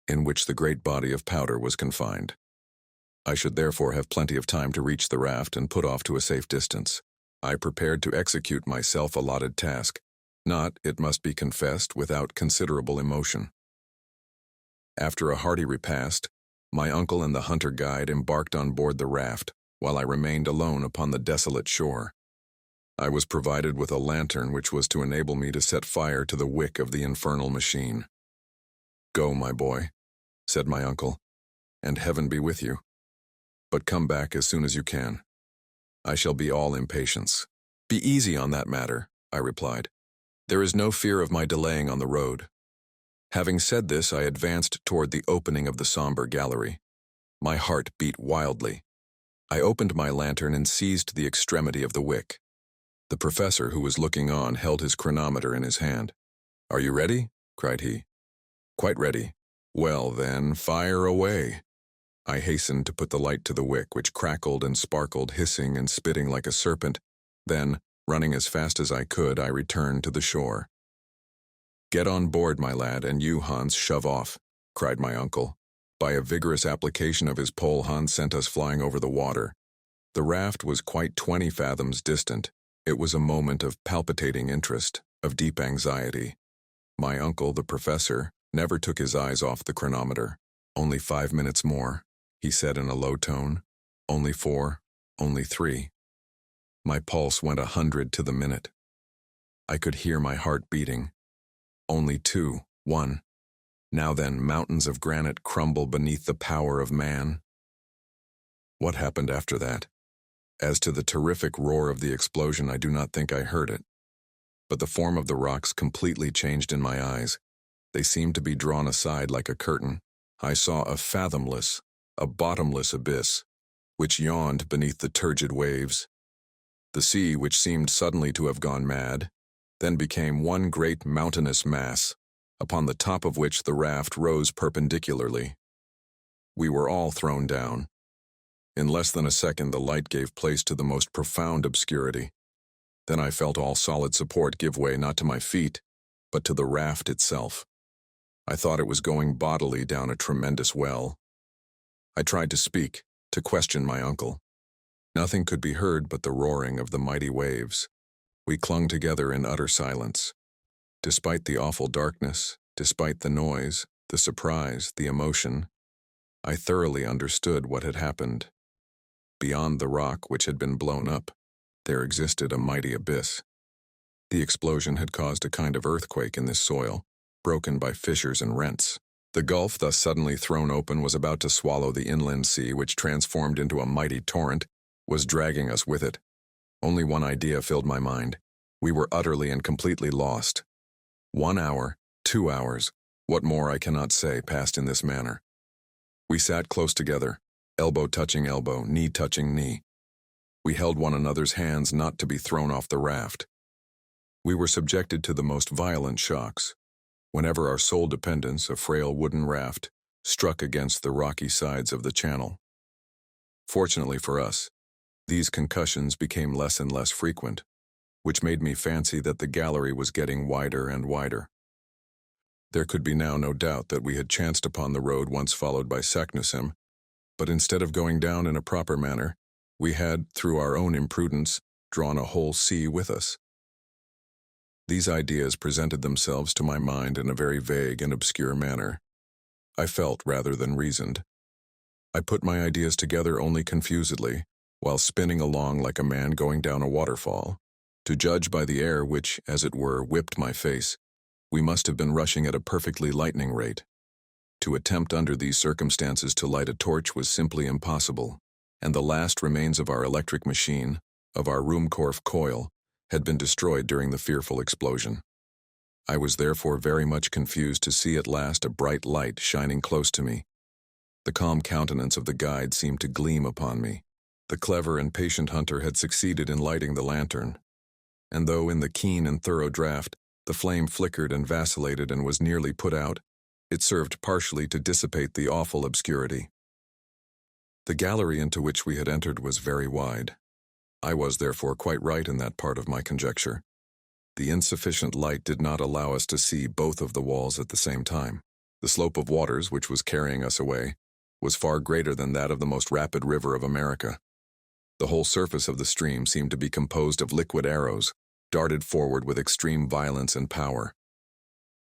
in which the great body of powder was confined. I should therefore have plenty of time to reach the raft and put off to a safe distance. I prepared to execute my self-allotted task, not, it must be confessed, without considerable emotion. After a hearty repast, my uncle and the hunter guide embarked on board the raft, while I remained alone upon the desolate shore. I was provided with a lantern which was to enable me to set fire to the wick of the infernal machine. "Go, my boy," said my uncle, "and heaven be with you. But come back as soon as you can. I shall be all impatience." "Be easy on that matter," I replied. "There is no fear of my delaying on the road." Having said this, I advanced toward the opening of the somber gallery. My heart beat wildly. I opened my lantern and seized the extremity of the wick. The professor, who was looking on, held his chronometer in his hand. "Are you ready?" cried he. "Quite ready." "Well, then, fire away." I hastened to put the light to the wick, which crackled and sparkled, hissing and spitting like a serpent. Then, running as fast as I could, I returned to the shore. "Get on board, my lad, and you, Hans, shove off," cried my uncle. By a vigorous application of his pole, Hans sent us flying over the water. The raft was quite 20 fathoms distant. It was a moment of palpitating interest, of deep anxiety. My uncle, the professor, never took his eyes off the chronometer. "Only 5 minutes more," he said in a low tone. "Only 4, only 3. My pulse went 100 to the minute. I could hear my heart beating. "Only 2, 1. Now then, mountains of granite crumble beneath the power of man." What happened after that? As to the terrific roar of the explosion, I do not think I heard it. But the form of the rocks completely changed in my eyes. They seemed to be drawn aside like a curtain. I saw a fathomless, a bottomless abyss, which yawned beneath the turgid waves. The sea, which seemed suddenly to have gone mad, then became one great mountainous mass, upon the top of which the raft rose perpendicularly. We were all thrown down. In less than a second, the light gave place to the most profound obscurity. Then I felt all solid support give way not to my feet, but to the raft itself. I thought it was going bodily down a tremendous well. I tried to speak, to question my uncle. Nothing could be heard but the roaring of the mighty waves. We clung together in utter silence. Despite the awful darkness, despite the noise, the surprise, the emotion, I thoroughly understood what had happened. Beyond the rock which had been blown up, there existed a mighty abyss. The explosion had caused a kind of earthquake in this soil, broken by fissures and rents. The gulf thus suddenly thrown open was about to swallow the inland sea, which, transformed into a mighty torrent, was dragging us with it. Only one idea filled my mind. We were utterly and completely lost. 1 hour, 2 hours, what more I cannot say, passed in this manner. We sat close together, elbow touching elbow, knee touching knee. We held one another's hands not to be thrown off the raft. We were subjected to the most violent shocks. Whenever our sole dependence, a frail wooden raft, struck against the rocky sides of the channel. Fortunately for us, these concussions became less and less frequent, which made me fancy that the gallery was getting wider and wider. There could be now no doubt that we had chanced upon the road once followed by Saknussemm, but instead of going down in a proper manner, we had, through our own imprudence, drawn a whole sea with us. These ideas presented themselves to my mind in a very vague and obscure manner. I felt rather than reasoned. I put my ideas together only confusedly, while spinning along like a man going down a waterfall. To judge by the air which, as it were, whipped my face, we must have been rushing at a perfectly lightning rate. To attempt under these circumstances to light a torch was simply impossible, and the last remains of our electric machine, of our Ruhmkorff coil, had been destroyed during the fearful explosion. I was therefore very much confused to see at last a bright light shining close to me. The calm countenance of the guide seemed to gleam upon me. The clever and patient hunter had succeeded in lighting the lantern, and though in the keen and thorough draught the flame flickered and vacillated and was nearly put out, it served partially to dissipate the awful obscurity. The gallery into which we had entered was very wide. I was therefore quite right in that part of my conjecture. The insufficient light did not allow us to see both of the walls at the same time. The slope of waters which was carrying us away was far greater than that of the most rapid river of America. The whole surface of the stream seemed to be composed of liquid arrows, darted forward with extreme violence and power.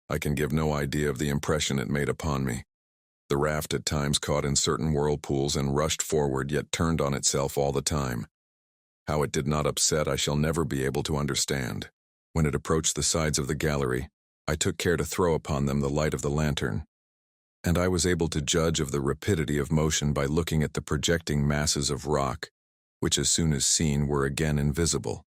I can give no idea of the impression it made upon me. The raft at times caught in certain whirlpools and rushed forward, yet turned on itself all the time. How it did not upset I shall never be able to understand. When it approached the sides of the gallery, I took care to throw upon them the light of the lantern, and I was able to judge of the rapidity of motion by looking at the projecting masses of rock, which as soon as seen were again invisible.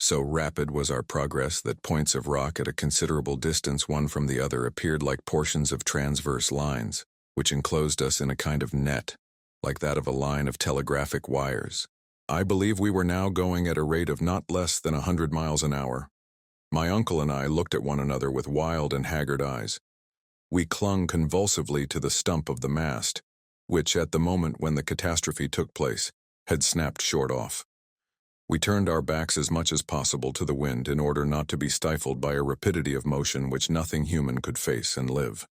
So rapid was our progress that points of rock at a considerable distance one from the other appeared like portions of transverse lines, which enclosed us in a kind of net, like that of a line of telegraphic wires. I believe we were now going at a rate of not less than 100 miles an hour. My uncle and I looked at one another with wild and haggard eyes. We clung convulsively to the stump of the mast, which, at the moment when the catastrophe took place, had snapped short off. We turned our backs as much as possible to the wind in order not to be stifled by a rapidity of motion which nothing human could face and live.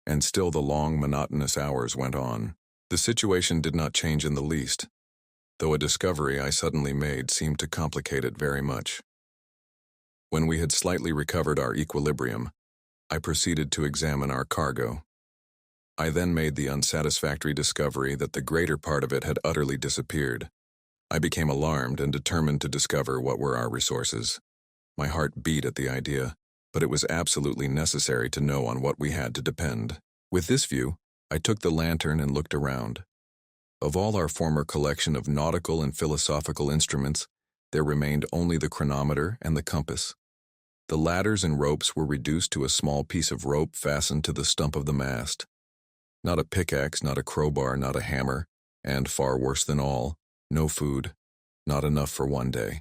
And still the long, monotonous hours went on. The situation did not change in the least, though a discovery I suddenly made seemed to complicate it very much. When we had slightly recovered our equilibrium, I proceeded to examine our cargo. I then made the unsatisfactory discovery that the greater part of it had utterly disappeared. I became alarmed and determined to discover what were our resources. My heart beat at the idea, but it was absolutely necessary to know on what we had to depend. With this view, I took the lantern and looked around. Of all our former collection of nautical and philosophical instruments, there remained only the chronometer and the compass. The ladders and ropes were reduced to a small piece of rope fastened to the stump of the mast. Not a pickaxe, not a crowbar, not a hammer, and, far worse than all, no food, not enough for one day.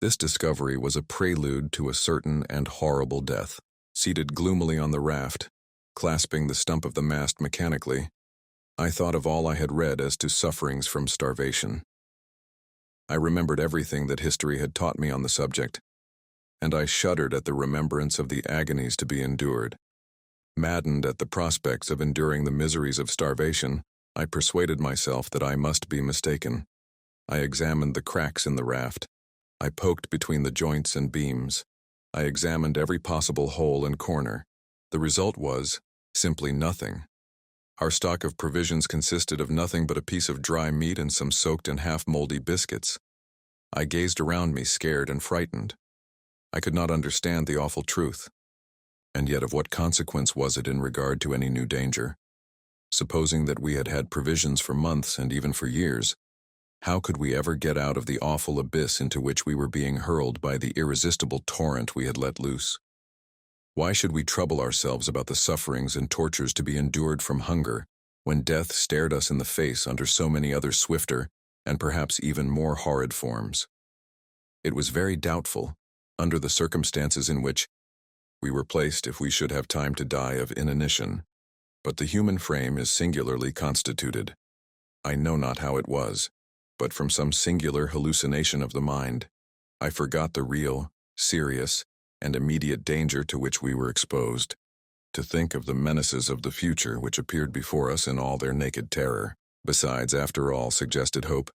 This discovery was a prelude to a certain and horrible death. Seated gloomily on the raft, clasping the stump of the mast mechanically, I thought of all I had read as to sufferings from starvation. I remembered everything that history had taught me on the subject, and I shuddered at the remembrance of the agonies to be endured. Maddened at the prospects of enduring the miseries of starvation, I persuaded myself that I must be mistaken. I examined the cracks in the raft. I poked between the joints and beams. I examined every possible hole and corner. The result was simply nothing. Our stock of provisions consisted of nothing but a piece of dry meat and some soaked and half-moldy biscuits. I gazed around me, scared and frightened. I could not understand the awful truth. And yet of what consequence was it in regard to any new danger? Supposing that we had had provisions for months and even for years, how could we ever get out of the awful abyss into which we were being hurled by the irresistible torrent we had let loose? Why should we trouble ourselves about the sufferings and tortures to be endured from hunger, when death stared us in the face under so many other swifter, and perhaps even more horrid forms? It was very doubtful, under the circumstances in which we were placed, if we should have time to die of inanition. But the human frame is singularly constituted. I know not how it was, but from some singular hallucination of the mind, I forgot the real, serious, and immediate danger to which we were exposed. To think of the menaces of the future which appeared before us in all their naked terror, besides, after all, suggested hope.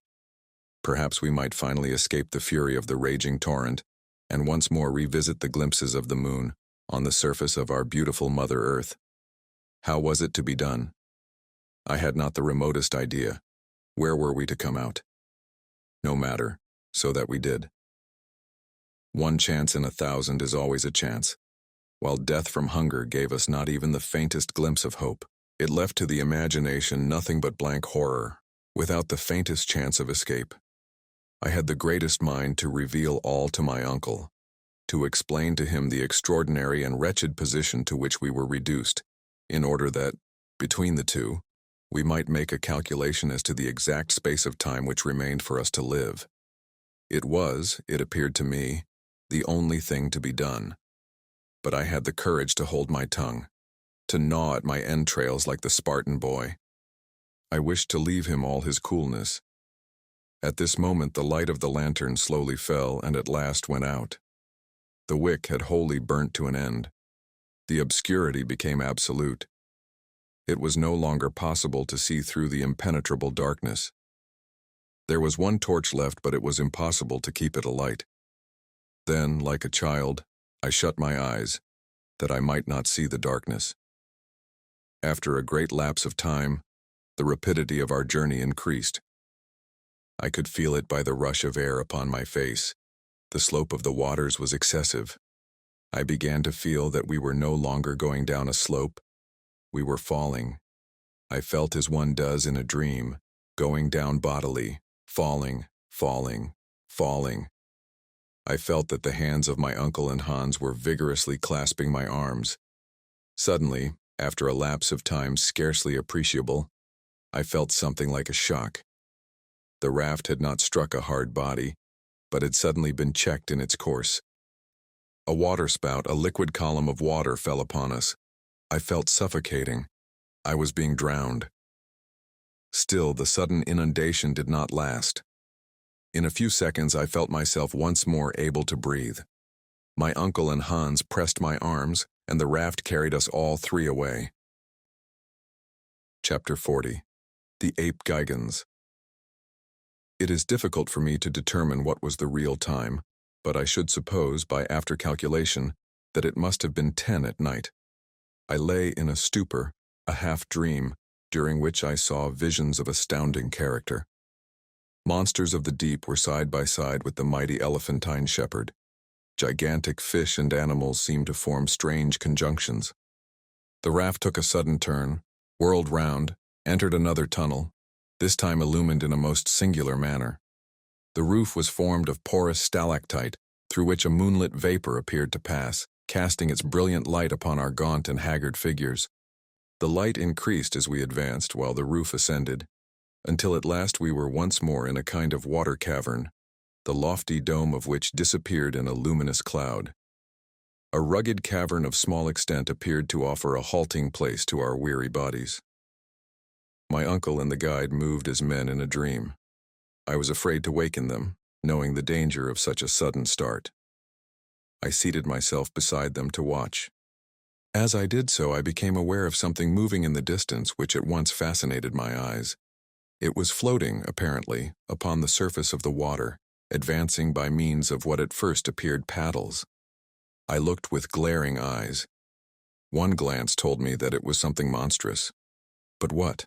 Perhaps we might finally escape the fury of the raging torrent, and once more revisit the glimpses of the moon on the surface of our beautiful Mother Earth. How was it to be done? I had not the remotest idea. Where were we to come out? No matter, so that we did. One chance in 1,000 is always a chance. While death from hunger gave us not even the faintest glimpse of hope, it left to the imagination nothing but blank horror, without the faintest chance of escape. I had the greatest mind to reveal all to my uncle, to explain to him the extraordinary and wretched position to which we were reduced, in order that, between the two, we might make a calculation as to the exact space of time which remained for us to live. It was, it appeared to me, the only thing to be done. But I had the courage to hold my tongue, to gnaw at my entrails like the Spartan boy. I wished to leave him all his coolness. At this moment the light of the lantern slowly fell and at last went out. The wick had wholly burnt to an end. The obscurity became absolute. It was no longer possible to see through the impenetrable darkness. There was one torch left, but it was impossible to keep it alight. Then, like a child, I shut my eyes, that I might not see the darkness. After a great lapse of time, the rapidity of our journey increased. I could feel it by the rush of air upon my face. The slope of the waters was excessive. I began to feel that we were no longer going down a slope. We were falling. I felt as one does in a dream, going down bodily, falling, falling, falling. I felt that the hands of my uncle and Hans were vigorously clasping my arms. Suddenly, after a lapse of time scarcely appreciable, I felt something like a shock. The raft had not struck a hard body, but had suddenly been checked in its course. A waterspout, a liquid column of water, fell upon us. I felt suffocating. I was being drowned. Still, the sudden inundation did not last. In a few seconds, I felt myself once more able to breathe. My uncle and Hans pressed my arms, and the raft carried us all three away. Chapter 40. The Ape Gigans. It is difficult for me to determine what was the real time, but I should suppose, by after calculation, that it must have been 10 at night. I lay in a stupor, a half-dream, during which I saw visions of astounding character. Monsters of the deep were side by side with the mighty elephantine shepherd. Gigantic fish and animals seemed to form strange conjunctions. The raft took a sudden turn, whirled round, entered another tunnel, this time illumined in a most singular manner. The roof was formed of porous stalactite, through which a moonlit vapor appeared to pass, casting its brilliant light upon our gaunt and haggard figures. The light increased as we advanced, while the roof ascended, until at last we were once more in a kind of water cavern, the lofty dome of which disappeared in a luminous cloud. A rugged cavern of small extent appeared to offer a halting place to our weary bodies. My uncle and the guide moved as men in a dream. I was afraid to waken them, knowing the danger of such a sudden start. I seated myself beside them to watch. As I did so, I became aware of something moving in the distance which at once fascinated my eyes. It was floating, apparently, upon the surface of the water, advancing by means of what at first appeared paddles. I looked with glaring eyes. One glance told me that it was something monstrous. But what?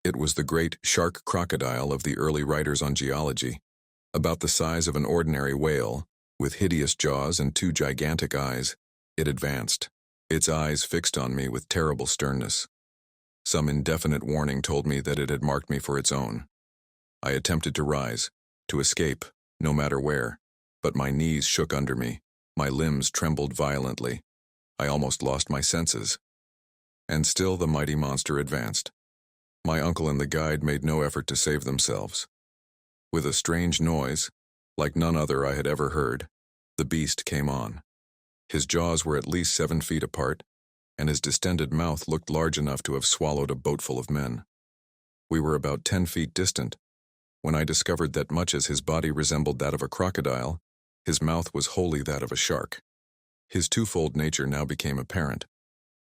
It was the great shark crocodile of the early writers on geology, about the size of an ordinary whale, with hideous jaws and two gigantic eyes. It advanced, its eyes fixed on me with terrible sternness. Some indefinite warning told me that it had marked me for its own. I attempted to rise, to escape, no matter where, but my knees shook under me, my limbs trembled violently. I almost lost my senses. And still the mighty monster advanced. My uncle and the guide made no effort to save themselves. With a strange noise, like none other I had ever heard, the beast came on. His jaws were at least 7 feet apart, and his distended mouth looked large enough to have swallowed a boatful of men. We were about 10 feet distant, when I discovered that much as his body resembled that of a crocodile, his mouth was wholly that of a shark. His twofold nature now became apparent.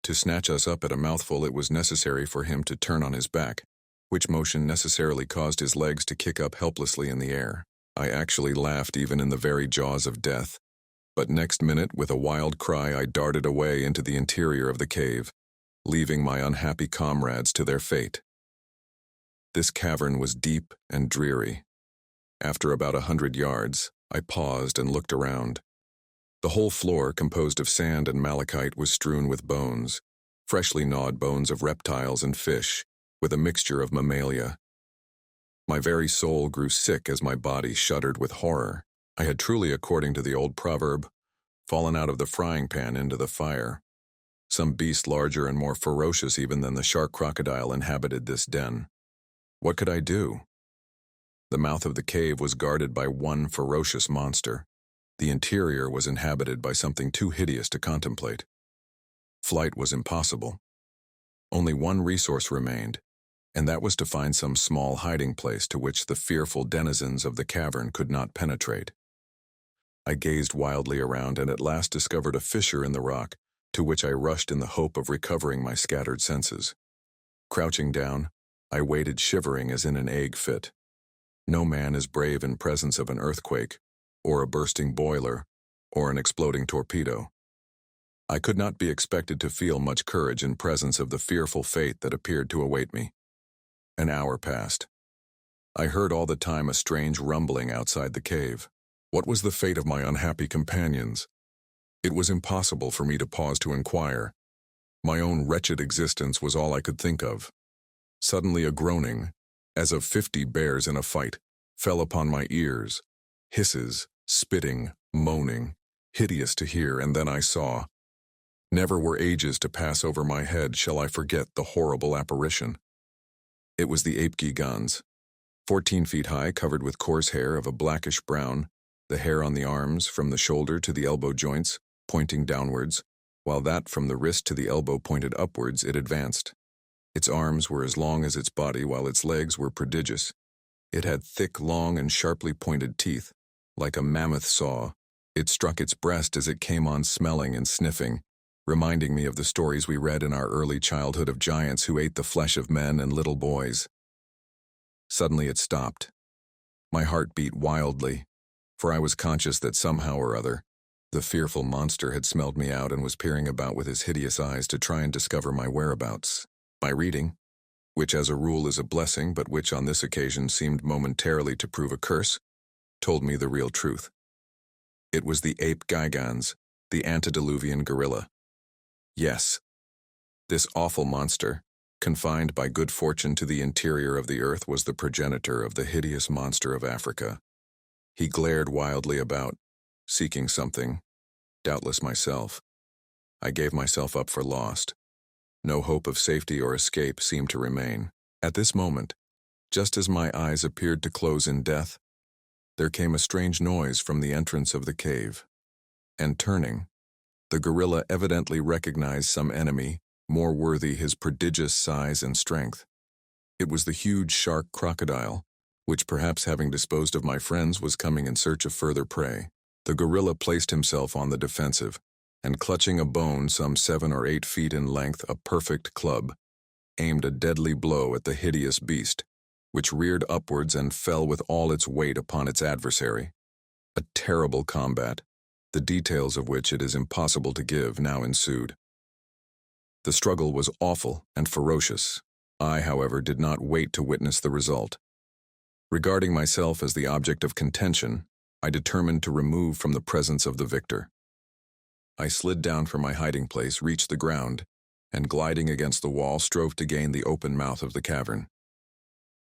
To snatch us up at a mouthful, it was necessary for him to turn on his back, which motion necessarily caused his legs to kick up helplessly in the air. I actually laughed even in the very jaws of death. But next minute, with a wild cry, I darted away into the interior of the cave, leaving my unhappy comrades to their fate. This cavern was deep and dreary. After about 100 yards, I paused and looked around. The whole floor, composed of sand and malachite, was strewn with bones, freshly gnawed bones of reptiles and fish, with a mixture of mammalia. My very soul grew sick as my body shuddered with horror. I had truly, according to the old proverb, fallen out of the frying pan into the fire. Some beast larger and more ferocious even than the shark crocodile inhabited this den. What could I do? The mouth of the cave was guarded by one ferocious monster. The interior was inhabited by something too hideous to contemplate. Flight was impossible. Only one resource remained, and that was to find some small hiding place to which the fearful denizens of the cavern could not penetrate. I gazed wildly around and at last discovered a fissure in the rock, to which I rushed in the hope of recovering my scattered senses. Crouching down, I waited shivering as in an ague fit. No man is brave in presence of an earthquake, or a bursting boiler, or an exploding torpedo. I could not be expected to feel much courage in presence of the fearful fate that appeared to await me. An hour passed. I heard all the time a strange rumbling outside the cave. What was the fate of my unhappy companions? It was impossible for me to pause to inquire. My own wretched existence was all I could think of. Suddenly a groaning, as of 50 bears in a fight, fell upon my ears. Hisses, spitting, moaning, hideous to hear, and then I saw. Never were ages to pass over my head shall I forget the horrible apparition. It was the ape gigans, 14 feet high, covered with coarse hair of a blackish brown, the hair on the arms from the shoulder to the elbow joints, pointing downwards, while that from the wrist to the elbow pointed upwards. It advanced. Its arms were as long as its body, while its legs were prodigious. It had thick, long, and sharply pointed teeth. Like a mammoth saw, it struck its breast as it came on, smelling and sniffing, reminding me of the stories we read in our early childhood of giants who ate the flesh of men and little boys. Suddenly it stopped. My heart beat wildly, for I was conscious that somehow or other, the fearful monster had smelled me out and was peering about with his hideous eyes to try and discover my whereabouts. My reading, which as a rule is a blessing but which on this occasion seemed momentarily to prove a curse, told me the real truth. It was the ape gigans, the antediluvian gorilla. Yes, this awful monster, confined by good fortune to the interior of the earth, was the progenitor of the hideous monster of Africa. He glared wildly about, seeking something, doubtless myself. I gave myself up for lost. No hope of safety or escape seemed to remain. At this moment, just as my eyes appeared to close in death, there came a strange noise from the entrance of the cave, and turning, the gorilla evidently recognized some enemy more worthy his prodigious size and strength. It was the huge shark crocodile, which, perhaps having disposed of my friends, was coming in search of further prey. The gorilla placed himself on the defensive, and clutching a bone some 7 or 8 feet in length, a perfect club, aimed a deadly blow at the hideous beast, which reared upwards and fell with all its weight upon its adversary. A terrible combat, the details of which it is impossible to give, now ensued. The struggle was awful and ferocious. I, however, did not wait to witness the result. Regarding myself as the object of contention, I determined to remove from the presence of the victor. I slid down from my hiding place, reached the ground, and gliding against the wall, strove to gain the open mouth of the cavern.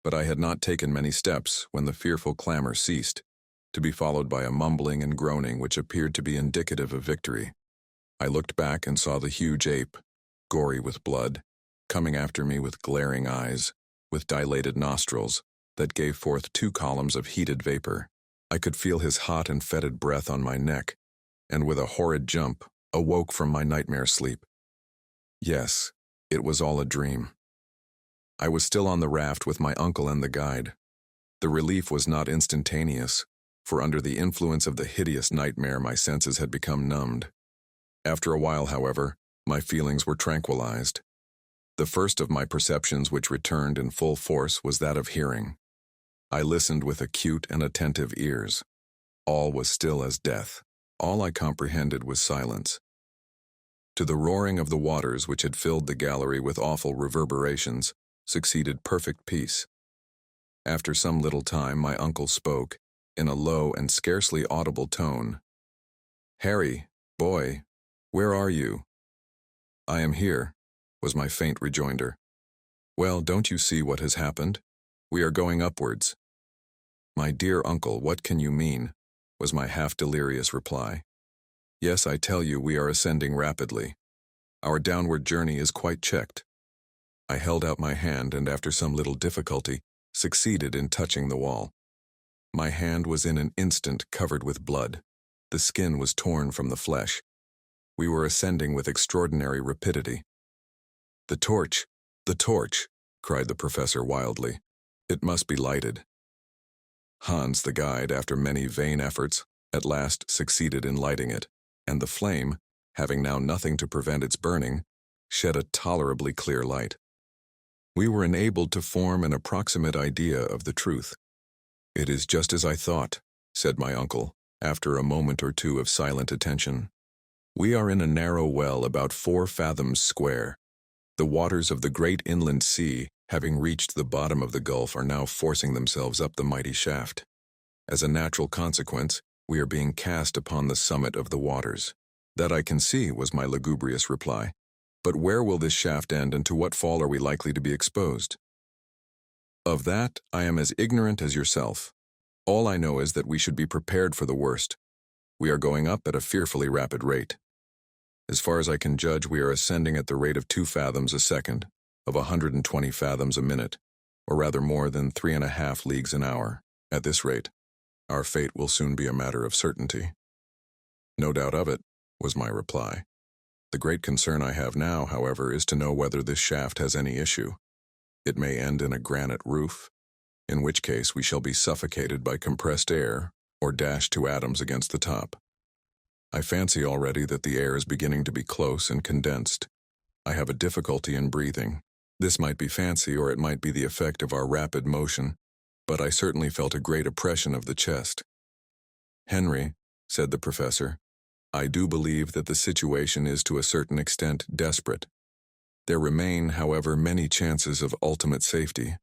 But I had not taken many steps when the fearful clamor ceased, to be followed by a mumbling and groaning which appeared to be indicative of victory. I looked back and saw the huge ape, gory with blood, coming after me with glaring eyes, with dilated nostrils, that gave forth 2 columns of heated vapor. I could feel his hot and fetid breath on my neck, and with a horrid jump, awoke from my nightmare sleep. Yes, it was all a dream. I was still on the raft with my uncle and the guide. The relief was not instantaneous, for under the influence of the hideous nightmare my senses had become numbed. After a while, however, my feelings were tranquilized. The first of my perceptions which returned in full force was that of hearing. I listened with acute and attentive ears. All was still as death. All I comprehended was silence. To the roaring of the waters which had filled the gallery with awful reverberations succeeded perfect peace. After some little time my uncle spoke, in a low and scarcely audible tone. "Harry, boy, where are you?" "I am here," was my faint rejoinder. "Well, don't you see what has happened? We are going upwards." "My dear uncle, what can you mean?" was my half-delirious reply. "Yes, I tell you, we are ascending rapidly. Our downward journey is quite checked." I held out my hand and after some little difficulty succeeded in touching the wall. My hand was in an instant covered with blood. The skin was torn from the flesh. We were ascending with extraordinary rapidity. "The torch! The torch!" cried the professor wildly. "It must be lighted." Hans, the guide, after many vain efforts, at last succeeded in lighting it, and the flame, having now nothing to prevent its burning, shed a tolerably clear light. We were enabled to form an approximate idea of the truth. "It is just as I thought," said my uncle, after a moment or two of silent attention. "We are in a narrow well about 4 fathoms square. The waters of the great inland sea, having reached the bottom of the gulf, are now forcing themselves up the mighty shaft. As a natural consequence, we are being cast upon the summit of the waters." "That I can see," was my lugubrious reply. "But where will this shaft end, and to what fall are we likely to be exposed?" "Of that I am as ignorant as yourself. All I know is that we should be prepared for the worst. We are going up at a fearfully rapid rate. As far as I can judge, we are ascending at the rate of 2 fathoms a second, of 120 fathoms a minute, or rather more than 3.5 leagues an hour. At this rate, our fate will soon be a matter of certainty." "No doubt of it," was my reply. "The great concern I have now, however, is to know whether this shaft has any issue. It may end in a granite roof, in which case we shall be suffocated by compressed air or dashed to atoms against the top. I fancy already that the air is beginning to be close and condensed. I have a difficulty in breathing. This might be fancy, or it might be the effect of our rapid motion, but I certainly felt a great oppression of the chest." "Henry," said the professor, "I do believe that the situation is to a certain extent desperate. There remain, however, many chances of ultimate safety,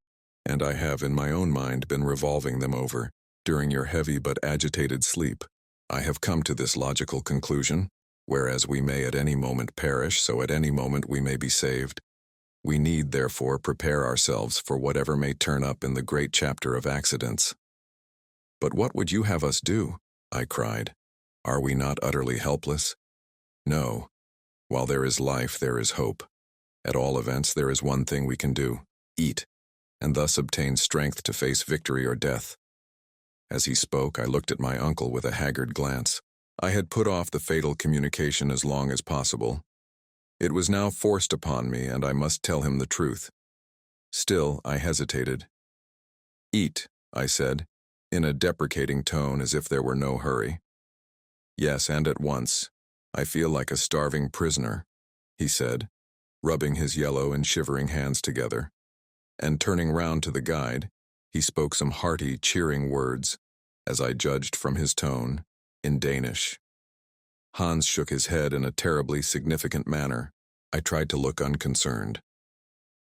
and I have in my own mind been revolving them over during your heavy but agitated sleep. I have come to this logical conclusion: whereas we may at any moment perish, so at any moment we may be saved. We need, therefore, prepare ourselves for whatever may turn up in the great chapter of accidents." "But what would you have us do?" I cried. "Are we not utterly helpless?" "No. While there is life, there is hope. At all events, there is one thing we can do: eat, and thus obtain strength to face victory or death." As he spoke, I looked at my uncle with a haggard glance. I had put off the fatal communication as long as possible. It was now forced upon me, and I must tell him the truth. Still, I hesitated. "Eat," I said, in a deprecating tone as if there were no hurry. "Yes, and at once. I feel like a starving prisoner," he said, rubbing his yellow and shivering hands together. And turning round to the guide, he spoke some hearty, cheering words, as I judged from his tone, in Danish. Hans shook his head in a terribly significant manner. I tried to look unconcerned.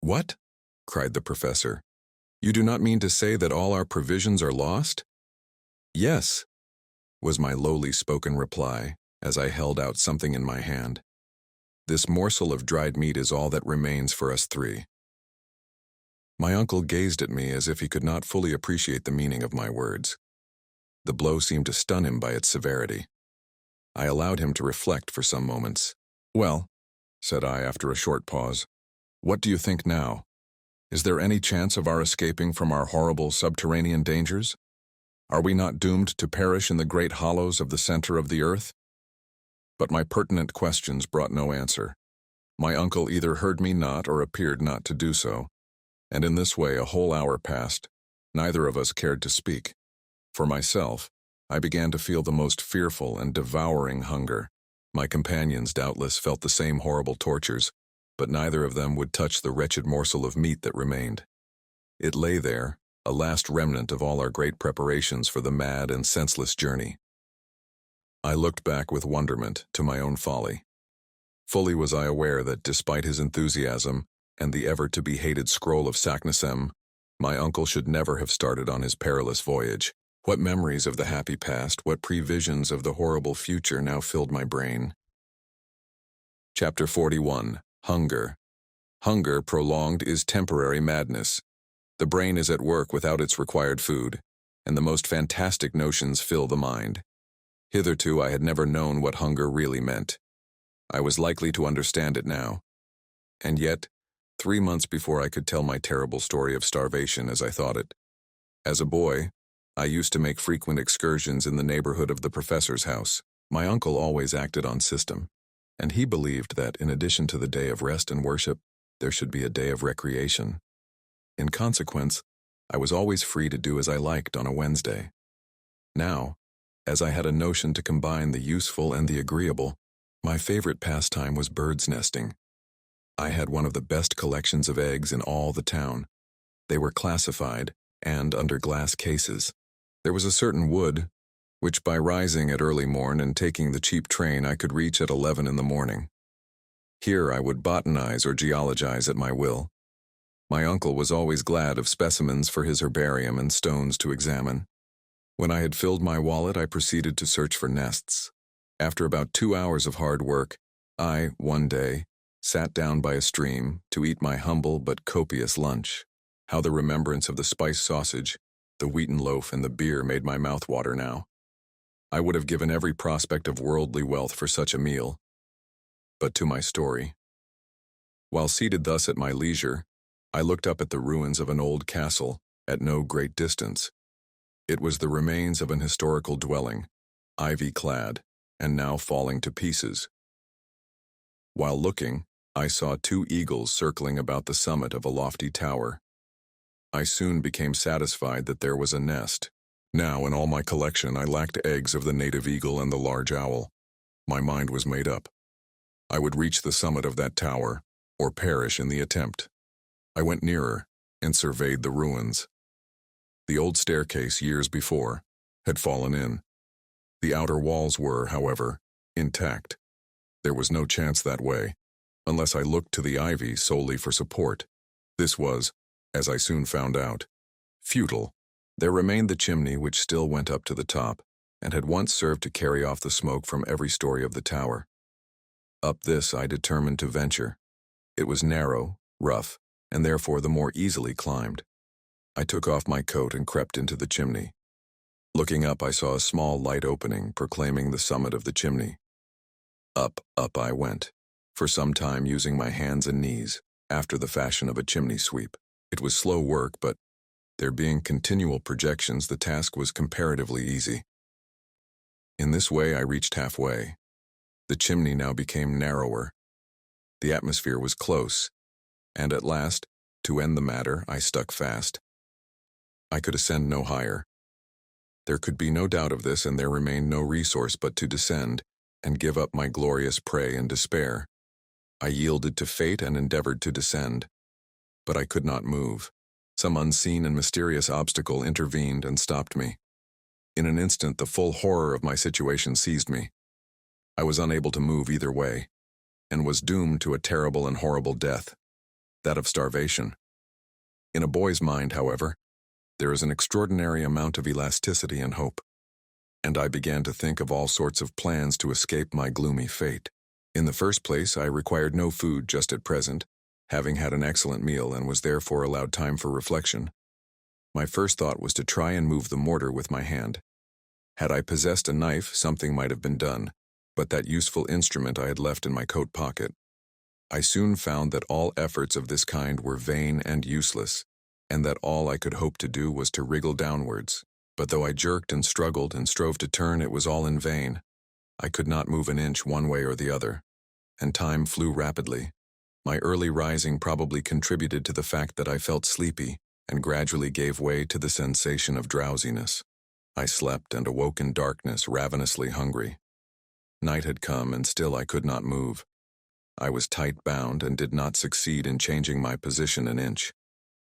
"What?" cried the professor. "You do not mean to say that all our provisions are lost?" "Yes," was my lowly spoken reply, as I held out something in my hand. "This morsel of dried meat is all that remains for us 3. My uncle gazed at me as if he could not fully appreciate the meaning of my words. The blow seemed to stun him by its severity. I allowed him to reflect for some moments. "Well," said I after a short pause, "what do you think now? Is there any chance of our escaping from our horrible subterranean dangers? Are we not doomed to perish in the great hollows of the center of the earth?" But my pertinent questions brought no answer. My uncle either heard me not or appeared not to do so, and in this way a whole hour passed. Neither of us cared to speak. For myself, I began to feel the most fearful and devouring hunger. My companions doubtless felt the same horrible tortures, but neither of them would touch the wretched morsel of meat that remained. It lay there, a last remnant of all our great preparations for the mad and senseless journey. I looked back with wonderment to my own folly. Fully was I aware that despite his enthusiasm and the ever-to-be-hated scroll of Saknussemm, my uncle should never have started on his perilous voyage. What memories of the happy past, what previsions of the horrible future now filled my brain. Chapter 41. Hunger. Hunger prolonged is temporary madness. The brain is at work without its required food, and the most fantastic notions fill the mind. Hitherto I had never known what hunger really meant. I was likely to understand it now. And yet, 3 months before I could tell my terrible story of starvation as I thought it. As a boy, I used to make frequent excursions in the neighborhood of the professor's house. My uncle always acted on system, and he believed that in addition to the day of rest and worship, there should be a day of recreation. In consequence, I was always free to do as I liked on a Wednesday. Now, as I had a notion to combine the useful and the agreeable, my favorite pastime was bird's nesting. I had one of the best collections of eggs in all the town. They were classified and under glass cases. There was a certain wood, which by rising at early morn and taking the cheap train I could reach at 11 in the morning. Here I would botanize or geologize at my will. My uncle was always glad of specimens for his herbarium and stones to examine. When I had filled my wallet, I proceeded to search for nests. After about 2 hours of hard work, I, one day, sat down by a stream to eat my humble but copious lunch. How the remembrance of the spiced sausage, the wheaten loaf, and the beer made my mouth water now. I would have given every prospect of worldly wealth for such a meal. But to my story. While seated thus at my leisure, I looked up at the ruins of an old castle at no great distance. It was the remains of an historical dwelling, ivy-clad, and now falling to pieces. While looking, I saw 2 eagles circling about the summit of a lofty tower. I soon became satisfied that there was a nest. Now in all my collection I lacked eggs of the native eagle and the large owl. My mind was made up. I would reach the summit of that tower, or perish in the attempt. I went nearer and surveyed the ruins. The old staircase, years before, had fallen in. The outer walls were, however, intact. There was no chance that way, unless I looked to the ivy solely for support. This was, as I soon found out, futile. There remained the chimney which still went up to the top, and had once served to carry off the smoke from every story of the tower. Up this I determined to venture. It was narrow, rough, and therefore the more easily climbed. I took off my coat and crept into the chimney. Looking up, I saw a small light opening, proclaiming the summit of the chimney. Up I went, for some time using my hands and knees, after the fashion of a chimney sweep. It was slow work, but, there being continual projections, the task was comparatively easy. In this way I reached halfway. The chimney now became narrower. The atmosphere was close, and at last, to end the matter, I stuck fast. I could ascend no higher. There could be no doubt of this, and there remained no resource but to descend and give up my glorious prey in despair. I yielded to fate and endeavored to descend. But I could not move. Some unseen and mysterious obstacle intervened and stopped me. In an instant, the full horror of my situation seized me. I was unable to move either way, and was doomed to a terrible and horrible death, that of starvation. In a boy's mind, however, there is an extraordinary amount of elasticity and hope, and I began to think of all sorts of plans to escape my gloomy fate. In the first place, I required no food just at present, having had an excellent meal and was therefore allowed time for reflection. My first thought was to try and move the mortar with my hand. Had I possessed a knife, something might have been done, but that useful instrument I had left in my coat pocket. I soon found that all efforts of this kind were vain and useless, and that all I could hope to do was to wriggle downwards. But though I jerked and struggled and strove to turn, it was all in vain. I could not move an inch one way or the other, and time flew rapidly. My early rising probably contributed to the fact that I felt sleepy and gradually gave way to the sensation of drowsiness. I slept and awoke in darkness, ravenously hungry. Night had come, and still I could not move. I was tight bound and did not succeed in changing my position an inch.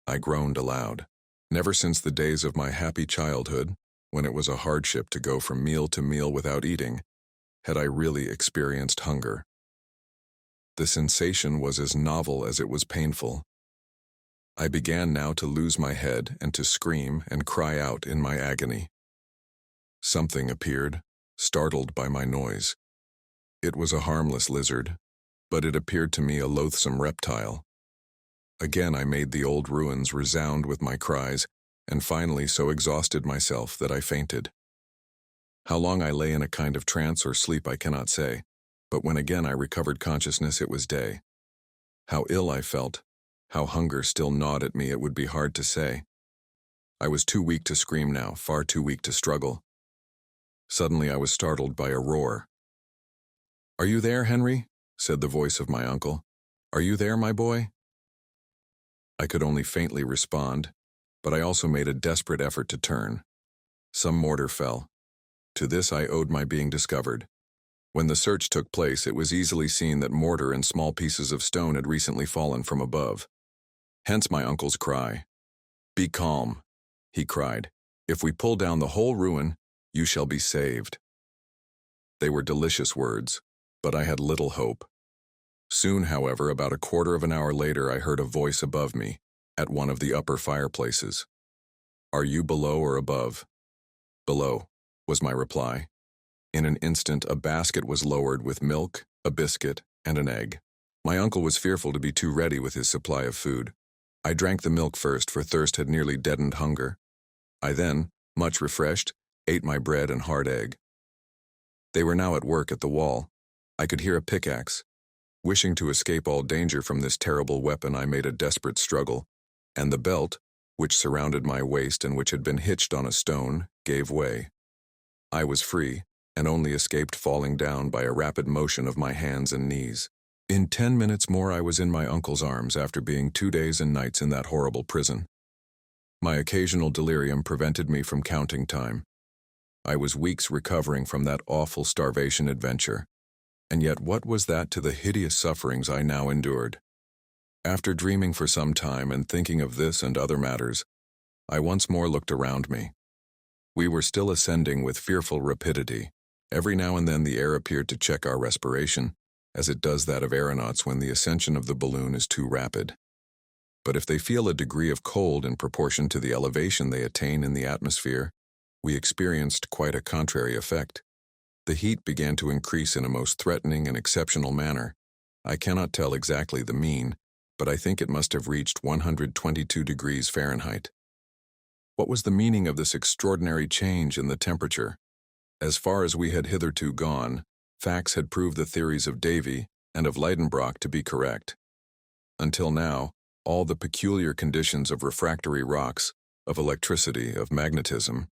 I groaned aloud. Never since the days of my happy childhood, when it was a hardship to go from meal to meal without eating, had I really experienced hunger. The sensation was as novel as it was painful. I began now to lose my head and to scream and cry out in my agony. Something appeared, startled by my noise. It was a harmless lizard, but it appeared to me a loathsome reptile. Again I made the old ruins resound with my cries, and finally so exhausted myself that I fainted. How long I lay in a kind of trance or sleep I cannot say, but when again I recovered consciousness it was day. How ill I felt, how hunger still gnawed at me, it would be hard to say. I was too weak to scream now, far too weak to struggle. Suddenly I was startled by a roar. "Are you there, Henry?" said the voice of my uncle. "Are you there, my boy?" I could only faintly respond, but I also made a desperate effort to turn. Some mortar fell. To this I owed my being discovered. When the search took place, it was easily seen that mortar and small pieces of stone had recently fallen from above. Hence my uncle's cry. "Be calm," he cried. "If we pull down the whole ruin, you shall be saved." They were delicious words, but I had little hope. Soon, however, about a quarter of an hour later, I heard a voice above me, at one of the upper fireplaces. "Are you below or above?" "Below," was my reply. In an instant, a basket was lowered with milk, a biscuit, and an egg. My uncle was fearful to be too ready with his supply of food. I drank the milk first, for thirst had nearly deadened hunger. I then, much refreshed, ate my bread and hard egg. They were now at work at the wall. I could hear a pickaxe. Wishing to escape all danger from this terrible weapon, I made a desperate struggle, and the belt, which surrounded my waist and which had been hitched on a stone, gave way. I was free, and only escaped falling down by a rapid motion of my hands and knees. In 10 minutes more I was in my uncle's arms after being 2 days and nights in that horrible prison. My occasional delirium prevented me from counting time. I was weeks recovering from that awful starvation adventure. And yet what was that to the hideous sufferings I now endured? After dreaming for some time and thinking of this and other matters, I once more looked around me. We were still ascending with fearful rapidity. Every now and then the air appeared to check our respiration, as it does that of aeronauts when the ascension of the balloon is too rapid. But if they feel a degree of cold in proportion to the elevation they attain in the atmosphere, we experienced quite a contrary effect. The heat began to increase in a most threatening and exceptional manner. I cannot tell exactly the mean, but I think it must have reached 122 degrees Fahrenheit. What was the meaning of this extraordinary change in the temperature? As far as we had hitherto gone, facts had proved the theories of Davy and of Lidenbrock to be correct. Until now, all the peculiar conditions of refractory rocks, of electricity, of magnetism,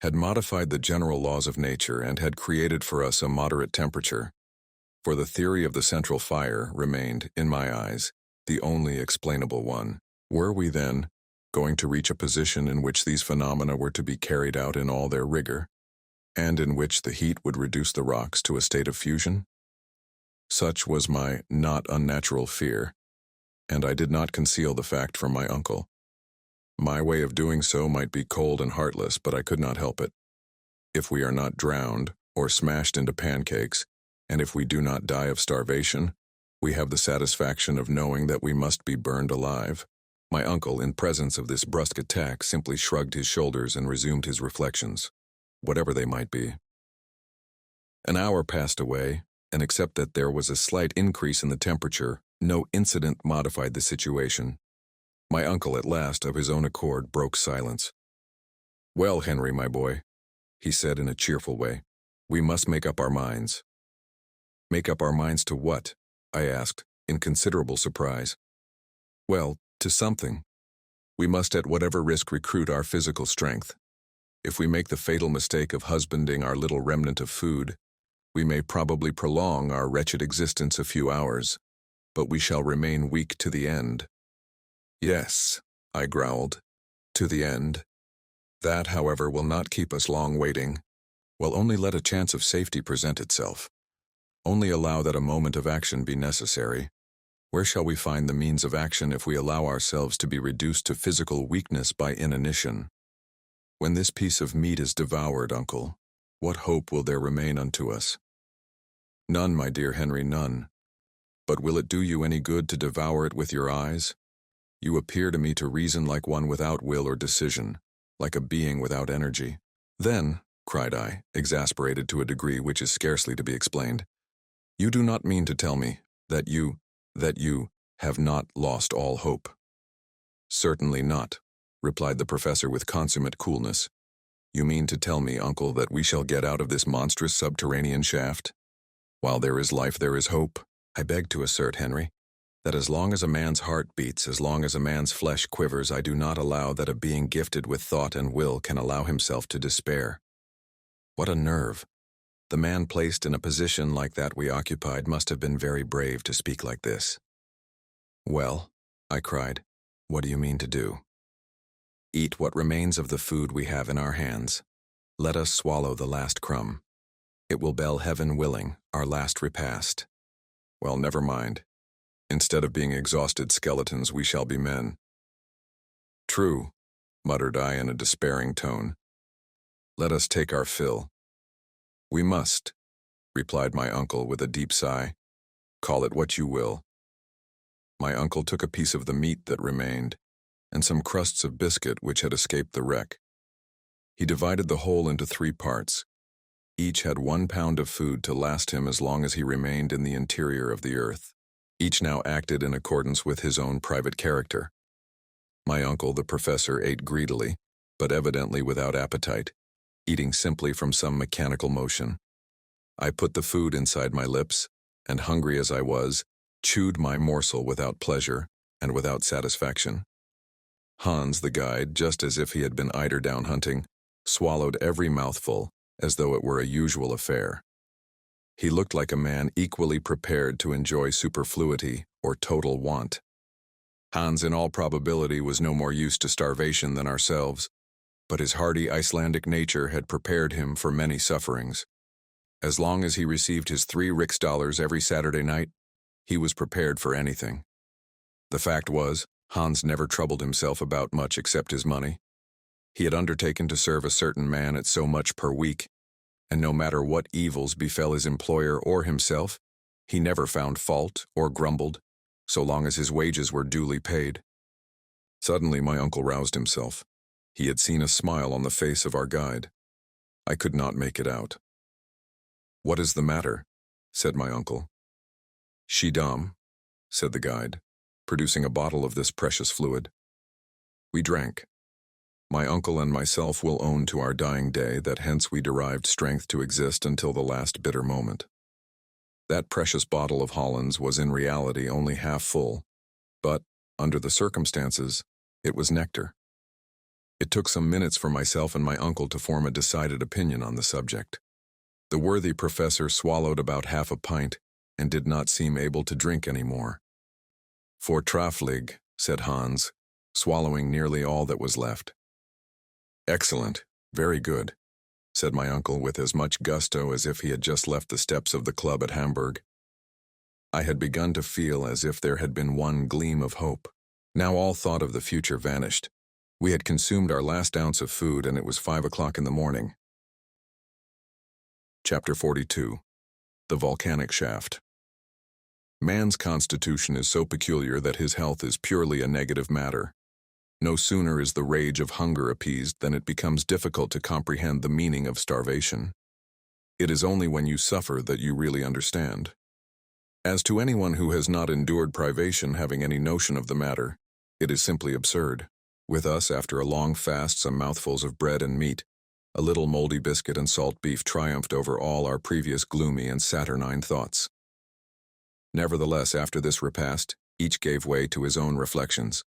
had modified the general laws of nature and had created for us a moderate temperature. For the theory of the central fire remained, in my eyes, the only explainable one. Were we, then, going to reach a position in which these phenomena were to be carried out in all their rigor, and in which the heat would reduce the rocks to a state of fusion? Such was my not unnatural fear, and I did not conceal the fact from my uncle. My way of doing so might be cold and heartless, but I could not help it. If we are not drowned or smashed into pancakes, and if we do not die of starvation, we have the satisfaction of knowing that we must be burned alive. My uncle, in presence of this brusque attack, simply shrugged his shoulders and resumed his reflections, whatever they might be. An hour passed away, and except that there was a slight increase in the temperature, no incident modified the situation. My uncle, at last, of his own accord, broke silence. "Well, Henry, my boy," he said in a cheerful way, "we must make up our minds." "Make up our minds to what?" I asked, in considerable surprise. "Well, to something. We must at whatever risk recruit our physical strength. If we make the fatal mistake of husbanding our little remnant of food, we may probably prolong our wretched existence a few hours, but we shall remain weak to the end." "Yes," I growled, "to the end. That, however, will not keep us long waiting. We'll only let a chance of safety present itself. Only allow that a moment of action be necessary. Where shall we find the means of action if we allow ourselves to be reduced to physical weakness by inanition? When this piece of meat is devoured, uncle, what hope will there remain unto us? None, my dear Henry, none. But will it do you any good to devour it with your eyes? You appear to me to reason like one without will or decision, like a being without energy. Then, cried I, exasperated to a degree which is scarcely to be explained, you do not mean to tell me that you have not lost all hope? Certainly not, replied the professor with consummate coolness. You mean to tell me, uncle, that we shall get out of this monstrous subterranean shaft? While there is life, there is hope. I beg to assert, Henry, that as long as a man's heart beats, as long as a man's flesh quivers, I do not allow that a being gifted with thought and will can allow himself to despair. What a nerve! The man placed in a position like that we occupied must have been very brave to speak like this. Well, I cried, what do you mean to do? Eat what remains of the food we have in our hands. Let us swallow the last crumb. It will bell heaven willing, our last repast. Well, never mind. Instead of being exhausted skeletons, we shall be men. True, muttered I in a despairing tone. Let us take our fill. We must, replied my uncle with a deep sigh. Call it what you will. My uncle took a piece of the meat that remained, and some crusts of biscuit which had escaped the wreck. He divided the whole into 3 parts. Each had 1 pound of food to last him as long as he remained in the interior of the earth. Each now acted in accordance with his own private character. My uncle, the professor, ate greedily, but evidently without appetite, eating simply from some mechanical motion. I put the food inside my lips, and hungry as I was, chewed my morsel without pleasure and without satisfaction. Hans, the guide, just as if he had been eider-down hunting, swallowed every mouthful as though it were a usual affair. He looked like a man equally prepared to enjoy superfluity or total want. Hans, in all probability, was no more used to starvation than ourselves, but his hardy Icelandic nature had prepared him for many sufferings. As long as he received his 3 riksdaler every Saturday night, he was prepared for anything. The fact was, Hans never troubled himself about much except his money. He had undertaken to serve a certain man at so much per week, and no matter what evils befell his employer or himself, he never found fault or grumbled, so long as his wages were duly paid. Suddenly my uncle roused himself. He had seen a smile on the face of our guide. I could not make it out. "What is the matter?" said my uncle. "Schiedam," said the guide, producing a bottle of this precious fluid. We drank. My uncle and myself will own to our dying day that hence we derived strength to exist until the last bitter moment. That precious bottle of Hollands was in reality only half full, but, under the circumstances, it was nectar. It took some minutes for myself and my uncle to form a decided opinion on the subject. The worthy professor swallowed about half a pint and did not seem able to drink any more. "Fortraflig," said Hans, swallowing nearly all that was left. "Excellent, very good," said my uncle with as much gusto as if he had just left the steps of the club at Hamburg. I had begun to feel as if there had been one gleam of hope. Now all thought of the future vanished. We had consumed our last ounce of food and it was 5 o'clock in the morning. Chapter 42. The Volcanic Shaft. Man's constitution is so peculiar that his health is purely a negative matter. No sooner is the rage of hunger appeased than it becomes difficult to comprehend the meaning of starvation. It is only when you suffer that you really understand. As to anyone who has not endured privation having any notion of the matter, it is simply absurd. With us, after a long fast, some mouthfuls of bread and meat, a little moldy biscuit and salt beef triumphed over all our previous gloomy and saturnine thoughts. Nevertheless, after this repast, each gave way to his own reflections.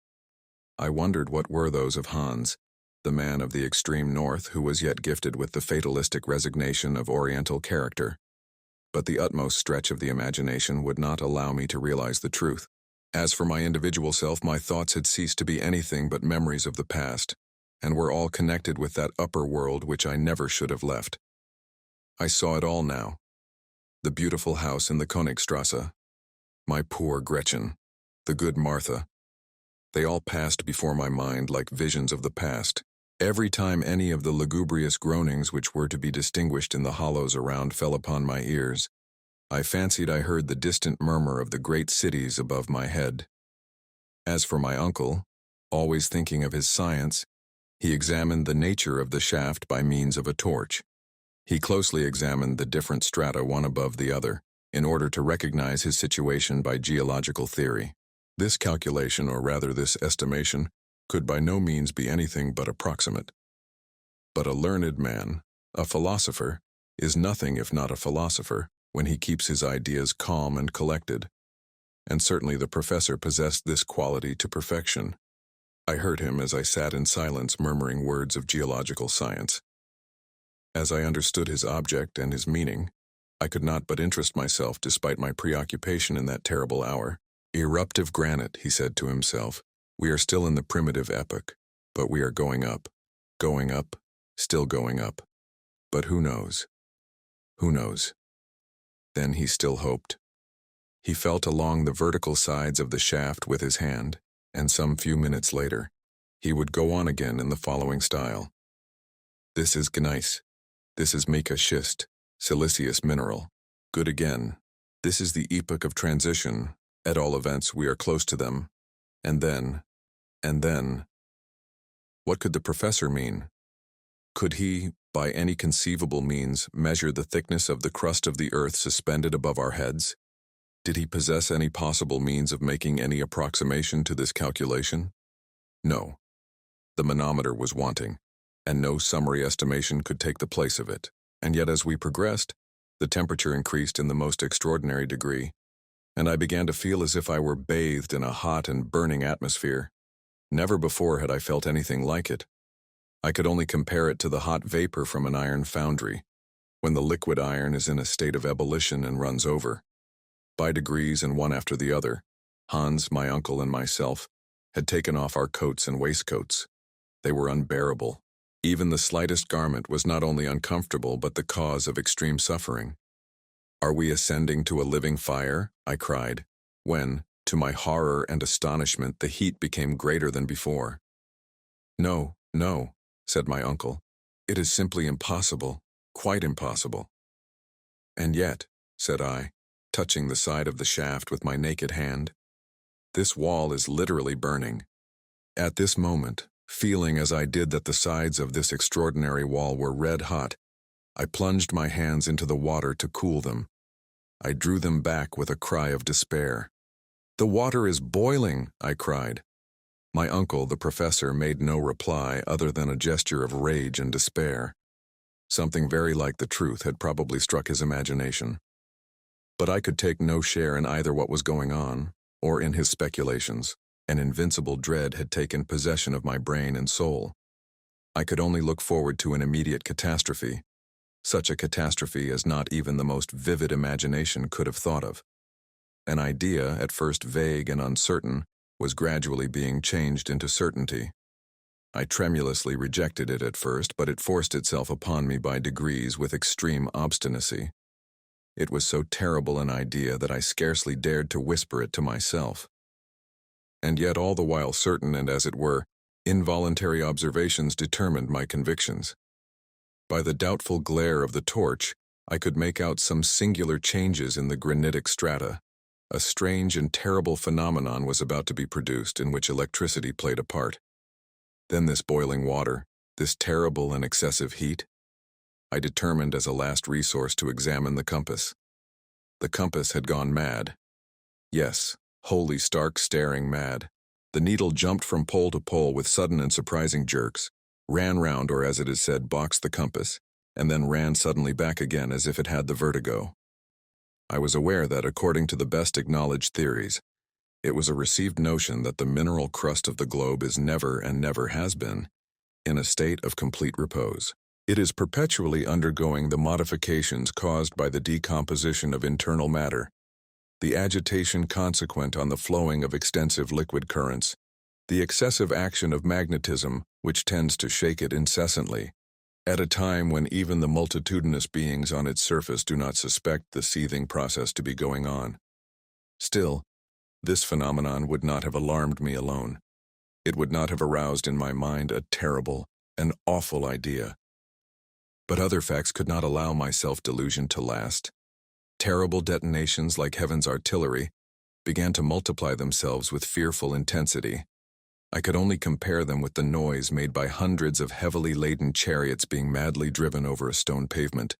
I wondered what were those of Hans, the man of the extreme north who was yet gifted with the fatalistic resignation of Oriental character. But the utmost stretch of the imagination would not allow me to realize the truth. As for my individual self, my thoughts had ceased to be anything but memories of the past, and were all connected with that upper world which I never should have left. I saw it all now. the beautiful house in the Königstrasse, my poor Gretchen, the good Martha. They all passed before my mind like visions of the past. Every time any of the lugubrious groanings which were to be distinguished in the hollows around fell upon my ears, I fancied I heard the distant murmur of the great cities above my head. As for my uncle, always thinking of his science, he examined the nature of the shaft by means of a torch. He closely examined the different strata one above the other, in order to recognize his situation by geological theory. This calculation, or rather this estimation, could by no means be anything but approximate. But a learned man, a philosopher, is nothing if not a philosopher when he keeps his ideas calm and collected. And certainly the professor possessed this quality to perfection. I heard him as I sat in silence murmuring words of geological science. As I understood his object and his meaning, I could not but interest myself despite my preoccupation in that terrible hour. Eruptive granite, he said to himself. We are still in the primitive epoch, but we are going up, still going up. But who knows? Who knows? Then he still hoped. He felt along the vertical sides of the shaft with his hand, and some few minutes later, he would go on again in the following style. This is gneiss. This is mica schist, siliceous mineral. Good again. This is the epoch of transition. At all events, we are close to them. And then... What could the professor mean? Could he, by any conceivable means, measure the thickness of the crust of the earth suspended above our heads? Did he possess any possible means of making any approximation to this calculation? No. The manometer was wanting, and no summary estimation could take the place of it. And yet as we progressed, the temperature increased in the most extraordinary degree, and I began to feel as if I were bathed in a hot and burning atmosphere. Never before had I felt anything like it. I could only compare it to the hot vapor from an iron foundry, when the liquid iron is in a state of ebullition and runs over. By degrees, and one after the other, Hans, my uncle, and myself had taken off our coats and waistcoats. They were unbearable. Even the slightest garment was not only uncomfortable but the cause of extreme suffering. Are we ascending to a living fire? I cried, when, to my horror and astonishment, the heat became greater than before. No, no, said my uncle. It is simply impossible, quite impossible. And yet, said I, touching the side of the shaft with my naked hand, this wall is literally burning. At this moment, feeling as I did that the sides of this extraordinary wall were red hot, I plunged my hands into the water to cool them. I drew them back with a cry of despair. The water is boiling, I cried. My uncle, the professor, made no reply other than a gesture of rage and despair. Something very like the truth had probably struck his imagination. But I could take no share in either what was going on, or in his speculations. An invincible dread had taken possession of my brain and soul. I could only look forward to an immediate catastrophe, such a catastrophe as not even the most vivid imagination could have thought of. An idea, at first vague and uncertain, was gradually being changed into certainty. I tremulously rejected it at first, but it forced itself upon me by degrees with extreme obstinacy. It was so terrible an idea that I scarcely dared to whisper it to myself. And yet all the while certain and, as it were, involuntary observations determined my convictions. By the doubtful glare of the torch, I could make out some singular changes in the granitic strata. A strange and terrible phenomenon was about to be produced in which electricity played a part. Then this boiling water, this terrible and excessive heat. I determined as a last resource to examine the compass. The compass had gone mad. Yes, wholly stark, staring mad. The needle jumped from pole to pole with sudden and surprising jerks, ran round, or as it is said, boxed the compass, and then ran suddenly back again as if it had the vertigo. I was aware that, according to the best acknowledged theories, it was a received notion that the mineral crust of the globe is never, and never has been, in a state of complete repose. It is perpetually undergoing the modifications caused by the decomposition of internal matter, the agitation consequent on the flowing of extensive liquid currents, the excessive action of magnetism which tends to shake it incessantly, at a time when even the multitudinous beings on its surface do not suspect the seething process to be going on. Still, this phenomenon would not have alarmed me alone. It would not have aroused in my mind a terrible, an awful idea. But other facts could not allow my self-delusion to last. Terrible detonations like heaven's artillery began to multiply themselves with fearful intensity. I could only compare them with the noise made by hundreds of heavily laden chariots being madly driven over a stone pavement.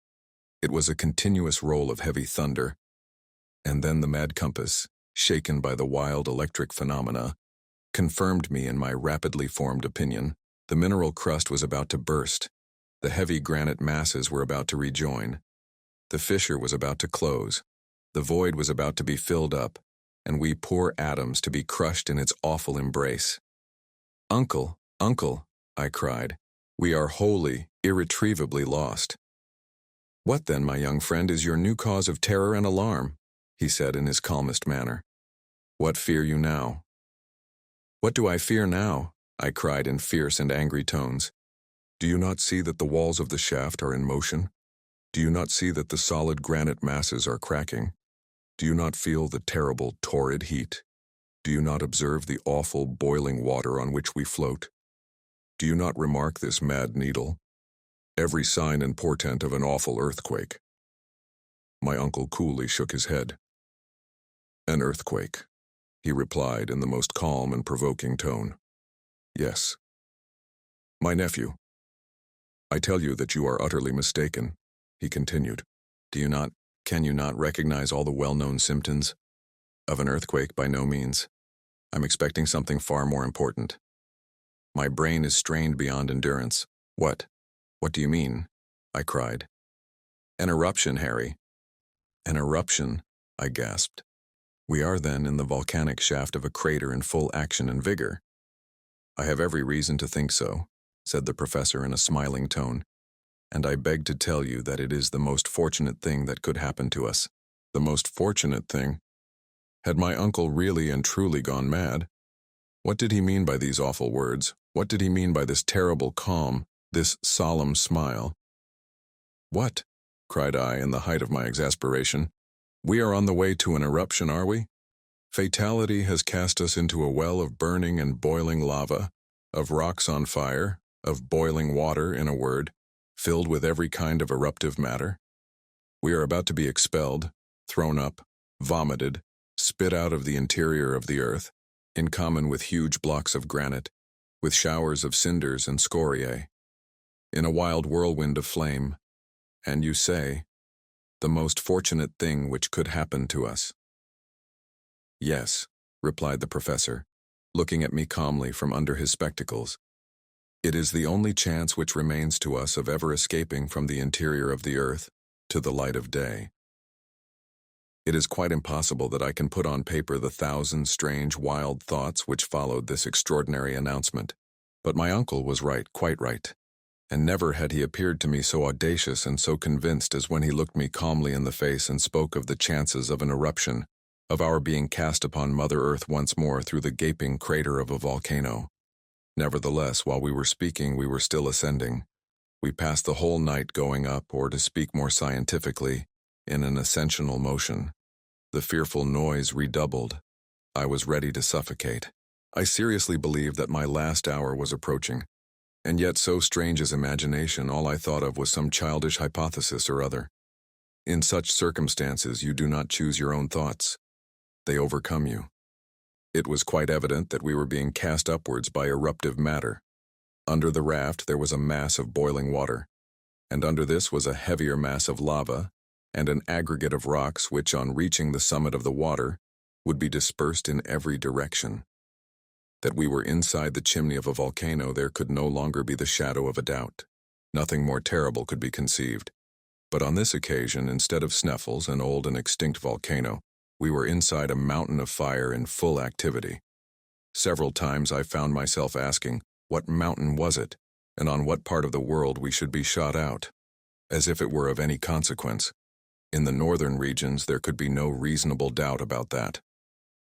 It was a continuous roll of heavy thunder. And then the mad compass, shaken by the wild electric phenomena, confirmed me in my rapidly formed opinion. The mineral crust was about to burst. The heavy granite masses were about to rejoin. The fissure was about to close. The void was about to be filled up, and we poor atoms to be crushed in its awful embrace. "Uncle, uncle," I cried, "we are wholly, irretrievably lost." "What then, my young friend, is your new cause of terror and alarm?" he said in his calmest manner. "What fear you now?" "What do I fear now?" I cried in fierce and angry tones. "Do you not see that the walls of the shaft are in motion? Do you not see that the solid granite masses are cracking? Do you not feel the terrible, torrid heat? Do you not observe the awful, boiling water on which we float? Do you not remark this mad needle? Every sign and portent of an awful earthquake." My uncle coolly shook his head. "An earthquake," he replied in the most calm and provoking tone. "Yes. My nephew, I tell you that you are utterly mistaken," he continued. Can you not recognize all the well-known symptoms of an earthquake? By no means. I'm expecting something far more important. My brain is strained beyond endurance. What do you mean?" I cried. "An eruption, Harry." "An eruption?" I gasped. "We are then in the volcanic shaft of a crater in full action and vigor." "I have every reason to think so," said the professor in a smiling tone, "and I beg to tell you that it is the most fortunate thing that could happen to us." The most fortunate thing? Had my uncle really and truly gone mad? What did he mean by these awful words? What did he mean by this terrible calm, this solemn smile? "What?" cried I in the height of my exasperation. "We are on the way to an eruption, are we? Fatality has cast us into a well of burning and boiling lava, of rocks on fire, of boiling water, in a word, filled with every kind of eruptive matter. We are about to be expelled, thrown up, vomited, spit out of the interior of the earth, in common with huge blocks of granite, with showers of cinders and scoriae, in a wild whirlwind of flame, and you say, the most fortunate thing which could happen to us." "Yes," replied the professor, looking at me calmly from under his spectacles. "It is the only chance which remains to us of ever escaping from the interior of the earth to the light of day. It is quite impossible that I can put on paper the thousand strange, wild thoughts which followed this extraordinary announcement. But my uncle was right, quite right, and never had he appeared to me so audacious and so convinced as when he looked me calmly in the face and spoke of the chances of an eruption, of our being cast upon Mother Earth once more through the gaping crater of a volcano. Nevertheless, while we were speaking, we were still ascending. We passed the whole night going up, or to speak more scientifically, in an ascensional motion. The fearful noise redoubled. I was ready to suffocate. I seriously believed that my last hour was approaching, and yet so strange as imagination, all I thought of was some childish hypothesis or other. In such circumstances, you do not choose your own thoughts. They overcome you. It was quite evident that we were being cast upwards by eruptive matter. Under the raft there was a mass of boiling water, and under this was a heavier mass of lava, and an aggregate of rocks which, on reaching the summit of the water, would be dispersed in every direction. That we were inside the chimney of a volcano there could no longer be the shadow of a doubt. Nothing more terrible could be conceived. But on this occasion, instead of Sneffels, an old and extinct volcano, we were inside a mountain of fire in full activity. Several times I found myself asking, what mountain was it, and on what part of the world we should be shot out, as if it were of any consequence. In the northern regions there could be no reasonable doubt about that.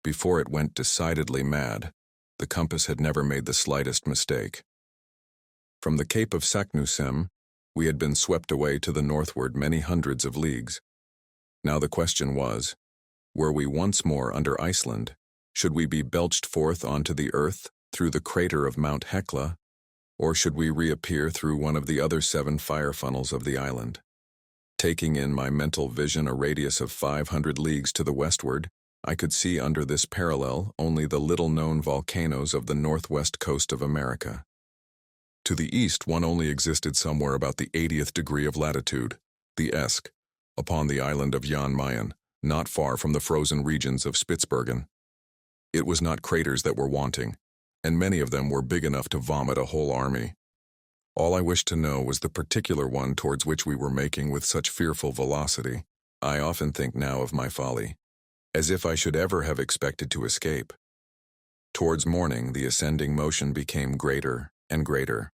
Before it went decidedly mad, the compass had never made the slightest mistake. From the Cape of Saknussemm, We had been swept away to the northward many hundreds of leagues. Now the question was, were we once more under Iceland? Should we be belched forth onto the earth through the crater of Mount Hekla, or should we reappear through one of the other 7 fire funnels of the island? Taking in my mental vision a radius of 500 leagues to the westward, I could see under this parallel only the little-known volcanoes of the northwest coast of America. To the east, one only existed somewhere about the 80th degree of latitude, the Esk, upon the island of Jan Mayen, not far from the frozen regions of Spitsbergen. It was not craters that were wanting, and many of them were big enough to vomit a whole army. All I wished to know was the particular one towards which we were making with such fearful velocity. I often think now of my folly, as if I should ever have expected to escape. Towards morning, the ascending motion became greater and greater.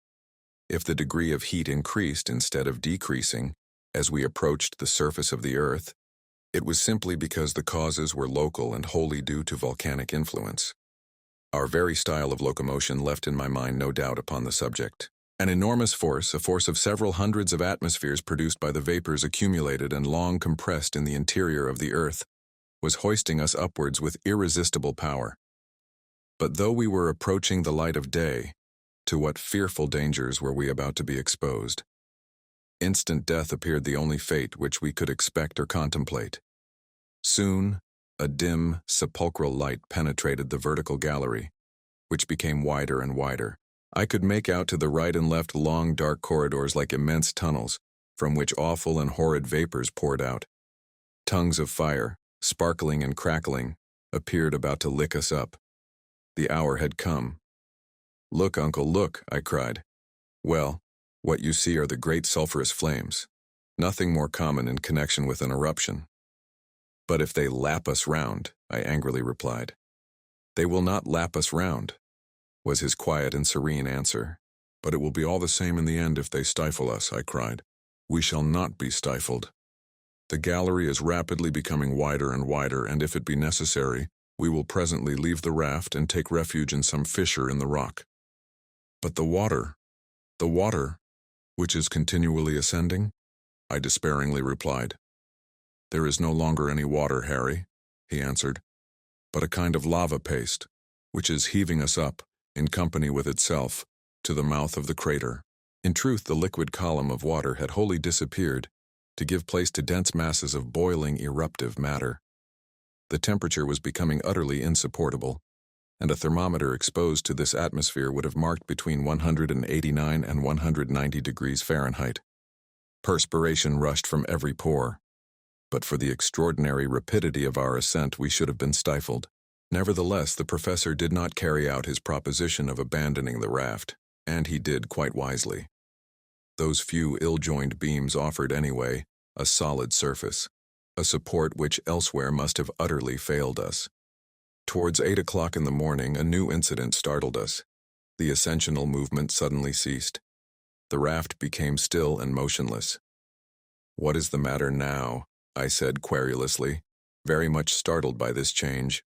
If the degree of heat increased instead of decreasing as we approached the surface of the earth, it was simply because the causes were local and wholly due to volcanic influence. Our very style of locomotion left in my mind no doubt upon the subject. An enormous force, a force of several hundreds of atmospheres produced by the vapors accumulated and long compressed in the interior of the earth, was hoisting us upwards with irresistible power. But though we were approaching the light of day, to what fearful dangers were we about to be exposed? Instant death appeared the only fate which we could expect or contemplate. Soon, a dim, sepulchral light penetrated the vertical gallery, which became wider and wider. I could make out to the right and left long, dark corridors like immense tunnels, from which awful and horrid vapors poured out. Tongues of fire, sparkling and crackling, appeared about to lick us up. The hour had come. "Look, uncle, look," I cried. Well, what you see are the great sulphurous flames, nothing more common in connection with an eruption. "But if they lap us round," I angrily replied. "They will not lap us round," was his quiet and serene answer. "But it will be all the same in the end if they stifle us," I cried. "We shall not be stifled. The gallery is rapidly becoming wider and wider, and if it be necessary, we will presently leave the raft and take refuge in some fissure in the rock." "But the water, which is continually ascending?" I despairingly replied. "There is no longer any water, Harry," he answered, "but a kind of lava paste, which is heaving us up, in company with itself, to the mouth of the crater." In truth, the liquid column of water had wholly disappeared, to give place to dense masses of boiling eruptive matter. The temperature was becoming utterly insupportable, and a thermometer exposed to this atmosphere would have marked between 189 and 190 degrees Fahrenheit. Perspiration rushed from every pore. But for the extraordinary rapidity of our ascent, we should have been stifled. Nevertheless, the professor did not carry out his proposition of abandoning the raft, and he did quite wisely. Those few ill-joined beams offered, anyway, a solid surface, a support which elsewhere must have utterly failed us. Towards 8 o'clock in the morning, a new incident startled us. The ascensional movement suddenly ceased. The raft became still and motionless. "What is the matter now?" I said querulously, very much startled by this change.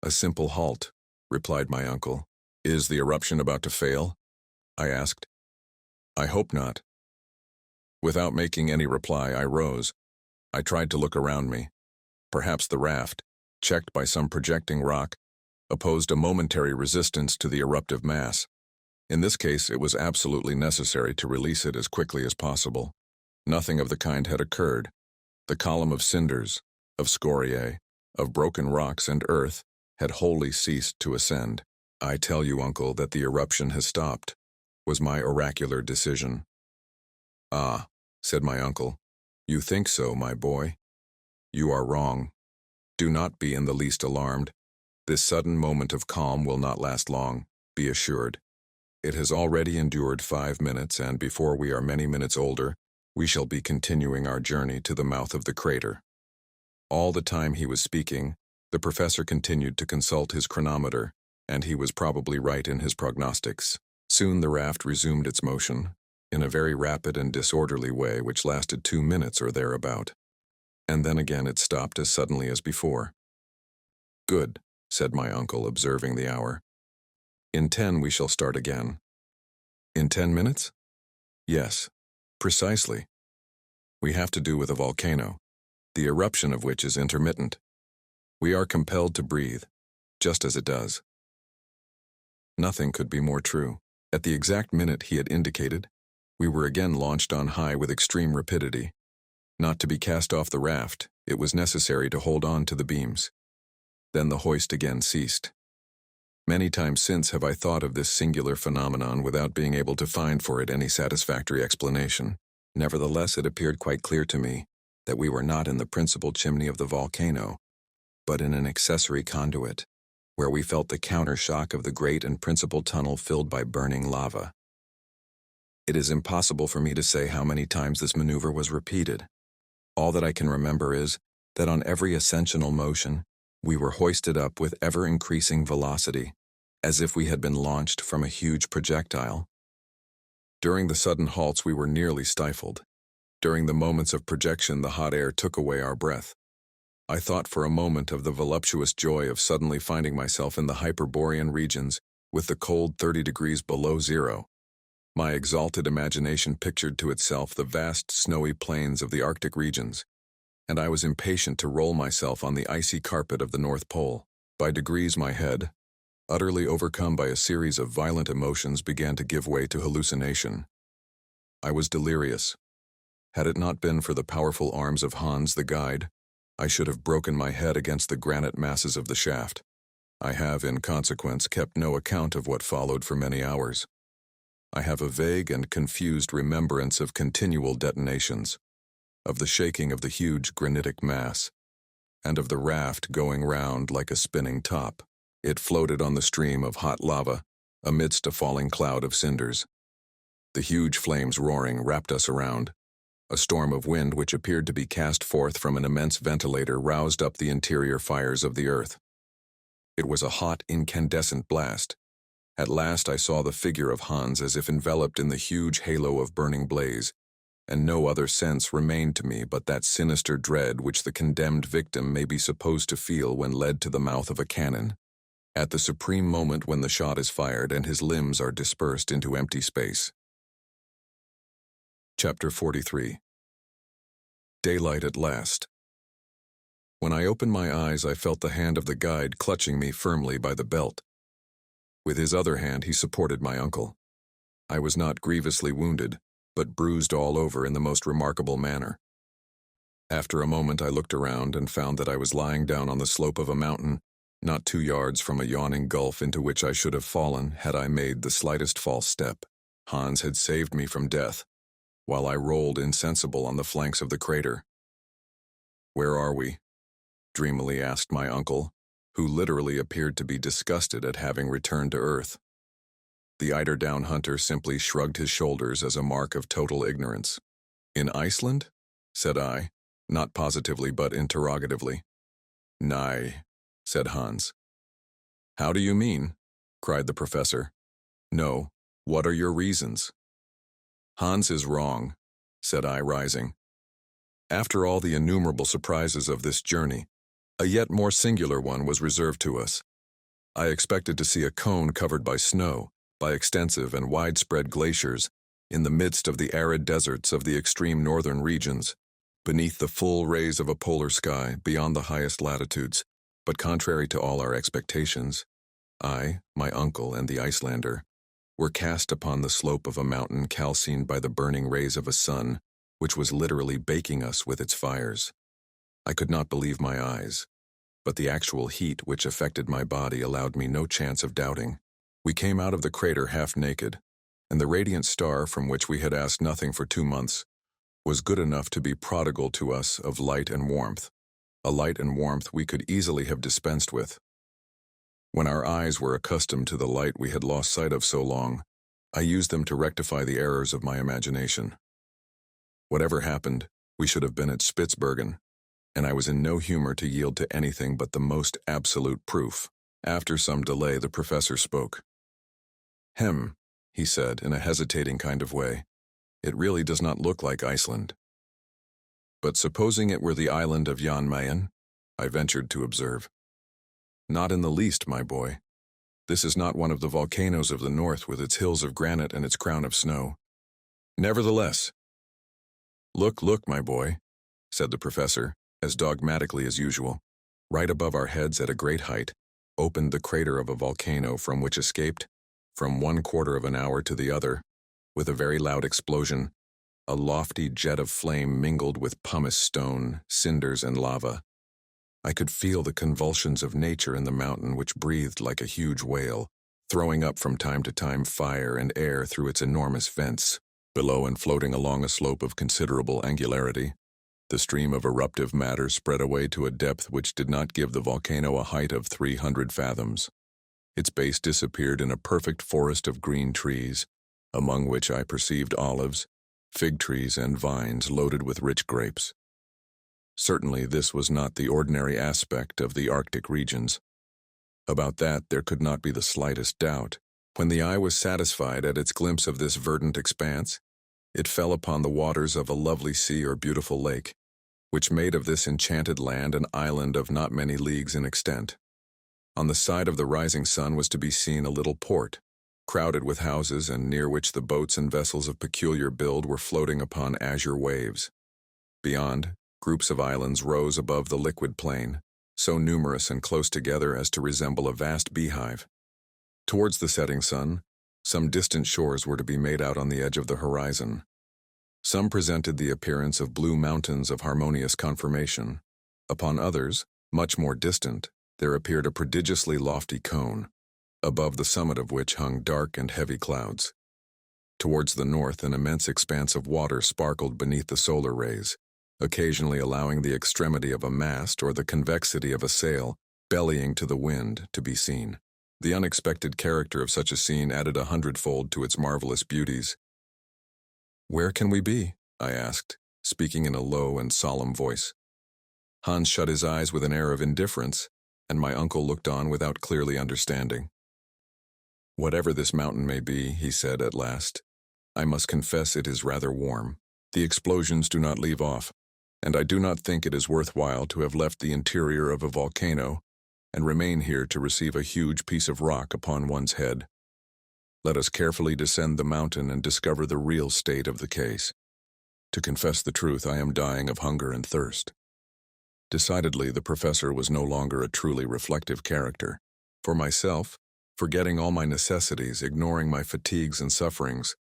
"A simple halt," replied my uncle. "Is the eruption about to fail?" I asked. "I hope not." Without making any reply, I rose. I tried to look around me. Perhaps the raft, checked by some projecting rock, opposed a momentary resistance to the eruptive mass. In this case, it was absolutely necessary to release it as quickly as possible. Nothing of the kind had occurred. The column of cinders, of scoriae, of broken rocks and earth had wholly ceased to ascend. "I tell you, uncle, that the eruption has stopped," was my oracular decision. "Ah," said my uncle, "you think so, my boy. You are wrong. Do not be in the least alarmed. This sudden moment of calm will not last long, be assured. It has already endured 5 minutes, and before we are many minutes older, we shall be continuing our journey to the mouth of the crater." All the time he was speaking, the professor continued to consult his chronometer, and he was probably right in his prognostics. Soon the raft resumed its motion, in a very rapid and disorderly way which lasted 2 minutes or thereabout. And then again it stopped as suddenly as before. "Good," said my uncle, observing the hour. "In 10 we shall start again." "In 10 minutes?" "Yes." Precisely. We have to do with a volcano, the eruption of which is intermittent. We are compelled to breathe, just as it does. Nothing could be more true. At the exact minute he had indicated, we were again launched on high with extreme rapidity. Not to be cast off the raft, it was necessary to hold on to the beams. Then the hoist again ceased. Many times since have I thought of this singular phenomenon without being able to find for it any satisfactory explanation. Nevertheless, it appeared quite clear to me that we were not in the principal chimney of the volcano, but in an accessory conduit, where we felt the counter-shock of the great and principal tunnel filled by burning lava. It is impossible for me to say how many times this maneuver was repeated. All that I can remember is that on every ascensional motion, we were hoisted up with ever-increasing velocity, as if we had been launched from a huge projectile. During the sudden halts, we were nearly stifled. During the moments of projection, the hot air took away our breath. I thought for a moment of the voluptuous joy of suddenly finding myself in the Hyperborean regions with the cold 30 degrees below zero. My exalted imagination pictured to itself the vast snowy plains of the Arctic regions, and I was impatient to roll myself on the icy carpet of the North Pole. By degrees my head, utterly overcome by a series of violent emotions, began to give way to hallucination. I was delirious. Had it not been for the powerful arms of Hans the guide, I should have broken my head against the granite masses of the shaft. I have, in consequence, kept no account of what followed for many hours. I have a vague and confused remembrance of continual detonations, of the shaking of the huge granitic mass, and of the raft going round like a spinning top. It floated on the stream of hot lava, amidst a falling cloud of cinders. The huge flames roaring wrapped us around. A storm of wind which appeared to be cast forth from an immense ventilator roused up the interior fires of the earth. It was a hot, incandescent blast. At last I saw the figure of Hans as if enveloped in the huge halo of burning blaze, and no other sense remained to me but that sinister dread which the condemned victim may be supposed to feel when led to the mouth of a cannon, at the supreme moment when the shot is fired and his limbs are dispersed into empty space. Chapter 43. Daylight at last. When I opened my eyes, I felt the hand of the guide clutching me firmly by the belt. With his other hand he supported my uncle. I was not grievously wounded, but bruised all over in the most remarkable manner. After a moment I looked around and found that I was lying down on the slope of a mountain, not 2 yards from a yawning gulf into which I should have fallen had I made the slightest false step. Hans had saved me from death, while I rolled insensible on the flanks of the crater. "Where are we?" dreamily asked my uncle, who literally appeared to be disgusted at having returned to earth. The eider-down hunter simply shrugged his shoulders as a mark of total ignorance. "In Iceland?" said I, not positively but interrogatively. "Nay," said Hans. "How do you mean?" cried the professor. "No, what are your reasons?" "Hans is wrong," said I, rising. After all the innumerable surprises of this journey, a yet more singular one was reserved to us. I expected to see a cone covered by snow, by extensive and widespread glaciers, in the midst of the arid deserts of the extreme northern regions, beneath the full rays of a polar sky beyond the highest latitudes, but contrary to all our expectations, I, my uncle, and the Icelander were cast upon the slope of a mountain calcined by the burning rays of a sun, which was literally baking us with its fires. I could not believe my eyes, but the actual heat which affected my body allowed me no chance of doubting. We came out of the crater half naked, and the radiant star from which we had asked nothing for 2 months was good enough to be prodigal to us of light and warmth, a light and warmth we could easily have dispensed with. When our eyes were accustomed to the light we had lost sight of so long, I used them to rectify the errors of my imagination. Whatever happened, we should have been at Spitzbergen, and I was in no humor to yield to anything but the most absolute proof. After some delay, the professor spoke. "Hem," he said in a hesitating kind of way. "It really does not look like Iceland." "But supposing it were the island of Jan Mayen?" I ventured to observe. "Not in the least, my boy. This is not one of the volcanoes of the north with its hills of granite and its crown of snow. Nevertheless, "Look, look, my boy," said the professor, as dogmatically as usual. Right above our heads at a great height, opened the crater of a volcano from which escaped, from 1/4 of an hour to the other, with a very loud explosion, a lofty jet of flame mingled with pumice stone, cinders, and lava. I could feel the convulsions of nature in the mountain, which breathed like a huge whale, throwing up from time to time fire and air through its enormous vents. Below and floating along a slope of considerable angularity, the stream of eruptive matter spread away to a depth which did not give the volcano a height of 300 fathoms. Its base disappeared in a perfect forest of green trees, among which I perceived olives, fig trees, and vines loaded with rich grapes. Certainly this was not the ordinary aspect of the Arctic regions. About that there could not be the slightest doubt. When the eye was satisfied at its glimpse of this verdant expanse, it fell upon the waters of a lovely sea or beautiful lake, which made of this enchanted land an island of not many leagues in extent. On the side of the rising sun was to be seen a little port, crowded with houses, and near which the boats and vessels of peculiar build were floating upon azure waves. Beyond, groups of islands rose above the liquid plain, so numerous and close together as to resemble a vast beehive. Towards the setting sun, some distant shores were to be made out on the edge of the horizon. Some presented the appearance of blue mountains of harmonious conformation. Upon others, much more distant, there appeared a prodigiously lofty cone, above the summit of which hung dark and heavy clouds. Towards the north, an immense expanse of water sparkled beneath the solar rays, occasionally allowing the extremity of a mast or the convexity of a sail, bellying to the wind, to be seen. The unexpected character of such a scene added 100-fold to its marvelous beauties. "Where can we be?" I asked, speaking in a low and solemn voice. Hans shut his eyes with an air of indifference, and my uncle looked on without clearly understanding. "Whatever this mountain may be," he said at last, "I must confess it is rather warm. The explosions do not leave off, and I do not think it is worthwhile to have left the interior of a volcano and remain here to receive a huge piece of rock upon one's head. Let us carefully descend the mountain and discover the real state of the case. To confess the truth, I am dying of hunger and thirst." Decidedly, the professor was no longer a truly reflective character. For myself, forgetting all my necessities, ignoring my fatigues and sufferings,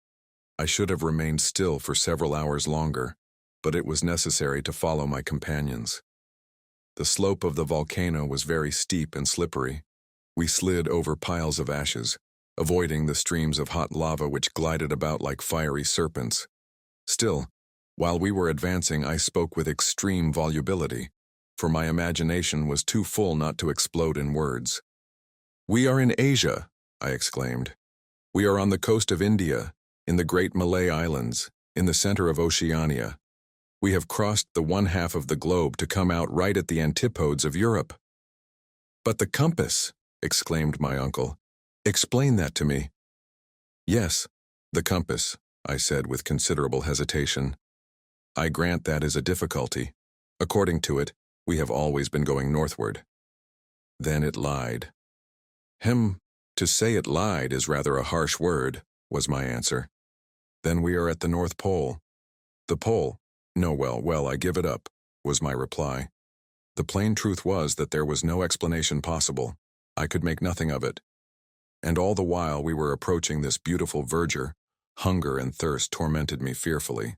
I should have remained still for several hours longer, but it was necessary to follow my companions. The slope of the volcano was very steep and slippery. We slid over piles of ashes, avoiding the streams of hot lava which glided about like fiery serpents. Still, while we were advancing, I spoke with extreme volubility, for my imagination was too full not to explode in words. "We are in Asia," I exclaimed. "We are on the coast of India, in the great Malay Islands, in the center of Oceania. We have crossed the 1/2 of the globe to come out right at the antipodes of Europe." "But the compass!" exclaimed my uncle. "Explain that to me." "Yes, the compass," I said with considerable hesitation. "I grant that is a difficulty. According to it, we have always been going northward." "Then it lied." To say it lied is rather a harsh word," was my answer. "Then we are at the North Pole." "The Pole? No, well, I give it up," was my reply. The plain truth was that there was no explanation possible. I could make nothing of it. And all the while we were approaching this beautiful verdure, hunger and thirst tormented me fearfully.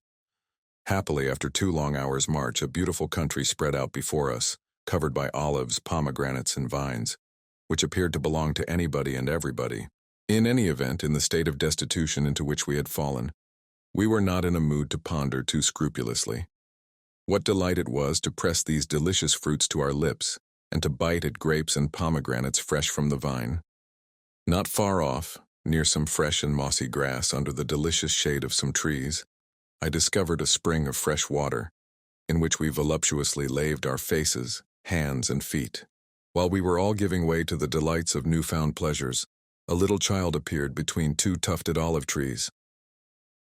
Happily, after 2 long hours' march, a beautiful country spread out before us, covered by olives, pomegranates, and vines, which appeared to belong to anybody and everybody. In any event, in the state of destitution into which we had fallen, we were not in a mood to ponder too scrupulously. What delight it was to press these delicious fruits to our lips, and to bite at grapes and pomegranates fresh from the vine. Not far off, near some fresh and mossy grass under the delicious shade of some trees, I discovered a spring of fresh water, in which we voluptuously laved our faces, hands, and feet. While we were all giving way to the delights of newfound pleasures, a little child appeared between 2 tufted olive trees.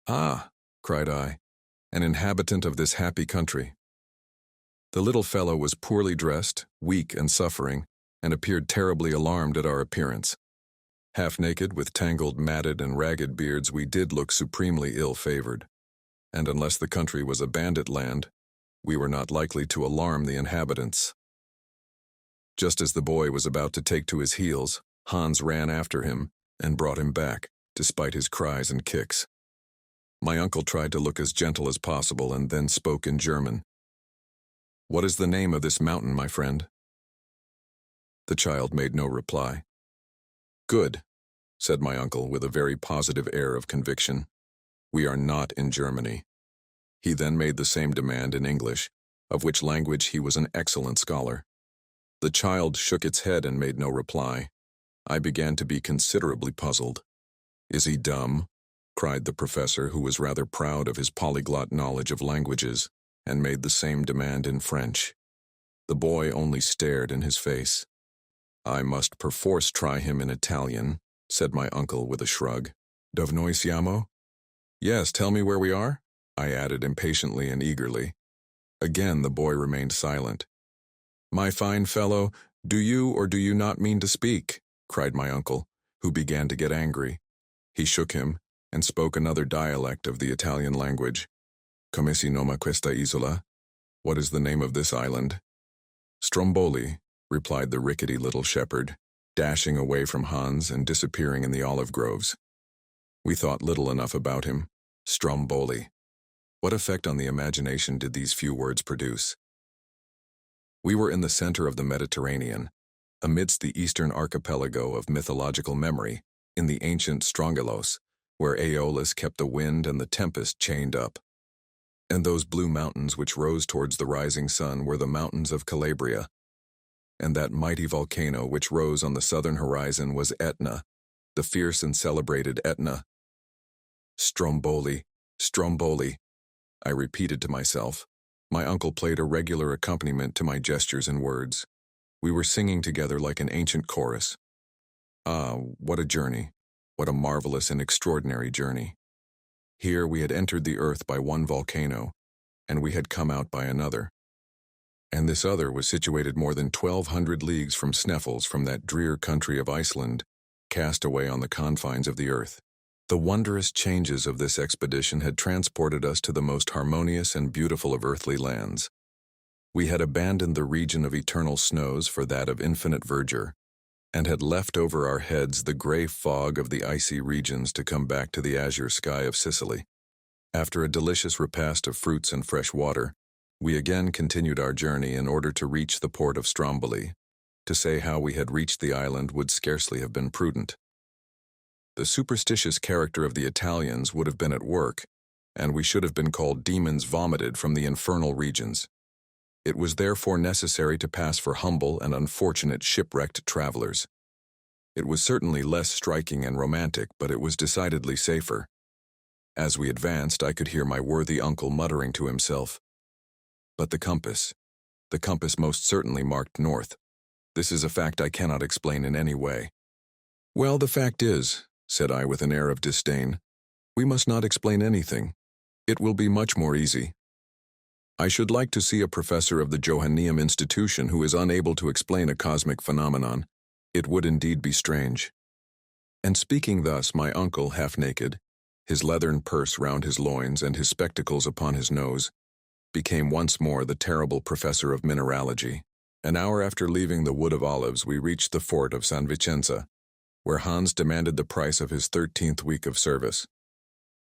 "Ah," cried I, "an inhabitant of this happy country." The little fellow was poorly dressed, weak and suffering, and appeared terribly alarmed at our appearance. Half naked, with tangled, matted, and ragged beards, we did look supremely ill-favored. and unless the country was a bandit land, we were not likely to alarm the inhabitants. Just as the boy was about to take to his heels, Hans ran after him and brought him back, despite his cries and kicks. My uncle tried to look as gentle as possible and then spoke in German. "What is the name of this mountain, my friend?" The child made no reply. "Good," said my uncle with a very positive air of conviction. "We are not in Germany." He then made the same demand in English, of which language he was an excellent scholar. The child shook its head and made no reply. I began to be considerably puzzled. "Is he dumb?" cried the professor, who was rather proud of his polyglot knowledge of languages, and made the same demand in French. The boy only stared in his face. "I must perforce try him in Italian," said my uncle with a shrug. "Dove noi siamo?" "Yes, tell me where we are," I added impatiently and eagerly. Again the boy remained silent. "My fine fellow, do you or do you not mean to speak?" cried my uncle, who began to get angry. He shook him and spoke another dialect of the Italian language. "Come si noma questa isola?" "What is the name of this island?" "Stromboli," replied the rickety little shepherd, dashing away from Hans and disappearing in the olive groves. We thought little enough about him. Stromboli. What effect on the imagination did these few words produce? We were in the center of the Mediterranean, amidst the eastern archipelago of mythological memory, in the ancient Strongylos, where Aeolus kept the wind and the tempest chained up. And those blue mountains which rose towards the rising sun were the mountains of Calabria. And that mighty volcano which rose on the southern horizon was Etna, the fierce and celebrated Etna. Stromboli, Stromboli, I repeated to myself. My uncle played a regular accompaniment to my gestures and words. We were singing together like an ancient chorus. Ah, what a journey! What a marvelous and extraordinary journey! Here we had entered the earth by one volcano, and we had come out by another. And this other was situated more than 1,200 leagues from Sneffels, from that drear country of Iceland, cast away on the confines of the earth. The wondrous changes of this expedition had transported us to the most harmonious and beautiful of earthly lands. We had abandoned the region of eternal snows for that of infinite verdure, and had left over our heads the gray fog of the icy regions to come back to the azure sky of Sicily. After a delicious repast of fruits and fresh water, we again continued our journey in order to reach the port of Stromboli. To say how we had reached the island would scarcely have been prudent. The superstitious character of the Italians would have been at work, and we should have been called demons vomited from the infernal regions. It was therefore necessary to pass for humble and unfortunate shipwrecked travelers. It was certainly less striking and romantic, but it was decidedly safer. As we advanced, I could hear my worthy uncle muttering to himself, "But the compass most certainly marked north. This is a fact I cannot explain in any way." "Well, the fact is," said I with an air of disdain, "we must not explain anything. It will be much more easy. I should like to see a professor of the Johanneum institution who is unable to explain a cosmic phenomenon. It would indeed be strange." And speaking thus, my uncle, half naked, his leathern purse round his loins and his spectacles upon his nose, became once more the terrible professor of mineralogy. An hour after leaving the Wood of Olives, we reached the fort of San Vicenza, where Hans demanded the price of his 13th week of service.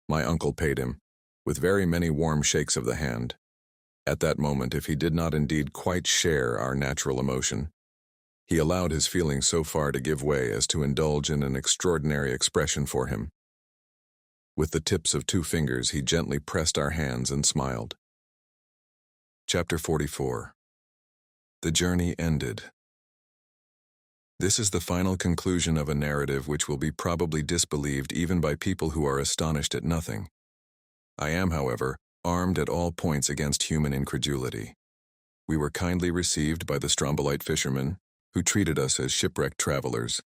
My uncle paid him, with very many warm shakes of the hand. At that moment, if he did not indeed quite share our natural emotion, he allowed his feelings so far to give way as to indulge in an extraordinary expression for him. With the tips of 2 fingers, he gently pressed our hands and smiled. Chapter 44. The journey ended. This is the final conclusion of a narrative which will be probably disbelieved even by people who are astonished at nothing. I am, however, armed at all points against human incredulity. We were kindly received by the Strombolite fishermen, who treated us as shipwrecked travelers.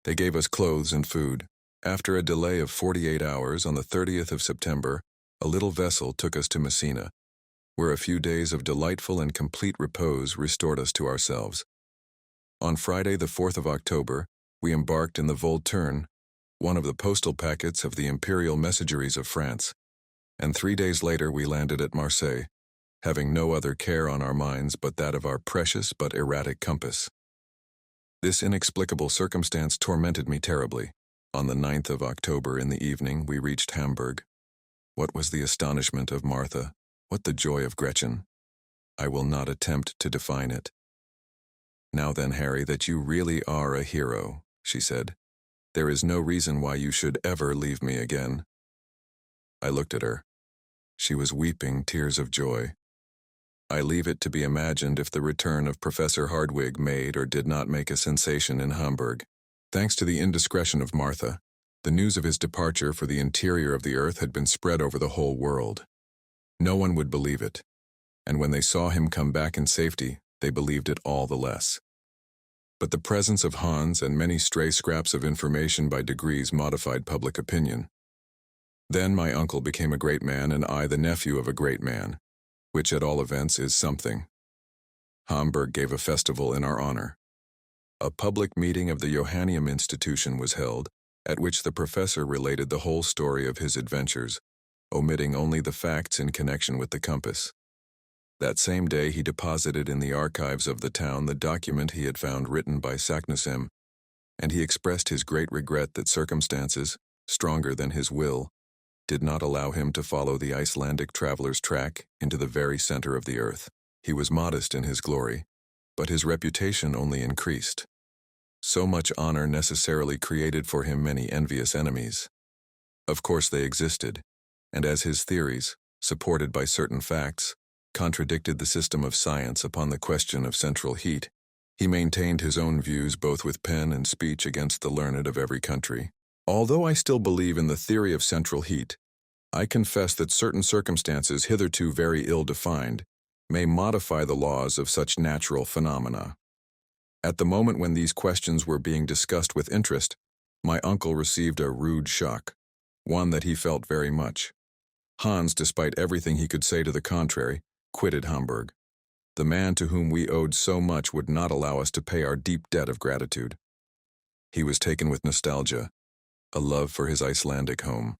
They gave us clothes and food. After a delay of 48 hours, on the 30th of September, a little vessel took us to Messina, where a few days of delightful and complete repose restored us to ourselves. On Friday, the 4th of October, we embarked in the Volturne, one of the postal packets of the imperial messageries of France. and 3 days later we landed at Marseille, having no other care on our minds but that of our precious but erratic compass. This inexplicable circumstance tormented me terribly. On the 9th of October in the evening we reached Hamburg. What was the astonishment of Martha? What the joy of Gretchen? I will not attempt to define it. "Now then, Harry, that you really are a hero," she said. "There is no reason why you should ever leave me again." I looked at her. She was weeping tears of joy. I leave it to be imagined if the return of Professor Hardwigg made or did not make a sensation in Hamburg. Thanks to the indiscretion of Martha, the news of his departure for the interior of the earth had been spread over the whole world. No one would believe it, and when they saw him come back in safety, they believed it all the less. But the presence of Hans and many stray scraps of information by degrees modified public opinion. Then my uncle became a great man and I the nephew of a great man, which at all events is something. Hamburg gave a festival in our honor. A public meeting of the Johanneum Institution was held, at which the professor related the whole story of his adventures, omitting only the facts in connection with the compass. That same day he deposited in the archives of the town the document he had found written by Saknussemm, and he expressed his great regret that circumstances, stronger than his will, did not allow him to follow the Icelandic traveler's track into the very center of the earth. He was modest in his glory, but his reputation only increased. So much honor necessarily created for him many envious enemies. Of course they existed, and as his theories, supported by certain facts, contradicted the system of science upon the question of central heat, he maintained his own views both with pen and speech against the learned of every country. Although I still believe in the theory of central heat, I confess that certain circumstances hitherto very ill-defined may modify the laws of such natural phenomena. At the moment when these questions were being discussed with interest, my uncle received a rude shock, one that he felt very much. Hans, despite everything he could say to the contrary, quitted Hamburg. The man to whom we owed so much would not allow us to pay our deep debt of gratitude. He was taken with nostalgia, a love for his Icelandic home.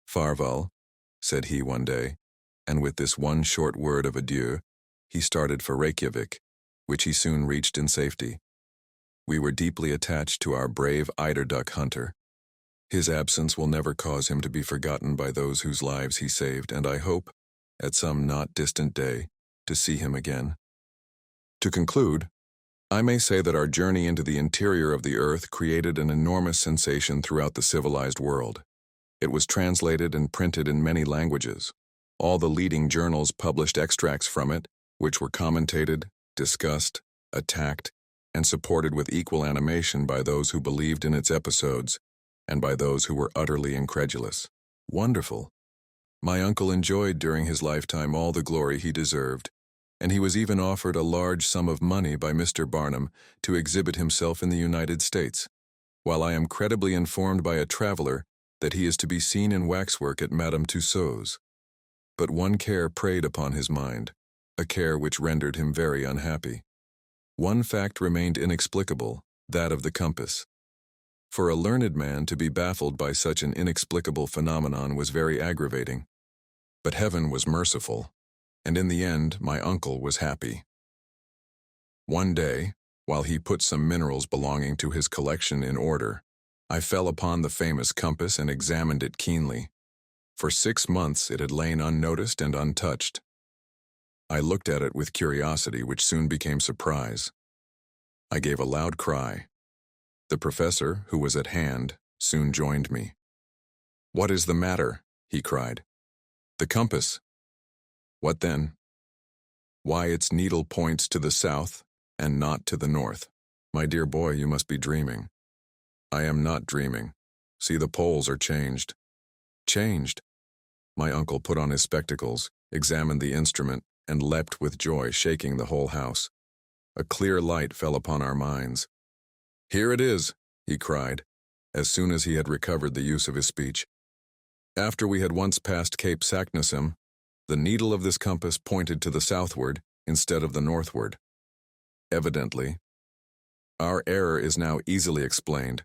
"Farvel," said he one day, and with this one short word of adieu, he started for Reykjavik, which he soon reached in safety. We were deeply attached to our brave eider-duck hunter. His absence will never cause him to be forgotten by those whose lives he saved, and I hope, at some not distant day, to see him again. To conclude, I may say that our journey into the interior of the earth created an enormous sensation throughout the civilized world. It was translated and printed in many languages. All the leading journals published extracts from it, which were commentated, discussed, attacked, and supported with equal animation by those who believed in its episodes and by those who were utterly incredulous. Wonderful! My uncle enjoyed during his lifetime all the glory he deserved, and he was even offered a large sum of money by Mr. Barnum to exhibit himself in the United States, while I am credibly informed by a traveler that he is to be seen in waxwork at Madame Tussaud's. But one care preyed upon his mind, a care which rendered him very unhappy. One fact remained inexplicable, that of the compass. For a learned man to be baffled by such an inexplicable phenomenon was very aggravating. But heaven was merciful, and in the end my uncle was happy. One day, while he put some minerals belonging to his collection in order, I fell upon the famous compass and examined it keenly. For 6 months it had lain unnoticed and untouched. I looked at it with curiosity, which soon became surprise. I gave a loud cry. The professor, who was at hand, soon joined me. "What is the matter?" he cried. "The compass." "What then?" "Why, its needle points to the south and not to the north." "My dear boy, you must be dreaming." "I am not dreaming. See, the poles are changed." "Changed?" My uncle put on his spectacles, examined the instrument, and leapt with joy, shaking the whole house. A clear light fell upon our minds. "Here it is," he cried, as soon as he had recovered the use of his speech. "After we had once passed Cape Saknussemm, the needle of this compass pointed to the southward instead of the northward. Evidently, our error is now easily explained.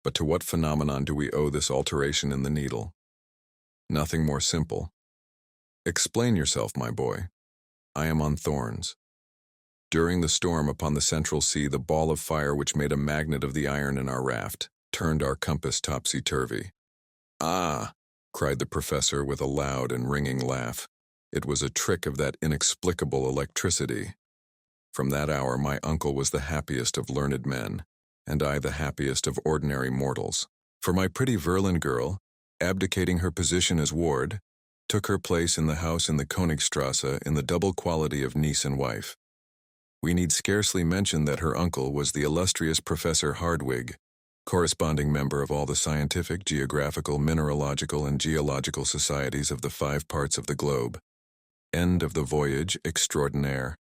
But to what phenomenon do we owe this alteration in the needle? Nothing more simple. Explain yourself, my boy. I am on thorns. During the storm upon the central sea, the ball of fire which made a magnet of the iron in our raft turned our compass topsy-turvy. Ah, cried the professor with a loud and ringing laugh. It was a trick of that inexplicable electricity. From that hour my uncle was the happiest of learned men, and I the happiest of ordinary mortals. For my pretty Verlin girl, abdicating her position as ward, took her place in the house in the Königstrasse in the double quality of niece and wife. We need scarcely mention that her uncle was the illustrious Professor Hardwig, corresponding member of all the scientific, geographical, mineralogical, and geological societies of the 5 parts of the globe. End of the voyage extraordinaire.